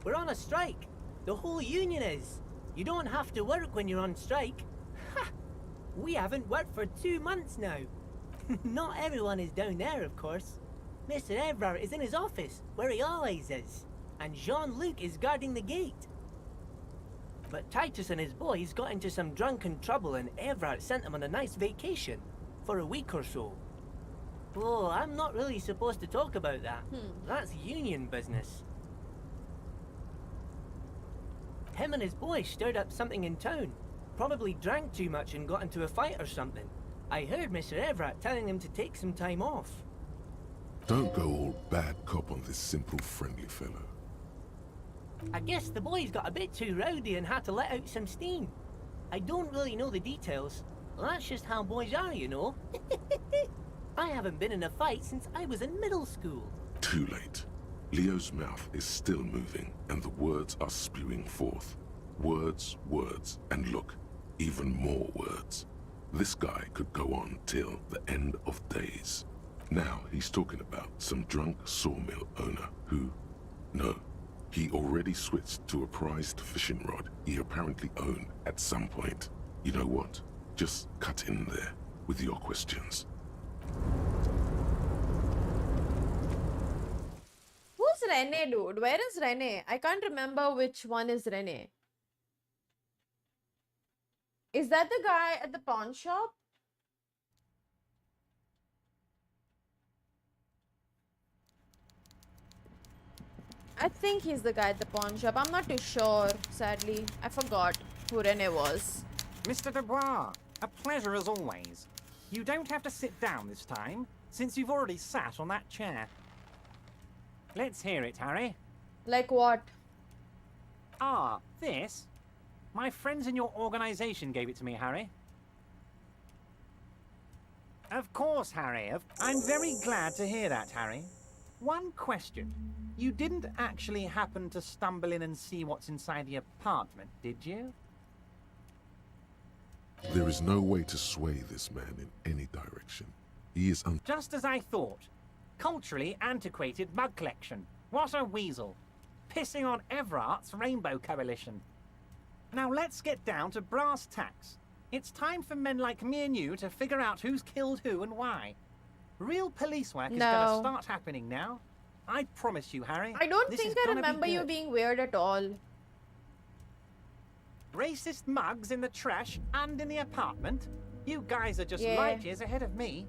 We're on a strike. The whole union is. You don't have to work when you're on strike. Ha! We haven't worked for 2 months now. Not everyone is down there, of course. Mr. Everett is in his office, where he always is. And Jean-Luc is guarding the gate. But Titus and his boys got into some drunken trouble and Everett sent them on a nice vacation for a week or so. Oh, I'm not really supposed to talk about that. That's union business. Him and his boys stirred up something in town. Probably drank too much and got into a fight or something. I heard Mr. Everett telling them to take some time off. Don't go all bad cop on this simple, friendly fellow. I guess the boys got a bit too rowdy and had to let out some steam. I don't really know the details. That's just how boys are, you know. I haven't been in a fight since I was in middle school. Too late. Leo's mouth is still moving, and the words are spewing forth. Words, words, and look, even more words. This guy could go on till the end of days. Now he's talking about some drunk sawmill owner who... No, he already switched to a prized fishing rod he apparently owned at some point. You know what? Just cut in there with your questions. Who's Rene, dude? Where is Rene? I can't remember which one is Rene. Is that the guy at the pawn shop? I think he's the guy at the pawn shop. I'm not too sure, sadly. I forgot who Rene was. Mr. Dubois, a pleasure as always. You don't have to sit down this time, since you've already sat on that chair. Let's hear it, Harry. Like what? Ah, this? My friends in your organization gave it to me, Harry. Of course, Harry. I'm very glad to hear that, Harry. One question. You didn't actually happen to stumble in and see what's inside the apartment, did you? There is no way to sway this man in any direction. He is Just as I thought. Culturally antiquated mug collection. What a weasel. Pissing on Everart's Rainbow Coalition. Now let's get down to brass tacks. It's time for men like me and you to figure out who's killed who and why. Real police work is gonna start happening now. I promise you, Harry. I don't think I remember you being weird at all. Racist mugs in the trash and in the apartment? You guys are just Yeah. light years ahead of me.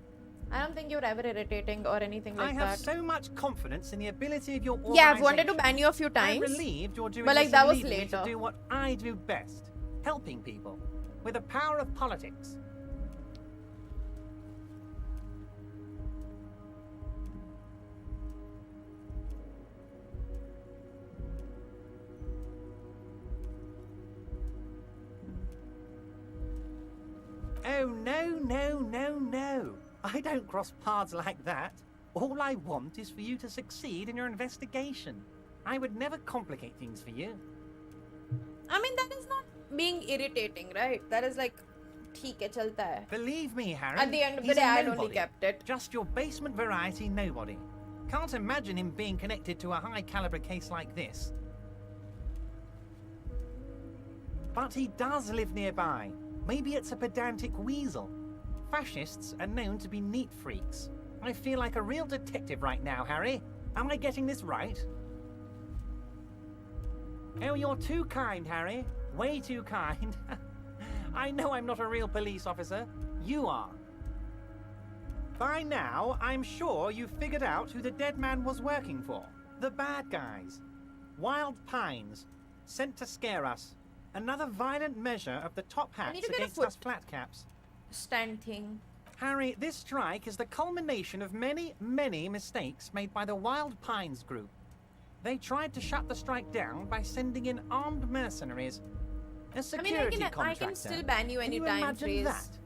I don't think you're ever irritating or anything like I that. have so much confidence in the ability of your organization. Yeah, I've wanted to ban you a few times. I'm relieved you're doing but like this that was illegally later. to do what I do best, helping people with the power of politics. Oh, no. I don't cross paths like that. All I want is for you to succeed in your investigation. I would never complicate things for you. I mean, that is not being irritating, right? That is like, theek hai, chalta hai. Believe me, Harry. At the end of the he's day, a I'd only nobody. kept it. Just your basement variety nobody. Can't imagine him being connected to a high-caliber case like this. But he does live nearby. Maybe it's a pedantic weasel. Fascists are known to be neat freaks. I feel like a real detective right now, Harry. Am I getting this right? Oh, you're too kind, Harry. Way too kind. I know I'm not a real police officer. You are. By now, I'm sure you've figured out who the dead man was working for. The bad guys. Wild Pines. Sent to scare us. Another violent measure of the top hats against us flat caps. Stand thing. Harry, this strike is the culmination of many, many mistakes made by the Wild Pines group. They tried to shut the strike down by sending in armed mercenaries. A security contractor. I can still ban you Can you anytime, imagine please. that?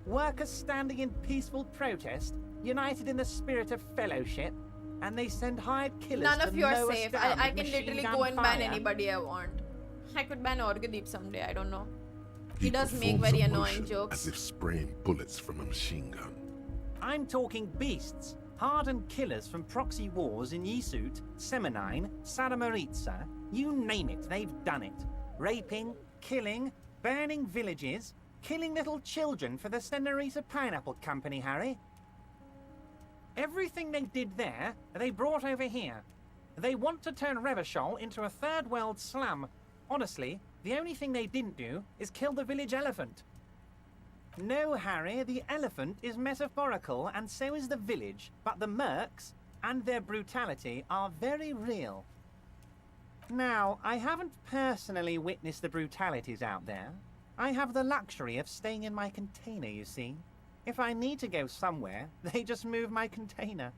Workers standing in peaceful protest, united in the spirit of fellowship, and they send hired killers None to of you are mow us safe. down I with can machine literally gun go and ban fire. anybody I want. I could ban Orgadeep someday, I don't know. He He does make performs very a annoying motion jokes. as if spraying bullets from a machine gun. I'm talking beasts, hardened killers from proxy wars in Yisut, Semenine, Saramaritsa, you name it, they've done it. Raping, killing, burning villages, killing little children for the Sennheiser Pineapple Company, Harry. Everything they did there, they brought over here. They want to turn Revachol into a third world slum. Honestly, the only thing they didn't do is kill the village elephant. No, Harry, the elephant is metaphorical and so is the village, but the mercs and their brutality are very real. Now, I haven't personally witnessed the brutalities out there. I have the luxury of staying in my container, you see. If I need to go somewhere, they just move my container.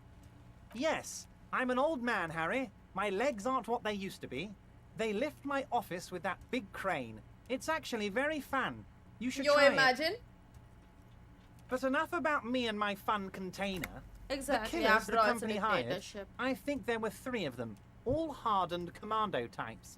Yes, I'm an old man, Harry. My legs aren't what they used to be. They lift my office with that big crane. It's actually very fun. You should try imagine? it. But enough about me and my fun container. Exactly, The killers after the all, it's a company hired, dictatorship. I think there were 3 of them, all hardened commando types.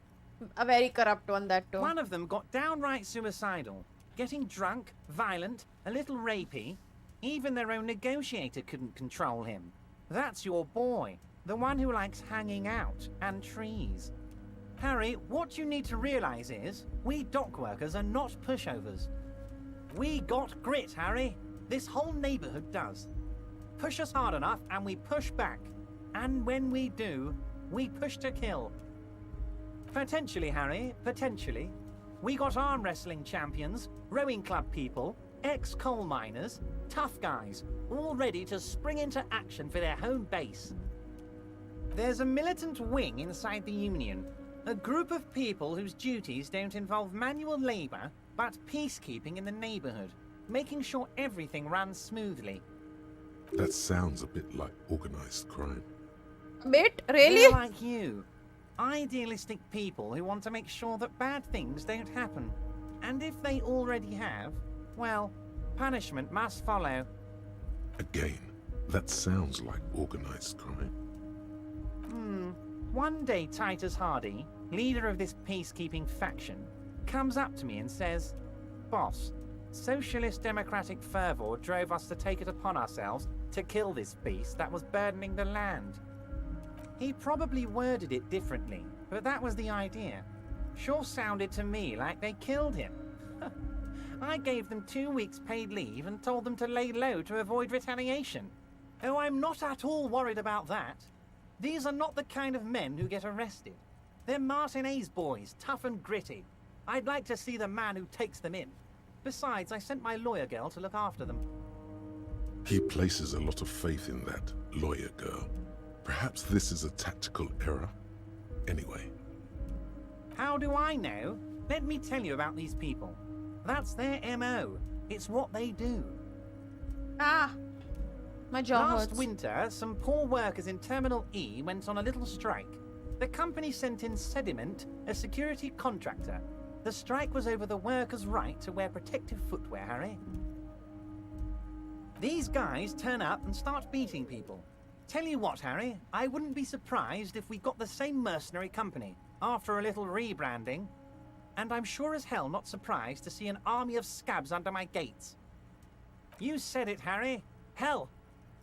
A very corrupt one, that too. One of them got downright suicidal, getting drunk, violent, a little rapey. Even their own negotiator couldn't control him. That's your boy, the one who likes hanging out and trees. Harry, what you need to realize is, we dock workers are not pushovers. We got grit, Harry. This whole neighborhood does. Push us hard enough and we push back. And when we do, we push to kill. Potentially, Harry, potentially. We got arm wrestling champions, rowing club people, ex-coal miners, tough guys, all ready to spring into action for their home base. There's a militant wing inside the Union, a group of people whose duties don't involve manual labor, but peacekeeping in the neighborhood, making sure everything runs smoothly. That sounds a bit like organized crime. A bit? Really? They're like you. Idealistic people who want to make sure that bad things don't happen. And if they already have, well, punishment must follow. Again, that sounds like organized crime. One day Titus Hardy, leader of this peacekeeping faction, comes up to me and says, "Boss, socialist democratic fervor drove us to take it upon ourselves to kill this beast that was burdening the land." He probably worded it differently, but that was the idea. Sure sounded to me like they killed him. I gave them 2 weeks paid leave and told them to lay low to avoid retaliation. Oh, I'm not at all worried about that. These are not the kind of men who get arrested. They're Martinez boys, tough and gritty. I'd like to see the man who takes them in. Besides, I sent my lawyer girl to look after them. He places a lot of faith in that lawyer girl. Perhaps this is a tactical error? Anyway. How do I know? Let me tell you about these people. That's their MO. It's what they do. Ah! My jaw Last hurts. winter, some poor workers in Terminal E went on a little strike. The company sent in Sediment, a security contractor. The strike was over the workers' right to wear protective footwear, Harry. These guys turn up and start beating people. Tell you what, Harry, I wouldn't be surprised if we got the same mercenary company after a little rebranding. And I'm sure as hell not surprised to see an army of scabs under my gates. You said it, Harry. Hell,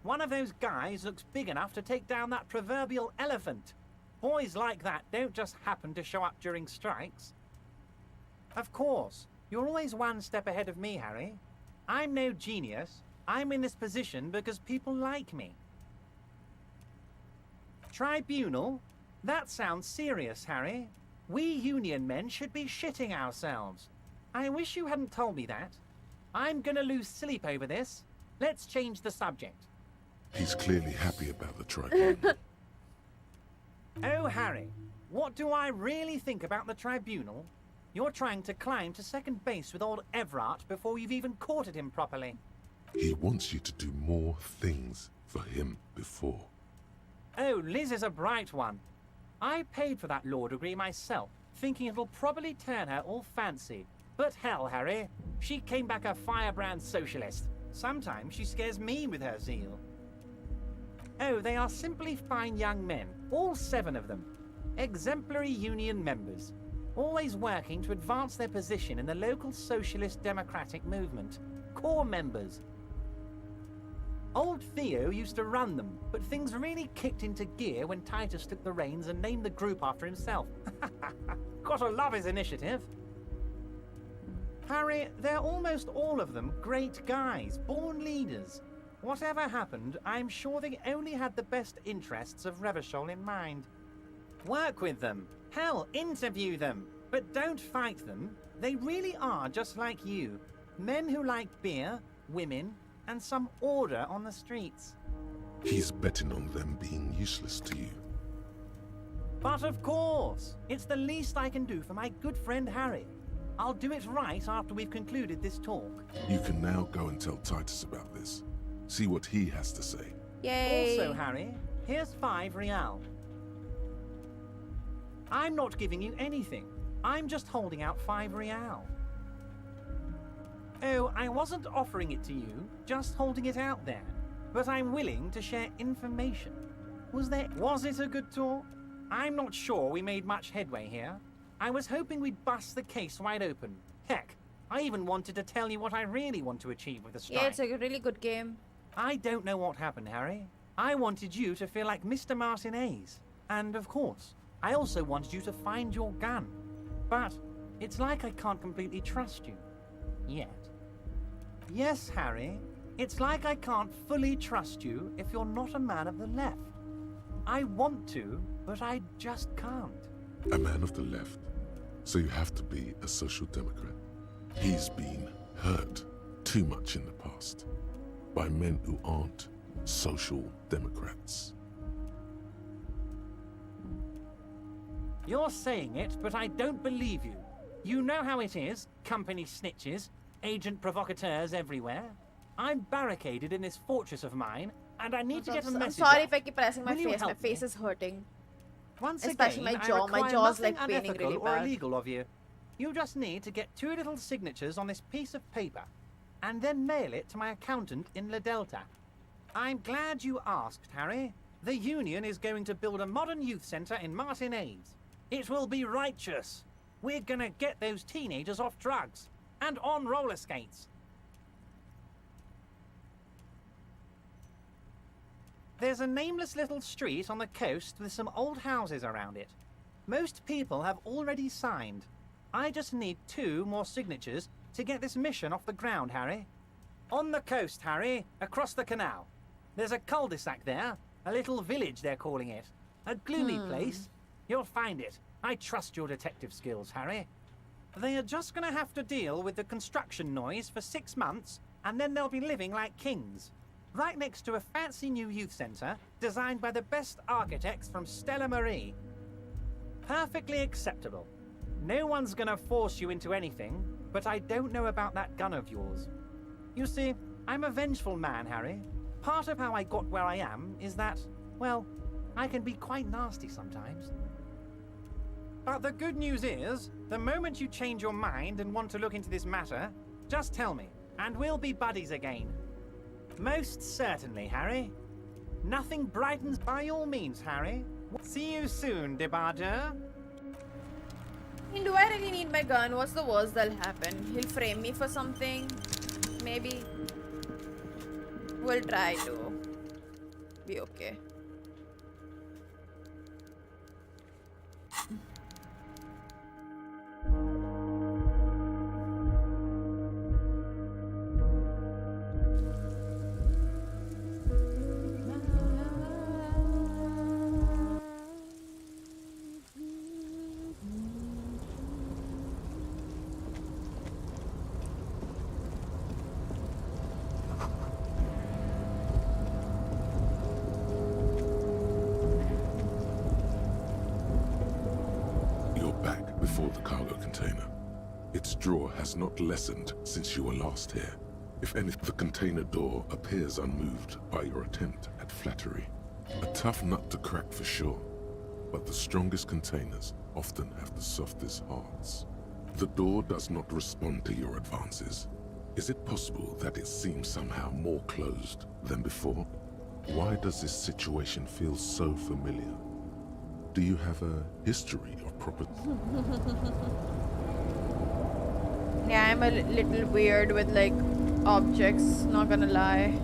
one of those guys looks big enough to take down that proverbial elephant. Boys like that don't just happen to show up during strikes. Of course, you're always one step ahead of me, Harry. I'm no genius. I'm in this position because people like me. Tribunal? That sounds serious, Harry. We union men should be shitting ourselves. I wish you hadn't told me that. I'm gonna lose sleep over this. Let's change the subject. He's clearly happy about the tribunal. Oh, Harry, what do I really think about the tribunal? You're trying to climb to second base with old Everard before you've even courted him properly. He wants you to do more things for him before. Oh, Liz is a bright one. I paid for that law degree myself, thinking it'll probably turn her all fancy. But hell, Harry, she came back a firebrand socialist. Sometimes she scares me with her zeal. Oh, they are simply fine young men, all 7 of them. Exemplary union members, always working to advance their position in the local socialist democratic movement. Core members. Old Theo used to run them, but things really kicked into gear when Titus took the reins and named the group after himself. Gotta love his initiative. Harry, they're almost all of them great guys, born leaders. Whatever happened, I'm sure they only had the best interests of Revachol in mind. Work with them. Hell, interview them. But don't fight them. They really are just like you. Men who like beer, women, and some order on the streets. He's betting on them being useless to you. But of course, it's the least I can do for my good friend Harry. I'll do it right after we've concluded this talk. You can now go and tell Titus about this. See what he has to say. Yay! Also, Harry, here's 5 real. I'm not giving you anything. I'm just holding out 5 real. Oh, I wasn't offering it to you, just holding it out there. But I'm willing to share information. Was it a good talk? I'm not sure we made much headway here. I was hoping we'd bust the case wide open. Heck, I even wanted to tell you what I really want to achieve with the strike. Yeah, it's a really good game. I don't know what happened, Harry. I wanted you to feel like Mr. Martinez. And of course, I also wanted you to find your gun. But it's like I can't completely trust you. Yet. Yes, Harry. It's like I can't fully trust you if you're not a man of the left. I want to, but I just can't. A man of the left? So you have to be a social democrat? He's been hurt too much in the past by men who aren't social democrats. You're saying it, but I don't believe you. You know how it is, company snitches, agent provocateurs everywhere. I'm barricaded in this fortress of mine, and I need to get a message. I'm sorry off. if I keep pressing my Will you face. My help face me? is hurting. Once Especially again, my jaw. My jaw's like nothing paining unethical really or bad. illegal of you. You just need to get 2 little signatures on this piece of paper, and then mail it to my accountant in La Delta. I'm glad you asked, Harry. The Union is going to build a modern youth centre in Martinez. It will be righteous. We're gonna get those teenagers off drugs and on roller skates. There's a nameless little street on the coast with some old houses around it. Most people have already signed. I just need 2 more signatures to get this mission off the ground, Harry. On the coast, Harry, across the canal. There's a cul-de-sac there, a little village they're calling it. A gloomy place. You'll find it. I trust your detective skills, Harry. They are just gonna have to deal with the construction noise for 6 months, and then they'll be living like kings. Right next to a fancy new youth centre designed by the best architects from Stella Marie. Perfectly acceptable. No one's gonna force you into anything, but I don't know about that gun of yours. You see, I'm a vengeful man, Harry. Part of how I got where I am is that, well, I can be quite nasty sometimes. But the good news is, the moment you change your mind and want to look into this matter, just tell me, and we'll be buddies again. Most certainly, Harry. Nothing brightens by all means, Harry. See you soon, Debarger. Do I really need my gun? What's the worst that'll happen? He'll frame me for something? Maybe. We'll try to be okay. Before the cargo container. Its drawer has not lessened since you were last here. If anything, the container door appears unmoved by your attempt at flattery. A tough nut to crack for sure, but the strongest containers often have the softest hearts. The door does not respond to your advances. Is it possible that it seems somehow more closed than before? Why does this situation feel so familiar? Do you have a history of property? Yeah, I'm a little weird with like objects, not gonna lie.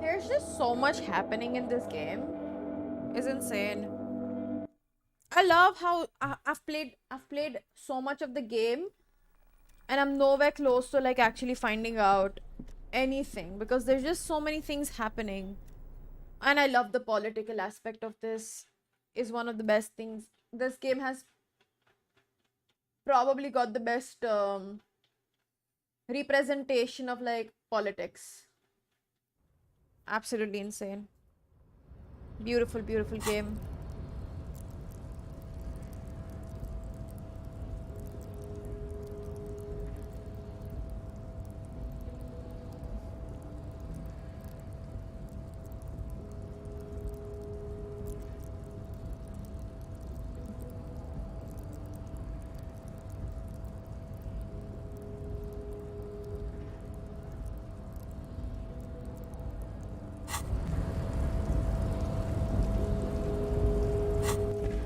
There's just so much happening in this game. It's insane. I love how I've played so much of the game and I'm nowhere close to like actually finding out anything because there's just so many things happening. And I love the political aspect of this. Is one of the best things. This game has probably got the best representation of like politics. Absolutely insane. Beautiful, beautiful game.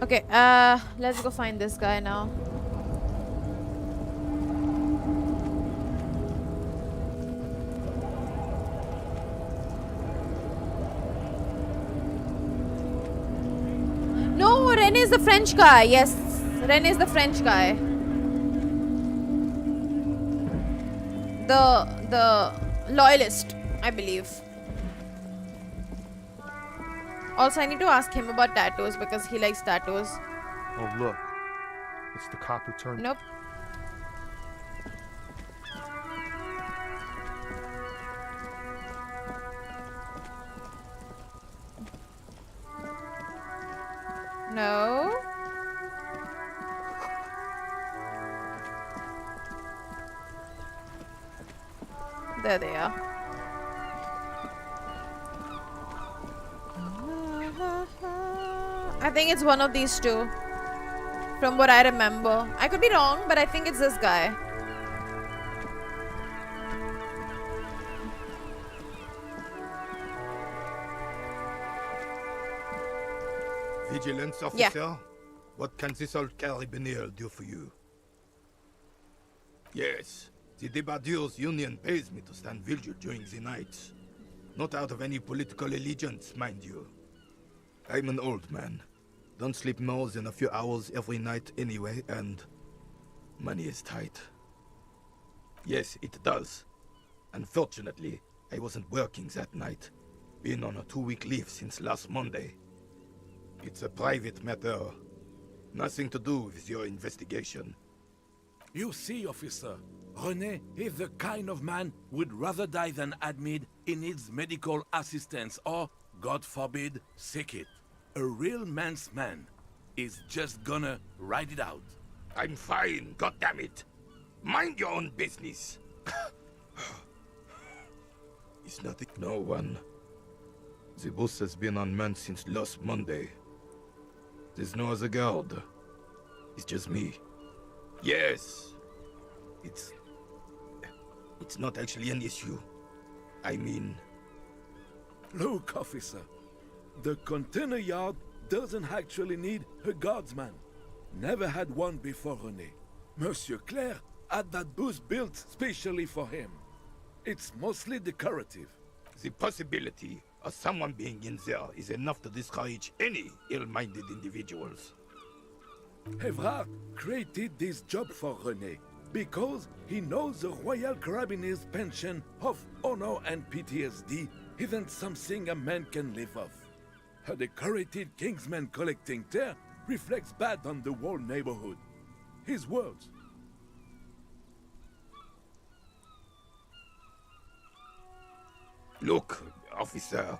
Okay, let's go find this guy now. No, Ren is the French guy. Yes, Ren is the French guy. The loyalist, I believe. Also, I need to ask him about tattoos because he likes tattoos. Oh, look. It's the cop who turned... Nope. No. There they are. I think it's one of these two. From what I remember. I could be wrong, but I think it's this guy. Vigilance officer? Yeah. What can this old carabinier do for you? Yes, the Debardeurs Union pays me to stand vigil during the nights. Not out of any political allegiance, mind you. I'm an old man. Don't sleep more than a few hours every night anyway, and money is tight. Yes, it does. Unfortunately, I wasn't working that night. Been on a 2-week leave since last Monday. It's a private matter. Nothing to do with your investigation. You see, officer, René is the kind of man who would rather die than admit he needs medical assistance or, God forbid, sick it. A real man's man is just gonna ride it out. I'm fine, goddammit. Mind your own business. It's nothing. No one. The bus has been unmanned since last Monday. There's no other guard. It's just me. Yes. It's not actually an issue. I mean... Look, officer. The container yard doesn't actually need a guardsman. Never had one before René. Monsieur Claire had that booth built specially for him. It's mostly decorative. The possibility of someone being in there is enough to discourage any ill-minded individuals. Evrard created this job for René because he knows the Royal Carabiniers' pension of honor and PTSD isn't something a man can live off. A decorated Kingsman collecting tear reflects bad on the whole neighborhood. His words. Look, officer,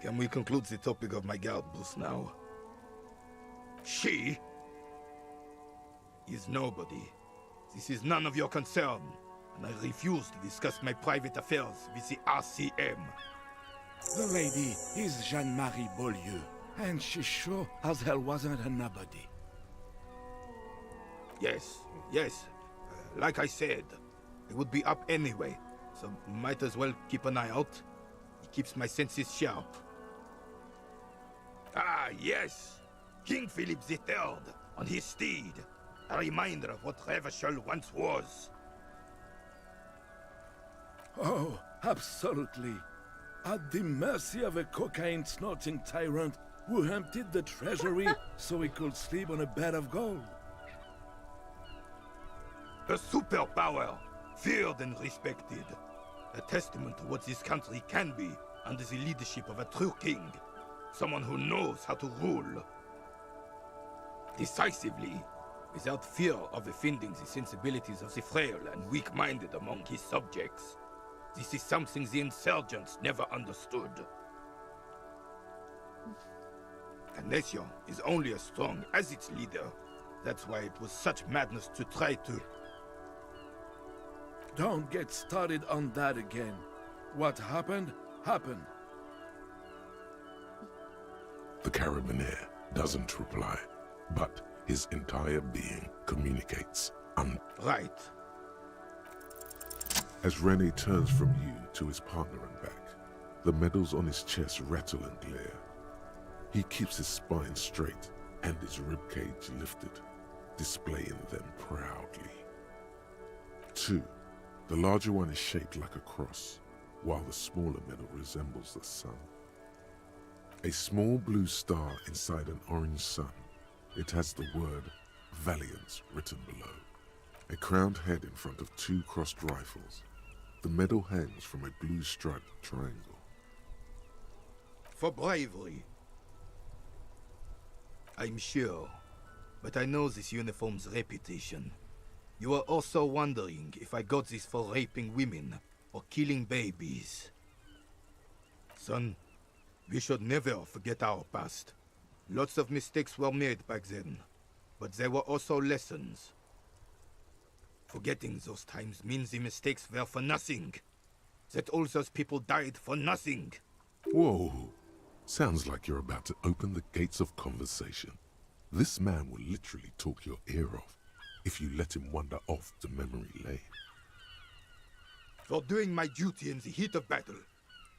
can we conclude the topic of my guard booth now? She is nobody. This is none of your concern, and I refuse to discuss my private affairs with the RCM. The lady is Jeanne-Marie Beaulieu, and she sure as hell wasn't a nobody. Yes, like I said, I would be up anyway, so might as well keep an eye out. It keeps my senses sharp. Ah, yes! King Philip III, on his steed. A reminder of what Revachol once was. Oh, absolutely. At the mercy of a cocaine-snorting tyrant who emptied the treasury so he could sleep on a bed of gold. A superpower, feared and respected. A testament to what this country can be under the leadership of a true king. Someone who knows how to rule. Decisively, without fear of offending the sensibilities of the frail and weak-minded among his subjects. This is something the insurgents never understood. A nation is only as strong as its leader. That's why it was such madness to try to... Don't get started on that again. What happened, happened. The Carabinier doesn't reply, but his entire being communicates. Right. As René turns from you to his partner and back, the medals on his chest rattle and glare. He keeps his spine straight and his ribcage lifted, displaying them proudly. 2. The larger one is shaped like a cross, while the smaller medal resembles the sun. A small blue star inside an orange sun. It has the word Valiance written below. A crowned head in front of 2 crossed rifles. The medal hangs from a blue striped triangle. For bravery. I'm sure, but I know this uniform's reputation. You are also wondering if I got this for raping women or killing babies. Son, we should never forget our past. Lots of mistakes were made back then, but there were also lessons. Forgetting those times means the mistakes were for nothing. That all those people died for nothing. Whoa. Sounds like you're about to open the gates of conversation. This man will literally talk your ear off if you let him wander off to memory lane. For doing my duty in the heat of battle.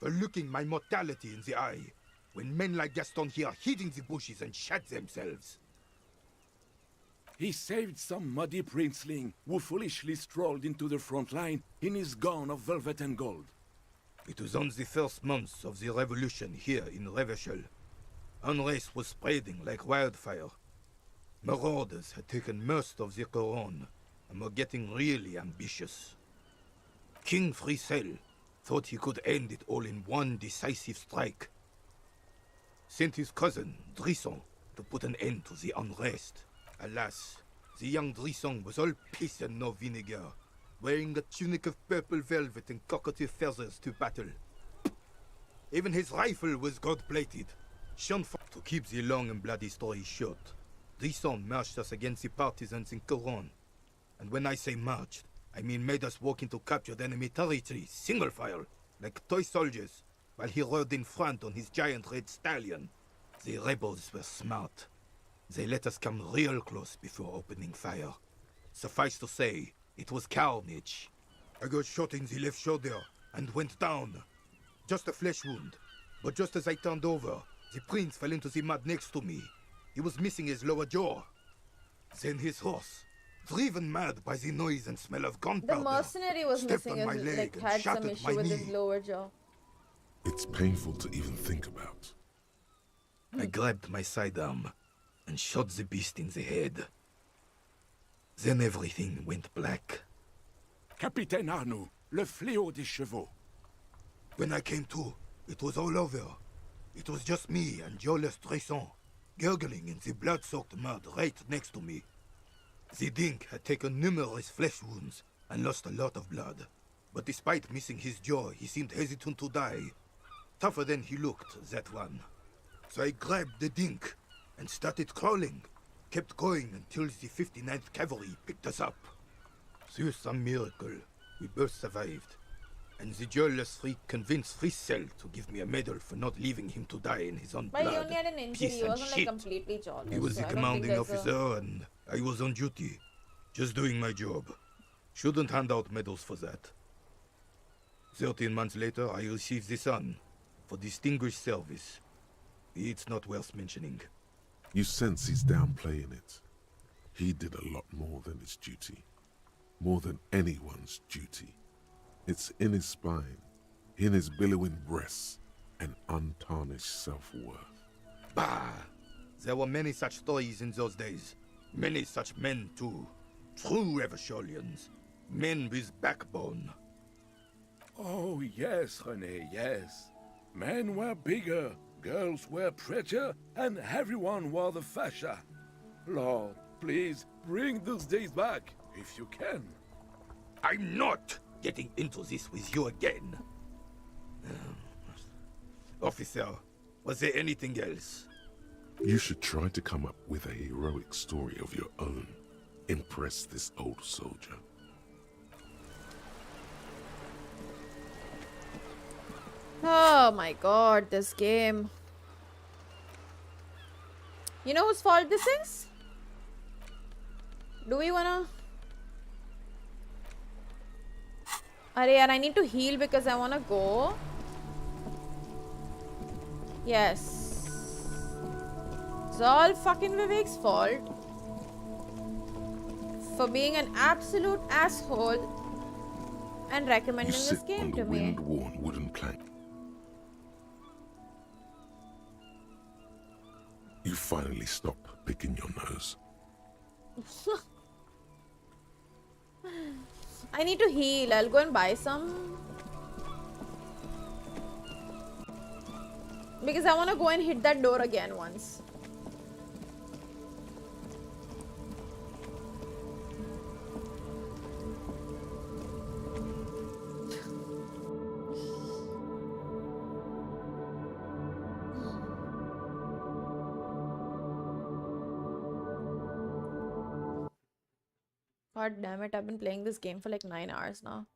For looking my mortality in the eye. when men like Gaston here hid in the bushes and shot themselves. He saved some muddy princeling who foolishly strolled into the front line in his gown of velvet and gold. It was on the first months of the revolution here in Revachol. Unrest was spreading like wildfire. Marauders had taken most of the Couronne and were getting really ambitious. King Frisel thought he could end it all in one decisive strike. Sent his cousin, Drisson, to put an end to the unrest. Alas, the young Drisson was all piss and no vinegar, wearing a tunic of purple velvet and cockatiel feathers to battle. Even his rifle was gold-plated. To keep the long and bloody story short, Drisson marched us against the partisans in Couronne. And when I say marched, I mean made us walk into captured enemy territory, single file, like toy soldiers, while he rode in front on his giant red stallion. The rebels were smart. They let us come real close before opening fire. Suffice to say, it was carnage. I got shot in the left shoulder and went down. Just a flesh wound. But just as I turned over, the prince fell into the mud next to me. He was missing his lower jaw. Then his horse, driven mad by the noise and smell of gunpowder, The mercenary was stepped missing on my his, leg like, and had shattered some my issue with his knee. lower jaw. It's painful to even think about. I grabbed my sidearm and shot the beast in the head. Then everything went black. Capitaine Arnoux, le fléau des chevaux. When I came to, it was all over. It was just me and Jolas Tresson, gurgling in the blood-soaked mud right next to me. The dink had taken numerous flesh wounds and lost a lot of blood. But despite missing his jaw, he seemed hesitant to die. Tougher than he looked, that one. So I grabbed the dink and started crawling. Kept going until the 59th Cavalry picked us up. Through some miracle, we both survived. And the joyless freak convinced Frisel to give me a medal for not leaving him to die in his own But he blood. only had an injury, Piece he and wasn't like shit. completely jawless. He was so the I don't think commanding there's a- officer and I was on duty. Just doing my job. Shouldn't hand out medals for that. 13 months later, I received the Sun for distinguished service. It's not worth mentioning. You sense he's downplaying it. He did a lot more than his duty. More than anyone's duty. It's in his spine, in his billowing breasts, and untarnished self-worth. Bah! There were many such stories in those days. Many such men, too. True Revacholians. Men with backbone. Oh, yes, René, yes. Men were bigger, girls were prettier, and everyone wore the fascia. Lord, please, bring those days back, if you can. I'm not getting into this with you again. Officer, was there anything else? You should try to come up with a heroic story of your own. Impress this old soldier. Oh my god, this game. You know whose fault this is? Do we wanna... Arey yaar, I need to heal because I wanna go. Yes. It's all fucking Vivek's fault. For being an absolute asshole and recommending You this sit game on the to me. wind-worn wooden plank. You finally stop picking your nose. I need to heal. I'll go and buy some. Because I want to go and hit that door again once. God damn it, I've been playing this game for like 9 hours now.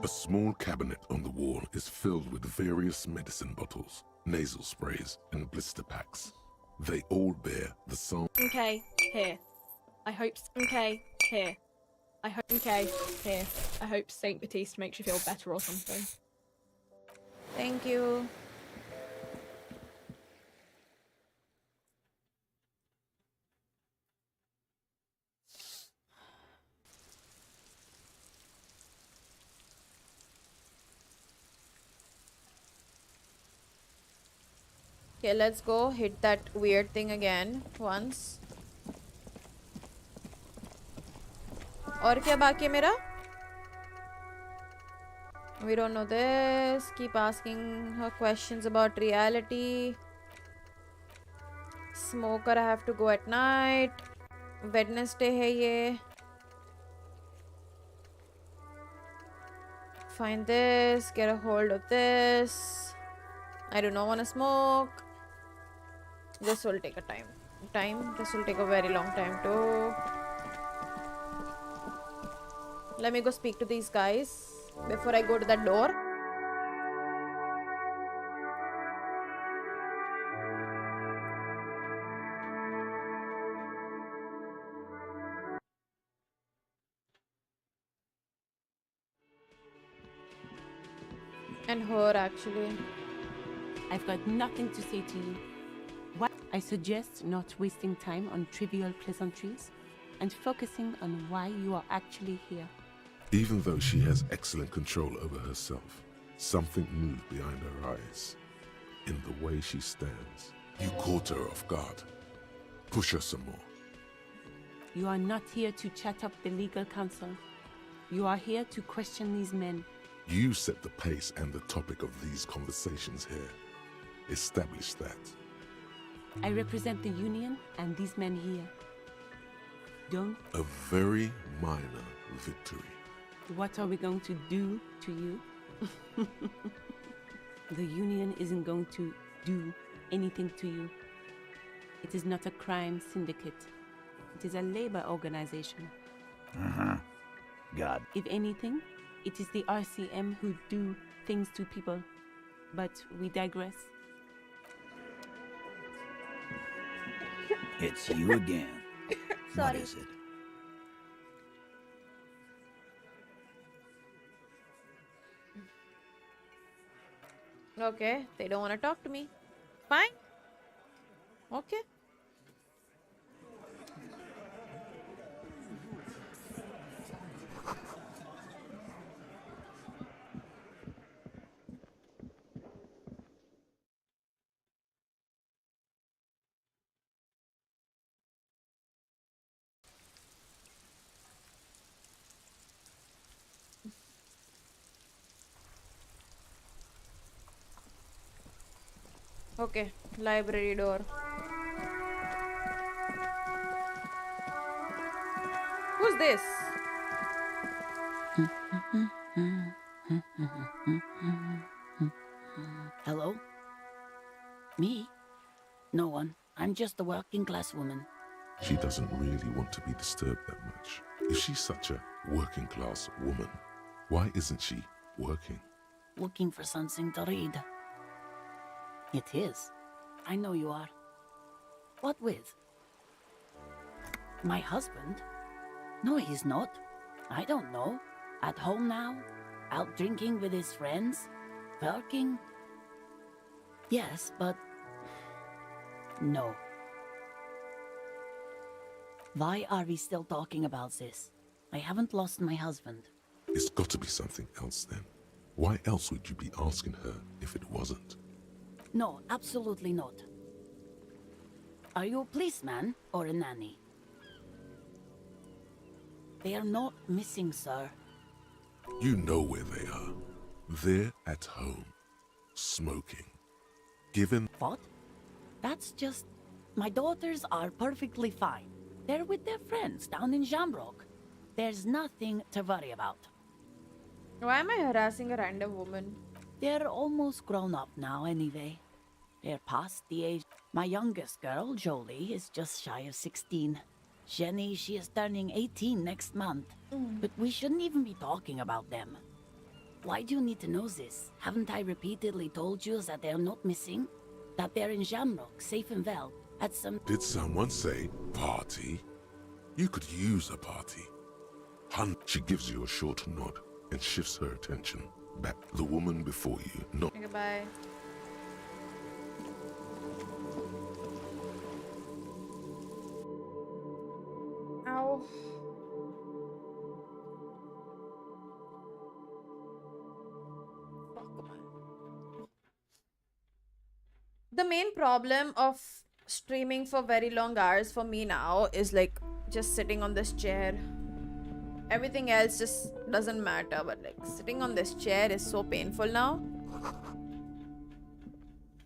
A small cabinet on the wall is filled with various medicine bottles, nasal sprays, and blister packs. They all bear the same. Okay, here. I hope. Okay, here. I hope. Okay, here. I hope Saint Baptiste makes you feel better or something. Thank you. Okay, let's go hit that weird thing again once. और क्या बाकी है मेरा? We don't know this. Keep asking her questions about reality. Smoker, I have to go at night. Wednesday है ये. Find this. Get a hold of this. I do not want to smoke. This will take a time. This will take a very long time too. Let me go speak to these guys before I go to that door. And her, actually. I've got nothing to say to you. What? I suggest not wasting time on trivial pleasantries and focusing on why you are actually here. Even though she has excellent control over herself, something moved behind her eyes. In the way she stands, you caught her off guard. Push her some more. You are not here to chat up the legal counsel. You are here to question these men. You set the pace and the topic of these conversations here. Establish that. I represent the union and these men here. Don't. A very minor victory. What are we going to do to you? The union isn't going to do anything to you. It is not a crime syndicate. It is a labor organization. God. If anything, it is the RCM who do things to people. But we digress. It's you again. What is it? Okay, they don't want to talk to me. Fine. Okay. Okay, library door. Who's this? Hello? Me? No one. I'm just a working class woman. She doesn't really want to be disturbed that much. If she's such a working class woman, why isn't she working? Looking for something to read. It is. I know you are. What with? My husband? No, he's not. I don't know. At home now? Out drinking with his friends? Working? Yes, but... no. Why are we still talking about this? I haven't lost my husband. It's got to be something else then. Why else would you be asking her if it wasn't? No, absolutely not. Are you a policeman or a nanny? They are not missing, sir. You know where they are. They're at home, smoking. Given... What? That's just... My daughters are perfectly fine. They're with their friends down in Shamrock. There's nothing to worry about. Why am I harassing a random woman? They're almost grown up now anyway. They're past the age... My youngest girl, Jolie, is just shy of 16. Jenny, she is turning 18 next month. But we shouldn't even be talking about them. Why do you need to know this? Haven't I repeatedly told you that they're not missing? That they're in Shamrock, safe and well, at some... Did someone say party? You could use a party. She gives you a short nod and shifts her attention. Back the woman before you, not. Okay, bye. Ow. The main problem of streaming for very long hours for me now is like just sitting on this chair. Everything else just doesn't matter, but like sitting on this chair is so painful now.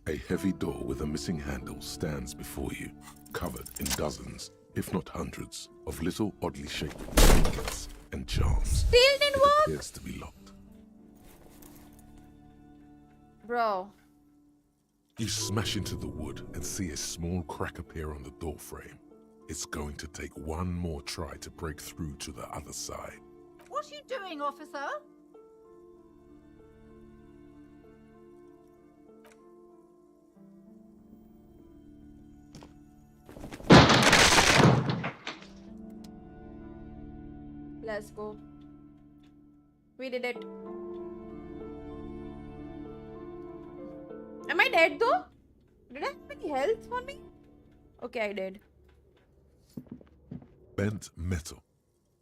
A heavy door with a missing handle stands before you, covered in dozens, if not hundreds, of little oddly shaped trinkets and charms. Still didn't work? It appears to be locked. Bro. You smash into the wood and see a small crack appear on the door frame. It's going to take one more try to break through to the other side. What are you doing, officer? Let's go. We did it. Am I dead though? Did I have any health on me? Okay, I did. Bent metal,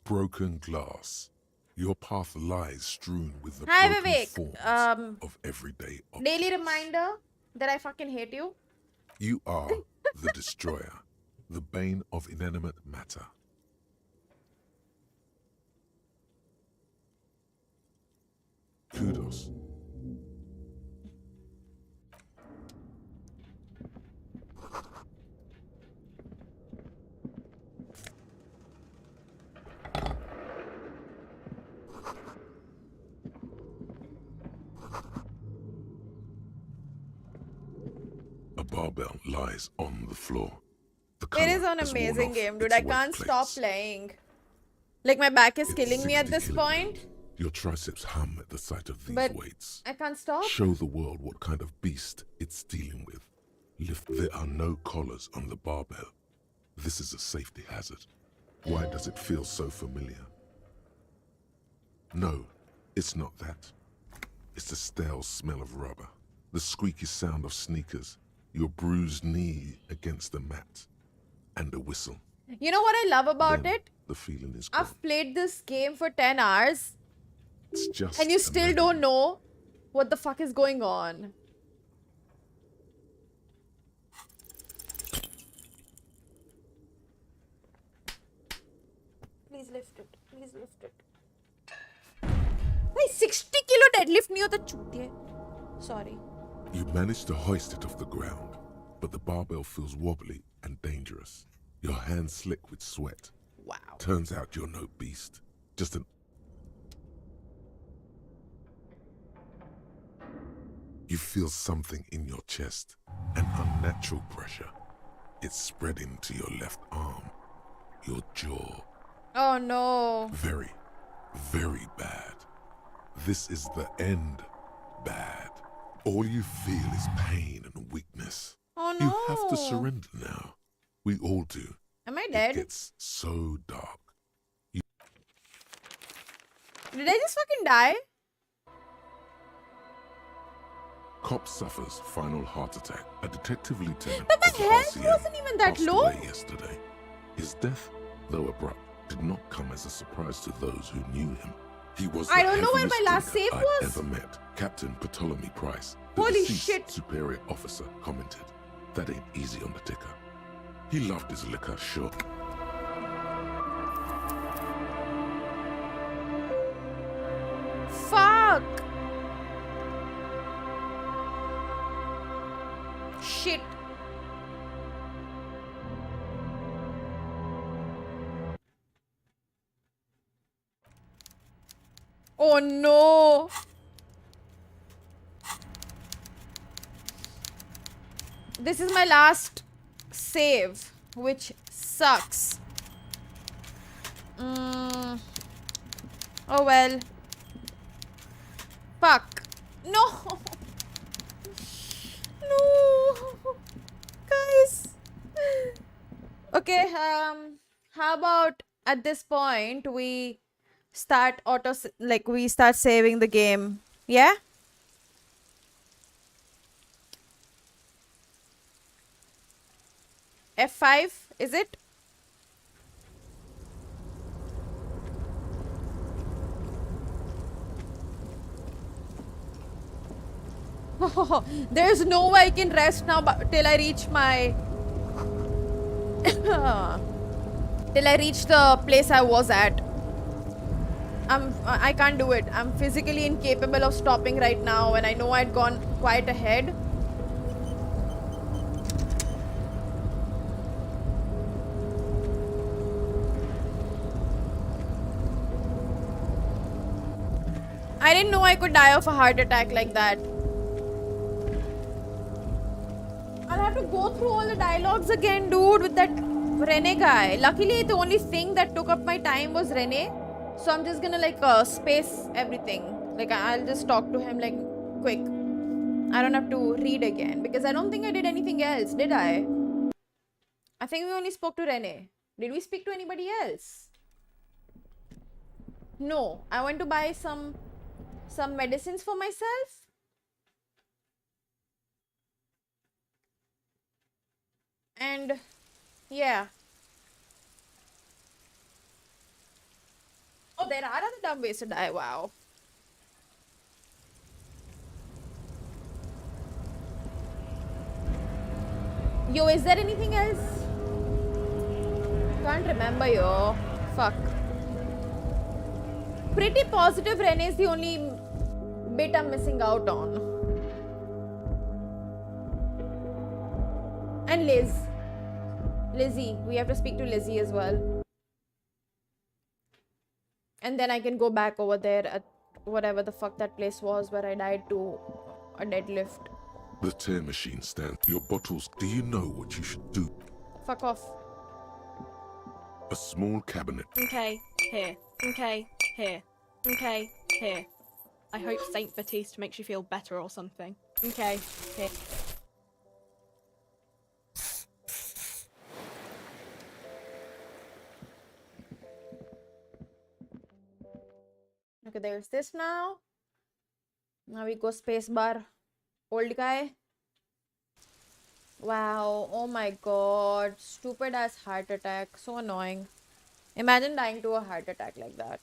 broken glass. Your path lies strewn with the Hi, broken Vivek. forms of everyday objects. Daily reminder that I fucking hate you. You are the destroyer, the bane of inanimate matter. Kudos. A barbell lies on the floor. The It is color an has worn amazing off game, dude. its I weight can't stop plates. playing. Like my back is It's killing me at 60 this kilograms. point. Your triceps hum at the sight of these But weights. I can't stop. Show the world what kind of beast it's dealing with. There are no collars on the barbell. This is a safety hazard. Why does it feel so familiar? No, it's not that. It's the stale smell of rubber, the squeaky sound of sneakers, your bruised knee against the mat, and a whistle. You know what I love about Then it? The feeling is gone. I've played this game for 10 hours It's just and you a still memory. don't know what the fuck is going on. Please lift it. Please lift it. Hey, 60 kilo deadlift नहीं होता चूतिए. Sorry. You manage to hoist it off the ground, but the barbell feels wobbly and dangerous. Your hands slick with sweat. Wow. Turns out you're no beast, just an... You feel something in your chest, an unnatural pressure. It's spreading to your left arm, your jaw. Oh no. Very, very bad. This is the end bad. All you feel is pain and weakness. Oh You have to no. surrender now. We all do. Am I It dead? gets so dark. Did I just fucking die? Cop suffers final heart attack. A detective lieutenant But my of the health RCM wasn't even that passed low. away yesterday. His death, though abrupt, did not come as a surprise to those who knew him. He was the I don't know where my heaviest last drinker save I'd was. ever met. Captain Ptolemy Price, the Holy deceased shit. superior officer, commented, "That ain't easy on the ticker." He loved his liquor, sure. Fuck. Shit. Oh no. This is my last save, which sucks. Oh well. Fuck. No. No. Guys. Okay, how about at this point we start we start saving the game Yeah? F5, is it? There's no way I can rest now till I reach my... till I reach the place I was at. I can't do it. I'm physically incapable of stopping right now, and I know I'd gone quite ahead. I didn't know I could die of a heart attack like that. I'll have to go through all the dialogues again, dude, with that Rene guy. Luckily, the only thing that took up my time was Rene. So I'm just gonna like space everything. Like I'll just talk to him like quick. I don't have to read again because I don't think I did anything else, did I? I think we only spoke to Rene. Did we speak to anybody else? No. I went to buy some medicines for myself. And yeah. Oh, there are other dumb ways to die. Wow. Yo, is there anything else? Can't remember, yo. Fuck. Pretty positive Rene is the only bit I'm missing out on. And Lizzie. We have to speak to Lizzie as well. And then I can go back over there at whatever the fuck that place was where I died to a deadlift. The tear machine stand. Your bottles. Do you know what you should do? Fuck off. A small cabinet. Okay, here. Okay, here. Okay, here. I hope Saint Baptiste makes you feel better or something. Okay, here. Okay, there's this now. Now we go spacebar. Old guy. Wow. Oh my god. Stupid ass heart attack. So annoying. Imagine dying to a heart attack like that.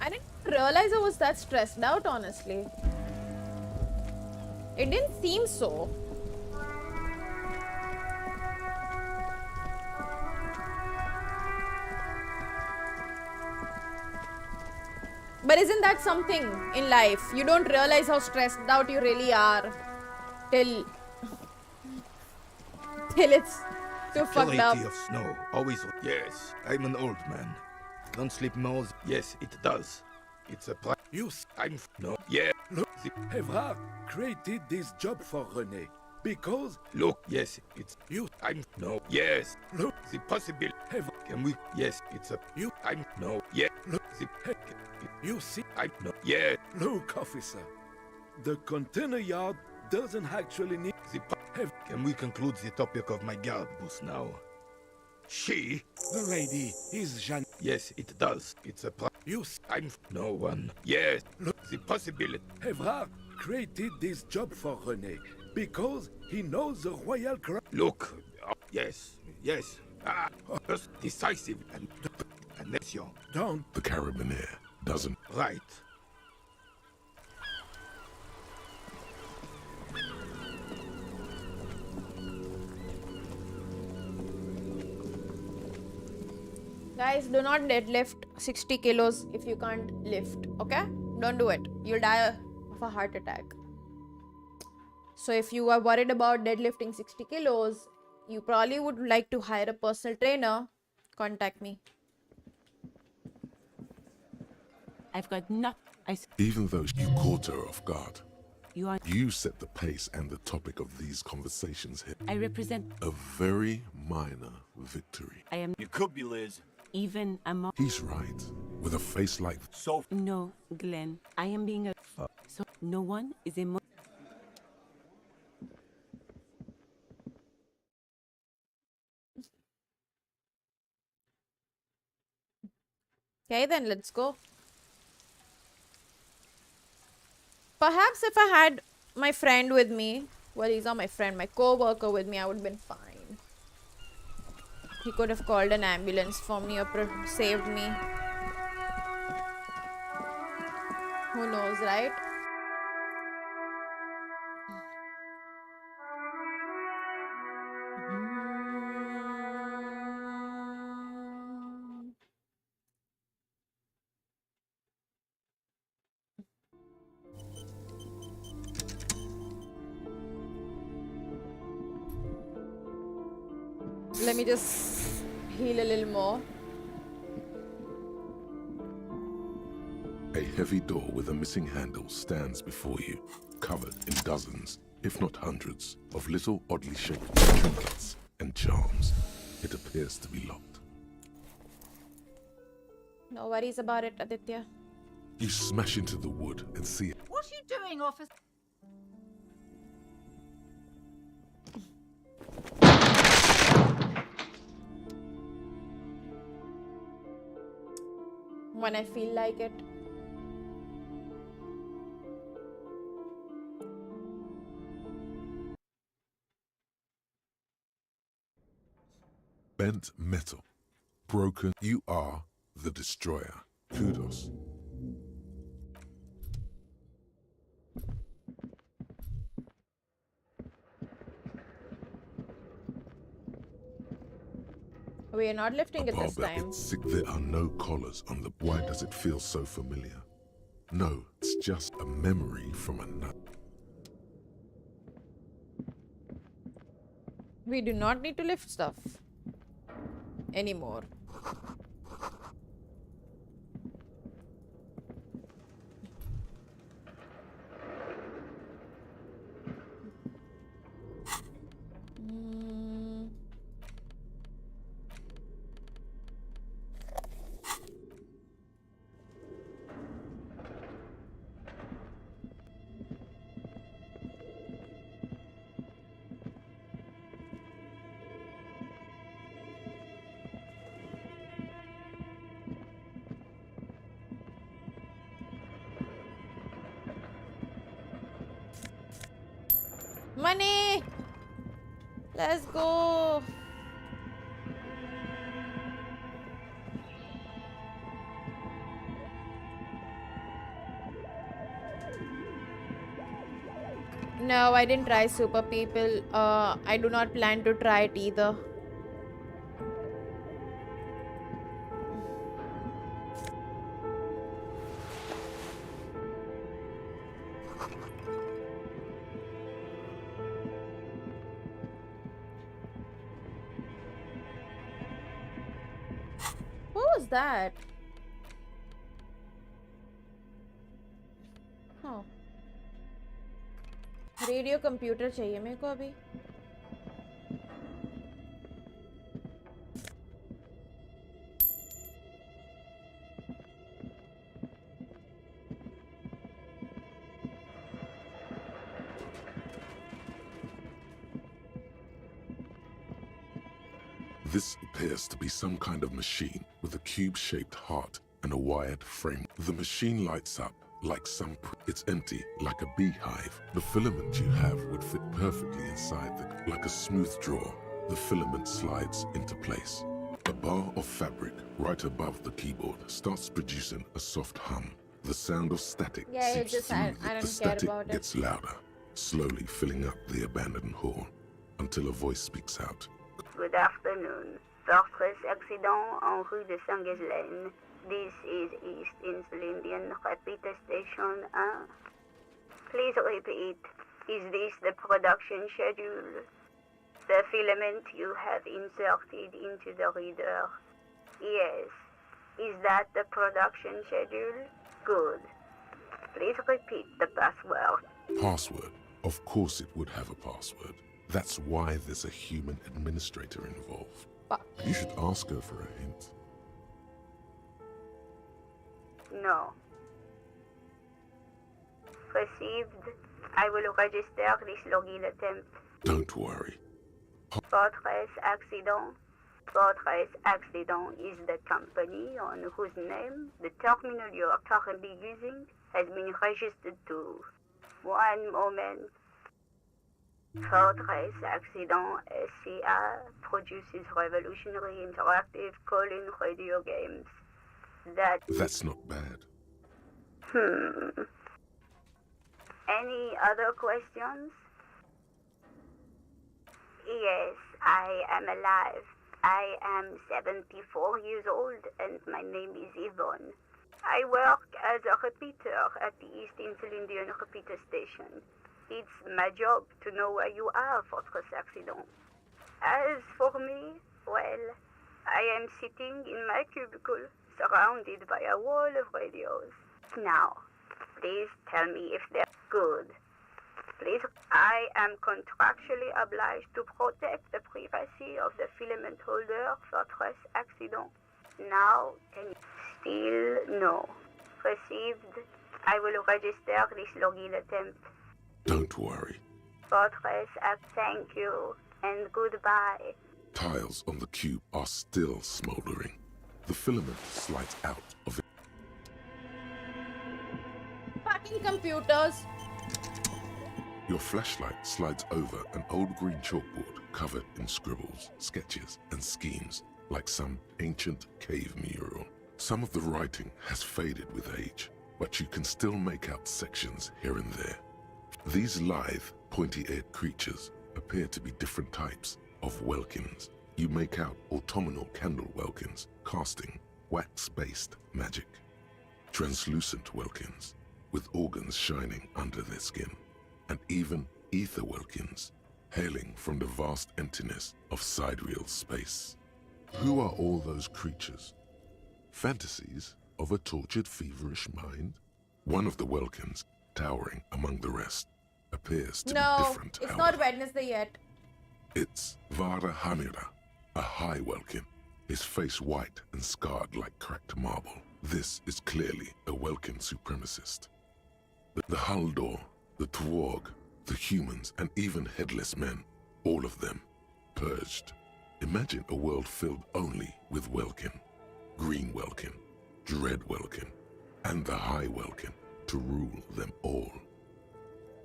I didn't realize I was that stressed out, honestly. It didn't seem so. But isn't that something in life? You don't realize how stressed out you really are till it's too fucked up. Plenty of snow, always. Yes, I'm an old man. Don't sleep more. Yes, it does. It's a no. Yeah. Look, Evra created this job for René because look. Yes, it's you. No. Yes. Look, the possibility. Can we? Yes, it's a you. No. Yeah. Look, you see. No. Yeah. Look, officer. The container yard doesn't actually need the. Can we conclude the topic of my guard boost now? She. The lady is Jeanne. Yes, it does. It's a you. No one. Yes. Look, the possibility. Evra created this job for René because he knows the royal crown. Look. Yes. Yes. Decisive and nation. Don't. The Carabinier doesn't. Right. Guys, do not deadlift 60 kilos if you can't lift, okay? Don't do it. You'll die of a heart attack. So if you are worried about deadlifting 60 kilos, you probably would like to hire a personal trainer. Contact me. I've got nothing. Even though you caught her off guard, you set the pace and the topic of these conversations here. I represent a very minor victory. I am. You could be Liz. Even a He's right. With a face like so. No, Glenn. I am being a. So no one is a. Okay, then let's go. Perhaps if I had my friend with me, well, he's not my friend, my co-worker with me, I would have been fine. He could have called an ambulance for me or saved me. Who knows, right? Let me just heal a little more. A heavy door with a missing handle stands before you, covered in dozens, if not hundreds, of little oddly shaped trinkets and charms. It appears to be locked. No worries about it, Aditya. You smash into the wood and see it. What are you doing, officer? When I feel like it. Bent metal. Broken. You are the destroyer. Kudos. We are not lifting it this Barbara, time. it's sick. There are no collars on the... Why does it feel so familiar? No, it's just a memory from another. We do not need to lift stuff anymore. Money! Let's go! No, I didn't try super people. I do not plan to try it either. What was that? Huh. Radio computer चाहिए मेरे को अभी. This appears to be some kind of machine with a cube-shaped heart and a wired frame. The machine lights up like some... It's empty, like a beehive. The filament you have would fit perfectly inside like a smooth drawer. The filament slides into place. A bar of fabric right above the keyboard starts producing a soft hum. The sound of static seeps through. I don't care the static about it. gets louder, slowly filling up the abandoned hall until a voice speaks out. Good afternoon. Fortress accident en rue de Saint-Ghislaine. This is East Insulindian Repeater Station 1. Please repeat. Is this the production schedule? The filament you have inserted into the reader? Yes. Is that the production schedule? Good. Please repeat the password. Password? Of course it would have a password. That's why there's a human administrator involved. You should ask her for a hint. No. Received. I will register this login attempt. Don't worry. Fortress Accident. Fortress Accident is the company on whose name the terminal you are currently using has been registered to. One moment. Fortress Accident SCA produces revolutionary interactive call-in radio games. That's not bad. Any other questions? Yes, I am alive. I am 74 years old and my name is Yvonne. I work as a repeater at the East Indian Repeater Station. It's my job to know where you are, Fortress Accident. As for me, well, I am sitting in my cubicle, surrounded by a wall of radios. Now, please tell me if they're good. Please, I am contractually obliged to protect the privacy of the filament holder, Fortress Accident. Now, can you still no? Received. I will register this login attempt. Don't worry. Fortress, thank you, and goodbye. Tiles on the cube are still smoldering. The filament slides out of it. Fucking computers. Your flashlight slides over an old green chalkboard covered in scribbles, sketches, and schemes, like some ancient cave mural. Some of the writing has faded with age, but you can still make out sections here and there. These lithe, pointy-eared creatures appear to be different types of welkins. You make out autumnal candle welkins, casting wax-based magic. Translucent welkins, with organs shining under their skin, and even ether welkins, hailing from the vast emptiness of sidereal space. Who are all those creatures? Fantasies of a tortured, feverish mind? One of the welkins, towering among the rest, appears to be different. No, it's not Wednesday yet. It's Vara Hamira, a high welkin, his face white and scarred like cracked marble. This is clearly a welkin supremacist. The Haldor, the Twarg, the humans, and even headless men, all of them, purged. Imagine a world filled only with welkin, green welkin, dread welkin, and the high welkin to rule them all.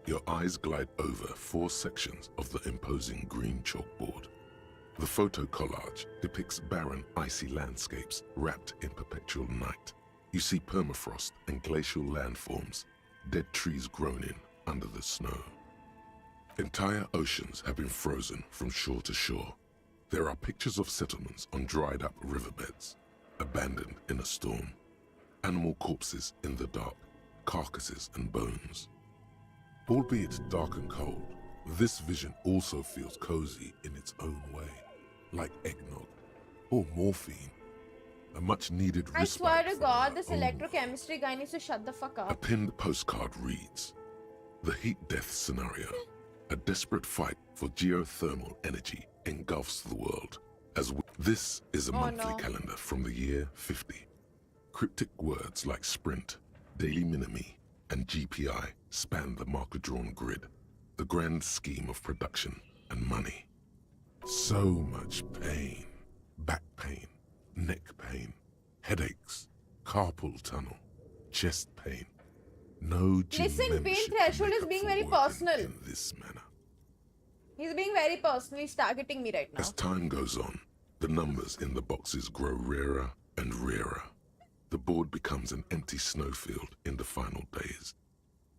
Your eyes glide over 4 sections of the imposing green chalkboard. The photo collage depicts barren, icy landscapes wrapped in perpetual night. You see permafrost and glacial landforms, dead trees grown in under the snow. Entire oceans have been frozen from shore to shore. There are pictures of settlements on dried-up riverbeds, abandoned in a storm. Animal corpses in the dark, carcasses and bones. Albeit dark and cold, this vision also feels cozy in its own way, like eggnog or morphine. A much-needed respite. I swear to from God, our this own electrochemistry guy needs to shut the fuck A up. pinned postcard reads, "The heat-death scenario. A desperate fight for geothermal energy engulfs the world. This is a monthly calendar from the year 50. Cryptic words like sprint, daily minimi, and GPI span the marker-drawn grid, the grand scheme of production and money. So much pain. Back pain, neck pain, headaches, carpal tunnel, chest pain. No gym Listen, pain membership threshold can is make being up very for working personal. in this manner. He's being very personal. He's targeting me right now. As time goes on, the numbers in the boxes grow rarer and rarer. The board becomes an empty snowfield in the final days.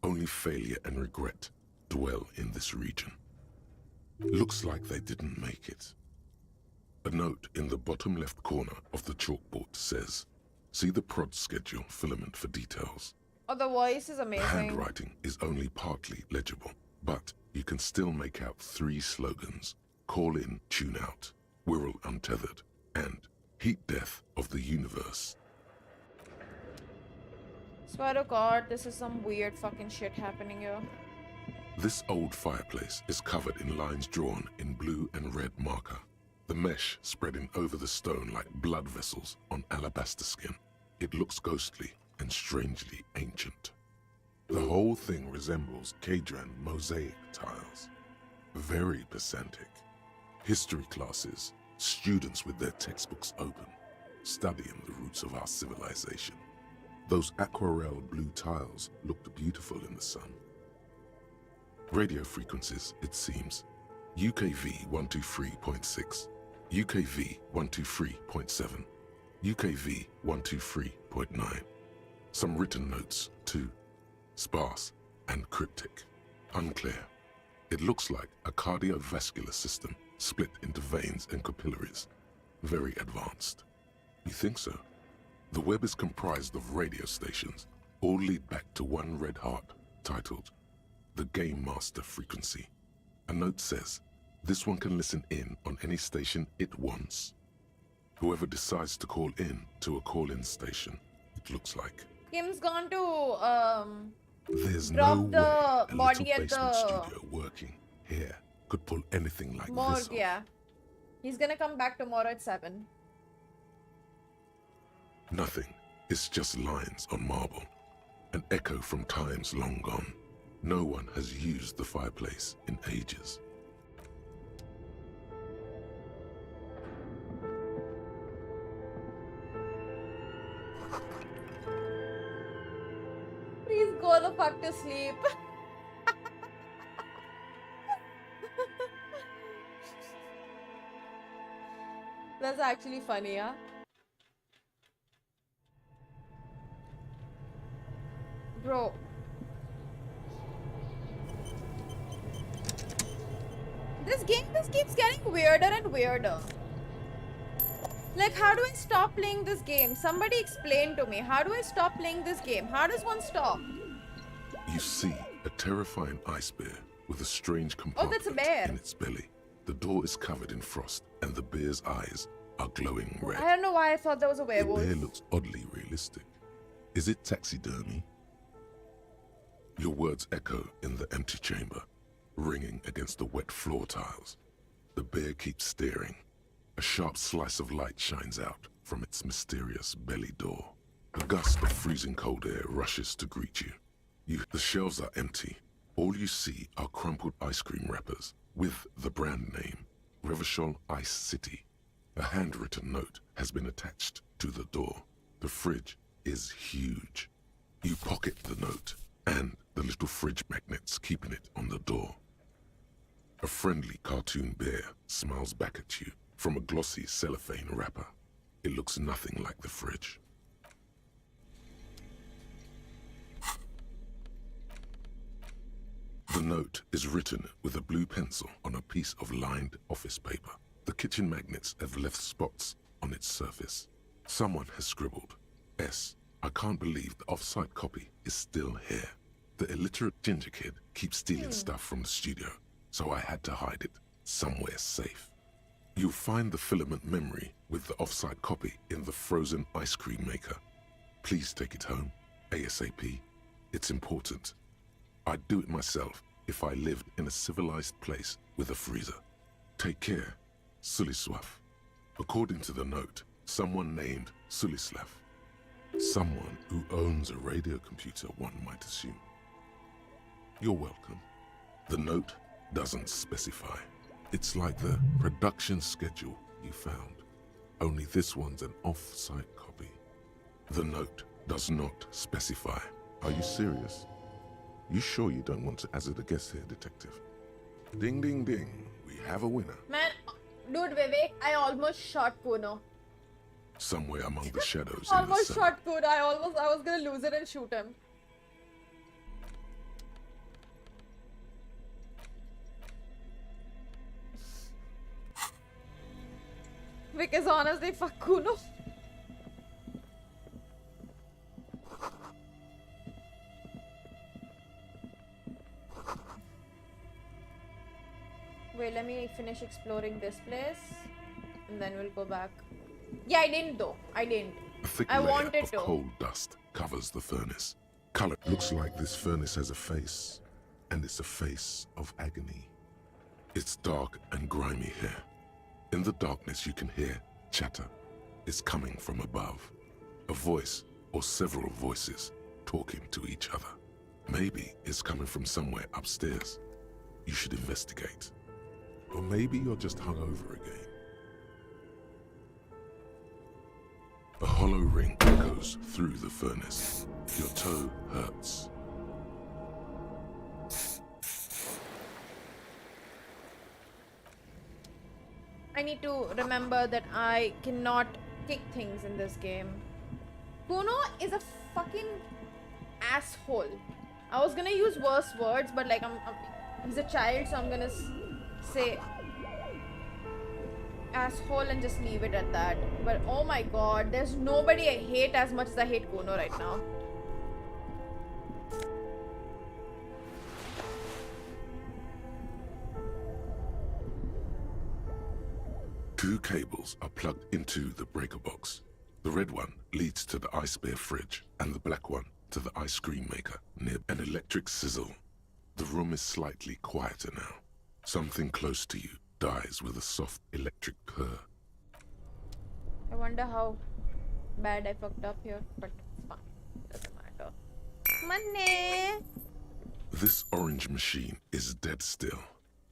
Only failure and regret dwell in this region. Looks like they didn't make it. A note in the bottom left corner of the chalkboard says, "See the prod schedule filament for details." Oh, the voice is The amazing. handwriting is only partly legible, but you can still make out 3 slogans: Call in, Tune Out, Wirral Untethered, and Heat Death of the Universe. Swear to God, this is some weird fucking shit happening here. This old fireplace is covered in lines drawn in blue and red marker, the mesh spreading over the stone like blood vessels on alabaster skin. It looks ghostly and strangely ancient. The whole thing resembles Kadran mosaic tiles. Very pedantic. History classes, students with their textbooks open, studying the roots of our civilization. Those aquarelle blue tiles looked beautiful in the sun. Radio frequencies, it seems. UKV 123.6, UKV 123.7, UKV 123.9. Some written notes, too. Sparse and cryptic. Unclear. It looks like a cardiovascular system split into veins and capillaries. Very advanced. You think so? The web is comprised of radio stations, all lead back to one red heart, titled the Game Master Frequency. A note says, this one can listen in on any station it wants. Whoever decides to call in to a call-in station, it looks like. Kim's gone to There's drop no the way a body little at basement the studio working here could pull anything like morgue. this off. Yeah, he's gonna come back tomorrow at 7. Nothing. It's just lines on marble. An echo from times long gone. No one has used the fireplace in ages. Please go the fuck to sleep. That's actually funny, yeah? Bro. This game just keeps getting weirder and weirder. Like, how do I stop playing this game? Somebody explain to me. How do I stop playing this game? How does one stop? You see a terrifying ice bear with a strange Oh, that's a compartment bear. in its belly. The door is covered in frost and the bear's eyes are glowing red. I don't know why I thought that was a The werewolf. bear looks oddly realistic. Is it taxidermy? Your words echo in the empty chamber, ringing against the wet floor tiles. The bear keeps staring. A sharp slice of light shines out from its mysterious belly door. A gust of freezing cold air rushes to greet you. The shelves are empty. All you see are crumpled ice cream wrappers with the brand name, Revachol Ice City. A handwritten note has been attached to the door. The fridge is huge. You pocket the note and the little fridge magnets keeping it on the door. A friendly cartoon bear smiles back at you from a glossy cellophane wrapper. It looks nothing like the fridge. The note is written with a blue pencil on a piece of lined office paper. The kitchen magnets have left spots on its surface. Someone has scribbled, S. I can't believe the off-site copy is still here. The illiterate ginger kid keeps stealing stuff from the studio, so I had to hide it somewhere safe. You'll find the filament memory with the off-site copy in the frozen ice cream maker. Please take it home, ASAP. It's important. I'd do it myself if I lived in a civilized place with a freezer. Take care, Suliswav. According to the note, someone named Sulislav. Someone who owns a radio computer, one might assume. You're welcome. The note doesn't specify. It's like the production schedule you found. Only this one's an off-site copy. The note does not specify. Are you serious? You sure you don't want to hazard a guess here, detective? Ding, ding, ding. We have a winner. Man, dude, Vivek, I almost shot Kuno. Somewhere among the shadows in the Almost cellar. shot Kuno. I was gonna lose it and shoot him. Because honestly, fuck Kuno. Wait, let me finish exploring this place and then we'll go back. Yeah, I didn't though. I didn't. A thick I layer wanted of to. coal dust covers the furnace. Color looks like this furnace has a face, and it's a face of agony. It's dark and grimy here. In the darkness you can hear chatter. It's coming from above. A voice or several voices talking to each other. Maybe it's coming from somewhere upstairs. You should investigate. Or maybe you're just hungover again. A hollow ring echoes through the furnace. Your toe hurts. to remember that I cannot kick things in this game. Kuno is a fucking asshole. I was gonna use worse words, but like he's a child, so I'm gonna say asshole and just leave it at that. But oh my god, there's nobody I hate as much as I hate Kuno right now. Two cables are plugged into the breaker box. The red one leads to the ice bear fridge, and the black one to the ice cream maker near an electric sizzle. The room is slightly quieter now. Something close to you dies with a soft electric purr. I wonder how bad I fucked up here, but it's fine. Doesn't matter. Money! This orange machine is dead still.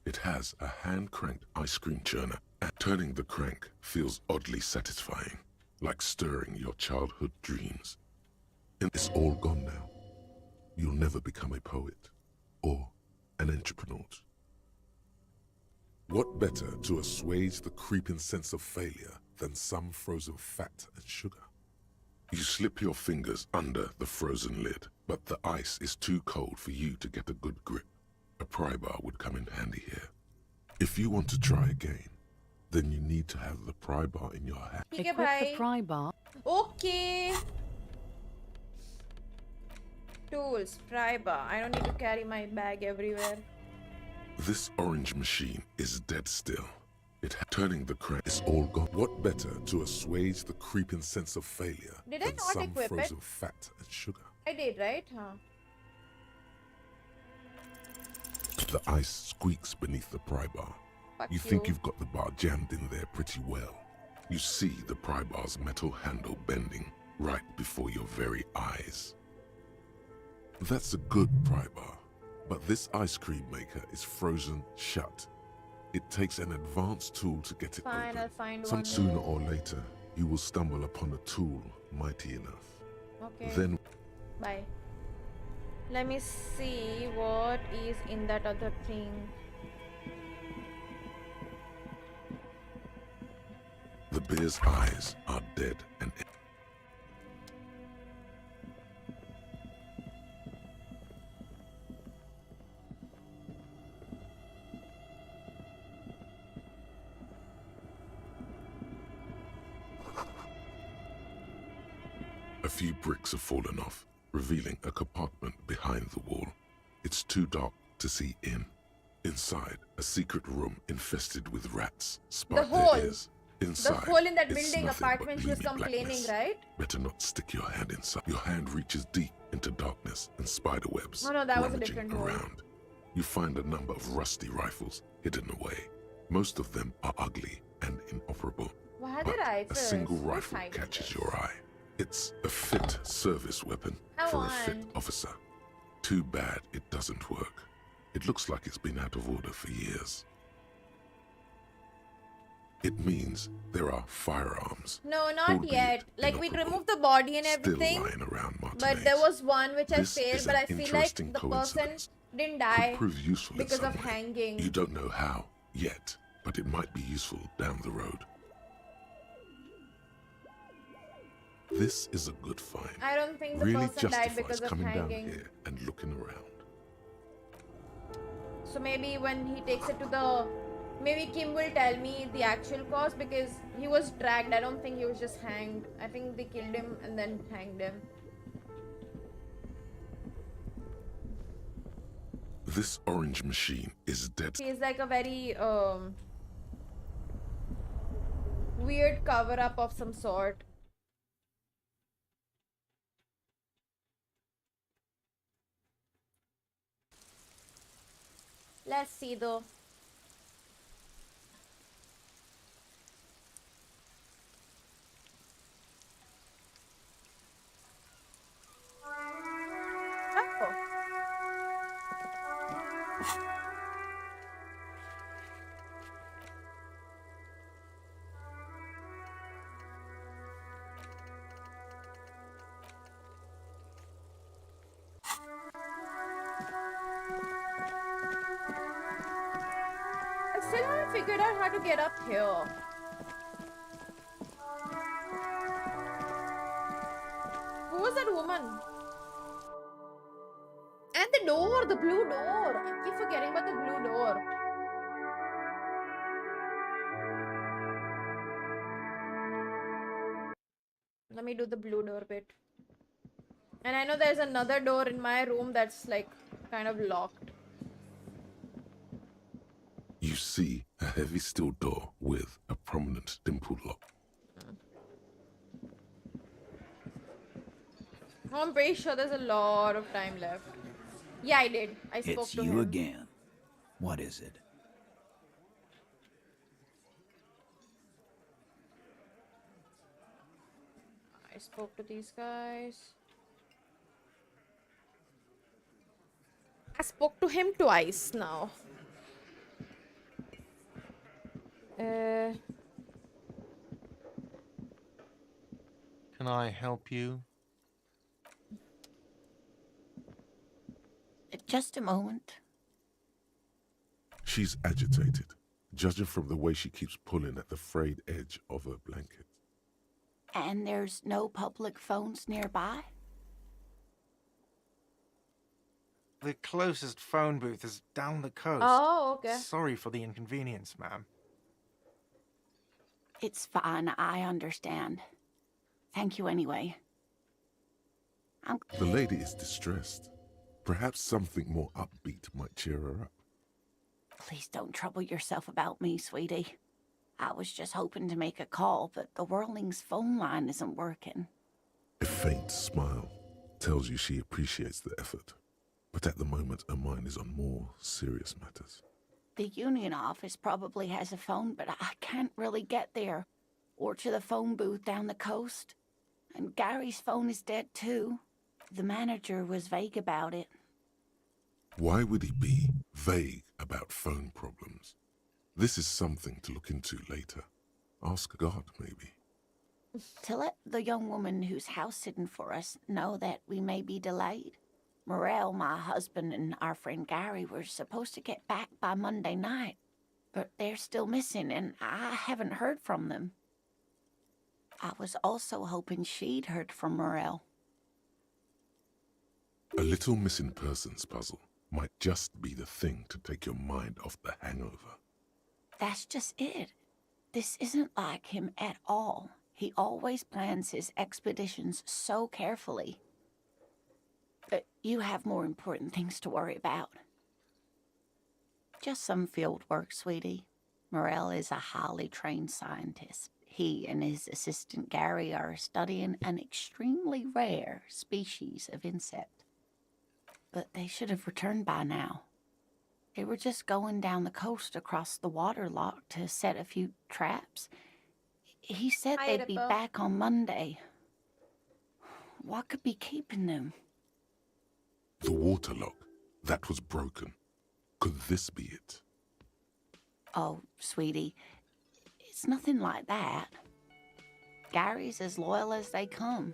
It has a hand-cranked ice cream churner, and turning the crank feels oddly satisfying, like stirring your childhood dreams. And it's all gone now. You'll never become a poet or an entrepreneur. What better to assuage the creeping sense of failure than some frozen fat and sugar? You slip your fingers under the frozen lid, but the ice is too cold for you to get a good grip. A pry bar would come in handy here. If you want to try again, then you need to have the pry bar in your hand. Equip the pry bar. Okay. Tools, pry bar. I don't need to carry my bag everywhere. This orange machine is dead still. Turning the crank is all gone. What better to assuage the creeping sense of failure Did I than not some equip it? frozen fat and sugar? I did, right? Huh. The ice squeaks beneath the pry bar. Fuck You think you. you've got the bar jammed in there pretty well. You see the pry bar's metal handle bending right before your very eyes. That's a good pry bar, but this ice cream maker is frozen shut. It takes an advanced tool to get it Fine, open. I'll find Some one. sooner or later, you will stumble upon a tool mighty enough. Okay. Then Bye. Let me see what is in that other thing. the bear's eyes are dead and a few bricks have fallen off, revealing a compartment behind the wall. It's too dark to see in. Inside, a secret room infested with rats spark hole. their ears. Inside, The hole in that it's building nothing but apartment she was gloomy complaining, blackness. right? Better not stick your hand inside. Your hand reaches deep into darkness and spider webs Oh no, that was a rummaging different hole. around. You find a number of rusty rifles hidden away. Most of them are ugly and inoperable. Why are they A rifles? single Who's rifle hiding catches this? your eye. It's a fit service weapon I for a fit want. officer. Too bad it doesn't work. It looks like it's been out of order for years. It means there are firearms. No, not albeit yet. Like, we inoperable, removed the body and still everything. lying around But there was one which I This failed, is but an I feel like interesting the person coincidence. didn't die Could prove useful in because some of way. hanging. You don't know how yet, but it might be useful down the road. This is a good find. I don't think the Really person died justifies because of coming down hanging. here and looking around. So maybe when he takes it to the... Maybe Kim will tell me the actual cause because he was dragged. I don't think he was just hanged. I think they killed him and then hanged him. This orange machine is dead. Feels like a very weird cover-up of some sort. Let's see though. Oh. I still haven't figured out how to get up here. was that woman? And the door, the blue door. I keep forgetting about the blue door. Let me do the blue door bit. And I know there's another door in my room that's like kind of locked. You see a heavy steel door with a prominent dimple lock. I'm pretty sure there's a lot of time left. Yeah, I did. I spoke It's to you him. again. What is it? I spoke to these guys. I spoke to him twice now. Can I help you? Just a moment. She's agitated, judging from the way she keeps pulling at the frayed edge of her blanket. And there's no public phones nearby? The closest phone booth is down the coast. Oh, okay. Sorry for the inconvenience, ma'am. It's fine, I understand. Thank you anyway. The lady is distressed. Perhaps something more upbeat might cheer her up. Please don't trouble yourself about me, sweetie. I was just hoping to make a call, but the Whirling's phone line isn't working. A faint smile tells you she appreciates the effort, but at the moment her mind is on more serious matters. The union office probably has a phone, but I can't really get there. Or to the phone booth down the coast. And Gary's phone is dead too. The manager was vague about it. Why would he be vague about phone problems? This is something to look into later. Ask God, maybe. To let the young woman who's house-sitting for us know that we may be delayed. Morel, my husband, and our friend Gary were supposed to get back by Monday night, but they're still missing, and I haven't heard from them. I was also hoping she'd heard from Morel. A little missing persons puzzle might just be the thing to take your mind off the hangover. That's just it. This isn't like him at all. He always plans his expeditions so carefully. But you have more important things to worry about. Just some field work, sweetie. Morel is a highly trained scientist. He and his assistant Gary are studying an extremely rare species of insect. But they should have returned by now. They were just going down the coast across the water lock to set a few traps. He said they'd be back on Monday. What could be keeping them? The water lock, that was broken. Could this be it? Oh, sweetie, it's nothing like that. Gary's as loyal as they come.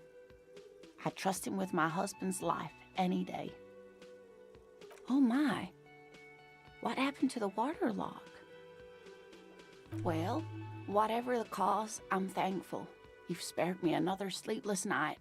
I trust him with my husband's life any day. Oh my, what happened to the water lock? Well, whatever the cause, I'm thankful. You've spared me another sleepless night.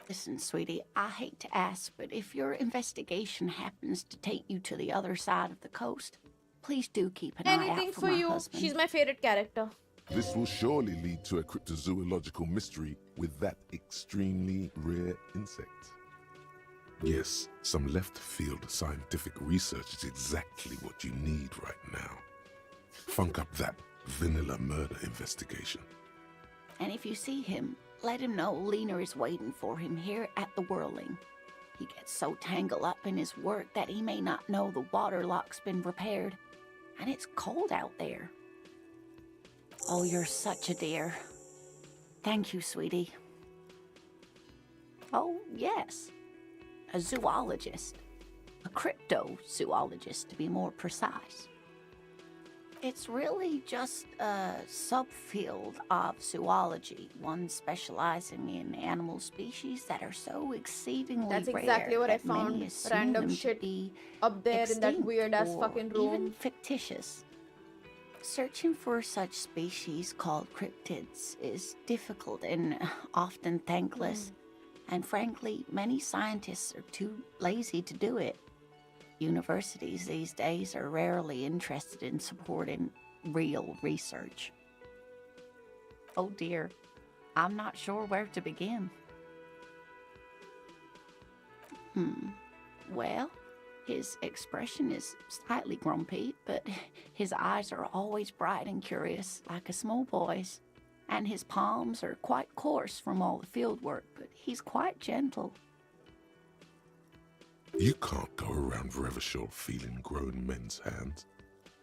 Listen, sweetie, I hate to ask, but if your investigation happens to take you to the other side of the coast, please do keep an eye Anything out for for my you. husband. She's my favorite character. This will surely lead to a cryptozoological mystery with that extremely rare insect. Yes, some left-field scientific research is exactly what you need right now. Funk up that vanilla murder investigation. And if you see him, let him know Lena is waiting for him here at the Whirling. He gets so tangled up in his work that he may not know the water lock's been repaired, and it's cold out there. Oh, you're such a dear. Thank you, sweetie. Oh, yes. A zoologist. A cryptozoologist, to be more precise. It's really just a subfield of zoology, one specializing in animal species that are so exceedingly That's rare exactly what I that many found. assume Random them to shit be up there in that extinct weird ass or fucking even room. fictitious. Searching for such species called cryptids is difficult and often thankless. And frankly, many scientists are too lazy to do it. Universities these days are rarely interested in supporting real research. Oh dear, I'm not sure where to begin. Well, his expression is slightly grumpy, but his eyes are always bright and curious, like a small boy's. And his palms are quite coarse from all the field work, but he's quite gentle. You can't go around Revachol feeling grown men's hands.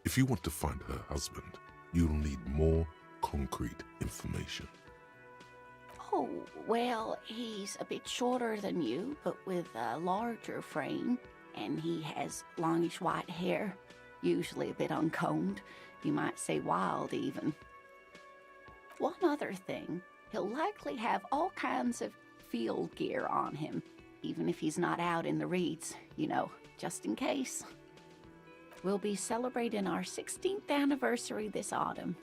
If you want to find her husband, you'll need more concrete information. Oh, well, he's a bit shorter than you, but with a larger frame, and he has longish white hair, usually a bit uncombed. You might say wild, even. One other thing, he'll likely have all kinds of field gear on him, even if he's not out in the reeds, you know, just in case. We'll be celebrating our 16th anniversary this autumn.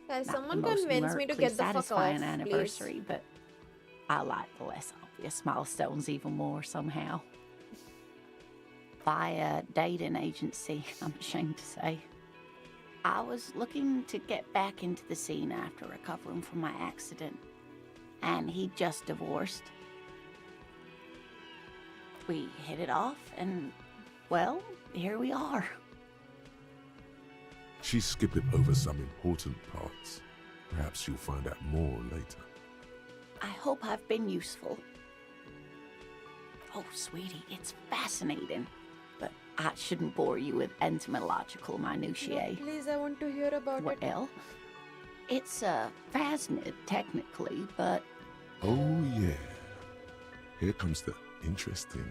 Guys, Not someone the most convince me to numerically get the fuck off, satisfying anniversary, please. but I like the less obvious milestones even more somehow. By a dating agency, I'm ashamed to say. I was looking to get back into the scene after recovering from my accident, and he'd just divorced. We hit it off, and, well, here we are. She's skipping over some important parts. Perhaps you'll find out more later. I hope I've been useful. Oh, sweetie, it's fascinating, but I shouldn't bore you with entomological minutiae. No, please, I want to hear about it. Well, it's a phasmid, technically, but Oh yeah. Here comes the interesting.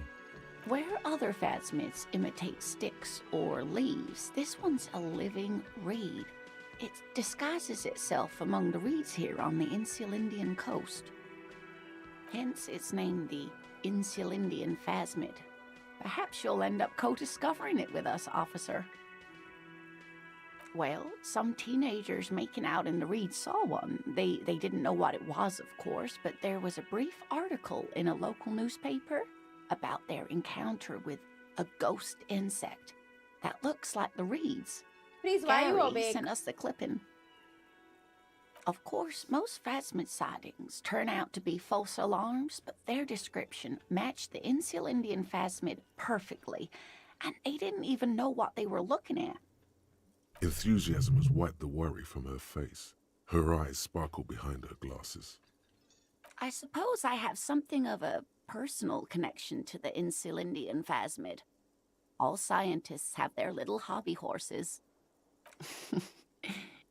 where other phasmids imitate sticks or leaves, this one's a living reed. It disguises itself among the reeds here on the Insulindian coast. Hence, it's named the Insulindian phasmid. Perhaps you'll end up co-discovering it with us, officer. Well, some teenagers making out in the reeds saw one. They didn't know what it was, of course, but there was a brief article in a local newspaper about their encounter with a ghost insect that looks like the reeds. Please, why are you Gary awake? sent us the clipping. Of course, most phasmid sightings turn out to be false alarms, but their description matched the Insulindian phasmid perfectly, and they didn't even know what they were looking at. Enthusiasm has wiped the worry from her face. Her eyes sparkle behind her glasses. I suppose I have something of a personal connection to the Insulindian phasmid. All scientists have their little hobby horses.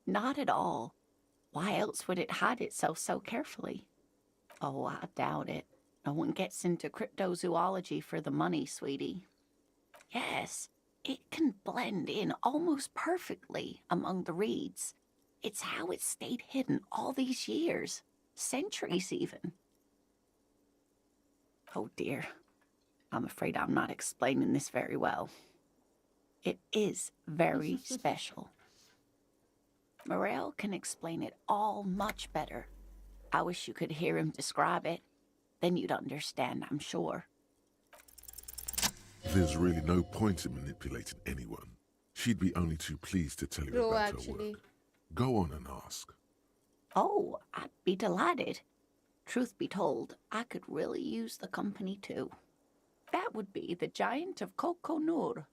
Not at all. Why else would it hide itself so carefully? Oh, I doubt it. No one gets into cryptozoology for the money, sweetie. Yes, it can blend in almost perfectly among the reeds. It's how it stayed hidden all these years, centuries even. Oh dear, I'm afraid I'm not explaining this very well. It is very special. Morel can explain it all much better. I wish you could hear him describe it. Then you'd understand, I'm sure. There's really no point in manipulating anyone. She'd be only too pleased to tell you True, about her actually. work. Go on and ask. Oh, I'd be delighted. Truth be told, I could really use the company too. That would be the giant of Kokonur.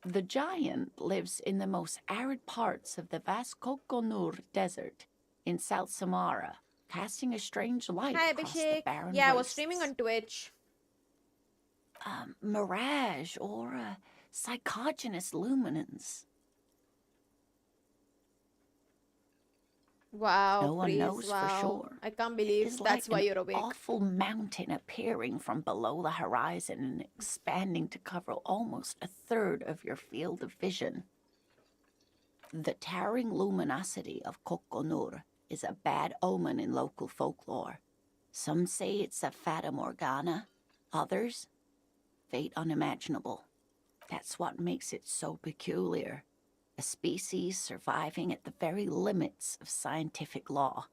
The giant lives in the most arid parts of the vast Kokonur Desert in South Samara, casting a strange light Hi, across the Abhishek. barren Yeah, I was wastes. streaming on Twitch. Mirage or psychogenous luminance. Wow, No one please, knows wow. for sure. I can't believe It's that's like why an you're awake. awful mountain appearing from below the horizon and expanding to cover almost a third of your field of vision. The towering luminosity of Kokonur is a bad omen in local folklore. Some say it's a fata morgana, others, fate unimaginable. That's what makes it so peculiar. A species surviving at the very limits of scientific law.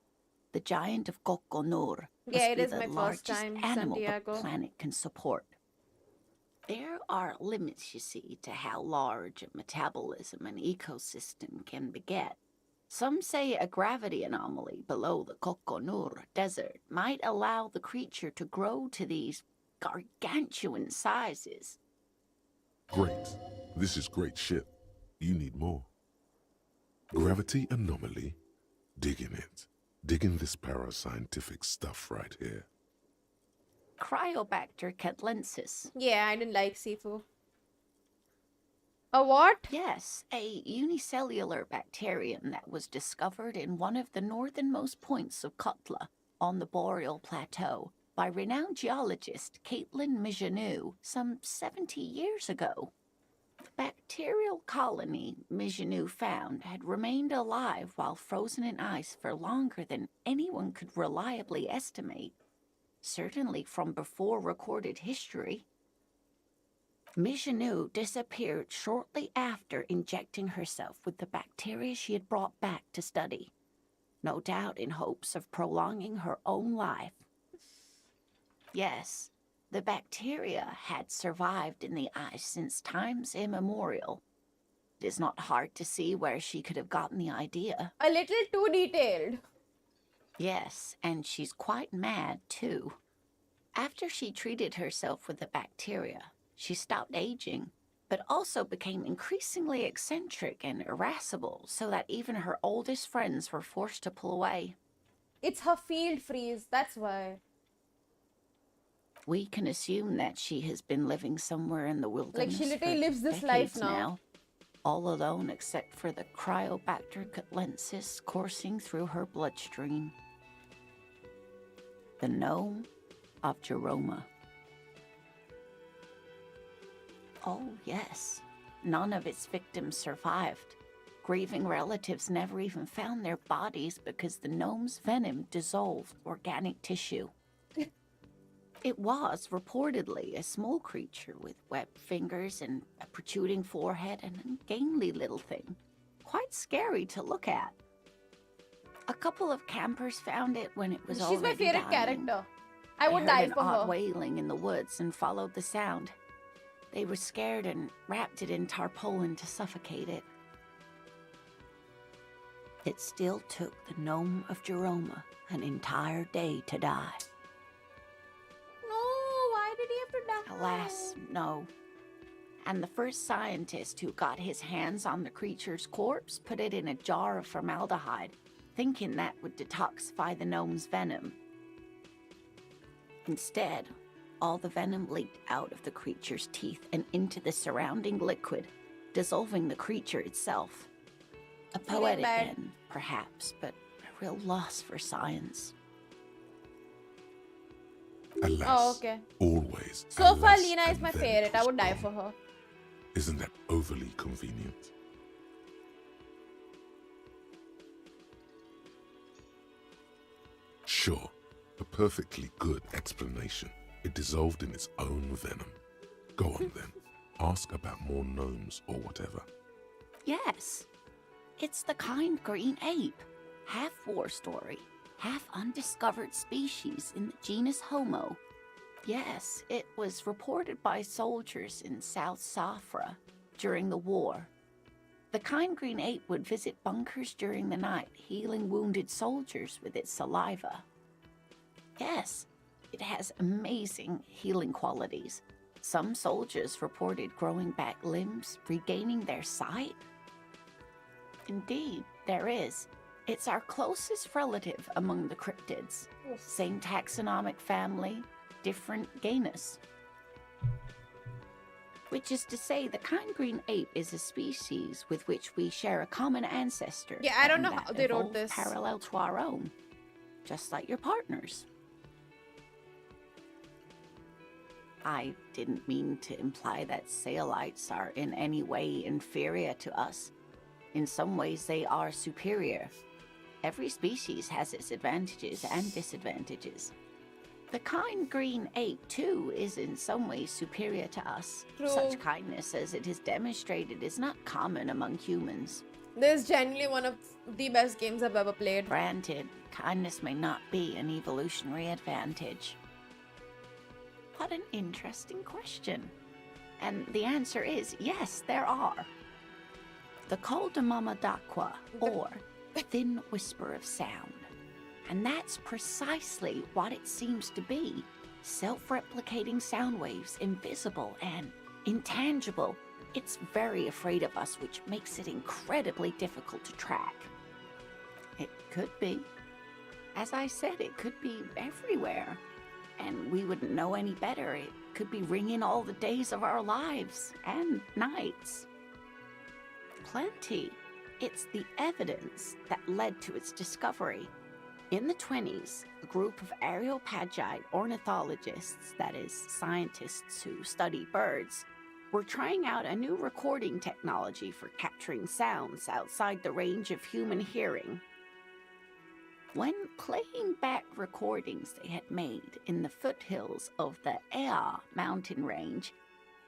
The giant of Coconur must Yeah, it be is the my first largest time, animal Santiago. the planet can support. There are limits, you see, to how large a metabolism an ecosystem can beget. Some say a gravity anomaly below the Coconur Desert might allow the creature to grow to these gargantuan sizes. Great. This is great shit. You need more. Gravity anomaly? Digging it. Digging this parascientific stuff right here. Cryobacter catlensis. Yeah, I didn't like Sifu. A what? Yes, a unicellular bacterium that was discovered in one of the northernmost points of Kotla on the Boreal Plateau by renowned geologist Caitlin Mijanou some 70 years ago. The bacterial colony Mijanou found had remained alive while frozen in ice for longer than anyone could reliably estimate, certainly from before recorded history. Mijanou disappeared shortly after injecting herself with the bacteria she had brought back to study, no doubt in hopes of prolonging her own life. Yes, the bacteria had survived in the ice since times immemorial. It is not hard to see where she could have gotten the idea. A little too detailed. Yes, and she's quite mad, too. After she treated herself with the bacteria, she stopped aging, but also became increasingly eccentric and irascible, so that even her oldest friends were forced to pull away. It's her field freeze, that's why. We can assume that she has been living somewhere in the wilderness. Like, she literally for lives this life decades now. All alone except for the Cryobacter catlensis coursing through her bloodstream. The gnome of Jeroma. Oh, yes. None of its victims survived. Grieving relatives never even found their bodies because the gnome's venom dissolved organic tissue. It was reportedly a small creature with webbed fingers and a protruding forehead and an ungainly little thing. Quite scary to look at. A couple of campers found it when it was She's already my favorite dying. character. I would They die heard for an odd her. wailing in the woods and followed the sound. They were scared and wrapped it in tarpaulin to suffocate it. It still took the gnome of Jeroma an entire day to die. No, why did he have to die? Alas, no. And the first scientist who got his hands on the creature's corpse put it in a jar of formaldehyde, thinking that would detoxify the gnome's venom. Instead, all the venom leaked out of the creature's teeth and into the surrounding liquid, dissolving the creature itself. A poetic end, perhaps, but a real loss for science. Alas, Oh, okay. always. So far, alas, Lena is and my then favorite. it I was would die gone. for her. Isn't that overly convenient? Sure, a perfectly good explanation. It dissolved in its own venom. Go on then. Ask about more gnomes or whatever. Yes, it's the kind green ape. Half war story, half undiscovered species in the genus Homo. Yes, it was reported by soldiers in South Safra during the war. The kind green ape would visit bunkers during the night, healing wounded soldiers with its saliva. Yes, it has amazing healing qualities. Some soldiers reported growing back limbs, regaining their sight. Indeed, there is. It's our closest relative among the cryptids. Same taxonomic family, different genus. Which is to say, the kind green ape is a species with which we share a common ancestor. Yeah, I don't and know that how they wrote evolved this. parallel to our own, just like your partners. I didn't mean to imply that Saolites are in any way inferior to us. In some ways, they are superior. Every species has its advantages and disadvantages. The kind green ape, too, is in some ways superior to us. True. Such kindness as it has demonstrated is not common among humans. This is genuinely one of the best games I've ever played. Granted, kindness may not be an evolutionary advantage. What an interesting question. And the answer is yes, there are. The call to Mama Dakwa, or thin whisper of sound. And that's precisely what it seems to be. Self-replicating sound waves, invisible and intangible. It's very afraid of us, which makes it incredibly difficult to track. It could be. As I said, it could be everywhere. And we wouldn't know any better. It could be ringing all the days of our lives and nights. Plenty. It's the evidence that led to its discovery. In the 20s, a group of Areopagite ornithologists, that is, scientists who study birds, were trying out a new recording technology for capturing sounds outside the range of human hearing. When playing back recordings they had made in the foothills of the Ea mountain range,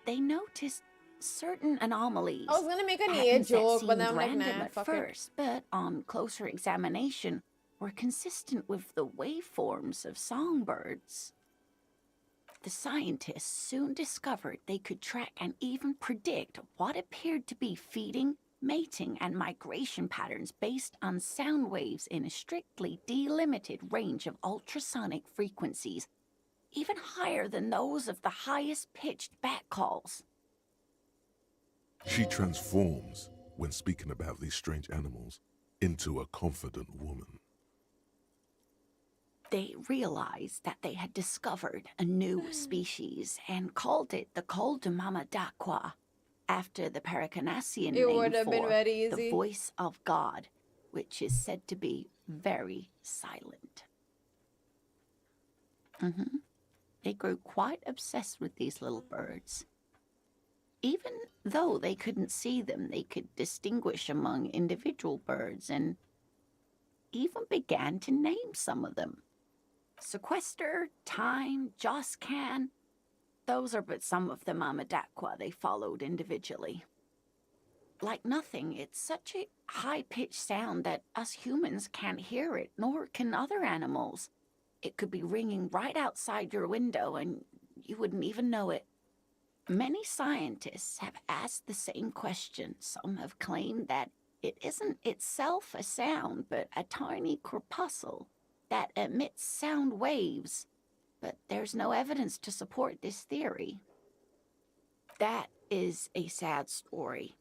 they noticed certain anomalies. I was gonna make an EA Patterns that joke, but seemed then I'm like, random nah, at fuck it. first, but on closer examination were consistent with the waveforms of songbirds. The scientists soon discovered they could track and even predict what appeared to be feeding, mating, and migration patterns based on sound waves in a strictly delimited range of ultrasonic frequencies, even higher than those of the highest pitched bat calls. She transforms, when speaking about these strange animals, into a confident woman. They realized that they had discovered a new species and called it the Call to Mama Dakwa, after the Paracanasian It name would have been for very the easy. voice of God, which is said to be very silent. They grew quite obsessed with these little birds. Even though they couldn't see them, they could distinguish among individual birds and even began to name some of them. Sequester, Time, Joscan, those are but some of the Mama Dakwa they followed individually. Like nothing, it's such a high-pitched sound that us humans can't hear it, nor can other animals. It could be ringing right outside your window and you wouldn't even know it. Many scientists have asked the same question. Some have claimed that it isn't itself a sound, but a tiny corpuscle that emits sound waves, but there's no evidence to support this theory. That is a sad story.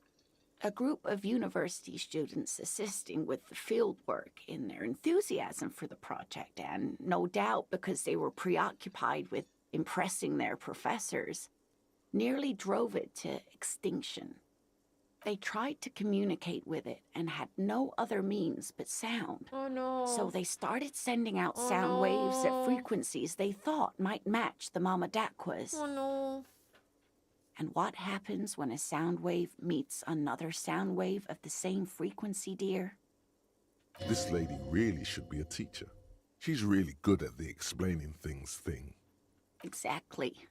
A group of university students assisting with the field work in their enthusiasm for the project, and no doubt because they were preoccupied with impressing their professors, nearly drove it to extinction. They tried to communicate with it and had no other means but sound. Oh no. So they started sending out sound waves at frequencies they thought might match the Mama Dakwas. Oh no. And what happens when a sound wave meets another sound wave of the same frequency, dear? This lady really should be a teacher. She's really good at the explaining things thing. Exactly.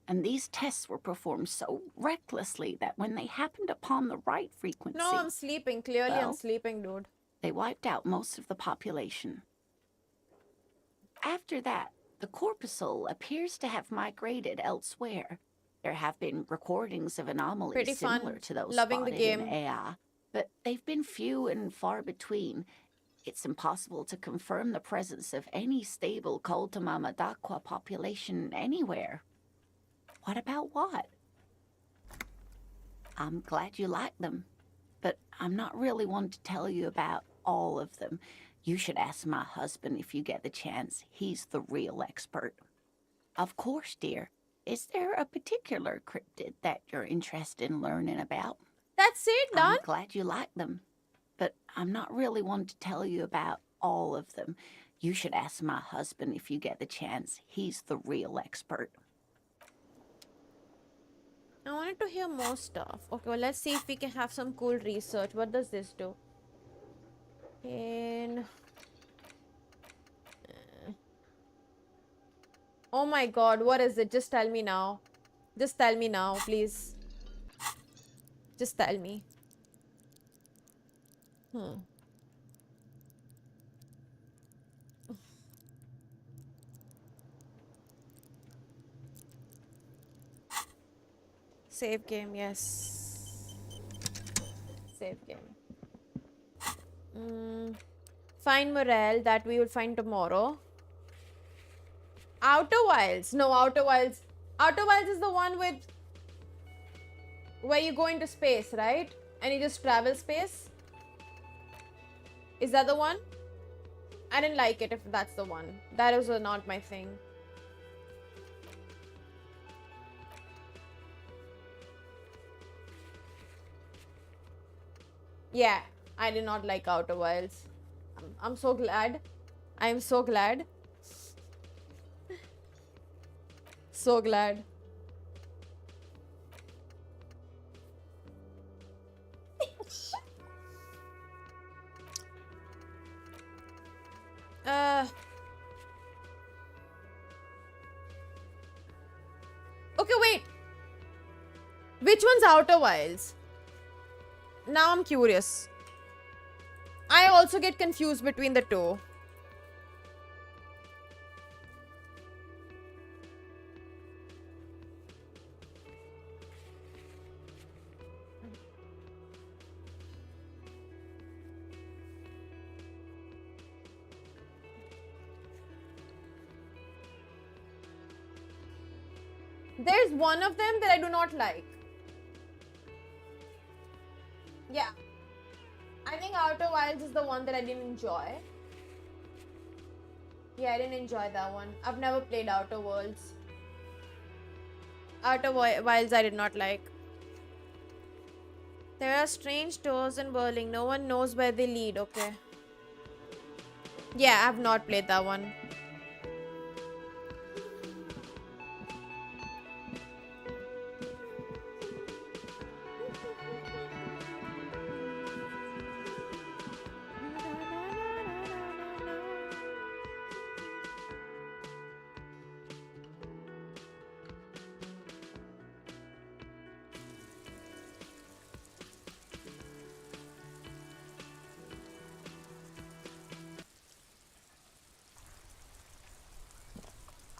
And these tests were performed so recklessly that when they happened upon the right frequency... No, I'm sleeping. Clearly, I'm well, sleeping, dude. They wiped out most of the population. After that, the corpuscle appears to have migrated elsewhere. There have been recordings of anomalies Pretty fun. similar to those Loving the spotted game. in Ea, but they've been few and far between. It's impossible to confirm the presence of any stable Koltamama Dakwa population anywhere. What about what? I'm glad you like them, but I'm not really one to tell you about all of them. You should ask my husband if you get the chance. He's the real expert. Of course, dear. Is there a particular cryptid that you're interested in learning about? That's it, done. I'm glad you like them, but I'm not really one to tell you about all of them. You should ask my husband if you get the chance. He's the real expert. I wanted to hear more stuff. Okay, well, let's see if we can have some cool research. What does this do? Oh my god, what is it? Just tell me now. Just tell me now, please. Just tell me. Save game, yes. Save game. Find morale, that we will find tomorrow. Outer Wilds. No, Outer Wilds. Outer Wilds is the one with where you go into space, right? And you just travel space. Is that the one? I didn't like it if that's the one. That was not my thing. Yeah, I did not like Outer Wilds. I'm so glad. I'm so glad. So glad. Okay, wait. Which one's Outer Wilds? Now I'm curious. I also get confused between the two. There's one of them that I do not like. Yeah. I think Outer Wilds is the one that I didn't enjoy. Yeah, I didn't enjoy that one. I've never played Outer Worlds. Outer Wilds I did not like. There are strange doors in Berlin. No one knows where they lead. Okay. Yeah, I've not played that one.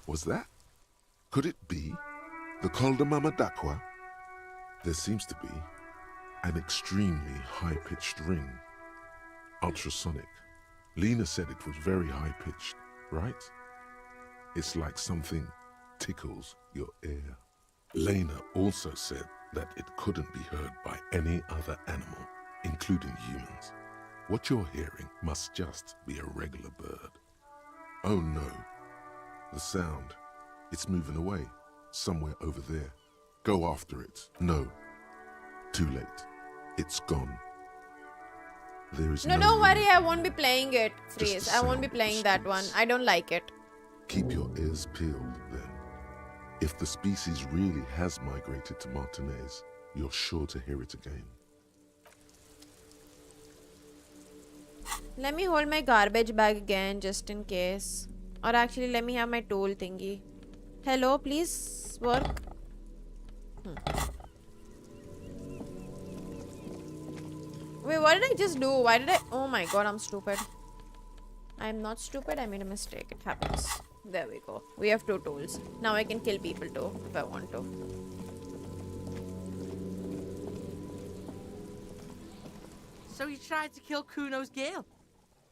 Was that? Could it be the Koldamama Dakwa? There seems to be an extremely high-pitched ring. Ultrasonic. Lena said it was very high-pitched, right? It's like something tickles your ear. Lena also said that it couldn't be heard by any other animal, including humans. What you're hearing must just be a regular bird. Oh no. The sound. It's moving away. Somewhere over there. Go after it. No. Too late. It's gone. There is no no worry, I won't be playing it, Freeze. Just the I won't be sound playing of that one. I don't like it. Keep your ears peeled, then. If the species really has migrated to Martinez, you're sure to hear it again. Let me hold my garbage bag again, just in case. Or actually, let me have my tool thingy. Hello, please work. Wait, what did I just do? Why did I... Oh my god, I'm stupid. I'm not stupid. I made a mistake. It happens. There we go. We have two tools. Now I can kill people too, if I want to. So you tried to kill Kuno's girl?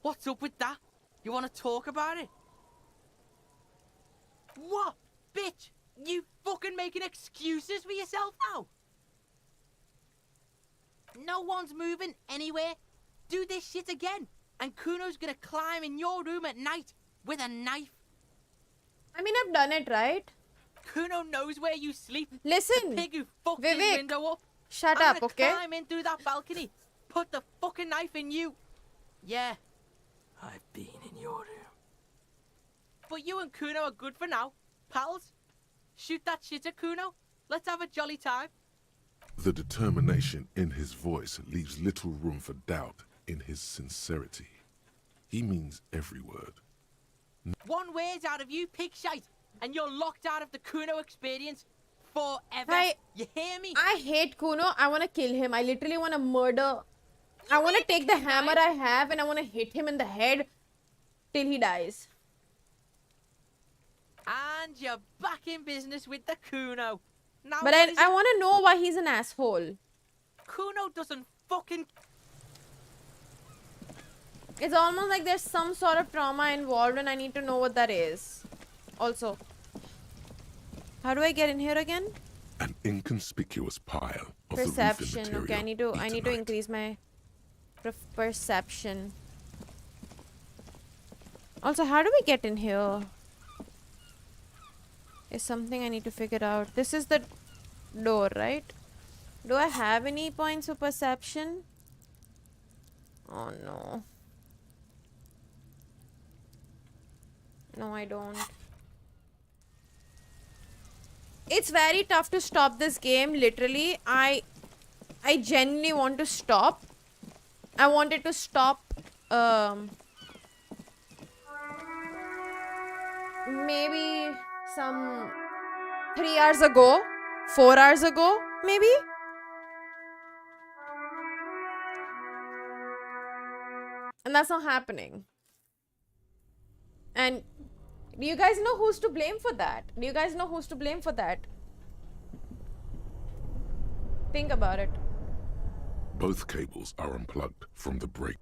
What's up with that? You want to talk about it? What? Bitch! You fucking making excuses for yourself now? No one's moving anywhere. Do this shit again, and Kuno's gonna climb in your room at night with a knife. I mean, I've done it, right? Kuno knows where you sleep. Listen, the pig who fucked Vivek, his window up. Shut I'm up, gonna okay? climb in through that balcony, put the fucking knife in you. Yeah. I've been in your room. But you and Kuno are good for now, pals. Shoot that shit at Kuno. Let's have a jolly time. The determination in his voice leaves little room for doubt in his sincerity. He means every word. One word out of you, pig shite, and you're locked out of the Kuno experience forever. Hi. You hear me? I hate Kuno. I want to kill him. I literally want to murder I want to take the hammer I have and I want to hit him in the head till he dies. And you're back in business with the Kuno. Now But I want to know why he's an asshole. Kuno doesn't fucking... It's almost like there's some sort of trauma involved and I need to know what that is. Also, how do I get in here again? An inconspicuous pile of Perception. the roofing Okay, material. I need to increase my perception. Also, how do we get in here? Is something I need to figure out. This is the door, right? Do I have any points of perception? Oh no. No, I don't. It's very tough to stop this game, literally. I genuinely want to stop. I wanted to stop maybe some 3 hours ago, 4 hours ago, maybe. And that's not happening. And do you guys know who's to blame for that? Do you guys know who's to blame for that? Think about it. Both cables are unplugged from the break.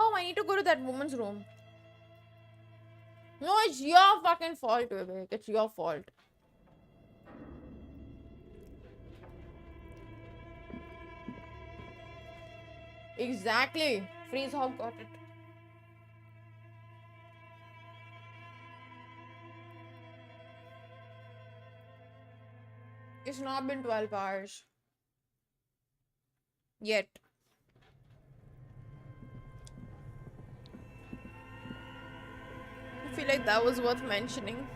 Oh, I need to go to that woman's room. No, it's your fucking fault, Vivek. It's your fault. Exactly. Freeze Hog got it. It's not been 12 hours. Yet. I feel like that was worth mentioning.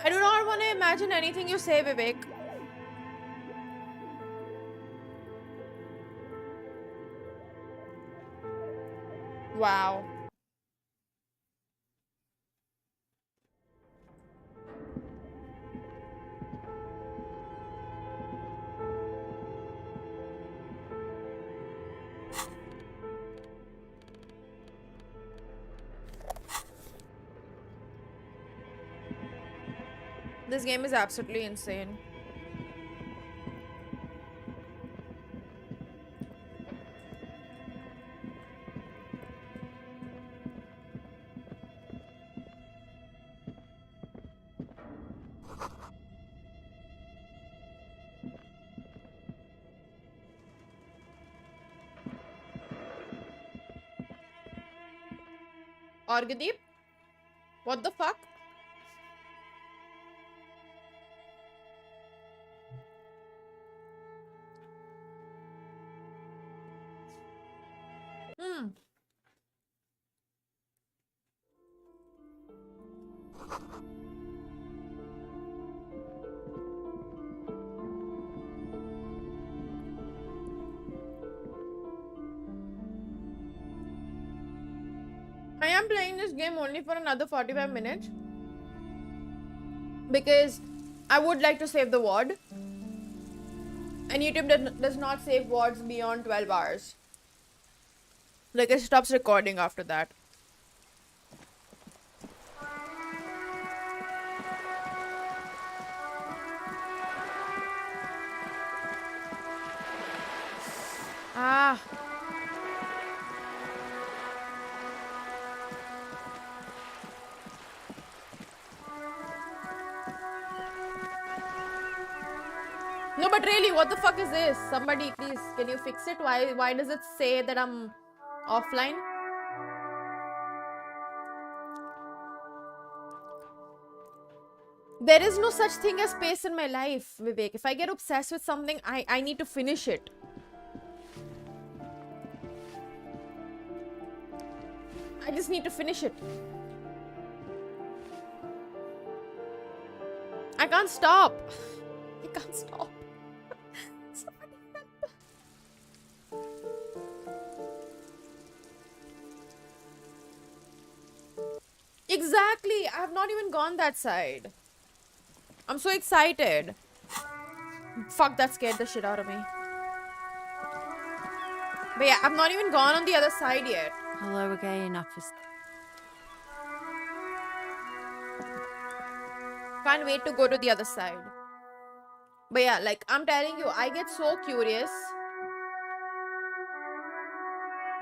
I do not want to imagine anything you say, Vivek. Wow. This game is absolutely insane. Argadeep? What the fuck? Hmm. I am playing this game only for another 45 minutes because I would like to save the WOD, and YouTube does not save WODs beyond 12 hours. Like, it stops recording after that. Ah. No, but really, what the fuck is this? Somebody, please, can you fix it? Why does it say that I'm offline? There is no such thing as space in my life, Vivek. If I get obsessed with something, I need to finish it. I just need to finish it. I can't stop. I can't stop. Somebody help. Exactly. I have not even gone that side. I'm so excited. Fuck, that scared the shit out of me. But yeah, I've not even gone on the other side yet. Hello again, officer. Can't wait to go to the other side. But yeah, like I'm telling you, I get so curious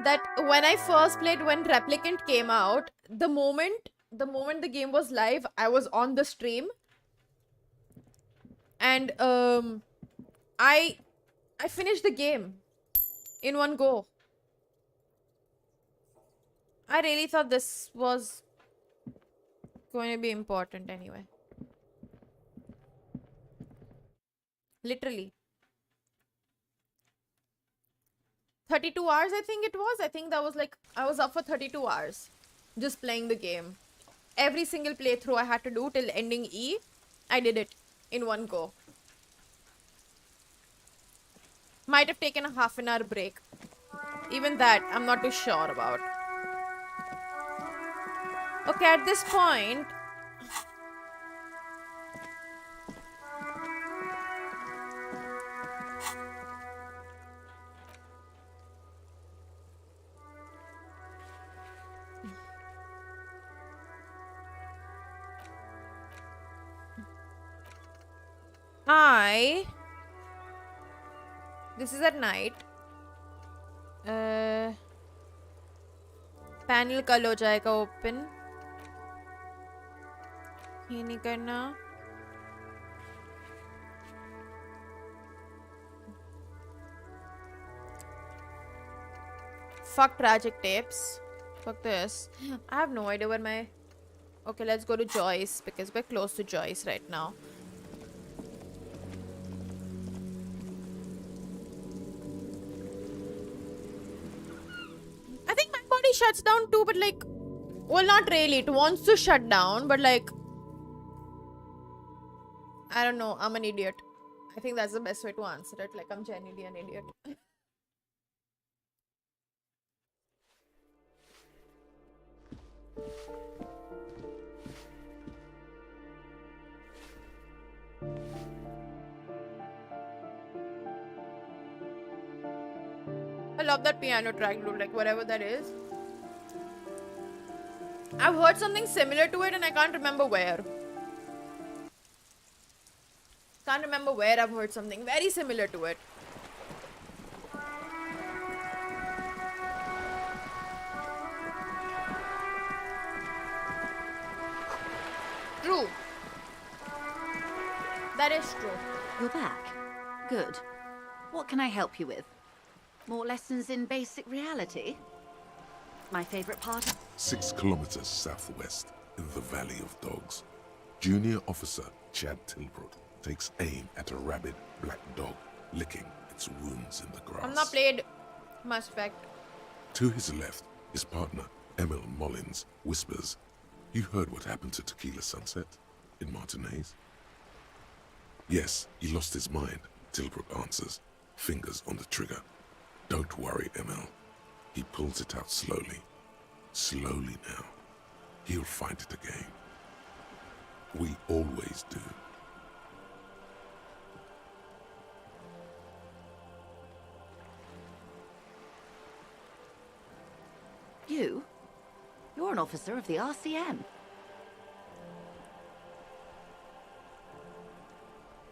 that when I first played when Replicant came out, the moment the game was live, I was on the stream and I finished the game in one go. I really thought this was going to be important anyway. Literally. 32 hours I think it was. I think that was like, I was up for 32 hours. Just playing the game. Every single playthrough I had to do till ending E, I did it in one go. Might have taken a half an hour break. Even that, I'm not too sure about. Okay, at this point... This is at night. Panel कल हो जाएगा open. ये नहीं करना. Fuck tragic tapes. Fuck this. I have no idea where my... Okay, let's go to Joyce because we're close to Joyce right now. I think my body shuts down too, but like... Well, not really. It wants to shut down, but like... I don't know. I'm an idiot. I think that's the best way to answer it. Like, I'm genuinely an idiot. I love that piano track, dude. Like, whatever that is. I've heard something similar to it and I can't remember where. Can't remember where I've heard something very similar to it. True. That is true. You're back. Good. What can I help you with? More lessons in basic reality? My favorite part? 6 kilometers southwest in the Valley of Dogs, Junior Officer Chad Tilbrook takes aim at a rabid black dog licking its wounds in the grass. I'm not played Mass Effect. To his left, his partner, Emil Mullins, whispers, "You heard what happened to Tequila Sunset in Martinez?" "Yes, he lost his mind," Tilbrook answers, fingers on the trigger. "Don't worry, Emil." He pulls it out slowly. Slowly now. He'll find it again. We always do. You're an officer of the RCM.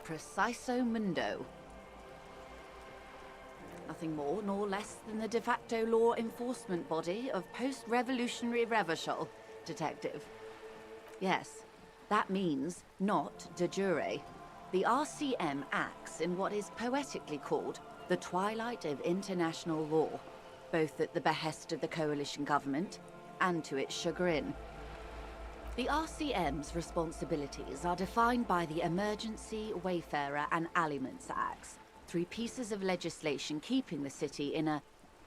Preciso Mundo. Nothing more nor less than the de facto law enforcement body of post-revolutionary Revachol, detective. Yes, that means not de jure. The RCM acts in what is poetically called the twilight of international law, both at the behest of the coalition government and to its chagrin. The RCM's responsibilities are defined by the Emergency, Wayfarer and Aliments Acts, 3 pieces of legislation keeping the city in a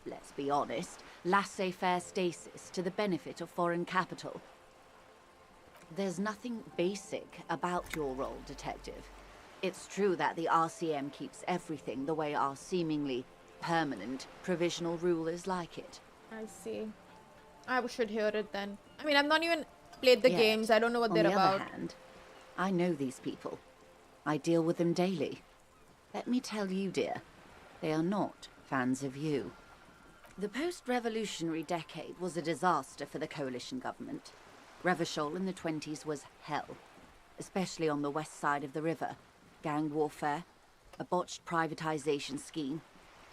let's be honest, laissez-faire stasis to the benefit of foreign capital. There's nothing basic about your role, Detective. It's true that the RCM keeps everything the way our seemingly permanent provisional rulers like it. I see. I should hear it then. I mean, I've not even played the Yet, games. I don't know what they're on the about. other hand, I know these people. I deal with them daily. Let me tell you, dear, they are not fans of you. The post-revolutionary decade was a disaster for the coalition government. Revachol in the 20s was hell, especially on the west side of the river. Gang warfare, a botched privatization scheme,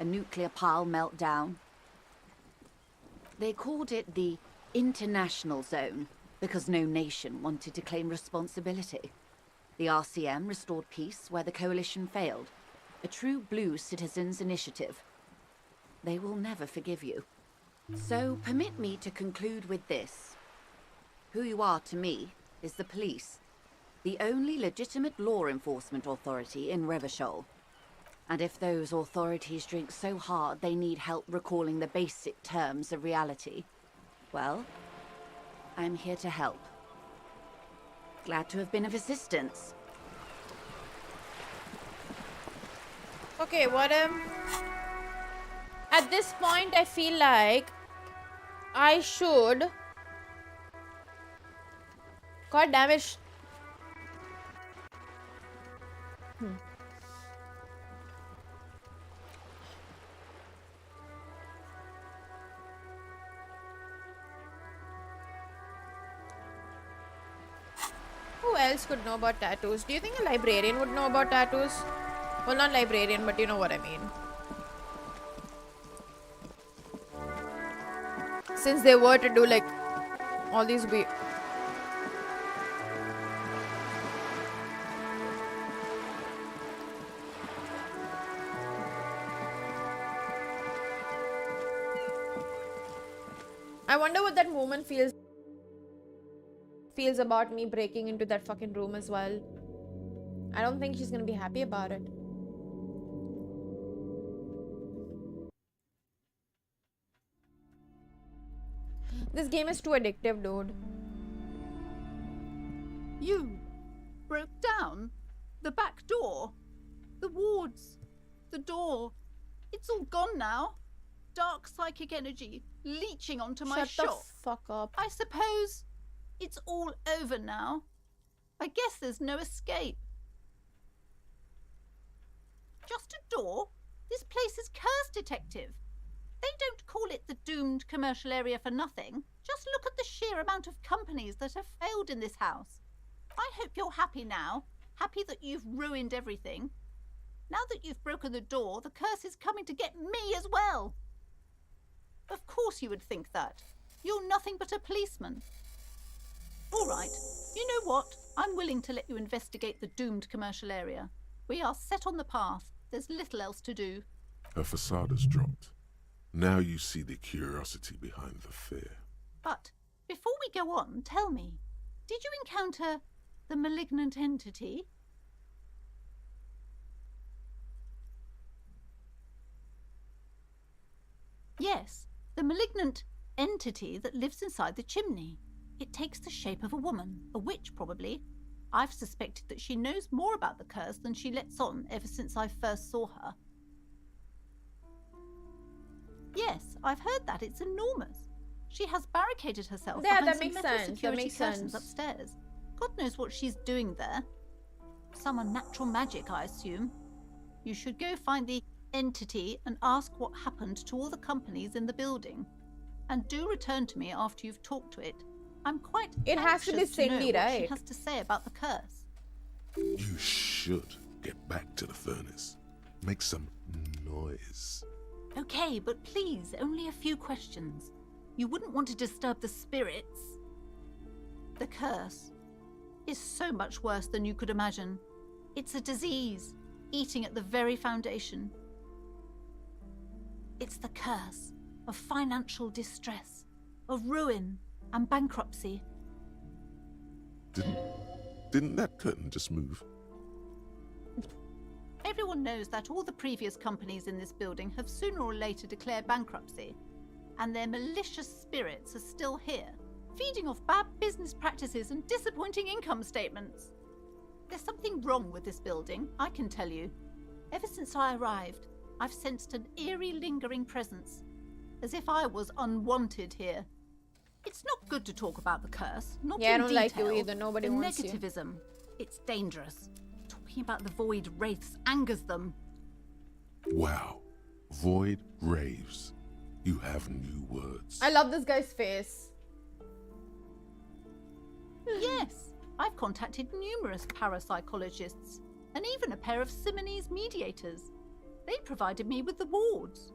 a nuclear pile meltdown. They called it the international zone because no nation wanted to claim responsibility. The RCM restored peace where the coalition failed. A true blue citizens' initiative. They will never forgive you. So permit me to conclude with this. Who you are to me is the police, the only legitimate law enforcement authority in Revachol. And if those authorities drink so hard they need help recalling the basic terms of reality, well, I'm here to help. Glad to have been of assistance. Okay, what at this point I feel like I should, god damn it. Who else could know about tattoos? Do you think a librarian would know about tattoos? Well, not librarian, but you know what I mean. Since they were to do like all these weird... I wonder what that woman feels about me breaking into that fucking room as well. I don't think she's gonna be happy about it. This game is too addictive, dude. You broke down the back door, the wards, the door. It's all gone now. Dark psychic energy leeching onto my shop. Shut the fuck up. I suppose it's all over now. I guess there's no escape. Just a door? This place is cursed, Detective. They don't call it the doomed commercial area for nothing. Just look at the sheer amount of companies that have failed in this house. I hope you're happy now. Happy that you've ruined everything. Now that you've broken the door, the curse is coming to get me as well. Of course you would think that. You're nothing but a policeman. All right, you know what? I'm willing to let you investigate the doomed commercial area. We are set on the path. There's little else to do. Her facade has dropped. Now you see the curiosity behind the fear. But before we go on, tell me, did you encounter the malignant entity? Yes, the malignant entity that lives inside the chimney. It takes the shape of a woman, a witch probably. I've suspected that she knows more about the curse than she lets on ever since I first saw her. Yes, I've heard that. It's enormous. She has barricaded herself behind that some makes metal sense. That security makes curtains sense. upstairs. God knows what she's doing there. Some unnatural magic, I assume. You should go find the entity and ask what happened to all the companies in the building. And do return to me after you've talked to it. I'm quite It has to be anxious to know Cindy, what she right? has to say about the curse. You should get back to the furnace. Make some noise. Okay, but please, only a few questions. You wouldn't want to disturb the spirits. The curse is so much worse than you could imagine. It's a disease, eating at the very foundation. It's the curse of financial distress, of ruin and bankruptcy. Didn't that curtain just move? I Everyone knows that all the previous companies in this building have sooner or later declared bankruptcy, and their malicious spirits are still here, feeding off bad business practices and disappointing income statements. There's something wrong with this building, I can tell you. Ever since I arrived, I've sensed an eerie, lingering presence, as if I was unwanted here. It's not good to talk about the curse, not Yeah, I in don't detail. like you either. Nobody the wants you. negativism. It's dangerous. Talking about the void wraiths angers them. Wow. Void raves. You have new words. I love this guy's face. Yes, I've contacted numerous parapsychologists, and even a pair of Simonese mediators. They provided me with the wards.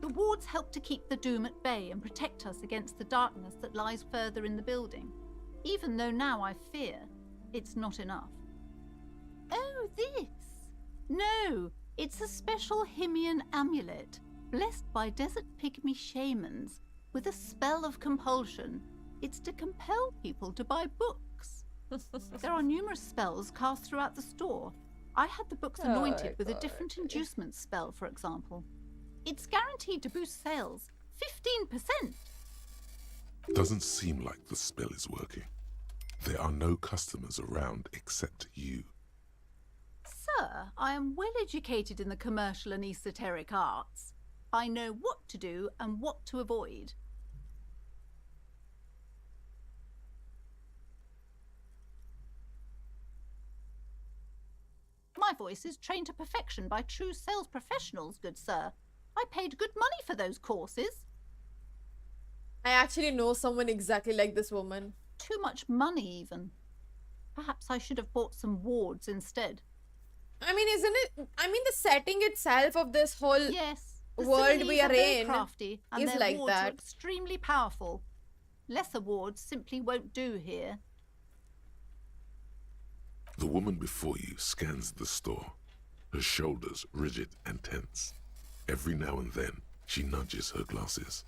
The wards help to keep the doom at bay and protect us against the darkness that lies further in the building, even though now I fear it's not enough. Oh, this? No, it's a special Himian amulet, blessed by desert pygmy shamans, with a spell of compulsion. It's to compel people to buy books. There are numerous spells cast throughout the store. I had the books anointed with a different inducement spell, for example. It's guaranteed to boost sales 15%. Doesn't seem like the spell is working. There are no customers around except you. Sir, I am well educated in the commercial and esoteric arts. I know what to do and what to avoid. My voice is trained to perfection by true sales professionals, good sir. I paid good money for those courses. I actually know someone exactly like this woman. Too much money, even. Perhaps I should have bought some wards instead. I mean, isn't it? I mean, the setting itself of this whole world The we are very in crafty, and is their like wards are that. extremely powerful. Lesser wards simply won't do here. The woman before you scans the store, her shoulders rigid and tense. Every now and then, she nudges her glasses.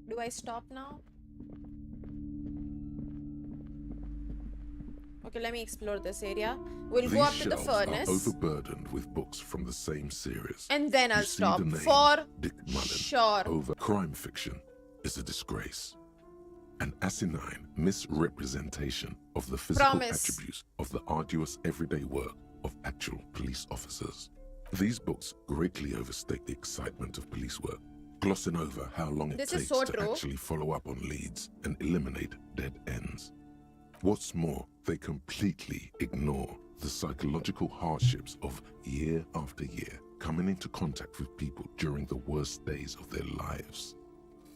Do I stop now? Okay, let me explore this area. We'll go up to the These furnace. shelves are overburdened with books from the same series. And then I'll You see stop. the name, For Dick Mullen, sure. over crime fiction is a disgrace. An asinine misrepresentation of the physical Promise. attributes of the arduous everyday work of actual police officers. These books greatly overstate the excitement of police work, glossing over how long it This is takes so to true. actually follow up on leads and eliminate dead ends. What's more, they completely ignore the psychological hardships of year after year coming into contact with people during the worst days of their lives.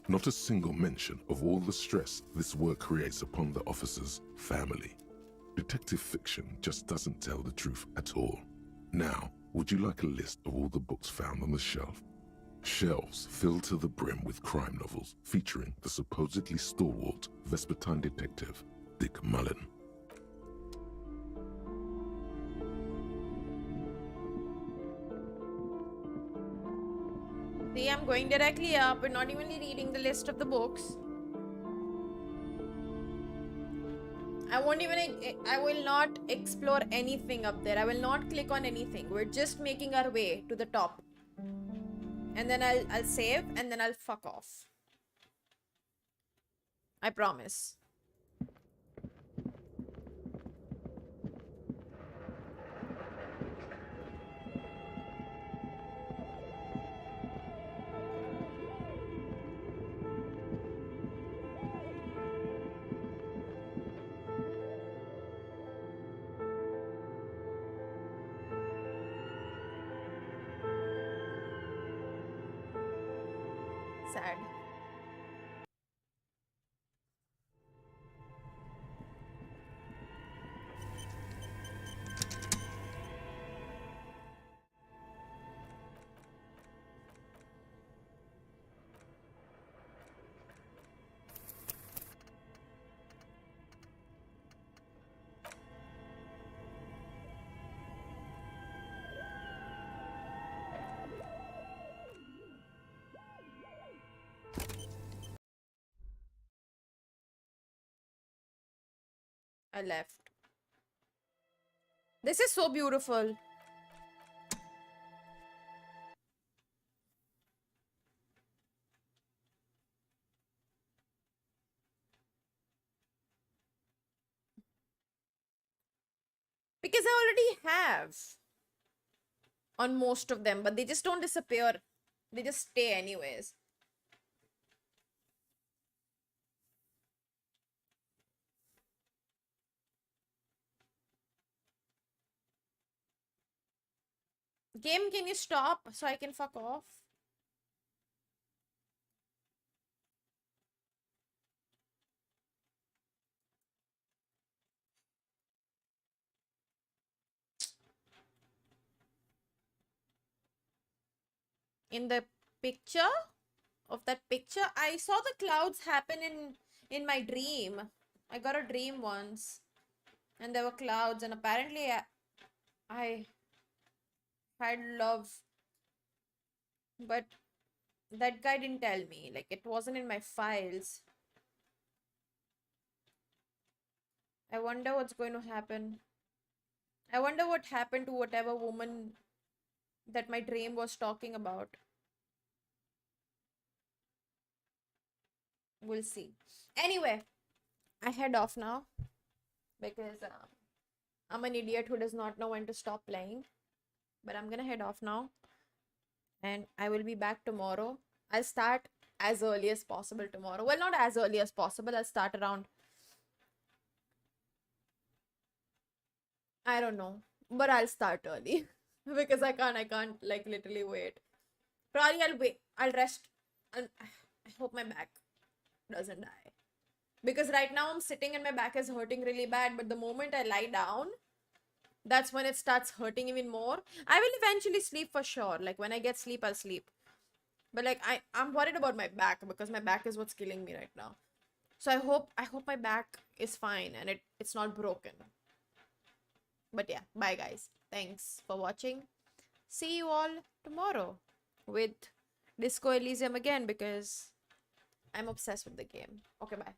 Not a single mention of all the stress this work creates upon the officer's family. Detective fiction just doesn't tell the truth at all. Now, would you like a list of all the books found on the shelf? Shelves filled to the brim with crime novels featuring the supposedly stalwart Vespertine detective, Dick Mullen. See, I'm going directly up. We're not even reading the list of the books. I will not explore anything up there. I will not click on anything. We're just making our way to the top. And then I'll save and then I'll fuck off. I promise. Sad. I left. This is so beautiful. Because I already have on most of them, but they just don't disappear. They just stay anyways. Game, can you stop so I can fuck off? In the picture of that picture, I saw the clouds happen in my dream. I got a dream once and there were clouds, and apparently I had love, but that guy didn't tell me. Like, it wasn't in my files. I wonder what's going to happen. I wonder what happened to whatever woman that my dream was talking about. We'll see. Anyway, I head off now because I'm an idiot who does not know when to stop playing. But I'm gonna head off now and I will be back tomorrow. I'll start as early as possible tomorrow. Well, not as early as possible. I'll start around, I don't know, but I'll start early because I can't like literally wait. Probably I'll wait. I'll rest. I hope my back doesn't die. Because right now I'm sitting and my back is hurting really bad. But the moment I lie down, that's when it starts hurting even more. I will eventually sleep for sure. Like, when I get sleep, I'll sleep. But like, I'm worried about my back because my back is what's killing me right now. So I hope my back is fine and it's not broken. But yeah, bye guys. Thanks for watching. See you all tomorrow with Disco Elysium again because I'm obsessed with the game. Okay, bye.